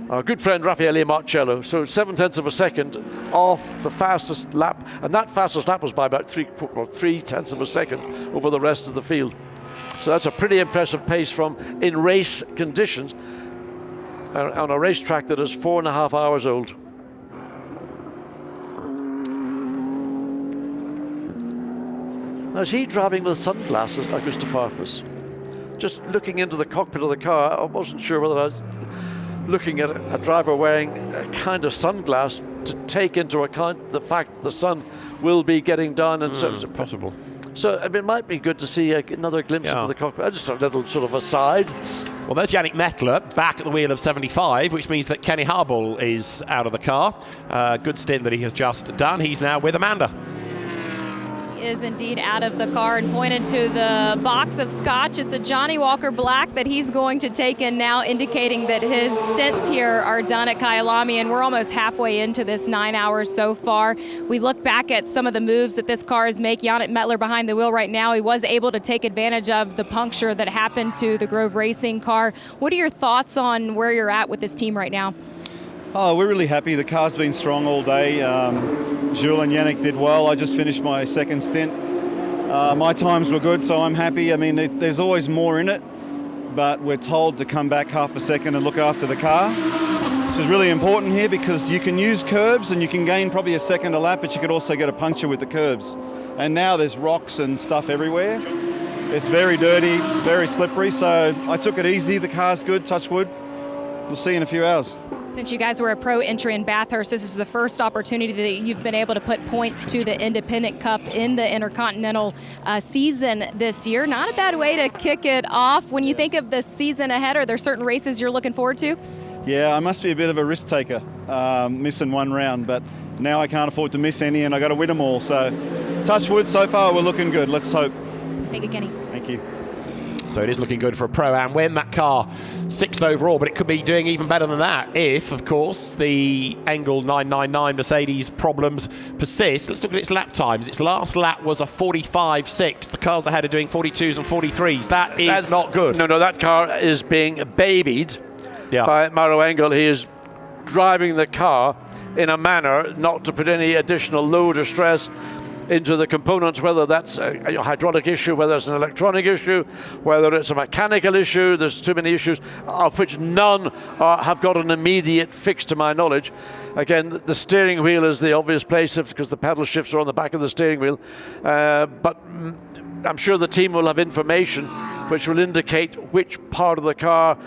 our good friend Raffaele Marciello. So 7/10 of a second off the fastest lap. And that fastest lap was by about 3/10 of a second over the rest of the field. So that's a pretty impressive pace from in race conditions on a racetrack that is 4.5 hours old. Now, is he driving with sunglasses, Augusto Farfus? Just looking into the cockpit of the car, I wasn't sure whether I was looking at a driver wearing a kind of sunglass to take into account the fact that the sun will be getting down. And so it's possible. So I mean, it might be good to see another glimpse into the cockpit. Just a little sort of aside. Well, there's Yannick Mettler back at the wheel of 75, which means that Kenny Harbull is out of the car. Good stint that he has just done. He's now with Amanda. Is indeed out of the car and pointed to the box of scotch. It's a Johnny Walker Black that he's going to take in now, indicating that his stints here are done at Kyalami, and we're almost halfway into this 9 hours so far. We look back at some of the moves that this car is making. Yannick Mettler behind the wheel right now. He was able to take advantage of the puncture that happened to the Grove Racing car. What are your thoughts on where you're at with this team right now? Oh, we're really happy. The car's been strong all day. Jules and Yannick did well. I just finished my second stint. My times were good, so I'm happy. I mean, there's always more in it, but we're told to come back half a second and look after the car, which is really important here because you can use curbs and you can gain probably a second a lap, but you could also get a puncture with the curbs. And now there's rocks and stuff everywhere. It's very dirty, very slippery, so I took it easy. The car's good, touch wood. We'll see you in a few hours. Since you guys were a pro entry in Bathurst, this is the first opportunity that you've been able to put points to the Independent Cup in the Intercontinental season this year. Not a bad way to kick it off. When you think of the season ahead, are there certain races you're looking forward to? Yeah, I must be a bit of a risk taker, missing one round, but now I can't afford to miss any and I got to win them all. So touch wood, so far we're looking good. Let's hope. Thank you, Kenny. Thank you. So it is looking good for a Pro-Am win. That car 6th overall, but it could be doing even better than that if, of course, the Engel 999 Mercedes problems persist. Let's look at its lap times. Its last lap was a 45.6. The cars ahead are doing 42s and 43s. That's not good. No, that car is being babied by Maroc Engel. He is driving the car in a manner not to put any additional load or stress into the components, whether that's a hydraulic issue, whether it's an electronic issue, whether it's a mechanical issue. There's too many issues, of which none have got an immediate fix to my knowledge. Again, the steering wheel is the obvious place because the pedal shifts are on the back of the steering wheel. But I'm sure the team will have information which will indicate which part of the car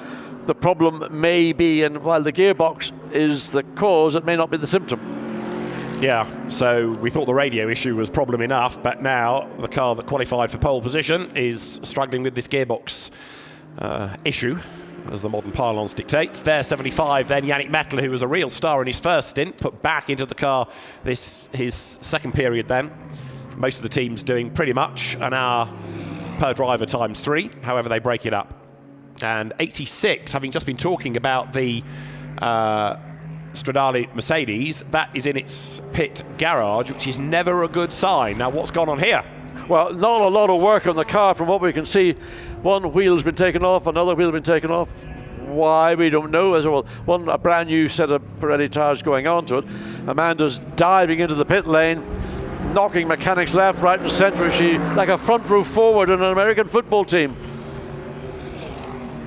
the problem may be, and while the gearbox is the cause, it may not be the symptom. Yeah, so we thought the radio issue was problem enough, but now the car that qualified for pole position is struggling with this gearbox issue, as the modern parlance dictates. There, 75, then Yannick Mettler, who was a real star in his first stint, put back into the car his second period then. Most of the teams doing pretty much an hour per driver times 3, however they break it up. And 86, having just been talking about the Stradale Mercedes, that is in its pit garage, which is never a good sign. Now, what's gone on here? Well, not a lot of work on the car from what we can see. One wheel's been taken off, another wheel been taken off. Why, we don't know. As well, a brand new set of Pirelli tyres going onto it. Amanda's diving into the pit lane, knocking mechanics left, right and centre. She like a front row forward in an American football team.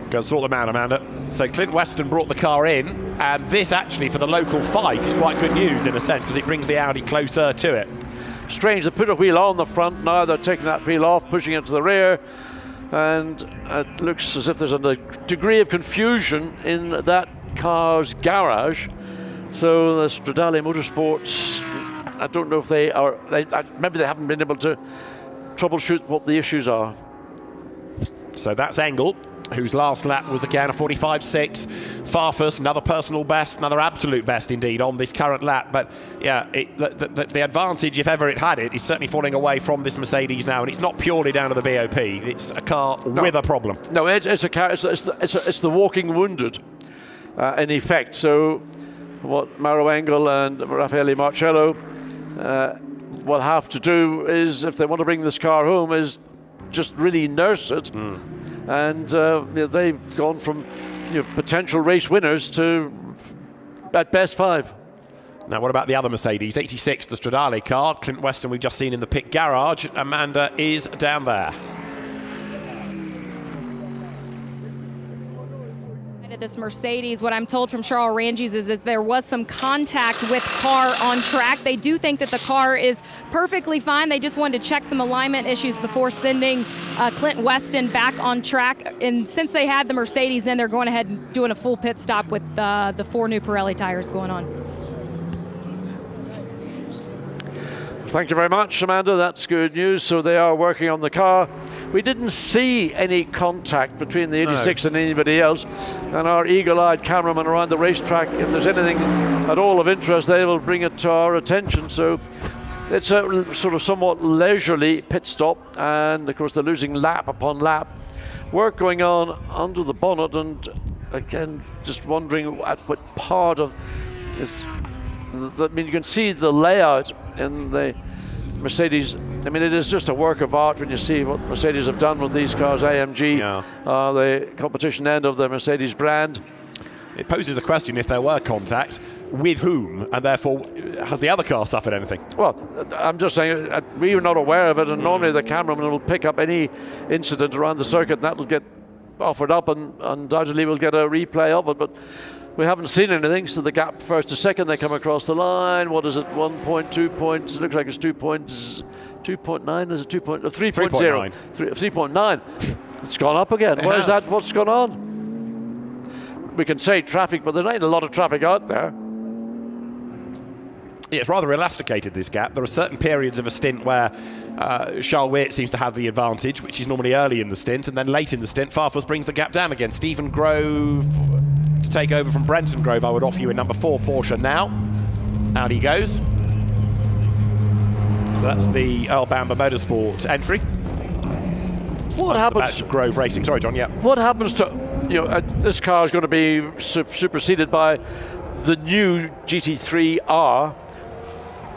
Go and sort them out, Amanda. So Clint Weston brought the car in, and this actually for the local fight is quite good news in a sense, because it brings the Audi closer to it. Strange, they put a wheel on the front, now they're taking that wheel off, pushing it to the rear, and it looks as if there's a degree of confusion in that car's garage. So the Stradale Motorsports, I don't know if they are, maybe they haven't been able to troubleshoot what the issues are. So that's Engel, whose last lap was again a 45.6. Farfus, another personal best, another absolute best indeed on this current lap. But yeah, the advantage, if ever it had it, is certainly falling away from this Mercedes now, and it's not purely down to the BOP. It's a car with a problem. No, it's a car. It's the walking wounded, in effect. So what Maroc Engel and Raffaele Marciello will have to do is, if they want to bring this car home, is just really nurse it. And they've gone from potential race winners to at best 5. Now, what about the other Mercedes? 86, the Stradale car. Clint Weston we've just seen in the pit garage. Amanda is down there. This Mercedes, what I'm told from Charles Ranges is that there was some contact with car on track. They do think that the car is perfectly fine. They just wanted to check some alignment issues before sending Clint Weston back on track. And since they had the Mercedes in, they're going ahead and doing a full pit stop with the 4 new Pirelli tires going on. Thank you very much, Amanda. That's good news. So they are working on the car. We didn't see any contact between the 86 and anybody else. And our eagle-eyed cameraman around the racetrack, if there's anything at all of interest, they will bring it to our attention. So it's a sort of somewhat leisurely pit stop. And of course, they're losing lap upon lap. Work going on under the bonnet, and again, just wondering at what part of this. I mean, you can see the layout in the Mercedes. I mean, it is just a work of art when you see what Mercedes have done with these cars. AMG, the competition end of the Mercedes brand. It poses the question, if there were contact, with whom, and therefore has the other car suffered anything? Well, I'm just saying we were not aware of it, and normally the cameraman will pick up any incident around the circuit, and that will get offered up, and undoubtedly we'll get a replay of it. But we haven't seen anything, so the gap first to second, they come across the line. What is it, 1.2 points? It looks like it's 2 points, 2.9, is it 3.0? 3.9. It's gone up again. What is that? What's gone on? We can say traffic, but there ain't a lot of traffic out there. Yeah, it's rather elasticated, this gap. There are certain periods of a stint where Charles Weert seems to have the advantage, which is normally early in the stint, and then late in the stint, Farfus brings the gap down again. Stephen Grove to take over from Brenton Grove, I would offer you in number 4 Porsche now. Out he goes. So that's the Earl Bamber Motorsport entry. What happens to Grove Racing? Sorry, John. Yeah. What happens to this car is going to be superseded by the new GT3R.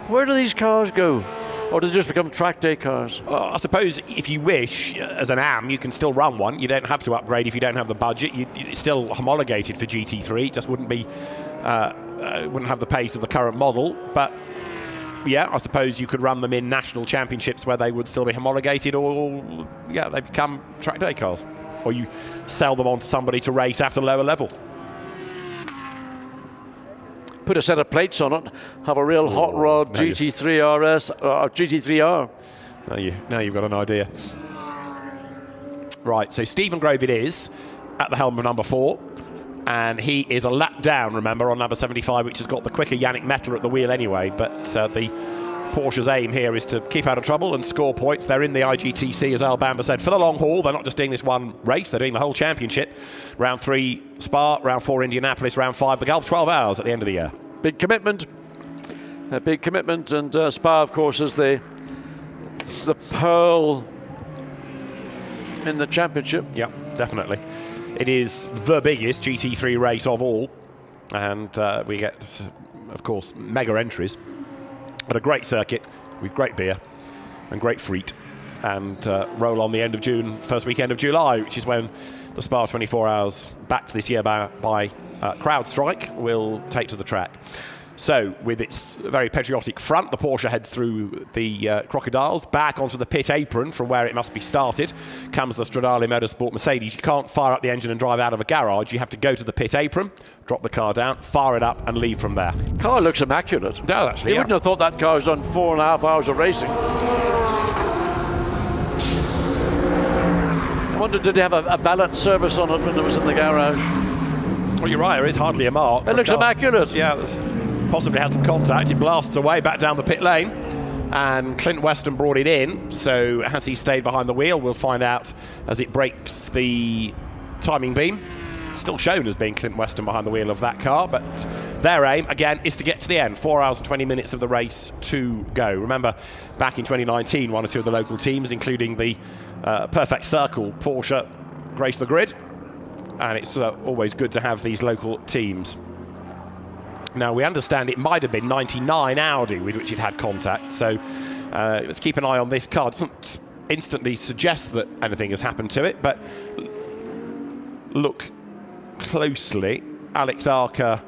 Where do these cars go? Or do they just become track day cars? I suppose if you wish, as an AM, you can still run one. You don't have to upgrade if you don't have the budget. It's still homologated for GT3. It just wouldn't be, wouldn't have the pace of the current model. But yeah, I suppose you could run them in national championships where they would still be homologated, or yeah, they become track day cars, or you sell them on to somebody to race at a lower level. Put a set of plates on it, have a real hot rod GT3 RS or GT3R. Now you've got an idea. Right, so Stephen Grove it is at the helm of number 4, and he is a lap down, remember, on number 75, which has got the quicker Yannick Mettler at the wheel anyway. But the Porsche's aim here is to keep out of trouble and score points. They're in the IGTC, as Earl Bamber said, for the long haul. They're not just doing this one race, they're doing the whole championship. Round 3 Spa, round 4 Indianapolis, round 5 the Gulf, 12 hours at the end of the year. Big commitment, a big commitment, and Spa, of course, is the pearl in the championship. Yeah, definitely. It is the biggest GT3 race of all, and we get, of course, mega entries at a great circuit with great beer and great freet. and roll on the end of June, first weekend of July, which is when the Spa 24 Hours, backed this year by CrowdStrike, will take to the track. So, with its very patriotic front, the Porsche heads through the crocodiles, back onto the pit apron from where it must be started. Comes the Stradale Motorsport Mercedes. You can't fire up the engine and drive out of a garage. You have to go to the pit apron, drop the car down, fire it up, and leave from there. Car looks immaculate. It does, actually. You wouldn't have thought that car's done 4.5 hours of racing. I wonder, did they have a valet service on it when it was in the garage? Well, you're right, there is hardly a mark. It looks immaculate. Yeah, that's possibly had some contact. It blasts away back down the pit lane, and Clint Weston brought it in. So has he stayed behind the wheel? We'll find out as it breaks the timing beam. Still shown as being Clint Weston behind the wheel of that car, but their aim, again, is to get to the end. 4 hours and 20 minutes of the race to go. Remember, back in 2019, one or two of the local teams, including the Perfect Circle Porsche, graced the grid, and it's always good to have these local teams. Now, we understand it might have been 99 Audi with which it had contact, so let's keep an eye on this car. It doesn't instantly suggest that anything has happened to it, but look closely. Alex Arca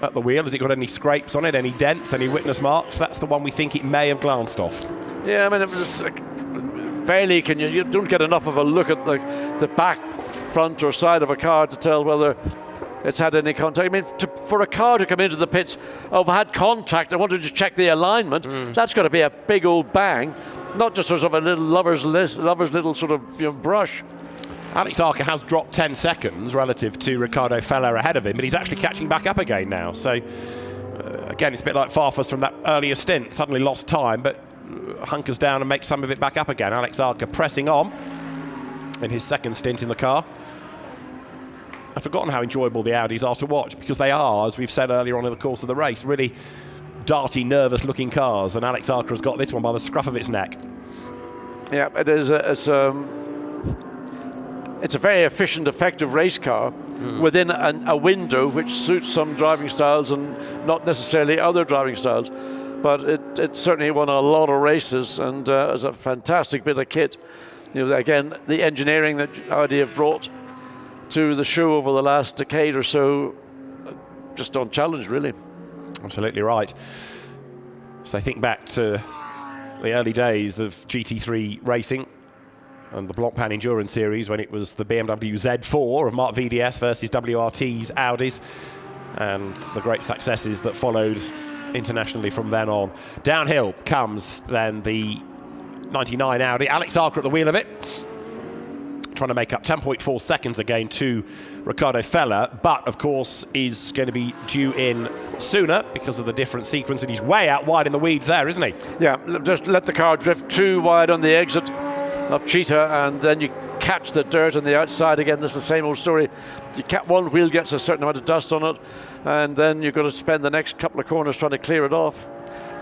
at the wheel. Has it got any scrapes on it, any dents, any witness marks? That's the one we think it may have glanced off. Yeah, I mean, it was barely you don't get enough of a look at the back, front or side of a car to tell whether it's had any contact. I mean, for a car to come into the pits, I've had contact, I wanted to check the alignment, that's got to be a big old bang, not just sort of a little lover's little sort of brush. Alex Arca has dropped 10 seconds relative to Ricardo Feller ahead of him, but he's actually catching back up again now. So, again, it's a bit like Farfus from that earlier stint. Suddenly lost time, but hunkers down and makes some of it back up again. Alex Arca pressing on in his second stint in the car. I've forgotten how enjoyable the Audis are to watch, because they are, as we've said earlier on in the course of the race, really darty, nervous-looking cars, and Alex Arca has got this one by the scruff of its neck. Yeah, it is. It's a very efficient, effective race car within a window which suits some driving styles and not necessarily other driving styles. But it certainly won a lot of races, and is a fantastic bit of kit. You know, again, the engineering that Audi have brought to the show over the last decade or so, just unchallenged, really. Absolutely right. So I think back to the early days of GT3 racing and the Blancpain Endurance Series, when it was the BMW Z4 of Mark VDS versus WRT's Audis, and the great successes that followed internationally from then on. Downhill comes then the 99 Audi. Alex Arca at the wheel of it, trying to make up 10.4 seconds again to Ricardo Feller, but of course is going to be due in sooner because of the different sequence, and he's way out wide in the weeds there, isn't he? Yeah, just let the car drift too wide on the exit of Cheetah, and then you catch the dirt on the outside again. This is the same old story. One wheel gets a certain amount of dust on it, and then you've got to spend the next couple of corners trying to clear it off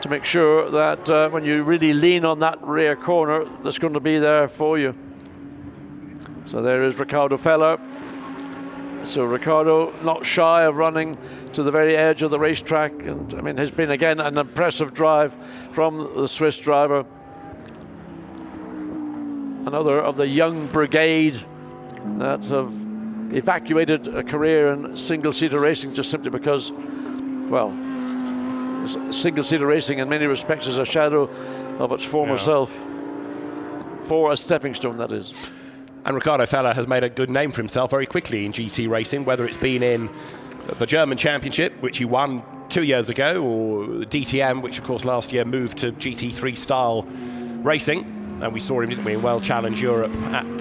to make sure that when you really lean on that rear corner, that's going to be there for you. So there is Ricardo Feller. So Ricardo not shy of running to the very edge of the racetrack, and I mean, has been again an impressive drive from the Swiss driver. Another of the young brigade that have evacuated a career in single-seater racing just simply because, well, single-seater racing in many respects is a shadow of its former self. For a stepping stone, that is. And Ricardo Feller has made a good name for himself very quickly in GT racing, whether it's been in the German Championship, which he won 2 years ago, or DTM, which of course last year moved to GT3 style racing. And we saw him, didn't we, in World Challenge Europe at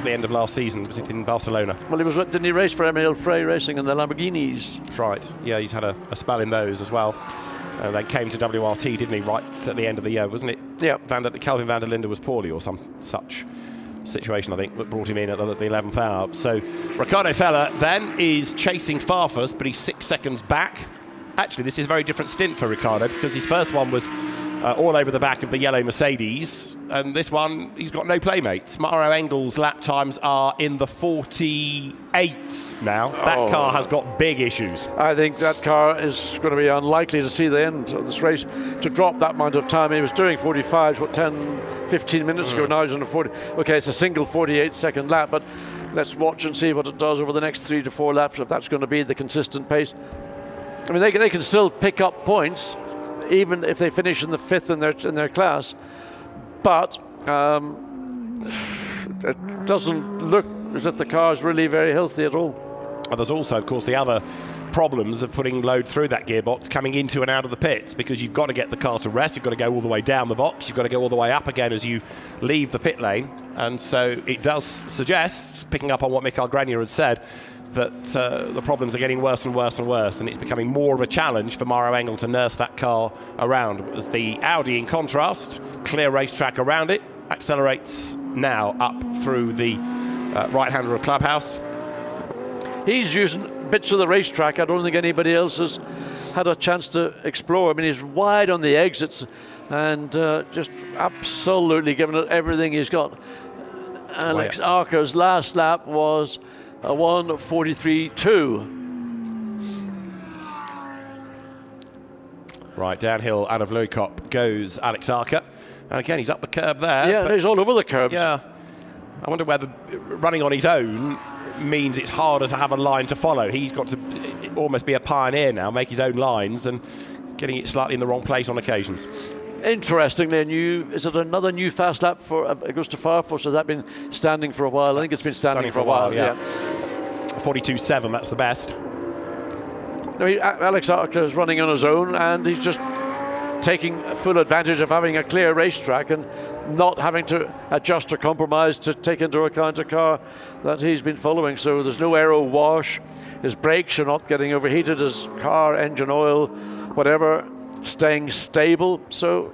the end of last season. Was it in Barcelona? Well, didn't he race for Emil Frey Racing in the Lamborghinis? That's right. Yeah, he's had a spell in those as well. Then came to WRT, didn't he, right at the end of the year, wasn't it? Yeah. Kelvin van der Linde was poorly or some such situation, I think, that brought him in at the 11th hour. So Ricardo Feller then is chasing Farfus, but he's 6 seconds back. Actually, this is a very different stint for Ricardo, because his first one was all over the back of the yellow Mercedes. And this one, he's got no playmates. Maroc Engel's lap times are in the 48s now. That car has got big issues. I think that car is going to be unlikely to see the end of this race, to drop that amount of time. He was doing 45s, what, 10, 15 minutes ago. Now he's on a 40. Okay, it's a single 48-second lap, but let's watch and see what it does over the next 3 to 4 laps, if that's going to be the consistent pace. I mean, they can still pick up points, even if they finish in the 5th in their class, but it doesn't look as if the car is really very healthy at all. And there's also, of course, the other problems of putting load through that gearbox coming into and out of the pits, because you've got to get the car to rest, you've got to go all the way down the box, you've got to go all the way up again as you leave the pit lane. And so it does suggest, picking up on what Michael Grenier had said, that the problems are getting worse and worse and worse, and it's becoming more of a challenge for Maroc Engel to nurse that car around. As the Audi, in contrast, clear racetrack around it, accelerates now up through the right-hand of the clubhouse. He's using bits of the racetrack I don't think anybody else has had a chance to explore. I mean, he's wide on the exits and just absolutely giving it everything he's got. Alex Arca's last lap was a 1:43.2. Right, downhill out of Leukop goes Alex Arca. And again, he's up the curb there. Yeah, he's all over the curbs. Yeah. I wonder whether running on his own means it's harder to have a line to follow. He's got to almost be a pioneer now, make his own lines, and getting it slightly in the wrong place on occasions. Interestingly, is it another new fast lap for Augusta Farfus? Has that been standing for a while? I think it's been standing for a while, yeah. 42.7, that's the best. No, Alex Arca is running on his own, and he's just taking full advantage of having a clear racetrack and not having to adjust or compromise to take into account a car that he's been following. So there's no aero wash, his brakes are not getting overheated, his car, engine oil, whatever, staying stable. So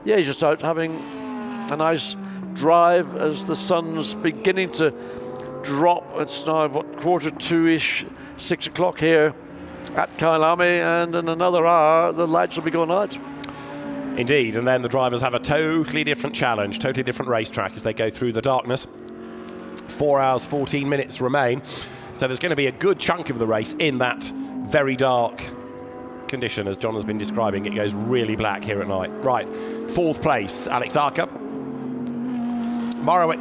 yeah, he's just out having a nice drive as the sun's beginning to drop. It's now what, 1:45-ish, 6 o'clock here at Kyalami, and in another hour the lights will be going out. Indeed, and then the drivers have a totally different challenge, totally different racetrack as they go through the darkness. 4 hours, 14 minutes remain. So there's going to be a good chunk of the race in that very dark condition, as John has been describing. It goes really black here at night. Right, 4th place, Alex Arca. Maroc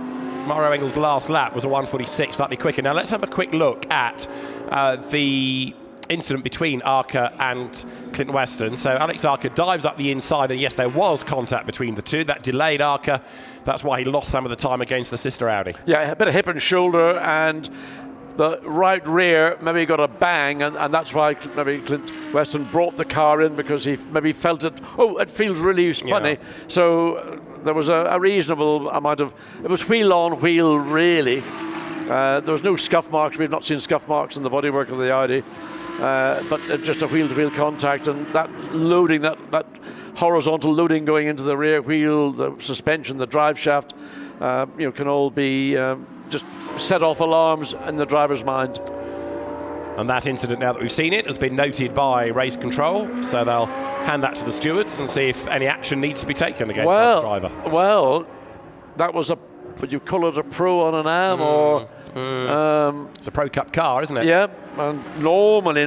Engel's last lap was a 1:46, slightly quicker. Now let's have a quick look at the incident between Arca and Clint Weston. So Alex Arca dives up the inside, and yes, there was contact between the two. That delayed Arca. That's why he lost some of the time against the sister Audi. Yeah, a bit of hip and shoulder, and the right rear maybe got a bang, and that's why maybe Clint Weston brought the car in, because he maybe felt it, it feels really funny. Yeah. So there was a reasonable amount of, it was wheel on wheel really. There was no scuff marks. We've not seen scuff marks in the bodywork of the Audi. But just a wheel-to-wheel contact, and that loading, that horizontal loading going into the rear wheel, the suspension, the drive shaft, can all be just set off alarms in the driver's mind. And that incident, now that we've seen it, has been noted by race control, so they'll hand that to the stewards and see if any action needs to be taken against that driver. Well, that was would you call it a pro on an AM or? It's a Pro Cup car, isn't it? Yeah, and normally,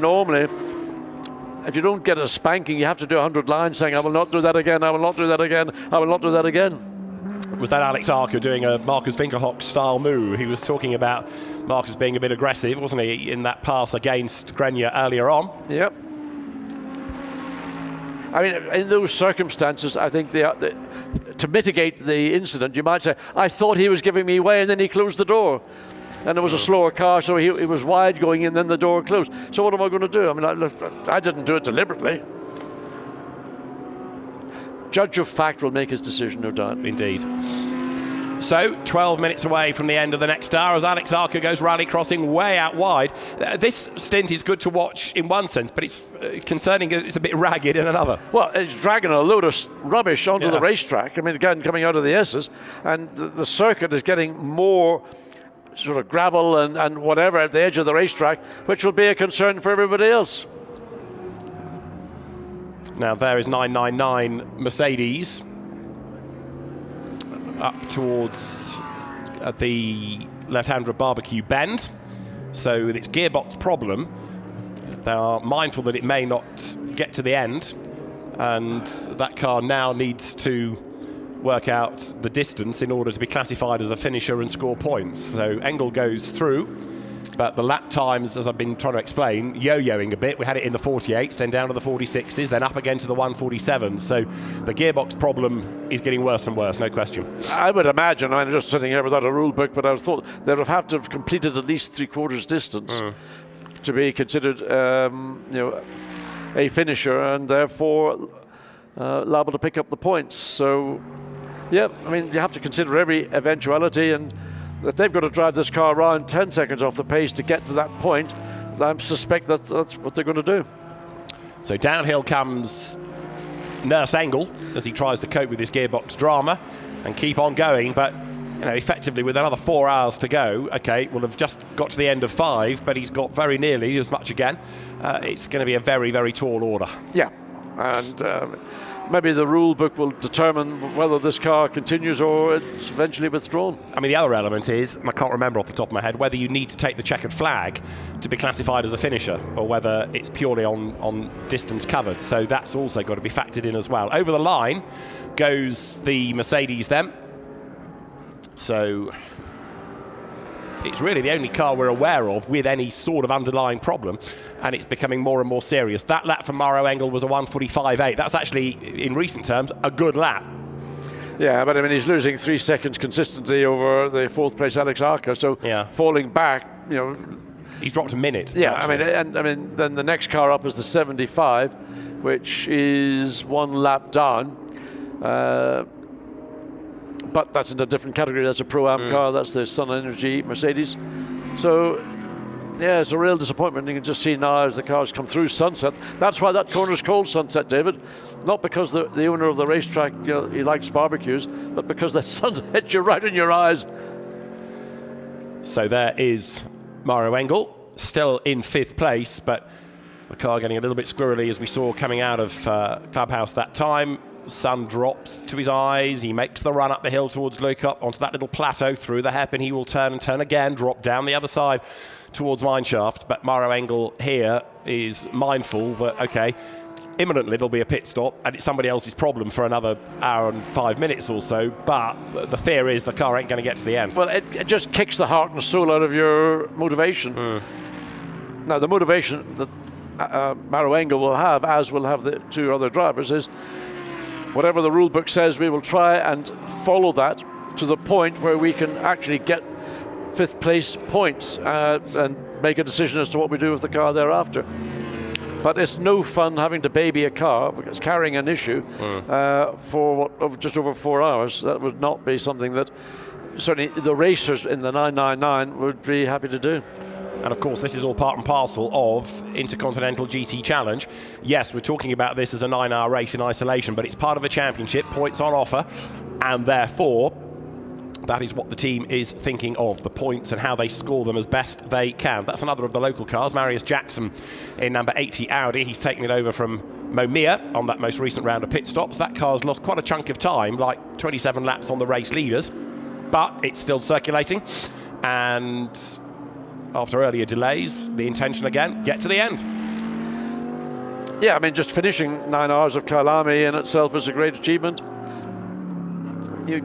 if you don't get a spanking, you have to do 100 lines saying, I will not do that again, I will not do that again, I will not do that again. Was that Alex Arca doing a Marcus Winkelhock style move? He was talking about Marcus being a bit aggressive, wasn't he, in that pass against Grenier earlier on? Yep. I mean, in those circumstances, I think to mitigate the incident, you might say, I thought he was giving me way, and then he closed the door. And it was a slower car, so he was wide going in, then the door closed. So what am I going to do? I mean, I didn't do it deliberately. Judge of fact will make his decision, no doubt. Indeed. So, 12 minutes away from the end of the next hour as Alex Arca goes rally crossing way out wide. This stint is good to watch in one sense, but it's concerning that it's a bit ragged in another. Well, it's dragging a load of rubbish onto the racetrack. I mean, again, coming out of the S's, and the circuit is getting more sort of gravel and whatever at the edge of the racetrack, which will be a concern for everybody else. Now there is 999 Mercedes up towards the left-hander barbecue bend. So with its gearbox problem, they are mindful that it may not get to the end, and that car now needs to work out the distance in order to be classified as a finisher and score points. So Engel goes through, but the lap times, as I've been trying to explain, yo-yoing a bit. We had it in the 48s, then down to the 46s, then up again to the 147s. So the gearbox problem is getting worse and worse, no question. I would imagine, I'm just sitting here without a rule book, but I thought they would have to have completed at least 3/4 distance to be considered a finisher, and therefore liable to pick up the points. So, yeah, I mean, you have to consider every eventuality, and that they've got to drive this car around 10 seconds off the pace to get to that point. I suspect that's what they're going to do. So downhill comes Nurse Engel as he tries to cope with this gearbox drama and keep on going, but effectively with another 4 hours to go, okay, we'll have just got to the end of 5, but he's got very nearly as much again. It's going to be a very, very tall order. Yeah, and maybe the rule book will determine whether this car continues or it's eventually withdrawn. I mean, the other element is, and I can't remember off the top of my head, whether you need to take the checkered flag to be classified as a finisher or whether it's purely on distance covered. So that's also got to be factored in as well. Over the line goes the Mercedes then. So it's really the only car we're aware of with any sort of underlying problem, and it's becoming more and more serious. That lap for Maroc Engel was a 1:45.8. That's actually, in recent terms, a good lap. Yeah, but I mean, he's losing 3 seconds consistently over the 4th place Alex Arca, so falling back, he's dropped a minute. Yeah, then the next car up is the 75, which is 1 lap down. But that's in a different category. That's a Pro-Am car. That's the Sun Energy Mercedes. So, yeah, it's a real disappointment. You can just see now as the cars come through Sunset. That's why that corner's called Sunset, David. Not because the owner of the racetrack, he likes barbecues, but because the sun hits you right in your eyes. So there is Maroc Engel, still in 5th place, but the car getting a little bit squirrely as we saw coming out of Clubhouse that time. Sun drops to his eyes. He makes the run up the hill towards Leucop onto that little plateau. Through the hairpin he will turn and turn again, drop down the other side towards Mineshaft. But Maroc Engel here is mindful that, okay, imminently there'll be a pit stop and it's somebody else's problem for another hour and 5 minutes or so. But the fear is the car ain't going to get to the end. Well, it just kicks the heart and soul out of your motivation. Now, the motivation that Maroc Engel will have, as will have the 2 other drivers, is whatever the rule book says, we will try and follow that to the point where we can actually get 5th place points and make a decision as to what we do with the car thereafter. But it's no fun having to baby a car because carrying an issue for just over 4 hours. That would not be something that certainly the racers in the 999 would be happy to do. And of course, this is all part and parcel of Intercontinental GT Challenge. Yes, we're talking about this as a 9-hour race in isolation, but it's part of a championship, points on offer, and therefore that is what the team is thinking of, the points and how they score them as best they can. That's another of the local cars, Marius Jackson in number 80 Audi. He's taken it over from Momia on that most recent round of pit stops. That car's lost quite a chunk of time, like 27 laps on the race leaders, but it's still circulating. And after earlier delays, the intention again, get to the end. Yeah, I mean, just finishing 9 hours of Kyalami in itself is a great achievement.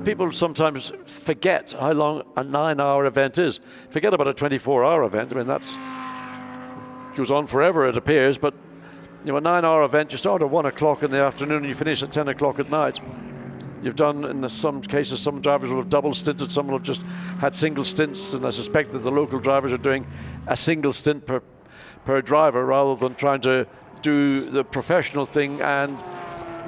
People sometimes forget how long a 9-hour event is. Forget about a 24-hour event. I mean, that's goes on forever, it appears, but a 9-hour event, you start at 1 o'clock in the afternoon and you finish at 10 o'clock at night. You've done, in some cases, some drivers will have double stinted, some will have just had single stints, and I suspect that the local drivers are doing a single stint per driver rather than trying to do the professional thing and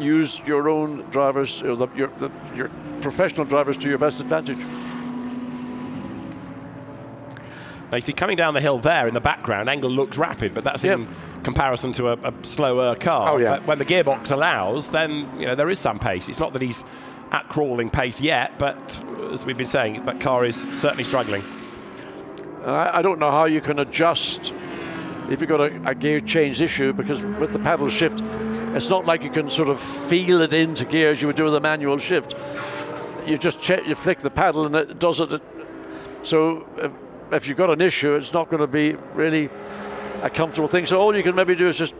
use your own drivers, your professional drivers to your best advantage. Now you see coming down the hill there in the background, Engel looks rapid, but that's in comparison to a slower car. Oh, yeah. But when the gearbox allows, then there is some pace. It's not that he's at crawling pace yet, but as we've been saying, that car is certainly struggling. I don't know how you can adjust if you've got a gear change issue, because with the paddle shift, it's not like you can sort of feel it into gear as you would do with a manual shift. You just you flick the paddle and it does it. So if you've got an issue, it's not going to be really a comfortable thing. So all you can maybe do is just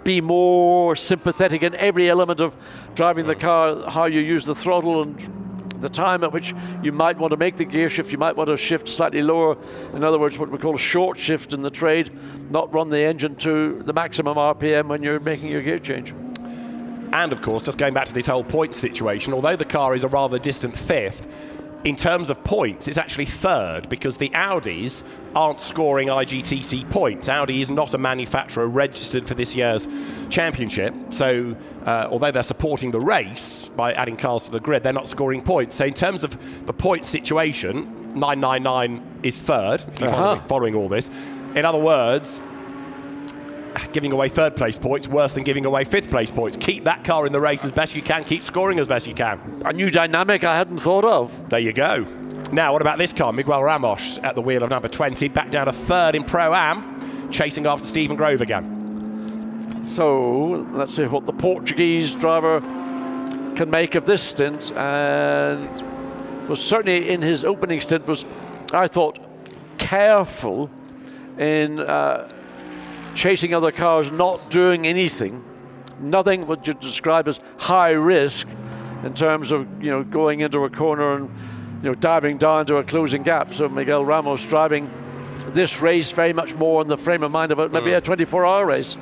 be more sympathetic in every element of driving the car, how you use the throttle and the time at which you might want to make the gear shift. You might want to shift slightly lower. In other words, what we call a short shift in the trade, not run the engine to the maximum RPM when you're making your gear change. And of course, just going back to this whole point situation, although the car is a rather distant fifth, in terms of points, it's actually third because the Audis aren't scoring IGTC points. Audi is not a manufacturer registered for this year's championship. So although they're supporting the race by adding cars to the grid, they're not scoring points. So in terms of the point situation, 999 is third, if you're following all this. In other words, giving away third place points worse than giving away fifth place points. Keep that car in the race as best you can, keep scoring as best you can. A new dynamic I hadn't thought of. There you go. Now what about this car? Miguel Ramos at the wheel of number 20, back down to third in Pro-Am, chasing after Stephen Grove again. So let's see what the Portuguese driver can make of this stint, and was certainly in his opening stint was, I thought, careful in chasing other cars, not doing anything, nothing what you'd describe as high risk in terms of going into a corner and diving down to a closing gap. So Miguel Ramos driving this race very much more in the frame of mind of it, maybe a 24-hour race.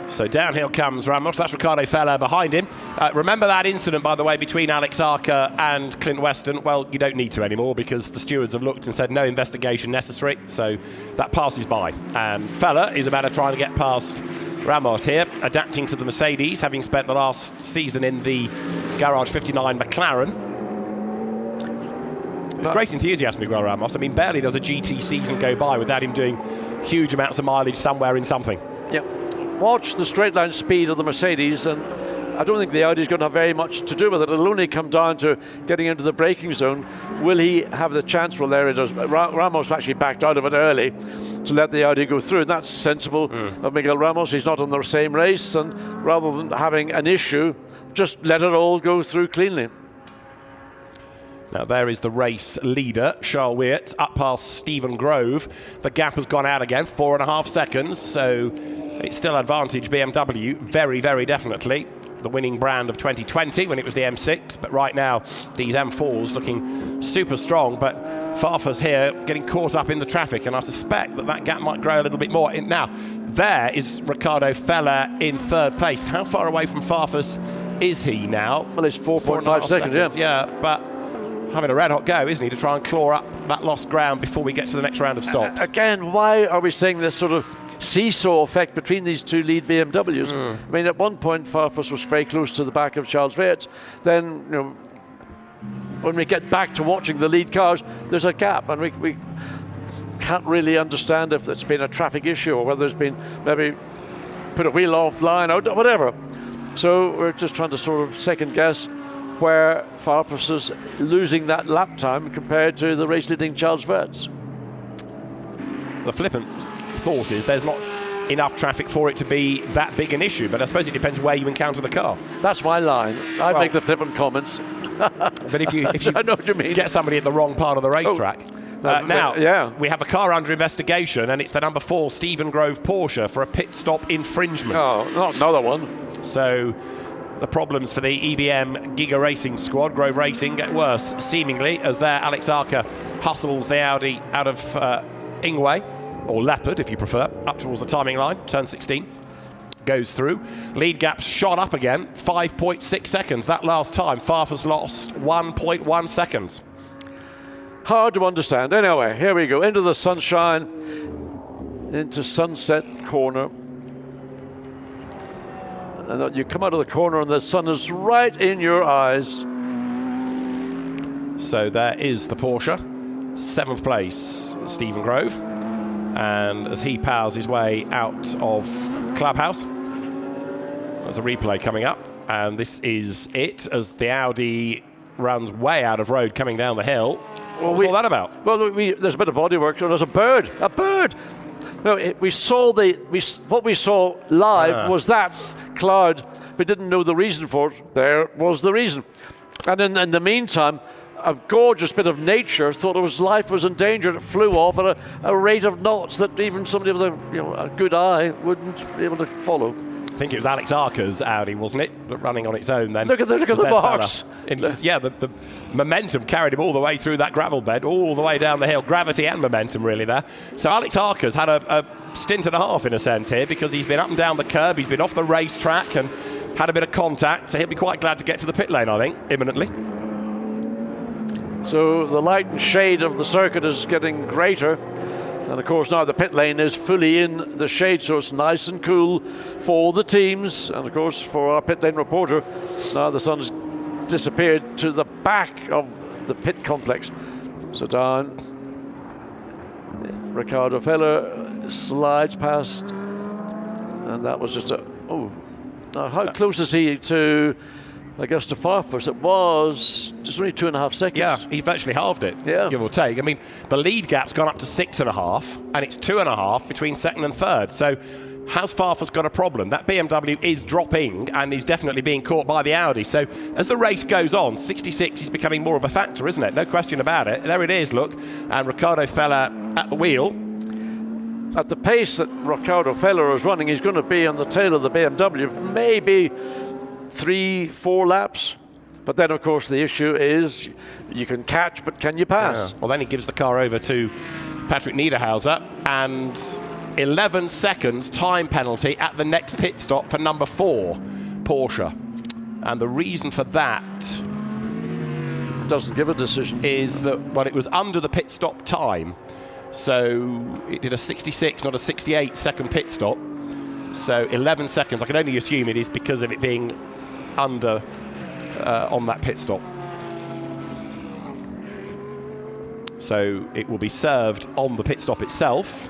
So downhill comes Ramos. That's Ricardo Feller behind him. Remember that incident, by the way, between Alex Arca and Clint Weston? Well, you don't need to anymore because the stewards have looked and said no investigation necessary. So that passes by. And Feller is about to try and get past Ramos here, adapting to the Mercedes, having spent the last season in the Garage 59 McLaren. Great enthusiasm, Miguel Ramos. I mean, barely does a GT season go by without him doing huge amounts of mileage somewhere in something. Yep. Watch the straight line speed of the Mercedes, and I don't think the Audi is going to have very much to do with it. It'll only come down to getting into the braking zone. Will he have the chance? Well, there it is. Ramos actually backed out of it early to let the Audi go through, and that's sensible of Miguel Ramos. He's not on the same race, and rather than having an issue, just let it all go through cleanly. Now there is the race leader, Charles Weert, up past Stephen Grove. The gap has gone out again, 4.5 seconds, so it's still advantage BMW, very, very definitely. The winning brand of 2020 when it was the M6, but right now these M4s looking super strong, but Farfus here getting caught up in the traffic, and I suspect that that gap might grow a little bit more. Now, there is Ricardo Feller in third place. How far away from Farfus is he now? Well, it's 4.5 seconds, yeah, but having a red hot go, isn't he, to try and claw up that lost ground before we get to the next round of stops. Again, why are we seeing this sort of seesaw effect between these two lead BMWs? I mean, at one point Farfus was very close to the back of Charles Weert. Then, when we get back to watching the lead cars, there's a gap, and we can't really understand if it's been a traffic issue or whether there's been maybe put a wheel offline or whatever. So we're just trying to sort of second guess where Farfus is losing that lap time compared to the race leading Charles Weert. The flippant thought is there's not enough traffic for it to be that big an issue, but I suppose it depends where you encounter the car. That's my line. I make the flippant comments. But if you I know what you mean. Get somebody at the wrong part of the racetrack. Now, we have a car under investigation, and it's the number 4 Stephen Grove Porsche for a pit stop infringement. Oh, not another one. So the problems for the EBM Giga Racing squad, Grove Racing, get worse, seemingly, as there Alex Arca hustles the Audi out of Ingway, or Leopard if you prefer, up towards the timing line, turn 16. Goes through. Lead gap's shot up again, 5.6 seconds. That last time, Farfus lost 1.1 seconds. Hard to understand. Anyway, here we go, into the sunshine, into Sunset Corner. And you come out of the corner and the sun is right in your eyes. So there is the Porsche. 7th place, Stephen Grove. And as he powers his way out of Clubhouse, there's a replay coming up. And this is it, as the Audi runs way out of road coming down the hill. What was all that about? Well, there's a bit of bodywork. There's a bird. No, we saw what we saw live was that cloud. We didn't know the reason for it. There was the reason. And in the meantime, a gorgeous bit of nature thought life was endangered. It flew off at a rate of knots that even somebody with a good eye wouldn't be able to follow. I think it was Alex Arca's Audi, wasn't it, running on its own then? Look at the box. The momentum carried him all the way through that gravel bed, all the way down the hill. Gravity and momentum really there. So Alex Arca's had a stint and a half in a sense here, because he's been up and down the curb, he's been off the racetrack and had a bit of contact, so he'll be quite glad to get to the pit lane, I think, imminently. So the light and shade of the circuit is getting greater. And of course now the pit lane is fully in the shade, so it's nice and cool for the teams. And of course for our pit lane reporter, now the sun's disappeared to the back of the pit complex. So down, Ricardo Feller slides past, and that was just now how close is he to Augusta Farfus? It was just only 2.5 seconds. Yeah, he virtually halved it, give or take. I mean, the lead gap's gone up to 6.5, and it's 2.5 between second and third. So has Farfus got a problem? That BMW is dropping, and he's definitely being caught by the Audi. So as the race goes on, 66 is becoming more of a factor, isn't it? No question about it. There it is, look. And Ricardo Feller at the wheel. At the pace that Ricardo Feller is running, he's going to be on the tail of the BMW, maybe 3-4 laps. But then of course the issue is you can catch, but can you pass? Well, then he gives the car over to Patrick Niederhauser, and 11 seconds time penalty at the next pit stop for number 4 Porsche. And the reason for that doesn't give a decision is that, well, it was under the pit stop time, so it did a 66, not a 68 second pit stop. So 11 seconds, I can only assume it is because of it being under on that pit stop. So it will be served on the pit stop itself.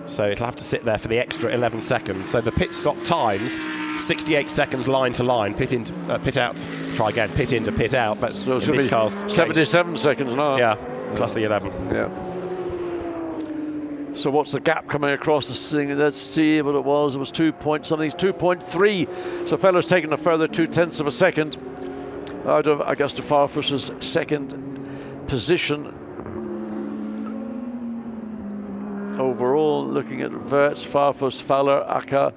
So it'll have to sit there for the extra 11 seconds. So the pit stop times, 68 seconds line to line, pit into, pit out, try again, pit into, pit out. But so in this car's 77 seconds now. Yeah, plus the 11. Yeah. So what's the gap coming across the thing? Let's see what it was. It was 2 point something, 2.3. So Feller's taken a further 0.2 of a second out of Augusta Farfus's second position. Overall, looking at Wirtz, Farfus, Feller, Acker,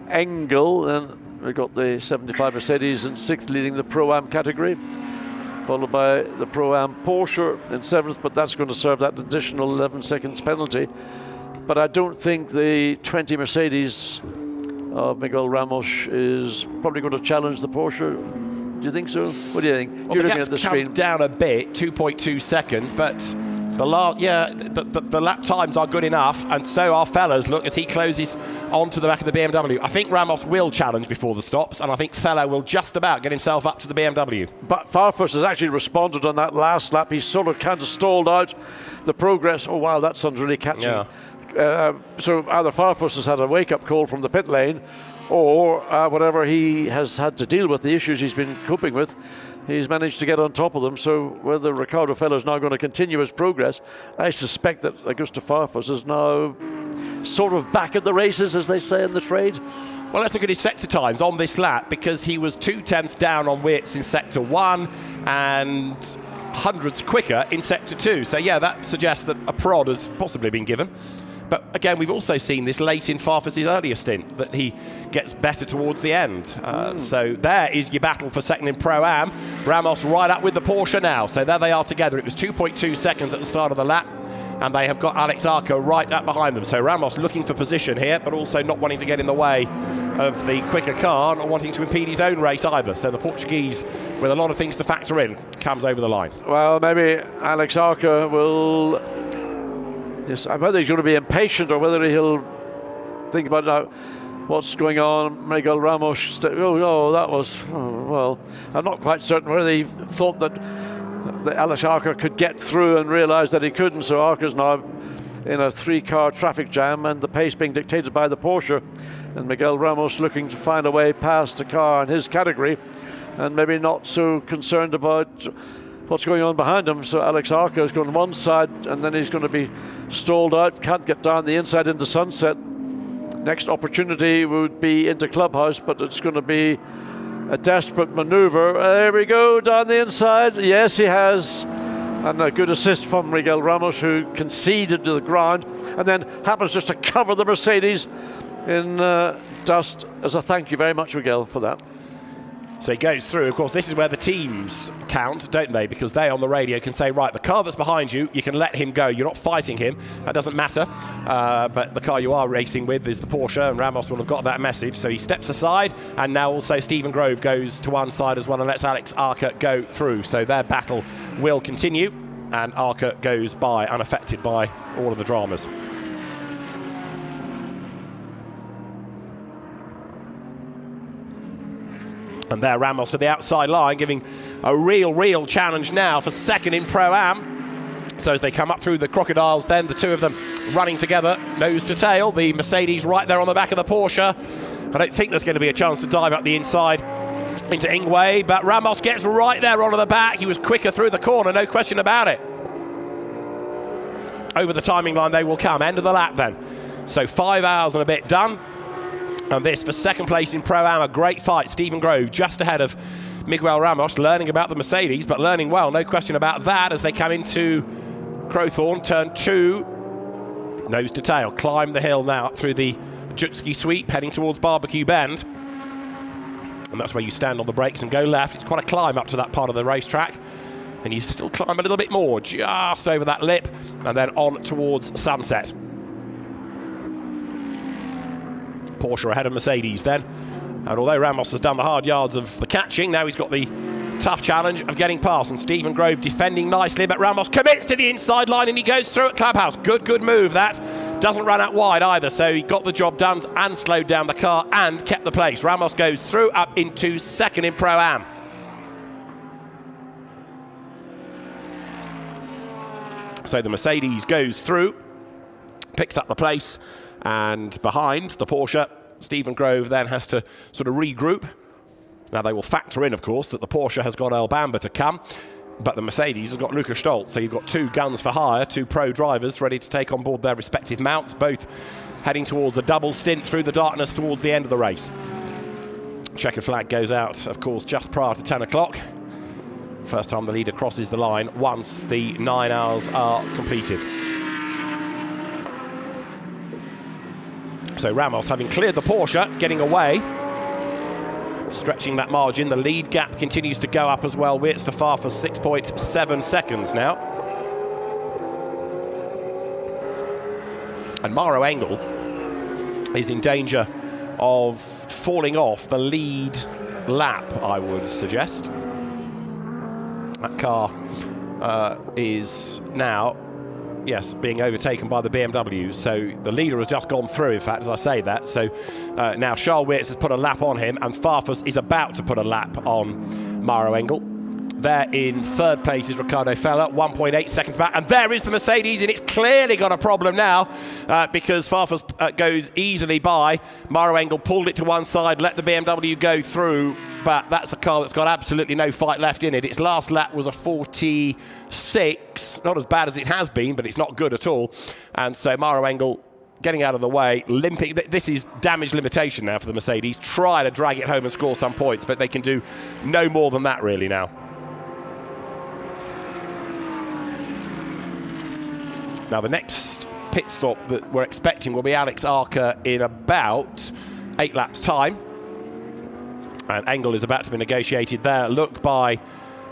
Engel, and we've got the 75 Mercedes in 6th, leading the Pro-Am category, followed by the Pro-Am Porsche in 7th, but that's going to serve that additional 11 seconds penalty. But I don't think the 20 Mercedes of Miguel Ramos is probably going to challenge the Porsche. Do you think so? What do you think? Well, You're the looking gap's at the come screen. down a bit, 2.2 seconds, but the lap times are good enough, and so are Feller's. Look, as he closes onto the back of the BMW. I think Ramos will challenge before the stops, and I think Feller will just about get himself up to the BMW. But Farfus has actually responded on that last lap. He's sort of kind of stalled out the progress. Oh wow, that sun's really catching. Yeah. So either Farfus has had a wake-up call from the pit lane, or whatever he has had to deal with, the issues he's been coping with, he's managed to get on top of them. So whether Ricardo Feller is now going to continue his progress, I suspect that Augusta Farfus is now sort of back at the races, as they say in the trade. Well, let's look at his sector times on this lap, because he was 0.2 down on Wirtz in sector 1 and hundreds quicker in sector 2. So yeah, that suggests that a prod has possibly been given. But again, we've also seen this late in Farfus's earlier stint, that he gets better towards the end. So there is your battle for second in Pro-Am. Ramos right up with the Porsche now. So there they are together. It was 2.2 seconds at the start of the lap, and they have got Alex Arca right up behind them. So Ramos looking for position here, but also not wanting to get in the way of the quicker car, not wanting to impede his own race either. So the Portuguese, with a lot of things to factor in, comes over the line. Well, maybe Alex Arca will... Yes, whether he's going to be impatient or whether he'll think about now what's going on. Miguel Ramos, that was, well, I'm not quite certain whether he thought that Alex Arca could get through and realised that he couldn't. So Arca's now in a 3-car traffic jam, and the pace being dictated by the Porsche, and Miguel Ramos looking to find a way past a car in his category, and maybe not so concerned about what's going on behind him. So Alex Arca is going one side, and then he's going to be stalled out, can't get down the inside into Sunset. Next opportunity would be into Clubhouse, but it's going to be a desperate maneuver. There we go, down the inside. Yes, he has. And a good assist from Miguel Ramos, who conceded to the ground and then happens just to cover the Mercedes in dust as a thank you very much, Miguel, for that. So he goes through. Of course, this is where the teams count, don't they? Because they on the radio can say, right, the car that's behind you, you can let him go. You're not fighting him. That doesn't matter. But the car you are racing with is the Porsche, and Ramos will have got that message. So he steps aside, and now also Stephen Grove goes to one side as well and lets Alex Arca go through. So their battle will continue, and Arca goes by unaffected by all of the dramas. And there Ramos to the outside line, giving a real challenge now for second in Pro-Am. So as they come up through the crocodiles, then the two of them running together, nose to tail. The Mercedes right there on the back of the Porsche. I don't think there's going to be a chance to dive up the inside into Ingwe, but Ramos gets right there onto the back. He was quicker through the corner, no question about it. Over the timing line they will come, end of the lap then. So 5 hours and a bit done. And this for second place in Pro-Am, a great fight. Stephen Grove just ahead of Miguel Ramos, learning about the Mercedes, but learning well, no question about that, as they come into Crowthorne, turn 2, nose to tail, climb the hill now up through the Jutski sweep, heading towards Barbecue Bend. And that's where you stand on the brakes and go left. It's quite a climb up to that part of the racetrack. And you still climb a little bit more, just over that lip, and then on towards Sunset. Porsche ahead of Mercedes then. And although Ramos has done the hard yards of the catching, now he's got the tough challenge of getting past. And Stephen Grove defending nicely, but Ramos commits to the inside line and he goes through at Clubhouse. Good move that. Doesn't run out wide either, so he got the job done and slowed down the car and kept the place. Ramos goes through up into second in Pro-Am. So the Mercedes goes through, picks up the place, and behind the Porsche, Stephen Grove then has to sort of regroup. Now they will factor in, of course, that the Porsche has got El Bamba to come, but the Mercedes has got Luca Stoltz. So you've got two guns for hire, two pro drivers ready to take on board their respective mounts, both heading towards a double stint through the darkness towards the end of the race. Checkered flag goes out, of course, just prior to 10 o'clock. First time the leader crosses the line once the 9 hours are completed. So Ramos, having cleared the Porsche, getting away, stretching that margin. The lead gap continues to go up as well. Weirtz to far for 6.7 seconds now. And Maroc Engel is in danger of falling off the lead lap, I would suggest. That car is now, yes, being overtaken by the BMW. So the leader has just gone through, in fact, as I say that. So now Charles Weirtz has put a lap on him, and Farfus is about to put a lap on Maroc Engel. There in third place is Ricardo Feller, 1.8 seconds back. And there is the Mercedes, and it's clearly got a problem now because Farfus goes easily by. Maroc Engel pulled it to one side, let the BMW go through, but that's a car that's got absolutely no fight left in it. Its last lap was a 46, not as bad as it has been, but it's not good at all. And so Maroc Engel getting out of the way, limping. This is damage limitation now for the Mercedes. Try to drag it home and score some points, but they can do no more than that really now. Now the next pit stop that we're expecting will be Alex Arca in about 8 laps time. And Engel is about to be negotiated there. Look by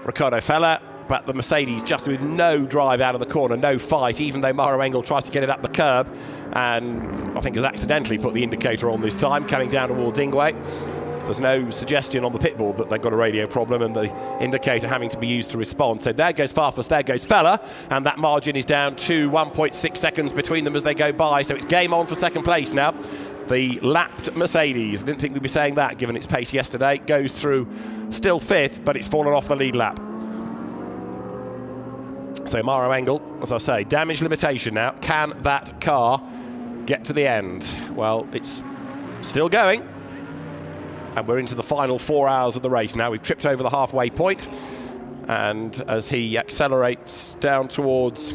Ricardo Feller, but the Mercedes just with no drive out of the corner, no fight, even though Maroc Engel tries to get it up the curb and I think has accidentally put the indicator on this time, coming down towards Ingwe. There's no suggestion on the pit board that they've got a radio problem and the indicator having to be used to respond. So there goes Farfus, there goes Feller, and that margin is down to 1.6 seconds between them as they go by. So it's game on for second place now. The lapped Mercedes, I didn't think we'd be saying that given its pace yesterday, goes through still fifth, but it's fallen off the lead lap. So Maroc Engel, as I say, damage limitation now. Can that car get to the end? Well, it's still going. And we're into the final 4 hours of the race now. We've tripped over the halfway point. And as he accelerates down towards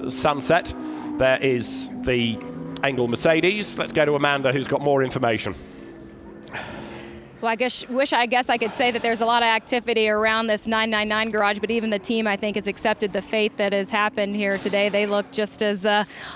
sunset, there is the Engel Mercedes. Let's go to Amanda, who's got more information. Well, I guess I could say that there's a lot of activity around this 999 garage, but even the team, I think, has accepted the fate that has happened here today. They look just as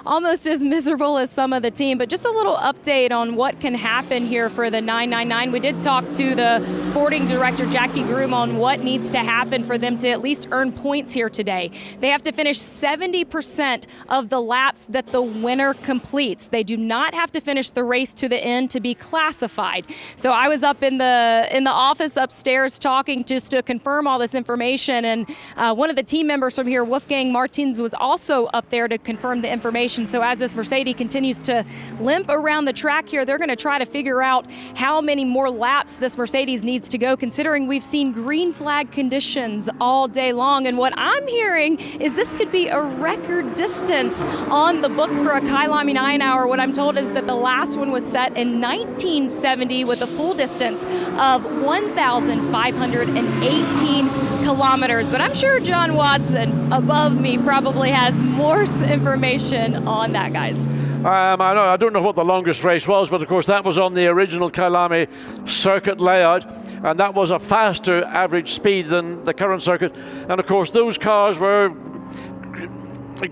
almost as miserable as some of the team. But just a little update on what can happen here for the 999. We did talk to the sporting director, Jackie Groom, on what needs to happen for them to at least earn points here today. They have to finish 70% of the laps that the winner completes. They do not have to finish the race to the end to be classified. So I was up in the office upstairs talking just to confirm all this information, and one of the team members from here, Wolfgang Martins, was also up there to confirm the information. So as this Mercedes continues to limp around the track here, they're going to try to figure out how many more laps this Mercedes needs to go, considering we've seen green flag conditions all day long. And what I'm hearing is this could be a record distance on the books for a Kyalami 9 hour. What I'm told is that the last one was set in 1970 with a full distance of 1,518 kilometers. But I'm sure John Watson above me probably has more information on that, guys. I don't know what the longest race was, but of course that was on the original Kyalami circuit layout, and that was a faster average speed than the current circuit. And of course those cars were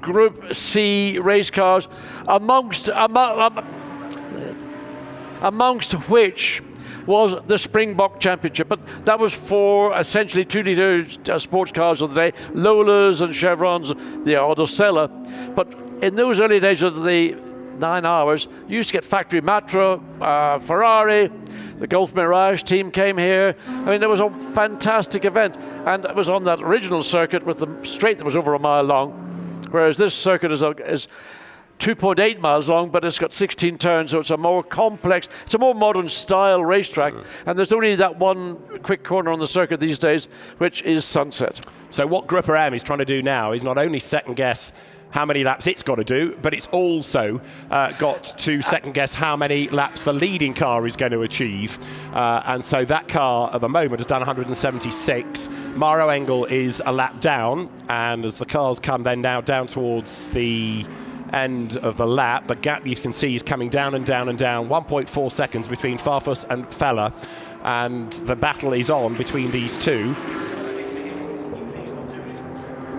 Group C race cars, amongst which was the Springbok Championship, but that was for essentially 2-litre sports cars of the day, Lolas and Chevrons, the Audicella. But in those early days of the 9 hours, you used to get factory Matra, Ferrari, the Gulf Mirage team came here. I mean, it was a fantastic event, and it was on that original circuit with the straight that was over a mile long, whereas this circuit is 2.8 miles long, but it's got 16 turns, so it's a more complex, it's a more modern style racetrack, and there's only that one quick corner on the circuit these days, which is Sunset. So what Group M is trying to do now is not only second guess how many laps it's got to do, but it's also got to second guess how many laps the leading car is going to achieve. And so that car at the moment has done 176. Maroc Engel is a lap down, and as the cars come then now down towards the end of the lap, the gap you can see is coming down and down and down, 1.4 seconds between Farfus and Fella, and the battle is on between these two.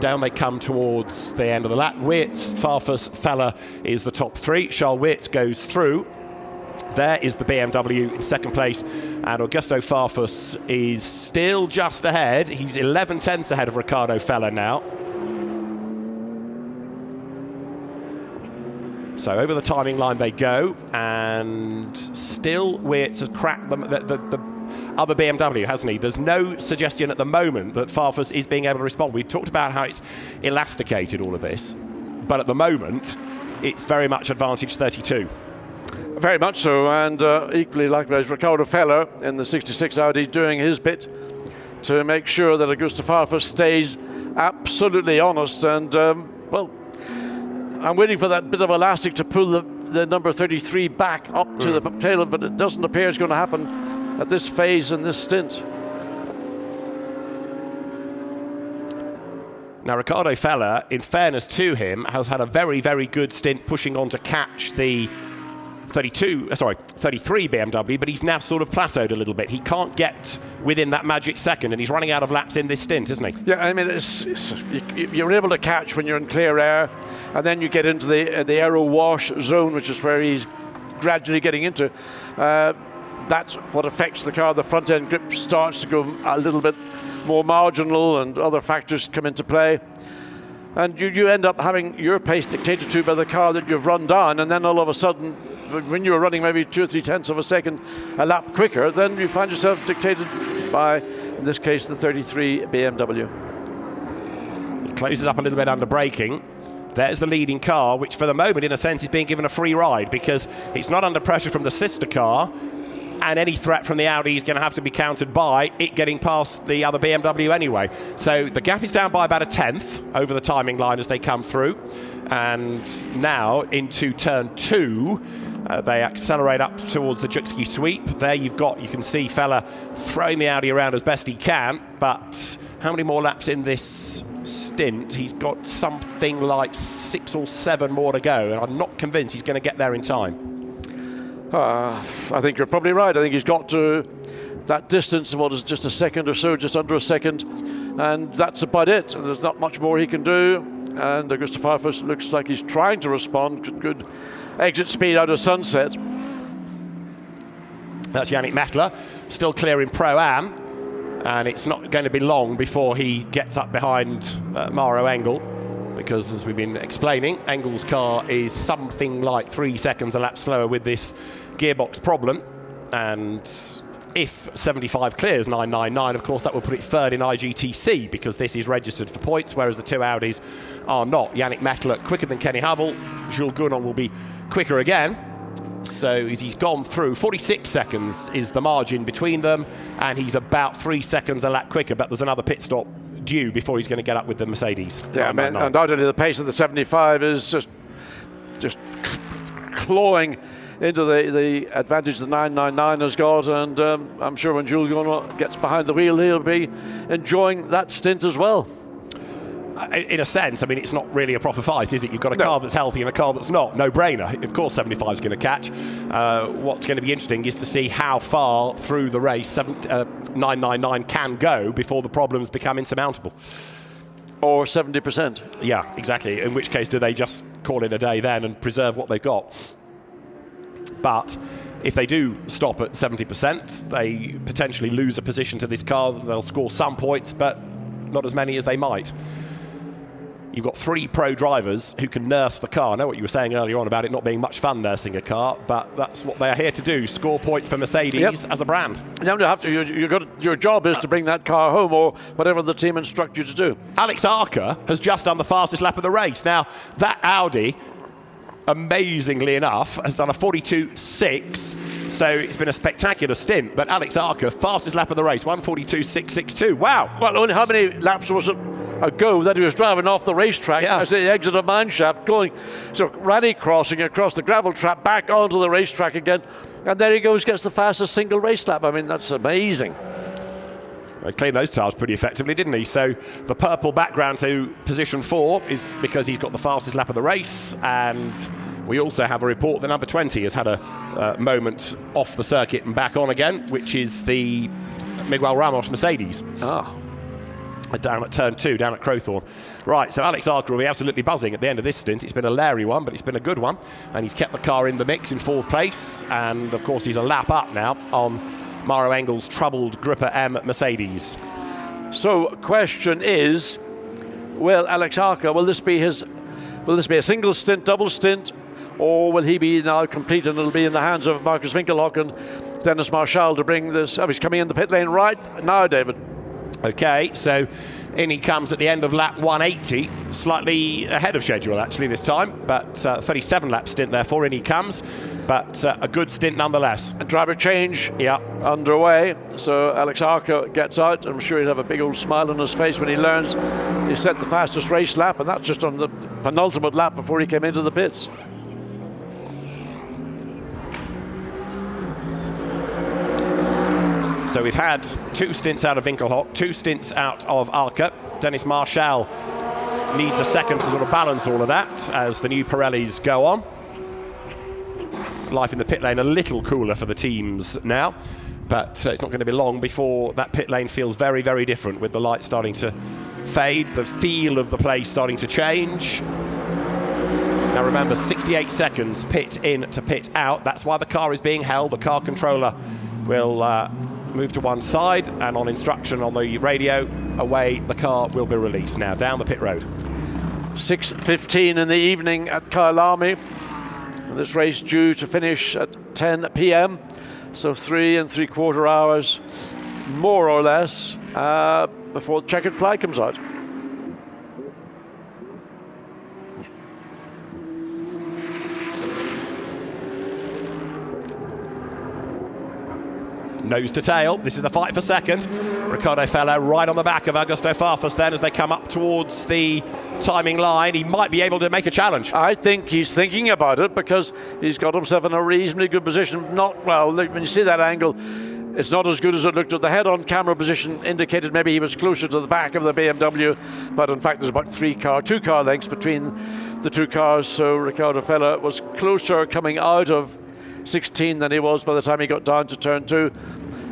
Down they come towards the end of the lap. Wirtz, Farfus, Fella is the top three. Charles Wirtz goes through. There is the BMW in second place, and Augusto Farfus is still just ahead. He's 11 tenths ahead of Ricardo Fella now. So over the timing line they go, and still Wirtz has cracked the other BMW, hasn't he? There's no suggestion at the moment that Farfus is being able to respond. We talked about how it's elasticated, all of this, but at the moment it's very much advantage 32. Very much so, and equally likewise Ricardo Fella in the 66 Audi doing his bit to make sure that Augusto Farfus stays absolutely honest, and well, I'm waiting for that bit of elastic to pull the number 33 back up to the tail, but it doesn't appear it's going to happen at this phase in this stint. Now, Ricardo Fella, in fairness to him, has had a very, very good stint pushing on to catch the 33 BMW, but he's now sort of plateaued a little bit. He can't get within that magic second, and he's running out of laps in this stint, isn't he? Yeah, I mean, you're able to catch when you're in clear air, and then you get into the aero wash zone, which is where he's gradually getting into. That's what affects the car. The front end grip starts to go a little bit more marginal, and other factors come into play. And you end up having your pace dictated to by the car that you've run down, and then all of a sudden, when you're running maybe 2 or 3 tenths of a second a lap quicker, then you find yourself dictated by, in this case, the 33 BMW. It closes up a little bit under braking. There's the leading car, which for the moment, in a sense, is being given a free ride because it's not under pressure from the sister car, and any threat from the Audi is going to have to be countered by it getting past the other BMW anyway. So the gap is down by about a tenth over the timing line as they come through. And now into turn 2, they accelerate up towards the Jukski sweep. There you can see Fella throwing the Audi around as best he can, but how many more laps in this stint? He's got something like 6 or 7 more to go, and I'm not convinced he's going to get there in time. I think you're probably right. I think he's got to that distance, what is just a second or so, just under a second, and that's about it. There's not much more he can do, and Augusto Farfus looks like he's trying to respond. Good exit speed out of Sunset. That's Yannick Mettler, still clear in Pro-Am, and it's not going to be long before he gets up behind Maroc Engel, because as we've been explaining, Engel's car is something like 3 seconds a lap slower with this gearbox problem, and if 75 clears 999, of course that will put it third in IGTC, because this is registered for points, whereas the 2 Audis are not. Yannick Mettler quicker than Kenny Hubble. Jules Gounon will be quicker again. So he's gone through. 46 seconds is the margin between them, and he's about 3 seconds a lap quicker, but there's another pit stop due before he's going to get up with the Mercedes. Yeah, undoubtedly the pace of the 75 is just clawing into the advantage the 999 has got, and I'm sure when Jules Gounon gets behind the wheel, he'll be enjoying that stint as well. In a sense, I mean, it's not really a proper fight, is it? You've got a car that's healthy and a car that's not. No brainer. Of course 75 is going to catch. What's going to be interesting is to see how far through the race 999 can go before the problems become insurmountable. Or 70%. Yeah, exactly. In which case, do they just call it a day then and preserve what they've got? But if they do stop at 70%, they potentially lose a position to this car. They'll score some points, but not as many as they might. You've got 3 pro drivers who can nurse the car. I know what you were saying earlier on about it not being much fun nursing a car, but that's what they are here to do, score points for Mercedes as a brand. Your job is to bring that car home, or whatever the team instruct you to do. Alex Arca has just done the fastest lap of the race. Now, that Audi, amazingly enough, has done a 42.6, so it's been a spectacular stint, but Alex Arca, fastest lap of the race, 142.662. Wow. Well, only how many laps was it ago that he was driving off the racetrack as the exit of mineshaft, going rally crossing across the gravel trap back onto the racetrack again, and there he goes, gets the fastest single race lap. I mean, that's amazing. He cleaned those tires pretty effectively, didn't he? So the purple background to position 4 is because he's got the fastest lap of the race, and we also have a report that number 20 has had a moment off the circuit and back on again, which is the Miguel Ramos Mercedes. Down at turn 2, down at Crowthorne. Right, so Alex Arca will be absolutely buzzing at the end of this stint. It's been a leery one, but it's been a good one, and he's kept the car in the mix in 4th place, and of course he's a lap up now on Maroc Engel's troubled Grupper M Mercedes. So, question is, will Alex Arca, will this be a single stint, double stint, or will he be now complete and it'll be in the hands of Marcus Winkelhock and Dennis Marshall to bring this? He's coming in the pit lane right now, David. Okay, so in he comes at the end of lap 180, slightly ahead of schedule actually this time, but 37 lap stint therefore, in he comes, but a good stint nonetheless. A driver change underway, so Alex Arca gets out. I'm sure he'll have a big old smile on his face when he learns he set the fastest race lap, and that's just on the penultimate lap before he came into the pits. So we've had 2 stints out of Winkelhock, 2 stints out of Arca. Dennis Marshall needs a second to sort of balance all of that as the new Pirellis go on. Life in the pit lane a little cooler for the teams now, but it's not going to be long before that pit lane feels very, very different, with the lights starting to fade, the feel of the place starting to change. Now remember, 68 seconds pit in to pit out. That's why the car is being held. The car controller will move to one side, and on instruction on the radio, away the car will be released. Now down the pit road. 6:15 in the evening at Kyalami. This race due to finish at 10 p.m. So 3 3/4 hours, more or less, before the checkered flag comes out. Nose to tail, this is the fight for second. Riccardo Fellow right on the back of Augusto Farfus then as they come up towards the timing line. He might be able to make a challenge. I think he's thinking about it, because he's got himself in a reasonably good position. Not well, when you see that angle, It's not as good as it looked at the head-on camera position, indicated maybe he was closer to the back of the BMW, but in fact there's about two car lengths between the two cars, so Riccardo Fella was closer coming out of 16 than he was by the time he got down to turn 2.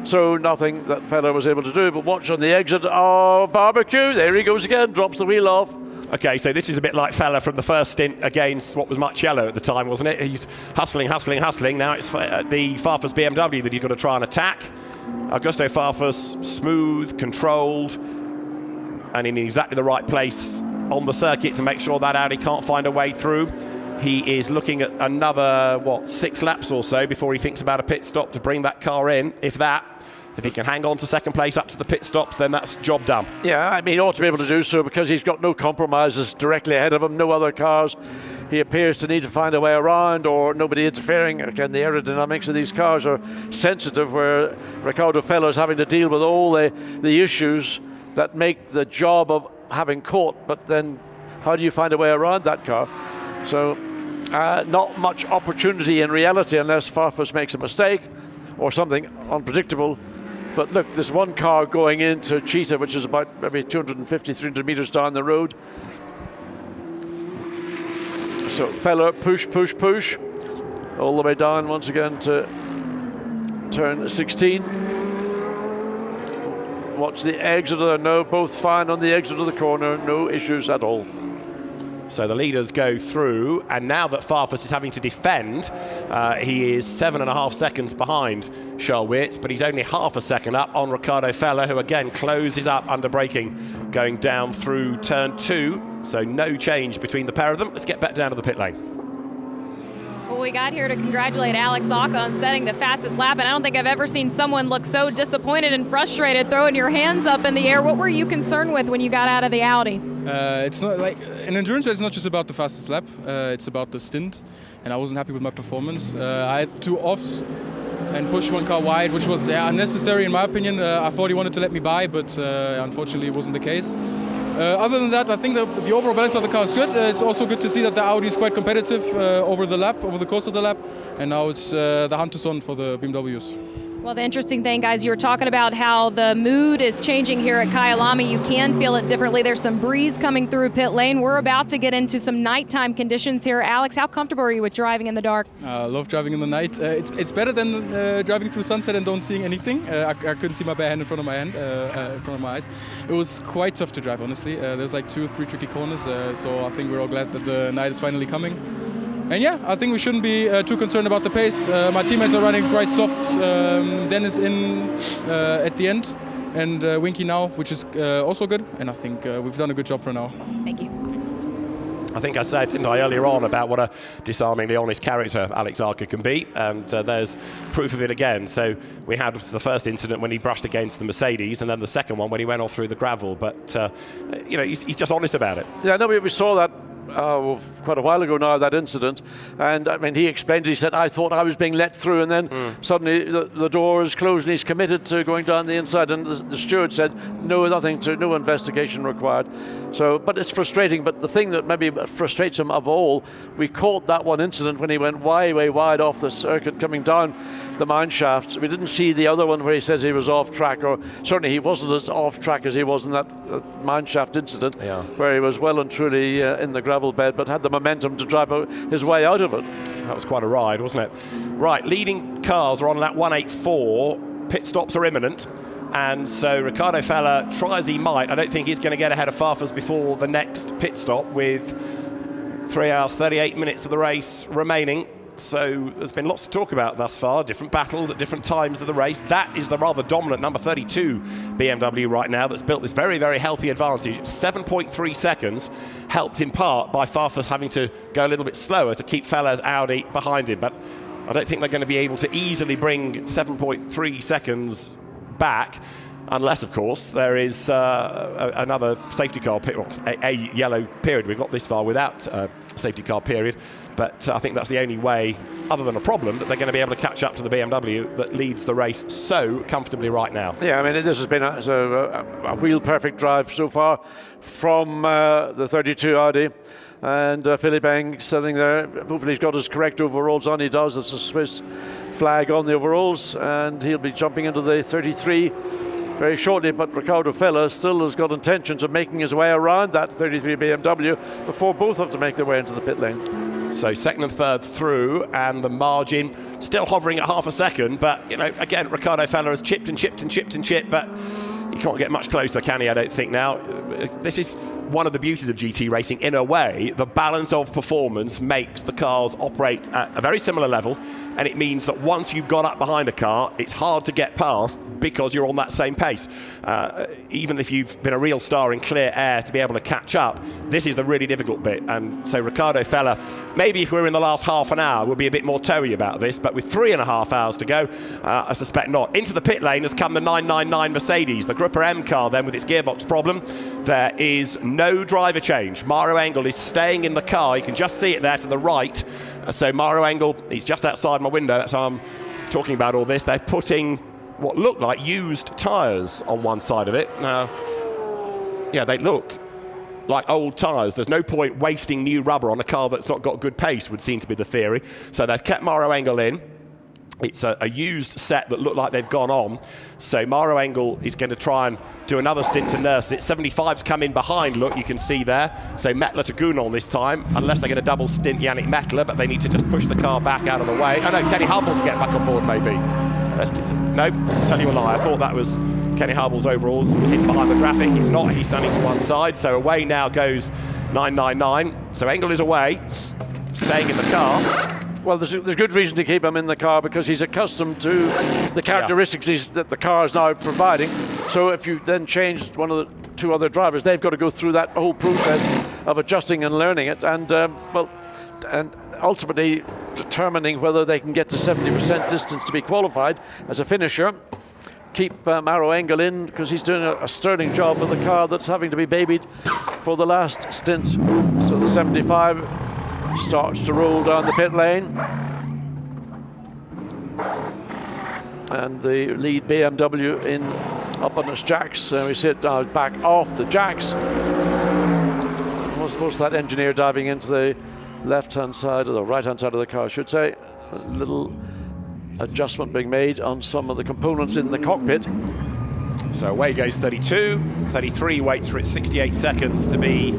So nothing that Fella was able to do, but watch on the exit, oh, barbecue, there he goes again, drops the wheel off. Okay, so this is a bit like Fella from the first stint against what was Marciello at the time, wasn't it? He's hustling. Now it's the Farfus BMW that you've got to try and attack. Augusto Farfus, smooth, controlled, and in exactly the right place on the circuit to make sure that Audi can't find a way through. He is looking at another, 6 laps or so before he thinks about a pit stop to bring that car in, if that. If he can hang on to second place up to the pit stops, then that's job done. Yeah, I mean, he ought to be able to do so because he's got no compromises directly ahead of him, no other cars. He appears to need to find a way around or nobody interfering. Again, the aerodynamics of these cars are sensitive, where Riccardo Fella is having to deal with all the issues that make the job of having caught, but then how do you find a way around that car? So not much opportunity in reality unless Farfus makes a mistake or something unpredictable. But look, there's one car going into Cheetah, which is about maybe 250, 300 meters down the road. So Fella push, all the way down once again to turn 16. Watch the exit of no, both fine on the exit of the corner, no issues at all. So the leaders go through, and now that Farfus is having to defend, he is 7.5 seconds behind Scholwitz, but he's only half a second up on Riccardo Fella, who again closes up under braking, going down through turn 2. So no change between the pair of them. Let's get back down to the pit lane. Well, we got here to congratulate Alex Zaka on setting the fastest lap, and I don't think I've ever seen someone look so disappointed and frustrated, throwing your hands up in the air. What were you concerned with when you got out of the Audi? It's not like an endurance race. It's not just about the fastest lap. It's about the stint, and I wasn't happy with my performance. I had 2 offs and pushed one car wide, which was unnecessary in my opinion. I thought he wanted to let me by, but unfortunately it wasn't the case. Other than that, I think the overall balance of the car is good. It's also good to see that the Audi is quite competitive over the course of the lap, and now it's the hunt is on for the BMWs. Well, the interesting thing, guys, you were talking about how the mood is changing here at Kyalami. You can feel it differently. There's some breeze coming through pit lane. We're about to get into some nighttime conditions here. Alex, how comfortable are you with driving in the dark? I love driving in the night. It's better than driving through sunset and don't seeing anything. I couldn't see my bare hand in front of my in front of my eyes. It was quite tough to drive, honestly. There's like 2 or 3 tricky corners, so I think we're all glad that the night is finally coming. And yeah, I think we shouldn't be too concerned about the pace. My teammates are running quite soft. Dennis in at the end, and Winky now, which is also good. And I think we've done a good job for now. Thank you. I think I said, didn't I, earlier on about what a disarmingly honest character Alex Arca can be, and there's proof of it again. So we had the first incident when he brushed against the Mercedes, and then the second one when he went off through the gravel. But he's just honest about it. Yeah, no, we saw that quite a while ago now, that incident, and I mean, he explained, he said, I thought I was being let through, and then suddenly the door is closed and he's committed to going down the inside, and the steward said no investigation required. So, but it's frustrating. But the thing that maybe frustrates him of all, we caught that one incident when he went way wide off the circuit coming down the mine shaft. We didn't see the other one where he says he was off track, or certainly he wasn't as off track as he was in that mine shaft incident, where he was well and truly in the gravel bed, but had the momentum to drive his way out of it. That was quite a ride, wasn't it? Right, leading cars are on lap 184. Pit stops are imminent. And so Riccardo Fella, try as he might, I don't think he's going to get ahead of Farfus before the next pit stop, with 3 hours, 38 minutes of the race remaining. So there's been lots to talk about thus far, different battles at different times of the race. That is the rather dominant number 32 BMW right now that's built this very, very healthy advantage. 7.3 seconds, helped in part by Farfus having to go a little bit slower to keep Fella's Audi behind him. But I don't think they're going to be able to easily bring 7.3 seconds back, unless, of course, there is another safety car period, a yellow period. We've got this far without safety car period, but I think that's the only way, other than a problem, that they're going to be able to catch up to the BMW that leads the race so comfortably right now. Yeah, I mean, this has been a wheel-perfect drive so far from the 32 Audi. And Philippe Eng sitting there. Hopefully he's got his correct overalls on. He does. It's a Swiss flag on the overalls, and he'll be jumping into the 33 very shortly. But Riccardo Fella still has got intentions of making his way around that 33 BMW before both have to make their way into the pit lane. So second and third through, and the margin still hovering at half a second. But, you know, again, Riccardo Fella has chipped and chipped and chipped and chipped, but he can't get much closer, can he? I don't think now. This is one of the beauties of GT racing. In a way, the balance of performance makes the cars operate at a very similar level, and it means that once you've got up behind a car, it's hard to get past because you're on that same pace. Even if you've been a real star in clear air to be able to catch up, this is the really difficult bit. And so Riccardo Fella, maybe if we were in the last half an hour, would be a bit more toey about this, but with 3.5 hours to go, I suspect not. Into the pit lane has come the 999 Mercedes, the Grupper M car then with its gearbox problem. There is no driver change. Maroc Engel is staying in the car. You can just see it there to the right. So Maroc Engel, he's just outside my window. That's how I'm talking about all this. They're putting what look like used tyres on one side of it. Now, yeah, they look like old tyres. There's no point wasting new rubber on a car that's not got good pace, would seem to be the theory. So they've kept Maroc Engel in. It's a used set that look like they've gone on. So Maroc Engel is going to try and do another stint to nurse it. 75's come in behind, look, you can see there. So Mettler to Gounon this time, unless they're going to double stint Yannick Mettler, but they need to just push the car back out of the way. Oh no, Kenny Hubbell's get back on board maybe. No, tell you a lie. I thought that was Kenny Hubbell's overalls hidden behind the graphic. He's not, he's standing to one side. So away now goes 999. So Engel is away, staying in the car. Well, there's good reason to keep him in the car because he's accustomed to the characteristics that the car is now providing. So if you then change one of the two other drivers, they've got to go through that whole process of adjusting and learning it, and ultimately determining whether they can get to 70% distance to be qualified as a finisher. Keep Maroc Engel in because he's doing a sterling job with a car that's having to be babied for the last stint. So the 75 starts to roll down the pit lane, and the lead BMW in up on its jacks. We see it now back off the jacks. What's that engineer diving into the left-hand side or the right-hand side of the car, I should say. A little adjustment being made on some of the components in the cockpit. So away goes 32. 33 waits for its 68 seconds to be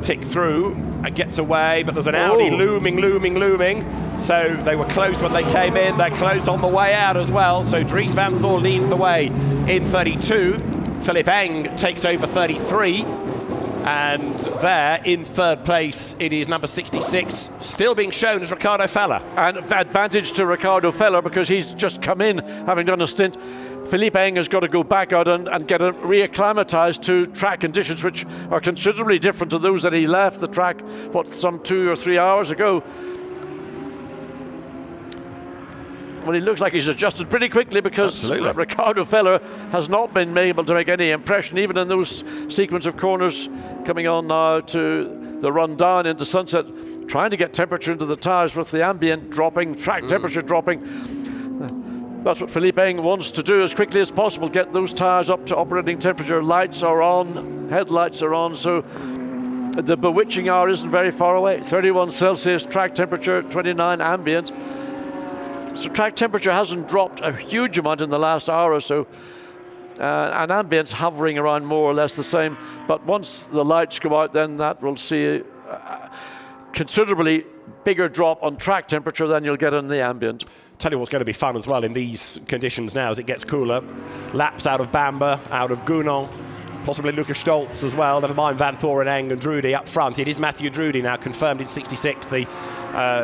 ticked through and gets away, but there's an Audi looming. So they were close when they came in. They're close on the way out as well. So Dries Van Thor leads the way in 32. Philippe Eng takes over 33. And there, in third place, it is number 66, still being shown as Riccardo Fella. And advantage to Riccardo Fella because he's just come in, having done a stint. Philippe Eng has got to go back out and get reacclimatized to track conditions, which are considerably different to those that he left the track, some 2 or 3 hours ago. Well, he looks like he's adjusted pretty quickly because Riccardo Fella has not been able to make any impression, even in those sequence of corners coming on now to the run down into Sunset, trying to get temperature into the tyres with the ambient dropping, track temperature dropping. That's what Philippe Eng wants to do as quickly as possible, get those tyres up to operating temperature. Lights are on, headlights are on, so the bewitching hour isn't very far away. 31 Celsius track temperature, 29 ambient. So track temperature hasn't dropped a huge amount in the last hour or so, and ambient's hovering around more or less the same. But once the lights go out, then that will see a considerably bigger drop on track temperature than you'll get in the ambient. Tell you what's going to be fun as well in these conditions now as it gets cooler. Laps out of Bamber, out of Gounon, possibly Lucas Stoltz as well. Never mind Van Thor and Eng and Drudy up front. It is Matthew Drudy now confirmed in 66. The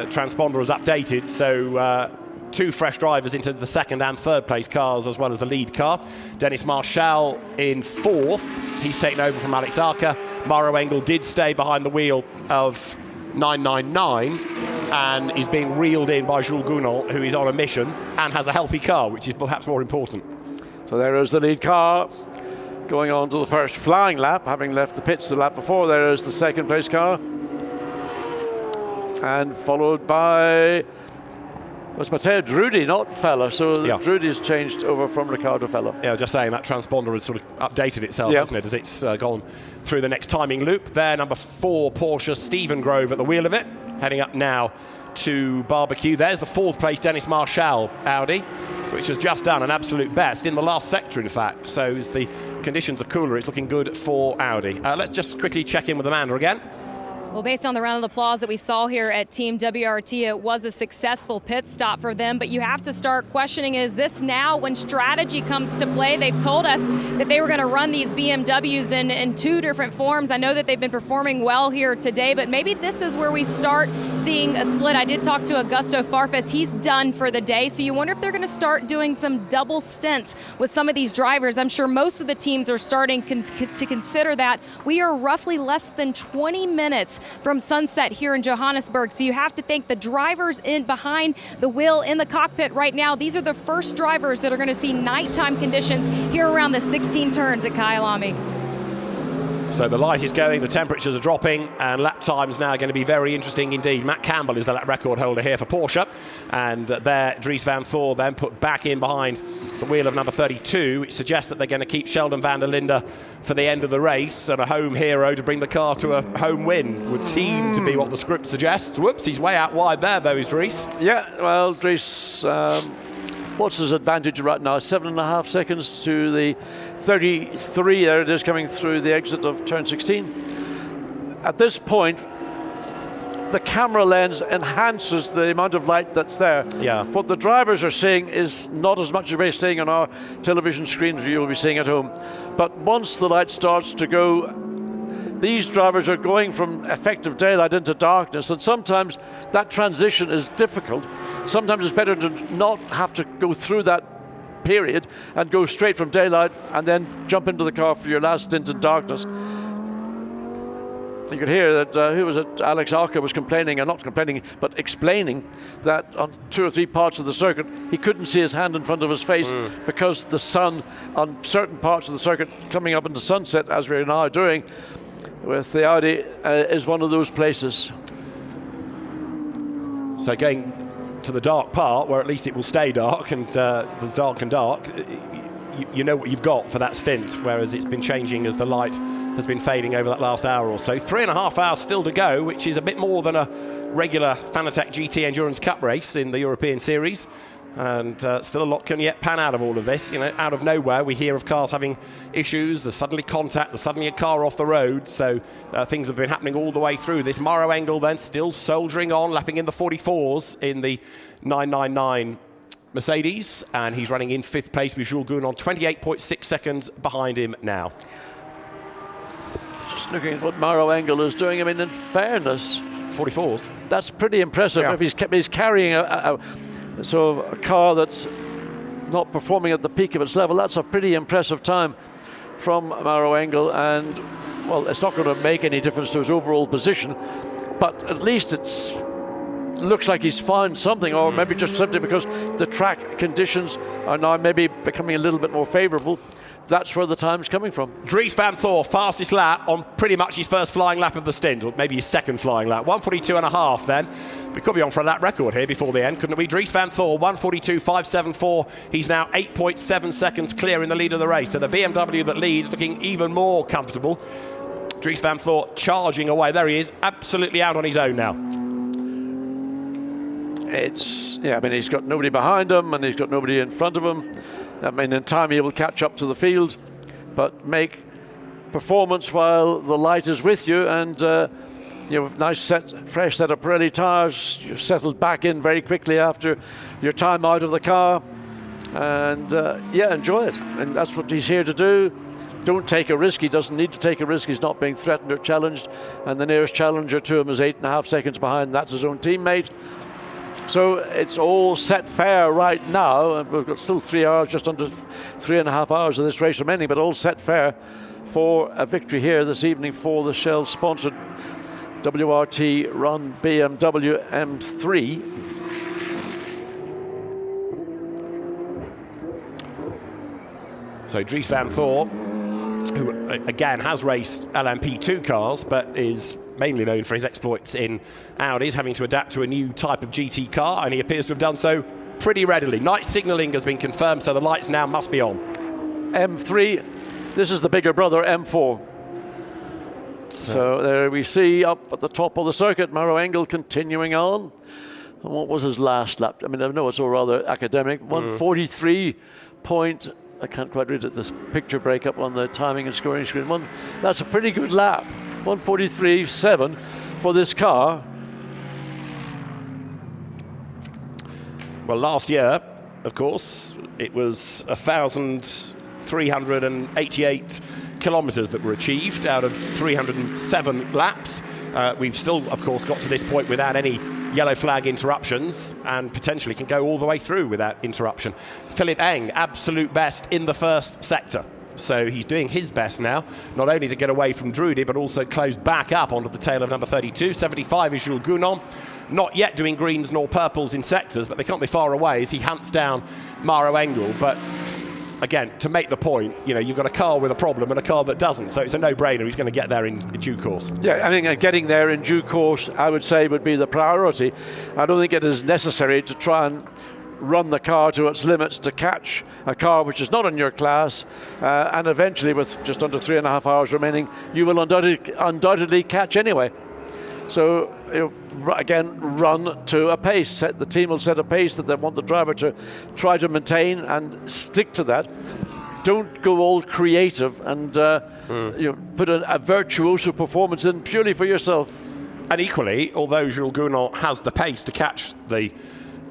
transponder is updated, so 2 fresh drivers into the second and third place cars as well as the lead car. Dennis Marshall in 4th. He's taken over from Alex Arca. Maroc Engel did stay behind the wheel of 999 and is being reeled in by Jules Gounon, who is on a mission and has a healthy car, which is perhaps more important. So there is the lead car going on to the first flying lap, having left the pits the lap before. There is the second place car, and followed by was Matteo Drudy, not Fella. So Drudy's changed over from Riccardo Fella. Yeah, just saying that transponder has sort of updated itself, hasn't it, as it's gone through the next timing loop. There, number 4 Porsche, Stephen Grove at the wheel of it, heading up now to barbecue. There's the 4th place Dennis Marciello Audi, which has just done an absolute best in the last sector, in fact. So as the conditions are cooler, it's looking good for Audi. Let's just quickly check in with Amanda again. Well, based on the round of applause that we saw here at Team WRT, it was a successful pit stop for them, but you have to start questioning, is this now when strategy comes to play? They've told us that they were going to run these BMWs in 2 different forms. I know that they've been performing well here today, but maybe this is where we start seeing a split. I did talk to Augusto Farfus. He's done for the day, so you wonder if they're going to start doing some double stints with some of these drivers. I'm sure most of the teams are starting to consider that. We are roughly less than 20 minutes from sunset here in Johannesburg. So you have to think the drivers in behind the wheel in the cockpit right now, these are the first drivers that are going to see nighttime conditions here around the 16 turns at Kyalami. So the light is going, the temperatures are dropping, and lap time's now going to be very interesting indeed. Matt Campbell is the lap record holder here for Porsche, and there Dries van Thor then put back in behind the wheel of number 32, which suggests that they're going to keep Sheldon van der Linde for the end of the race, and a home hero to bring the car to a home win would seem to be what the script suggests. Whoops, he's way out wide there though, is Dries. Yeah, well, Dries, what's his advantage right now? 7.5 seconds to the 33, there it is, coming through the exit of turn 16. At this point, the camera lens enhances the amount of light that's there. Yeah. What the drivers are seeing is not as much as we're seeing on our television screens you'll be seeing at home. But once the light starts to go, these drivers are going from effective daylight into darkness, and sometimes that transition is difficult. Sometimes it's better to not have to go through that period and go straight from daylight and then jump into the car for your last stint in darkness. You could hear that, who was it? Alex Alka was complaining, and not complaining, but explaining that on 2 or 3 parts of the circuit, he couldn't see his hand in front of his face because the sun on certain parts of the circuit coming up into sunset, as we're now doing with the Audi, is one of those places. So going to the dark part, where at least it will stay dark, and there's dark and dark, you know what you've got for that stint, whereas it's been changing as the light has been fading over that last hour or so. 3.5 hours still to go, which is a bit more than a regular Fanatec GT Endurance Cup race in the European Series. And still a lot can yet pan out of all of this. You know, out of nowhere we hear of cars having issues, there's suddenly contact, there's suddenly a car off the road. So things have been happening all the way through this. Maroc Engel then still soldiering on, lapping in the 44s in the 999 Mercedes, and he's running in 5th place with Jules Gounon, 28.6 seconds behind him now. Just looking at what Maroc Engel is doing, I mean, in fairness, 44s. That's pretty impressive. Yeah. If he's carrying a sort of a car that's not performing at the peak of its level, that's a pretty impressive time from Maroc Engel, and well, it's not going to make any difference to his overall position, but at least it's looks like he's found something, or maybe just simply because the track conditions are now maybe becoming a little bit more favourable. That's where the time's coming from. Dries van Thor, fastest lap on pretty much his first flying lap of the stint, or maybe his second flying lap. 1:42.5 then. We could be on for a lap record here before the end, couldn't we? Dries van Thor, 1:42.574. He's now 8.7 seconds clear in the lead of the race. So the BMW that leads looking even more comfortable. Dries van Thor charging away. There he is, absolutely out on his own now. I mean, he's got nobody behind him and he's got nobody in front of him. I mean, in time he will catch up to the field, but make performance while the light is with you, and you have nice fresh set of Pirelli tyres. You've settled back in very quickly after your time out of the car, and enjoy it. And that's what he's here to do. Don't take a risk. He doesn't need to take a risk. He's not being threatened or challenged, and the nearest challenger to him is 8.5 seconds behind. That's his own teammate. So it's all set fair right now, and we've got still 3 hours, just under 3.5 hours of this race remaining, but all set fair for a victory here this evening for the Shell-sponsored WRT run BMW M3. So Dries van Thor, who again has raced LMP2 cars, but is mainly known for his exploits in Audis, having to adapt to a new type of GT car, and he appears to have done so pretty readily. Night signalling has been confirmed, so the lights now must be on. M3, this is the bigger brother, M4. So there we see up at the top of the circuit, Maroc Engel continuing on. And what was his last lap? I mean, I know it's all rather academic. 1:43 point. I can't quite read it. This picture breakup on the timing and scoring screen. That's a pretty good lap. 1:43.7 for this car. Well, last year, of course, it was 1,388 kilometres that were achieved out of 307 laps. We've still, of course, got to this point without any yellow flag interruptions and potentially can go all the way through without interruption. Philipp Eng, absolute best in the first sector. So he's doing his best now, not only to get away from Drudy, but also close back up onto the tail of number 32. 75 is Jules Gounon. Not yet doing greens nor purples in sectors, but they can't be far away as he hunts down Maroc Engel. But again, to make the point, you know, you've got a car with a problem and a car that doesn't, so it's a no-brainer. He's going to get there in due course. Yeah, I mean, getting there in due course, I would say, would be the priority. I don't think it is necessary to try and run the car to its limits to catch a car which is not in your class, and eventually, with just under 3.5 hours remaining, you will undoubtedly catch anyway. So, again, run to a pace. The team will set a pace that they want the driver to try to maintain and stick to that. Don't go all creative and put a virtuoso performance in purely for yourself. And equally, although Jules Gounon has the pace to catch the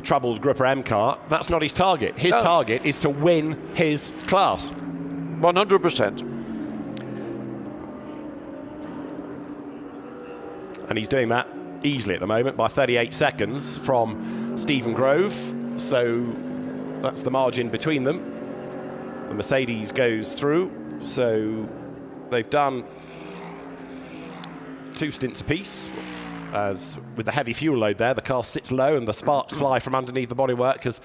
troubled Grupper M car, that's not his target. His target is to win his class. 100%. And he's doing that easily at the moment by 38 seconds from Stephen Grove. So that's the margin between them. The Mercedes goes through. So they've done 2 stints apiece. As with the heavy fuel load there, the car sits low and the sparks fly from underneath the bodywork as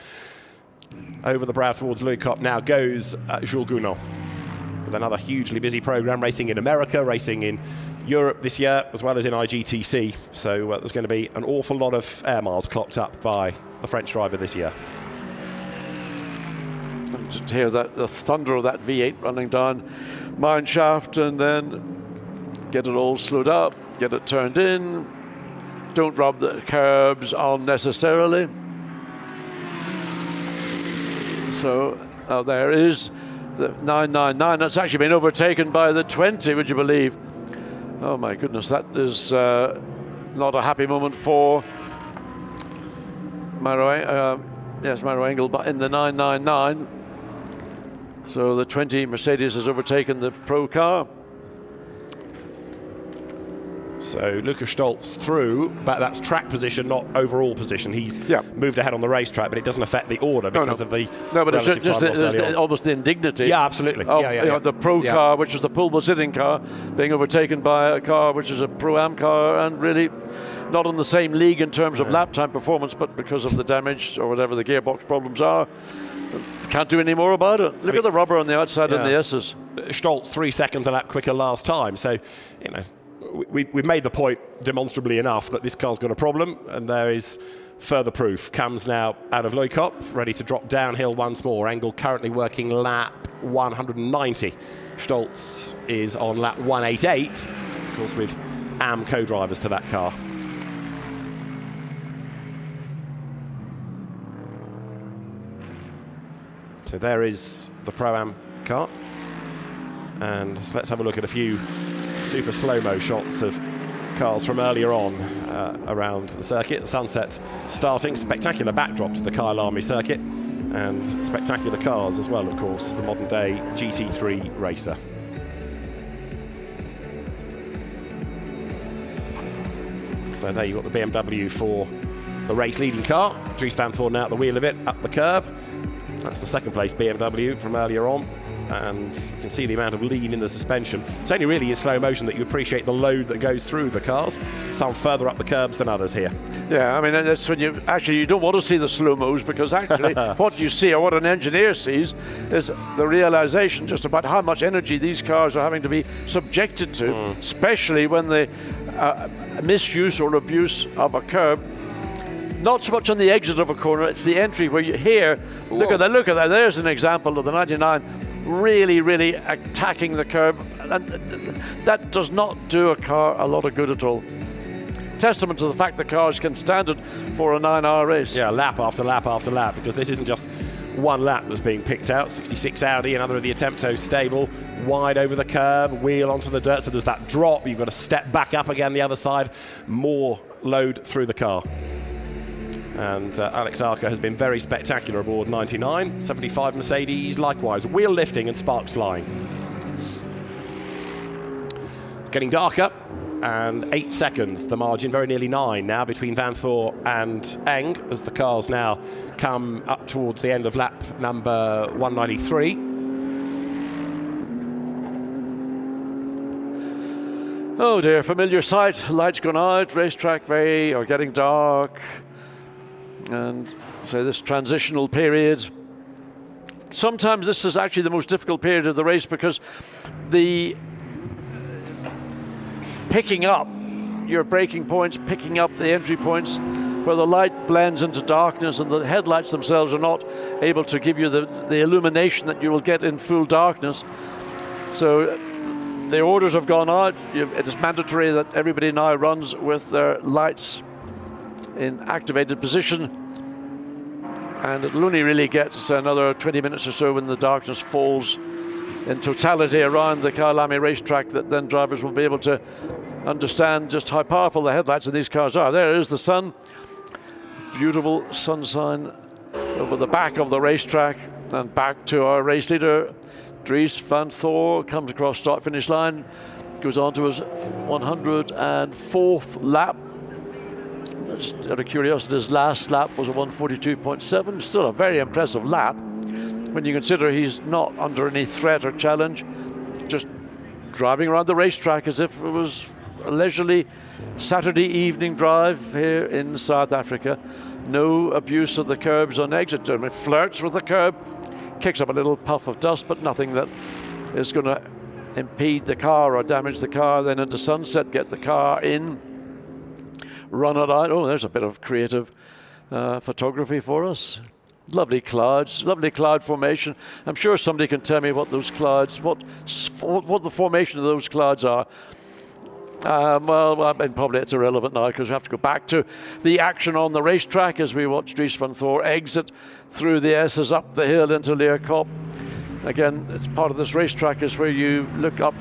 over the brow towards Louis Cop now goes Jules Gounon. With another hugely busy program, racing in America, racing in Europe this year, as well as in IGTC. So there's going to be an awful lot of air miles clocked up by the French driver this year. Just hear the thunder of that V8 running down mine shaft, and then get it all slowed up, get it turned in. Don't rub the curbs unnecessarily. So there is the 999. That's actually been overtaken by the 20, would you believe? Oh my goodness, that is not a happy moment for Maroc Engel, but in the 999. So the 20 Mercedes has overtaken the Pro car. So Lukas Stolz through, but that's track position, not overall position. He's moved ahead on the racetrack, but it doesn't affect the order because of the but it's just almost the indignity. Yeah, absolutely. Of the Pro car, which is the pole sitting car, being overtaken by a car which is a Pro-Am car, and really not in the same league in terms of lap time performance, but because of the damage or whatever the gearbox problems are. Can't do any more about it. Look at the rubber on the outside in the S's. Stolz 3 seconds a lap quicker last time, so you know. We've made the point demonstrably enough that this car's got a problem, and there is further proof. Cam's now out of Loikop, ready to drop downhill once more. Engel currently working lap 190. Stolz is on lap 188, of course with AM co-drivers to that car. So there is the Pro-Am car. And let's have a look at a few super slow-mo shots of cars from earlier on around the circuit. The sunset starting, spectacular backdrop to the Kyalami circuit, and spectacular cars as well, of course, the modern-day GT3 racer. So there you've got the BMW for the race-leading car. Dries van Thorn out the wheel of it, up the curb. That's the second-place BMW from earlier on. And you can see the amount of lean in the suspension. It's only really in slow motion that you appreciate the load that goes through the cars. Some further up the curbs than others here. Yeah, I mean, that's when you don't want to see the slow-mos, because actually what you see, or what an engineer sees, is the realization just about how much energy these cars are having to be subjected to, especially when the misuse or abuse of a curb. Not so much on the exit of a corner, it's the entry where you hear, look at that, there's an example of the 99 really attacking the curb, and that does not do a car a lot of good at all. testament to the fact that cars can stand it for a 9-hour race. Yeah, lap after lap after lap, because this isn't just one lap that's being picked out. 66 Audi, another of the Attempto stable, wide over the curb, wheel onto the dirt, so there's that drop. You've got to step back up again the other side, more load through the car. And Alex Arca has been very spectacular aboard 99, 75 Mercedes, likewise, wheel lifting and sparks flying. Getting darker, and 8 seconds, the margin, very nearly 9 now between Van Thor and Eng, as the cars now come up towards the end of lap number 193. Oh dear, familiar sight, lights gone out, racetrack getting dark. And so this transitional period, sometimes this is actually the most difficult period of the race, because the picking up your braking points, picking up the entry points, where the light blends into darkness and the headlights themselves are not able to give you the illumination that you will get in full darkness. So the orders have gone out. It is mandatory that everybody now runs with their lights in activated position, and it'll only really get another 20 minutes or so when the darkness falls in totality around the Kyalami racetrack, that then drivers will be able to understand just how powerful the headlights in these cars are. There is the sun, beautiful sunshine over the back of the racetrack, and back to our race leader, Dries van Thor, comes across start finish line, goes on to his 104th lap. Just out of curiosity, his last lap was a 142.7, still a very impressive lap when you consider he's not under any threat or challenge, just driving around the racetrack as if it was a leisurely Saturday evening drive here in South Africa. No abuse of the curbs on exit. I mean, flirts with the curb, kicks up a little puff of dust, but nothing that is going to impede the car or damage the car. Then into sunset, get the car in, run it out. Oh, there's a bit of creative photography for us. Lovely clouds, lovely cloud formation. I'm sure somebody can tell me what those clouds, what the formation of those clouds are. And probably it's irrelevant now, because we have to go back to the action on the racetrack as we watch Dries van Thor exit through the S's up the hill into Leerkop. Again, it's part of this racetrack is where you look up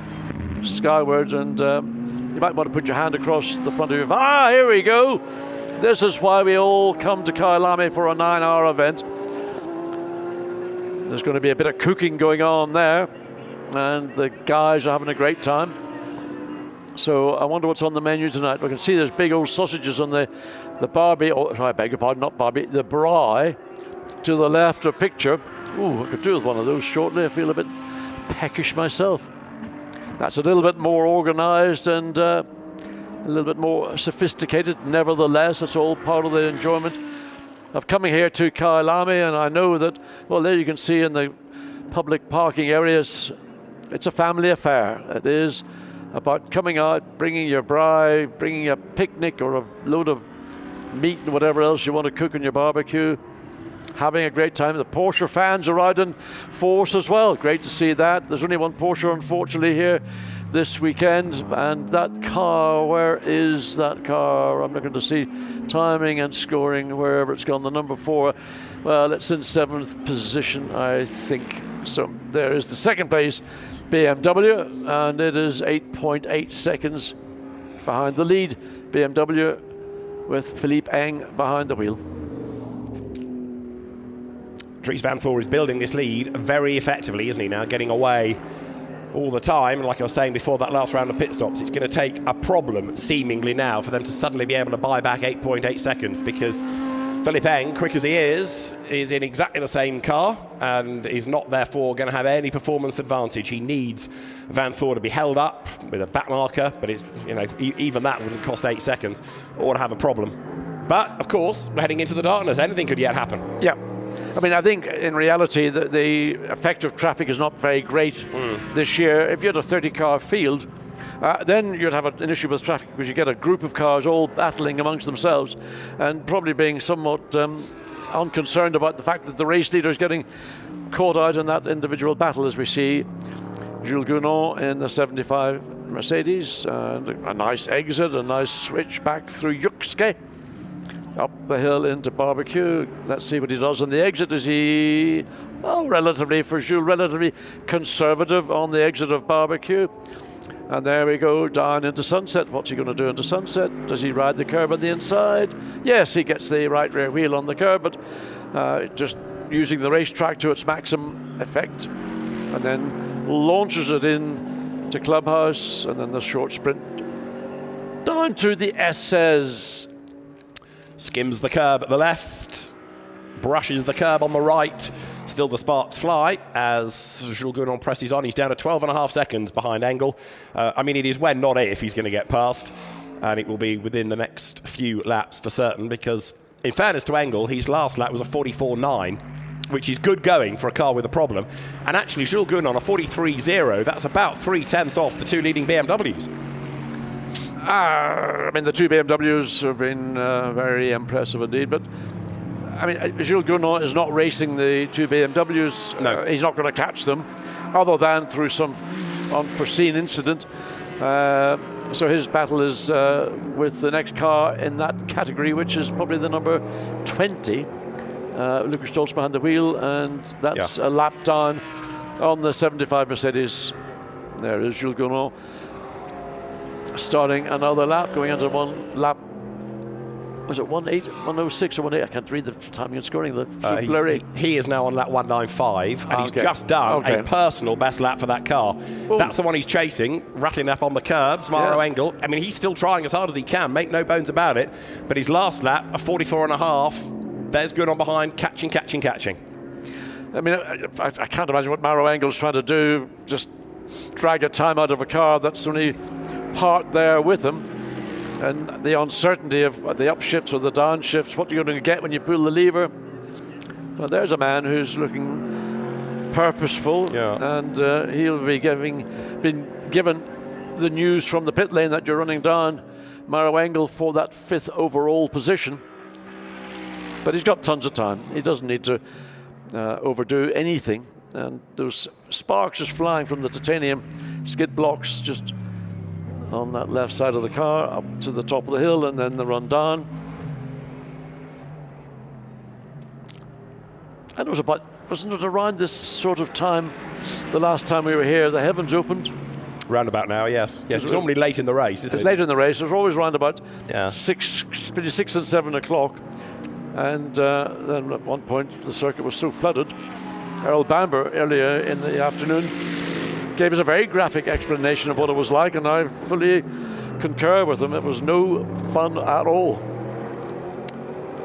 skyward, and you might want to put your hand across the front of your... here we go! This is why we all come to Kyalami for a 9-hour event. There's going to be a bit of cooking going on there, and the guys are having a great time. So I wonder what's on the menu tonight. We can see there's big old sausages on the Barbie, I beg your pardon, not Barbie, the Braai to the left of picture. Ooh, I could do with one of those shortly. I feel a bit peckish myself. That's a little bit more organized and a little bit more sophisticated. Nevertheless, it's all part of the enjoyment of coming here to Kyalami, and I know that, well, there you can see in the public parking areas, it's a family affair. It is about coming out, bringing your braai, bringing a picnic or a load of meat and whatever else you want to cook on your barbecue, having a great time. The Porsche fans are out in force as well. Great to see that. There's only one Porsche, unfortunately, here this weekend, and that car, where is that car? I'm looking to see timing and scoring wherever it's gone. The number 4, well, it's in 7th position, I think. So there is the second place BMW, and it is 8.8 seconds behind the lead BMW, with Philippe Eng behind the wheel. Dries van Thor is building this lead very effectively, isn't he, now, getting away all the time. Like I was saying before that last round of pit stops, it's going to take a problem, seemingly now, for them to suddenly be able to buy back 8.8 seconds, because Philippe Eng, quick as he is in exactly the same car and is not therefore going to have any performance advantage. He needs Van Thor to be held up with a back marker, but it's, you know, even that wouldn't cost 8 seconds, or to have a problem. But of course, we're heading into the darkness. Anything could yet happen. Yeah. I mean, I think in reality the effect of traffic is not very great this year. If you had a 30-car field, then you'd have an issue with traffic, because you get a group of cars all battling amongst themselves and probably being somewhat unconcerned about the fact that the race leader is getting caught out in that individual battle, as we see. Jules Gounon in the 75 Mercedes, and a nice exit, a nice switch back through Yuxke, up the hill into Barbecue. Let's see what he does on the exit. Is he, relatively, for Jules, relatively conservative on the exit of Barbecue. And there we go, down into Sunset. What's he going to do into Sunset? Does he ride the curb on the inside? Yes, he gets the right rear wheel on the curb, but just using the racetrack to its maximum effect, and then launches it in to Clubhouse, and then the short sprint down to the SS. Skims the curb at the left, brushes the curb on the right. Still the sparks fly as Jules Gounon presses on. He's down to 12.5 seconds behind Engel. It is when, not if, he's going to get past. And it will be within the next few laps for certain, because in fairness to Engel, his last lap was a 44.9, which is good going for a car with a problem. And actually, Jules Gounon, a 43.0, that's about 3/10 off the two leading BMWs. The two BMWs have been very impressive indeed, but Jules Gounon is not racing the two BMWs. No. He's not going to catch them, other than through some unforeseen incident. So his battle is with the next car in that category, which is probably the number 20. Lucas Stolz behind the wheel, and that's a lap down on the 75 Mercedes. There is Jules Gounon starting another lap, going into one lap. Was it 106 or 18? I can't read the timing and scoring. Blurry. He is now on lap 195, and he's just done a personal best lap for that car. Ooh. That's the one he's chasing, rattling up on the curbs, Maroc Engel. He's still trying as hard as he can, make no bones about it. But his last lap, a 44.5, there's Gounon behind, catching. I can't imagine what Maroc Engel's trying to do, just drag a time out of a car that's only parked there with him. And the uncertainty of the upshifts or the downshifts, what you're going to get when you pull the lever. Well, there's a man who's looking purposeful, and he'll be been given the news from the pit lane that you're running down Maroc Engel for that 5th overall position. But he's got tons of time. He doesn't need to overdo anything. And those sparks just flying from the titanium skid blocks just on that left side of the car, up to the top of the hill, and then the run down. And it was wasn't it around this sort of time, the last time we were here, the heavens opened? Roundabout now, yes. Yes, it's normally late in the race, isn't it? It's late in the race. It's always round about 6 and 7 o'clock. And then at one point, the circuit was so flooded. Earl Bamber, earlier in the afternoon, gave us a very graphic explanation of what it was like, and I fully concur with him. It was no fun at all.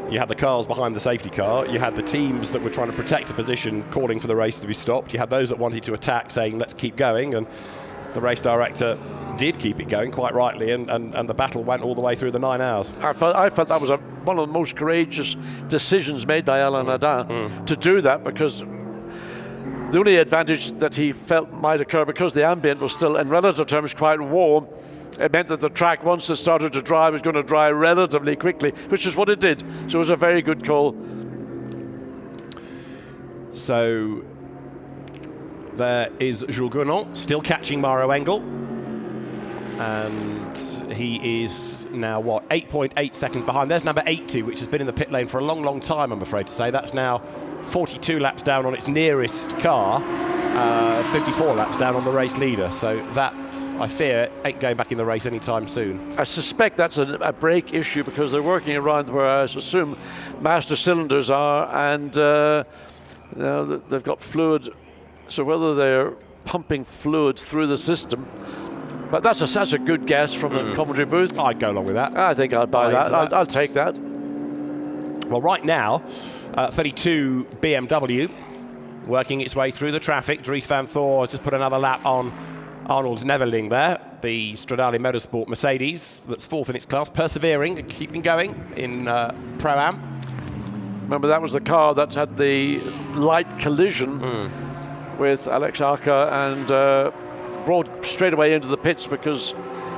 You had the cars behind the safety car. You had the teams that were trying to protect a position, calling for the race to be stopped. You had those that wanted to attack, saying, let's keep going. And the race director did keep it going, quite rightly, and the battle went all the way through the 9 hours. I felt that was one of the most courageous decisions made by Alain Nadin to do that, because the only advantage that he felt might occur, because the ambient was still, in relative terms, quite warm, it meant that the track, once it started to dry, was going to dry relatively quickly, which is what it did. So it was a very good call. So there is Jules Gounon still catching Maroc Engel. And he is now, 8.8 seconds behind. There's number 80, which has been in the pit lane for a long, long time, I'm afraid to say. That's now 42 laps down on its nearest car, 54 laps down on the race leader. So that, I fear, ain't going back in the race anytime soon. I suspect that's a brake issue, because they're working around where I assume master cylinders are, and they've got fluid. So whether they're pumping fluid through the system, but that's a good guess from the commentary booth. I'd go along with that. I think I'd buy that. I'll take that. Well, right now, 32 BMW working its way through the traffic. Dries van Thor has just put another lap on Arnold Neverling there. The Stradale Motorsport Mercedes, that's 4th in its class, persevering, keeping going in Pro-Am. Remember, that was the car that had the light collision with Alex Arca, and brought straight away into the pits because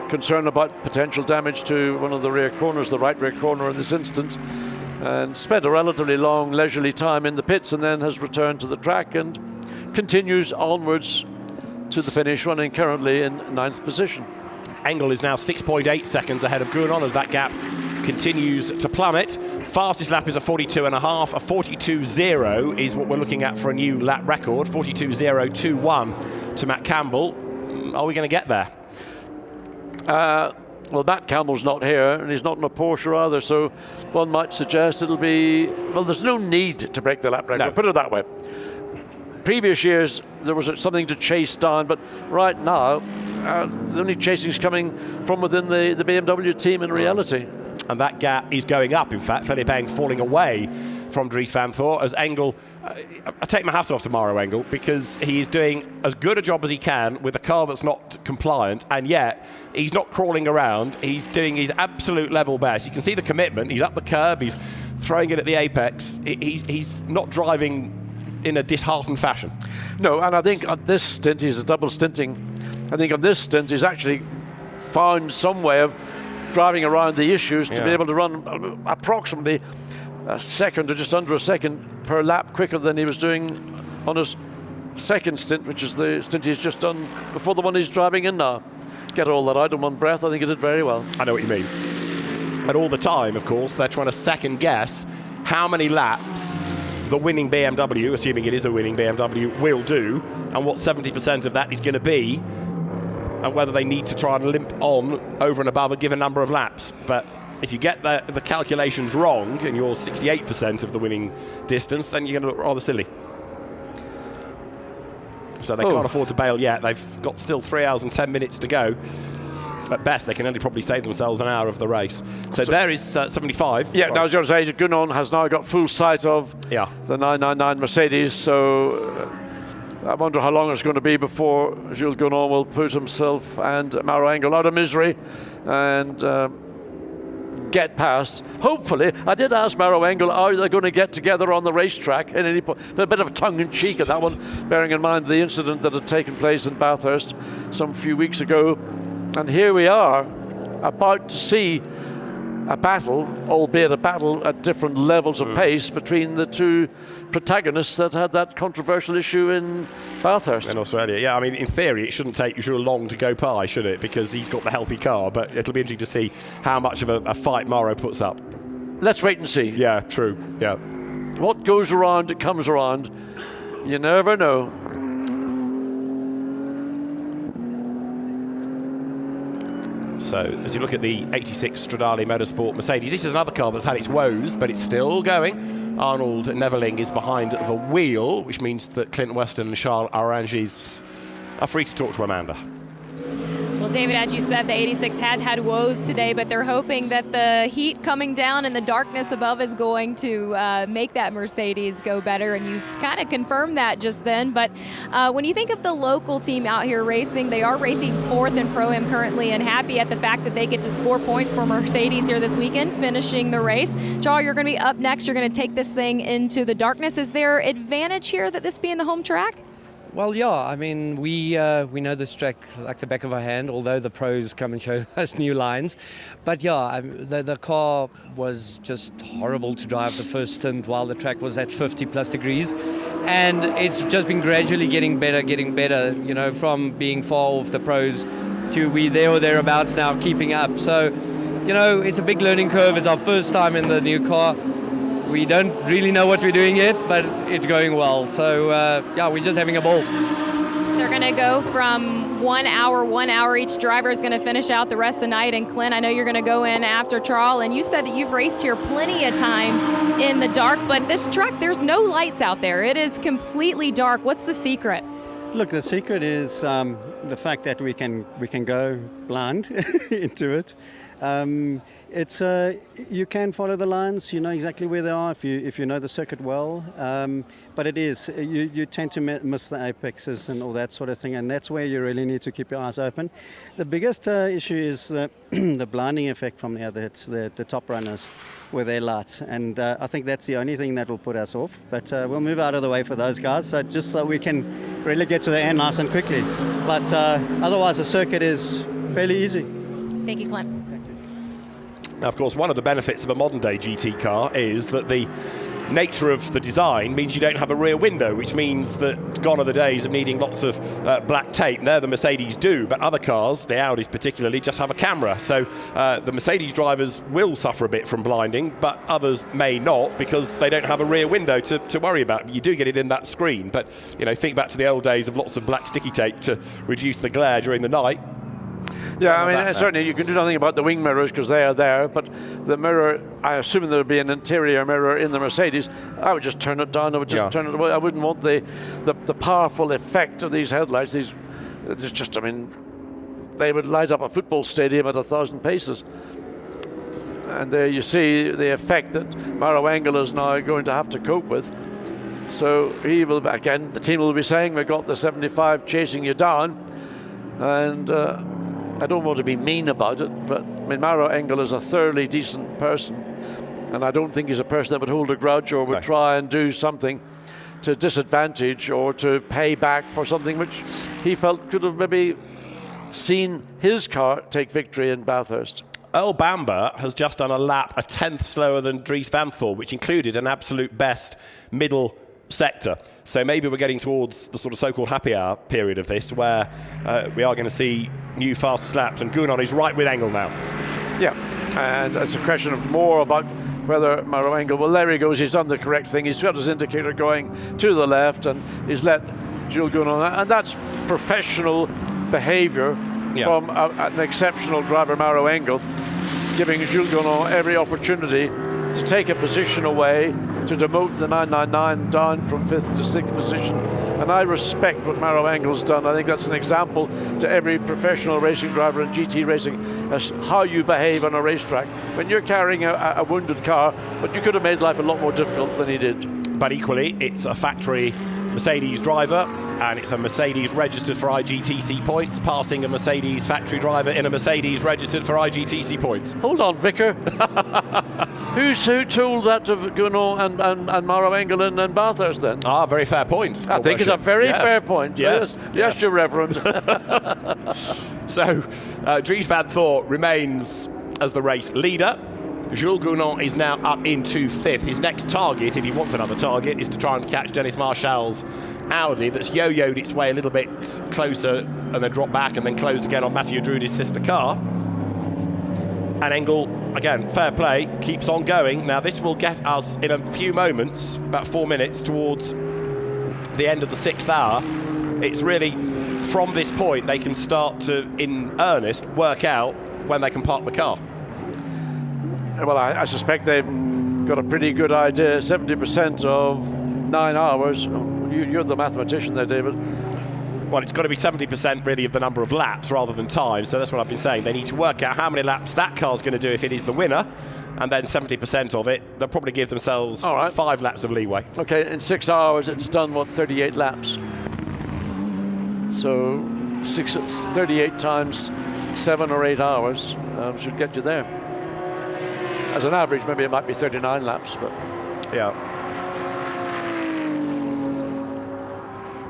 concerned about potential damage to one of the rear corners, the right rear corner in this instance, and spent a relatively long leisurely time in the pits, and then has returned to the track and continues onwards to the finish, running currently in 9th position. Engel is now 6.8 seconds ahead of Gounon as that gap continues to plummet. Fastest lap is a 42.5. A 42.0 is what we're looking at for a new lap record. 42.021 to Matt Campbell. Are we going to get there? Well, Matt Campbell's not here, and he's not in a Porsche either, so one might suggest it'll be... Well, there's no need to break the lap record, No. put it that way. Previous years, there was something to chase down, but right now, the only chasing is coming from within the BMW team in reality. And that gap is going up, in fact. Philippe Eng falling away from Dries van Thor as Engel... I take my hat off to Maroc Engel because he is doing as good a job as he can with a car that's not compliant, and yet he's not crawling around. He's doing his absolute level best. You can see the commitment. He's up the curb. He's throwing it at the apex. He's not driving in a disheartened fashion. No, and I think on this stint, he's a double stinting. I think on this stint, he's actually found some way of driving around the issues to be able to run approximately a second or just under a second per lap quicker than he was doing on his second stint, which is the stint he's just done before the one he's driving in now. Get all that out in one breath. I think he did very well. I know what you mean. And all the time, of course, they're trying to second guess how many laps the winning BMW, assuming it is a winning BMW, will do, and what 70% of that is going to be, and whether they need to try and limp on over and above a given number of laps. But if you get the calculations wrong and you're 68% of the winning distance, then you're going to look rather silly. So they can't afford to bail yet. They've got still 3 hours and 10 minutes to go. At best, they can only probably save themselves an hour of the race. So there is 75. Yeah, now I was going to say, Gounon has now got full sight of the 999 Mercedes, so I wonder how long it's going to be before Jules Gounon will put himself and Maroc Engel out of misery and get past. Hopefully, I did ask Maroc Engel, are they going to get together on the racetrack at any point? A bit of a tongue-in-cheek at that one, bearing in mind the incident that had taken place in Bathurst some few weeks ago. And here we are, about to see a battle, albeit a battle at different levels of pace between the two protagonists that had that controversial issue in Bathurst. In Australia, yeah. I mean, in theory, it shouldn't take you long to go by, should it? Because he's got the healthy car, but it'll be interesting to see how much of a fight Maro puts up. Let's wait and see. Yeah, true, yeah. What goes around, it comes around. You never know. So as you look at the 86 Stradale Motorsport Mercedes, this is another car that's had its woes, but it's still going. Arnold Neveling is behind the wheel, which means that Clint Weston and Charles Arangis are free to talk to Amanda. Well, David, as you said, the 86 had woes today, but they're hoping that the heat coming down and the darkness above is going to make that Mercedes go better, and you kind of confirmed that just then. But when you think of the local team out here racing, they are rating 4th in Pro-Am currently and happy at the fact that they get to score points for Mercedes here this weekend, finishing the race. Charles, you're going to be up next. You're going to take this thing into the darkness. Is there advantage here that this being the home track? Well, yeah, I mean, we know this track like the back of our hand, although the pros come and show us new lines. But yeah, the car was just horrible to drive the first stint while the track was at 50 plus degrees. And it's just been gradually getting better, you know, from being far off the pros to we there or thereabouts now, keeping up. So, you know, it's a big learning curve. It's our first time in the new car. We don't really know what we're doing yet, but it's going well. So, yeah, we're just having a ball. They're going to go from 1 hour. Each driver is going to finish out the rest of the night. And Clint, I know you're going to go in after Charles, and you said that you've raced here plenty of times in the dark, but this track, there's no lights out there. It is completely dark. What's the secret? Look, the secret is the fact that we can go blind into it. It's you can follow the lines, you know exactly where they are if you know the circuit well, but it is you tend to miss the apexes and all that sort of thing, and that's where you really need to keep your eyes open. The biggest issue is the blinding effect from the other hits, the top runners with their lights, and I think that's the only thing that will put us off, but we'll move out of the way for those guys, so just so we can really get to the end nice and quickly, but otherwise the circuit is fairly easy. Thank you, Clint. Now, of course, one of the benefits of a modern-day GT car is that the nature of the design means you don't have a rear window, which means that gone are the days of needing lots of black tape. There the Mercedes do, but other cars, the Audis particularly, just have a camera. So the Mercedes drivers will suffer a bit from blinding, but others may not because they don't have a rear window to worry about. You do get it in that screen, but think back to the old days of lots of black sticky tape to reduce the glare during the night. Yeah, I mean, certainly you can do nothing about the wing mirrors because they are there, but the mirror, I assume there would be an interior mirror in the Mercedes. I would just turn it down, I would just turn it away. I wouldn't want the powerful effect of these headlights. They would light up a football stadium at 1,000 paces. And there you see the effect that Maroc Engel is now going to have to cope with. So he will, again, the team will be saying, we've got the 75 chasing you down. And I don't want to be mean about it, but Maroc Engel is a thoroughly decent person, and I don't think he's a person that would hold a grudge or would try and do something to disadvantage or to pay back for something which he felt could have maybe seen his car take victory in Bathurst. Earl Bamber has just done a lap a tenth slower than Dries Van Thor, which included an absolute best middle sector. So maybe we're getting towards the sort of so-called happy hour period of this, where we are going to see new fast laps, and Gounon is right with Engel now. Yeah, and it's a question of more about whether Maroc Engel, well, there he goes, he's done the correct thing. He's got his indicator going to the left, and he's let Jules Gounon, and that's professional behavior from an exceptional driver, Maroc Engel, giving Jules Gounon every opportunity to take a position away, to demote the 999 down from 5th to 6th position. And I respect what Maroc Engel's done. I think that's an example to every professional racing driver in GT racing as how you behave on a racetrack when you're carrying a wounded car, but you could have made life a lot more difficult than he did. But equally, it's a factory Mercedes driver, and it's a Mercedes registered for IGTC points, passing a Mercedes factory driver in a Mercedes registered for IGTC points. Hold on, Vicar. Who told that to Gounon and Maroc Engel and Bathurst then? Very fair point. I think it's a very fair point. Yes, Your Reverend. So, Dries Van Thor remains as the race leader. Jules Gounon is now up into 5th. His next target, if he wants another target, is to try and catch Dennis Marshall's Audi that's yo-yoed its way a little bit closer and then dropped back and then closed again on Mathieu Drudy's sister car. And Engel, again, fair play, keeps on going. Now this will get us in a few moments, about 4 minutes, towards the end of the 6th hour. It's really from this point they can start to, in earnest, work out when they can park the car. Well, I suspect they've got a pretty good idea. 70% of 9 hours. You're the mathematician there, David. Well, it's got to be 70% really of the number of laps rather than time. So that's what I've been saying. They need to work out how many laps that car's going to do if it is the winner. And then 70% of it, they'll probably give themselves 5 laps of leeway. Okay, in 6 hours, it's done, 38 laps? So 38 times 7 or 8 hours should get you there. As an average, maybe it might be 39 laps, but yeah.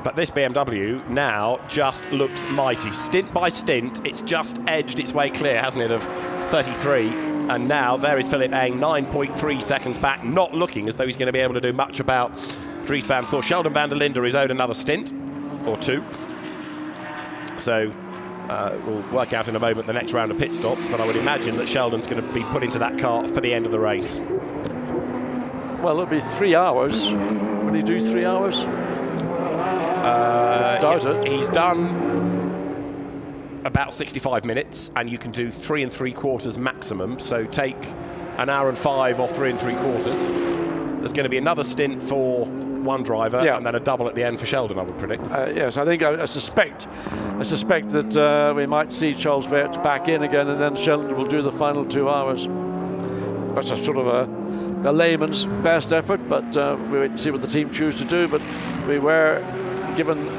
But this BMW now just looks mighty. Stint by stint, it's just edged its way clear, hasn't it, of 33. And now there is Philippe Eng, 9.3 seconds back, not looking as though he's going to be able to do much about Dries Van Thor. Sheldon van der Linde is owed another stint or 2. So we'll work out in a moment the next round of pit stops, but I would imagine that Sheldon's going to be put into that car for the end of the race. Well, it'll be 3 hours. Will he do 3 hours? Doubt it. He's done about 65 minutes, and you can do 3 3/4 maximum, so take an hour and 5 off 3 3/4. There's going to be another stint for one driver, and then a double at the end for Sheldon, I would predict. Yes, I think I suspect that we might see Charles Vert back in again, and then Sheldon will do the final 2 hours. That's a sort of a layman's best effort, but we wait and see what the team choose to do. But we were given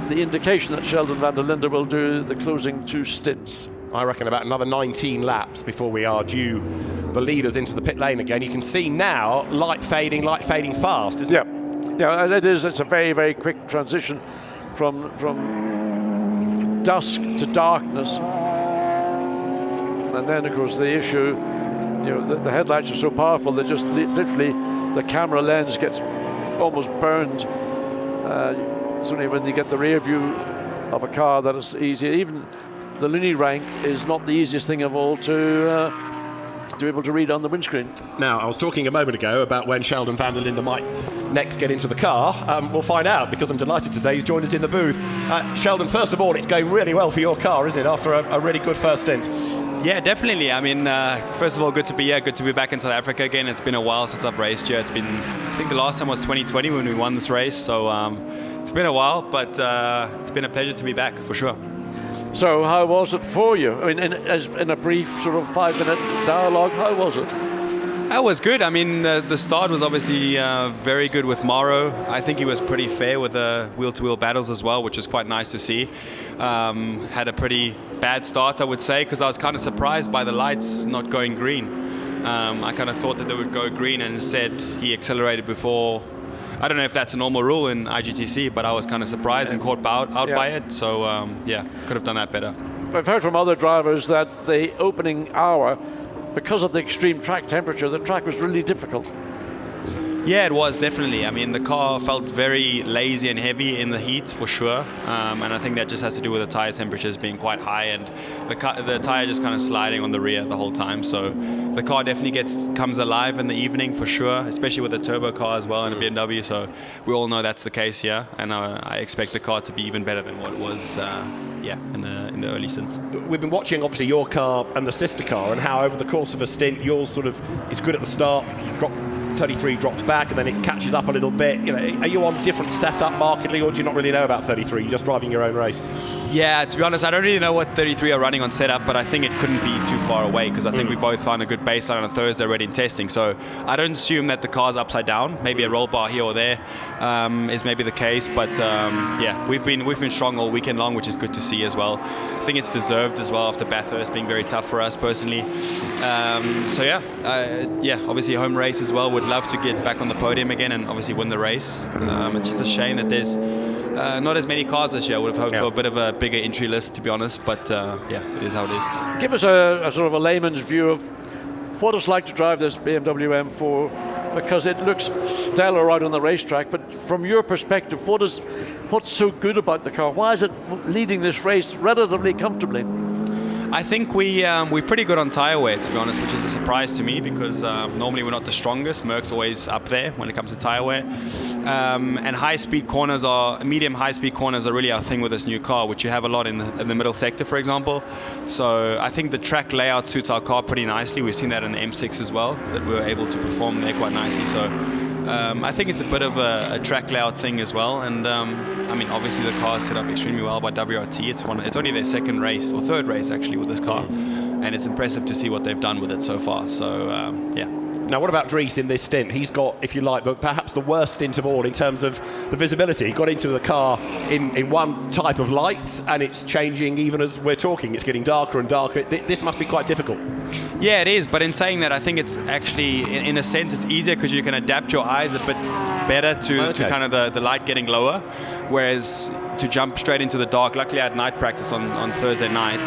the indication that Sheldon van der Linde will do the closing 2 stints. I reckon about another 19 laps before we are due the leaders into the pit lane again. You can see now light fading fast, isn't it? Yeah, it is. It's a very, very quick transition from dusk to darkness. And then, of course, the issue, the headlights are so powerful, they just literally the camera lens gets almost burned. It's only when you get the rear view of a car that it's easier. Even the Linde rank is not the easiest thing of all to be able to read on the windscreen. Now, I was talking a moment ago about when Sheldon van der Linde might next get into the car. We'll find out, because I'm delighted to say he's joined us in the booth. Sheldon, first of all, it's going really well for your car, isn't it, after a really good first stint? Yeah, definitely. I mean, first of all, good to be here. Good to be back in South Africa again. It's been a while since I've raced here. It's been, I think the last time was 2020 when we won this race. So it's been a while, but it's been a pleasure to be back, for sure. So how was it for you? I mean, in a brief sort of 5-minute dialogue, how was it? That was good. I mean, the start was obviously very good with Mauro. I think he was pretty fair with the wheel-to-wheel battles as well, which is quite nice to see. Had a pretty bad start, I would say, because I was kind of surprised by the lights not going green. I kind of thought that they would go green, and instead he accelerated before. I don't know if that's a normal rule in IGTC, but I was kind of surprised and caught out by it. So, yeah, could have done that better. I've heard from other drivers that the opening hour, because of the extreme track temperature, the track was really difficult. Yeah, it was, definitely. I mean, the car felt very lazy and heavy in the heat, for sure. And I think that just has to do with the tire temperatures being quite high and the tire just kind of sliding on the rear the whole time. So the car definitely comes alive in the evening, for sure, especially with the turbo car as well in a BMW. So we all know that's the case here. And I expect the car to be even better than what it was in the early stints. We've been watching, obviously, your car and the sister car, and how over the course of a stint, yours sort of is good at the start, 33 drops back, and then it catches up a little bit. You know, are you on different setup markedly, or do you not really know about 33? You're just driving your own race? Yeah, to be honest, I don't really know what 33 are running on setup, but I think it couldn't be too far away, because I think we both found a good baseline on Thursday already in testing. So I don't assume that the car's upside down. Maybe a roll bar here or there is maybe the case, but yeah, we've been strong all weekend long, which is good to see as well. I think it's deserved as well after Bathurst being very tough for us personally. So yeah, obviously a home race as well. Would love to get back on the podium again and obviously win the race. It's just a shame that there's not as many cars this year. I would have hoped for a bit of a bigger entry list, to be honest, but yeah, it is how it is. Give us a sort of a layman's view of what it's like to drive this BMW M4, because it looks stellar out on the racetrack, but from your perspective, what's so good about the car? Why is it leading this race relatively comfortably? I think we're pretty good on tyre wear, to be honest, which is a surprise to me, because normally we're not the strongest. Merck's always up there when it comes to tyre wear. And medium high-speed corners are really our thing with this new car, which you have a lot in the middle sector, for example. So I think the track layout suits our car pretty nicely. We've seen that in the M6 as well, that we were able to perform there quite nicely. So I think it's a bit of a track layout thing as well. And I mean, obviously the car is set up extremely well by WRT. It's only their second race, or third race actually, with this car. And it's impressive to see what they've done with it so far. So, yeah. Now, what about Dries in this stint? He's got, if you like, but perhaps the worst stint of all in terms of the visibility. He got into the car in one type of light, and it's changing even as we're talking. It's getting darker and darker. This must be quite difficult. Yeah, it is. But in saying that, I think it's actually, in a sense, it's easier because you can adapt your eyes a bit better to kind of the light getting lower. Whereas to jump straight into the dark, luckily I had night practice on Thursday night.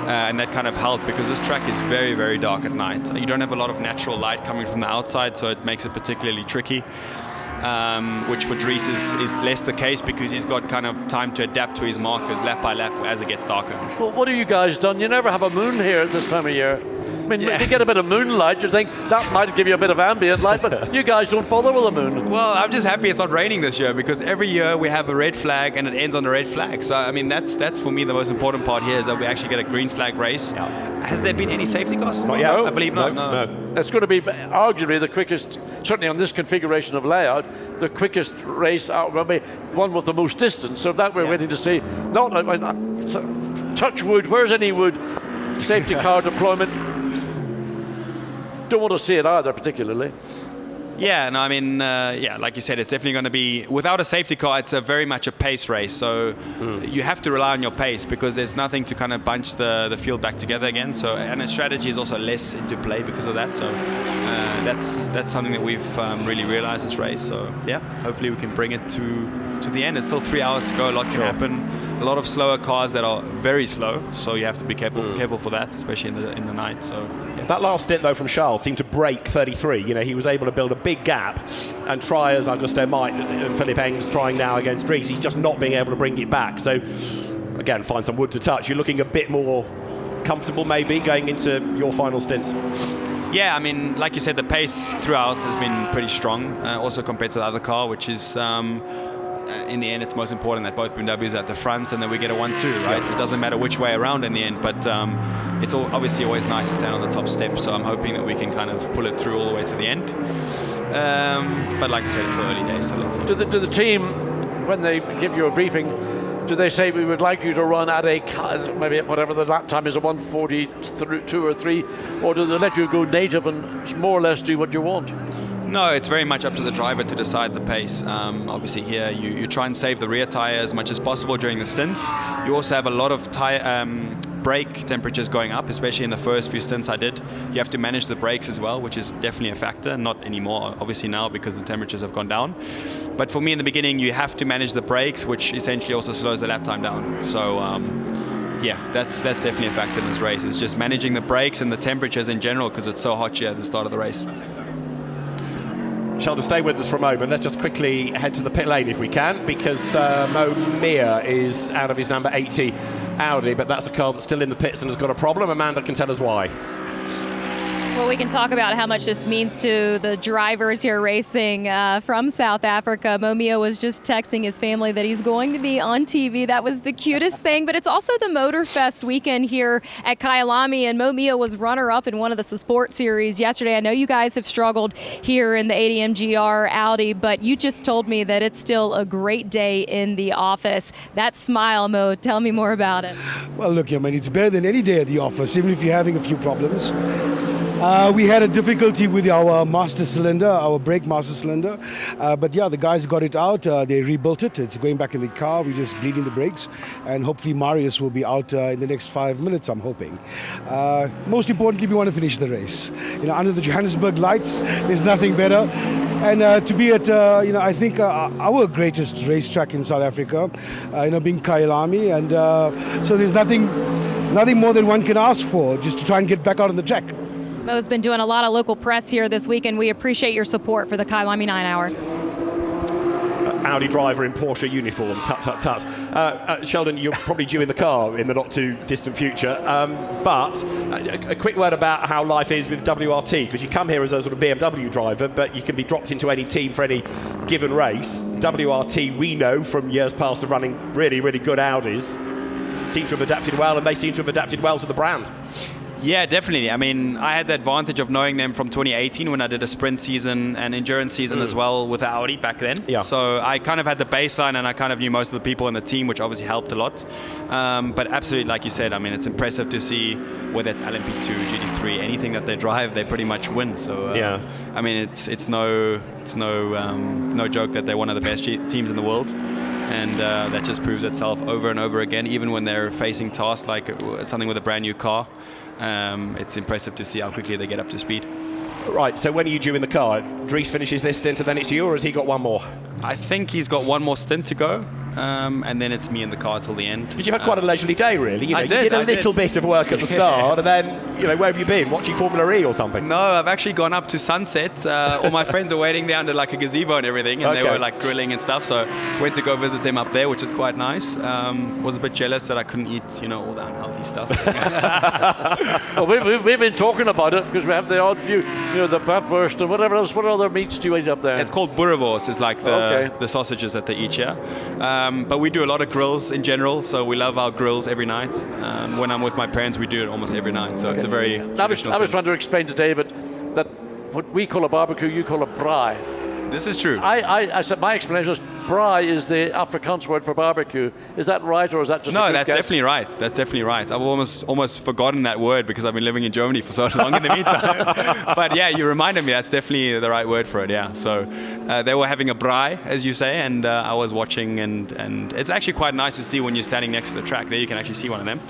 And that kind of helped, because this track is very, very dark at night. You don't have a lot of natural light coming from the outside, so it makes it particularly tricky, which for Dries is less the case, because he's got kind of time to adapt to his markers lap by lap as it gets darker. Well, what have you guys done? You never have a moon here at this time of year. I mean, you get a bit of moonlight, you think that might give you a bit of ambient light, but you guys don't bother with the moon. Well, I'm just happy it's not raining this year, because every year we have a red flag and it ends on a red flag. So, I mean, that's for me the most important part here, is that we actually get a green flag race. Yeah. Has there been any safety cars? Not yet. I believe no. It's going to be arguably the quickest, certainly on this configuration of layout, the quickest race out, maybe one with the most distance. So that we're waiting to see. Touch wood, where's any wood? Safety car deployment. Don't want to see it either, particularly. Yeah, no, I mean, like you said, it's definitely going to be, without a safety car, it's very much a pace race. So you have to rely on your pace, because there's nothing to kind of bunch the field back together again. So, and the strategy is also less into play because of that. So that's something that we've really realized this race. So yeah, hopefully we can bring it to the end. It's still 3 hours to go. A lot can happen. a lot of slower cars that are very slow, so you have to be careful for that, especially in the night. So yeah. That last stint though from Charles seemed to break 33. You know, he was able to build a big gap and try, as Augusto might, and Philippe Eng's trying now against Dries. He's just not being able to bring it back. So again, find some wood to touch. You're looking a bit more comfortable maybe going into your final stints. Yeah, I mean, like you said, the pace throughout has been pretty strong, also compared to the other car, which is, in the end, it's most important that both BMWs are at the front and then we get a 1-2, right? It doesn't matter which way around in the end, but it's obviously always nice to stand on the top step, so I'm hoping that we can kind of pull it through all the way to the end. But like I said, it's the early days, so let's see. Do the team, when they give you a briefing, do they say we would like you to run at a, maybe whatever the lap time is, a 1:42 or 3, or do they let you go native and more or less do what you want? No, it's very much up to the driver to decide the pace. Obviously here you try and save the rear tire as much as possible during the stint. You also have a lot of brake temperatures going up, especially in the first few stints I did. You have to manage the brakes as well, which is definitely a factor. Not anymore, obviously now, because the temperatures have gone down. But for me in the beginning, you have to manage the brakes, which essentially also slows the lap time down. So yeah, that's definitely a factor in this race. It's just managing the brakes and the temperatures in general, because it's so hot here at the start of the race. Sheldon, stay with us for a moment. Let's just quickly head to the pit lane if we can, because Mo Mir is out of his number 80 Audi, but that's a car that's still in the pits and has got a problem. Amanda can tell us why. Well, we can talk about how much this means to the drivers here racing from South Africa. Momia was just texting his family that he's going to be on TV. That was the cutest thing. But it's also the Motorfest weekend here at Kyalami, and Momia was runner-up in one of the Sport Series yesterday. I know you guys have struggled here in the ADM GR Audi, but you just told me that it's still a great day in the office. That smile, Mo, tell me more about it. Well, look, I mean, it's better than any day at the office, even if you're having a few problems. We had a difficulty with our master cylinder, our brake master cylinder. But yeah, the guys got it out. They rebuilt it. It's going back in the car. We're just bleeding the brakes. And hopefully Marius will be out in the next 5 minutes, I'm hoping. Most importantly, we want to finish the race. You know, under the Johannesburg lights, there's nothing better. And to be at, I think our greatest racetrack in South Africa, being Kyalami. And so there's nothing more than one can ask for, just to try and get back out on the track. Mo's been doing a lot of local press here this week, and we appreciate your support for the Kyalami 9 Hour. Audi driver in Porsche uniform, tut, tut, tut. Sheldon, you're probably due in the car in the not too distant future, but a quick word about how life is with WRT, because you come here as a sort of BMW driver, but you can be dropped into any team for any given race. WRT, we know from years past of running really, really good Audis, seem to have adapted well, and they seem to have adapted well to the brand. Yeah, definitely. I mean, I had the advantage of knowing them from 2018 when I did a sprint season and endurance season as well with Audi back then. Yeah. So I kind of had the baseline, and I kind of knew most of the people in the team, which obviously helped a lot. But absolutely, like you said, I mean, it's impressive to see whether it's LMP2, GT3, anything that they drive, they pretty much win. So yeah, I mean, it's no joke that they're one of the best teams in the world. And that just proves itself over and over again, even when they're facing tasks like something with a brand new car. It's impressive to see how quickly they get up to speed. Right, so when are you due in the car? Dries finishes this stint and then it's you, or has he got one more? I think he's got one more stint to go, and then it's me in the car till the end. Because you had quite a leisurely day, really. You did a little bit of work at the start, and then, where have you been? Watching Formula E or something? No, I've actually gone up to Sunset. All my friends are waiting there under like a gazebo and everything, and they were like grilling and stuff, so went to go visit them up there, which is quite nice. Was a bit jealous that I couldn't eat, all the unhealthy stuff. Well, we've been talking about it, because we have the odd few, the bratwurst and whatever else. What other meats do you eat up there? It's called boerewors, is like the sausages that they eat here. But we do a lot of grills in general, so we love our grills every night. When I'm with my parents, we do it almost every night, so it's a very I was trying to explain to David that what we call a barbecue, you call a braai. This is true. I said my explanation is braai is the Afrikaans word for barbecue. Is that right, or is that just no? That's definitely right. That's definitely right. I've almost forgotten that word because I've been living in Germany for so long in the meantime. But yeah, you reminded me. That's definitely the right word for it. Yeah. So they were having a braai, as you say, and I was watching, and it's actually quite nice to see when you're standing next to the track. There you can actually see one of them.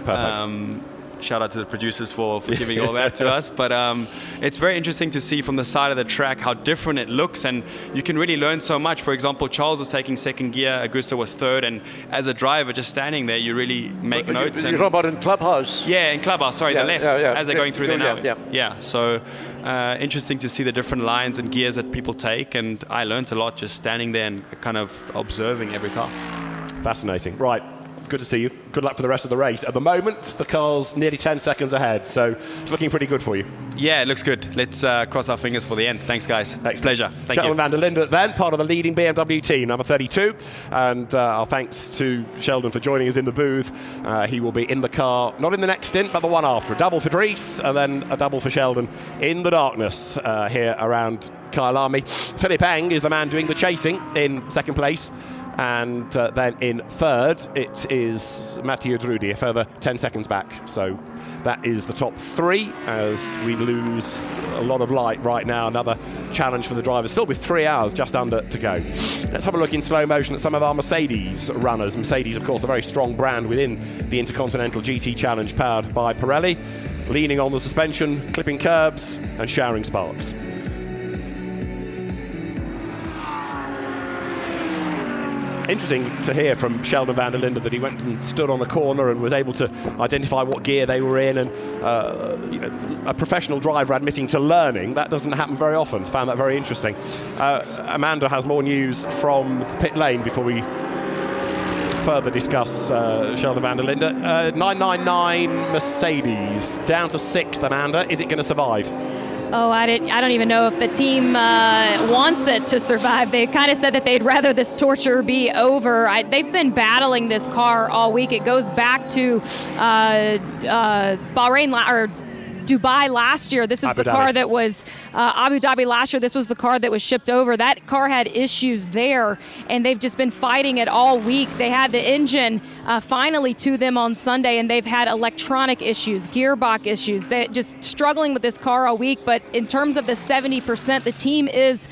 Perfect. shout out to the producers for giving all that to us. But it's very interesting to see from the side of the track how different it looks, and you can really learn so much. For example, Charles was taking second gear, Augusto was third, and as a driver just standing there, you really make notes. You're talking about in Clubhouse? Yeah, in Clubhouse, sorry, the left, as they're going through there now. Yeah. So interesting to see the different lines and gears that people take, and I learned a lot just standing there and kind of observing every car. Fascinating. Right. Good to see you. Good luck for the rest of the race. At the moment, the car's nearly 10 seconds ahead, so it's looking pretty good for you. Yeah, it looks good. Let's cross our fingers for the end. Thanks, guys. Pleasure. Thank Sheldon you. van der Linde, then, part of the leading BMW team, number 32. And our thanks to Sheldon for joining us in the booth. He will be in the car, not in the next stint, but the one after. A double for Dries, and then a double for Sheldon in the darkness here around Kyalami. Philippe Eng is the man doing the chasing in second place. And then in third, it is Mathieu Drudi, a further 10 seconds back. So that is the top three as we lose a lot of light right now. Another challenge for the drivers, still with 3 hours just under to go. Let's have a look in slow motion at some of our Mercedes runners. Mercedes, of course, a very strong brand within the Intercontinental GT Challenge, powered by Pirelli, leaning on the suspension, clipping curbs and showering sparks. Interesting to hear from Sheldon van der Linde that he went and stood on the corner and was able to identify what gear they were in, and a professional driver admitting to learning. That doesn't happen very often. Found that very interesting. Amanda has more news from pit lane before we further discuss Sheldon van der Linde. 999 Mercedes down to 6th. Amanda, is it going to survive? Oh, I don't even know if the team wants it to survive. They kind of said that they'd rather this torture be over. They've been battling this car all week. It goes back to Bahrain or Dubai last year. This is the car that was Abu Dhabi last year. This was the car that was shipped over. That car had issues there, and they've just been fighting it all week. They had the engine finally to them on Sunday, and they've had electronic issues, gearbox issues. They're just struggling with this car all week. But in terms of the 70%, the team is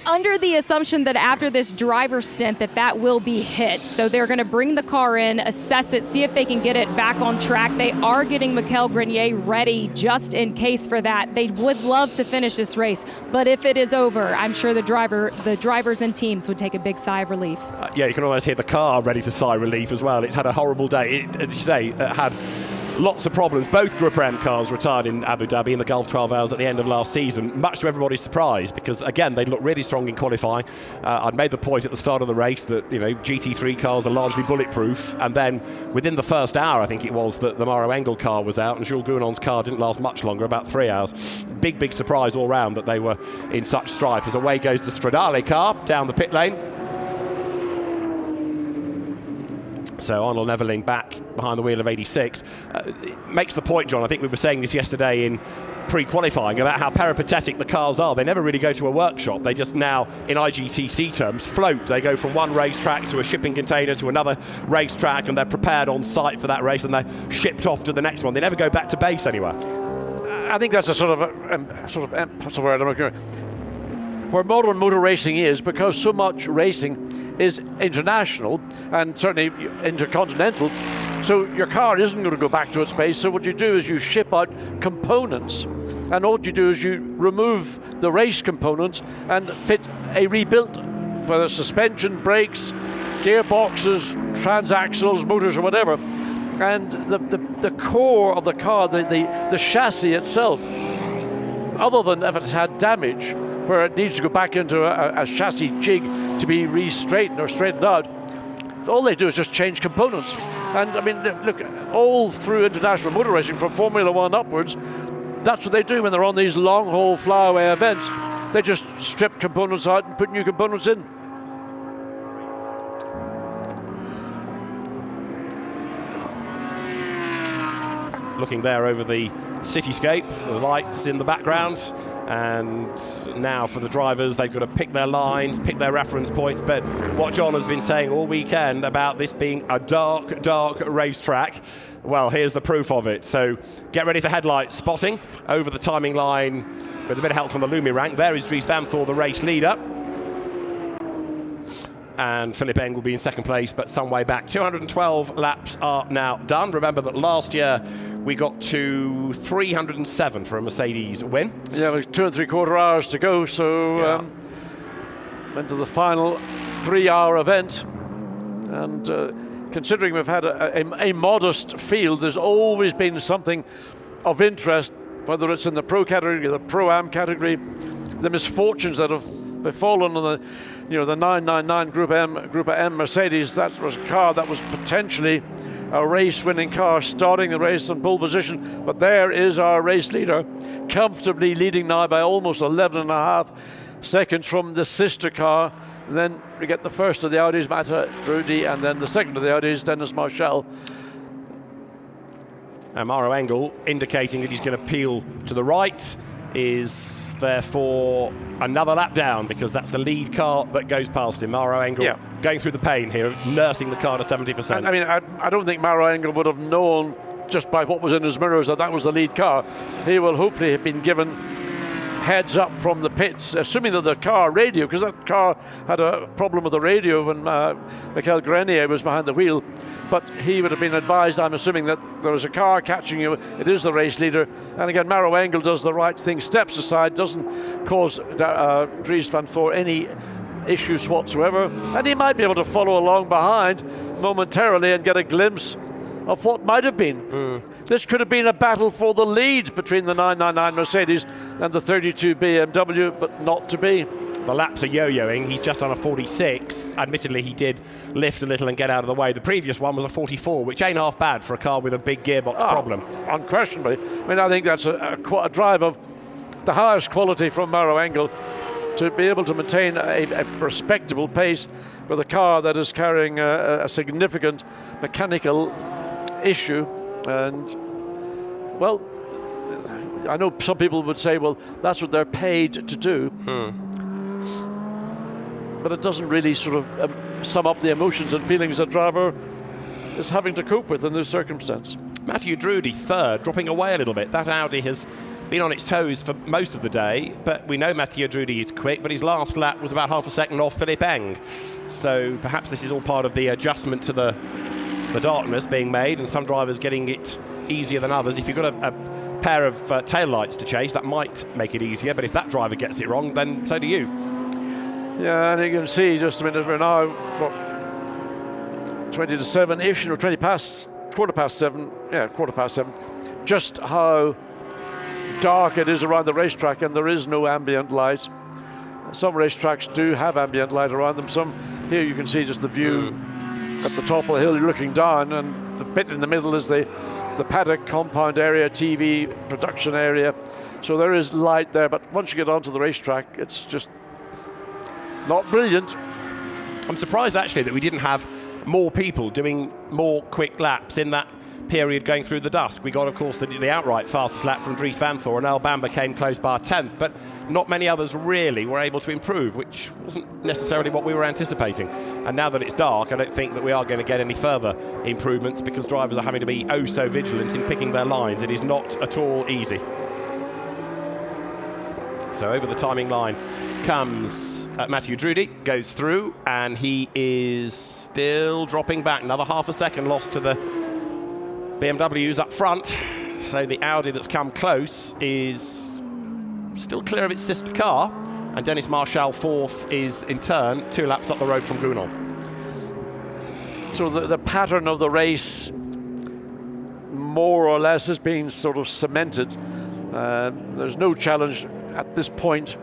under the assumption that after this driver stint that will be hit. So they're going to bring the car in, assess it, see if they can get it back on track. They are getting Michael Grenier ready just in case for that. They would love to finish this race, but if it is over, I'm sure the drivers and teams would take a big sigh of relief. Yeah, you can almost hear the car ready to sigh relief as well. It's had a horrible day. It, as you say, had lots of problems. Both Group M cars retired in Abu Dhabi in the Gulf 12 Hours at the end of last season, much to everybody's surprise, because again they looked really strong in qualifying. I'd made the point at the start of the race that GT3 cars are largely bulletproof, and then within the first hour I think it was that the Maroc Engel car was out, and Jules Gounon's car didn't last much longer, about 3 hours. Big surprise all round that they were in such strife. As away goes the Stradale car down the pit lane. So Arnold Neverling back behind the wheel of 86. Makes the point, John, I think we were saying this yesterday in pre-qualifying, about how peripatetic the cars are. They never really go to a workshop. They just now, in IGTC terms, float. They go from one racetrack to a shipping container to another racetrack, and they're prepared on site for that race, and they're shipped off to the next one. They never go back to base anywhere. I think that's a sort of what's the word I'm looking for? Where modern motor racing is, because so much racing is international and certainly intercontinental, so your car isn't going to go back to its base. So what you do is you ship out components, and all you do is you remove the race components and fit a rebuilt, whether it's suspension, brakes, gearboxes, transaxles, motors or whatever, and the core of the car, the chassis itself, other than if it's had damage where it needs to go back into a chassis jig to be re-straightened or straightened out, all they do is just change components. And I mean, look, all through international motor racing, from Formula One upwards, that's what they do when they're on these long-haul flyaway events. They just strip components out and put new components in. Looking there over the cityscape, the lights in the background. And now for the drivers, they've got to pick their lines, pick their reference points. But what John has been saying all weekend about this being a dark racetrack, well, here's the proof of it. So get ready for headlight spotting over the timing line with a bit of help from the Lumi rank. There is Dries Van Voor, the race leader. And Philippe Eng will be in second place, but some way back. 212 laps are now done. Remember that last year we got to 307 for a Mercedes win. Yeah, with 2 3/4 hours to go, so into the final 3-hour event. And considering we've had a modest field, there's always been something of interest, whether it's in the Pro category or the Pro-Am category. The misfortunes that have befallen on the, the 999 Group M Mercedes. That was a car that was potentially a race-winning car, starting the race in pole position. But there is our race leader, comfortably leading now by almost 11.5 seconds from the sister car. And then we get the first of the Audis, Mattia Drudi, and then the second of the Audis, Dennis Marciello. And Maroc Engel indicating that he's going to peel to the right, is therefore another lap down, because that's the lead car that goes past him. Maroc Engel going through the pain here of nursing the car to 70%. I mean, I don't think Maroc Engel would have known just by what was in his mirrors that was the lead car. He will hopefully have been given heads up from the pits, assuming that the car radio, because that car had a problem with the radio when Michael Grenier was behind the wheel, but he would have been advised, I'm assuming, that there is a car catching you, it is the race leader. And again, Maroc Engel does the right thing, steps aside, doesn't cause Dries van Voor any issues whatsoever, and he might be able to follow along behind momentarily and get a glimpse of what might have been. This could have been a battle for the lead between the 999 Mercedes and the 32 BMW, but not to be. The laps are yo-yoing. He's just on a 46. Admittedly, he did lift a little and get out of the way. The previous one was a 44, which ain't half bad for a car with a big gearbox problem. Unquestionably. I mean, I think that's a drive of the highest quality from Maroc Engel, to be able to maintain a respectable pace with a car that is carrying a significant mechanical issue. And, well, I know some people would say, well, that's what they're paid to do. But it doesn't really sort of sum up the emotions and feelings a driver is having to cope with in this circumstance. Mattia Drudi, third, dropping away a little bit. That Audi has been on its toes for most of the day, but we know Mattia Drudi is quick, but his last lap was about half a second off Philippe Eng. So perhaps this is all part of the adjustment to the darkness being made, and some drivers getting it easier than others. If you've got a pair of tail lights to chase, that might make it easier, but if that driver gets it wrong, then so do you. Yeah, and you can see just a minute, we're now, what, 20 to 7-ish, or 20 past, quarter past 7, just how dark it is around the racetrack, and there is no ambient light. Some racetracks do have ambient light around them. Some, here you can see just the view at the top of the hill, you're looking down, and the bit in the middle is the paddock compound area, TV production area. So there is light there, but once you get onto the racetrack, it's just not brilliant. I'm surprised actually that we didn't have more people doing more quick laps in that period going through the dusk. We got, of course, the outright fastest lap from Dries van Voor, and Al Bamba came close by a 10th, but not many others really were able to improve, which wasn't necessarily what we were anticipating. And now that it's dark, I don't think that we are going to get any further improvements, because drivers are having to be oh so vigilant in picking their lines. It is not at all easy. So over the timing line comes Mattia Drudi, goes through, and he is still dropping back. Another half a second lost to the BMWs up front. So the Audi that's come close is still clear of its sister car, and Dennis Marciello fourth is in turn 2 laps up the road from Gounod. So the pattern of the race more or less has been sort of cemented. There's no challenge at this point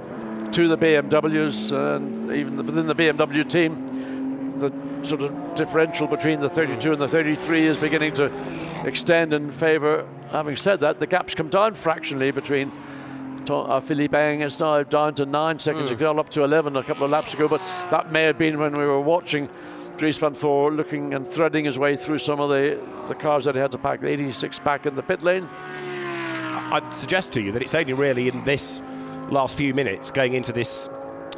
to the BMWs, and even within the BMW team, the sort of differential between the 32 and the 33 is beginning to extend in favour. Having said that, the gaps come down fractionally between Philippe Eng is now down to 9 seconds. It got up to 11 a couple of laps ago, but that may have been when we were watching Dries van Voor looking and threading his way through some of the cars that he had to pack, the 86 back in the pit lane. I'd suggest to you that it's only really in this last few minutes going into this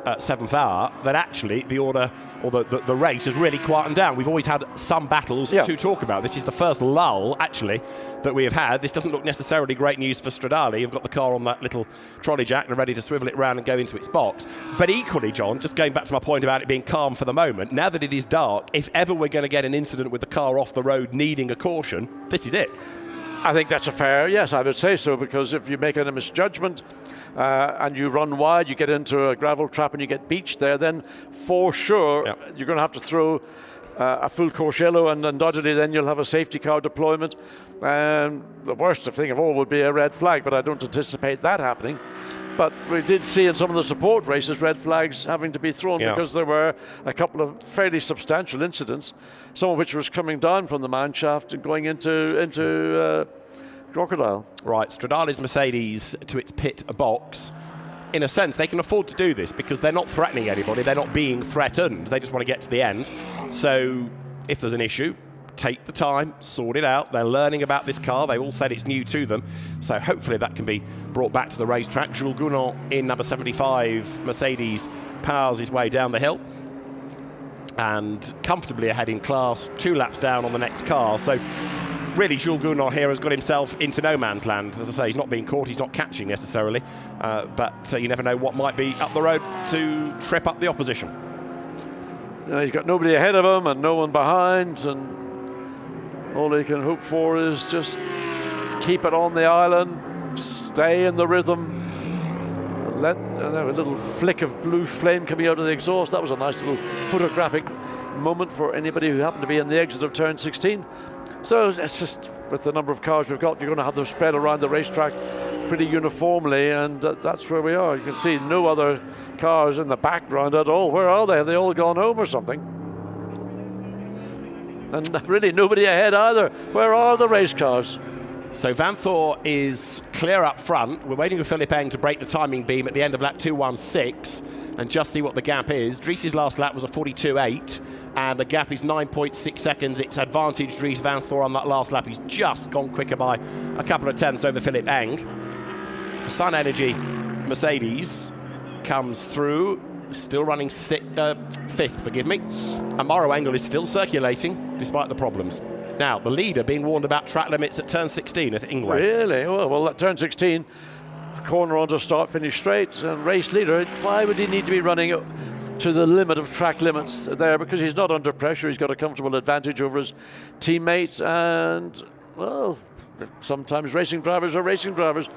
7th hour that actually the order or the race has really quietened down. We've always had some battles to talk about. This is the first lull actually that we have had. This doesn't look necessarily great news for Stradale. You've got the car on that little trolley jack and ready to swivel it round and go into its box. But equally, John, just going back to my point about it being calm for the moment, now that it is dark, if ever we're going to get an incident with the car off the road needing a caution, this is it. I think that's a fair, yes, I would say so, because if you make a misjudgment and you run wide, you get into a gravel trap and you get beached there, then for sure you're going to have to throw a full course yellow, and undoubtedly then you'll have a safety car deployment. And the worst thing of all would be a red flag, but I don't anticipate that happening. But we did see in some of the support races red flags having to be thrown because there were a couple of fairly substantial incidents, some of which was coming down from the man shaft and going into Crocodile. Right, Stradale's Mercedes to its pit box. In a sense, they can afford to do this because they're not threatening anybody. They're not being threatened. They just want to get to the end. So if there's an issue, take the time, sort it out. They're learning about this car. They all said it's new to them. So hopefully that can be brought back to the racetrack. Jules Gounon in number 75 Mercedes powers his way down the hill and comfortably ahead in class, 2 laps down on the next car. So really, Jules Gounon here has got himself into no man's land. As I say, he's not being caught, he's not catching necessarily, but you never know what might be up the road to trip up the opposition. He's got nobody ahead of him and no one behind, and all he can hope for is just keep it on the island, stay in the rhythm, let a little flick of blue flame coming out of the exhaust. That was a nice little photographic moment for anybody who happened to be in the exit of turn 16. So it's just, with the number of cars we've got, you're going to have them spread around the racetrack pretty uniformly, and that's where we are. You can see no other cars in the background at all. Where are they? Have they all gone home or something? And really nobody ahead either. Where are the race cars? So Vanthoor is clear up front. We're waiting for Philippe Eng to break the timing beam at the end of lap 2:16 and just see what the gap is. Dries's last lap was a 42.8 and the gap is 9.6 seconds. It's advantage Dries Vanthoor on that last lap. He's just gone quicker by a couple of tenths over Philippe Eng. Sun Energy Mercedes comes through, still running fifth, forgive me. And Maroc Engel is still circulating despite the problems. Now, the leader being warned about track limits at turn 16 at Ingway. Really? Oh, well, at turn 16, corner onto start, finish straight, and race leader, why would he need to be running to the limit of track limits there? Because he's not under pressure, he's got a comfortable advantage over his teammates, and, well, sometimes racing drivers are racing drivers.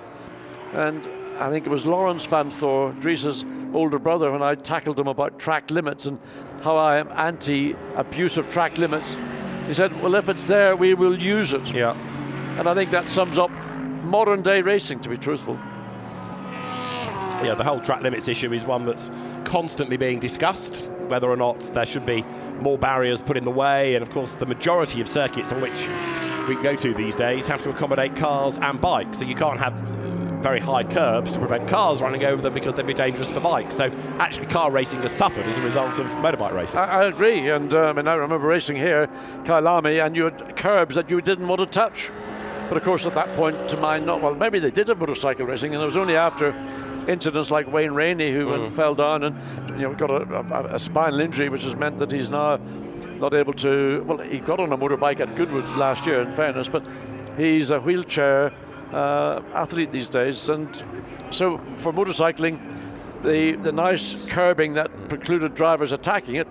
And I think it was Lawrence Vanthoor, Dries's older brother, when I tackled him about track limits and how I am anti-abuse of track limits. He said, well, if it's there, we will use it. Yeah. And I think that sums up modern day racing, to be truthful. Yeah, the whole track limits issue is one that's constantly being discussed, whether or not there should be more barriers put in the way. And of course, the majority of circuits on which we go to these days have to accommodate cars and bikes. So you can't have very high curbs to prevent cars running over them because they'd be dangerous for bikes. So actually car racing has suffered as a result of motorbike racing. I agree, and I remember racing here, Kyalami, and you had curbs that you didn't want to touch. But of course at that point, to my well, maybe they did have motorcycle racing, and it was only after incidents like Wayne Rainey, who fell down and got a spinal injury, which has meant that he's now not able to, well, he got on a motorbike at Goodwood last year, in fairness, but he's a wheelchair athlete these days, and so for motorcycling, the nice curbing that precluded drivers attacking it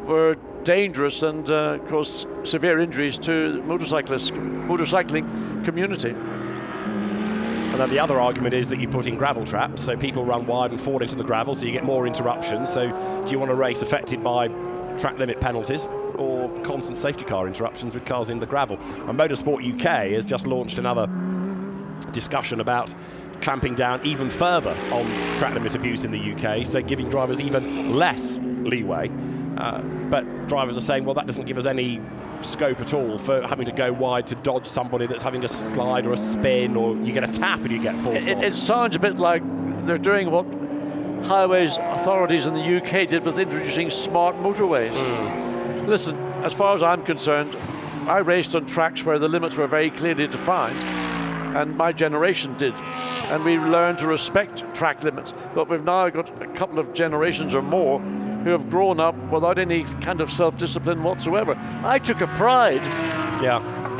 were dangerous and caused severe injuries to the motorcycling community. And then the other argument is that you put in gravel traps, so people run wide and fall into the gravel, so you get more interruptions. So do you want a race affected by track limit penalties or constant safety car interruptions with cars in the gravel? And Motorsport UK has just launched another discussion about clamping down even further on track limit abuse in the UK, so giving drivers even less leeway. But drivers are saying, well, that doesn't give us any scope at all for having to go wide to dodge somebody that's having a slide or a spin, or you get a tap and you get forced off. It sounds a bit like they're doing what highways authorities in the UK did with introducing smart motorways. Listen, as far as I'm concerned, I raced on tracks where the limits were very clearly defined, and my generation did, and we learned to respect track limits. But we've now got a couple of generations or more who have grown up without any kind of self-discipline whatsoever. I took a pride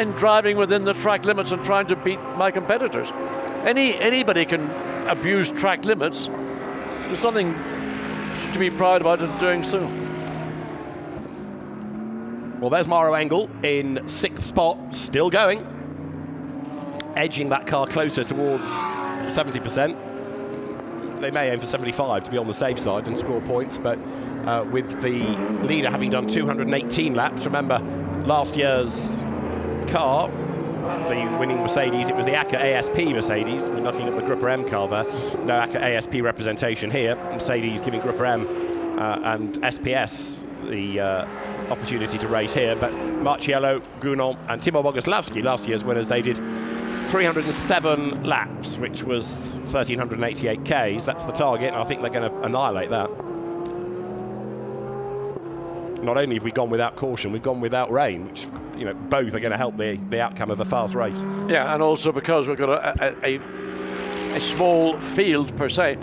in driving within the track limits and trying to beat my competitors. Anybody can abuse track limits. There's nothing to be proud about in doing so. Well, there's Maroc Engel in 6th spot, still going. edging that car closer towards 70%. They may aim for 75 to be on the safe side and score points, but with the leader having done 218 laps, remember last year's car, the winning Mercedes, it was the ACA ASP Mercedes. We're looking at the Group M car there. No ACA ASP representation here. Mercedes giving Group M and SPS the opportunity to race here. But Marciello, Gounon and Timo Boguslavski, last year's winners, they did 307 laps, which was 1,388 Ks. That's the target, and I think they're going to annihilate that. Not only have we gone without caution, we've gone without rain, which, you know, both are going to help the outcome of a fast race. Yeah, and also because we've got a small field per se,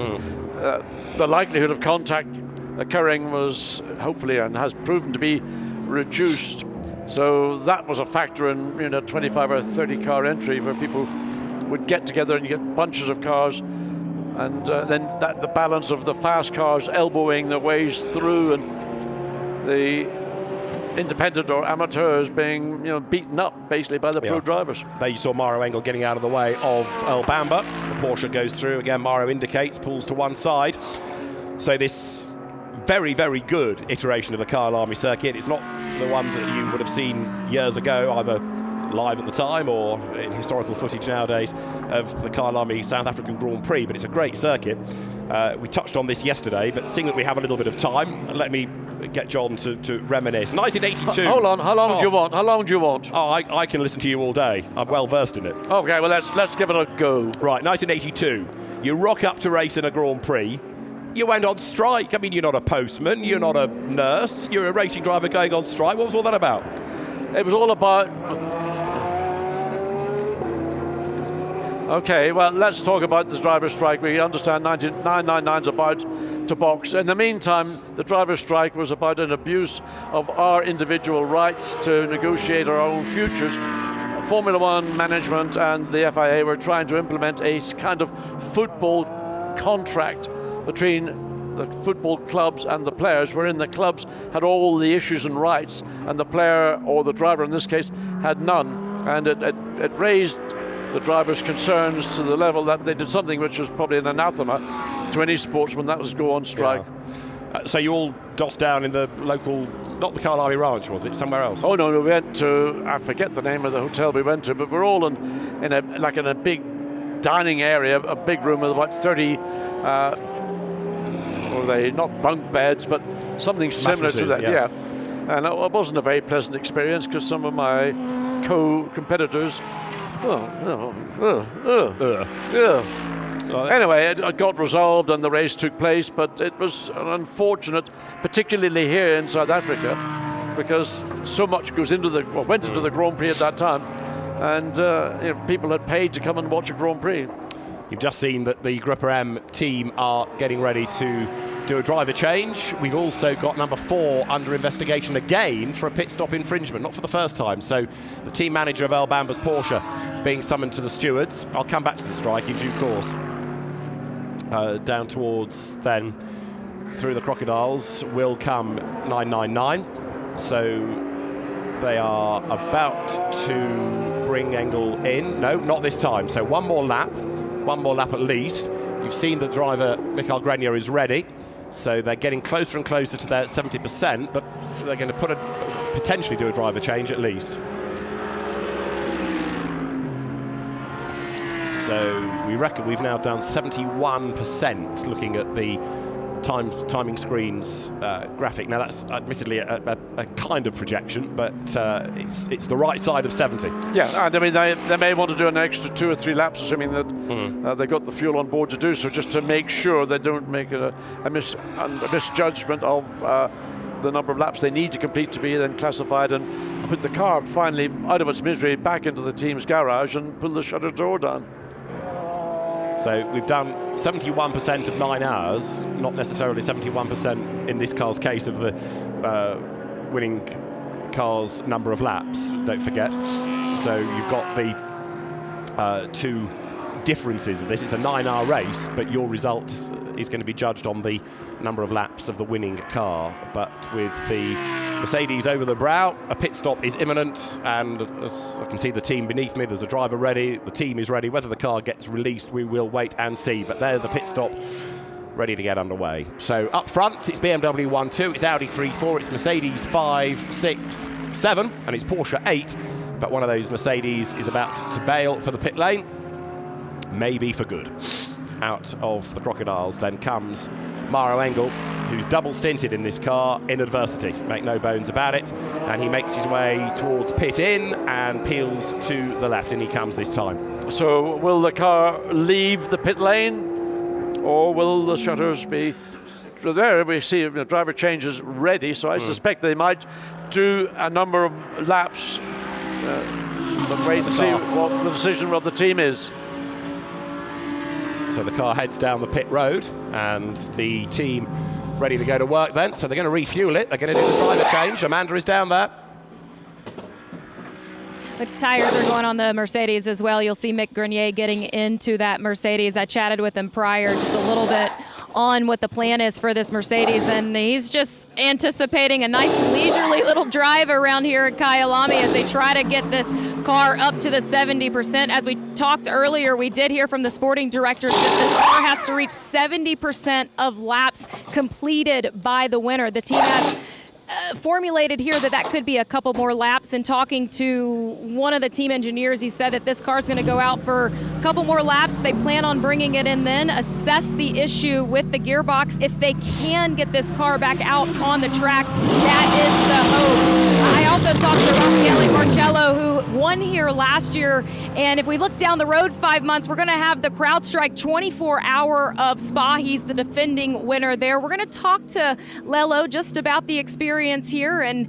the likelihood of contact occurring was hopefully and has proven to be reduced. So that was a factor in, you know, 25 or 30 car entry where people would get together and you get bunches of cars, and then the balance of the fast cars elbowing their ways through and the independent or amateurs being, you know, beaten up basically by the pro drivers. There you saw Maroc Engel getting out of the way of El Bamba. The Porsche goes through again. Maroc indicates, pulls to one side. So this very, very good iteration of the Kyalami circuit. It's not the one that you would have seen years ago, either live at the time or in historical footage nowadays of the Kyalami South African Grand Prix, but it's a great circuit. We touched on this yesterday, but seeing that we have a little bit of time, let me get John to reminisce. 1982. Hold on, how long do you want? How long do you want? Oh, I can listen to you all day. I'm well versed in it. Okay, well let's give it a go. Right, 1982. You rock up to race in a Grand Prix. You went on strike. I mean, you're not a postman, you're not a nurse, you're a racing driver going on strike. What was all that about? It was all about... Okay, well, let's talk about the driver's strike. We understand 999's about to box. In the meantime, the driver's strike was about an abuse of our individual rights to negotiate our own futures. Formula One management and the FIA were trying to implement a kind of football contract between the football clubs and the players, wherein the clubs had all the issues and rights, and the player, or the driver in this case, had none. And it raised the drivers' concerns to the level that they did something which was probably an anathema to any sportsman, that was go on strike. Yeah. So you all dossed down in the local, not the Kyalami Ranch, was it? Somewhere else? Oh no, we went to, I forget the name of the hotel we went to, but we're all in a big dining area, a big room with about 30 or they not bunk beds, but something similar to that. Yeah. And it wasn't a very pleasant experience because some of my co-competitors. Anyway, it got resolved and the race took place, but it was unfortunate, particularly here in South Africa, because so much went into the Grand Prix at that time, and people had paid to come and watch a Grand Prix. You've just seen that the Grupper M team are getting ready to do a driver change. We've also got number 4 under investigation again for a pit stop infringement, not for the first time. So the team manager of El Bamba's Porsche being summoned to the stewards. I'll come back to the strike in due course. Down towards then, through the crocodiles, will come 999. So they are about to bring Engel in. No, not this time. So one more lap at least. You've seen the driver, Michael Grenier, is ready. So they're getting closer and closer to their 70%, but they're going to potentially do a driver change at least. So we reckon we've now done 71% looking at the timing screens graphic. Now that's admittedly a kind of projection, but it's the right side of 70. Yeah, and I mean they may want to do an extra 2 or 3 laps, assuming that they've got the fuel on board to do so, just to make sure they don't make a misjudgment of the number of laps they need to complete to be then classified and put the car finally out of its misery back into the team's garage and pull the shutter door down. So we've done 71% of 9 hours, not necessarily 71% in this car's case of the winning car's number of laps, don't forget. So you've got the 2 differences of this. It's a 9-hour race, but your result is going to be judged on the number of laps of the winning car. But with the Mercedes over the brow. A pit stop is imminent, and as I can see the team beneath me, there's a driver ready. The team is ready. Whether the car gets released, we will wait and see. But there's the pit stop, ready to get underway. So up front, it's BMW 1-2, it's Audi 3-4, it's Mercedes 5-6-7, and it's Porsche 8. But one of those Mercedes is about to bail for the pit lane, maybe for good. Out of the Crocodiles then comes Maroc Engel, who's double stinted in this car in adversity, make no bones about it, and he makes his way towards pit in and peels to the left, and he comes this time. So will the car leave the pit lane, or will the shutters be... So there we see the driver changes ready, so I suspect they might do a number of laps, but wait and see what the decision of the team is. So the car heads down the pit road, and the team ready to go to work then. So they're going to refuel it. They're going to do the driver change. Amanda is down there. The tires are going on the Mercedes as well. You'll see Mick Grenier getting into that Mercedes. I chatted with him prior just a little bit on what the plan is for this Mercedes, and he's just anticipating a nice leisurely little drive around here at Kyalami as they try to get this car up to the 70%. As we talked earlier, we did hear from the sporting directors that this car has to reach 70% of laps completed by the winner. The team has formulated here that could be a couple more laps. And talking to one of the team engineers, he said that this car is going to go out for a couple more laps. They plan on bringing it in then, assess the issue with the gearbox. If they can get this car back out on the track, that is the hope. I also talked to Raffaele Marciello, who won here last year. And if we look down the road 5 months, we're going to have the CrowdStrike 24-hour of Spa. He's the defending winner there. We're going to talk to Lello just about the experience here and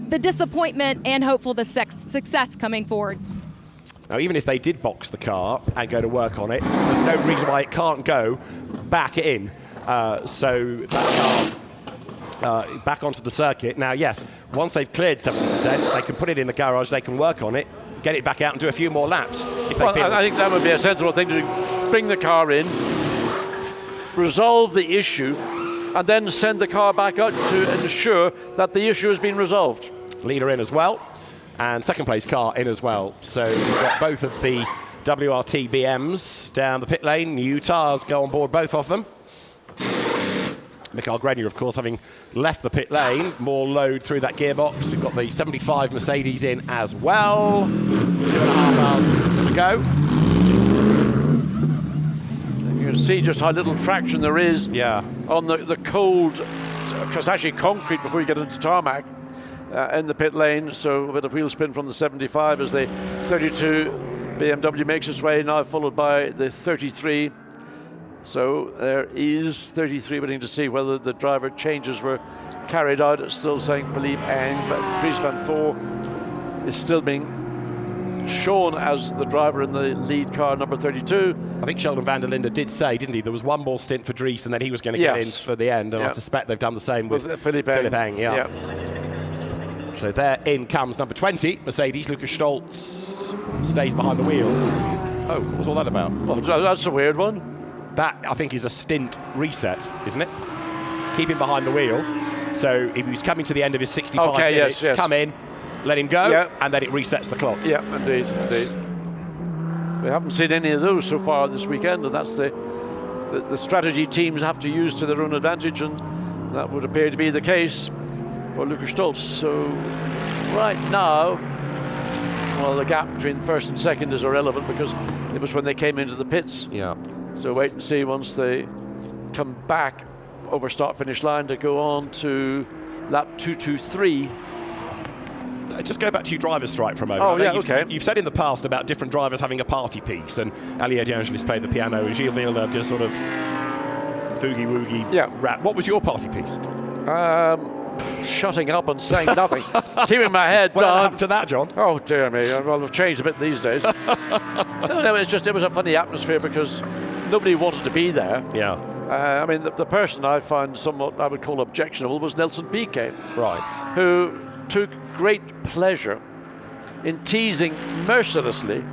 the disappointment and hopeful the success coming forward. Now, even if they did box the car and go to work on it, there's no reason why it can't go back in. So that car back onto the circuit. Now, yes, once they've cleared 70%, they can put it in the garage, they can work on it, get it back out and do a few more laps. If they feel I think that would be a sensible thing to do. Bring the car in, resolve the issue, and then send the car back out to ensure that the issue has been resolved. Leader in as well, and second place car in as well. So we've got both of the WRT BMs down the pit lane. New tires go on board, both of them. Michael Grenier, of course, having left the pit lane, more load through that gearbox. We've got the 75 Mercedes in as well. 2.5 hours to go. You can see just how little traction there is on the cold, because actually concrete before you get into tarmac in the pit lane. So a bit of wheel spin from the 75 as the 32 BMW makes its way, now followed by the 33. So there is 33 waiting to see whether the driver changes were carried out. It's still saying Philippe Eng, but Dries van Voor is still being shown as the driver in the lead car, number 32. I think Sheldon van der Linde did say, didn't he, there was one more stint for Dries and then he was going to get in for the end, and I suspect they've done the same with Philippe Eng. So there in comes number 20, Mercedes. Lucas Stolz stays behind the wheel. Oh, what was all that about? Well, that's a weird one. That, I think, is a stint reset, isn't it? Keep him behind the wheel. So if he was coming to the end of his 65 minutes, come in, let him go, and then it resets the clock. Yeah, indeed. We haven't seen any of those so far this weekend, and that's the strategy teams have to use to their own advantage, and that would appear to be the case for Lucas Stolz. So right now, well, the gap between first and second is irrelevant because it was when they came into the pits. Yeah. So wait and see once they come back over start-finish line to go on to lap 223. Just go back to your driver's strike for a moment. Oh, yeah, okay. You've said in the past about different drivers having a party piece, and Allier De Angelis played the piano, and Gilles Villeneuve did a sort of oogie-woogie rap. What was your party piece? Shutting up and saying nothing. Keeping my head down. What happened to that, John? Oh, dear me. Well, I've changed a bit these days. No, it was a funny atmosphere because nobody wanted to be there. Yeah. I mean, the person I found somewhat, I would call objectionable, was Nelson Piquet. Right. Who took great pleasure in teasing mercilessly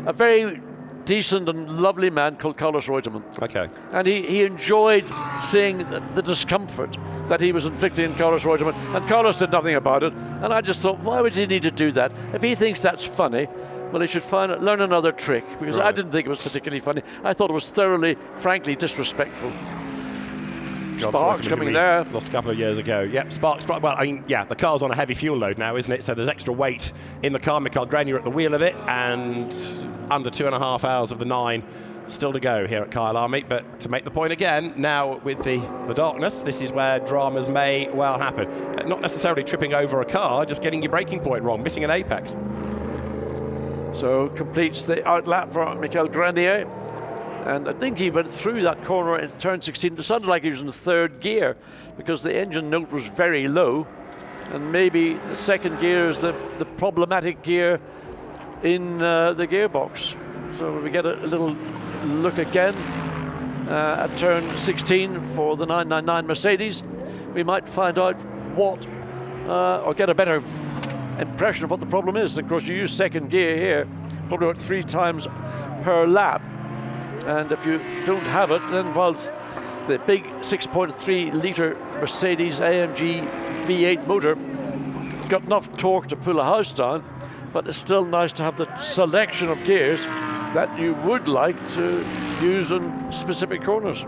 a very decent and lovely man called Carlos Reutemann. Okay. And he enjoyed seeing the discomfort that he was inflicting on Carlos Reutemann, and Carlos did nothing about it. And I just thought, why would he need to do that? If he thinks that's funny, well, he should learn another trick, because I didn't think it was particularly funny. I thought it was thoroughly, frankly, disrespectful. Sparks coming there. Lost a couple of years ago. Yep, Sparks. Well, I mean, yeah, the car's on a heavy fuel load now, isn't it? So there's extra weight in the car. Michael Grenier at the wheel of it, and under 2.5 hours of the 9 still to go here at Kyalami. But to make the point again, now with the darkness, this is where dramas may well happen. Not necessarily tripping over a car, just getting your braking point wrong, missing an apex. So completes the outlap for Michael Grenier. And I think he went through that corner in turn 16. It sounded like he was in third gear because the engine note was very low. And maybe the second gear is the problematic gear in the gearbox. So we get a little look again at turn 16 for the 999 Mercedes. We might find out what, or get a better impression of what the problem is. Of course, you use second gear here, probably about 3 times per lap. And if you don't have it, then, well, the big 6.3 litre Mercedes-AMG V8 motor has got enough torque to pull a house down, but it's still nice to have the selection of gears that you would like to use in specific corners.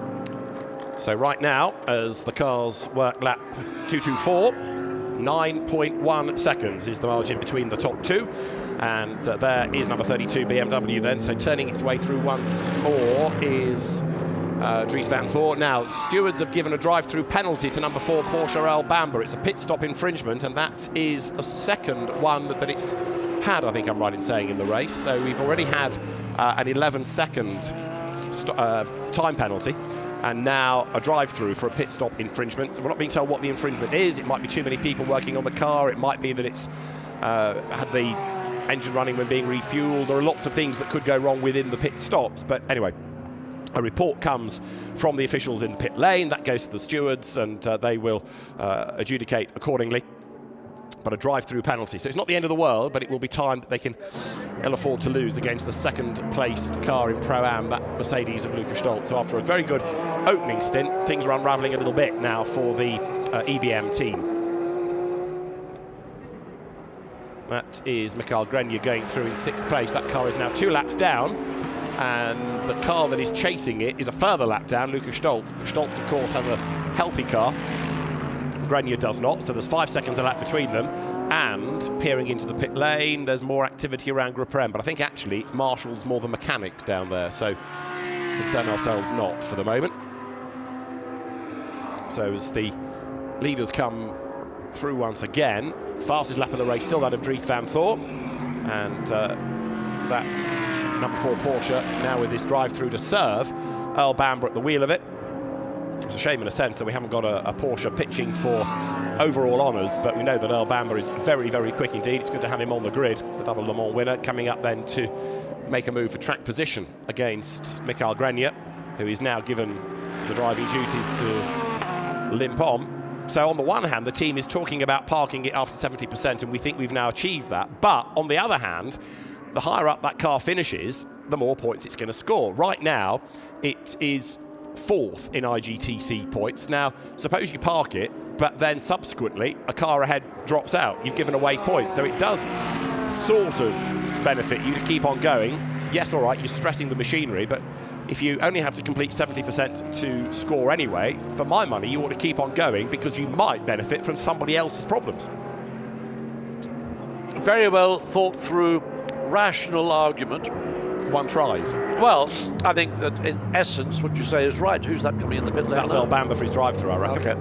So right now, as the cars work lap 224, 9.1 seconds is the margin between the top 2. And there is number 32 BMW then. So turning its way through once more is Dries van Voor. Now, stewards have given a drive-through penalty to number 4 Porsche Bamba. It's a pit stop infringement, and that is the second one that it's had, I think I'm right in saying, in the race. So we've already had an 11-second time penalty, and now a drive-through for a pit stop infringement. We're not being told what the infringement is. It might be too many people working on the car. It might be that it's had the engine running when being refueled. There are lots of things that could go wrong within the pit stops. But anyway, a report comes from the officials in the pit lane. That goes to the stewards, and they will adjudicate accordingly. But a drive-through penalty. So it's not the end of the world, but it will be time that they can ill afford to lose against the second-placed car in Pro-Am, that Mercedes of Lukas Stolz. So after a very good opening stint, things are unravelling a little bit now for the EBM team. That is Michael Grenier going through in 6th place. That car is now 2 laps down, and the car that is chasing it is a further lap down, Lukas Stolz. But Stolz, of course, has a healthy car. Grenier does not, so there's 5 seconds a lap between them. And peering into the pit lane, there's more activity around Group M, but I think actually it's marshals more than mechanics down there, so concern ourselves not for the moment. So as the leaders come through once again, fastest lap of the race still that of Dries van Voor, and that's number 4 Porsche now with this drive-through to serve. Bamba at the wheel of it. It's a shame in a sense that we haven't got a Porsche pitching for overall honours, but we know that Bamba is very, very quick indeed. It's good to have him on the grid, the double Le Mans winner, coming up then to make a move for track position against Michael Grenier, who is now given the driving duties to limp on. So on the one hand, the team is talking about parking it after 70%, and we think we've now achieved that. But on the other hand, the higher up that car finishes, the more points it's going to score. Right now, it is 4th in IGTC points. Now, suppose you park it, but then subsequently a car ahead drops out. You've given away points. So it does sort of benefit you to keep on going. Yes, all right, you're stressing the machinery, but if you only have to complete 70% to score anyway, for my money, you ought to keep on going because you might benefit from somebody else's problems. Very well thought through, rational argument. One tries. Well, I think that in essence what you say is right. Who's that coming in the pit lane? That's Bamba for his drive-through, I reckon. Okay.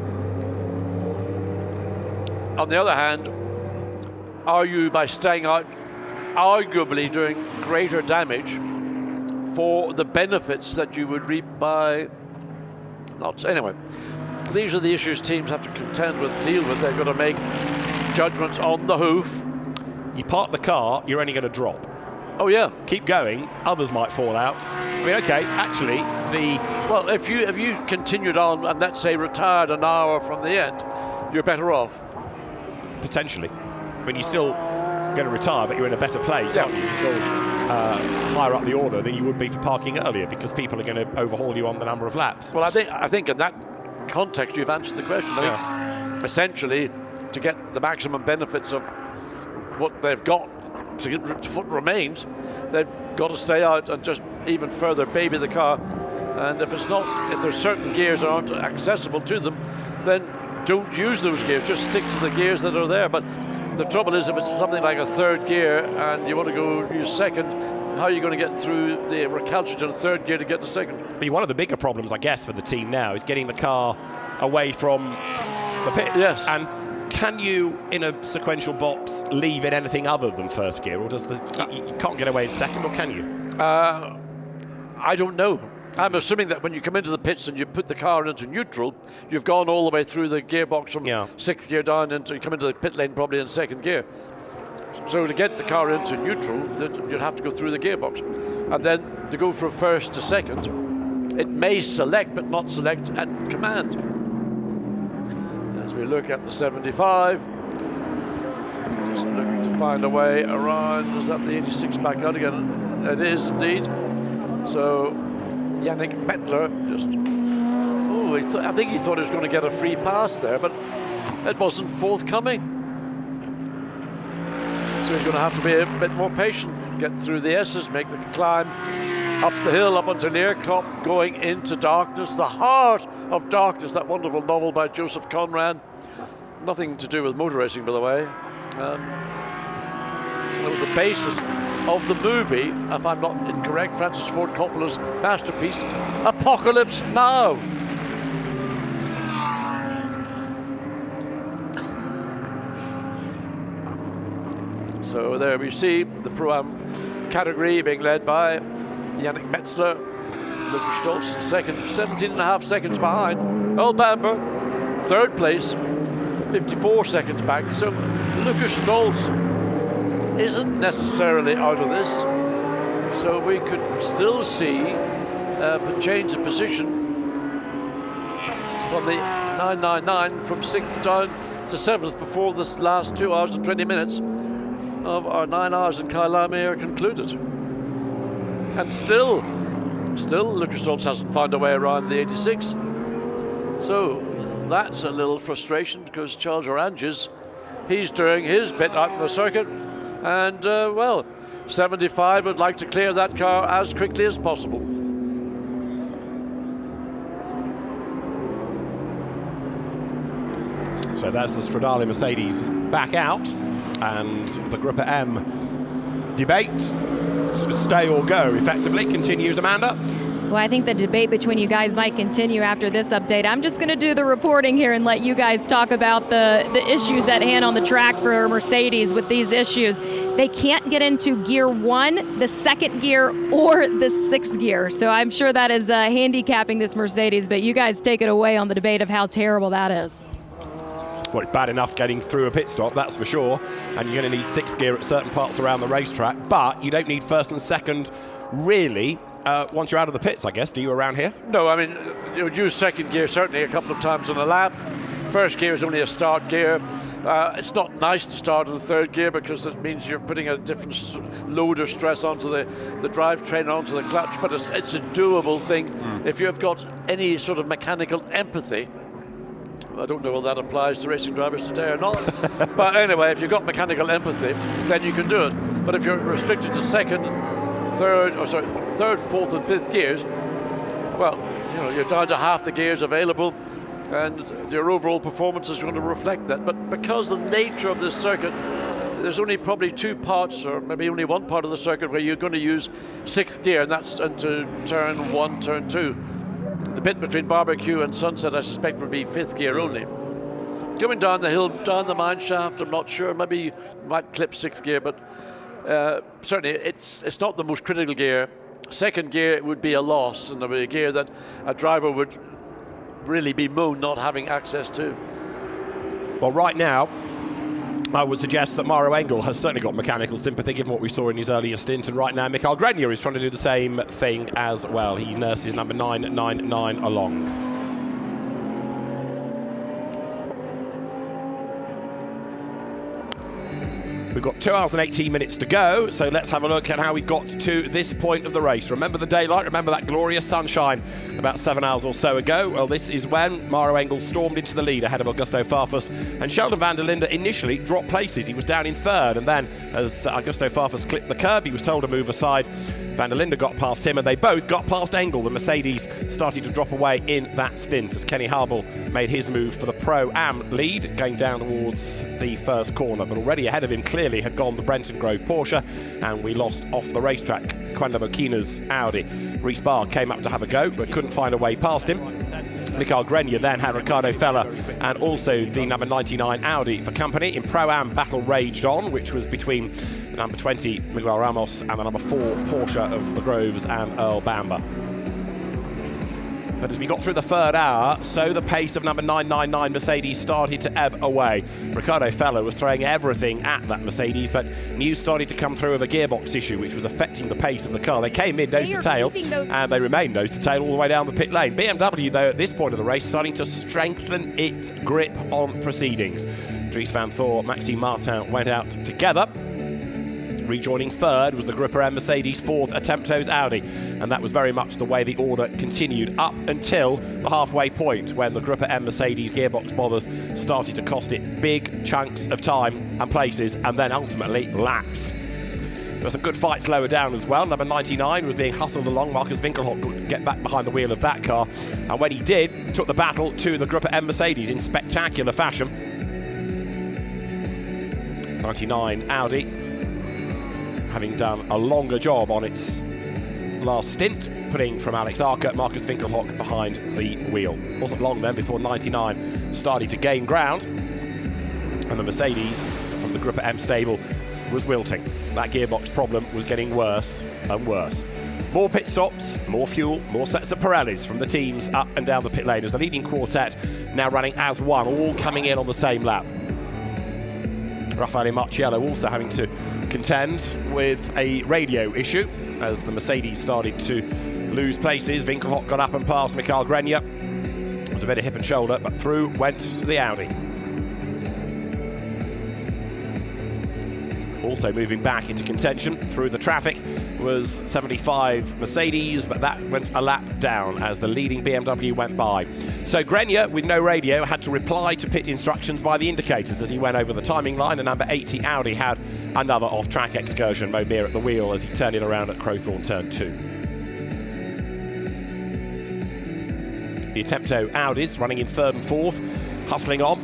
On the other hand, are you, by staying out, arguably doing greater damage for the benefits that you would reap by not? Anyway, these are the issues teams have to contend with, deal with. They've got to make judgments on the hoof. You park the car, you're only going to drop. Oh yeah. Keep going, others might fall out. I mean, okay, actually, well, if you continued on and let's say retired an hour from the end, you're better off. Potentially. I mean, you're still going to retire, but you're in a better place, aren't you? You're still higher up the order than you would be for parking earlier, because people are going to overhaul you on the number of laps. Well, I think in that context you've answered the question. I think essentially, to get the maximum benefits of what they've got, to get what remains, they've got to stay out and just even further baby the car. And if there's certain gears that aren't accessible to them, then don't use those gears. Just stick to the gears that are there. But the trouble is, if it's something like a third gear and you want to go use second, how are you going to get through the recalcitrant third gear to get to second? One of the bigger problems, I guess, for the team now is getting the car away from the pits. Yes. And can you, in a sequential box, leave in anything other than first gear, or does you can't get away in second, or can you? I don't know. I'm assuming that when you come into the pits and you put the car into neutral, you've gone all the way through the gearbox from sixth gear down into, you come into the pit lane probably in second gear. So to get the car into neutral, you'd have to go through the gearbox. And then to go from first to second, it may select but not select at command. As we look at the 75, just looking to find a way around. Is that the 86 back out again? It is indeed. So Yannick Mettler just, I think he thought he was going to get a free pass there, but it wasn't forthcoming. So he's going to have to be a bit more patient, get through the S's, make the climb up the hill, up onto Learcop, going into darkness, the heart of darkness, that wonderful novel by Joseph Conrad. Nothing to do with motor racing, by the way. That was the basis of the movie, if I'm not incorrect, Francis Ford Coppola's masterpiece, Apocalypse Now. So there we see the Pro-Am category being led by Yannick Metzler, Lucas Stolz in second, 17.5 seconds behind. Earl Bamber, third place, 54 seconds back. So Lucas Stolz isn't necessarily out of this. So we could still see a change of position from the 999 from 6th down to 7th before this last 2 hours and 20 minutes of our 9 hours in Kyalami are concluded. And still Lucas Stolz hasn't found a way around the 86. So that's a little frustration, because Charles Oranges, he's doing his bit out in the circuit. And, well, 75 would like to clear that car as quickly as possible. So that's the Stradale Mercedes back out, and the Gruppa M debate, stay or go, effectively, continues, Amanda. Well, I think the debate between you guys might continue after this update. I'm just going to do the reporting here and let you guys talk about the issues at hand on the track for Mercedes with these issues. They can't get into gear 1, the second gear, or the 6th gear. So I'm sure that is handicapping this Mercedes, but you guys take it away on the debate of how terrible that is. Well, it's bad enough getting through a pit stop, that's for sure. And you're going to need 6th gear at certain parts around the racetrack, but you don't need first and second, really, once you're out of the pits, I guess. Do you around here? No, I mean, you would use second gear certainly a couple of times on a lap. First gear is only a start gear. It's not nice to start in the third gear, because it means you're putting a different load of stress onto the drivetrain, onto the clutch, but it's a doable thing. If you've got any sort of mechanical empathy. I don't know whether that applies to racing drivers today or not. But anyway, if you've got mechanical empathy, then you can do it. But if you're restricted to third, fourth, and fifth gears, well, you're down to half the gears available, and your overall performance is going to reflect that. But because of the nature of this circuit, there's only probably 2 parts, or maybe only 1 part of the circuit where you're going to use 6th gear, and that's into turn 1, turn 2. The bit between Barbecue and Sunset, I suspect, would be 5th gear only. Coming down the hill, down the mine shaft, I'm not sure. Maybe you might clip 6th gear, but certainly it's not the most critical gear. Second gear would be a loss, and it would be a gear that a driver would really be moaned not having access to. Well, right now, I would suggest that Maroc Engel has certainly got mechanical sympathy, given what we saw in his earlier stint, and right now Mikael Grenier is trying to do the same thing as well. He nurses number 999 along. We've got 2 hours and 18 minutes to go, so let's have a look at how we got to this point of the race. Remember the daylight, remember that glorious sunshine about 7 hours or so ago? Well, this is when Maroc Engel stormed into the lead ahead of Augusto Farfus, and Sheldon van der Linde initially dropped places. He was down in third, and then as Augusto Farfus clipped the curb, he was told to move aside. Van der Linde got past him, and they both got past Engel. The Mercedes started to drop away in that stint as Kenny Harbel made his move for the Pro-Am lead, going down towards the first corner. But already ahead of him clearly had gone the Brenton Grove Porsche, and we lost off the racetrack Quenda Mokina's Audi. Reece Barr came up to have a go, but couldn't find a way past him. Mikael Grenier then had Ricardo Feller and also the number 99 Audi for company. In Pro-Am, battle raged on, which was between the number 20 Miguel Ramos and the number 4 Porsche of the Groves and Earl Bamber. But as we got through the third hour, so the pace of number 999 Mercedes started to ebb away. Ricardo Feller was throwing everything at that Mercedes, but news started to come through of a gearbox issue which was affecting the pace of the car. They came in nose to tail, and they remained nose to tail all the way down the pit lane. BMW, though, at this point of the race, starting to strengthen its grip on proceedings. Dries van Thor, Maxime Martin went out together. Rejoining third was the Grupper M Mercedes, fourth Attemptos Audi, and that was very much the way the order continued up until the halfway point when the Grupper M Mercedes gearbox bothers started to cost it big chunks of time and places, and then ultimately laps. There were some good fights lower down as well. Number 99 was being hustled along. Marcus Winkelhock couldn't get back behind the wheel of that car, and when he did, took the battle to the Grupper M Mercedes in spectacular fashion. 99 Audi, having done a longer job on its last stint, putting from Alex Arca, Marcus Winkelhock behind the wheel. Wasn't long then before 99 started to gain ground, and the Mercedes from the Grupper M stable was wilting. That gearbox problem was getting worse and worse. More pit stops, more fuel, more sets of Pirellis from the teams up and down the pit lane as the leading quartet now running as one, all coming in on the same lap. Raffaele Marciello also having to contend with a radio issue as the Mercedes started to lose places. Winkelhock got up and passed Mikael Grenier. It was a bit of hip and shoulder, but through went the Audi. Also moving back into contention through the traffic was 75 Mercedes, but that went a lap down as the leading BMW went by. So Grenier, with no radio, had to reply to pit instructions by the indicators as he went over the timing line. The number 80 Audi had another off-track excursion. Mo Mir at the wheel as he turned it around at Crowthorne Turn 2. The Attempto Audis running in third and fourth, hustling on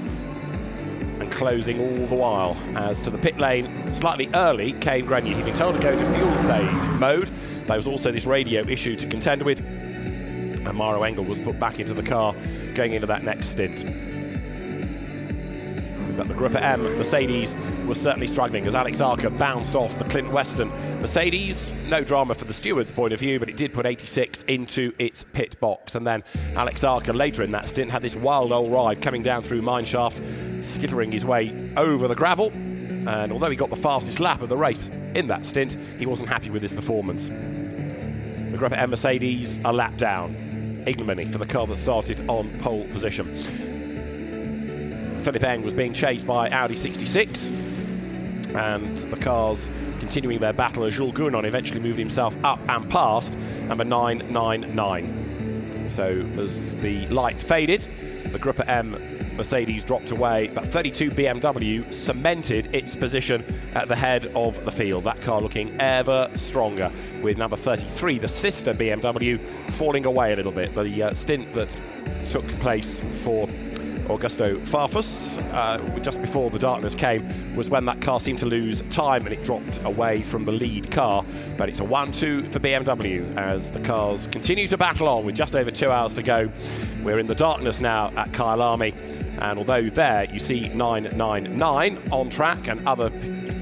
and closing all the while. As to the pit lane, slightly early came Grenier. He'd been told to go to fuel save mode. There was also this radio issue to contend with, and Maroc Engel was put back into the car going into that next stint. But the Grupper M Mercedes was certainly struggling as Alex Arca bounced off the Clint Weston Mercedes. No drama for the steward's point of view, but it did put 86 into its pit box. And then Alex Arca later in that stint had this wild old ride coming down through mineshaft, skittering his way over the gravel. And although he got the fastest lap of the race in that stint, he wasn't happy with his performance. The Grupper M Mercedes a lap down. Ignominy for the car that started on pole position. Philippe Eng was being chased by Audi 66, and the cars continuing their battle as Jules Gounon eventually moved himself up and past number 999. So as the light faded, the Grupper M Mercedes dropped away, but 32 BMW cemented its position at the head of the field. That car looking ever stronger, with number 33, the sister BMW, falling away a little bit. The stint that took place for Augusto Farfus just before the darkness came was when that car seemed to lose time and it dropped away from the lead car. But it's a 1-2 for BMW as the cars continue to battle on with just over 2 hours to go. We're in the darkness now at Kyalami, and although there you see 999 on track and other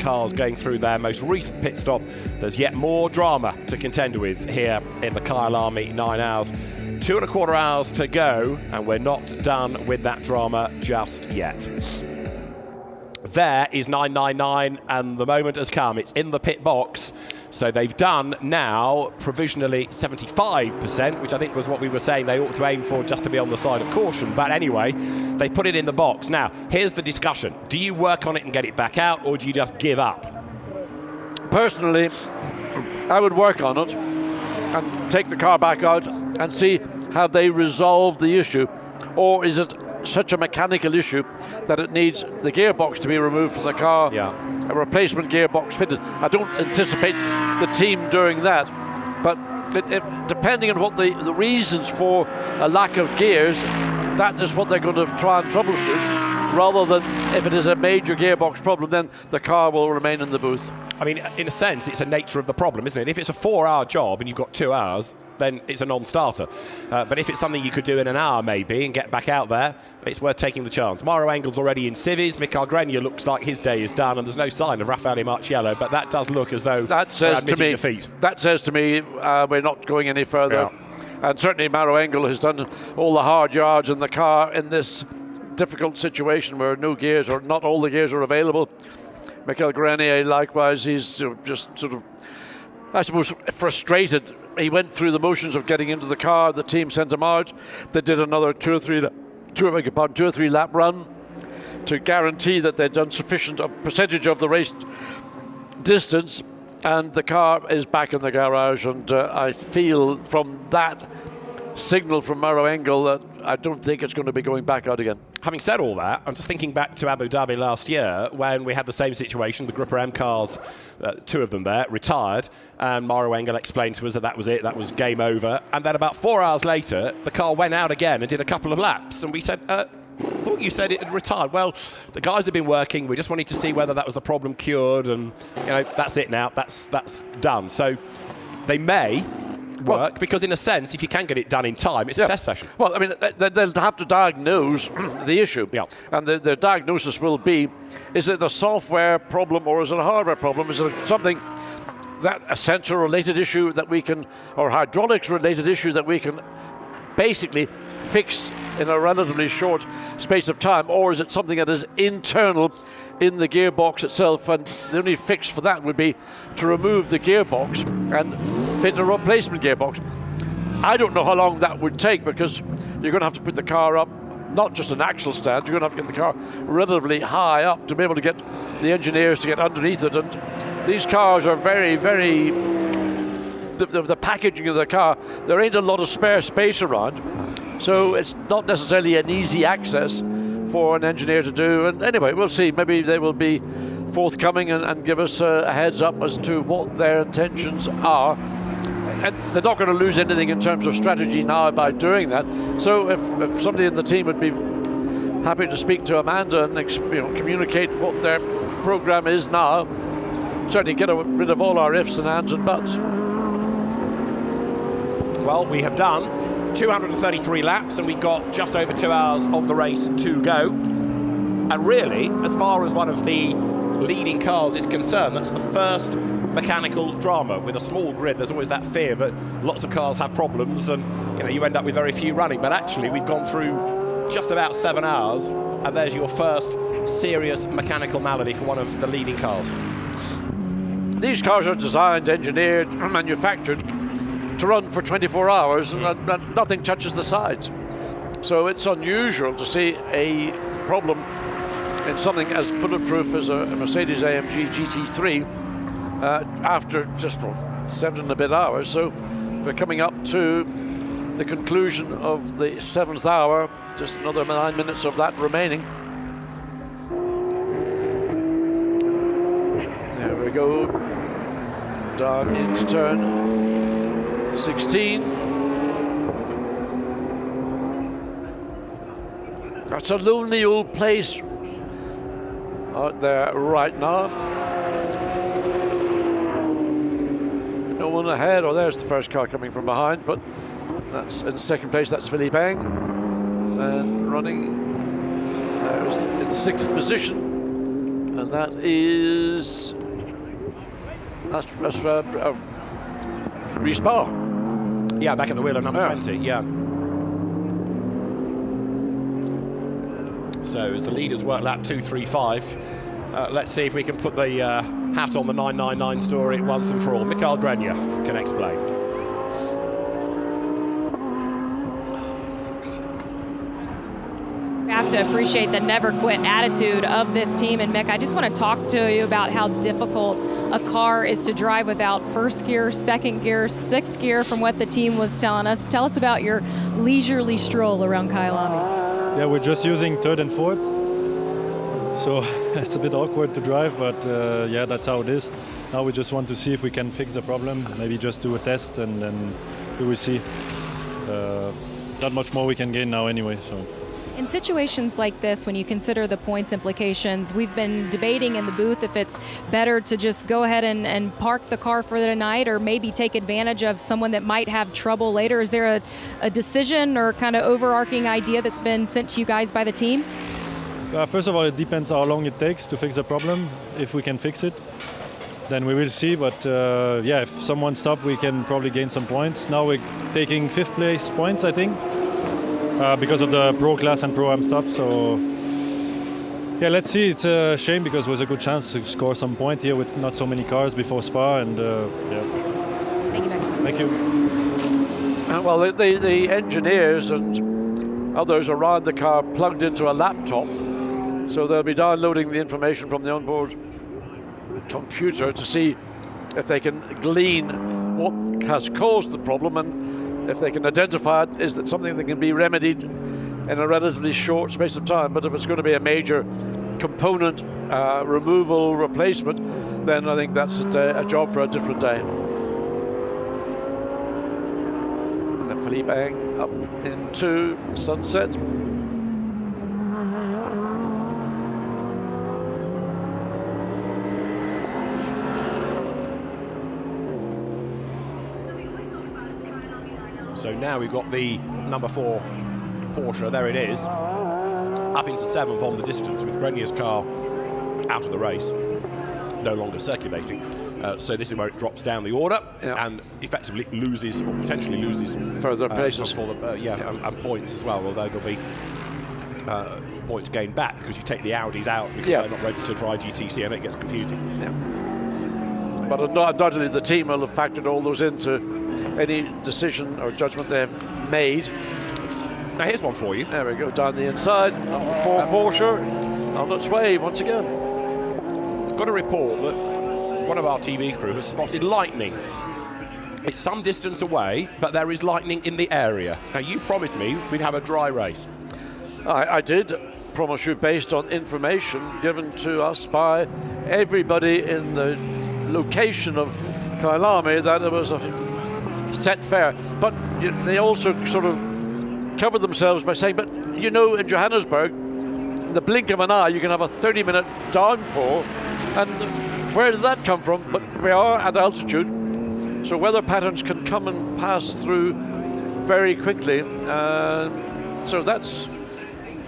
cars going through their most recent pit stop, there's yet more drama to contend with here in the Kyalami 9 hours. 2.25 hours to go, and we're not done with that drama just yet. There is 999, and the moment has come. It's in the pit box. So they've done now provisionally 75%, which I think was what we were saying they ought to aim for, just to be on the side of caution. But anyway, they put it in the box. Now, here's the discussion. Do you work on it and get it back out, or do you just give up? Personally, I would work on it and take the car back out and see how they resolve the issue. Or is it such a mechanical issue that it needs the gearbox to be removed from the car, a replacement gearbox fitted? I don't anticipate the team doing that, but depending on what the reasons for a lack of gears, that is what they're going to try and troubleshoot, rather than if it is a major gearbox problem, then the car will remain in the booth. I mean, in a sense, it's a nature of the problem, isn't it? If it's a 4-hour job and you've got 2 hours, then it's a non-starter. But if it's something you could do in an hour maybe and get back out there, it's worth taking the chance. Maroc Engel's already in civvies. Mikael Grenier looks like his day is done, and there's no sign of Raffaele Marciello, but that does look as though that says to me, defeat. That says to me we're not going any further. Yeah. And certainly Maroc Engel has done all the hard yards in the car in this difficult situation where no gears, or not all the gears are available. Mikael Grenier, likewise, he's just sort of, I suppose, frustrated. He went through the motions of getting into the car. The team sent him out. They did another two or three lap run to guarantee that they'd done sufficient percentage of the race distance, and the car is back in the garage. And I feel from that signal from Maroc Engel that I don't think it's going to be going back out again. Having said all that, I'm just thinking back to Abu Dhabi last year when we had the same situation. The Group M cars, 2 of them there, retired, and Maroc Engel explained to us that was it, that was game over. And then about 4 hours later, the car went out again and did a couple of laps. And we said, I thought you said it had retired. Well, the guys have been working. We just wanted to see whether that was the problem cured, and that's it now. That's done. So they may work, because in a sense, if you can get it done in time, it's a test session. Well, I mean, they'll have to diagnose the issue. And the diagnosis will be, is it a software problem or is it a hardware problem? Is it something that a sensor related issue that we can, or hydraulics related issue that we can basically fix in a relatively short space of time, or is it something that is internal in the gearbox itself, and the only fix for that would be to remove the gearbox and fit a replacement gearbox. I don't know how long that would take, because you're going to have to put the car up, not just an axle stand, you're going to have to get the car relatively high up to be able to get the engineers to get underneath it. And these cars are very, very, the packaging of the car, there ain't a lot of spare space around, so it's not necessarily an easy access for an engineer to do. And anyway, we'll see. Maybe they will be forthcoming and give us a heads up as to what their intentions are. And they're not going to lose anything in terms of strategy now by doing that. So if somebody in the team would be happy to speak to Amanda and communicate what their program is now, certainly get rid of all our ifs and ands and buts. Well, we have done 233 laps, and we've got just over 2 hours of the race to go. And really, as far as one of the leading cars is concerned, that's the first mechanical drama. With a small grid, there's always that fear that lots of cars have problems and you end up with very few running. But actually, we've gone through just about 7 hours, and there's your first serious mechanical malady for one of the leading cars. These cars are designed, engineered, and manufactured to run for 24 hours, and nothing touches the sides. So it's unusual to see a problem in something as bulletproof as a Mercedes-AMG GT3 after just 7 and a bit hours. So we're coming up to the conclusion of the 7th hour, just another 9 minutes of that remaining. There we go, down into turn 16. That's a lonely old place out there right now. No one ahead. Oh, there's the first car coming from behind, but that's in second place. That's Philippe Eng, and running there's in 6th position, and that's Respa. Yeah, back at the wheel of number 20, yeah. So as the leaders work lap 235, Let's see if we can put the hat on the 999 story once and for all. Michael Grenier can explain. We have to appreciate the never quit attitude of this team. And Mick, I just want to talk to you about how difficult a car is to drive without first gear, second gear, sixth gear, from what the team was telling us. Tell us about your leisurely stroll around Kyalami. Yeah, we're just using third and fourth. So it's a bit awkward to drive, but yeah, that's how it is. Now we just want to see if we can fix the problem, maybe just do a test, and then we will see. Not much more we can gain now anyway. So. In situations like this, when you consider the points implications, we've been debating in the booth if it's better to just go ahead and park the car for the night, or maybe take advantage of someone that might have trouble later. Is there a decision or kind of overarching idea that's been sent to you guys by the team? First of all, it depends how long it takes to fix the problem. If we can fix it, then we will see. But yeah, if someone stops, we can probably gain some points. Now we're taking 5th place points, I think, because of the Pro Class and Pro-Am stuff. So yeah, let's see. It's a shame because it was a good chance to score some points here with not so many cars before Spa. And yeah. Thank you, Mick. Thank you. Well, the engineers and others around the car plugged into a laptop. So they'll be downloading the information from the onboard computer to see if they can glean what has caused the problem, and if they can identify it, is that something that can be remedied in a relatively short space of time. But if it's going to be a major component removal, replacement, then I think that's a job for a different day. So Philippe Eng up into sunset. So now we've got the number 4 Porsche, there it is, up into 7th on the distance with Grenier's car out of the race, no longer circulating. So this is where it drops down the order and effectively loses, or potentially loses, further places for the and points as well, although there'll be points gained back because you take the Audis out because they're not registered for IGTC and it gets confusing. But undoubtedly the team will have factored all those into any decision or judgment they've made. Now here's one for you. There we go, down the inside. Number 4 Porsche on its way once again. Got a report that one of our TV crew has spotted lightning. It's some distance away, but there is lightning in the area. Now you promised me we'd have a dry race. I did promise you, based on information given to us by everybody in the location of Kyalami, that it was a set fair. But they also sort of covered themselves by saying, but you know, in Johannesburg, in the blink of an eye, you can have a 30-minute downpour. And where did that come from? But we are at altitude, so weather patterns can come and pass through very quickly. So that's,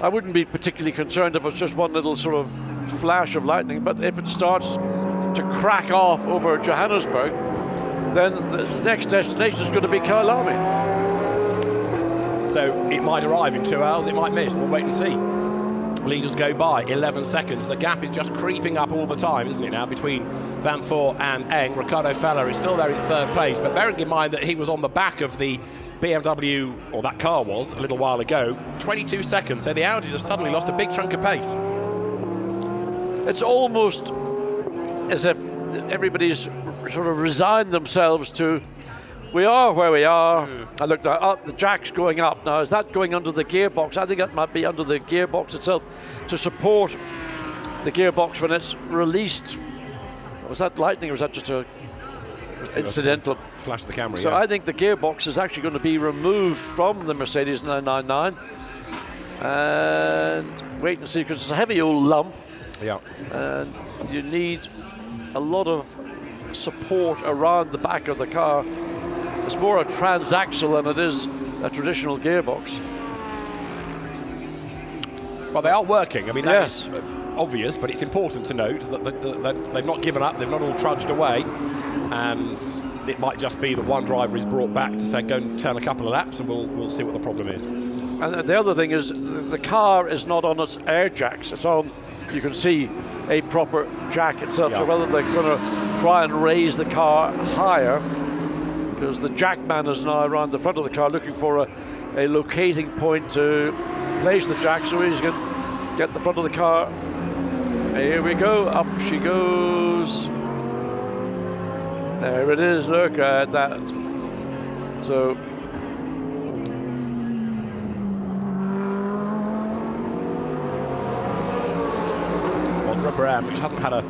I wouldn't be particularly concerned if it's just one little sort of flash of lightning, but if it starts to crack off over Johannesburg, then the next destination is going to be Kyalami. So it might arrive in 2 hours, it might miss. We'll wait and see. Leaders go by, 11 seconds. The gap is just creeping up all the time, isn't it now, between Van Voort and Eng. Ricardo Feller is still there in 3rd place, but bearing in mind that he was on the back of the BMW, or that car was, a little while ago, 22 seconds. So the Audis have suddenly lost a big chunk of pace. It's almost as if everybody's sort of resigned themselves to, we are where we are. I looked up, the jack's going up. Now, is that going under the gearbox? I think that might be under the gearbox itself to support the gearbox when it's released. Was that lightning or was that just a incidental? Flash the camera, So I think the gearbox is actually going to be removed from the Mercedes 999. And wait and see, because it's a heavy old lump. Yeah. And you need a lot of support around the back of the car. It's more a transaxle than it is a traditional gearbox. Well, they are working. I mean, that's obvious, but it's important to note that they've not given up, they've not all trudged away, and it might just be that one driver is brought back to say, go and turn a couple of laps, and we'll see what the problem is. And the other thing is, the car is not on its air jacks, it's on you can see a proper jack itself. So whether they're going to try and raise the car higher, because the jack man is now around the front of the car looking for a locating point to place the jack, so he's going to get the front of the car. Here we go, up she goes. There it is, look at that. So Maroc Engel, which hasn't had a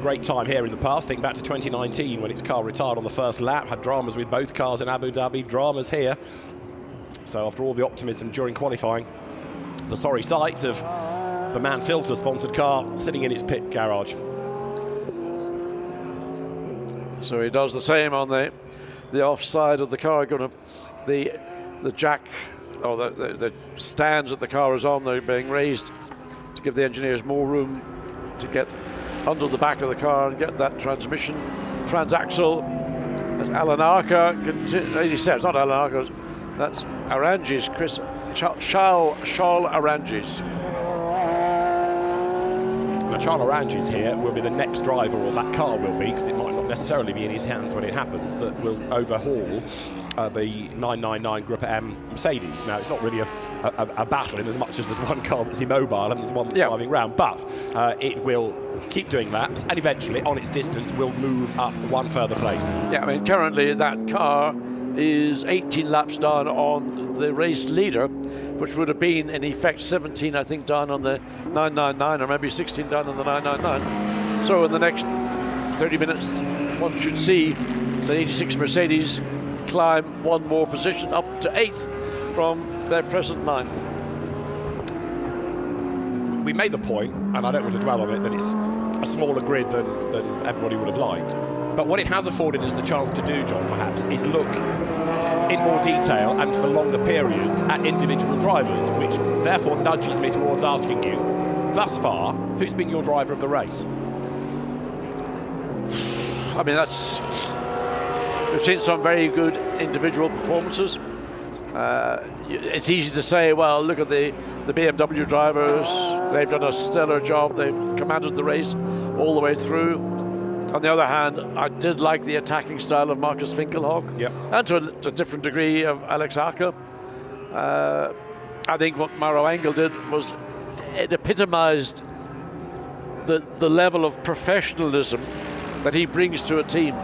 great time here in the past. Think back to 2019 when its car retired on the first lap, had dramas with both cars in Abu Dhabi, dramas here. So after all the optimism during qualifying, the sorry sight of the Man Filter sponsored car sitting in its pit garage. So he does the same on the offside of the car, going to the jack, or the stands that the car is on, they're being raised to give the engineers more room to get under the back of the car and get that transmission transaxle. As Alan Arca, he says, not Alan Arca, that's Aranges, Charles Aranges. Now, Charles Aranges here will be the next driver, or that car will be, because it might not necessarily be in his hands when it happens, that will overhaul the 999 Group M Mercedes. Now, it's not really a battle in as much as there's one car that's immobile and there's one that's driving round, but it will keep doing laps and eventually, on its distance, will move up one further place. Yeah, I mean, currently that car is 18 laps down on the race leader, which would have been in effect 17, I think, down on the 999, or maybe 16 down on the 999. So in the next 30 minutes, one should see the 86 Mercedes climb one more position up to 8th from their present 9th. We made the point, and I don't want to dwell on it, that it's a smaller grid than everybody would have liked. But what it has afforded us the chance to do, John, perhaps, is look in more detail and for longer periods at individual drivers, which therefore nudges me towards asking you, thus far, who's been your driver of the race? I mean, we've seen some very good individual performances. It's easy to say, well, look at the BMW drivers, they've done a stellar job, they've commanded the race all the way through. On the other hand, I did like the attacking style of Marcus Winkelhock, and to a different degree of Alex Arca. I think what Maroc Engel did was, it epitomized the level of professionalism that he brings to a team.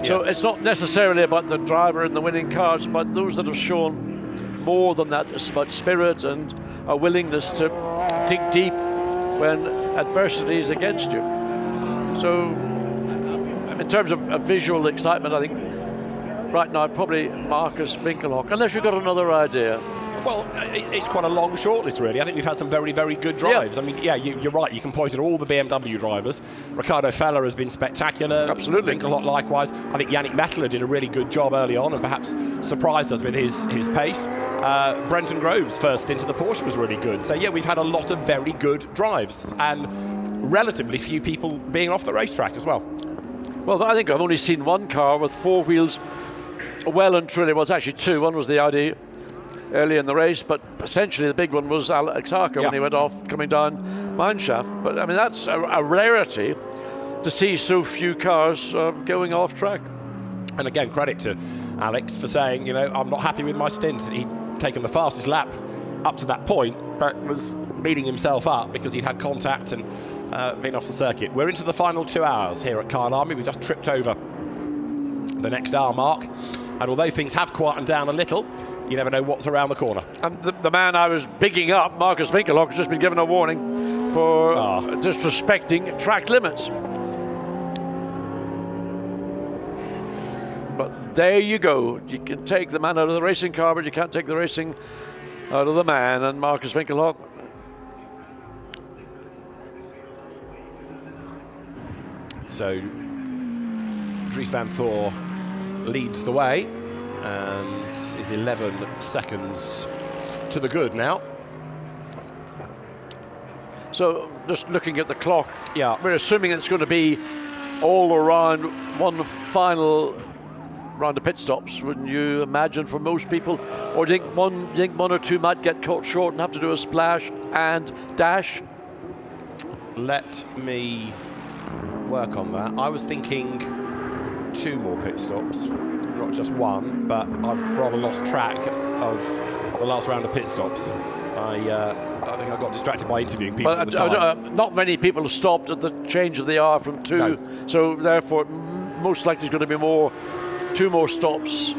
So it's not necessarily about the driver and the winning cars, but those that have shown more than that. It's about spirit and a willingness to dig deep when adversity is against you. So in terms of visual excitement, I think right now probably Marcus Winkelhock, unless you've got another idea. Well, it's quite a long shortlist, really. I think we've had some very, very good drives. I mean, you're right. You can point at all the BMW drivers. Ricardo Feller has been spectacular. Absolutely. Winkelhock likewise. I think Yannick Mettler did a really good job early on and perhaps surprised us with his pace. Brenton Grove's first into the Porsche was really good. So, we've had a lot of very good drives and relatively few people being off the racetrack as well. Well, I think I've only seen one car with four wheels well and truly. Well, it's actually two. One was the Audi early in the race, but essentially the big one was Alex Arca when he went off coming down mineshaft. But I mean, that's a rarity to see so few cars going off track. And again, credit to Alex for saying, I'm not happy with my stint. He'd taken the fastest lap up to that point, but was beating himself up because he'd had contact and been off the circuit. We're into the final 2 hours here at Kyalami. We just tripped over the next hour mark, and although things have quietened down a little, you never know what's around the corner. And the man I was bigging up, Marcus Winkelhock, has just been given a warning for disrespecting track limits. But there you go. You can take the man out of the racing car, but you can't take the racing out of the man. And Marcus Winkelhock, so Dries van Thor leads the way and is 11 seconds to the good now. So just looking at the clock, we're assuming it's going to be all around one final round of pit stops, wouldn't you imagine, for most people? Or do you think one or two might get caught short and have to do a splash and dash? let me work on that. I was thinking 2 more pit stops, not just 1, but I've rather lost track of the last round of pit stops. I think I got distracted by interviewing people at the time. Not many people have stopped at the change of the hour from 2, no. So therefore most likely it's going to be 2 more stops.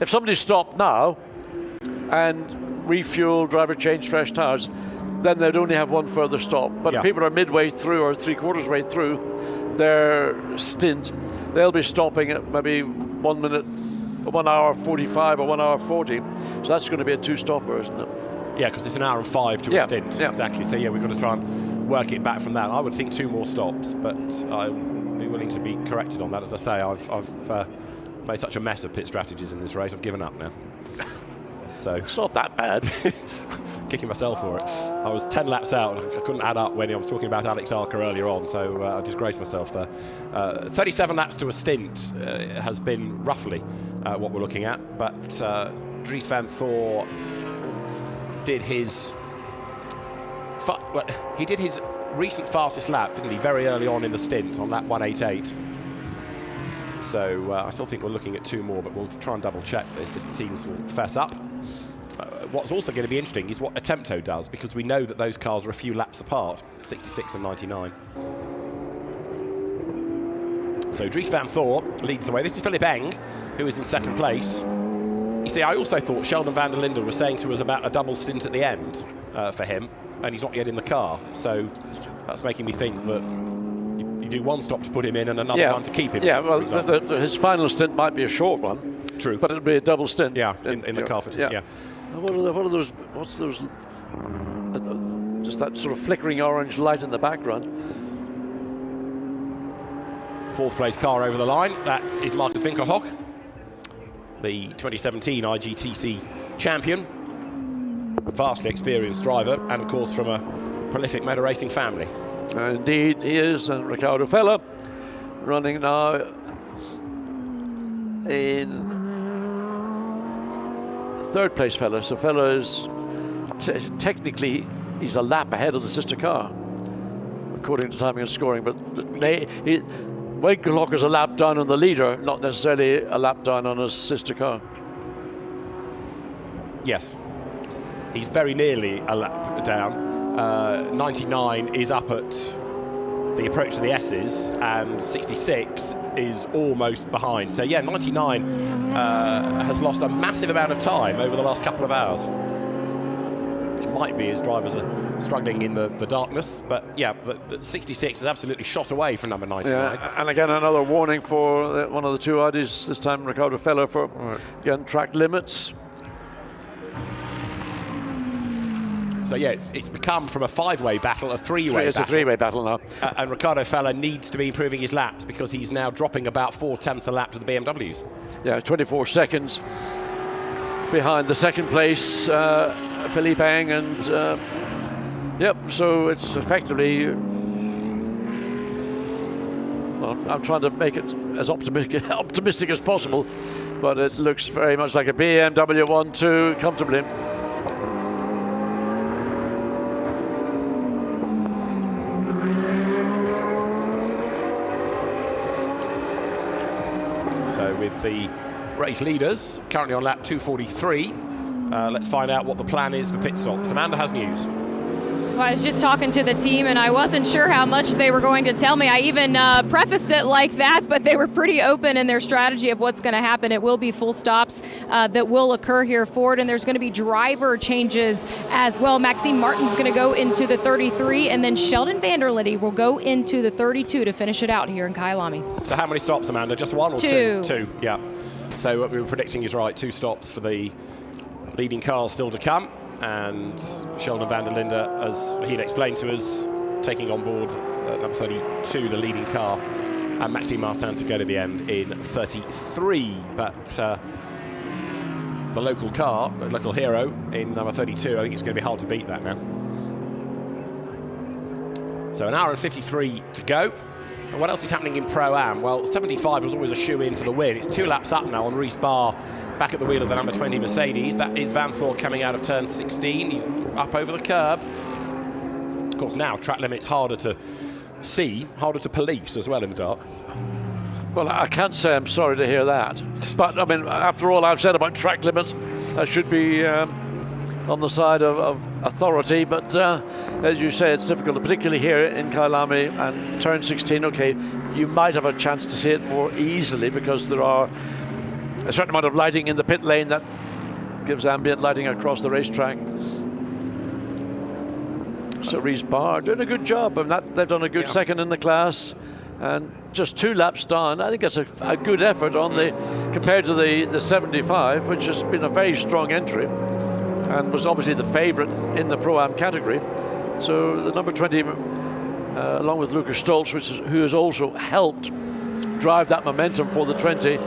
If somebody stopped now and refuel, driver change, fresh tyres, then they'd only have 1 further stop. But if people are midway through or 3/4 way through their stint, they'll be stopping at maybe 1 minute, 1 hour 45 or 1 hour 40. So that's going to be a 2-stopper, isn't it? Yeah, because it's an hour and 5 to a stint. Yeah. Exactly. So yeah, we've got to try and work it back from that. I would think 2 more stops, but I'll be willing to be corrected on that. As I say, I've made such a mess of pit strategies in this race, I've given up now. So it's not that bad. Kicking myself for it. I was 10 laps out. I couldn't add up when I was talking about Alex Arca earlier on, so I disgraced myself there. 37 laps to a stint has been roughly what we're looking at, but Dries van Thor did his recent fastest lap, didn't he, very early on in the stint on lap 188. So I still think we're looking at 2 more, but we'll try and double check this if the teams will fess up. What's also going to be interesting is what Attempto does, because we know that those cars are a few laps apart, 66 and 99. So Dries van Thor leads the way. This is Philippe Eng, who is in 2nd place. You see, I also thought Sheldon van der Linde was saying to us about a double stint at the end for him, and he's not yet in the car. So that's making me think that you do 1 stop to put him in and another one to keep him. Yeah, well, his final stint might be a short one. True. But it'll be a double stint. Yeah, in the car for yeah. What are those? What's those? Just that sort of flickering orange light in the background. 4th place car over the line. That is Marcus Winkelhock, the 2017 IGTC champion, a vastly experienced driver, and of course from a prolific motor racing family. Indeed, he is, and Riccardo Fella running now in 3rd place. Fella. So Fella is technically he's a lap ahead of the sister car, according to timing and scoring. But Winkelhock is a lap down on the leader, not necessarily a lap down on his sister car. Yes, he's very nearly a lap down. 99 is up at the approach to the S's, and 66 is almost behind. So yeah, 99 has lost a massive amount of time over the last couple of hours, which might be as drivers are struggling in the darkness. But yeah, the 66 is absolutely shot away from number 99. Yeah, and again, another warning for one of the 2 Audis, this time Riccardo Fella, for again track limits. So yeah, it's become from a 5-way battle a 3-way battle. It's a 3-way battle now. And Riccardo Fella needs to be improving his laps, because he's now dropping about 4/10 a lap to the BMWs. Yeah, 24 seconds behind the 2nd place Philippe Eng, and so it's effectively. Well, I'm trying to make it as optimistic as possible, but it looks very much like a BMW 1-2 comfortably. So with the race leaders currently on lap 243, let's find out what the plan is for pit stops. Amanda has news. Well, I was just talking to the team, and I wasn't sure how much they were going to tell me. I even prefaced it like that, but they were pretty open in their strategy of what's going to happen. It will be full stops that will occur here forward, and there's going to be driver changes as well. Maxime Martin's going to go into the 33, and then Sheldon van der Linde will go into the 32 to finish it out here in Kyalami. So how many stops, Amanda? Just 1 or 2? 2, yeah. So what we were predicting is right, 2 stops for the leading cars still to come. And Sheldon van der Linde, as he'd explained to us, taking on board number 32, the leading car, and Maxime Martin to go to the end in 33. But the local car, the local hero in number 32, I think it's going to be hard to beat that now. So an hour and 53 to go. And what else is happening in Pro-Am? Well, 75 was always a shoe-in for the win. It's 2 laps up now on Reese Barr, back at the wheel of the number 20 Mercedes. That is Van Thor coming out of turn 16. He's up over the curb. Of course, now track limits harder to see, harder to police as well in the dark. Well, I can't say I'm sorry to hear that. But, I mean, after all I've said about track limits, I should be on the side of authority. But as you say, it's difficult, particularly here in Kyalami and turn 16. OK, you might have a chance to see it more easily because there are a certain amount of lighting in the pit lane that gives ambient lighting across the racetrack. So Reese Barr doing a good job, and they've done a good second in the class, and just 2 laps down. I think that's a good effort on compared to the 75, which has been a very strong entry, and was obviously the favourite in the Pro-Am category. So the number 20, along with Lucas Stoltz, who has also helped drive that momentum for the 20,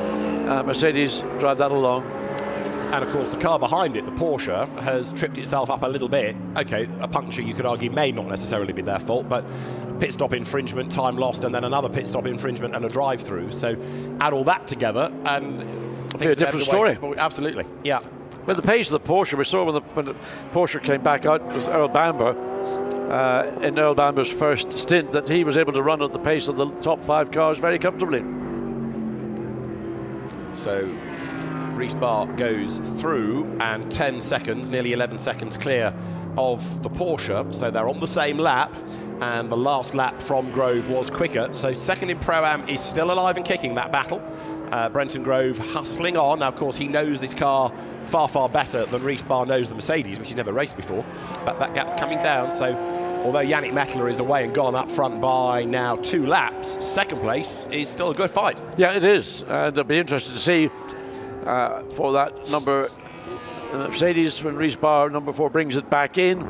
Mercedes drive that along. And of course, the car behind it, the Porsche, has tripped itself up a little bit. Okay, a puncture, you could argue, may not necessarily be their fault, but pit stop infringement, time lost, and then another pit stop infringement and a drive-through. So add all that together, and I think it's a different story. Absolutely, yeah. Well, the pace of the Porsche, we saw when the Porsche came back out, was Earl Bamber, in Earl Bamber's first stint, that he was able to run at the pace of the top 5 cars very comfortably. So Reese Barr goes through, and 10 seconds, nearly 11 seconds clear of the Porsche, so they're on the same lap, and the last lap from Grove was quicker. So second in Pro-Am is still alive and kicking that battle. Brenton Grove hustling on. Now, of course, he knows this car far, far better than Reese Barr knows the Mercedes, which he's never raced before, but that gap's coming down. So although Yannick Mettler is away and gone up front by now 2 laps, second place is still a good fight. Yeah, it is, and it'll be interesting to see for that number Mercedes when Reese Barr, number 4, brings it back in.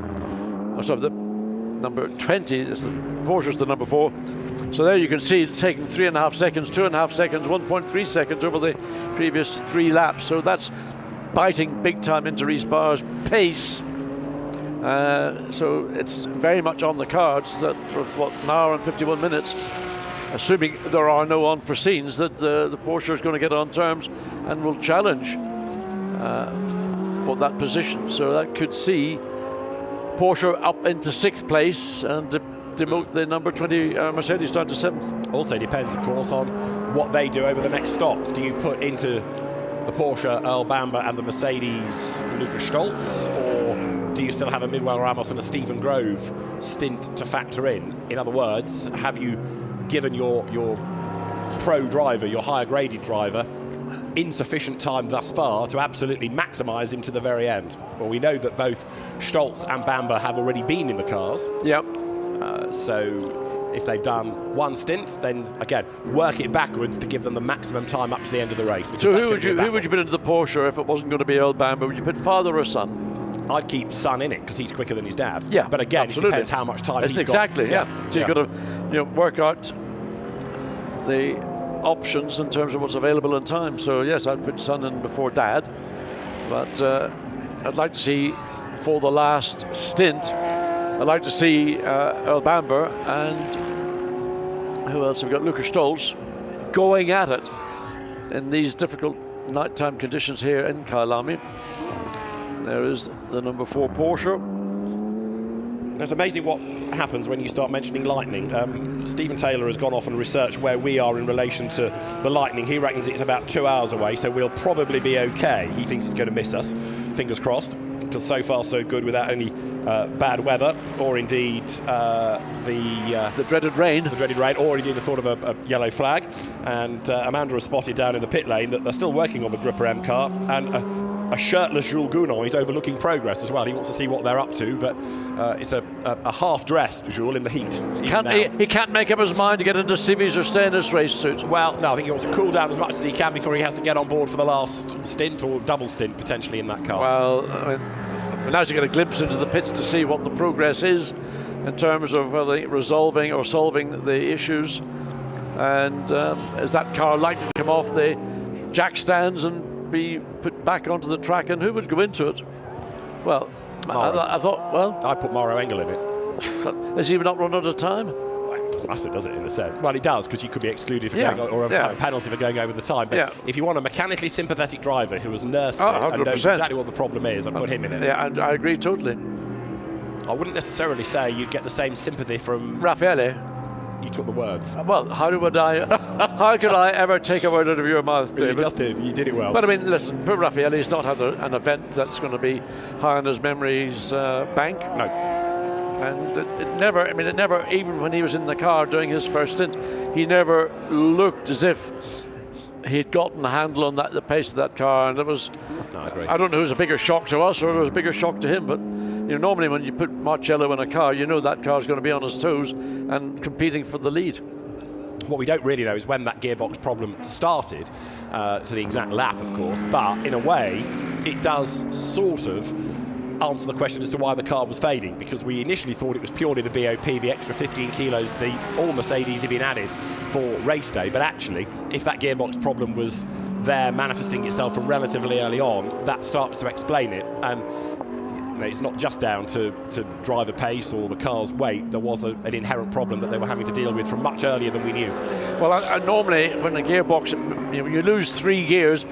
Oh, sorry, the number 20 is the Porsche's the number 4. So there you can see it taking 3.5 seconds, 2.5 seconds, 1.3 seconds over the previous 3 laps. So that's biting big time into Reese Barr's pace. So it's very much on the cards that with an hour and 51 minutes, assuming there are no unforeseens, that the Porsche is going to get on terms and will challenge for that position. So that could see Porsche up into 6th place and demote the number 20 Mercedes down to 7th. Also depends, of course, on what they do over the next stops. Do you put into the Porsche Earl Bamber and the Mercedes Lucas Stoltz, or do you still have a Miguel Ramos and a Stephen Grove stint to factor in? In other words, have you given your pro driver, your higher graded driver, insufficient time thus far to absolutely maximise him to the very end? Well, we know that both Stoltz and Bamber have already been in the cars. Yep. So if they've done 1 stint, then again, work it backwards to give them the maximum time up to the end of the race. So who would you put into the Porsche if it wasn't going to be Earl Bamber? Would you put father or son? I'd keep son in it because he's quicker than his dad. Yeah, but again, absolutely. It depends how much time he's exactly, got. Yeah. So you've got to work out the options in terms of what's available in time. So yes, I'd put son in before dad, but I'd like to see for the last stint, I'd like to see Earl Bamber and who else? We've got Lucas Stoltz going at it in these difficult nighttime conditions here in Kyalami. There is the number 4 Porsche. It's amazing what happens when you start mentioning lightning. Stephen Taylor has gone off and researched where we are in relation to the lightning. He reckons it's about 2 hours away, so we'll probably be okay. He thinks it's going to miss us. Fingers crossed, because so far so good without any bad weather, or indeed the dreaded rain. The dreaded rain, or indeed the thought of a yellow flag. And Amanda has spotted down in the pit lane that they're still working on the Grupper M car, and a shirtless Jules Gounon is overlooking progress as well. He wants to see what they're up to, but it's a half-dressed Jules in the heat. He can't make up his mind to get into civvies or stay in his race suit. Well, no, I think he wants to cool down as much as he can before he has to get on board for the last stint, or double stint potentially in that car. Well, I mean, now to get a glimpse into the pits to see what the progress is in terms of resolving or solving the issues, and is that car likely to come off the jack stands and be put back onto the track, and who would go into it? Well, I thought, well, I put Maroc Engel in it. Has he even not run out of time? It doesn't matter, does it, in a sense? Well, it does, because you could be excluded for going, or a penalty for going over the time. But if you want a mechanically sympathetic driver who has nursed it and knows exactly what the problem is, I'd put him in it. Yeah, and I agree totally. I wouldn't necessarily say you'd get the same sympathy from Raffaele. You took the words. Well, how could I ever take a word out of your mouth, David? You just did. You did it well. But I mean, listen, poor Raffaele's not had an event that's going to be high on his memories bank. No. And it never, even when he was in the car doing his first stint, he never looked as if he'd gotten a handle on the pace of that car. And it was, no, I agree. I don't know who was a bigger shock to us or it was a bigger shock to him, but normally when you put Marciello in a car, you know that car's going to be on his toes and competing for the lead. What we don't really know is when that gearbox problem started, to the exact lap, of course, but in a way, it does sort of answer the question as to why the car was fading, because we initially thought it was purely the BOP, the extra 15 kilos, all Mercedes had been added for race day, but actually, if that gearbox problem was there manifesting itself from relatively early on, that starts to explain it. And it's not just down to driver pace or the car's weight. There was an inherent problem that they were having to deal with from much earlier than we knew. Well, normally when the gearbox, you lose 3 gears,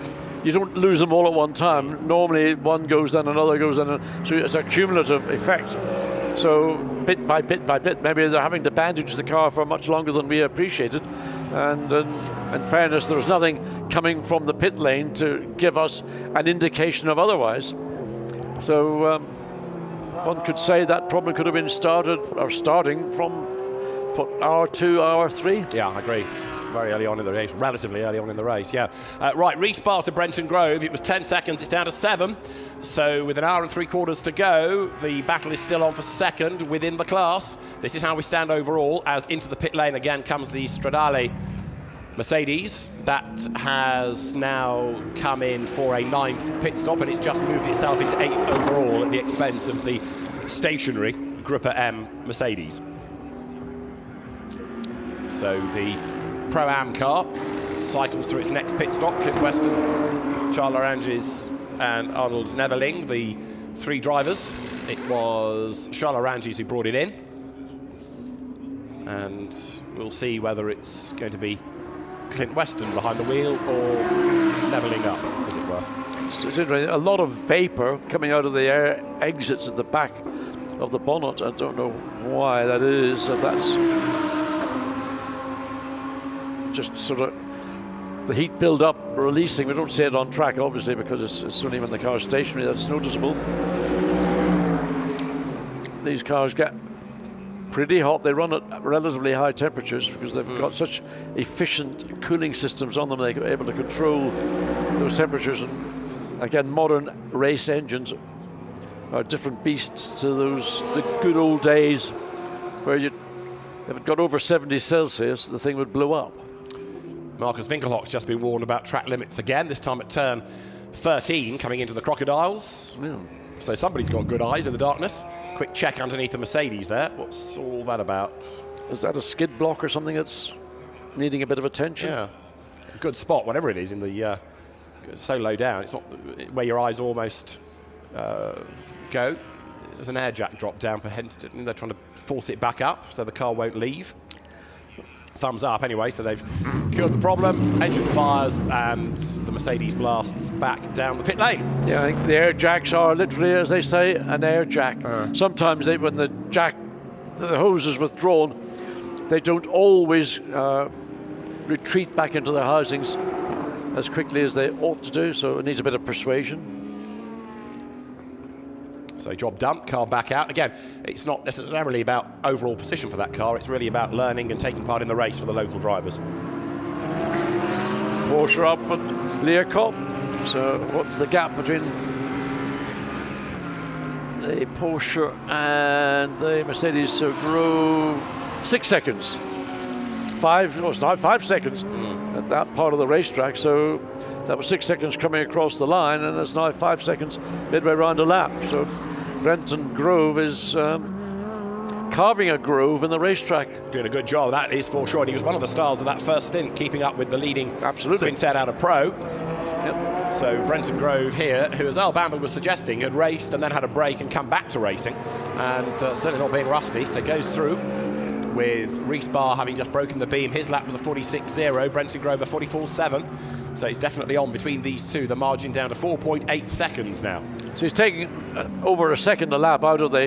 you don't lose them all at one time. Normally one goes, then another goes, then so it's a cumulative effect. So bit by bit by bit, maybe they're having to bandage the car for much longer than we appreciated. And in fairness, there was nothing coming from the pit lane to give us an indication of otherwise. So one could say that problem could have been starting from hour 2, hour 3. Yeah, I agree. Very early on in the race, relatively early on in the race, yeah. Right, restart to Brenton Grove. It was 10 seconds, it's down to 7. So with an hour and 3/4 to go, the battle is still on for second within the class. This is how we stand overall, as into the pit lane again comes the Stradale Mercedes. That has now come in for a 9th pit stop, and it's just moved itself into 8th overall at the expense of the stationary Gruppa M Mercedes. So the Pro-Am car cycles through its next pit stop. Clint Weston, Charles Arranges and Arnold Neverling, the 3 drivers. It was Charles Arranges who brought it in. And we'll see whether it's going to be Clint Weston behind the wheel or levelling up, as it were. It's interesting. A lot of vapour coming out of the air exits at the back of the bonnet. I don't know why that is. That's just sort of the heat build up, releasing. We don't see it on track, obviously, because it's only when the car is stationary that's noticeable. These cars get pretty hot. They run at relatively high temperatures because they've got such efficient cooling systems on them. They're able to control those temperatures. And again, modern race engines are different beasts to the good old days where if it got over 70 Celsius, the thing would blow up. Marcus Winkelhock's just been warned about track limits again, this time at turn 13, coming into the Crocodiles. Yeah. So somebody's got good eyes in the darkness. Quick check underneath the Mercedes there. What's all that about? Is that a skid block or something that's needing a bit of attention? Yeah. A good spot, whatever it is, in the so low down. It's not where your eyes almost go. There's an air jack drop down. They're trying to force it back up so the car won't leave. Thumbs up anyway, so they've cured the problem. Engine fires and the Mercedes blasts back down the pit lane. Yeah, I think the air jacks are literally, as they say, an air jack. Sometimes when the hose is withdrawn, they don't always retreat back into their housings as quickly as they ought to do, so it needs a bit of persuasion. So job done, car back out. Again, it's not necessarily about overall position for that car, it's really about learning and taking part in the race for the local drivers. Porsche up at Learcop. So what's the gap between the Porsche and the Mercedes? So Grove, 6 seconds. 5 seconds at that part of the racetrack. So that was 6 seconds coming across the line, and it's now 5 seconds midway around a lap. So Brenton Grove is carving a groove in the racetrack. Doing a good job, that is for sure. And he was one of the stars of that first stint, keeping up with the leading quintet out of Pro. Yep. So Brenton Grove here, who, as Al Bamber was suggesting, had raced and then had a break and come back to racing, and certainly not being rusty, so goes through with Reese Barr having just broken the beam. His lap was a 46.0, Brenton Grove a 44.7. So it's definitely on between these two. The margin down to 4.8 seconds now. So he's taking over a second a lap out of the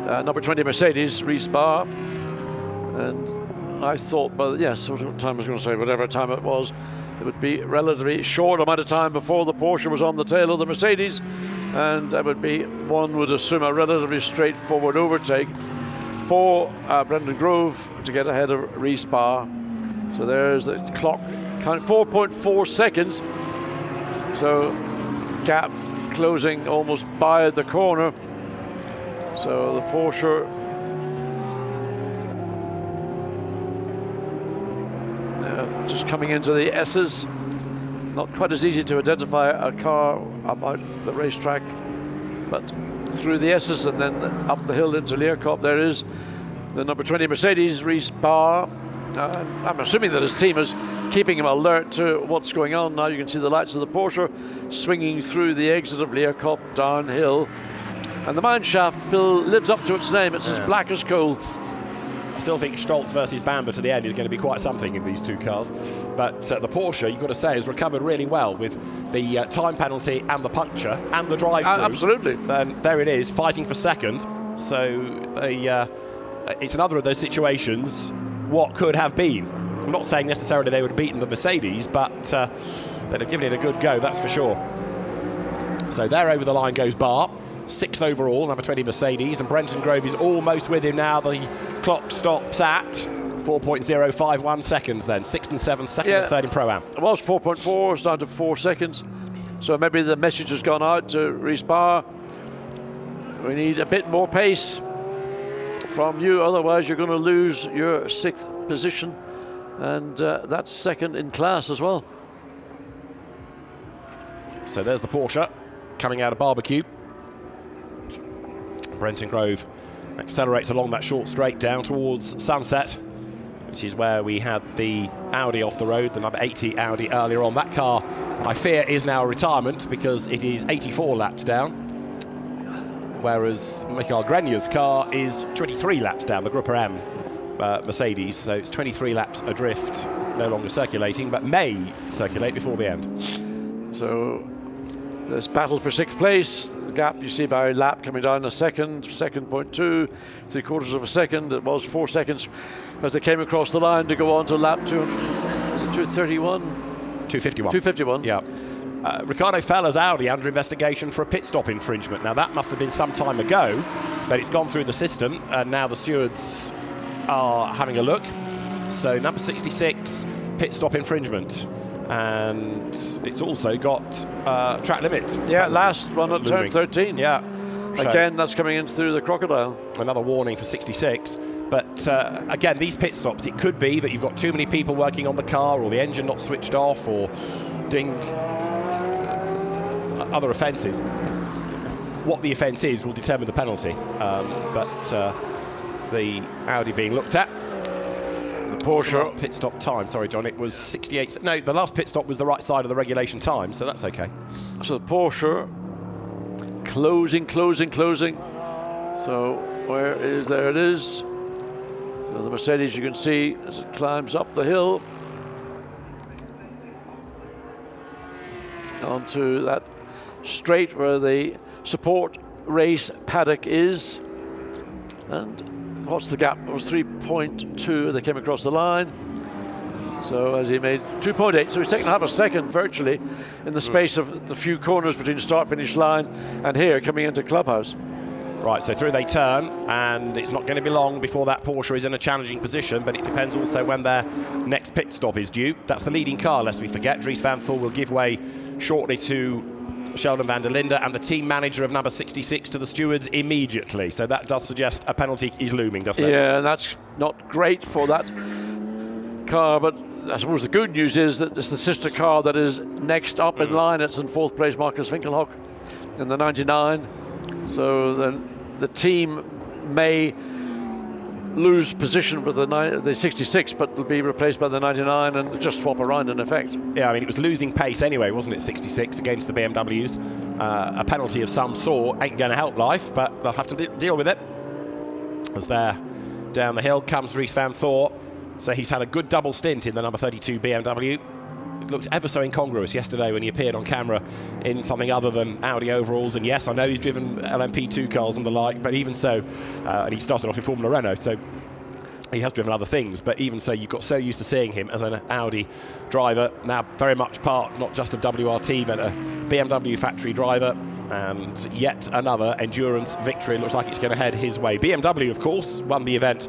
number 20 Mercedes, Reese Barr. And I thought, well, yes, what time I was going to say, whatever time it was, it would be relatively short amount of time before the Porsche was on the tail of the Mercedes, and that would be, one would assume, a relatively straightforward overtake for Brenton Grove to get ahead of Reese Barr. So there's the clock, count 4.4 seconds. So gap closing almost by the corner. So the Porsche just coming into the S's. Not quite as easy to identify a car about the racetrack, but through the S's and then up the hill into Leerkop, there is the number 20 Mercedes, Reese Barr. I'm assuming that his team is keeping him alert to what's going on. Now you can see the lights of the Porsche swinging through the exit of Leerkop downhill. And the mine shaft, Phil, lives up to its name. It's as black as coal. I still think Stoltz versus Bamber to the end is going to be quite something in these two cars. But the Porsche, you've got to say, has recovered really well with the time penalty and the puncture and the drive-through. Absolutely. And there it is, fighting for second. So it's another of those situations, what could have been. I'm not saying necessarily they would have beaten the Mercedes, but they'd have given it a good go, that's for sure. So there over the line goes Barr. 6th overall, number 20 Mercedes, and Brenton Grove is almost with him now. The clock stops at 4.051 seconds then. 6th and 7th, 2nd and 3rd in Pro-Am. It was 4.4, it's down to 4 seconds. So maybe the message has gone out to Reese Barr. We need a bit more pace from you, otherwise you're going to lose your 6th position. And that's second in class as well. So there's the Porsche coming out of barbecue. Brenton Grove accelerates along that short straight down towards Sunset, which is where we had the Audi off the road, the number 80 Audi earlier on. That car, I fear, is now a retirement because it is 84 laps down, whereas Michael Grenier's car is 23 laps down, the Group M Mercedes. So it's 23 laps adrift, no longer circulating, but may circulate before the end. So this battle for 6th place. The gap you see by lap coming down a second, 2.2, 3/4 of a second. It was 4 seconds as they came across the line to go on to lap 231? 251. 251. Yeah. Ricardo Feller's Audi under investigation for a pit stop infringement. Now that must have been some time ago, but it's gone through the system, and now the stewards are having a look. So number 66, pit stop infringement. And it's also got track limit. Yeah, last one at turn 13. Yeah. Again, that's coming in through the crocodile. Another warning for 66. But again, these pit stops, it could be that you've got too many people working on the car, or the engine not switched off, or doing other offences. What the offence is will determine the penalty. But the Audi being looked at. Porsche. The last pit stop time, sorry John, it was 68. No, the last pit stop was the right side of the regulation time, so that's okay. So the Porsche closing. So where is, there it is. So the Mercedes, you can see as it climbs up the hill onto that straight where the support race paddock is. And what's the gap? It was 3.2. They came across the line. So as he made 2.8, so he's taken half a second virtually in the space of the few corners between start-finish line and here coming into Clubhouse. Right, so through they turn, and it's not going to be long before that Porsche is in a challenging position, but it depends also when their next pit stop is due. That's the leading car, lest we forget. Dries van Thol will give way shortly to Sheldon van der Linde, and the team manager of number 66 to the stewards immediately. So that does suggest a penalty is looming, doesn't it? Yeah, and that's not great for that car, but I suppose the good news is that it's the sister car that is next up in line. It's in 4th place, Marcus Winkelhock in the 99. So then the team may lose position with the 66, but will be replaced by the 99 and just swap around in effect. Yeah, I mean, it was losing pace anyway, wasn't it, 66 against the BMWs? A penalty of some sort ain't going to help life, but they'll have to deal with it. As there, down the hill comes Dries van Thor. So he's had a good double stint in the number 32 BMW. looked ever so incongruous yesterday when he appeared on camera in something other than Audi overalls. And yes, I know he's driven LMP2 cars and the like, but even so, and he started off in Formula Renault, so he has driven other things, but even so, you've got so used to seeing him as an Audi driver, now very much part not just of WRT, but a BMW factory driver, and yet another endurance victory. Looks like it's going to head his way. BMW, of course, won the event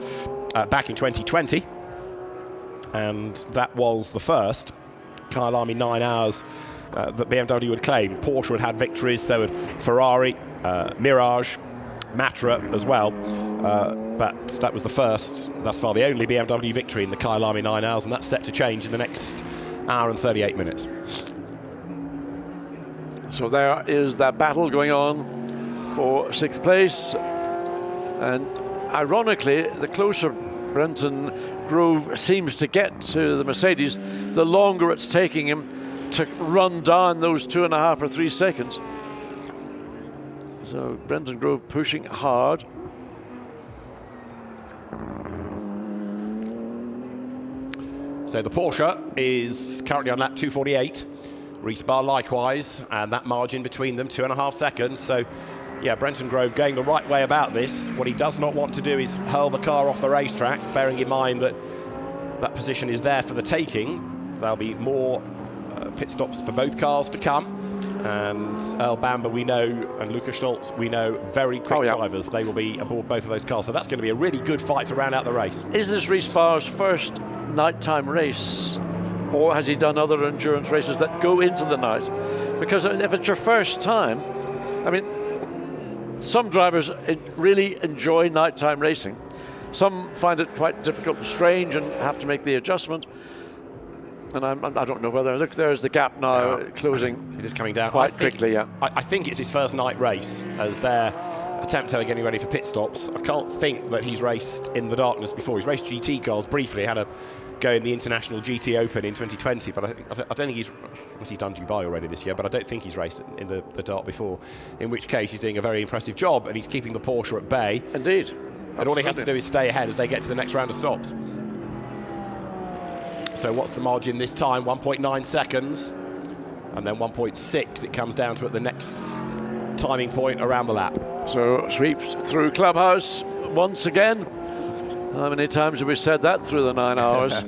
back in 2020, and that was the first Kyalami 9 hours that BMW would claim. Porsche had victories, so had Ferrari, Mirage, Matra as well, but that was the first, thus far the only BMW victory in the Kyalami 9 hours, and that's set to change in the next hour and 38 minutes. So there is that battle going on for 6th place, and ironically, the closer Brenton Grove seems to get to the Mercedes, the longer it's taking him to run down those 2.5 or 3 seconds. So Brenton Grove pushing hard. So the Porsche is currently on lap 248. Reese-Bar likewise, and that margin between them, 2.5 seconds. So yeah, Brenton Grove going the right way about this. What he does not want to do is hurl the car off the racetrack, bearing in mind that that position is there for the taking. There'll be more pit stops for both cars to come. And Earl Bamber, we know, and Lucas Stoltz, we know, very quick drivers. They will be aboard both of those cars. So that's going to be a really good fight to round out the race. Is this Reese-Bar's first nighttime race? Or has he done other endurance races that go into the night? Because if it's your first time, I mean, some drivers really enjoy nighttime racing. Some find it quite difficult and strange and have to make the adjustment. And I don't know whether, look, there's the gap now closing. It is coming down quite quickly, yeah. I think it's his first night race as their attempt at getting ready for pit stops. I can't think that he's raced in the darkness before. He's raced GT cars briefly, had a go in the International GT Open in 2020, but I don't think he's, unless he's done Dubai already this year, but I don't think he's raced in the dark before, in which case he's doing a very impressive job and he's keeping the Porsche at bay. Indeed. And Absolutely. all he has to do is stay ahead as they get to the next round of stops. So what's the margin this time? 1.9 seconds, and then 1.6 it comes down to at the next timing point around the lap. So sweeps through Clubhouse once again. How many times have we said that through the 9 hours?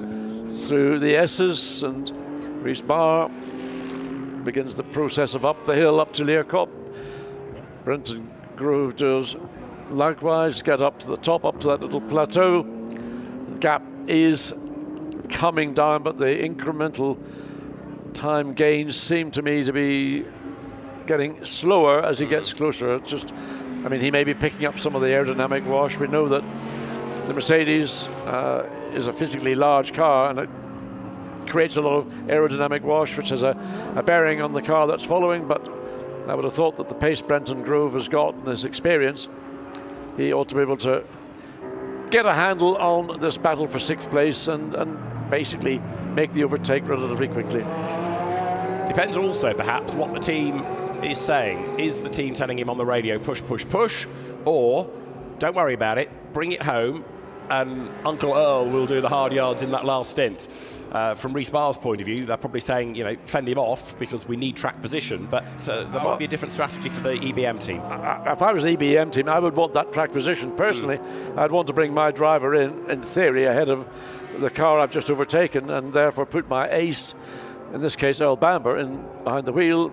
Through the S's, and Reese-Bar begins the process of up the hill, up to Learcop. Brenton Grove does likewise, get up to the top, up to that little plateau. The gap is coming down, but the incremental time gains seem to me to be getting slower as he gets closer. It's just, I mean, he may be picking up some of the aerodynamic wash. We know that the Mercedes is a physically large car, and it creates a lot of aerodynamic wash, which has a bearing on the car that's following. But I would have thought that the pace Brenton Grove has got and his experience, he ought to be able to get a handle on this battle for 6th place and basically make the overtake relatively quickly. Depends also perhaps what the team is saying. Is the team telling him on the radio, push, push, push, or don't worry about it, bring it home, and Uncle Earl will do the hard yards in that last stint? From Reese-Bar's point of view, they're probably saying, you know, fend him off because we need track position, but there might be a different strategy for the EBM team. If I was the EBM team, I would want that track position. Personally, I'd want to bring my driver in theory, ahead of the car I've just overtaken, and therefore put my ace, in this case Earl Bamber, in behind the wheel,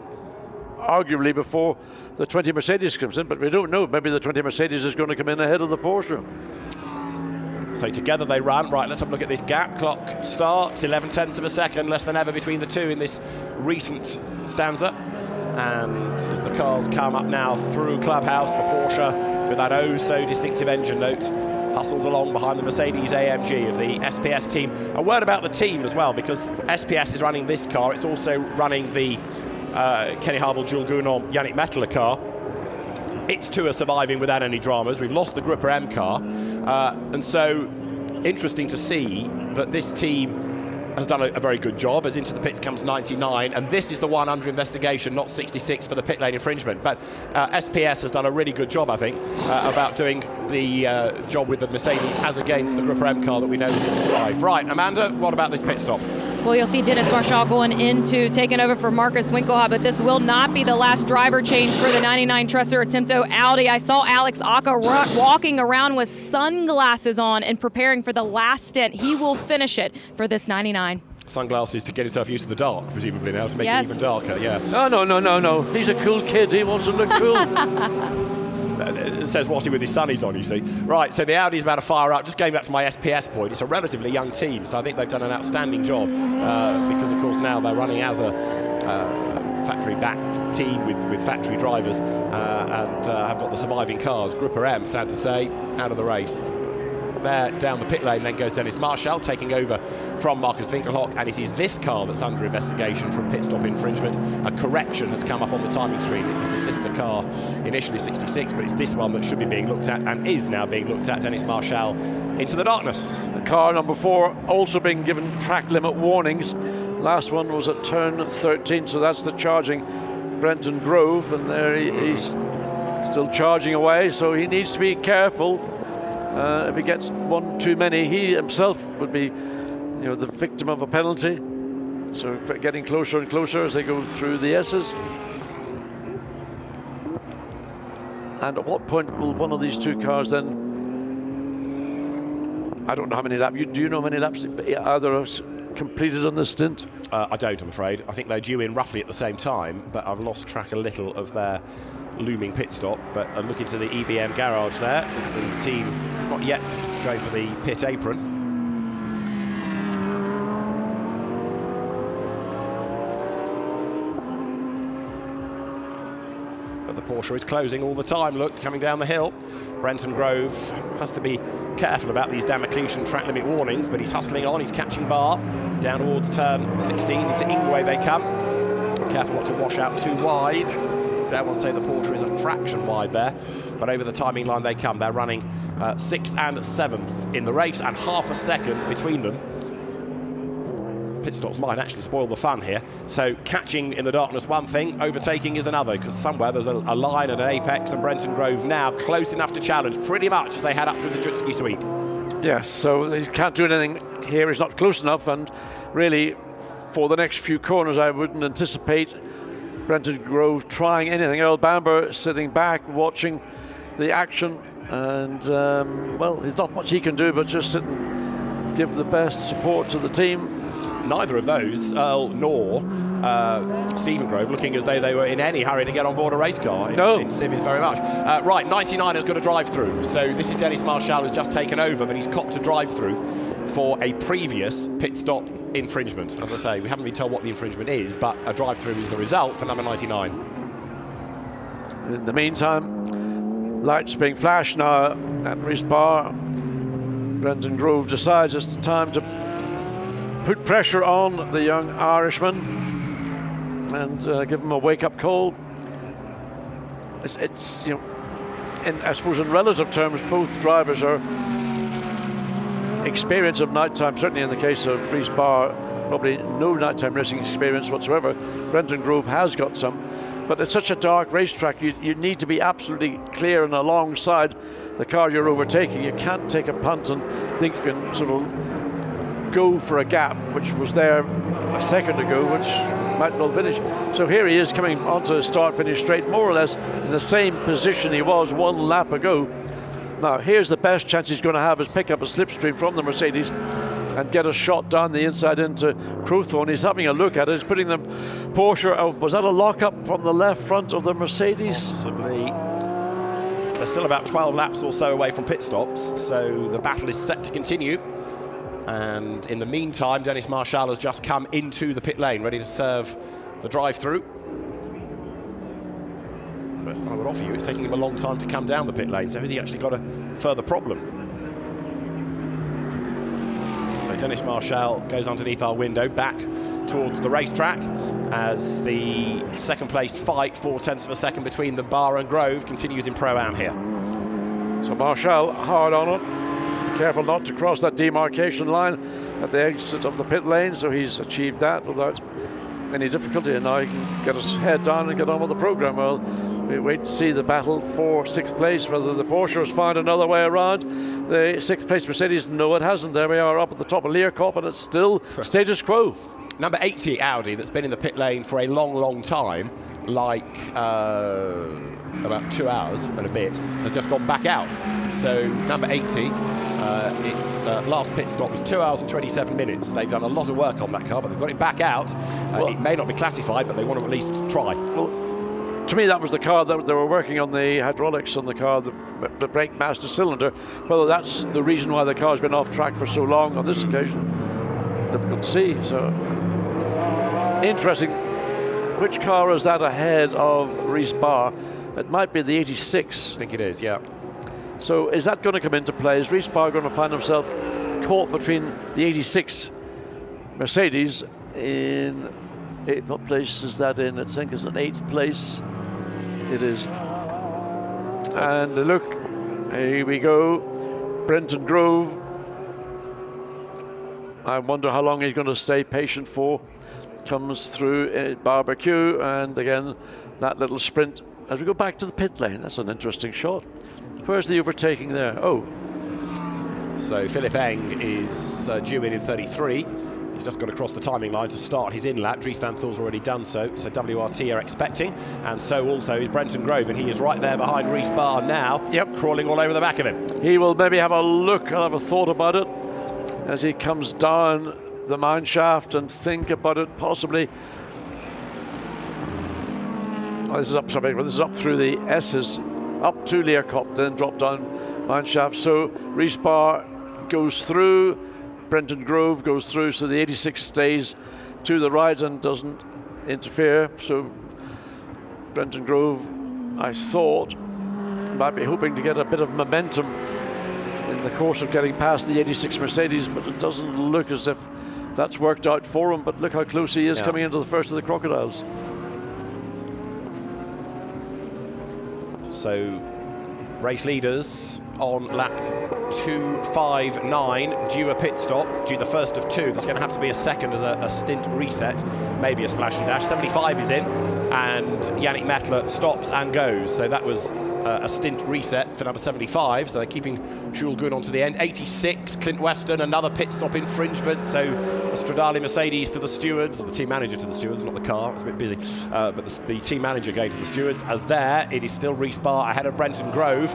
arguably before the 20 Mercedes comes in, but we don't know. Maybe the 20 Mercedes is going to come in ahead of the Porsche. So together they run. Right, let's have a look at this gap. Clock starts, 11/10 of a second, less than ever between the two in this recent stanza. And as the cars come up now through Clubhouse, the Porsche, with that oh-so-distinctive engine note, hustles along behind the Mercedes-AMG of the SPS team. A word about the team as well, because SPS is running this car. It's also running the Kenny Harble, Jules Gounon, Yannick Mettler car. Its two are surviving without any dramas. We've lost the Grupper M car. And so interesting to see that this team has done a very good job, as into the pits comes 99, and this is the one under investigation, not 66 for the pit lane infringement. But SPS has done a really good job, I think, about doing the job with the Mercedes as against the Grupper M car that we know didn't survive. Right, Amanda, what about this pit stop? Well, you'll see Dennis Marciello going into taking over for Marcus Winkelhout, but this will not be the last driver change for the 99 Tresor Attempto Audi. I saw Alex Aka walking around with sunglasses on and preparing for the last stint. He will finish it for this 99. Sunglasses to get himself used to the dark, presumably now, to make it even darker, yeah. No. He's a cool kid. He wants to look cool. It says what's he with his sunnies on, you see. Right, so the Audi's about to fire up. Just going back to my SPS point, it's a relatively young team, so I think they've done an outstanding job because, of course, now they're running as a factory-backed team with factory drivers and have got the surviving cars. Group M, sad to say, out of the race. There down the pit lane then goes Dennis Marciello, taking over from Marcus Winkelhock, and it is this car that's under investigation for a pit stop infringement. A correction has come up on the timing screen. It was the sister car, initially 66, but it's this one that should be being looked at and is now being looked at. Dennis Marciello into the darkness. The car number 4 also being given track limit warnings. Last one was at turn 13, so that's the charging Brenton Grove, and there he's still charging away, so he needs to be careful. If he gets one too many, he himself would be, the victim of a penalty. So getting closer and closer as they go through the S's. And at what point will one of these two cars then? I don't know how many laps. Do you know how many laps either of us completed on this stint? I don't, I'm afraid. I think they're due in roughly at the same time, but I've lost track a little of their looming pit stop. But look into the EBM garage there as the team not yet going for the pit apron. But the Porsche is closing all the time. Look, coming down the hill. Brenton Grove has to be careful about these Damocletian track limit warnings, but he's hustling on, he's catching bar. Down towards turn 16, into Ingwe they come. Careful not to wash out too wide. Dare one say the Porsche is a fraction wide there, but over the timing line they come. They're running 6th and 7th in the race, and half a second between them. Pit stops might actually spoil the fun here. So catching in the darkness one thing, overtaking is another, because somewhere there's a line and an apex, and Brenton Grove now close enough to challenge pretty much as they head up through the Jutski sweep. Yes, so he can't do anything here. He's not close enough, and really for the next few corners I wouldn't anticipate Brenton Grove trying anything. Earl Bamber sitting back watching the action, and well, there's not much he can do but just sit and give the best support to the team. Neither of those, Earl nor Stephen Grove, looking as though they were in any hurry to get on board a race car in Civvies very much. Right, 99 has got a drive-through. So this is Dennis Marciello who's just taken over, but he's copped a drive-through for a previous pit stop infringement. As I say, we haven't been told what the infringement is, but a drive-through is the result for number 99. In the meantime, lights being flashed now at race bar. Brenton Grove decides it's time to put pressure on the young Irishman and give him a wake-up call. It's I suppose in relative terms, both drivers are experience of nighttime. Certainly in the case of Reese Barr, probably no nighttime racing experience whatsoever. Brenton Grove has got some, but it's such a dark racetrack. You need to be absolutely clear and alongside the car you're overtaking. You can't take a punt and think you can sort of go for a gap, which was there a second ago, which might well finish. So here he is coming onto a start-finish straight, more or less in the same position he was one lap ago. Now here's the best chance he's going to have, is pick up a slipstream from the Mercedes and get a shot down the inside into Crowthorne. He's having a look at it. He's putting the Porsche out. Was that a lock-up from the left front of the Mercedes? Possibly. They're still about 12 laps or so away from pit stops, so the battle is set to continue. And in the meantime, Dennis Marciello has just come into the pit lane, ready to serve the drive-through. But I would offer you, it's taking him a long time to come down the pit lane, so has he actually got a further problem? So Dennis Marciello goes underneath our window, back towards the racetrack, as the second-place fight, 0.4 of a second between the Barr and Grove, continues in Pro-Am here. So Marciello hard on it. Careful not to cross that demarcation line at the exit of the pit lane, so he's achieved that without any difficulty, and now he can get his head down and get on with the program. Well, we wait to see the battle for 6th place, whether the Porsche has found another way around the 6th place Mercedes. No, it hasn't. There we are up at the top of Learcop, and it's still status quo. number 80 Audi that's been in the pit lane for a long, long time, like about 2 hours and a bit, has just gone back out. So number 80, its last pit stop was 2 hours and 27 minutes. They've done a lot of work on that car, but they've got it back out. It may not be classified, but they want to at least try. Well, to me, that was the car that they were working on the hydraulics on the car, the brake master cylinder. Whether that's the reason why the car's been off track for so long on this occasion, difficult to see. So interesting. Which car is that ahead of Reese Barr? It might be the 86. I think it is, yeah. So is that going to come into play? Is Reese Barr going to find himself caught between the 86 Mercedes in what place is that in? I think it's an 8th place. It is. And look, here we go. Brenton Grove. I wonder how long he's going to stay patient for. Comes through a barbecue, and again, that little sprint. As we go back to the pit lane, that's an interesting shot. Where's the overtaking there? Oh. So Philip Eng is due in 33. He's just got across the timing line to start his in-lap. Dries van Thor's already done so WRT are expecting, and so also is Brenton Grove, and he is right there behind Reese Barr now, crawling all over the back of him. He will maybe have a look, I'll have a thought about it, as he comes down the mine shaft and think about it possibly. Oh, this is up, sorry, this is up through the S's, up to Learcop, then drop down mine shaft. So Reese Barr goes through, Brenton Grove goes through, so the 86 stays to the right and doesn't interfere. So Brenton Grove, I thought, might be hoping to get a bit of momentum in the course of getting past the 86 Mercedes, but it doesn't look as if that's worked out for him. But look how close he is coming into the first of the Crocodiles. So race leaders on lap 259 due a pit stop, due the first of two. There's going to have to be a second as a stint reset, maybe a splash and dash. 75 is in, and Yannick Mettler stops and goes. So that was a stint reset for number 75, so they're keeping Jules Goun onto the end. 86, Clint Weston, another pit stop infringement, so the Stradale Mercedes to the stewards, the team manager to the stewards, not the car, it's a bit busy, but the team manager going to the stewards, as there, it is still Reese Barr ahead of Brenton Grove,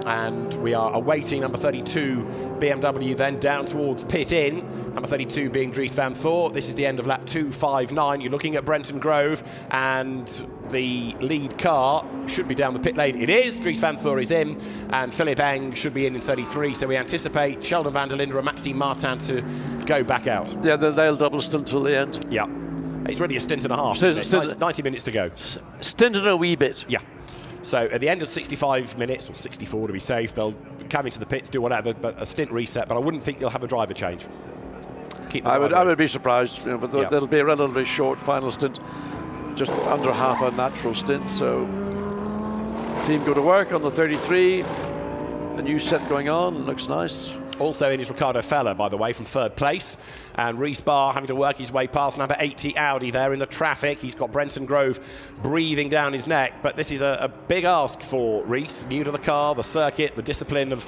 and we are awaiting number 32 BMW then down towards pit in, number 32 being Dries van Thor. This is the end of lap 259. You're looking at Brenton Grove, and the lead car should be down the pit lane. It is. Dries van Thor is in, and Philip Eng should be in 33. So we anticipate Sheldon van der Linde and Maxime Martin to go back out. Yeah, they'll double stint till the end. Yeah. It's really a stint and a half, isn't it? 90 minutes to go. Stint and a wee bit. Yeah. So at the end of 65 minutes, or 64 to be safe, they'll come into the pits, do whatever, but a stint reset. But I wouldn't think they'll have a driver change. I would be surprised, but there'll be a relatively short final stint, just under half a natural stint. So team go to work on the 33. A new set going on, looks nice. Also in is Ricardo Feller, by the way, from third place. And Reese Barr having to work his way past number 80 Audi there in the traffic. He's got Brenton Grove breathing down his neck. But this is a big ask for Reese. New to the car, the circuit, the discipline of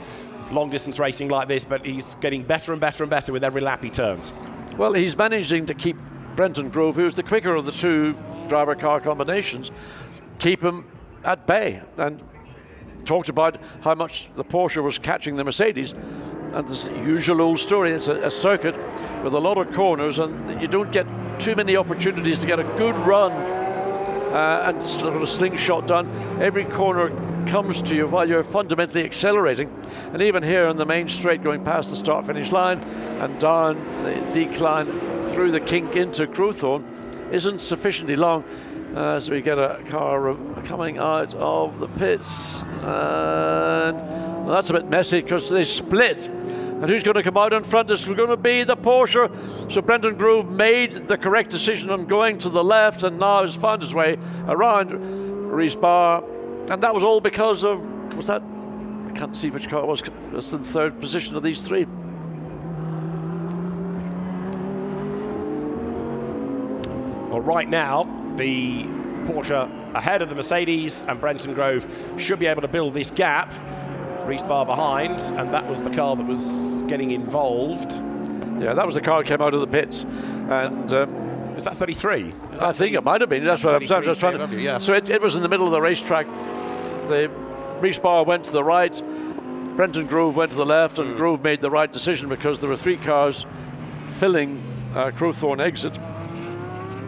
long-distance racing like this. But he's getting better and better and better with every lap he turns. Well, he's managing to keep Brenton Grove, who's the quicker of the two driver car combinations, keep him at bay. And talked about how much the Porsche was catching the Mercedes. And this usual old story, it's a circuit with a lot of corners, and you don't get too many opportunities to get a good run and sort of slingshot done. Every corner comes to you while you're fundamentally accelerating. And even here in the main straight, going past the start-finish line and down the decline through the kink into Crowthorne isn't sufficiently long. As we get a car coming out of the pits, and well, that's a bit messy because they split. And who's going to come out in front? It's going to be the Porsche. So Brenton Grove made the correct decision on going to the left, and now has found his way around Reese Barr. And that was all because of, was that, I can't see which car it was. It's in third position of these three. Well, right now, the Porsche ahead of the Mercedes, and Brenton Grove should be able to build this gap. Reese Barr behind, and that was the car that was getting involved. Yeah, that was the car that came out of the pits, and Is that 33? I think it might have been. That's what I'm just trying to. Yeah. So it was in the middle of the racetrack. The Reese-Bar went to the right, Brenton Grove went to the left, and Grove made the right decision because there were 3 cars filling Crowthorne exit.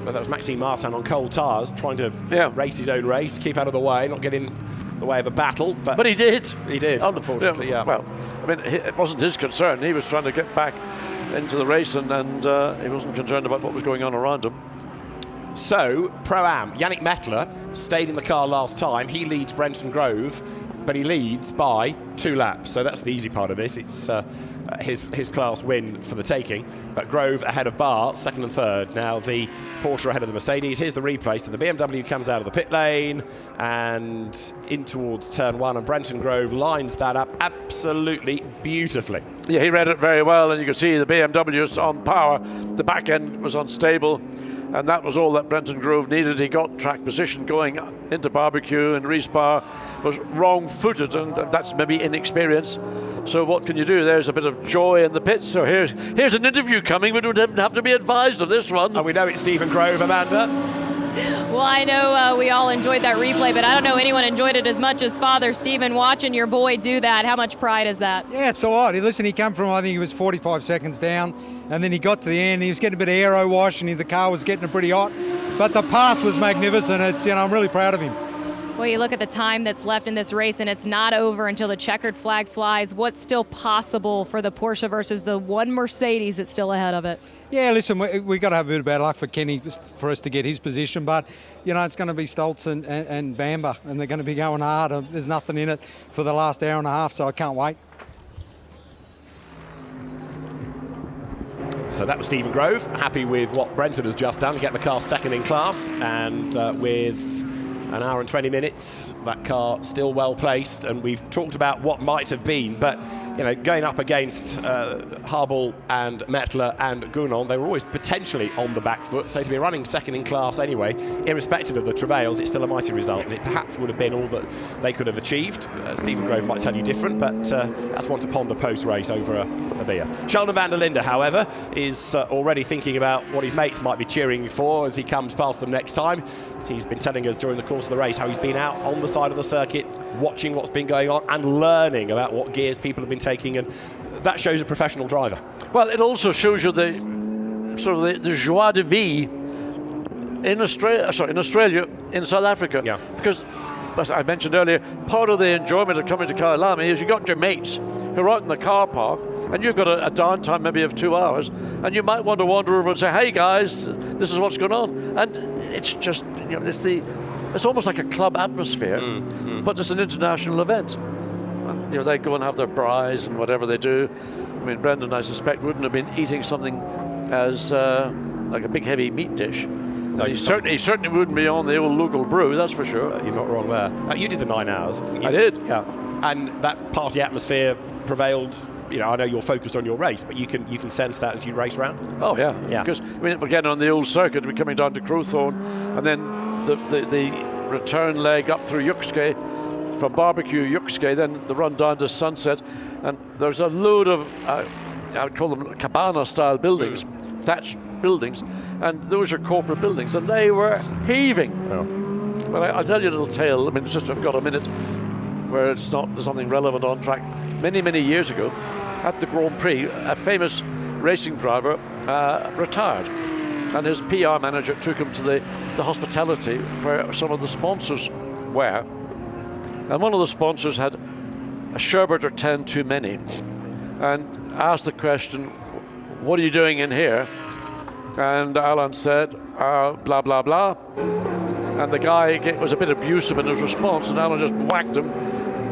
But that was Maxime Martin on cold tyres, trying to race his own race, keep out of the way, not get in the way of a battle. But he did. He did, unfortunately, yeah. Well, I mean, it wasn't his concern. He was trying to get back into the race, and he wasn't concerned about what was going on around him. So, Pro-Am, Yannick Mettler stayed in the car last time. He leads Brenton Grove, but he leads by 2 laps. So that's the easy part of this. It's his class win for the taking. But Grove ahead of Barr, 2nd and 3rd. Now the Porsche ahead of the Mercedes. Here's the replay. So the BMW comes out of the pit lane and in towards turn 1. And Brenton Grove lines that up absolutely beautifully. Yeah, he read it very well. And you can see the BMW is on power. The back end was unstable. And that was all that Brenton Grove needed. He got track position going into barbecue, and Reese-Bar was wrong-footed, and that's maybe inexperience. So what can you do? There's a bit of joy in the pits. So here's an interview coming, but we would have to be advised of this one. And we know it's Stephen Grove, Amanda. Well, I know we all enjoyed that replay, but I don't know anyone enjoyed it as much as Father Stephen. Watching your boy do that, how much pride is that? Yeah, it's a lot. Listen, he came from, I think he was 45 seconds down, and then he got to the end. He was getting a bit of aero wash, and the car was getting pretty hot. But the pass was magnificent. I'm really proud of him. Well, you look at the time that's left in this race, and it's not over until the checkered flag flies. What's still possible for the Porsche versus the one Mercedes that's still ahead of it? Yeah, listen, we got to have a bit of bad luck for Kenny for us to get his position, but it's going to be Stoltz and Bamber, and they're going to be going hard. There's nothing in it for the last hour and a half, so I can't wait. So that was Stephen Grove, happy with what Brenton has just done, get the car 2nd in class, and with an hour and 20 minutes, that car still well placed, and we've talked about what might have been, but going up against Harbel and Mettler and Gounon, they were always potentially on the back foot, so to be running 2nd in class anyway, irrespective of the travails, it's still a mighty result, and it perhaps would have been all that they could have achieved. Stephen Grove might tell you different, but that's one to ponder post-race over a beer. Sheldon van der Linde, however, is already thinking about what his mates might be cheering for as he comes past them next time. He's been telling us during the course of the race how he's been out on the side of the circuit, watching what's been going on and learning about what gears people have been taking, and that shows a professional driver. Well, it also shows you the joie de vivre in Australia, in South Africa. Yeah. Because, as I mentioned earlier, part of the enjoyment of coming to Kyalami is you got your mates who are out in the car park, and you've got a downtime maybe of 2 hours, and you might want to wander over and say, "Hey guys, this is what's going on," and it's just it's almost like a club atmosphere, but it's an international event. And, they go and have their braais and whatever they do. I mean, Brendan, I suspect, wouldn't have been eating something as like a big heavy meat dish. No, he certainly wouldn't be on the old local brew, that's for sure. You're not wrong there. You did the 9 hours, didn't you? I did. Yeah, and that party atmosphere prevailed. I know you're focused on your race, but you can sense that as you race around. Oh yeah. Because we're getting on the old circuit, we're coming down to Crowthorne, and then the return leg up through Yuxke, from barbecue Yuxke, then the run down to Sunset, and there's a load of I would call them cabana-style buildings, thatched buildings, and those are corporate buildings, and they were heaving. Oh. Well, I'll tell you a little tale. I mean, I've got a minute where there's something relevant on track. Many years ago, at the Grand Prix, a famous racing driver retired, and his PR manager took him to the hospitality where some of the sponsors were, and one of the sponsors had a sherbet or 10 too many, and asked the question, "What are you doing in here?" And Alan said, "Blah blah blah," and the guy was a bit abusive in his response, and Alan just whacked him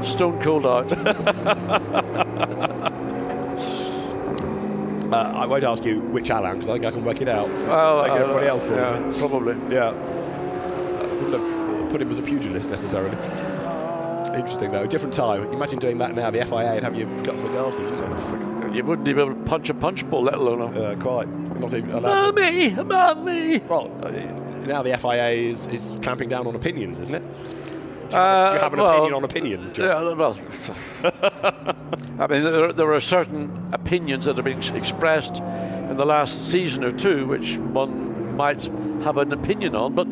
stone cold out. I won't ask you which Alan, because I think I can work it out. Well, like everybody else, yeah, probably. Yeah. I wouldn't have put him as a pugilist necessarily. Interesting though, different time. Imagine doing that now. The FIA would have you guts for glasses, wouldn't it? You wouldn't even be able to punch a punch ball, let alone quite. Not even allowed. Mommy! Well, now the FIA is clamping down on opinions, isn't it? Do you have an opinion on opinions, John? Yeah, well, I mean, there are certain opinions that have been expressed in the last season or two, which one might have an opinion on, but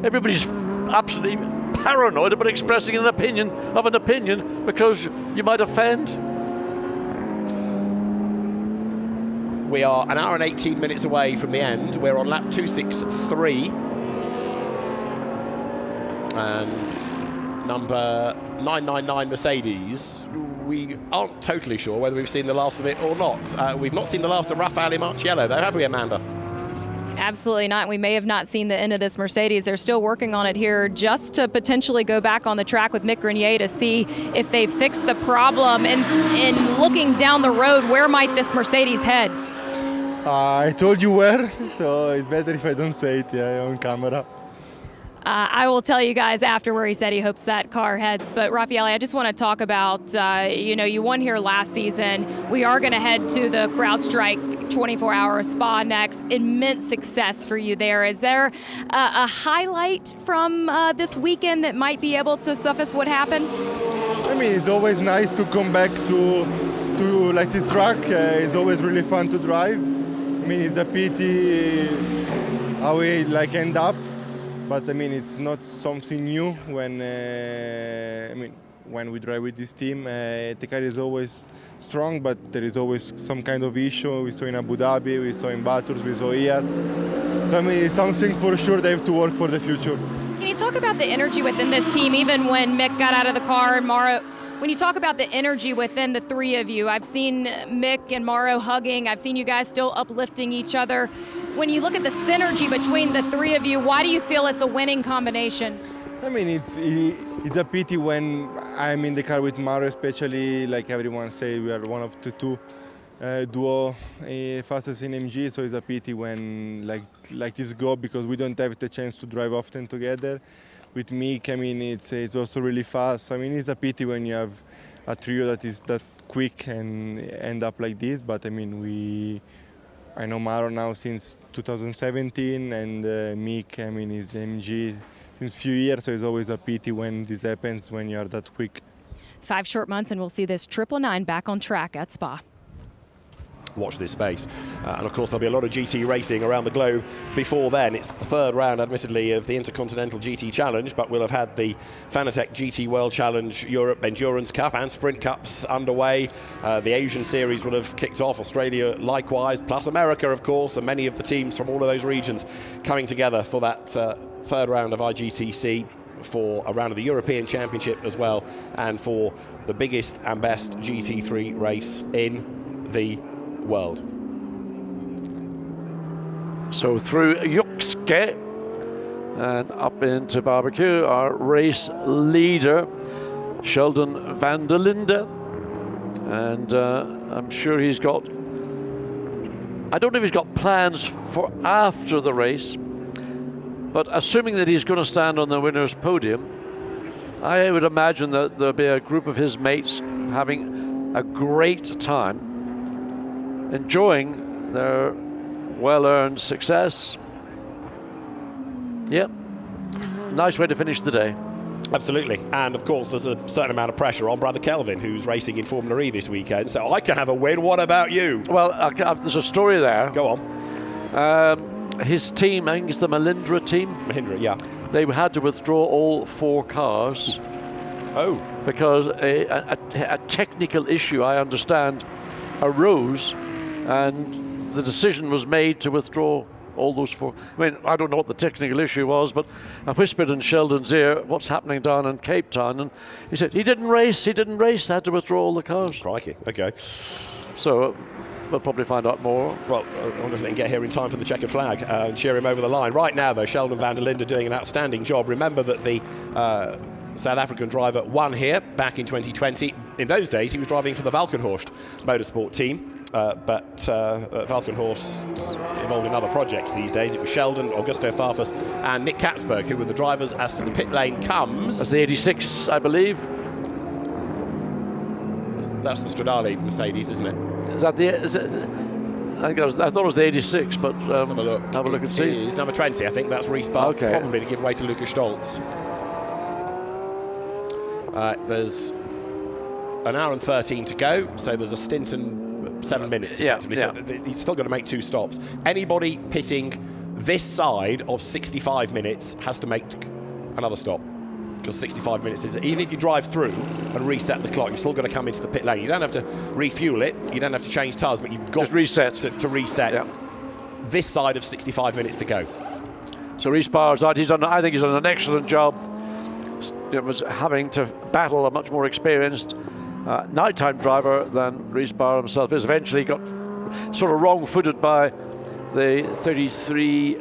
everybody's absolutely paranoid about expressing an opinion because you might offend. We are an hour and 18 minutes away from the end. We're on lap 263. And number 999 Mercedes, we aren't totally sure whether we've seen the last of it or not. We've not seen the last of Raffaele Marciello, though, have we, Amanda? Absolutely not. We may have not seen the end of this Mercedes. They're still working on it here just to potentially go back on the track with Mick Grenier to see if they fix the problem. And looking down the road, where might this Mercedes head? I told you where, so it's better if I don't say it on camera. I will tell you guys after where he said he hopes that car heads. But Raffaele, I just want to talk about, you won here last season. We are going to head to the CrowdStrike 24-hour Spa next. Immense success for you there. Is there a highlight from this weekend that might be able to suffice what happened? I mean, it's always nice to come back to like this track. It's always really fun to drive. I mean, it's a pity how we end up. But I mean, it's not something new when when we drive with this team. The car is always strong, but there is always some kind of issue. We saw in Abu Dhabi, we saw in Bathurst, we saw here. So I mean, it's something for sure they have to work for the future. Can you talk about the energy within this team, even when Mick got out of the car and Mauro? When you talk about the energy within the three of you, I've seen Mick and Mauro hugging. I've seen you guys still uplifting each other. When you look at the synergy between the three of you, why do you feel it's a winning combination? I mean, it's a pity when I'm in the car with Mauro, especially like everyone say we are one of the two duo fastest in AMG. So it's a pity when like this go because we don't have the chance to drive often together. With Mick, I mean, it's also really fast. So, I mean, it's a pity when you have a trio that is that quick and end up like this. But I mean, I know Mauro now since 2017, and Mick, I mean, is AMG since a few years. So it's always a pity when this happens when you are that quick. 5 short months, and we'll see this 999 back on track at Spa. Watch this space. And of course, there'll be a lot of GT racing around the globe before then. It's the third round, admittedly, of the Intercontinental GT Challenge, but we'll have had the Fanatec GT World Challenge Europe Endurance Cup and Sprint Cups underway. The Asian Series will have kicked off, Australia likewise, plus America, of course, and many of the teams from all of those regions coming together for that third round of IGTC, for a round of the European Championship as well, and for the biggest and best GT3 race in the world. So through Yuxke and up into barbecue, our race leader, Sheldon van der Linde. And I'm sure he's got, I don't know if he's got plans for after the race, but assuming that he's going to stand on the winner's podium, I would imagine that there'll be a group of his mates having a great time, enjoying their well-earned success. Yep, nice way to finish the day. Absolutely, and of course there's a certain amount of pressure on brother Kelvin, who's racing in Formula E this weekend, so I can have a win. What about you? Well, there's a story there. Go on. His team, I think it's the Mahindra team. Mahindra, yeah. They had to withdraw all 4 cars. Oh. Because a technical issue, I understand, arose, and the decision was made to withdraw all those 4. I mean, I don't know what the technical issue was, but I whispered in Sheldon's ear what's happening down in Cape Town, and he said he didn't race, they had to withdraw all the cars. Crikey, okay. So we'll probably find out more. Well, I wonder if they can get here in time for the checkered flag and cheer him over the line. Right now, though, Sheldon van der Linde doing an outstanding job. Remember that the South African driver won here back in 2020. In those days, he was driving for the Valkenhorst Motorsport team. But Valkenhorst involved in other projects these days. It was Sheldon, Augusto Farfus and Nick Katzberg who were the drivers. As to the pit lane comes... That's the 86, I believe. That's the Stradale Mercedes, isn't it? Is that the... Is it, I thought it was the 86, but let's have a look. Have a look and see. It's number 20, I think. That's Reese Barr, okay. Probably to give way to Lucas Stoltz. There's an hour and 13 to go, so there's a stint and 7 minutes effectively. Yeah. So he's still got to make 2 stops. Anybody pitting this side of 65 minutes has to make another stop. Because 65 minutes is, even if you drive through and reset the clock, you're still going to come into the pit lane. You don't have to refuel it, you don't have to change tyres, but you've got just reset. to reset this side of 65 minutes to go. So Rhys Barr's out. I think he's done an excellent job. It was having to battle a much more experienced nighttime driver than Rhys Barr himself is. Eventually got sort of wrong-footed by the 33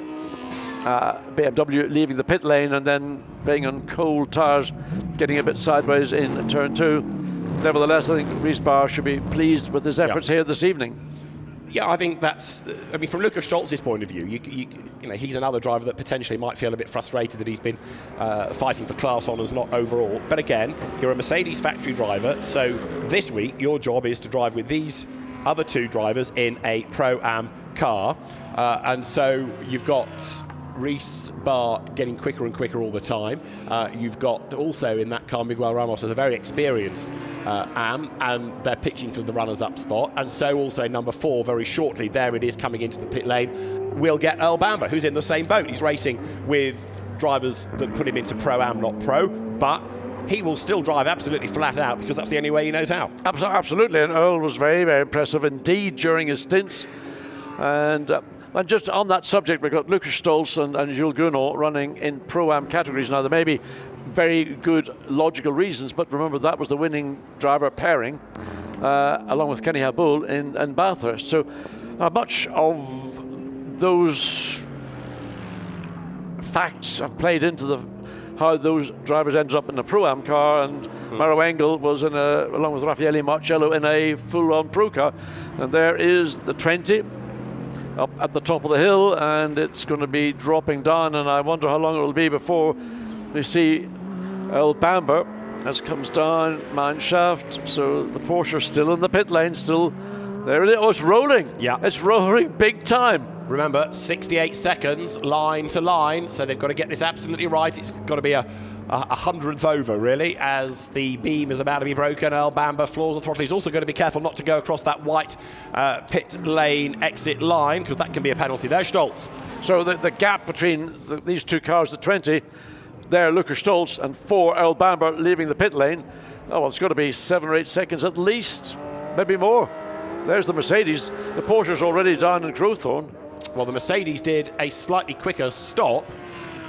BMW leaving the pit lane and then being on cold tyres, getting a bit sideways in turn 2. Nevertheless, I think Rhys Barr should be pleased with his efforts here this evening. Yeah, I think that's. I mean, from Lukas Stolz's point of view, you know, he's another driver that potentially might feel a bit frustrated that he's been fighting for class honours, not overall. But again, you're a Mercedes factory driver, so this week your job is to drive with these other 2 drivers in a Pro-Am car, and so you've got Rhys Barr getting quicker and quicker all the time. You've got also in that car Miguel Ramos as a very experienced AM, and they're pitching for the runners-up spot. And so also number 4 very shortly, there it is coming into the pit lane. We'll get Earl Bamber, who's in the same boat. He's racing with drivers that put him into Pro-Am, not Pro, but he will still drive absolutely flat out because that's the only way he knows how. Absolutely, and Earl was very, very impressive indeed during his stints. And just on that subject, we've got Lukas Stolz and Jules Gounod running in Pro-Am categories. Now, there may be very good logical reasons, but remember that was the winning driver pairing along with Kenny Habul in Bathurst. So much of those facts have played into how those drivers ended up in a Pro-Am car, and Maroc Engel was along with Raffaele Marciello in a full-on Pro car. And there is the 20 up at the top of the hill, and it's going to be dropping down, and I wonder how long it will be before we see Earl Bamber as comes down mine shaft. So the Porsche still in the pit lane, still there it is. Oh, it's rolling. Yeah, it's rolling big time. Remember, 68 seconds line to line, so they've got to get this absolutely right. It's got to be a 100th over, really, as the beam is about to be broken. Earl Bamber floors the throttle. He's also got to be careful not to go across that white pit lane exit line, because that can be a penalty. There's Stolz. So the gap between these 2 cars, the 20, there Lukas Stolz, and 4 Earl Bamber leaving the pit lane. Oh, well, it's got to be 7 or 8 seconds at least, maybe more. There's the Mercedes. The Porsche's already down in Crowthorne. Well, the Mercedes did a slightly quicker stop,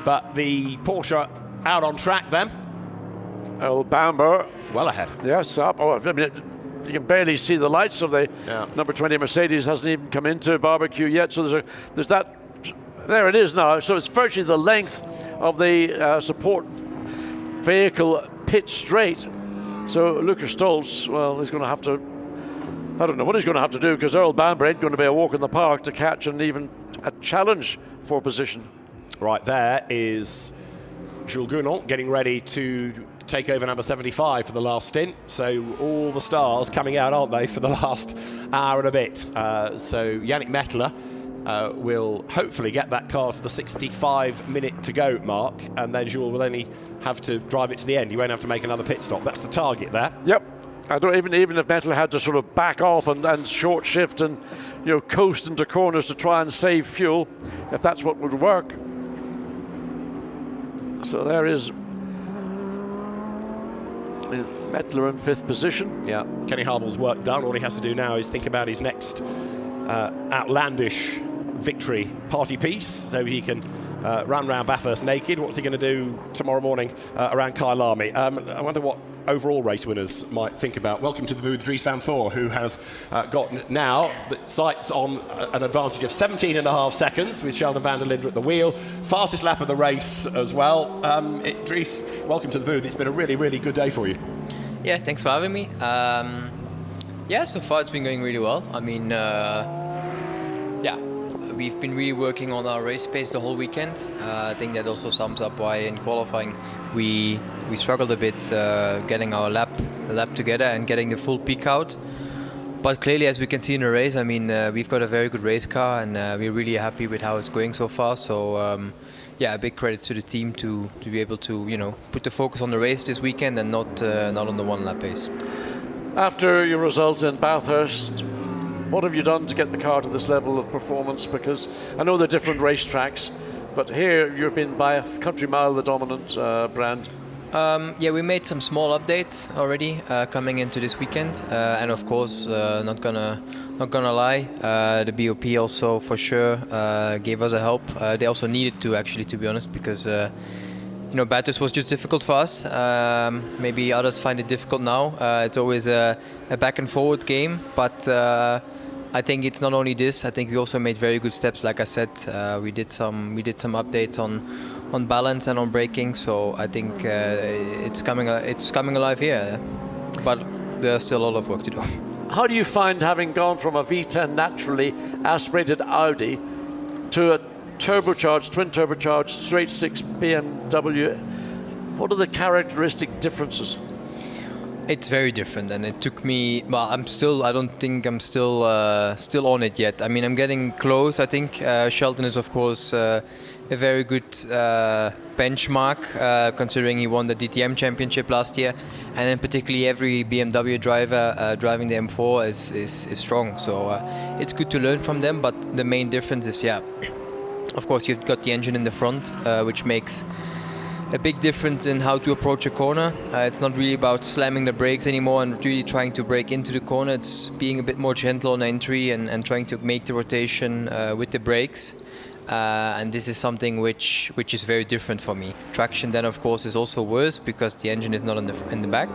but the Porsche out on track then. Earl Bamber well ahead. Yes, up. Oh, I mean, you can barely see the lights of the number 20 Mercedes. Hasn't even come into barbecue yet. So there's that. There it is now. So it's virtually the length of the support vehicle pit straight. So Lukas Stolz, well, he's going to have to. I don't know what he's going to have to do, because Earl Bamber ain't going to be a walk in the park to catch and even a challenge for position. Right there is Jules Gounod getting ready to take over number 75 for the last stint. So all the stars coming out, aren't they, for the last hour and a bit. So Yannick Mettler will hopefully get that car to the 65-minute to go mark, and then Jules will only have to drive it to the end. He won't have to make another pit stop. That's the target there. Yep. I don't even if Mettler had to sort of back off and short shift and coast into corners to try and save fuel, if that's what would work. So there is Mettler in 5th position. Yeah, Kenny Habul's work done. All he has to do now is think about his next outlandish victory party piece, so he can run around Bathurst naked. What's he going to do tomorrow morning around Kyalami? I wonder what overall race winners might think about. Welcome to the booth, Dries van Thor, who has got now the sights on an advantage of 17.5 seconds with Sheldon van der Linde at the wheel. Fastest lap of the race as well. Dries, welcome to the booth. It's been a really, really good day for you. Yeah, thanks for having me. Yeah, so far it's been going really well. I mean, we've been really working on our race pace the whole weekend. I think that also sums up why in qualifying we struggled a bit getting our lap together and getting the full peak out. But clearly, as we can see in the race, I mean, we've got a very good race car, and we're really happy with how it's going so far. So a big credit to the team to be able to put the focus on the race this weekend and not on the one lap pace. After your results in Bathurst, What have you done to get the car to this level of performance? Because I know they're different racetracks, but here you've been by a country mile the dominant brand. Yeah, we made some small updates already coming into this weekend, and of course, not gonna lie, the BOP also for sure gave us a help. They also needed to, actually, to be honest, because Bathurst was just difficult for us. Maybe others find it difficult now. It's always a back and forward game, but I think it's not only this. I think we also made very good steps. Like I said, we did some updates on balance and on braking. So I think it's coming alive here. But there's still a lot of work to do. How do you find having gone from a V10 naturally aspirated Audi to a turbocharged, twin turbocharged, straight six BMW? What are the characteristic differences? It's very different, and it took me. Well, I don't think I'm still on it yet. I mean, I'm getting close. I think Sheldon is, of course, a very good benchmark, considering he won the DTM championship last year, and then particularly every BMW driver driving the M4 is strong. So it's good to learn from them. But the main difference is, of course, you've got the engine in the front, which makes a big difference in how to approach a corner. It's not really about slamming the brakes anymore and really trying to brake into the corner. It's being a bit more gentle on entry and trying to make the rotation with the brakes. And this is something which is very different for me. Traction then, of course, is also worse because the engine is not in the back.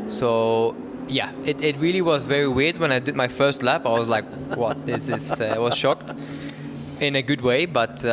So yeah, it really was very weird when I did my first lap. I was like, what is this? I was shocked in a good way, but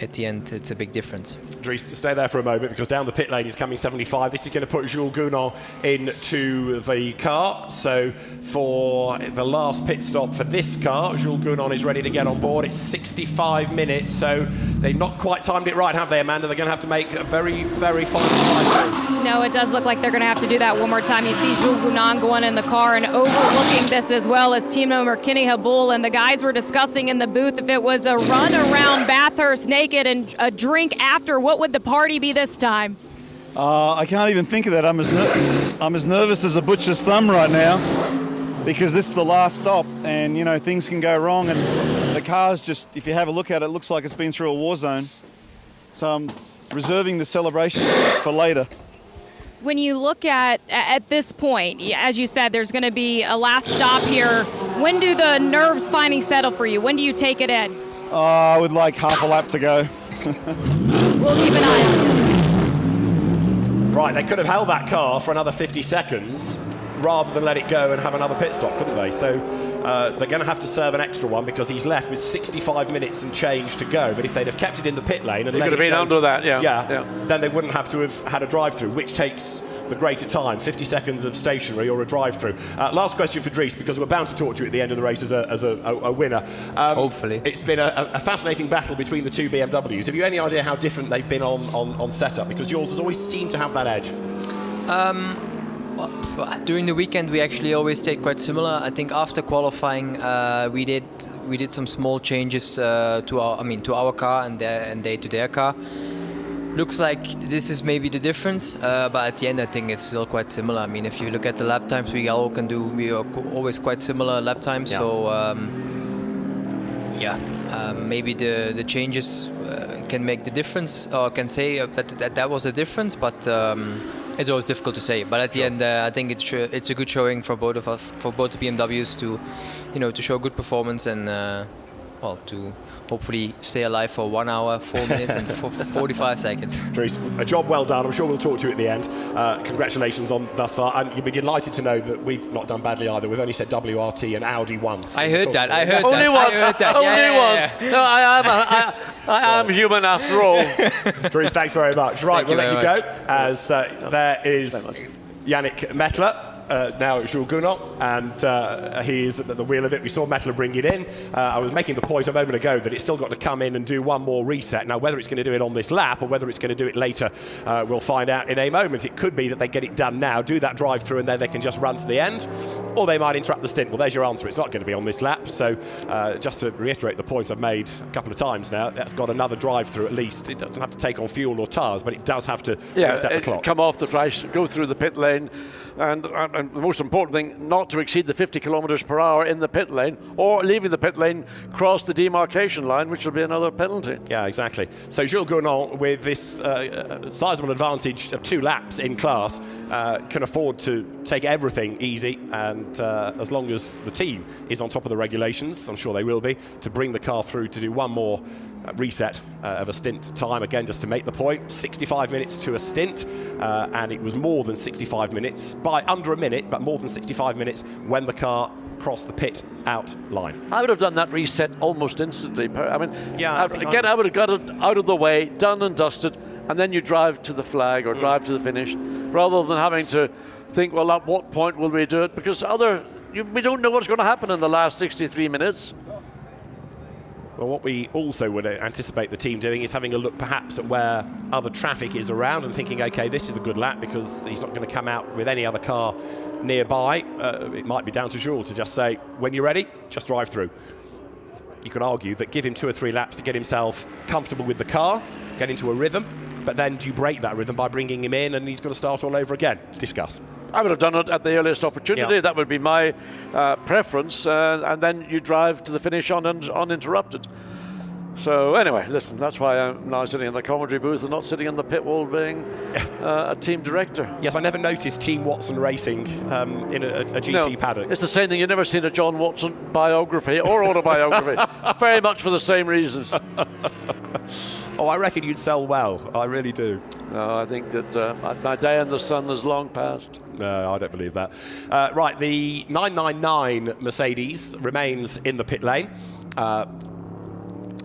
at the end, it's a big difference. Dries, stay there for a moment, because down the pit lane is coming 75. This is going to put Jules Gounon into the car. So for the last pit stop for this car, Jules Gounon is ready to get on board. It's 65 minutes, so they've not quite timed it right, have they, Amanda? They're going to have to make a very, very final time. No, it does look like they're going to have to do that one more time. You see Jules Gounon going in the car and overlooking this, as well as team member Kenny Habul. And the guys were discussing in the booth if it was a run around Bathurst naked and a drink after, what would the party be this time? I can't even think of that. I'm as nervous as a butcher's thumb right now, because this is the last stop, and things can go wrong, and the car's just, if you have a look at it, looks like it's been through a war zone. So I'm reserving the celebration for later. When you look at this point, as you said, there's going to be a last stop here. When do the nerves finally settle for you? When do you take it in? I would like half a lap to go. We'll keep an eye on it. Right, they could have held that car for another 50 seconds rather than let it go and have another pit stop, couldn't they? So they're going to have to serve an extra one, because he's left with 65 minutes and change to go. But if they'd have kept it in the pit lane and he could have been under that, then they wouldn't have to have had a drive-through, which takes the greater time, 50 seconds of stationary or a drive-through. Last question for Dries, because we're bound to talk to you at the end of the race as a winner. Hopefully. It's been a fascinating battle between the two BMWs. Have you any idea how different they've been on setup? Because yours has always seemed to have that edge. During the weekend, we actually always stayed quite similar. I think after qualifying, we did some small changes to our car and they to their car. Looks like this is maybe the difference, but at the end I think it's still quite similar. I mean, if you look at the lap times we are always quite similar lap times. Yeah. So maybe the changes can make the difference, or can say that was the difference, but it's always difficult to say. But at the end, I think it's a good showing for both of us, for both the BMWs to show good performance and to hopefully stay alive for 1 hour, 4 minutes and 45 seconds. Dries, a job well done. I'm sure we'll talk to you at the end. Congratulations on thus far. And you'll be delighted to know that we've not done badly either. We've only said WRT and Audi once. I heard that. Only once. No, I am human after all. Dries, thanks very much. Right, we'll let you go, as there is Yannick Mettler. Now Jules Gounon, and he is at the wheel of it. We saw Mettler bring it in. I was making the point a moment ago that it's still got to come in and do one more reset. Now, whether it's going to do it on this lap or whether it's going to do it later, we'll find out in a moment. It could be that they get it done now, do that drive-through, and then they can just run to the end. or they might interrupt the stint. Well, there's your answer. It's not going to be on this lap. So just to reiterate the point I've made a couple of times now, that's got another drive-through at least. It doesn't have to take on fuel or tyres, but it does have to reset the clock. Come off the track, go through the pit lane, and the most important thing, not to exceed the 50 kilometres per hour in the pit lane, or leaving the pit lane, cross the demarcation line, which will be another penalty. Yeah, exactly. So Jules Gournant, with this sizable advantage of 2 laps in class, can afford to take everything easy, and as long as the team is on top of the regulations, I'm sure they will be, to bring the car through to do one more reset of a stint time, again just to make the point, 65 minutes to a stint, and it was more than 65 minutes, by under a minute, but more than 65 minutes when the car crossed the pit out line. I would have done that reset almost instantly. I mean, yeah, again, I would have got it out of the way, done and dusted, and then you drive to the flag or drive to the finish, rather than having to think, well, at what point will we do it? Because we don't know what's going to happen in the last 63 minutes. Well, what we also would anticipate the team doing is having a look perhaps at where other traffic is around and thinking, okay, this is a good lap because he's not going to come out with any other car nearby. It might be down to Jules to just say, when you're ready, just drive through. You could argue that give him 2 or 3 laps to get himself comfortable with the car, get into a rhythm, but then do you break that rhythm by bringing him in and he's got to start all over again? Discuss. I would have done it at the earliest opportunity. Yeah. That would be my preference, and then you drive to the finish uninterrupted. So anyway, listen, that's why I'm now sitting in the commentary booth and not sitting on the pit wall being a team director. Yes, I never noticed Team Watson racing in a GT paddock. It's the same thing. You've never seen a John Watson biography or autobiography. Very much for the same reasons. Oh, I reckon you'd sell well. I really do. No, I think that my day in the sun has long passed. No, I don't believe that. Right, the 999 Mercedes remains in the pit lane.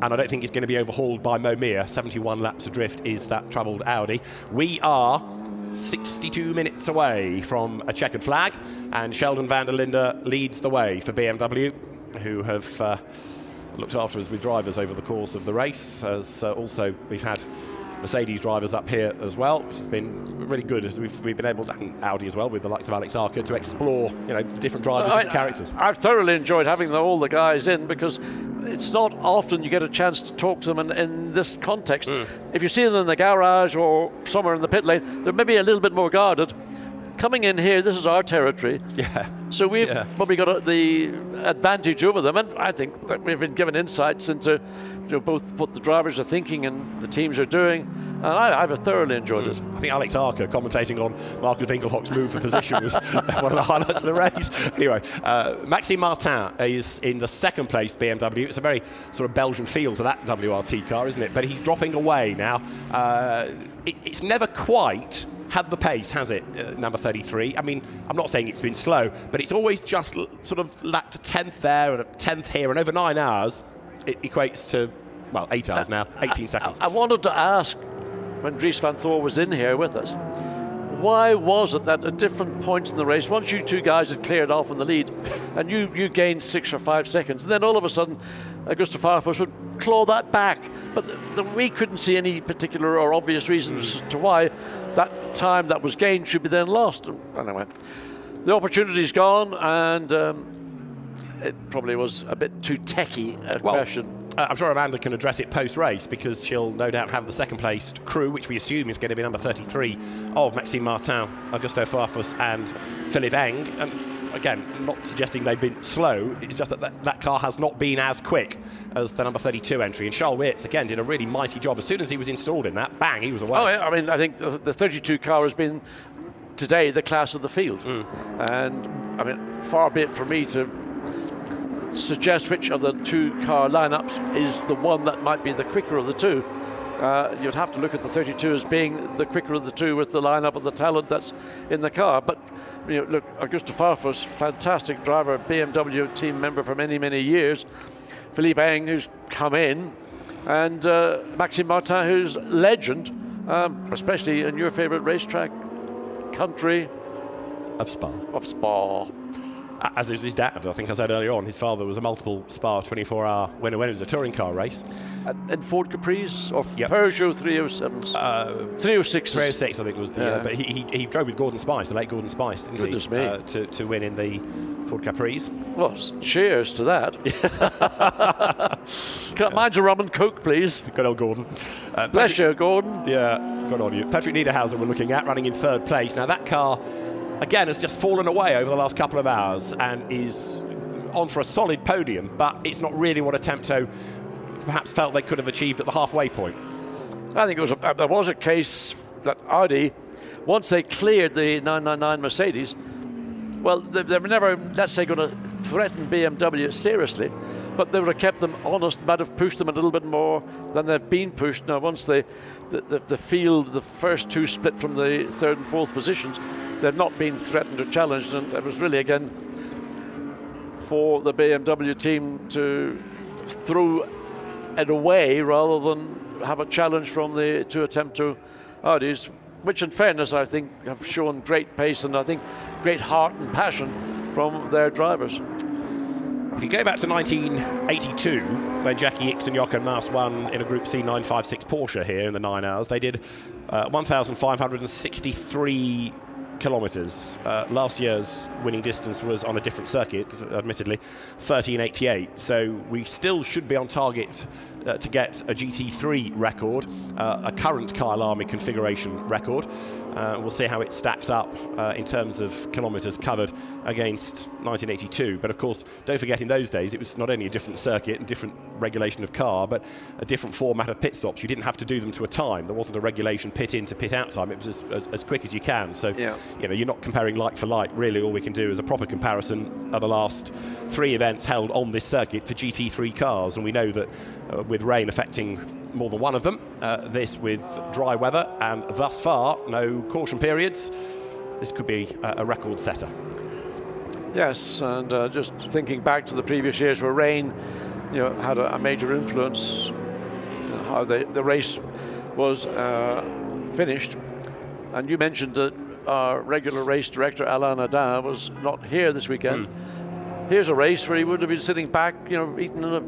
And I don't think it's going to be overhauled by Momir. 71 laps adrift is that troubled Audi. We are 62 minutes away from a checkered flag, and Sheldon van der Linde leads the way for BMW, who have looked after us with drivers over the course of the race, as also we've had Mercedes drivers up here as well, which has been really good as we've been able to, and Audi as well, with the likes of Alex Arca, to explore different drivers, different characters. I've thoroughly enjoyed having all the guys in, because it's not often you get a chance to talk to them in this context. If you see them in the garage or somewhere in the pit lane, they're maybe a little bit more guarded. Coming in here, this is our territory. Yeah. So we've probably got the advantage over them, and I think that we've been given insights into both what the drivers are thinking and the teams are doing, and I've thoroughly enjoyed it. I think Alex Arca commentating on Marcus Winkelhock's move for position was one of the highlights of the race. Anyway, Maxime Martin is in the second place BMW. It's a very sort of Belgian feel to that WRT car, isn't it? But he's dropping away now. It's never quite had the pace, has it, number 33? I mean, I'm not saying it's been slow, but it's always just sort of lapped a 10th there and a 10th here, and over 9 hours, it equates to, well, 8 hours now, 18 seconds. I wanted to ask, when Dries van Thor was in here with us, why was it that at different points in the race, once you two guys had cleared off in the lead, and you gained 6 or 5 seconds, and then all of a sudden, Augusto Farfus would claw that back, but we couldn't see any particular or obvious reasons as to why that time that was gained should be then lost. Anyway, the opportunity's gone, and it probably was a bit too techie a question. I'm sure Amanda can address it post-race, because she'll no doubt have the second-placed crew, which we assume is going to be number 33 of Maxime Martin, Augusto Farfus and Philippe Eng. And again, not suggesting they've been slow, it's just that car has not been as quick as the number 32 entry. And Charles Wirtz, again, did a really mighty job. As soon as he was installed in that, bang, he was away. Oh, yeah, I mean, I think the 32 car has been, today, the class of the field. And, I mean, far be it from me to suggest which of the 2 car lineups is the one that might be the quicker of the 2. You'd have to look at the 32 as being the quicker of the 2 with the lineup and the talent that's in the car. But look, Augusto Farfus, fantastic driver, BMW team member for many, many years. Philippe Eng, who's come in, and Maxime Martin, who's legend, especially in your favourite racetrack country of Spa. As is his dad. I think I said earlier on, his father was a multiple Spa 24-hour winner when it was a touring car race. And Ford Caprice or Peugeot 307s? 306s. 306, I think, was the... but he drove with Gordon Spice, the late Gordon Spice, didn't Goodness me. To win in the Ford Caprice. Well, cheers to that. Mine's a rum and coke, please. Good old Gordon. Bless you, Gordon. Yeah, good on you. Patrick Niederhauser we're looking at, running in third place. Now, that car, again, has just fallen away over the last couple of hours and is on for a solid podium, but it's not really what Attempto perhaps felt they could have achieved at the halfway point. I think there was a case that Audi, once they cleared the 999 Mercedes, well, they were never, let's say, going to threaten BMW seriously, but they would have kept them honest, might have pushed them a little bit more than they've been pushed. Now, once the field, the first two split from the third and fourth positions, they've not been threatened or challenged, and it was really, again, for the BMW team to throw it away rather than have a challenge from the two Attempto Audis, which in fairness I think have shown great pace and I think great heart and passion from their drivers. If you go back to 1982, when Jackie Ickx and Jochen Mass won in a Group C 956 Porsche here in the 9 hours, they did 1,563 kilometres. Last year's winning distance was on a different circuit, admittedly, 1388. So we still should be on target to get a GT3 record, a current Kyalami configuration record. We'll see how it stacks up in terms of kilometres covered against 1982. But of course, don't forget in those days it was not only a different circuit and different regulation of car, but a different format of pit stops. You didn't have to do them to a time. There wasn't a regulation pit in to pit out time. It was as quick as you can. So you know, you're not comparing like for like. Really, all we can do is a proper comparison of the last 3 events held on this circuit for GT3 cars, and we know that with rain affecting more than one of them, this with dry weather and thus far no caution periods, this could be a record setter. Yes, and just thinking back to the previous years where rain, you know, had a major influence in how the race was finished. And you mentioned that our regular race director Alain Adin was not here this weekend. Here's a race where he would have been sitting back, you know, eating a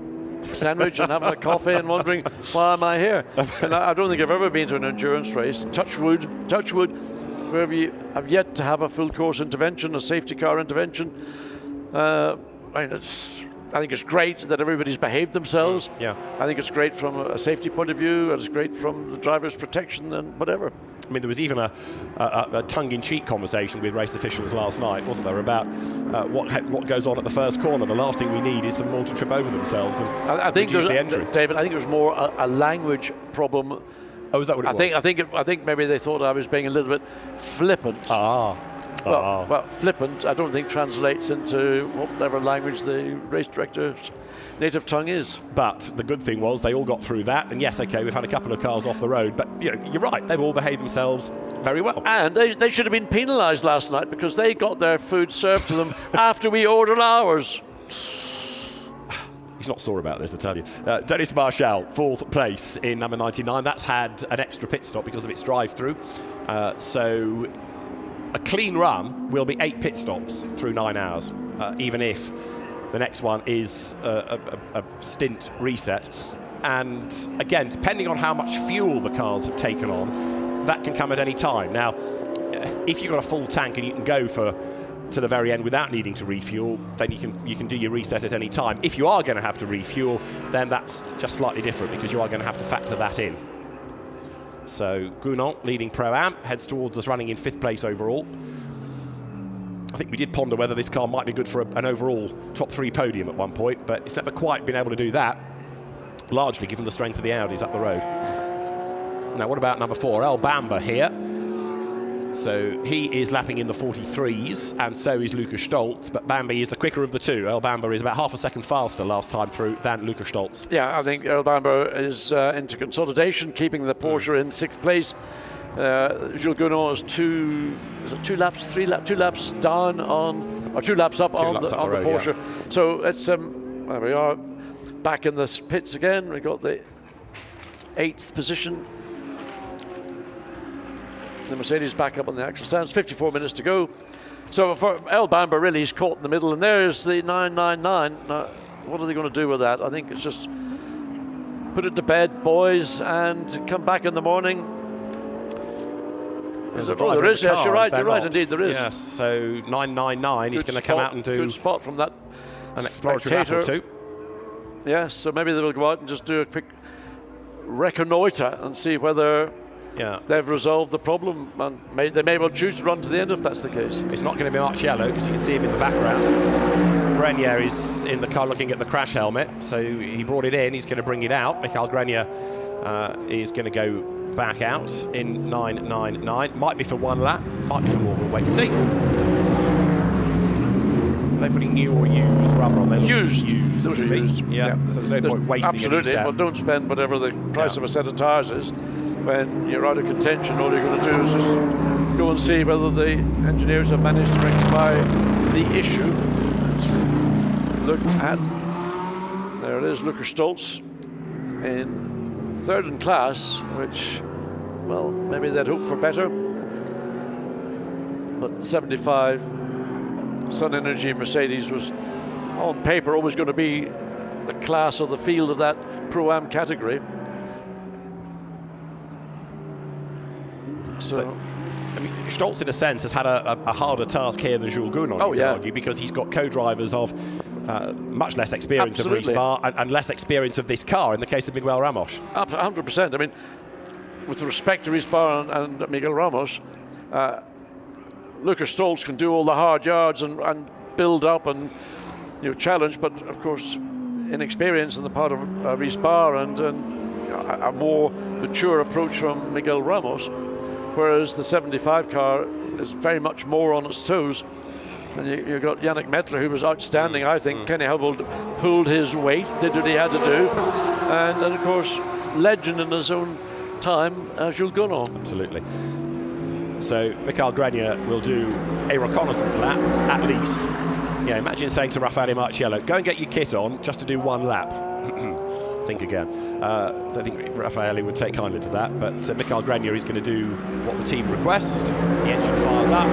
sandwich and having a coffee and wondering, why am I here? And I don't think I've ever been to an endurance race, touch wood, where we have yet to have a full course intervention, a safety car intervention. I think it's great that everybody's behaved themselves. Yeah. I think it's great from a safety point of view, and it's great from the driver's protection and whatever. I mean, there was even a tongue-in-cheek conversation with race officials last night, wasn't there, about what goes on at the first corner. The last thing we need is for them all to trip over themselves and I think reduce the entry. David, I think it was more a language problem. Oh, is that what it was? I think maybe they thought I was being a little bit flippant. Well, flippant, I don't think translates into whatever language the race director's native tongue is. But the good thing was they all got through that, and yes, okay, we've had a couple of cars off the road, but you know, you're right, they've all behaved themselves very well. And they should have been penalised last night because they got their food served to them after we ordered ours. He's not sore about this, I tell you. Dennis Marshall, 4th place in number 99. That's had an extra pit stop because of its drive-through. So a clean run will be 8 pit stops through 9 hours, even if the next one is a stint reset. And again, depending on how much fuel the cars have taken on, that can come at any time. Now, if you've got a full tank and you can go to the very end without needing to refuel, then you can do your reset at any time. If you are going to have to refuel, then that's just slightly different because you are going to have to factor that in. So Gounod, leading Pro-Am, heads towards us running in 5th place overall. I think we did ponder whether this car might be good for an overall top 3 podium at one point, but it's never quite been able to do that, largely given the strength of the Audis up the road. Now, what about number 4? El Bamba here. So he is lapping in the 43s, and so is Lukas Stoltz, but Bambi is the quicker of the two. El Bamba is about half a second faster last time through than Lukas Stoltz. Yeah, I think El Bamba is into consolidation, keeping the Porsche in 6th place. Jules Gounod is 2 laps down on, or 2 laps up on the Porsche. Yeah. So it's there we are, back in the pits again. We got the 8th position. The Mercedes back up on the axle stands. 54 minutes to go. So for El Bamba, really, he's caught in the middle, and there's the 999. Now, what are they going to do with that? I think it's just put it to bed, boys, and come back in the morning. There's a driver there is, yes, you're right, indeed, there is. Yes, so 999, he's going to come out and do good spot from that an exploratory lap or two. Yes, so maybe they will go out and just do a quick reconnoitre and see whether they've resolved the problem, and they may well choose to run to the end if that's the case. It's not going to be Marciello, because you can see him in the background. Grenier is in the car looking at the crash helmet, so he brought it in, he's going to bring it out. Michael Grenier is going to go back out in 999. Might be for one lap, might be for more, we'll wait and see. Are they putting new or used rubber on there? Used. Those are used. Yeah, so there's no point wasting absolutely. it. Well, don't spend whatever the price of a set of tyres is when you're out of contention. All you're going to do is just go and see whether the engineers have managed to rectify the issue. Look at, there it is, Lukas Stolz in third in class, which, well, maybe they'd hope for better. But 75 Sun Energy Mercedes was, on paper, always going to be the class of the field of that Pro-Am category. So I mean, Stolz, in a sense, has had a harder task here than Jules Gounon, you could argue, because he's got co-drivers of much less experience of Reese-Bar and less experience of this car, in the case of Miguel Ramos. 100%. I mean, with respect to Reese-Bar and Miguel Ramos, Lukas Stolz can do all the hard yards and build up and challenge, but of course inexperience on the part of Reese-Bar and a more mature approach from Miguel Ramos, whereas the 75 car is very much more on its toes. And you've got Yannick Mettler, who was outstanding, I think. Kenny Hubble pulled his weight, did what he had to do, and of course legend in his own time, Jules Gounon. Absolutely. So Michael Grenier will do a reconnaissance lap, at least. Yeah, imagine saying to Raffaele Marciello, go and get your kit on just to do one lap. Think again. I don't think Raffaele would take kindly to that, but Michael Grenier is going to do what the team request. The engine fires up,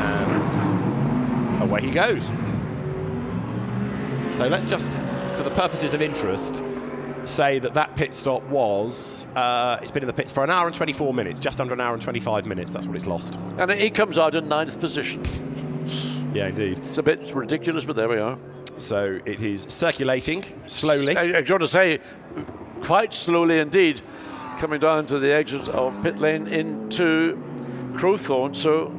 and away he goes. So let's just, for the purposes of interest, say that pit stop was, it's been in the pits for an hour and 24 minutes, just under an hour and 25 minutes, that's what it's lost. And he comes out in 9th position. Yeah, indeed. It's a bit ridiculous, but there we are. So it is circulating slowly. I got to say, quite slowly indeed, coming down to the exit of pit lane into Crowthorne. So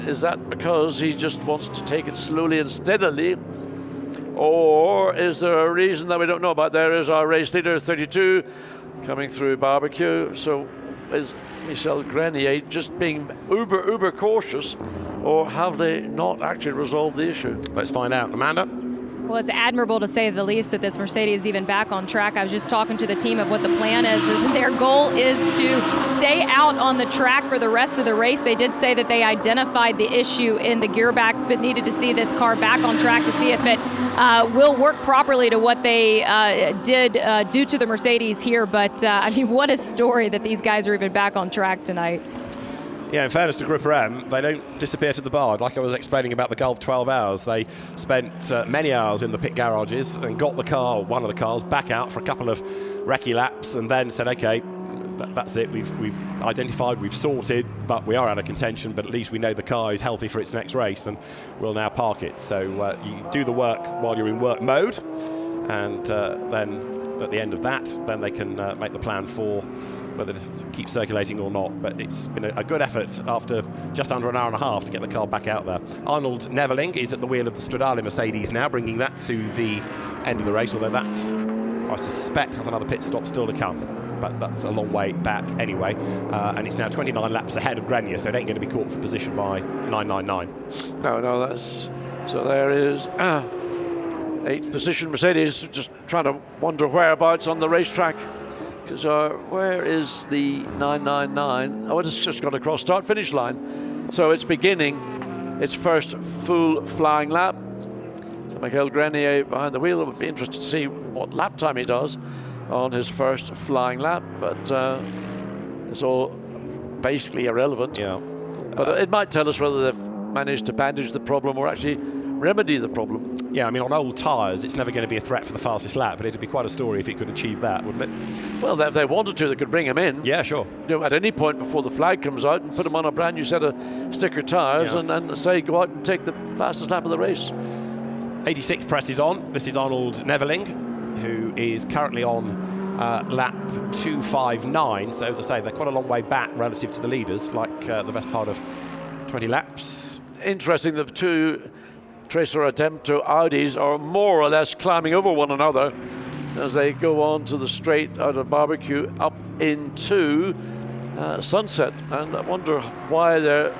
is that because he just wants to take it slowly and steadily? Or is there a reason that we don't know about? There is our race leader, 32, coming through Barbecue. So is Michel Grenier just being uber cautious, or have they not actually resolved the issue? Let's find out. Amanda? Well, it's admirable to say the least that this Mercedes is even back on track. I was just talking to the team of what the plan is. Their goal is to stay out on the track for the rest of the race. They did say that they identified the issue in the gearbox, but needed to see this car back on track to see if it will work properly to what they did do to the Mercedes here. But, I mean, what a story that these guys are even back on track tonight. Yeah, in fairness to Group M, they don't disappear to the bar. Like I was explaining about the Gulf 12 hours, they spent many hours in the pit garages and got the car, one of the cars, back out for a couple of recce laps, and then said, okay, that's it, we've identified, we've sorted, but we are out of contention, but at least we know the car is healthy for its next race, and we'll now park it. So you do the work while you're in work mode, and then at the end of that, then they can make the plan for whether to keep circulating or not. But it's been a good effort after just under an hour and a half to get the car back out there. Arnold Neveling is at the wheel of the Stradale Mercedes now, bringing that to the end of the race, although that, I suspect, has another pit stop still to come. But that's a long way back anyway. And it's now 29 laps ahead of Grenier, so they ain't going to be caught for position by 999. No, that's... So there is 8th position Mercedes, just trying to wonder whereabouts on the racetrack. Because where is the 999? Oh, it's just got across start-finish line. So it's beginning its first full flying lap. So Michael Grenier behind the wheel. It would be interesting to see what lap time he does on his first flying lap. But it's all basically irrelevant. Yeah. But it might tell us whether they've manage to bandage the problem or actually remedy the problem. Yeah, I mean, on old tyres, it's never going to be a threat for the fastest lap, but it'd be quite a story if it could achieve that, wouldn't it? Well, if they wanted to, they could bring him in. Yeah, sure. You know, at any point before the flag comes out and put him on a brand new set of sticker tyres and say, go out and take the fastest lap of the race. 86 presses on. This is Arnold Neveling, who is currently on lap 259. So, as I say, they're quite a long way back relative to the leaders, like the best part of 20 laps. Interesting, the two Tracer Attempto Audis are more or less climbing over one another as they go on to the straight out of Barbecue up into Sunset. And I wonder why they're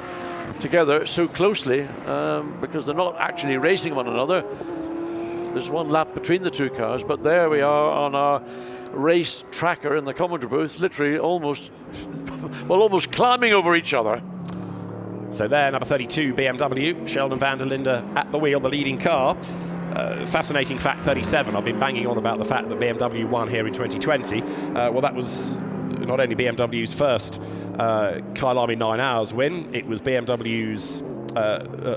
together so closely, because they're not actually racing one another. There's one lap between the two cars, but there we are on our race tracker in the commentary booth, literally almost climbing over each other. So there, number 32, BMW, Sheldon van der Linde at the wheel, the leading car. Fascinating fact 37, I've been banging on about the fact that BMW won here in 2020. Well, that was not only BMW's first Kyalami 9 Hours win, it was BMW's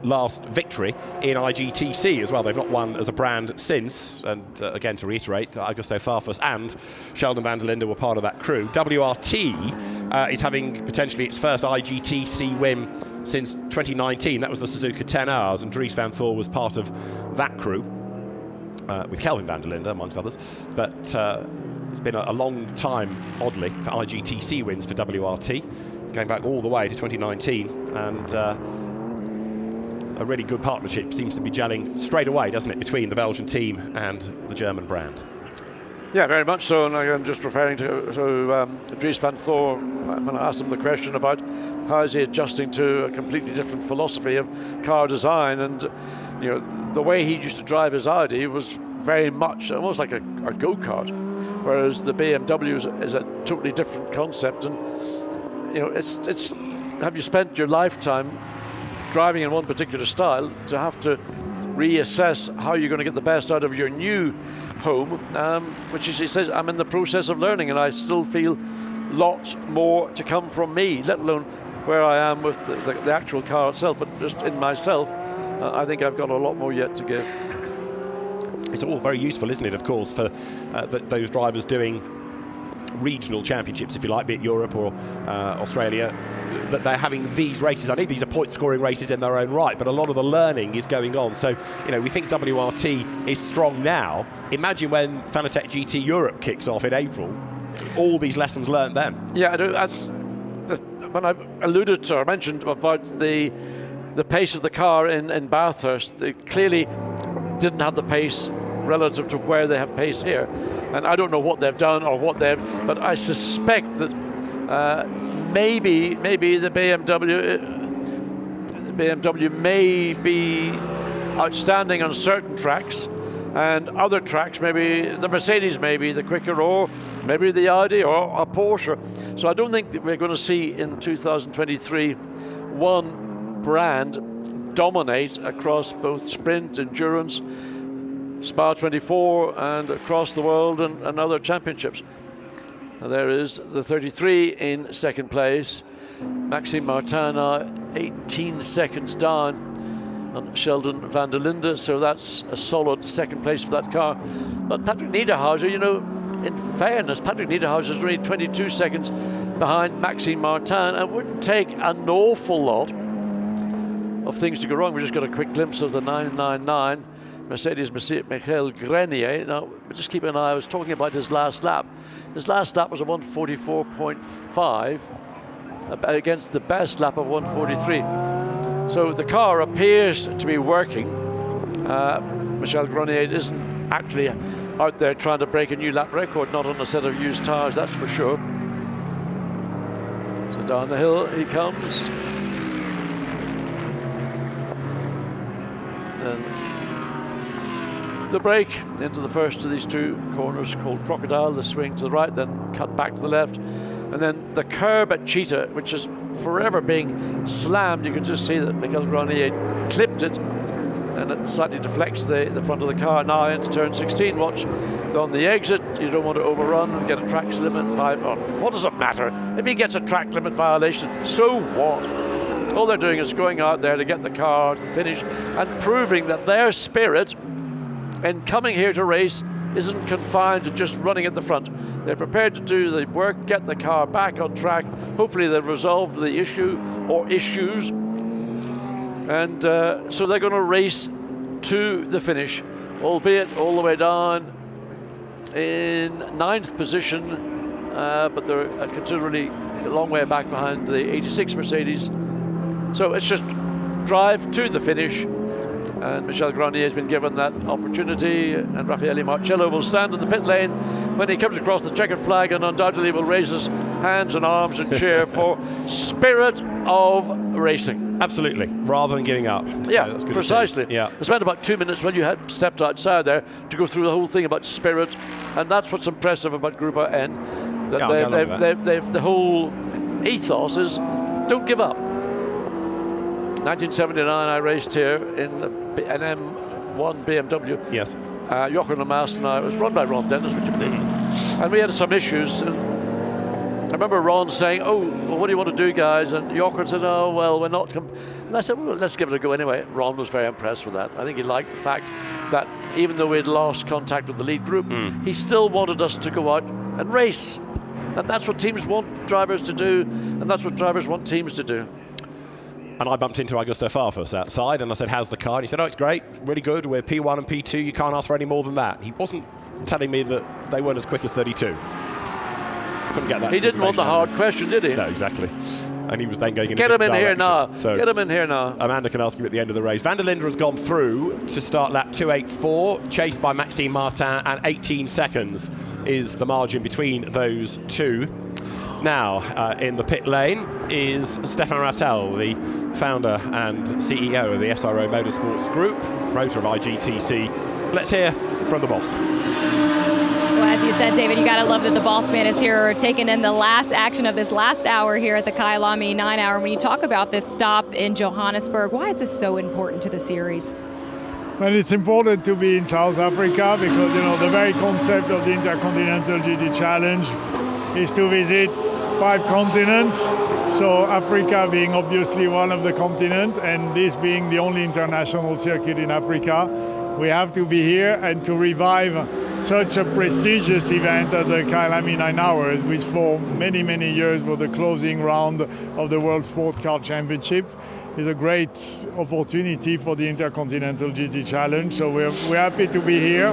last victory in IGTC as well. They've not won as a brand since, and again, to reiterate, Augusto Farfus and Sheldon van der Linde were part of that crew. WRT is having potentially its first IGTC win since 2019. That was the Suzuka 10 Hours, and Dries van Thor was part of that crew with Kelvin van der Linde, amongst others. But it's been a long time, oddly, for IGTC wins for WRT, going back all the way to 2019, and a really good partnership seems to be gelling straight away, doesn't it, between the Belgian team and the German brand. Yeah, very much so, and I'm just referring to Dries van Thor. I'm going to ask him the question about how is he adjusting to a completely different philosophy of car design, and you know, the way he used to drive his Audi was very much almost like a go-kart, whereas the BMW is a totally different concept. And you know, it's have you spent your lifetime driving in one particular style to have to reassess how you're going to get the best out of your new home, which is, he says, I'm in the process of learning, and I still feel lots more to come from me, let alone where I am with the actual car itself, but just in myself, I think I've got a lot more yet to give. It's all very useful, isn't it, of course, for those drivers doing regional championships, if you like, be it Europe or Australia, that they're having these races. I know these are point-scoring races in their own right, but a lot of the learning is going on. So, you know, we think WRT is strong now. Imagine when Fanatec GT Europe kicks off in April, all these lessons learned then. Yeah, I do. When I alluded to or mentioned about the pace of the car in Bathurst, they clearly didn't have the pace relative to where they have pace here. And I don't know what they've done or what they've, but I suspect that maybe the BMW may be outstanding on certain tracks, and other tracks, maybe the Mercedes may be the quicker, or maybe the Audi or a Porsche. So I don't think that we're going to see in 2023 one brand dominate across both sprint, endurance, Spa 24, and across the world and other championships. And there is the 33 in second place. Maxime Martin 18 seconds down on Sheldon van der Linde, so that's a solid second place for that car. But Patrick Niederhauser, you know, in fairness, Patrick Niederhauser is only 22 seconds behind Maxime Martin. It wouldn't take an awful lot of things to go wrong. We just got a quick glimpse of the 999 Mercedes Michael Grenier. Now, just keep an eye. I was talking about his last lap. His last lap was a 144.5 against the best lap of 143. So the car appears to be working. Michel Grenier isn't actually out there trying to break a new lap record, not on a set of used tyres, that's for sure. So down the hill he comes. And the break into the first of these two corners called Crocodile, the swing to the right, then cut back to the left. And then the curb at Cheetah, which is forever being slammed. You can just see that Michael Grenier clipped it, and it slightly deflects the front of the car. Now into turn 16, watch on the exit. You don't want to overrun and get a track limit. What does it matter? If he gets a track limit violation, so what? All they're doing is going out there to get the car to the finish and proving that their spirit in coming here to race isn't confined to just running at the front. They're prepared to do the work, get the car back on track. Hopefully they've resolved the issue or issues. And so they're going to race to the finish, albeit all the way down in 9th position, but they're considerably a long way back behind the 86 Mercedes. So it's just drive to the finish. And Michel Grenier has been given that opportunity, and Raffaele Marciello will stand in the pit lane when he comes across the checkered flag and undoubtedly will raise his hands and arms and cheer for spirit of racing. Absolutely, rather than giving up. So yeah, that's good precisely. Yeah. I spent about 2 minutes when you had stepped outside there to go through the whole thing about spirit, and that's what's impressive about Grupo N. That they've the whole ethos is don't give up. 1979, I raced here in an M1 BMW. Yes. Jochen Lamass and I, it was run by Ron Dennis, would you believe? And we had some issues. And I remember Ron saying, "Oh, well, what do you want to do, guys?" And Jochen said, "Oh, well, we're not." And I said, "Well, let's give it a go anyway." Ron was very impressed with that. I think he liked the fact that even though we'd lost contact with the lead group, he still wanted us to go out and race. And that's what teams want drivers to do, and that's what drivers want teams to do. And I bumped into Augusto Farfus outside, and I said, "How's the car?" And he said, "Oh, it's great, really good. We're P1 and P2. You can't ask for any more than that." He wasn't telling me that they weren't as quick as 32. Couldn't get that. He didn't want the hard question, did he? No, exactly. And he was then going in Get a him in different here now. direction. So Get him in here now. Amanda can ask him at the end of the race. Van der Linde has gone through to start lap 284, chased by Maxime Martin, and 18 seconds is the margin between those two. Now, in the pit lane is Stefan Rattel, the founder and CEO of the SRO Motorsports Group, promoter of IGTC. Let's hear from the boss. Well, as you said, David, you got to love that the boss man is here taking in the last action of this last hour here at the Kyalami 9 hour. When you talk about this stop in Johannesburg, why is this so important to the series? Well, it's important to be in South Africa because, you know, the very concept of the Intercontinental GT Challenge is to visit 5 continents, so Africa being obviously one of the continents, and this being the only international circuit in Africa. We have to be here and to revive such a prestigious event at the Kyalami 9 hours, which for many, many years was the closing round of the World Sport Car Championship, is a great opportunity for the Intercontinental GT Challenge. So we're happy to be here.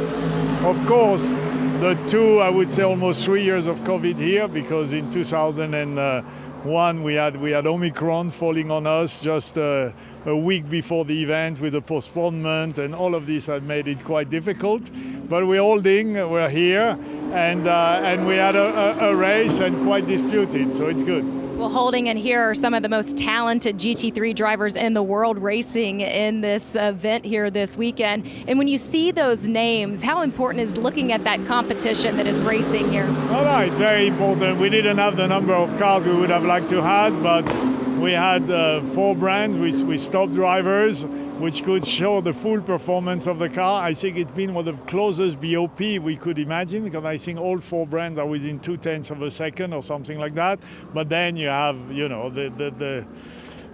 Of course, the 2, I would say, almost 3 years of COVID here, because in 2001 we had Omicron falling on us just a week before the event with a postponement, and all of this had made it quite difficult. But we're here, and we had a race and quite disputed, so it's good. Well, holding and here are some of the most talented GT3 drivers in the world racing in this event here this weekend. And when you see those names, how important is looking at that competition that is racing here? Well, it's very important. We didn't have the number of cars we would have liked to have, but we had 4 brands with top drivers, which could show the full performance of the car. I think it's been one of the closest BOP we could imagine, because I think all 4 brands are within 0.2 of a second or something like that. But then you have, you know, the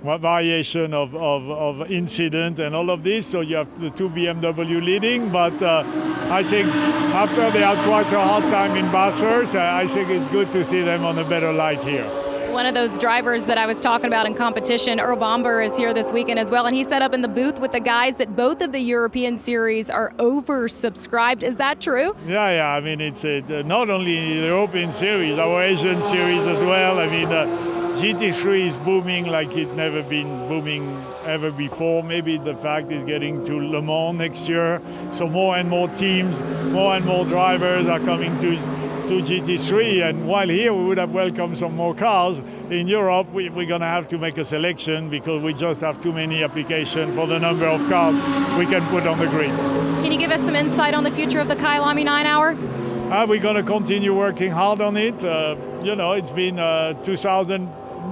variation of incident and all of this. So you have the 2 BMW leading, but I think after they had quite a hard time in Bathurst, I think it's good to see them on a better light here. One of those drivers that I was talking about in competition, Earl Bomber, is here this weekend as well, and he set up in the booth with the guys that both of the European series are oversubscribed. Is that true? Yeah. I mean, it's not only the European series, our Asian series as well. I mean, GT3 is booming like it's never been booming ever before. Maybe the fact is getting to Le Mans next year, so more and more teams, more and more drivers are coming to GT3, and while here we would have welcomed some more cars, in Europe we're going to have to make a selection because we just have too many applications for the number of cars we can put on the grid. Can you give us some insight on the future of the Kyalami 9 hour? We're going to continue working hard on it. You know, it's been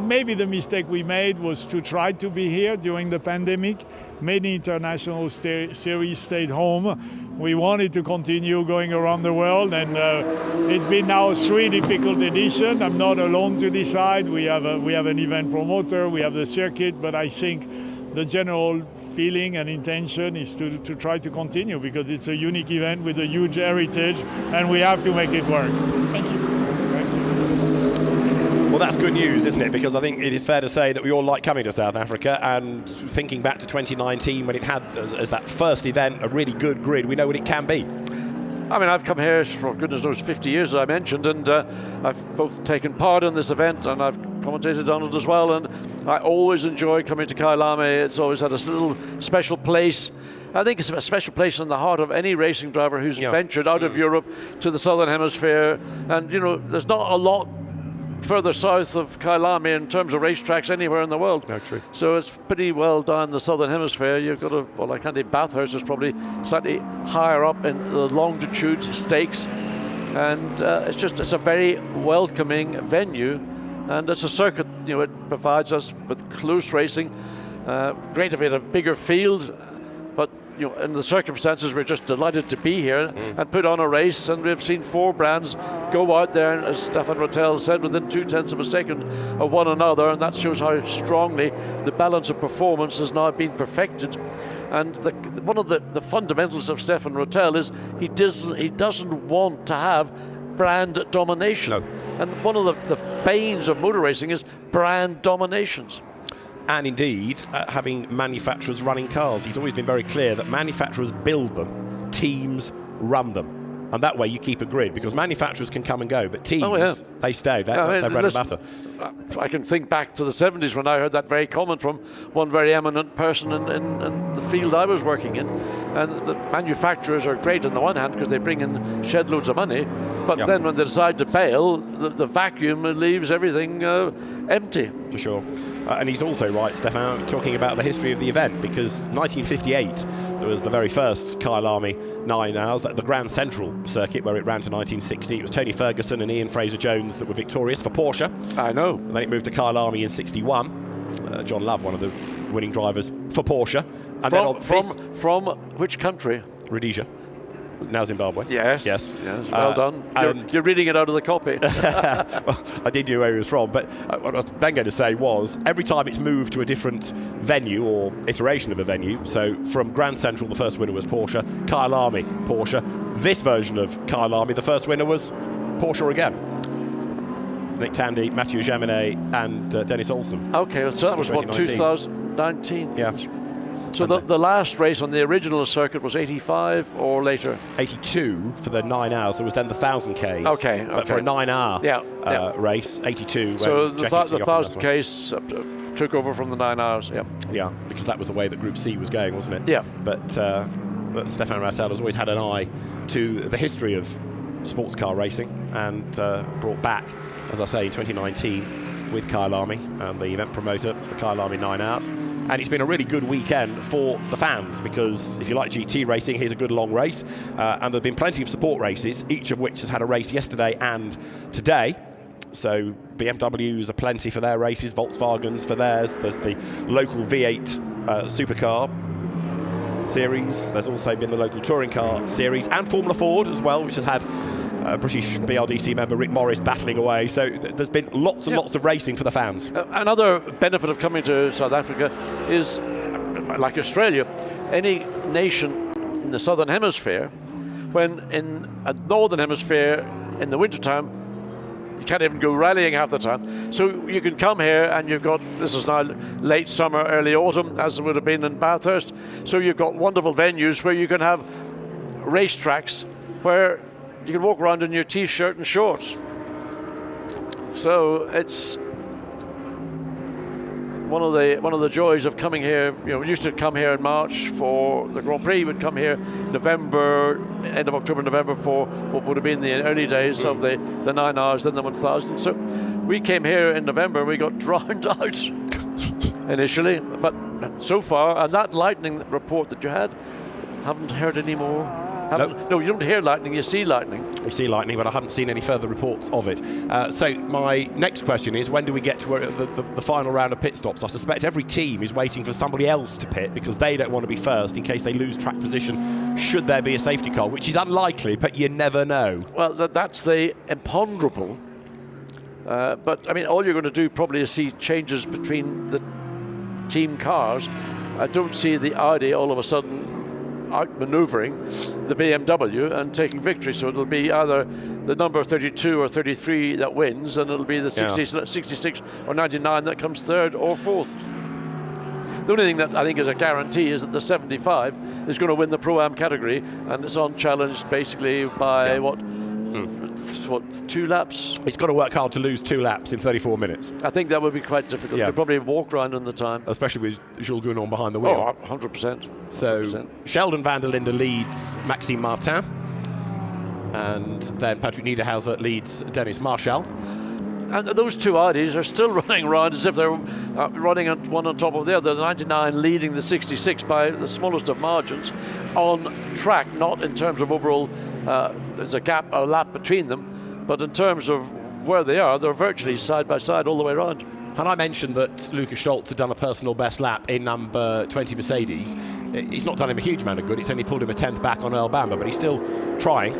maybe the mistake we made was to try to be here during the pandemic. Many international series stayed home. We wanted to continue going around the world, and it's been now 3 difficult editions. I'm not alone to decide. We have an event promoter, we have the circuit, but I think the general feeling and intention is to try to continue, because it's a unique event with a huge heritage, and we have to make it work. Thank you. Well, that's good news, isn't it? Because I think it is fair to say that we all like coming to South Africa, and thinking back to 2019 when it had, as that first event, a really good grid, we know what it can be. I mean, I've come here for goodness knows 50 years, as I mentioned, and I've both taken part in this event and I've commentated on it as well, and I always enjoy coming to Kyalami. It's always had a little special place. I think it's a special place in the heart of any racing driver who's ventured out of Europe to the Southern Hemisphere. And, you know, there's not a lot further south of Kyalami in terms of racetracks anywhere in the world. No, true. So it's pretty well down the Southern Hemisphere. You've got to, well, I can't think Bathurst is probably slightly higher up in the longitude stakes. And it's a very welcoming venue. And it's a circuit, you know, it provides us with close racing. Great if we had a bigger field, but you know, in the circumstances, we're just delighted to be here and put on a race. And we've seen 4 brands go out there, and as Stefan Rattel said, within 0.2 of a second of one another, and that shows how strongly the balance of performance has now been perfected. And one of the fundamentals of Stefan Rattel is he doesn't want to have brand domination. No. And one of the banes of motor racing is brand dominations. And indeed, having manufacturers running cars. He's always been very clear that manufacturers build them, teams run them. And that way you keep a grid, because manufacturers can come and go, but teams, they stay. That's their bread and butter. I can think back to the 70s when I heard that very comment from one very eminent person in the field I was working in. And the manufacturers are great on the one hand because they bring in shed loads of money, but then when they decide to bail, the vacuum leaves everything empty. For sure. And he's also right, Stefan, talking about the history of the event, because 1958, there was the very first Kyalami 9 hours, the Grand Central circuit, where it ran to 1960. It was Tony Ferguson and Ian Fraser-Jones that were victorious for Porsche. I know. And then it moved to Kyalami in 61. John Love, one of the winning drivers for Porsche. And from which country? Rhodesia. Now Zimbabwe. Yes. Well done. You're reading it out of the copy. Well, I did know where he was from, but what I was then going to say was every time it's moved to a different venue or iteration of a venue, so from Grand Central, the first winner was Porsche, Kyalami, Porsche. This version of Kyalami, the first winner was Porsche again. Nick Tandy, Mathieu Jaminet, and Dennis Olsen. Okay, so that was what, 2019? Yeah. So the last race on the original circuit was 85 or later? 82 for the 9 hours. There was then the 1,000 Ks. Okay. But for a 9-hour race, 82. So the 1,000 Ks took over from the 9 hours. Yeah, because that was the way that Group C was going, wasn't it? Yeah. But Stefan Rattel has always had an eye to the history of sports car racing, and brought back, as I say, in 2019 with Kyalami and the event promoter, the Kyalami 9 hours. And it's been a really good weekend for the fans, because if you like GT racing, here's a good long race. And there have been plenty of support races, each of which has had a race yesterday and today. So BMWs are plenty for their races, Volkswagens for theirs. There's the local V8 supercar series. There's also been the local touring car series, and Formula Ford as well, which has had British BRDC member Rick Morris battling away. So there's been lots and lots of racing for the fans. Another benefit of coming to South Africa is, like Australia, any nation in the Southern Hemisphere, when in a Northern Hemisphere in the wintertime, you can't even go rallying half the time. So you can come here and you've got, this is now late summer, early autumn, as it would have been in Bathurst. So you've got wonderful venues where you can have racetracks where you can walk around in your t-shirt and shorts. So it's one of the joys of coming here. You know, we used to come here in March for the Grand Prix. We'd come here November, end of October, November for what would have been the early days of the 9 hours, then the 1,000. So we came here in November. We got drowned out initially, but so far, and that lightning report that you had, haven't heard any more. No, you don't hear lightning, you see lightning. You see lightning, but I haven't seen any further reports of it. So my next question is, when do we get to the final round of pit stops? I suspect every team is waiting for somebody else to pit because they don't want to be first in case they lose track position should there be a safety car, which is unlikely, but you never know. Well, that's the imponderable. But, I mean, all you're going to do probably is see changes between the team cars. I don't see the Audi all of a sudden outmaneuvering the BMW and taking victory. So it'll be either the number 32 or 33 that wins, and it'll be the 66 or 99 that comes third or fourth. The only thing that I think is a guarantee is that the 75 is going to win the Pro-Am category, and it's unchallenged basically by what, 2 laps? It's got to work hard to lose 2 laps in 34 minutes. I think that would be quite difficult. Yeah. They'll probably walk around in the time. Especially with Jules Gounon behind the wheel. Oh, 100%. So 100%. Sheldon van der Linde leads Maxime Martin, and then Patrick Niederhauser leads Dennis Marshall. And those 2 Audis are still running around as if they're running one on top of the other. The 99 leading the 66 by the smallest of margins on track, not in terms of overall, there's a lap between them, but in terms of where they are, they're virtually side by side all the way around. And I mentioned that Lucas Stoltz had done a personal best lap in number 20 Mercedes. It's not done him a huge amount of good. It's only pulled him a 10th back on Earl Bamber, but he's still trying.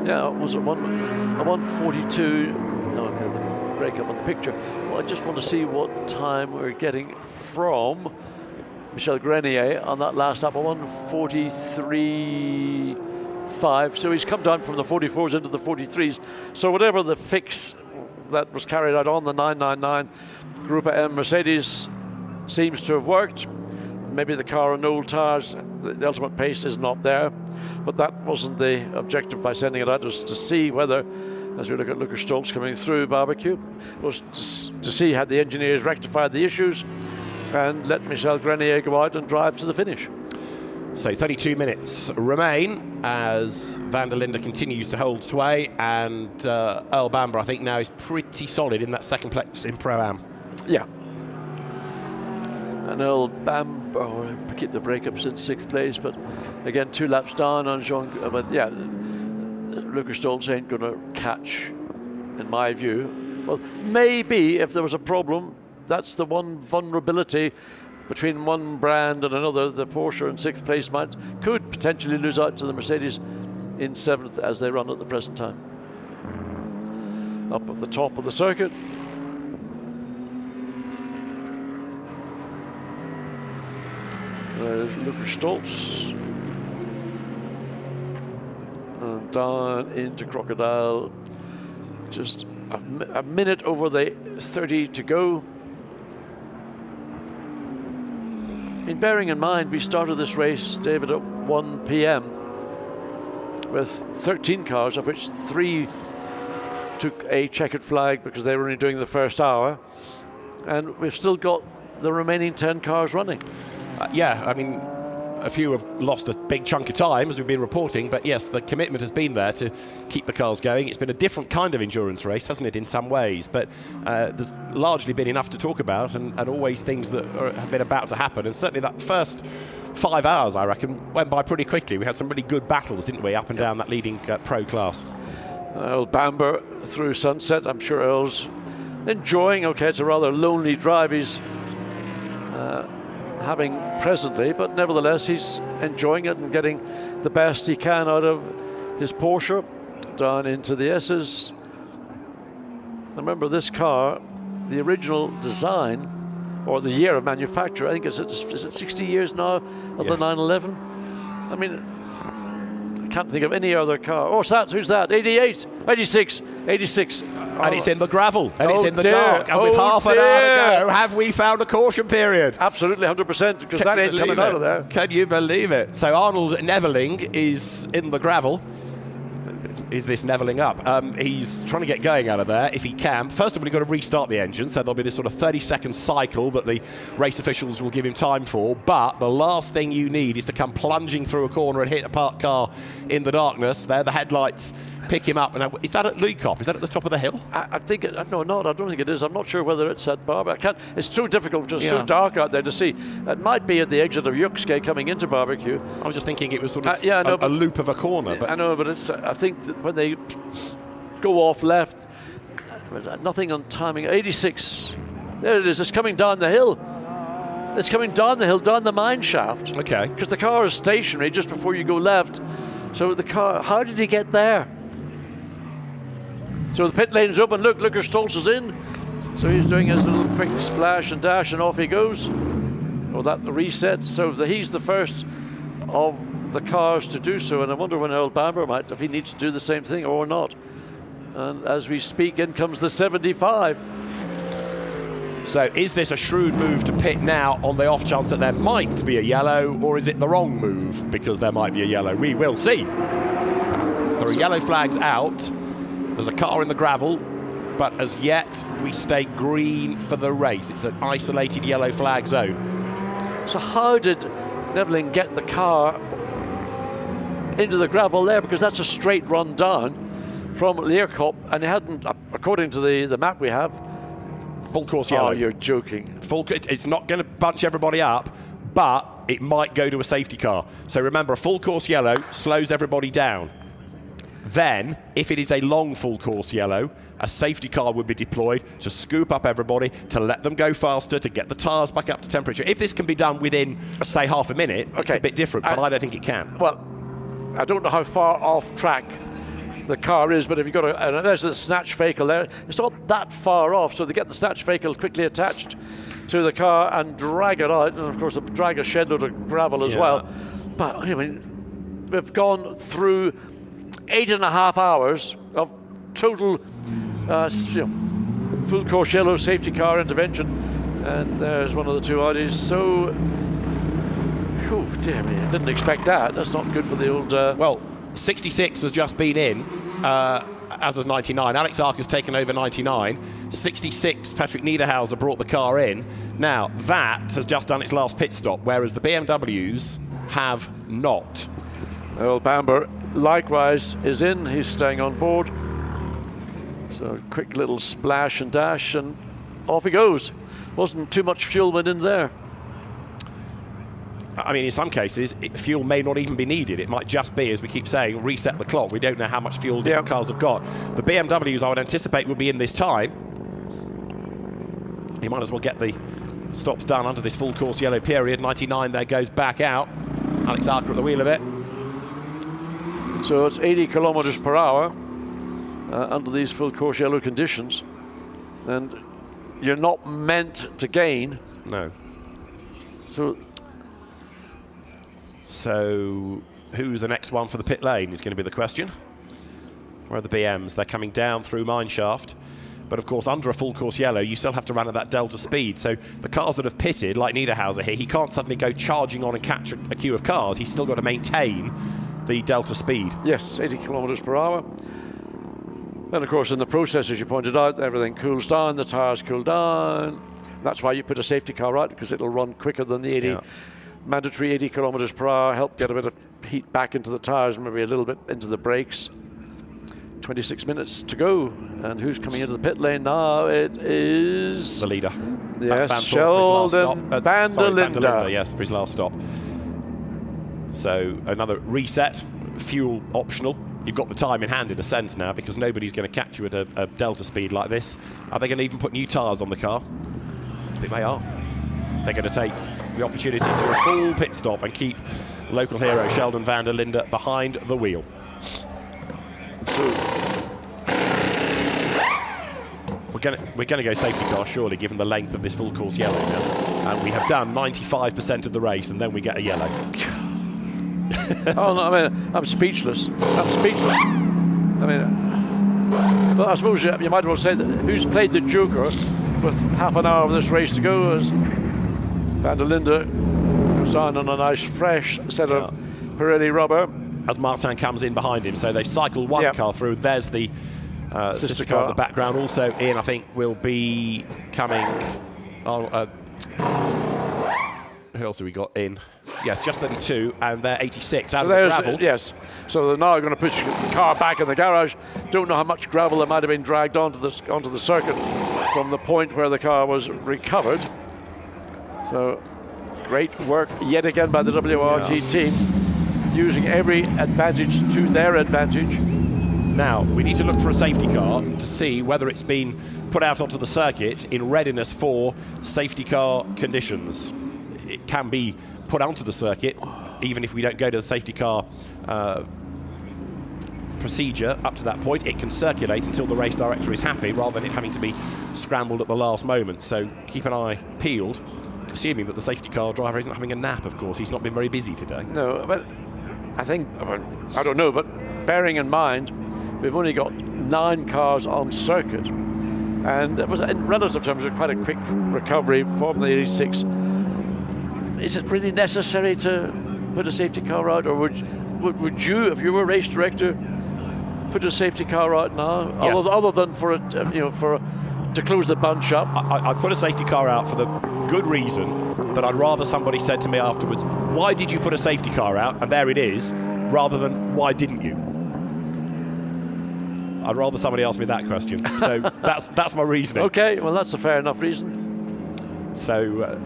Yeah, was it a 142? No, the break up on the picture. Well, I just want to see what time we're getting from Michel Grenier on that last lap, a 143.5. So he's come down from the 44s into the 43s. So whatever the fix that was carried out on the 999 Group M Mercedes seems to have worked. Maybe the car on old tyres, the ultimate pace is not there, but that wasn't the objective by sending it out, was to see whether, as we look at Lucas Stoltz coming through barbecue, was to see had the engineers rectified the issues and let Michel Grenier go out and drive to the finish. So 32 minutes remain as van der Linde continues to hold sway, and Earl Bamber, I think, now is pretty solid in that second place in Pro-Am. Yeah. And Earl Bamber keep the breakups in 6th place, but again 2 laps down on Jean. But yeah, Lucas Stoltz ain't going to catch, in my view. Well, maybe if there was a problem, that's the one vulnerability between one brand and another. The Porsche in 6th place could potentially lose out to the Mercedes in 7th as they run at the present time. Up at the top of the circuit. There's Lucas Stoltz. And down into Crocodile. Just a minute over the 30 to go. Bearing in mind, we started this race, David, at 1 p.m. with 13 cars, of which 3 took a checkered flag because they were only doing the first hour, and we've still got the remaining 10 cars running. Yeah, I mean, a few have lost a big chunk of time, as we've been reporting, but yes, the commitment has been there to keep the cars going. It's been a different kind of endurance race, hasn't it, in some ways, but there's largely been enough to talk about, and always things that have been about to happen, and certainly that first 5 hours, I reckon, went by pretty quickly. We had some really good battles, didn't we, up and down that leading pro class. Earl Bamber through Sunset. I'm sure Earl's enjoying, okay, it's a rather lonely drive he's having presently, but nevertheless he's enjoying it and getting the best he can out of his Porsche. Down into the S's. Remember, this car, the original design or the year of manufacture, I think is it 60 years now of the 911? I mean, I can't think of any other car. Oh, who's that? 88, 86, 86. And it's in the gravel, and it's in the dark, and with half an hour to go, have we found a caution period? Absolutely, 100%, because that ain't coming out of there. Can you believe it? So Arnold Neveling is in the gravel. Is this Neveling up? He's trying to get going out of there if he can. First of all, you've got to restart the engine, so there'll be this sort of 30-second cycle that the race officials will give him time for. But the last thing you need is to come plunging through a corner and hit a parked car in the darkness. There, the headlights pick him up. And is that at Leukop? Is that at the top of the hill? I think no, not. I don't think it is. I'm not sure whether it's at Barber. I can't. It's too difficult. It's so dark out there to see. It might be at the exit of Yuxke coming into Barbecue. I was just thinking it was sort of a loop of a corner. But I know, but it's. I think that when they go off left, nothing on timing. 86. There it is. It's coming down the hill. It's coming down the hill, down the mine shaft. Okay. Because the car is stationary just before you go left. So the car, how did he get there? So the pit lane's open. Look, Stoltz is in. So he's doing his little quick splash and dash, and off he goes. Oh, that the reset. So he's the first of the cars to do so. And I wonder when Earl Bamber might, if he needs to do the same thing or not. And as we speak, in comes the 75. So is this a shrewd move to pit now on the off chance that there might be a yellow, or is it the wrong move because there might be a yellow? We will see. There are yellow flags out. There's a car in the gravel, but as yet we stay green for the race. It's an isolated yellow flag zone. So how did Neveling get the car into the gravel there? Because that's a straight run down from Leerkop, and it hadn't, according to the map we have, full course yellow. Oh, you're joking. It's not going to bunch everybody up, but it might go to a safety car. So remember, a full course yellow slows everybody down. Then, if it is a long full course yellow, a safety car would be deployed to scoop up everybody, to let them go faster, to get the tyres back up to temperature. If this can be done within, say, half a minute, it's a bit different, but I don't think it can. Well, I don't know how far off track the car is, but if you've got there's the snatch vehicle there, it's not that far off, so they get the snatch vehicle quickly attached to the car and drag it out, and of course drag a shed load of gravel as well. But I mean, we've gone through 8.5 hours of total full course yellow safety car intervention, and there's one of the two Audis. So, oh dear me, I didn't expect that. That's not good for the old. Well, 66 has just been in, as has 99. Alex Ark has taken over 99. 66, Patrick Niederhauser brought the car in. Now, that has just done its last pit stop, whereas the BMWs have not. Earl Bamber, likewise, is in. He's staying on board. So, quick little splash and dash, and off he goes. Wasn't too much fuel went in there. I mean, in some cases, fuel may not even be needed. It might just be, as we keep saying, reset the clock. We don't know how much fuel different cars have got. The BMWs, I would anticipate, will be in this time. You might as well get the stops done under this full course yellow period. 99 there goes back out. Alex Arker at the wheel of it. So it's 80 kilometers per hour under these full course yellow conditions. And you're not meant to gain. No. So who's the next one for the pit lane is going to be the question. Where are the BMs? They're coming down through mineshaft. But of course, under a full course yellow, you still have to run at that delta speed. So the cars that have pitted, like Niederhauser here, he can't suddenly go charging on and catch a queue of cars. He's still got to maintain the delta speed. Yes, 80 kilometers per hour. And of course, in the process, as you pointed out, everything cools down, the tires cool down. That's why you put a safety car out, because it'll run quicker than the 80. Mandatory 80 kilometers per hour, help get a bit of heat back into the tires, maybe a little bit into the brakes. 26 minutes to go, and who's coming into the pit lane now? It is the leader. Yes, Sheldon van der Linde. Yes, for his last stop. So another reset, fuel optional. You've got the time in hand in a sense now, because nobody's going to catch you at a delta speed like this. Are they going to even put new tyres on the car? I think they are. They're going to take the opportunity to do a full pit stop and keep local hero Sheldon van der Linde behind the wheel. We're going to go safety car, surely, given the length of this full course yellow now. And we have done 95% of the race, and then we get a yellow. Oh, no, I mean, I'm speechless. I mean, well, I suppose you might as well say that who's played the Joker with half an hour of this race to go as van der Linde goes on a nice fresh set of Pirelli rubber. As Martin comes in behind him, so they cycle one car through. There's the sister car in the background. Also in, I think, will be coming on. Who else have we got in? Yes, just 32, and they're 86 out of the gravel. Yes, so they're now going to push the car back in the garage. Don't know how much gravel there might have been dragged onto the circuit from the point where the car was recovered. So great work yet again by the WRT team, using every advantage to their advantage. Now, we need to look for a safety car to see whether it's been put out onto the circuit in readiness for safety car conditions. It can be put onto the circuit, even if we don't go to the safety car procedure up to that point. It can circulate until the race director is happy, rather than it having to be scrambled at the last moment. So keep an eye peeled, assuming that the safety car driver isn't having a nap, of course. He's not been very busy today. No, but I think, I don't know, but bearing in mind, we've only got 9 cars on circuit, and it was, in relative terms, quite a quick recovery from the 86. Is it really necessary to put a safety car out, or would you, if you were race director, put a safety car out now, Yes. other than for to close the bunch up? I put a safety car out for the good reason that I'd rather somebody said to me afterwards, "Why did you put a safety car out?" and there it is, rather than "Why didn't you?" I'd rather somebody ask me that question. So that's my reasoning. Okay, well, that's a fair enough reason. So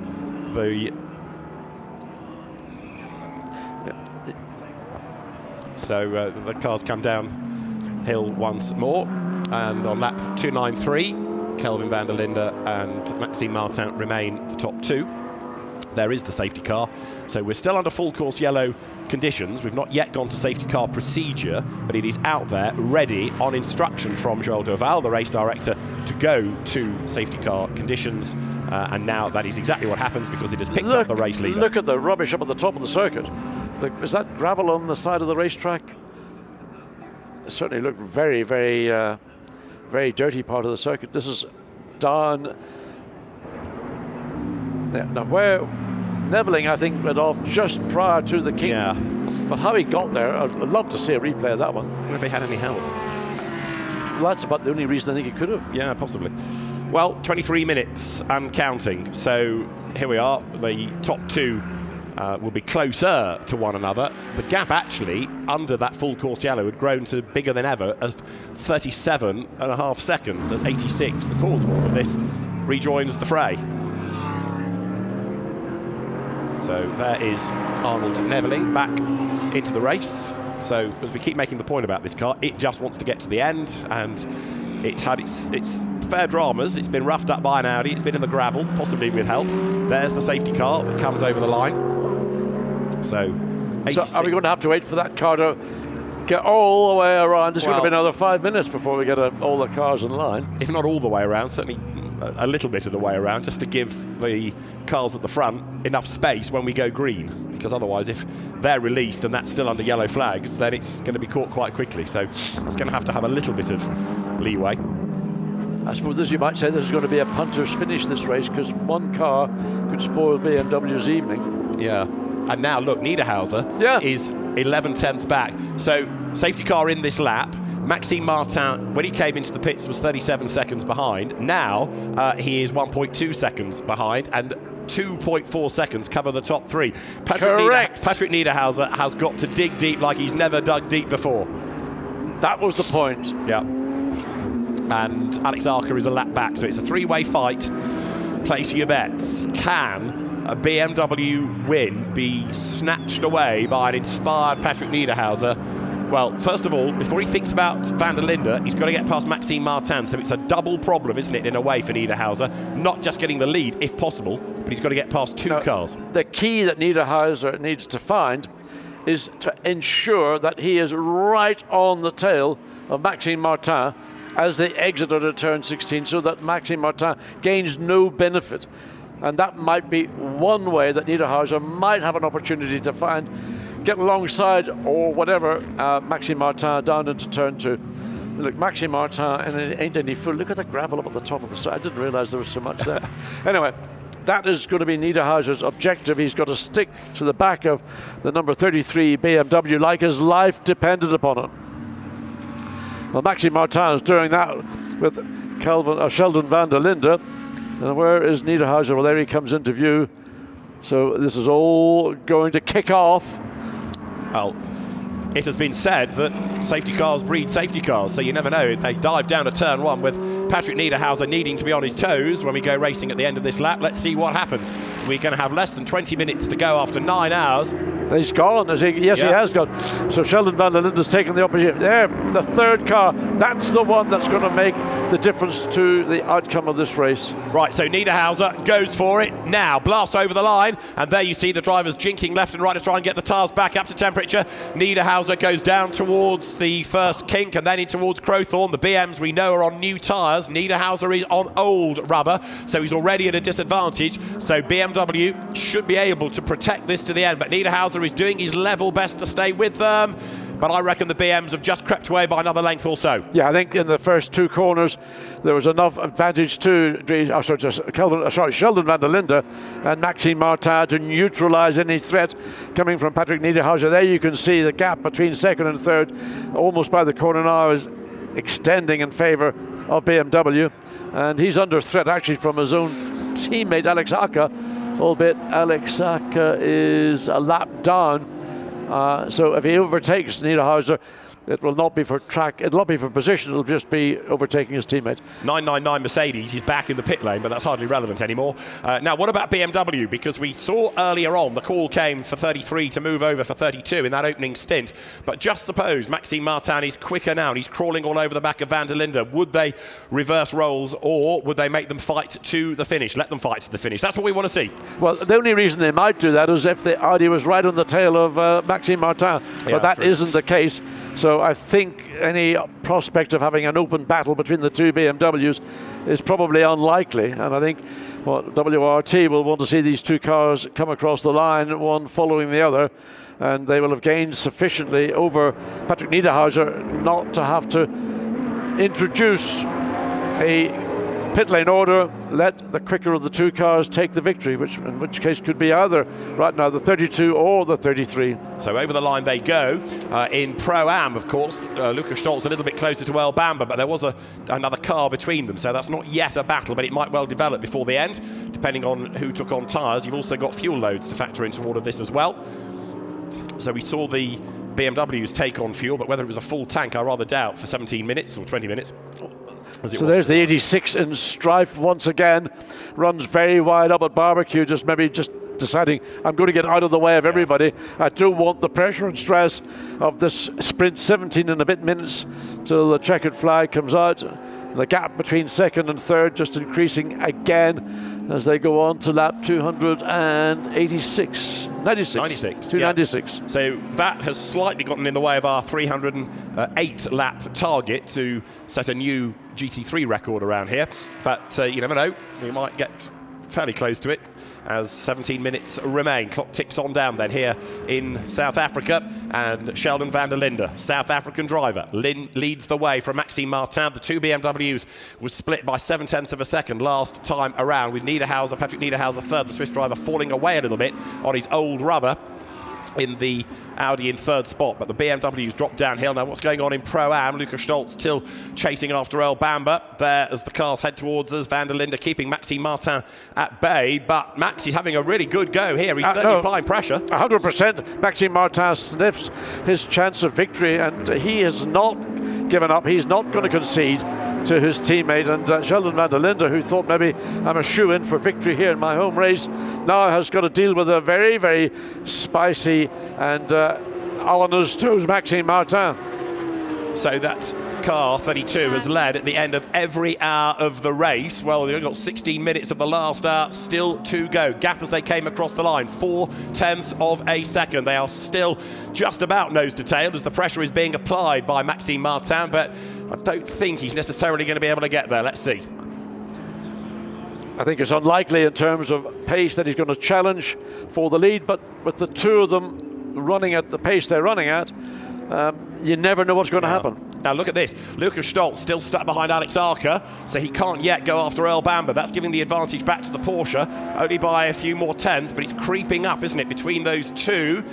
the cars come downhill once more, and on lap 293, Kelvin van der Linde and Maxime Martin remain the top 2. There is the safety car, so we're still under full course yellow conditions. We've not yet gone to safety car procedure, but it is out there ready on instruction from Joël Doval, the race director, to go to safety car conditions, and now that is exactly what happens, because it has picked up the race leader. Look at the rubbish up at the top of the circuit. Is that gravel on the side of the racetrack? It certainly looked very, very, very dirty part of the circuit. This is down. Yeah, now where Neveling, I think, went off just prior to the King. Yeah. But how he got there, I'd love to see a replay of that one. I wonder if they had any help. Well, that's about the only reason I think he could have. Yeah, possibly. Well, 23 minutes and counting. So here we are. The top 2 will be closer to one another. The gap actually under that full course yellow had grown to bigger than ever, of 37.5 seconds, as 86, the cause of this, rejoins the fray. So there is Arnold Neveling back into the race. So as we keep making the point about this car, it just wants to get to the end, and it had its fair dramas. It's been roughed up by an Audi. It's been in the gravel, possibly with help. There's the safety car that comes over the line. So 86. So are we going to have to wait for that car to get all the way around? It's going to be another 5 minutes before we get all the cars in line. If not all the way around, certainly a little bit of the way around, just to give the cars at the front enough space when we go green, because otherwise if they're released and that's still under yellow flags, then it's going to be caught quite quickly. So it's going to have a little bit of leeway. I suppose, as you might say, there's going to be a punter's finish this race, because one car could spoil BMW's evening. Yeah. And now look, Niederhauser is 11 tenths back. So safety car in this lap. Maxime Martin, when he came into the pits, was 37 seconds behind. Now he is 1.2 seconds behind, and 2.4 seconds cover the top 3. Patrick Niederhauser has got to dig deep like he's never dug deep before. That was the point. Yeah. And Alex Arca is a lap back, so it's a 3-way fight. Place your bets. Can a BMW win be snatched away by an inspired Patrick Niederhauser? Well, first of all, before he thinks about van der Linde, he's got to get past Maxime Martin, so it's a double problem, isn't it, in a way, for Niederhauser? Not just getting the lead, if possible, but he's got to get past 2 cars. The key that Niederhauser needs to find is to ensure that he is right on the tail of Maxime Martin as they exit out of turn 16, so that Maxime Martin gains no benefit. And that might be one way that Niederhauser might have an opportunity to get alongside or whatever Maxime Martin down into turn 2. Look, Maxime Martin, and it ain't any fool. Look at the gravel up at the top of the side. I didn't realize there was so much there. Anyway, that is going to be Niederhauser's objective. He's got to stick to the back of the number 33 BMW like his life depended upon it. Well, Maxime Martin is doing that with Sheldon van der Linde. And where is Niederhauser? Well, there he comes into view. So this is all going to kick off. Well, it has been said that safety cars breed safety cars, so you never know. They dive down to turn one with Patrick Niederhauser needing to be on his toes when we go racing at the end of this lap. Let's see what happens. We're going to have less than 20 minutes to go after 9 hours. He's gone. Yes, he has gone. So Sheldon van der Linde's taken the opportunity. There, the third car. That's the one that's going to make the difference to the outcome of this race. Right, so Niederhauser goes for it now. Blasts over the line, and there you see the drivers jinking left and right to try and get the tyres back up to temperature. Niederhauser goes down towards the first kink and then in towards Crowthorne. The BMs we know are on new tyres. Niederhauser is on old rubber, so he's already at a disadvantage. So BMW should be able to protect this to the end, but Niederhauser is doing his level best to stay with them. But I reckon the BMs have just crept away by another length or so. Yeah, I think in the first two corners there was enough advantage to Sheldon van der Linde and Maxime Martin to neutralise any threat coming from Patrick Niederhauser. There you can see the gap between second and third, almost by the corner now, is extending in favour of BMW. And he's under threat actually from his own teammate Alex Aka, albeit Alex Aka is a lap down. So if he overtakes Niederhauser, it will not be for track, it'll not be for position, it'll just be overtaking his teammate. 999 Mercedes, he's back in the pit lane, but that's hardly relevant anymore. Now, what about BMW? Because we saw earlier on the call came for 33 to move over for 32 in that opening stint. But just suppose Maxime Martin is quicker now and he's crawling all over the back of van der Linde. Would they reverse roles, or would they make them fight to the finish? Let them fight to the finish. That's what we want to see. Well, the only reason they might do that is if the Audi was right on the tail of Maxime Martin. But that isn't the case. So I think any prospect of having an open battle between the two BMWs is probably unlikely. And I think WRT will want to see these two cars come across the line, one following the other. And they will have gained sufficiently over Patrick Niederhauser not to have to introduce a pit lane order, let the quicker of the two cars take the victory, which in which case could be either right now the 32 or the 33. So over the line they go. In Pro-Am, of course, Lukas Stolz a little bit closer to El Bamba, but there was another car between them, so that's not yet a battle, but it might well develop before the end, depending on who took on tyres. You've also got fuel loads to factor into all of this as well. So we saw the BMWs take on fuel, but whether it was a full tank, I rather doubt, for 17 minutes or 20 minutes. So there's the 86 in strife once again, runs very wide up at barbecue, just deciding I'm going to get out of the way of everybody. I don't want the pressure and stress of this sprint, 17 and a bit minutes till the checkered flag comes out. The gap between second and third just increasing again as they go on to lap 296. 296. Yeah. So that has slightly gotten in the way of our 308 lap target to set a new GT3 record around here. But you never know, we might get fairly close to it as 17 minutes remain. Clock ticks on down then here in South Africa, and Sheldon van der Linde, South African driver, leads the way from Maxime Martin. The two BMWs was split by 0.7 of a second last time around, with Patrick Niederhauser third, the Swiss driver falling away a little bit on his old rubber in the Audi in third spot, but the BMWs drop downhill. Now what's going on in Pro-Am? Lukas Stolz still chasing after El Bamba there as the cars head towards us. Van der Linde keeping Maxime Martin at bay, but Max is having a really good go here. He's certainly applying pressure. 100%. Maxime Martin sniffs his chance of victory, and he has not given up. He's not going to concede to his teammate, and Sheldon van der Linde, who thought maybe I'm a shoe-in for victory here in my home race, now has got to deal with a very, very spicy and on his toes Maxime Martin. So that car 32 has led at the end of every hour of the race. Well, they've got 16 minutes of the last hour still to go. Gap as they came across the line, 0.4 of a second. They are still just about nose to tail as the pressure is being applied by Maxime Martin, but I don't think he's necessarily going to be able to get there. Let's see. I think it's unlikely in terms of pace that he's going to challenge for the lead, but with the two of them running at the pace they're running at, you never know what's going to happen. Now look at this. Lukas Stolz still stuck behind Alex Arca, so he can't yet go after El Bamba. That's giving the advantage back to the Porsche, only by a few more tenths, but it's creeping up, isn't it, between those two.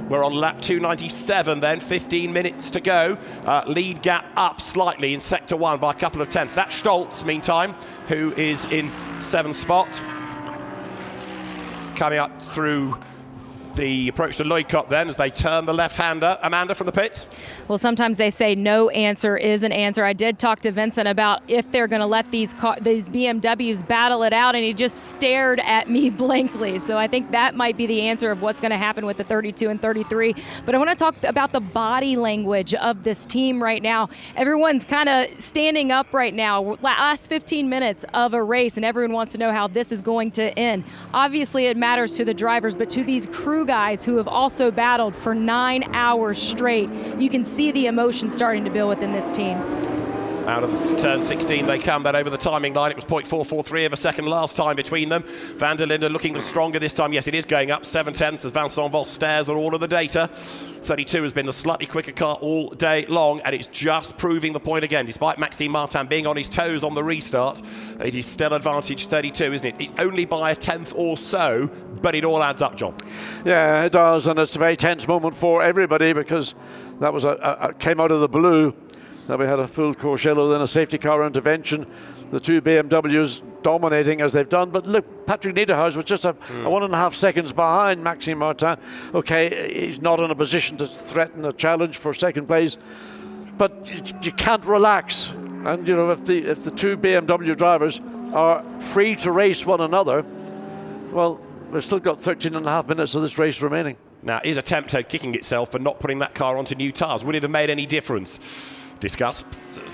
We're on lap 297 then, 15 minutes to go. Lead gap up slightly in sector one by a couple of tenths. That's Stolz, meantime, who is in 7th spot. coming up through the approach to Lloyd Cup then as they turn the left-hander. Amanda from the pits. Well, sometimes they say no answer is an answer. I did talk to Vincent about if they're going to let these BMWs battle it out, and he just stared at me blankly. So I think that might be the answer of what's going to happen with the 32 and 33. But I want to talk about the body language of this team right now. Everyone's kind of standing up right now. Last 15 minutes of a race, and everyone wants to know how this is going to end. Obviously, it matters to the drivers, but to these crew guys who have also battled for 9 hours straight, you can see the emotion starting to build within this team. Out of turn 16 they come, but over the timing line it was 0.443 of a second last time between them. Van der Linde looking stronger this time. Yes, it is going up 7/10 as Vincent Voss stares at all of the data. 32 has been the slightly quicker car all day long, and it's just proving the point again. Despite Maxime Martin being on his toes on the restart, it is still advantage 32, isn't it? It's only by a tenth or so, but it all adds up, John. Yeah, it does, and it's a very tense moment for everybody because that was came out of the blue. Now we had a full course yellow, then a safety car intervention. The two BMWs dominating as they've done. But look, Patrick Niederhauser was just a 1.5 seconds behind Maxime Martin. Okay, he's not in a position to threaten a challenge for second place, but you can't relax. And you know, if the two BMW drivers are free to race one another, well, we've still got 13.5 minutes of this race remaining. Now, is a Tempto kicking itself for not putting that car onto new tyres? Would it have made any difference? Discuss.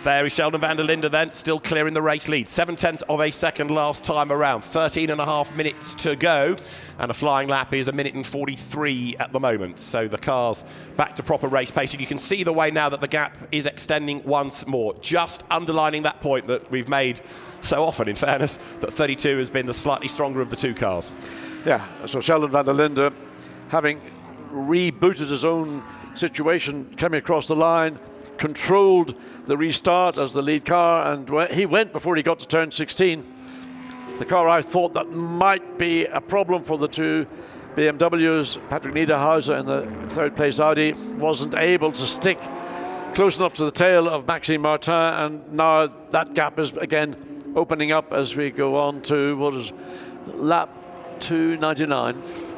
There is Sheldon van der Linde then, still clearing the race lead. 7/10 of a second last time around. 13.5 minutes to go. And a flying lap is 1 minute and 43 at the moment. So the car's back to proper race pace. And you can see the way now that the gap is extending once more. Just underlining that point that we've made so often, in fairness, that 32 has been the slightly stronger of the two cars. Yeah, so Sheldon van der Linde, having rebooted his own situation, coming across the line, controlled the restart as the lead car, and he went before he got to turn 16. The car I thought that might be a problem for the two BMWs, Patrick Niederhauser in the third place Audi, wasn't able to stick close enough to the tail of Maxime Martin, and now that gap is again opening up as we go on to what is lap 299.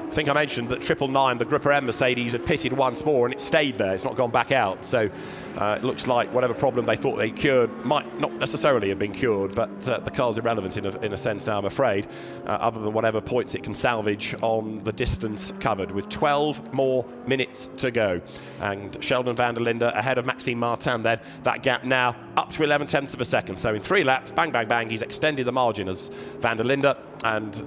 I think I mentioned that 999, the Grupper M Mercedes, had pitted once more and it stayed there. It's not gone back out. So it looks like whatever problem they thought they cured might not necessarily have been cured, but the car's irrelevant in a sense now, I'm afraid, other than whatever points it can salvage on the distance covered, with 12 more minutes to go. And Sheldon van der Linde ahead of Maxime Martin then. That gap now up to 11/10 of a second. So in 3 laps, bang, bang, bang, he's extended the margin as van der Linde, and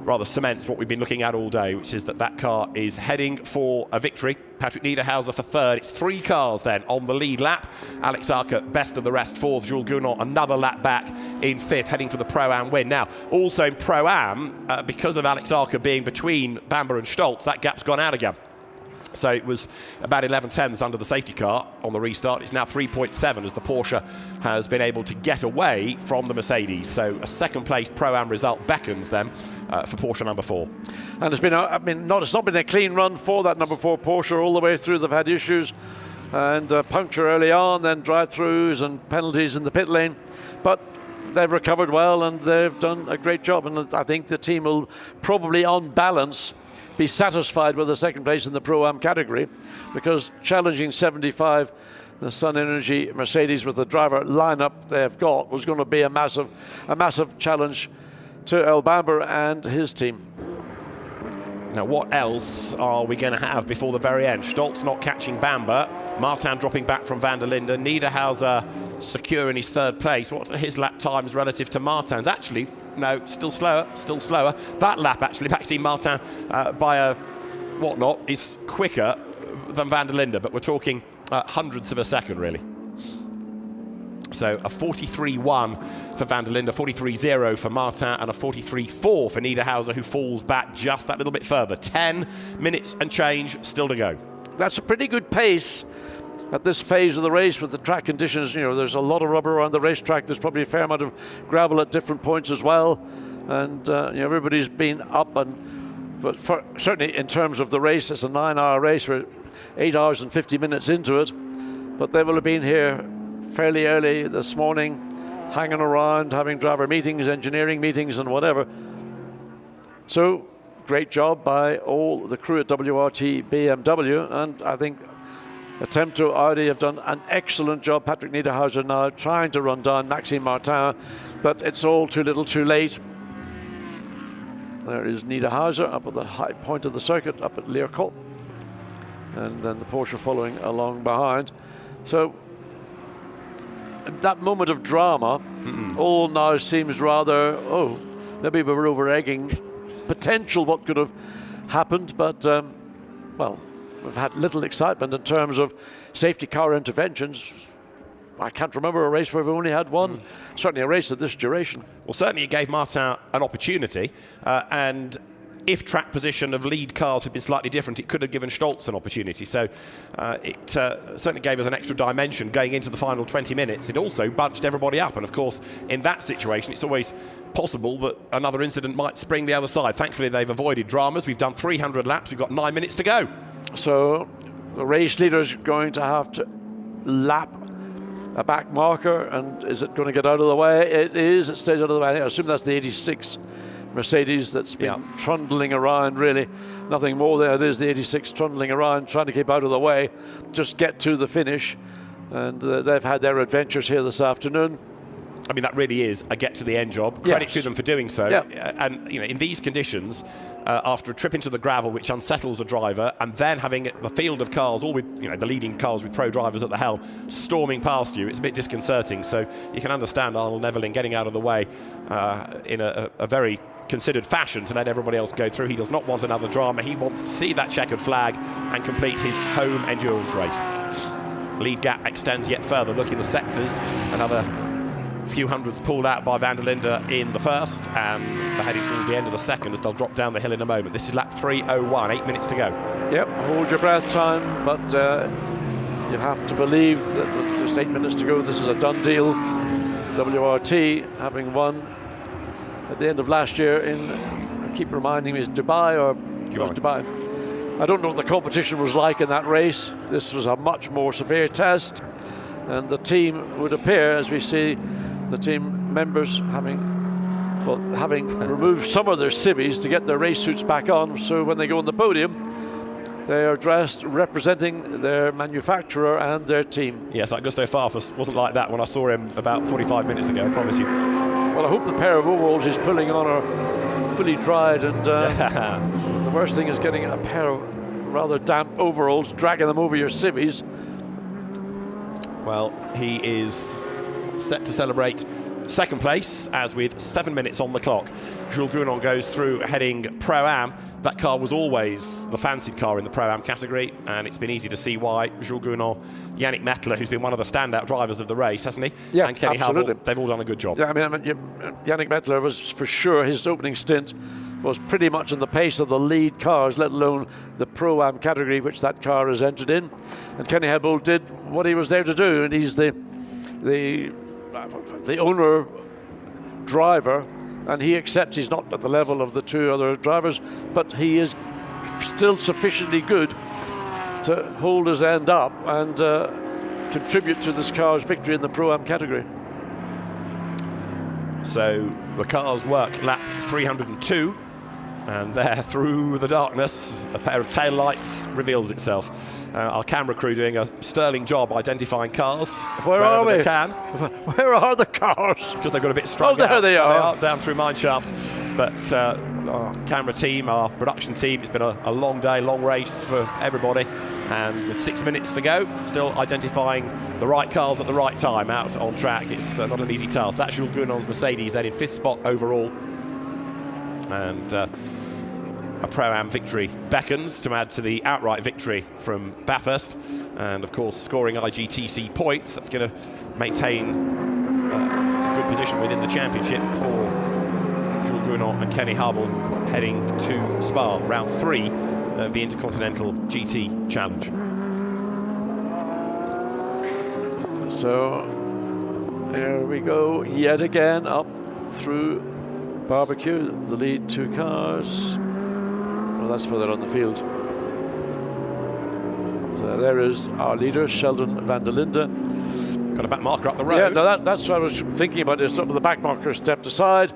rather cements what we've been looking at all day, which is that car is heading for a victory. Patrick Niederhauser for third. It's 3 cars then on the lead lap. Alex Arca, best of the rest, fourth. Jules Gounod, another lap back in 5th, heading for the Pro-Am win. Now, also in Pro-Am, because of Alex Arca being between Bamber and Stoltz, that gap's gone out again. So it was about 11/10 under the safety car on the restart. It's now 3.7 as the Porsche has been able to get away from the Mercedes. So a second place Pro-Am result beckons them for Porsche number 4. And it's been, it's not been a clean run for that number 4 Porsche all the way through. They've had issues and puncture early on, then drive-throughs and penalties in the pit lane. But they've recovered well and they've done a great job. And I think the team will probably, on balance, be satisfied with the second place in the Pro-Am category, because challenging 75, the Sun Energy Mercedes with the driver lineup they've got, was going to be a massive challenge to El Bamber and his team. Now, what else are we going to have before the very end? Stoltz not catching Bamber, Martin dropping back from van der Linde, Niederhauser secure in his third place. What are his lap times relative to Martin's? Actually, no, still slower. That lap, actually, Maxime Martin by a whatnot is quicker than van der Linde, but we're talking hundredths of a second, really. So a 43.1 for van der Linde, 43.0 for Martin, and a 43.4 for Niederhauser, who falls back just that little bit further. 10 minutes and change still to go. That's a pretty good pace at this phase of the race with the track conditions. You know, there's a lot of rubber around the racetrack. There's probably a fair amount of gravel at different points as well. And everybody's been up. But certainly in terms of the race, it's a 9-hour race. We're 8 hours and 50 minutes into it. But they will have been here fairly early this morning, hanging around, having driver meetings, engineering meetings and whatever. So great job by all the crew at WRT BMW, and I think Attempto Audi have done an excellent job. Patrick Niederhauser now trying to run down Maxime Martin, but it's all too little too late. There is Niederhauser up at the high point of the circuit, up at Leercot, and then the Porsche following along behind. So that moment of drama all now seems rather, oh, maybe we were over-egging potential what could have happened, but well, we've had little excitement in terms of safety car interventions. I can't remember a race where we've only had one, certainly a race of this duration. Well, certainly it gave Martin an opportunity, and if track position of lead cars had been slightly different, it could have given Stolz an opportunity. So it certainly gave us an extra dimension going into the final 20 minutes. It also bunched everybody up, and of course, in that situation, it's always possible that another incident might spring the other side. Thankfully, they've avoided dramas. We've done 300 laps. We've got 9 minutes to go. So the race leader's going to have to lap a back marker, and is it going to get out of the way? It is. It stays out of the way. I assume that's the 86 Mercedes that's been trundling around, really. Nothing more there. It is the 86 trundling around, trying to keep out of the way, just get to the finish. And they've had their adventures here this afternoon. I mean, that really is a get-to-the-end job. Credit to them for doing so. And, you know, in these conditions, after a trip into the gravel, which unsettles a driver, and then having the field of cars, all with, you know, the leading cars with pro drivers at the helm, storming past you, it's a bit disconcerting. So you can understand Arnold Neveling getting out of the way in a very considered fashion to let everybody else go through. He does not want another drama. He wants to see that checkered flag and complete his home endurance race. Lead gap extends yet further. Look in the sectors. Another few hundreds pulled out by Van der Linde in the first, and they're heading towards the end of the second as they'll drop down the hill in a moment. This is lap 3:01, 8 minutes to go. Yep, hold your breath time, but you have to believe that with just 8 minutes to go, this is a done deal. WRT having won at the end of last year in, I keep reminding me, is Dubai or Dubai. I don't know what the competition was like in that race. This was a much more severe test, and the team would appear, as we see the team members having removed some of their civvies to get their race suits back on, so when they go on the podium, they are dressed representing their manufacturer and their team. Yes, like Gustav Farfus wasn't like that when I saw him about 45 minutes ago, I promise you. Well, I hope the pair of overalls he's pulling on are fully dried, and the worst thing is getting a pair of rather damp overalls, dragging them over your civvies. Well, he is set to celebrate second place, as with 7 minutes on the clock, Jules Gounon goes through heading Pro-Am. That car was always the fancied car in the Pro-Am category, and it's been easy to see why. Jules Gounon, Yannick Mettler, who's been one of the standout drivers of the race, hasn't he? Yeah, and Kenny absolutely. Hubble, they've all done a good job. Yeah, I mean, Yannick Mettler was for sure, his opening stint was pretty much in the pace of the lead cars, let alone the Pro-Am category, which that car has entered in. And Kenny Hubble did what he was there to do, and he's the owner driver, and he accepts he's not at the level of the two other drivers, but he is still sufficiently good to hold his end up and contribute to this car's victory in the Pro-Am category. So the cars work lap 302, and there through the darkness a pair of tail lights reveals itself. Our camera crew doing a sterling job identifying cars. Where are we? They can. Where are the cars? Because they've got a bit strung out. There they are. They are down through mineshaft. But our camera team, our production team, it's been a long day, long race for everybody. And with 6 minutes to go, still identifying the right cars at the right time out on track. It's not an easy task. That's Jules Gounon's Mercedes, then in 5th spot overall. And a Pro-Am victory beckons to add to the outright victory from Bathurst, and of course scoring IGTC points. That's going to maintain a good position within the championship for Jules Gounon and Kenny Hubble heading to Spa, round 3 of the Intercontinental GT Challenge. So here we go yet again up through Barbecue, the lead 2 cars. Well, that's further on the field. So there is our leader, Sheldon van der Linde. Got a back marker up the road. Yeah, no, that's what I was thinking about. Is the back marker stepped aside.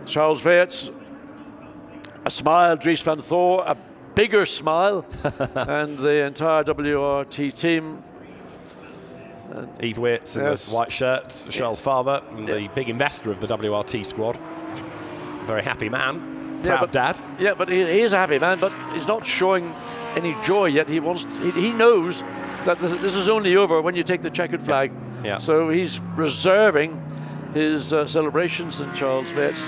Charles Weerts A smile, Dries van Thor, a bigger smile, and the entire WRT team. Yves Wirtz in the white shirt, Charles' father, and the big investor of the WRT squad. Very happy man, proud dad. Yeah, but he is a happy man, but he's not showing any joy yet. He knows that this is only over when you take the checkered flag. Yeah. So he's reserving his celebrations, and Charles Wirtz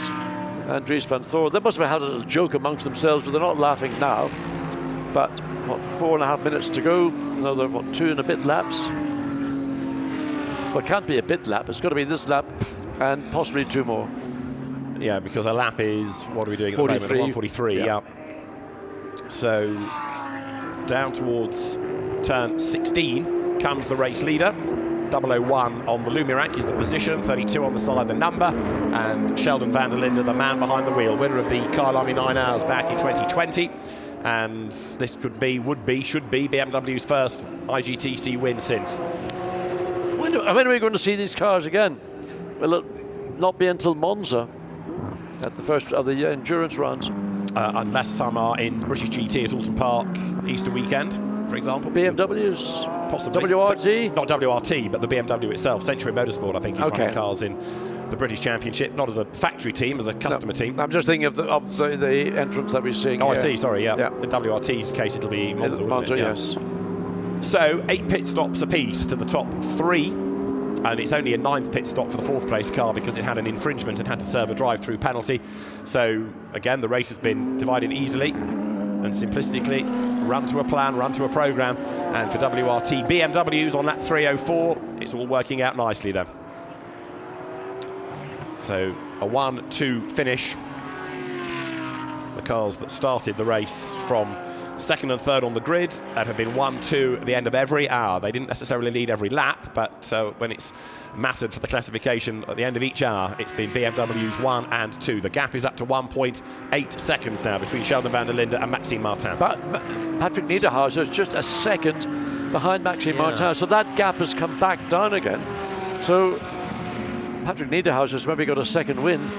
and Dries van Thor. They must have had a little joke amongst themselves, but they're not laughing now. But, what, 4.5 minutes to go, another, 2 and a bit laps? Well, it can't be a bit lap, it's got to be this lap and possibly 2 more. Yeah, because a lap is, what are we doing 43. at the moment? 143, yeah. So, down towards turn 16 comes the race leader. 001 on the Lumirak is the position, 32 on the side, the number, and Sheldon van der Linde, the man behind the wheel, winner of the Kyalami 9 Hours back in 2020. And this could be, should be BMW's first IGTC win since. When are we going to see these cars again? Will it not be until Monza at the first of the endurance rounds? Unless some are in British GT at Alton Park Easter weekend, for example. BMWs? Possibly. WRT? Not WRT, but the BMW itself. Century Motorsport, I think, is running cars in the British Championship, not as a factory team, as a customer team. I'm just thinking of the entrance that we're seeing. Oh, I see, sorry, yeah. In WRT's case, it'll be Monza, wouldn't it? Yes. So, 8 pit stops apiece to the top 3, and it's only a 9th pit stop for the 4th place car because it had an infringement and had to serve a drive-through penalty. So, again, the race has been divided easily and simplistically, run to a plan, run to a programme, and for WRT BMWs on lap 304, it's all working out nicely then. So, a 1-2 finish. The cars that started the race from 2nd and 3rd on the grid, that have been 1-2 at the end of every hour. They didn't necessarily lead every lap, but when it's mattered for the classification at the end of each hour, it's been BMWs 1 and 2. The gap is up to 1.8 seconds now between Sheldon van der Linde and Maxime Martin. But Patrick Niederhauser is just a second behind Maxime Martin, so that gap has come back down again. So Patrick Niederhauser's maybe got a second wind.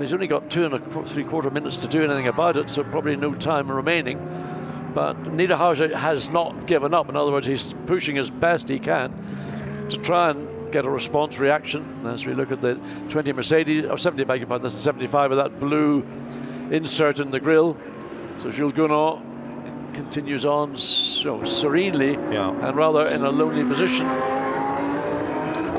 He's only got 2 3/4 minutes to do anything about it, so probably no time remaining. But Niederhauser has not given up. In other words, he's pushing as best he can to try and get a response reaction. As we look at the 20 Mercedes, or 70, beg your pardon, that's the 75 with that blue insert in the grille. So Jules Gounod continues on so serenely and rather in a lonely position,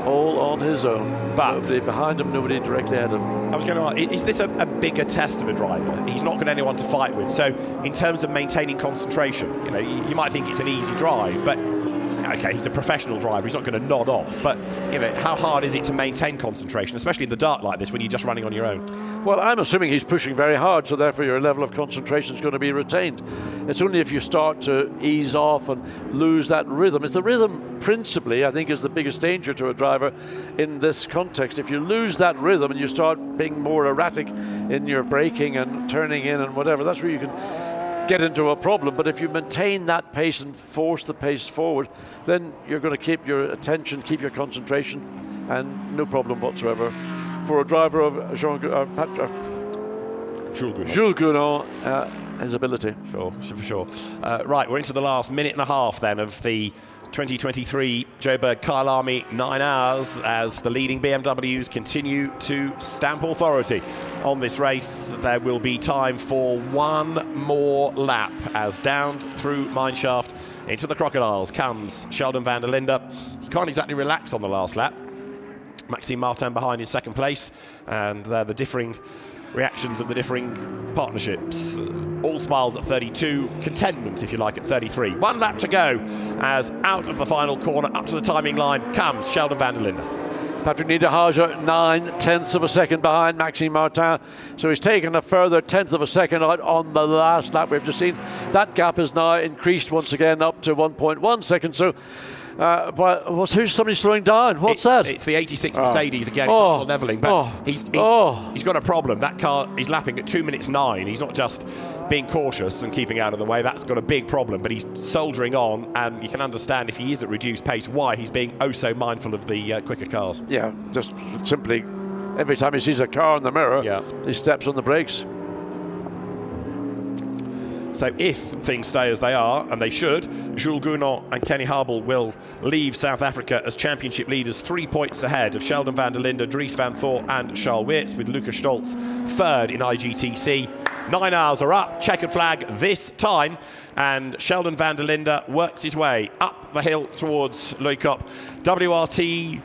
all on his own. But nobody behind him, nobody directly ahead of him. I was going to ask, is this a bigger test of a driver? He's not got anyone to fight with. So in terms of maintaining concentration, you know, you might think it's an easy drive, but okay, he's a professional driver, he's not going to nod off. But you know, how hard is it to maintain concentration, especially in the dark like this when you're just running on your own? Well, I'm assuming he's pushing very hard, so therefore your level of concentration is going to be retained. It's only if you start to ease off and lose that rhythm. It's the rhythm, principally, I think, is the biggest danger to a driver in this context. If you lose that rhythm and you start being more erratic in your braking and turning in and whatever, that's where you can get into a problem. But if you maintain that pace and force the pace forward, then you're going to keep your attention, keep your concentration, and no problem whatsoever. For a driver of Jules Gounod, his ability. For sure. Right, we're into the last minute and a half then of the 2023 Joburg Kyalami 9 Hours as the leading BMWs continue to stamp authority on this race. There will be time for one more lap as down through Mineshaft into the Crocodiles comes Sheldon van der Linde. He can't exactly relax on the last lap. Maxime Martin behind in 2nd place, and the differing reactions of the differing partnerships. All smiles at 32, contentment, if you like, at 33. 1 lap to go as out of the final corner, up to the timing line, comes Sheldon van der Linde. Patrick Niederhauser 9/10ths of a second behind Maxime Martin, so he's taken a further 1/10 of a second out on the last lap we've just seen. That gap is now increased once again up to 1.1 seconds, so but who's somebody slowing down? What's that? It's the 86 Mercedes again. It's levelling, but he's got a problem. That car is lapping at 2 minutes 9. He's not just being cautious and keeping out of the way. That's got a big problem, but he's soldiering on, and you can understand if he is at reduced pace why he's being oh so mindful of the quicker cars. Yeah, just simply every time he sees a car in the mirror, he steps on the brakes. So if things stay as they are, and they should, Jules Gounod and Kenny Habel will leave South Africa as championship leaders, 3 points ahead of Sheldon van der Linde, Dries van Thor and Charles Weerts, with Luca Stolz third in IGTC. 9 hours are up, checkered flag this time, and Sheldon van der Linde works his way up the hill towards Leukop. WRT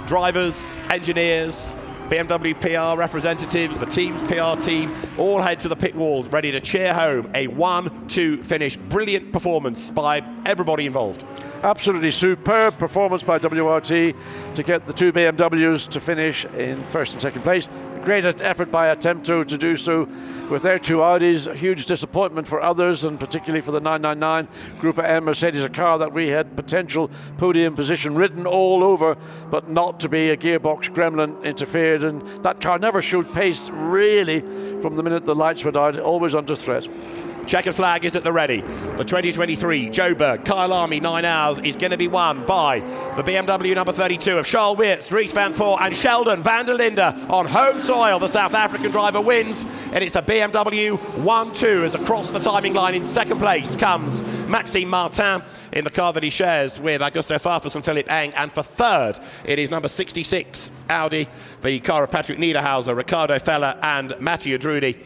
drivers, engineers, BMW PR representatives, the team's PR team, all head to the pit wall, ready to cheer home a 1-2 finish. Brilliant performance by everybody involved. Absolutely superb performance by WRT to get the 2 BMWs to finish in first and second place. Great effort by Anthem to do so with their 2 Audis. A huge disappointment for others, and particularly for the 999 Group M Mercedes, a car that we had potential podium position written all over, but not to be. A gearbox gremlin interfered, and that car never showed pace really from the minute the lights went out, always under threat. Checkered flag is at the ready. The 2023 Joburg Kyalami 9 hours is going to be won by the BMW number 32 of Charles Weerts, Dries van Thor and Sheldon van der Linde on home soil. The South African driver wins, and it's a BMW 1-2 as across the timing line in second place comes Maxime Martin in the car that he shares with Augusto Farfus and Philippe Eng, and for third it is number 66 Audi, the car of Patrick Niederhauser, Ricardo Feller and Mathieu Drudy,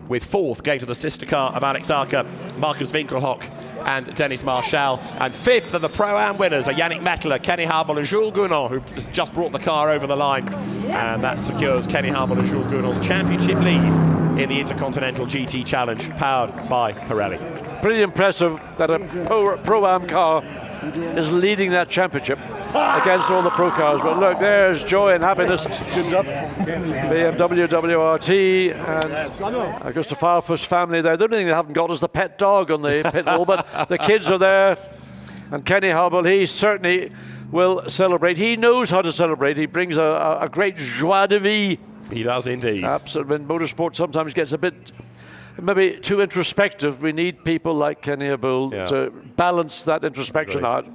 with fourth going to the sister car of Alex Arca, Marcus Winkelhock and Dennis Marshall. And fifth of the Pro-Am winners are Yannick Mettler, Kenny Habel and Jules Gounod, who just brought the car over the line. And that secures Kenny Habel and Jules Gounod's championship lead in the Intercontinental GT Challenge, powered by Pirelli. Pretty impressive that a Pro-Am car is leading that championship against all the pro cars. But look, there's joy and happiness. Good job. BMW, WRT, and Augusto Farfus family there. The only thing they haven't got is the pet dog on the pit wall, but the kids are there. And Kenny Habel, he certainly will celebrate. He knows how to celebrate. He brings a great joie de vivre. He does indeed. Absolutely. When motorsport sometimes gets a bit maybe too introspective, we need people like Kenny Habel to balance that introspection out.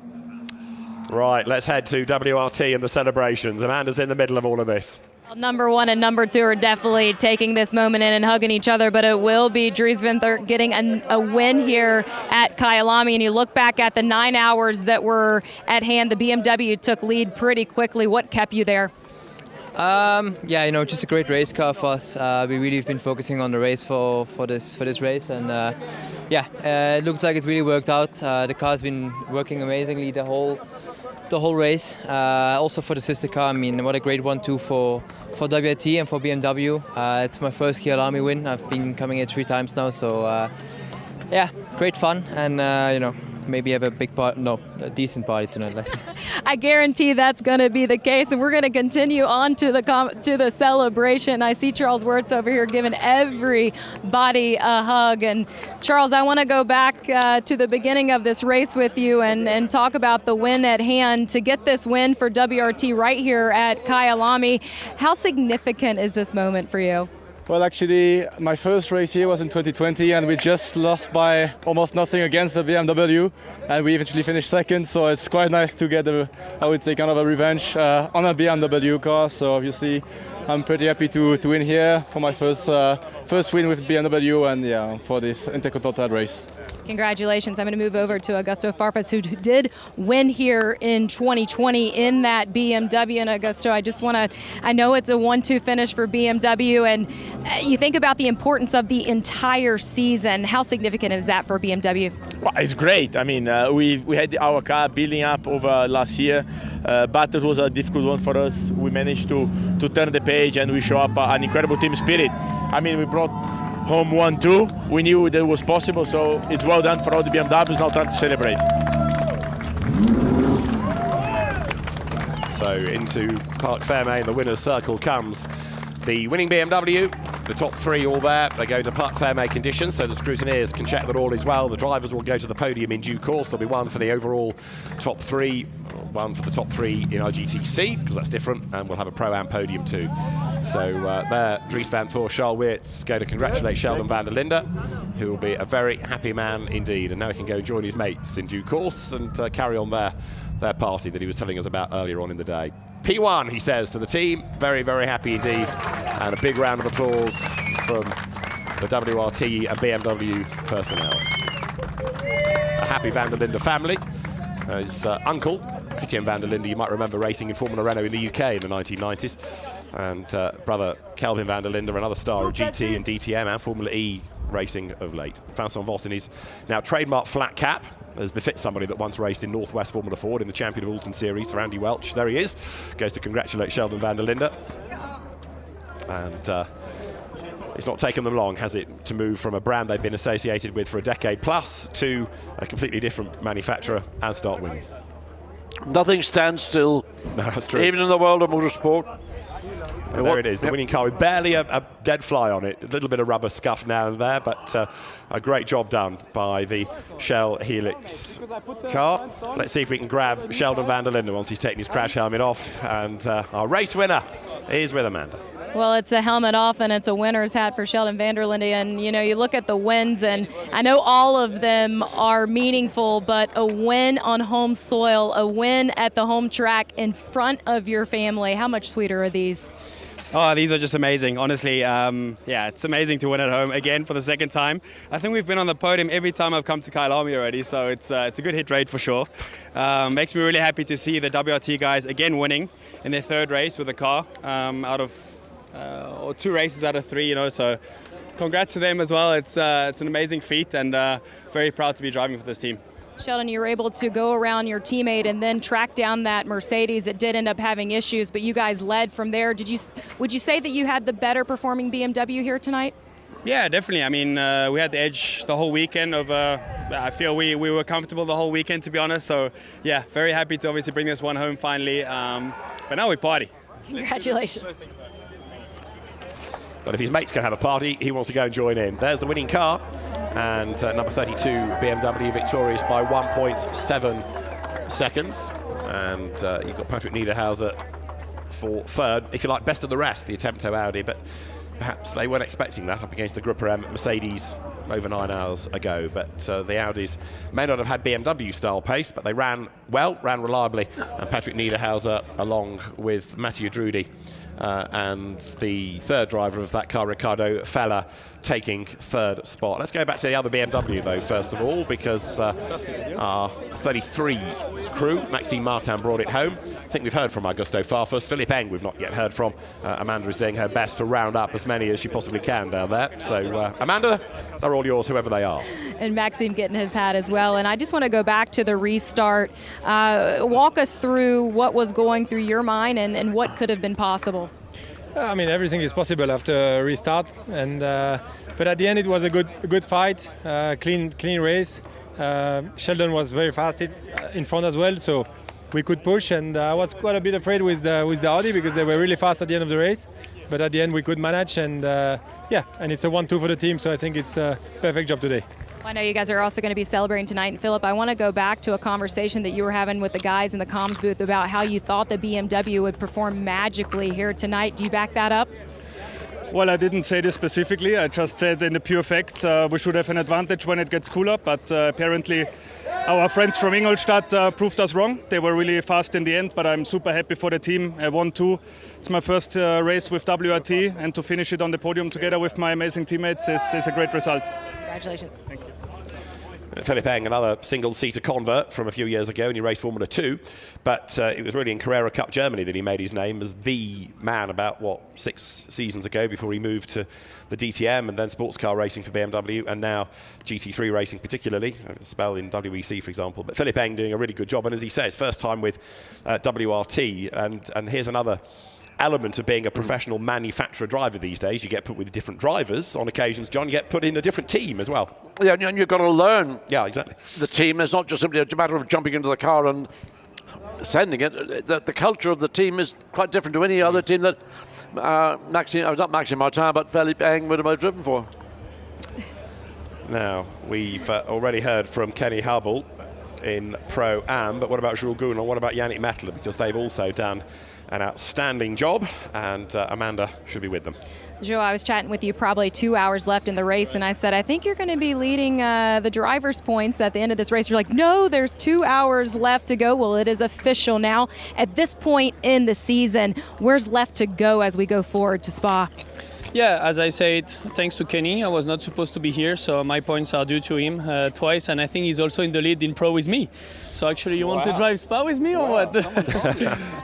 Right, let's head to WRT and the celebrations. Amanda's in the middle of all of this. Number 1 and number 2 are definitely taking this moment in and hugging each other, but it will be Dries van Thor getting a win here at Kyalami. And you look back at the 9 hours that were at hand, the BMW took lead pretty quickly. What kept you there? Yeah, you know, just a great race car for us. We really have been focusing on the race for this race, and it looks like it's really worked out. The car's been working amazingly the whole race. Also for the sister car, I mean, what a great 1-2 for WRT and for BMW. It's my first Kyalami win. I've been coming here 3 times now, so great fun, and you know, maybe have a decent party tonight. I guarantee that's going to be the case, and we're going to continue on to the celebration. I see Charles Weerts over here giving everybody a hug. And Charles, I want to go back to the beginning of this race with you and talk about the win at hand. To get this win for WRT right here at Kyalami, how significant is this moment for you? Well, actually, my first race here was in 2020, and we just lost by almost nothing against the BMW, and we eventually finished second. So it's quite nice to get I would say, kind of a revenge on a BMW car. So obviously, I'm pretty happy to win here for my first win with BMW, and for this Intercontinental race. Congratulations. I'm going to move over to Augusto Farfus, who did win here in 2020 in that BMW. And Augusto, I know it's a 1-2 finish for BMW, and you think about the importance of the entire season. How significant is that for BMW? Well, it's great. I mean, we had our car building up over last year, but it was a difficult one for us. We managed to turn the page, and we show up an incredible team spirit. I mean, we brought home 1-2. We knew that it was possible, so it's well done for all the BMWs. Now time to celebrate. So into Parc Fermé, the winner's circle comes the winning BMW, the top 3 all there. They go to Parc Fermé conditions, so the scrutineers can check that all is well. The drivers will go to the podium in due course. There'll be one for the overall top 3, one for the top 3 in IGTC, because that's different, and we'll have a Pro-Am podium too. So there, Dries van Thor, Charles Weerts go to congratulate Sheldon van der Linde, who will be a very happy man indeed. And now he can go and join his mates in due course and carry on their party that he was telling us about earlier on in the day. P1, he says to the team. Very, very happy indeed. And a big round of applause from the WRT and BMW personnel. A happy van der Linde family. His uncle, Etienne van der Linde, you might remember racing in Formula Renault in the UK in the 1990s. And brother Kelvin van der Linde, another star of GT and DTM and Formula E racing of late. Vincent Vos in his now trademark flat cap, as befits somebody that once raced in Northwest Formula Ford in the Champion of Alton Series for Andy Welch. There he is. Goes to congratulate Sheldon van der Linde. And it's not taken them long, has it, to move from a brand they've been associated with for a decade plus to a completely different manufacturer and start winning. Nothing stands still, No, that's true. even in the world of motorsport. And there it is, the winning car with barely a dead fly on it. A little bit of rubber scuff now and there, but a great job done by the Shell Helix car. Let's see if we can grab Sheldon van der Linde once he's taken his crash helmet off. And our race winner is with Amanda. Well, it's a helmet off and it's a winner's hat for Sheldon van der Linde. And, you know, you look at the wins, and I know all of them are meaningful, but a win on home soil, a win at the home track in front of your family, how much sweeter are these? Oh, these are just amazing, honestly. Yeah, it's amazing to win at home again for the second time. I think we've been on the podium every time I've come to Kyalami already, so it's a good hit rate for sure. Makes me really happy to see the WRT guys again winning in their third race with the car out of or 2 races out of 3, you know. So congrats to them as well. It's an amazing feat, and very proud to be driving for this team. Sheldon, you were able to go around your teammate and then track down that Mercedes. It did end up having issues, but you guys led from there. Would you say that you had the better performing BMW here tonight? Yeah, definitely. I mean, we had the edge the whole weekend. I feel we were comfortable the whole weekend, to be honest. So, yeah, very happy to obviously bring this one home finally. But now we party. Congratulations. But if his mates can have a party, he wants to go and join in. There's the winning car. And number 32, BMW, victorious by 1.7 seconds. And you've got Patrick Niederhauser for third. If you like, best of the rest, the Attempto Audi. But perhaps they weren't expecting that up against the Grupper M Mercedes over 9 hours ago. But the Audis may not have had BMW-style pace, but they ran well, ran reliably. And Patrick Niederhauser, along with Mathieu Drudy, and the third driver of that car, Ricardo Feller, taking third spot. Let's go back to the other BMW, though, first of all, because our 33 crew, Maxime Martin, brought it home. I think we've heard from Augusto Farfus. Philippe Eng we've not yet heard from. Amanda is doing her best to round up as many as she possibly can down there. So, Amanda, they're all yours, whoever they are. And Maxime getting his hat as well. And I just want to go back to the restart. Walk us through what was going through your mind and what could have been possible. I mean, everything is possible after a restart, and but at the end it was a good fight, clean race. Sheldon was very fast in front as well, so we could push. And I was quite a bit afraid with the Audi because they were really fast at the end of the race. But at the end we could manage, and yeah, and it's a 1-2 for the team. So I think it's a perfect job today. I know you guys are also going to be celebrating tonight. And Philip, I want to go back to a conversation that you were having with the guys in the comms booth about how you thought the BMW would perform magically here tonight. Do you back that up? Well, I didn't say this specifically. I just said in the pure facts we should have an advantage when it gets cooler. But apparently our friends from Ingolstadt proved us wrong. They were really fast in the end, but I'm super happy for the team. 1-2. It's my first race with WRT, and to finish it on the podium together with my amazing teammates is a great result. Congratulations. Thank you. Philippe Eng, another single-seater convert from a few years ago, and he raced Formula 2. But it was really in Carrera Cup Germany that he made his name as the man about, 6 seasons ago before he moved to the DTM and then sports car racing for BMW, and now GT3 racing particularly, a spell in WEC, for example. But Philippe Eng doing a really good job, and as he says, first time with WRT. And here's another element of being a professional manufacturer driver these days. You get put with different drivers on occasions. John, you get put in a different team as well. Yeah, and you've got to learn. Yeah, exactly. The team is not just simply a matter of jumping into the car and sending it. The culture of the team is quite different to any other team that not Maxime Martin, but Philippe Eng would have driven for. Now, we've already heard from Kenny Hubble in Pro-Am, but what about Jules Goulon? What about Yannick Mettler? Because they've also done an outstanding job, and Amanda should be with them. Joe, I was chatting with you probably 2 hours left in the race, and I said, I think you're going to be leading the driver's points at the end of this race. You're like, no, there's 2 hours left to go. Well, it is official now. At this point in the season, where's left to go as we go forward to Spa? Yeah, as I said, thanks to Kenny, I was not supposed to be here, so my points are due to him twice, and I think he's also in the lead in Pro with me. So actually, you want to drive Spa with me or what?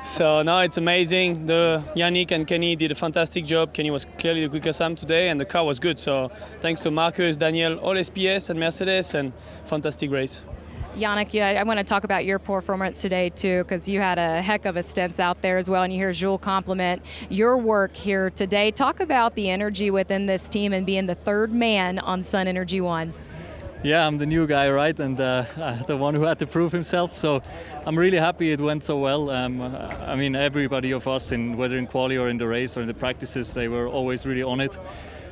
So no, it's amazing. Yannick and Kenny did a fantastic job. Kenny was clearly the quickest Sam today, and the car was good. So thanks to Marcus, Daniel, all SPS and Mercedes, and fantastic race. Yannick, I want to talk about your performance today too, because you had a heck of a stint out there as well, and you hear Jules compliment your work here today. Talk about the energy within this team and being the third man on Sun Energy One. Yeah, I'm the new guy, right, and the one who had to prove himself. So I'm really happy it went so well. I mean, everybody of us, whether in quali or in the race or in the practices, they were always really on it.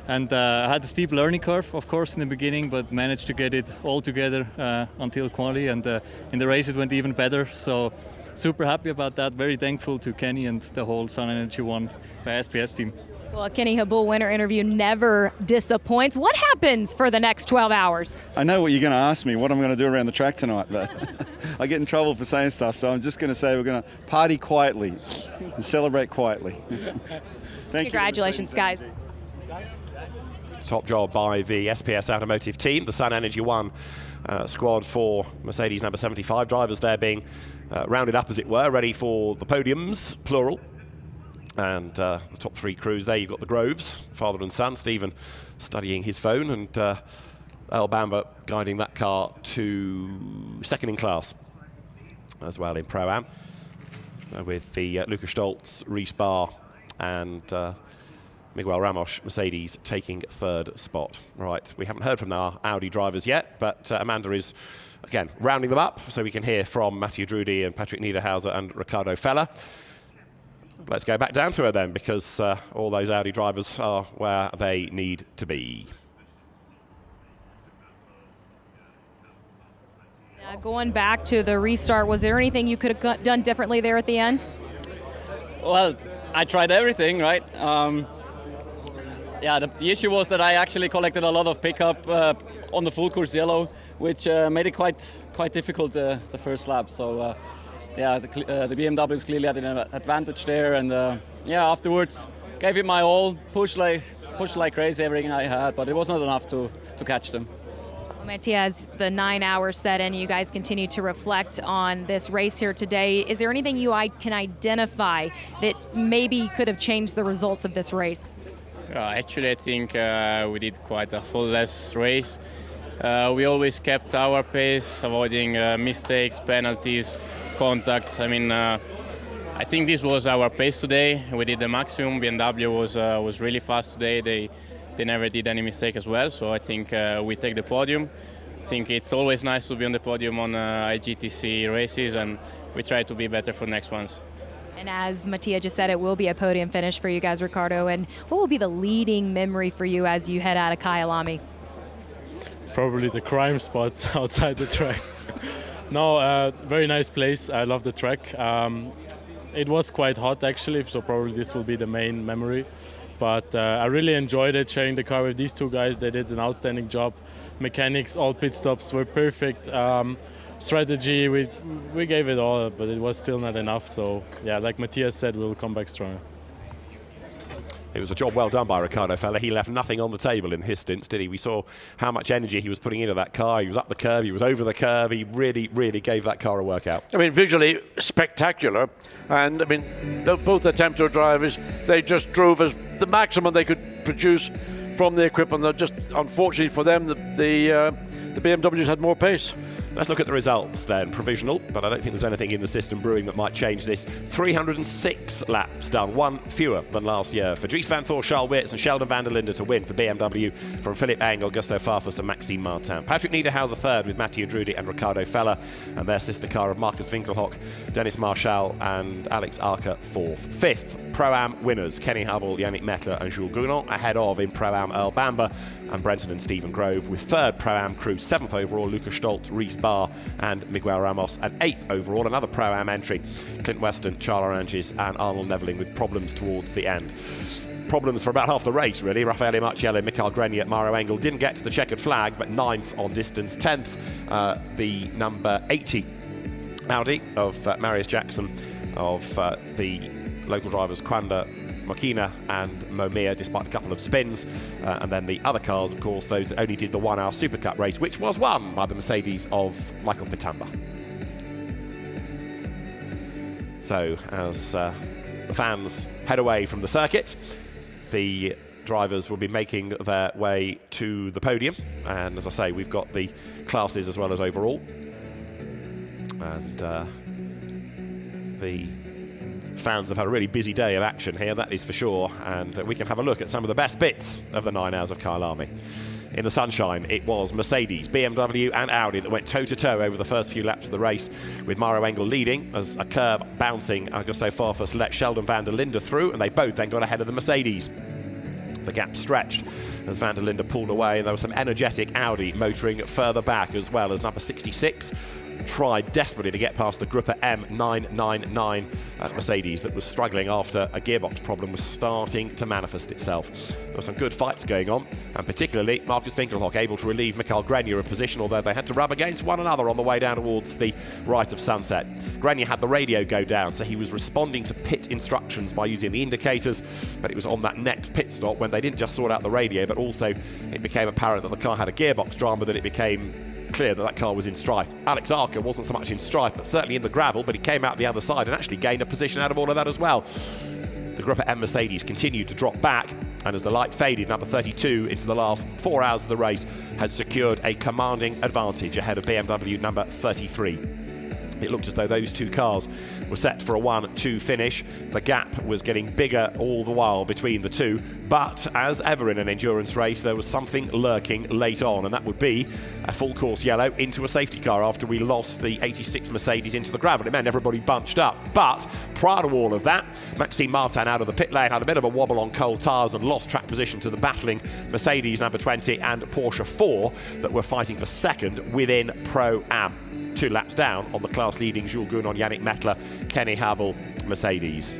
And I had a steep learning curve, of course, in the beginning, but managed to get it all together until quali. And in the race, it went even better. So super happy about that. Very thankful to Kenny and the whole Sun Energy One SPS team. Well, a Kenny Habul winter interview never disappoints. What happens for the next 12 hours? I know what you're going to ask me, what I'm going to do around the track tonight, but I get in trouble for saying stuff, so I'm just going to say we're going to party quietly and celebrate quietly. Congratulations, guys. Top job by the SPS Automotive team, the Sun Energy One squad for Mercedes number 75 drivers there being rounded up, as it were, ready for the podiums, plural. And the top 3 crews there, you've got the Groves, father and son, Stephen studying his phone, and Earl Bamber guiding that car to second in class as well in Pro-Am, with the Luca Stoltz, Reese Barr, and Miguel Ramos Mercedes taking third spot. Right, we haven't heard from our Audi drivers yet, but Amanda is, again, rounding them up so we can hear from Mattia Drudi and Patrick Niederhauser and Ricardo Feller. Let's go back down to her then, because all those Audi drivers are where they need to be. Going back to the restart, was there anything you could have done differently there at the end? Well, I tried everything, right? Yeah, the issue was that I actually collected a lot of pickup on the full course yellow, which made it quite difficult the first lap. So yeah, the BMWs clearly had an advantage there, and yeah, afterwards gave it my all, pushed like crazy everything I had, but it was not enough to catch them. Well, Mattia, the 9 hours set in, you guys continue to reflect on this race here today. Is there anything you can identify that maybe could have changed the results of this race? Actually, I think we did quite a flawless race. We always kept our pace, avoiding mistakes, penalties, contacts. I mean, I think this was our pace today. We did the maximum. BMW was really fast today. They never did any mistake as well. So I think we take the podium. I think it's always nice to be on the podium on IGTC races, and we try to be better for next ones. And as Mattia just said, it will be a podium finish for you guys, Ricardo. And what will be the leading memory for you as you head out of Kyalami? Probably the crime spots outside the track. No, very nice place. I love the track. It was quite hot actually, so probably this will be the main memory. But I really enjoyed it, sharing the car with these two guys. They did an outstanding job. Mechanics, all pit stops were perfect. Strategy, we gave it all, but it was still not enough. So yeah, like Matthias said, we'll come back stronger. It was a job well done by Ricardo Feller. He left nothing on the table in his stints, did he? We saw how much energy he was putting into that car. He was up the curb, he was over the curb. He really, really gave that car a workout. I mean, visually spectacular. And I mean, both the Temptor drivers, they just drove as the maximum they could produce from the equipment. They're just, unfortunately for them, the BMWs had more pace. Let's look at the results then. Provisional, but I don't think there's anything in the system brewing that might change this. 306 laps done, one fewer than last year. For Dries van Thor, Charles Weerts and Sheldon van der Linde to win for BMW, from Philippe Engel, Gusto Farfus and Maxime Martin. Patrick Niederhauser third with Mattia Drudi and Ricardo Feller, and their sister car of Marcus Winkelhock, Dennis Marchal and Alex Arca fourth. Fifth, Pro-Am winners, Kenny Hubble, Yannick Mettler and Jules Gounon, ahead of in Pro-Am Earl Bamber and Brenton and Stephen Grove, with third Pro-Am crew, seventh overall Luca Stoltz, Reese Barr and Miguel Ramos, and 8th overall. Another Pro-Am entry, Clint Weston, Charles Arangis and Arnold Neveling, with problems towards the end. Problems for about half the race, really. Raffaele Marciello, Mikael Grenier, Maroc Engel didn't get to the checkered flag, but 9th on distance. 10th, the number 80 Audi of Marius Jackson, of the local drivers Kwanda Makina and Momia, despite a couple of spins. And then the other cars, of course, those that only did the 1 hour Super Cup race, which was won by the Mercedes of Michael Pitamba. So as the fans head away from the circuit, the drivers will be making their way to the podium. And as I say, we've got the classes as well as overall. And the fans have had a really busy day of action here, that is for sure. And we can have a look at some of the best bits of the 9 hours of Kyalami. In the sunshine, it was Mercedes, BMW and Audi that went toe-to-toe over the first few laps of the race, with Maroc Engel leading as a curb bouncing Augusto Farfus let Sheldon van der Linde through, and they both then got ahead of the Mercedes. The gap stretched as van der Linde pulled away, and there was some energetic Audi motoring further back, as well as number 66 tried desperately to get past the Grupper M999 at Mercedes that was struggling after a gearbox problem was starting to manifest itself. There were some good fights going on, and particularly Marcus Winkelhock able to relieve Mikael Grenier of position, although they had to rub against one another on the way down towards the right of Sunset. Grenier had the radio go down, so he was responding to pit instructions by using the indicators, but it was on that next pit stop when they didn't just sort out the radio, but also it became apparent that the car had a gearbox drama, that it became clear that that car was in strife. Alex Arca wasn't so much in strife, but certainly in the gravel, but he came out the other side and actually gained a position out of all of that as well. The Grupper M Mercedes continued to drop back, and as the light faded, number 32 into the last 4 hours of the race had secured a commanding advantage ahead of BMW number 33. It looked as though those two cars were set for a 1-2 finish. The gap was getting bigger all the while between the two, but as ever in an endurance race, there was something lurking late on, and that would be a full course yellow into a safety car after we lost the 86 Mercedes into the gravel. It meant everybody bunched up, but prior to all of that, Maxime Martin out of the pit lane had a bit of a wobble on cold tyres and lost track position to the battling Mercedes number 20 and Porsche 4 that were fighting for second within Pro-Am. 2 laps down on the class-leading Jules Gounon, Yannick Mettler, Kenny Habel, Mercedes.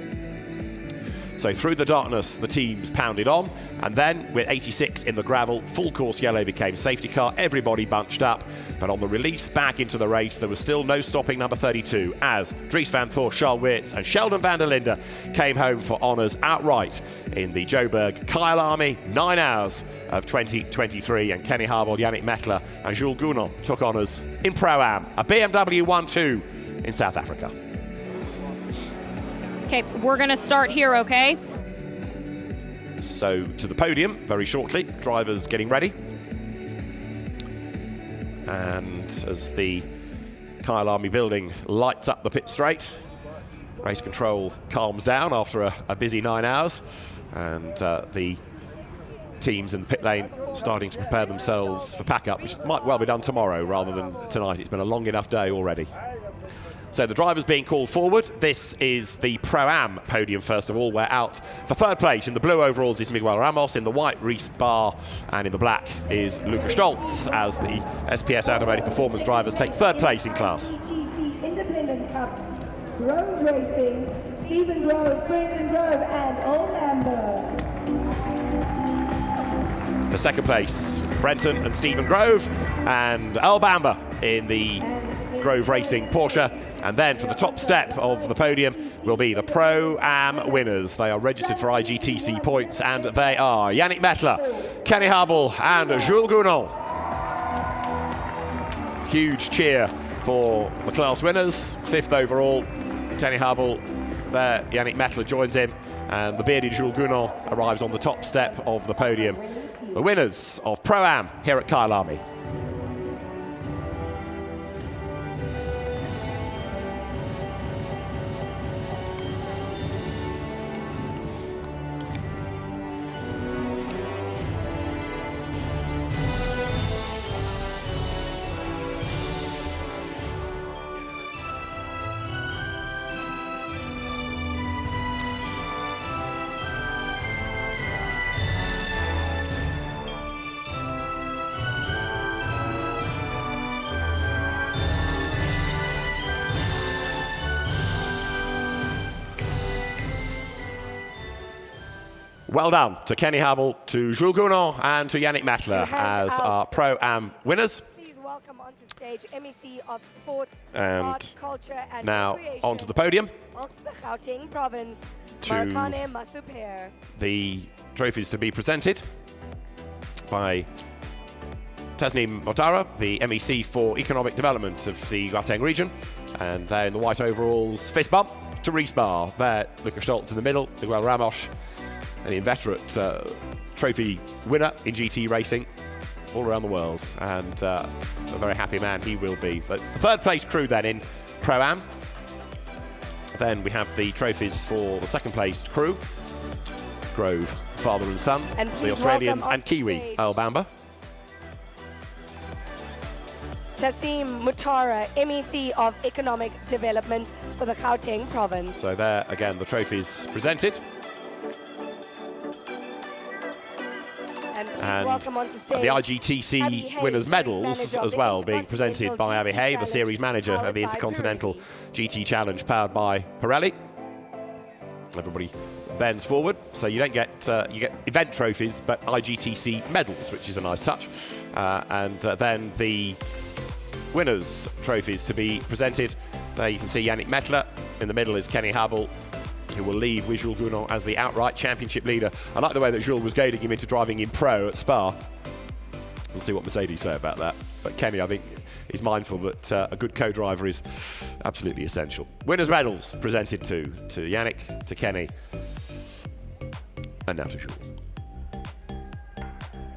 So through the darkness, the teams pounded on, and then with 86 in the gravel, full course yellow became safety car. Everybody bunched up, but on the release back into the race, there was still no stopping number 32 as Dries van Thor, Charles Wirtz and Sheldon van der Linde came home for honours outright in the Joburg Kyalami 9 hours of 2023, and Kenny Habel, Yannick Mettler and Jules Gounon took honours in Pro-Am, a BMW 1-2 in South Africa. Okay, we're going to start here, okay? So to the podium very shortly, drivers getting ready. And as the Kyalami building lights up the pit straight, race control calms down after a busy 9 hours, and the teams in the pit lane starting to prepare themselves for pack-up, which might well be done tomorrow rather than tonight. It's been a long enough day already. So the drivers being called forward. This is the Pro-Am podium, first of all, where out for third place in the blue overalls is Miguel Ramos, in the white Rhys Barr, and in the black is Lukas Stoltz, as the SPS Automotive Performance drivers take third place in class. Independent Cup, Grove Racing, Stephen Grove, Brenton Grove, and Old Amber. For second place, Brenton and Stephen Grove, and Earl Bamber in the Grove Racing Porsche. And then for the top step of the podium will be the Pro-Am winners. They are registered for IGTC points, and they are Yannick Mettler, Kenny Habel and Jules Gounon. Huge cheer for the class winners. 5th overall, Kenny Habel there. Yannick Mettler joins him, and the bearded Jules Gounon arrives on the top step of the podium. The winners of Pro-Am here at Kyalami. Well done to Kenny Hubble, to Jules Gounon, and to Yannick Mettler as our Pro-Am winners. Please welcome onto stage MEC of Sports, And Art, Culture and now Recreation onto the podium of the Gauteng province, to Marokane Masuper. the trophies to be presented by Tasneem Motara, the MEC for Economic Development of the Gauteng region. And there in the white overalls, fist bump to Reese Barr. There, Lucas Stoltz in the middle, Miguel Ramos, and the inveterate trophy winner in GT racing all around the world. And a very happy man he will be. But the third place crew then in Pro-Am. Then we have the trophies for the second placed crew. Grove, father and son, And the please Australians, welcome and Kiwi, on stage Earl Bamber. Tasneem Motara, MEC of Economic Development for the Gauteng province. So there, again, the trophies presented. And please And welcome onto stage the Abby IGTC Hayes, winners' series medals manager of as the well, being presented by Abby Hay, the Challenge, series manager of powered the by Intercontinental GT Challenge, powered by Pirelli. Everybody bends forward, so you don't get you get event trophies, but IGTC medals, which is a nice touch. And then the winners' trophies to be presented. There you can see Yannick Mettler. In the middle is Kenny Hubble, who will lead with Jules Gounon as the outright championship leader. I like the way that Jules was goading him into driving in pro at Spa. We'll see what Mercedes say about that. But Kenny, I think, is mindful that a good co-driver is absolutely essential. Winners' medals presented to Yannick, to Kenny, and now to Jules.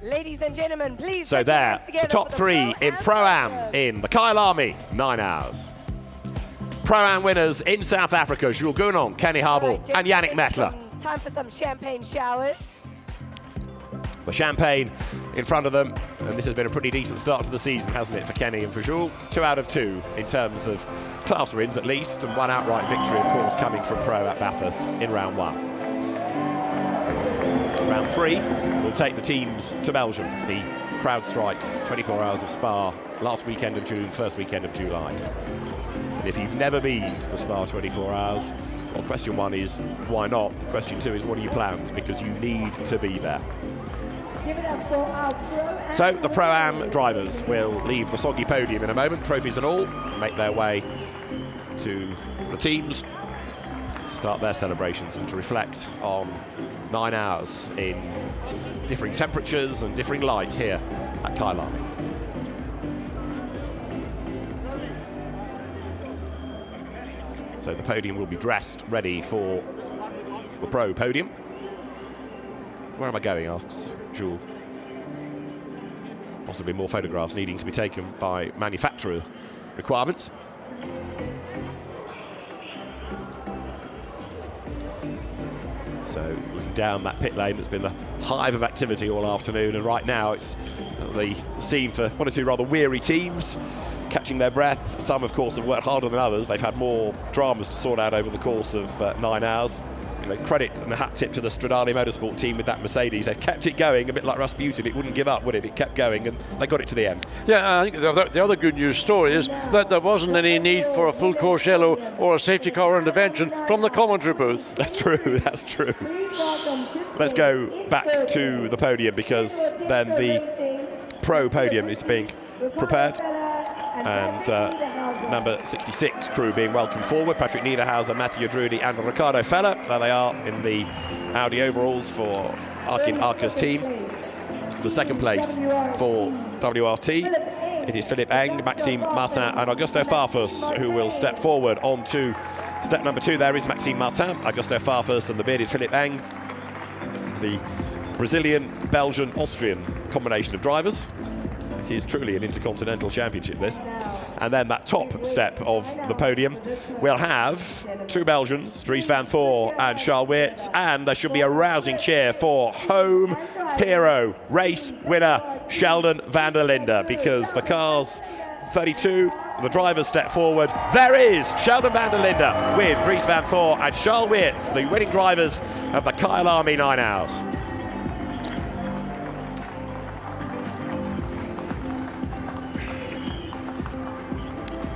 Ladies and gentlemen, please. So put your there, hands together the top for three in Pro-Am in the Kyalami 9 hours. Pro-Am winners in South Africa, Jules Gounon, Kenny Hubble, and Yannick Mettler. Time for some champagne showers. The champagne in front of them, and this has been a pretty decent start to the season, hasn't it, for Kenny and for Jules? 2 out of 2 in terms of class wins at least, and 1 outright victory, of course, coming from Pro at Bathurst in round 1. Round 3 will take the teams to Belgium, the CrowdStrike 24 Hours of Spa, last weekend of June, first weekend of July. And if you've never been to the Spa 24 Hours, well, question 1 is, why not? Question 2 is, what are your plans? Because you need to be there. Give it up for our Pro-Am. So the Pro-Am drivers will leave the soggy podium in a moment, trophies and all, make their way to the teams to start their celebrations and to reflect on 9 hours in differing temperatures and differing light here at Kyalami. So the podium will be dressed, ready for the Pro podium. Where am I going, asks Jules. Possibly more photographs needing to be taken by manufacturer requirements. So looking down that pit lane that's been the hive of activity all afternoon, and right now it's the scene for 1 or 2 rather weary teams catching their breath. Some, of course, have worked harder than others. They've had more dramas to sort out over the course of 9 hours. You know, credit and a hat tip to the Stradale Motorsport team with that Mercedes. They've kept it going, a bit like Rasputin. It wouldn't give up, would it? It kept going, and they got it to the end. Yeah, I think the other good news story is that there wasn't any need for a full course yellow or a safety car intervention from the commentary booth. That's true, that's true. Let's go back to the podium, because then the Pro podium is being prepared. And number 66 crew being welcomed forward. Patrick Niederhauser, Mathieu Drudi and Ricardo Feller. There they are in the Audi overalls for Arkin Arca's team. The second place for WRT, it is Philippe Eng, Maxime Martin and Augusto Farfus who will step forward onto step number 2. There is Maxime Martin, Augusto Farfus and the bearded Philippe Eng. The Brazilian, Belgian, Austrian combination of drivers. It is truly an intercontinental championship, this. And then that top step of the podium, we'll have 2 Belgians, Dries van Voor and Charles Weerts, and there should be a rousing cheer for home hero, race winner, Sheldon van der Linde, because the car's 32, the drivers step forward. There is Sheldon van der Linde with Dries van Voor and Charles Weerts, the winning drivers of the Kyalami 9 hours.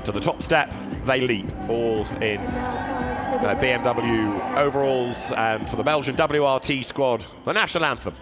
To the top step, they leap, all in BMW overalls, and for the Belgian WRT squad, the national anthem.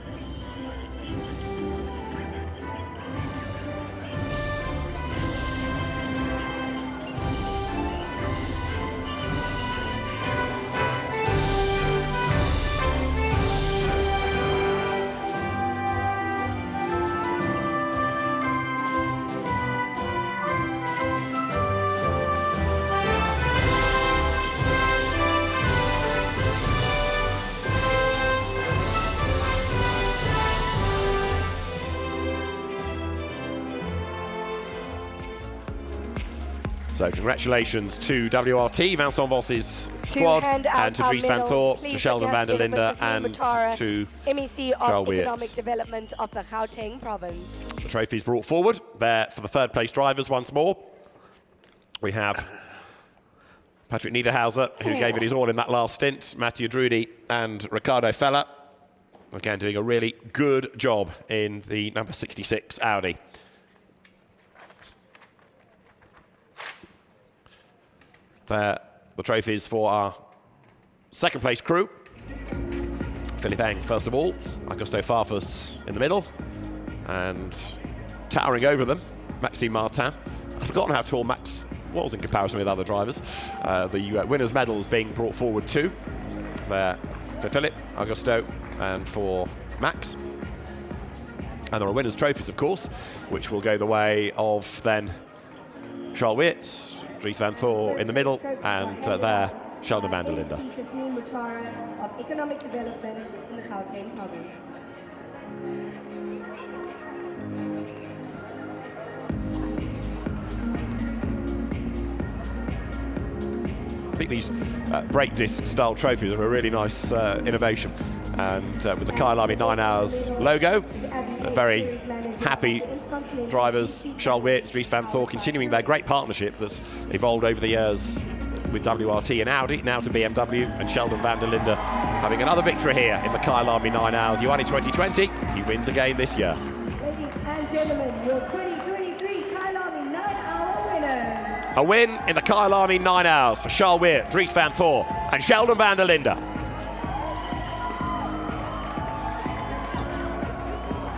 So congratulations to WRT, Vincent Voss's squad, and to Dries van Thor, to Sheldon van der Linde, and to MEC Charles of Economic Weerts. Development of the Gauteng province. The trophies brought forward there for the third place drivers once more. We have Patrick Niederhauser, who gave it his all in that last stint, Mathieu Drudy and Ricardo Feller, again doing a really good job in the number 66 Audi. There, the trophies for our second place crew. Philippe Eng, first of all, Augusto Farfus in the middle, and towering over them, Maxime Martin. I've forgotten how tall Max was in comparison with other drivers. The winners' medals being brought forward too. There for Philippe, Augusto, and for Max. And there are winners' trophies, of course, which will go the way of then Charles Weerts, Dries van Thor in the middle, and there, Sheldon van der Linde. Of Economic Development in the Gauteng province. I think these brake disc style trophies are a really nice innovation, and with the Kyalami 9 Hours logo, very happy drivers, Charles Weerts, Dries van Thor, continuing their great partnership that's evolved over the years with WRT and Audi, now to BMW, and Sheldon van der Linde having another victory here in the Kyalami 9 Hours. Ioanni 2020, he wins again this year. Ladies and gentlemen, your 2023 Kyalami 9-hour winners. A win in the Kyalami 9 Hours for Charles Weerts, Dries van Thor, and Sheldon van der Linde.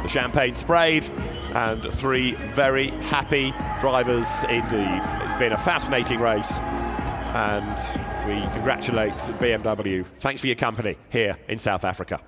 The champagne sprayed, and three very happy drivers indeed. It's been a fascinating race, and we congratulate BMW. Thanks for your company here in South Africa.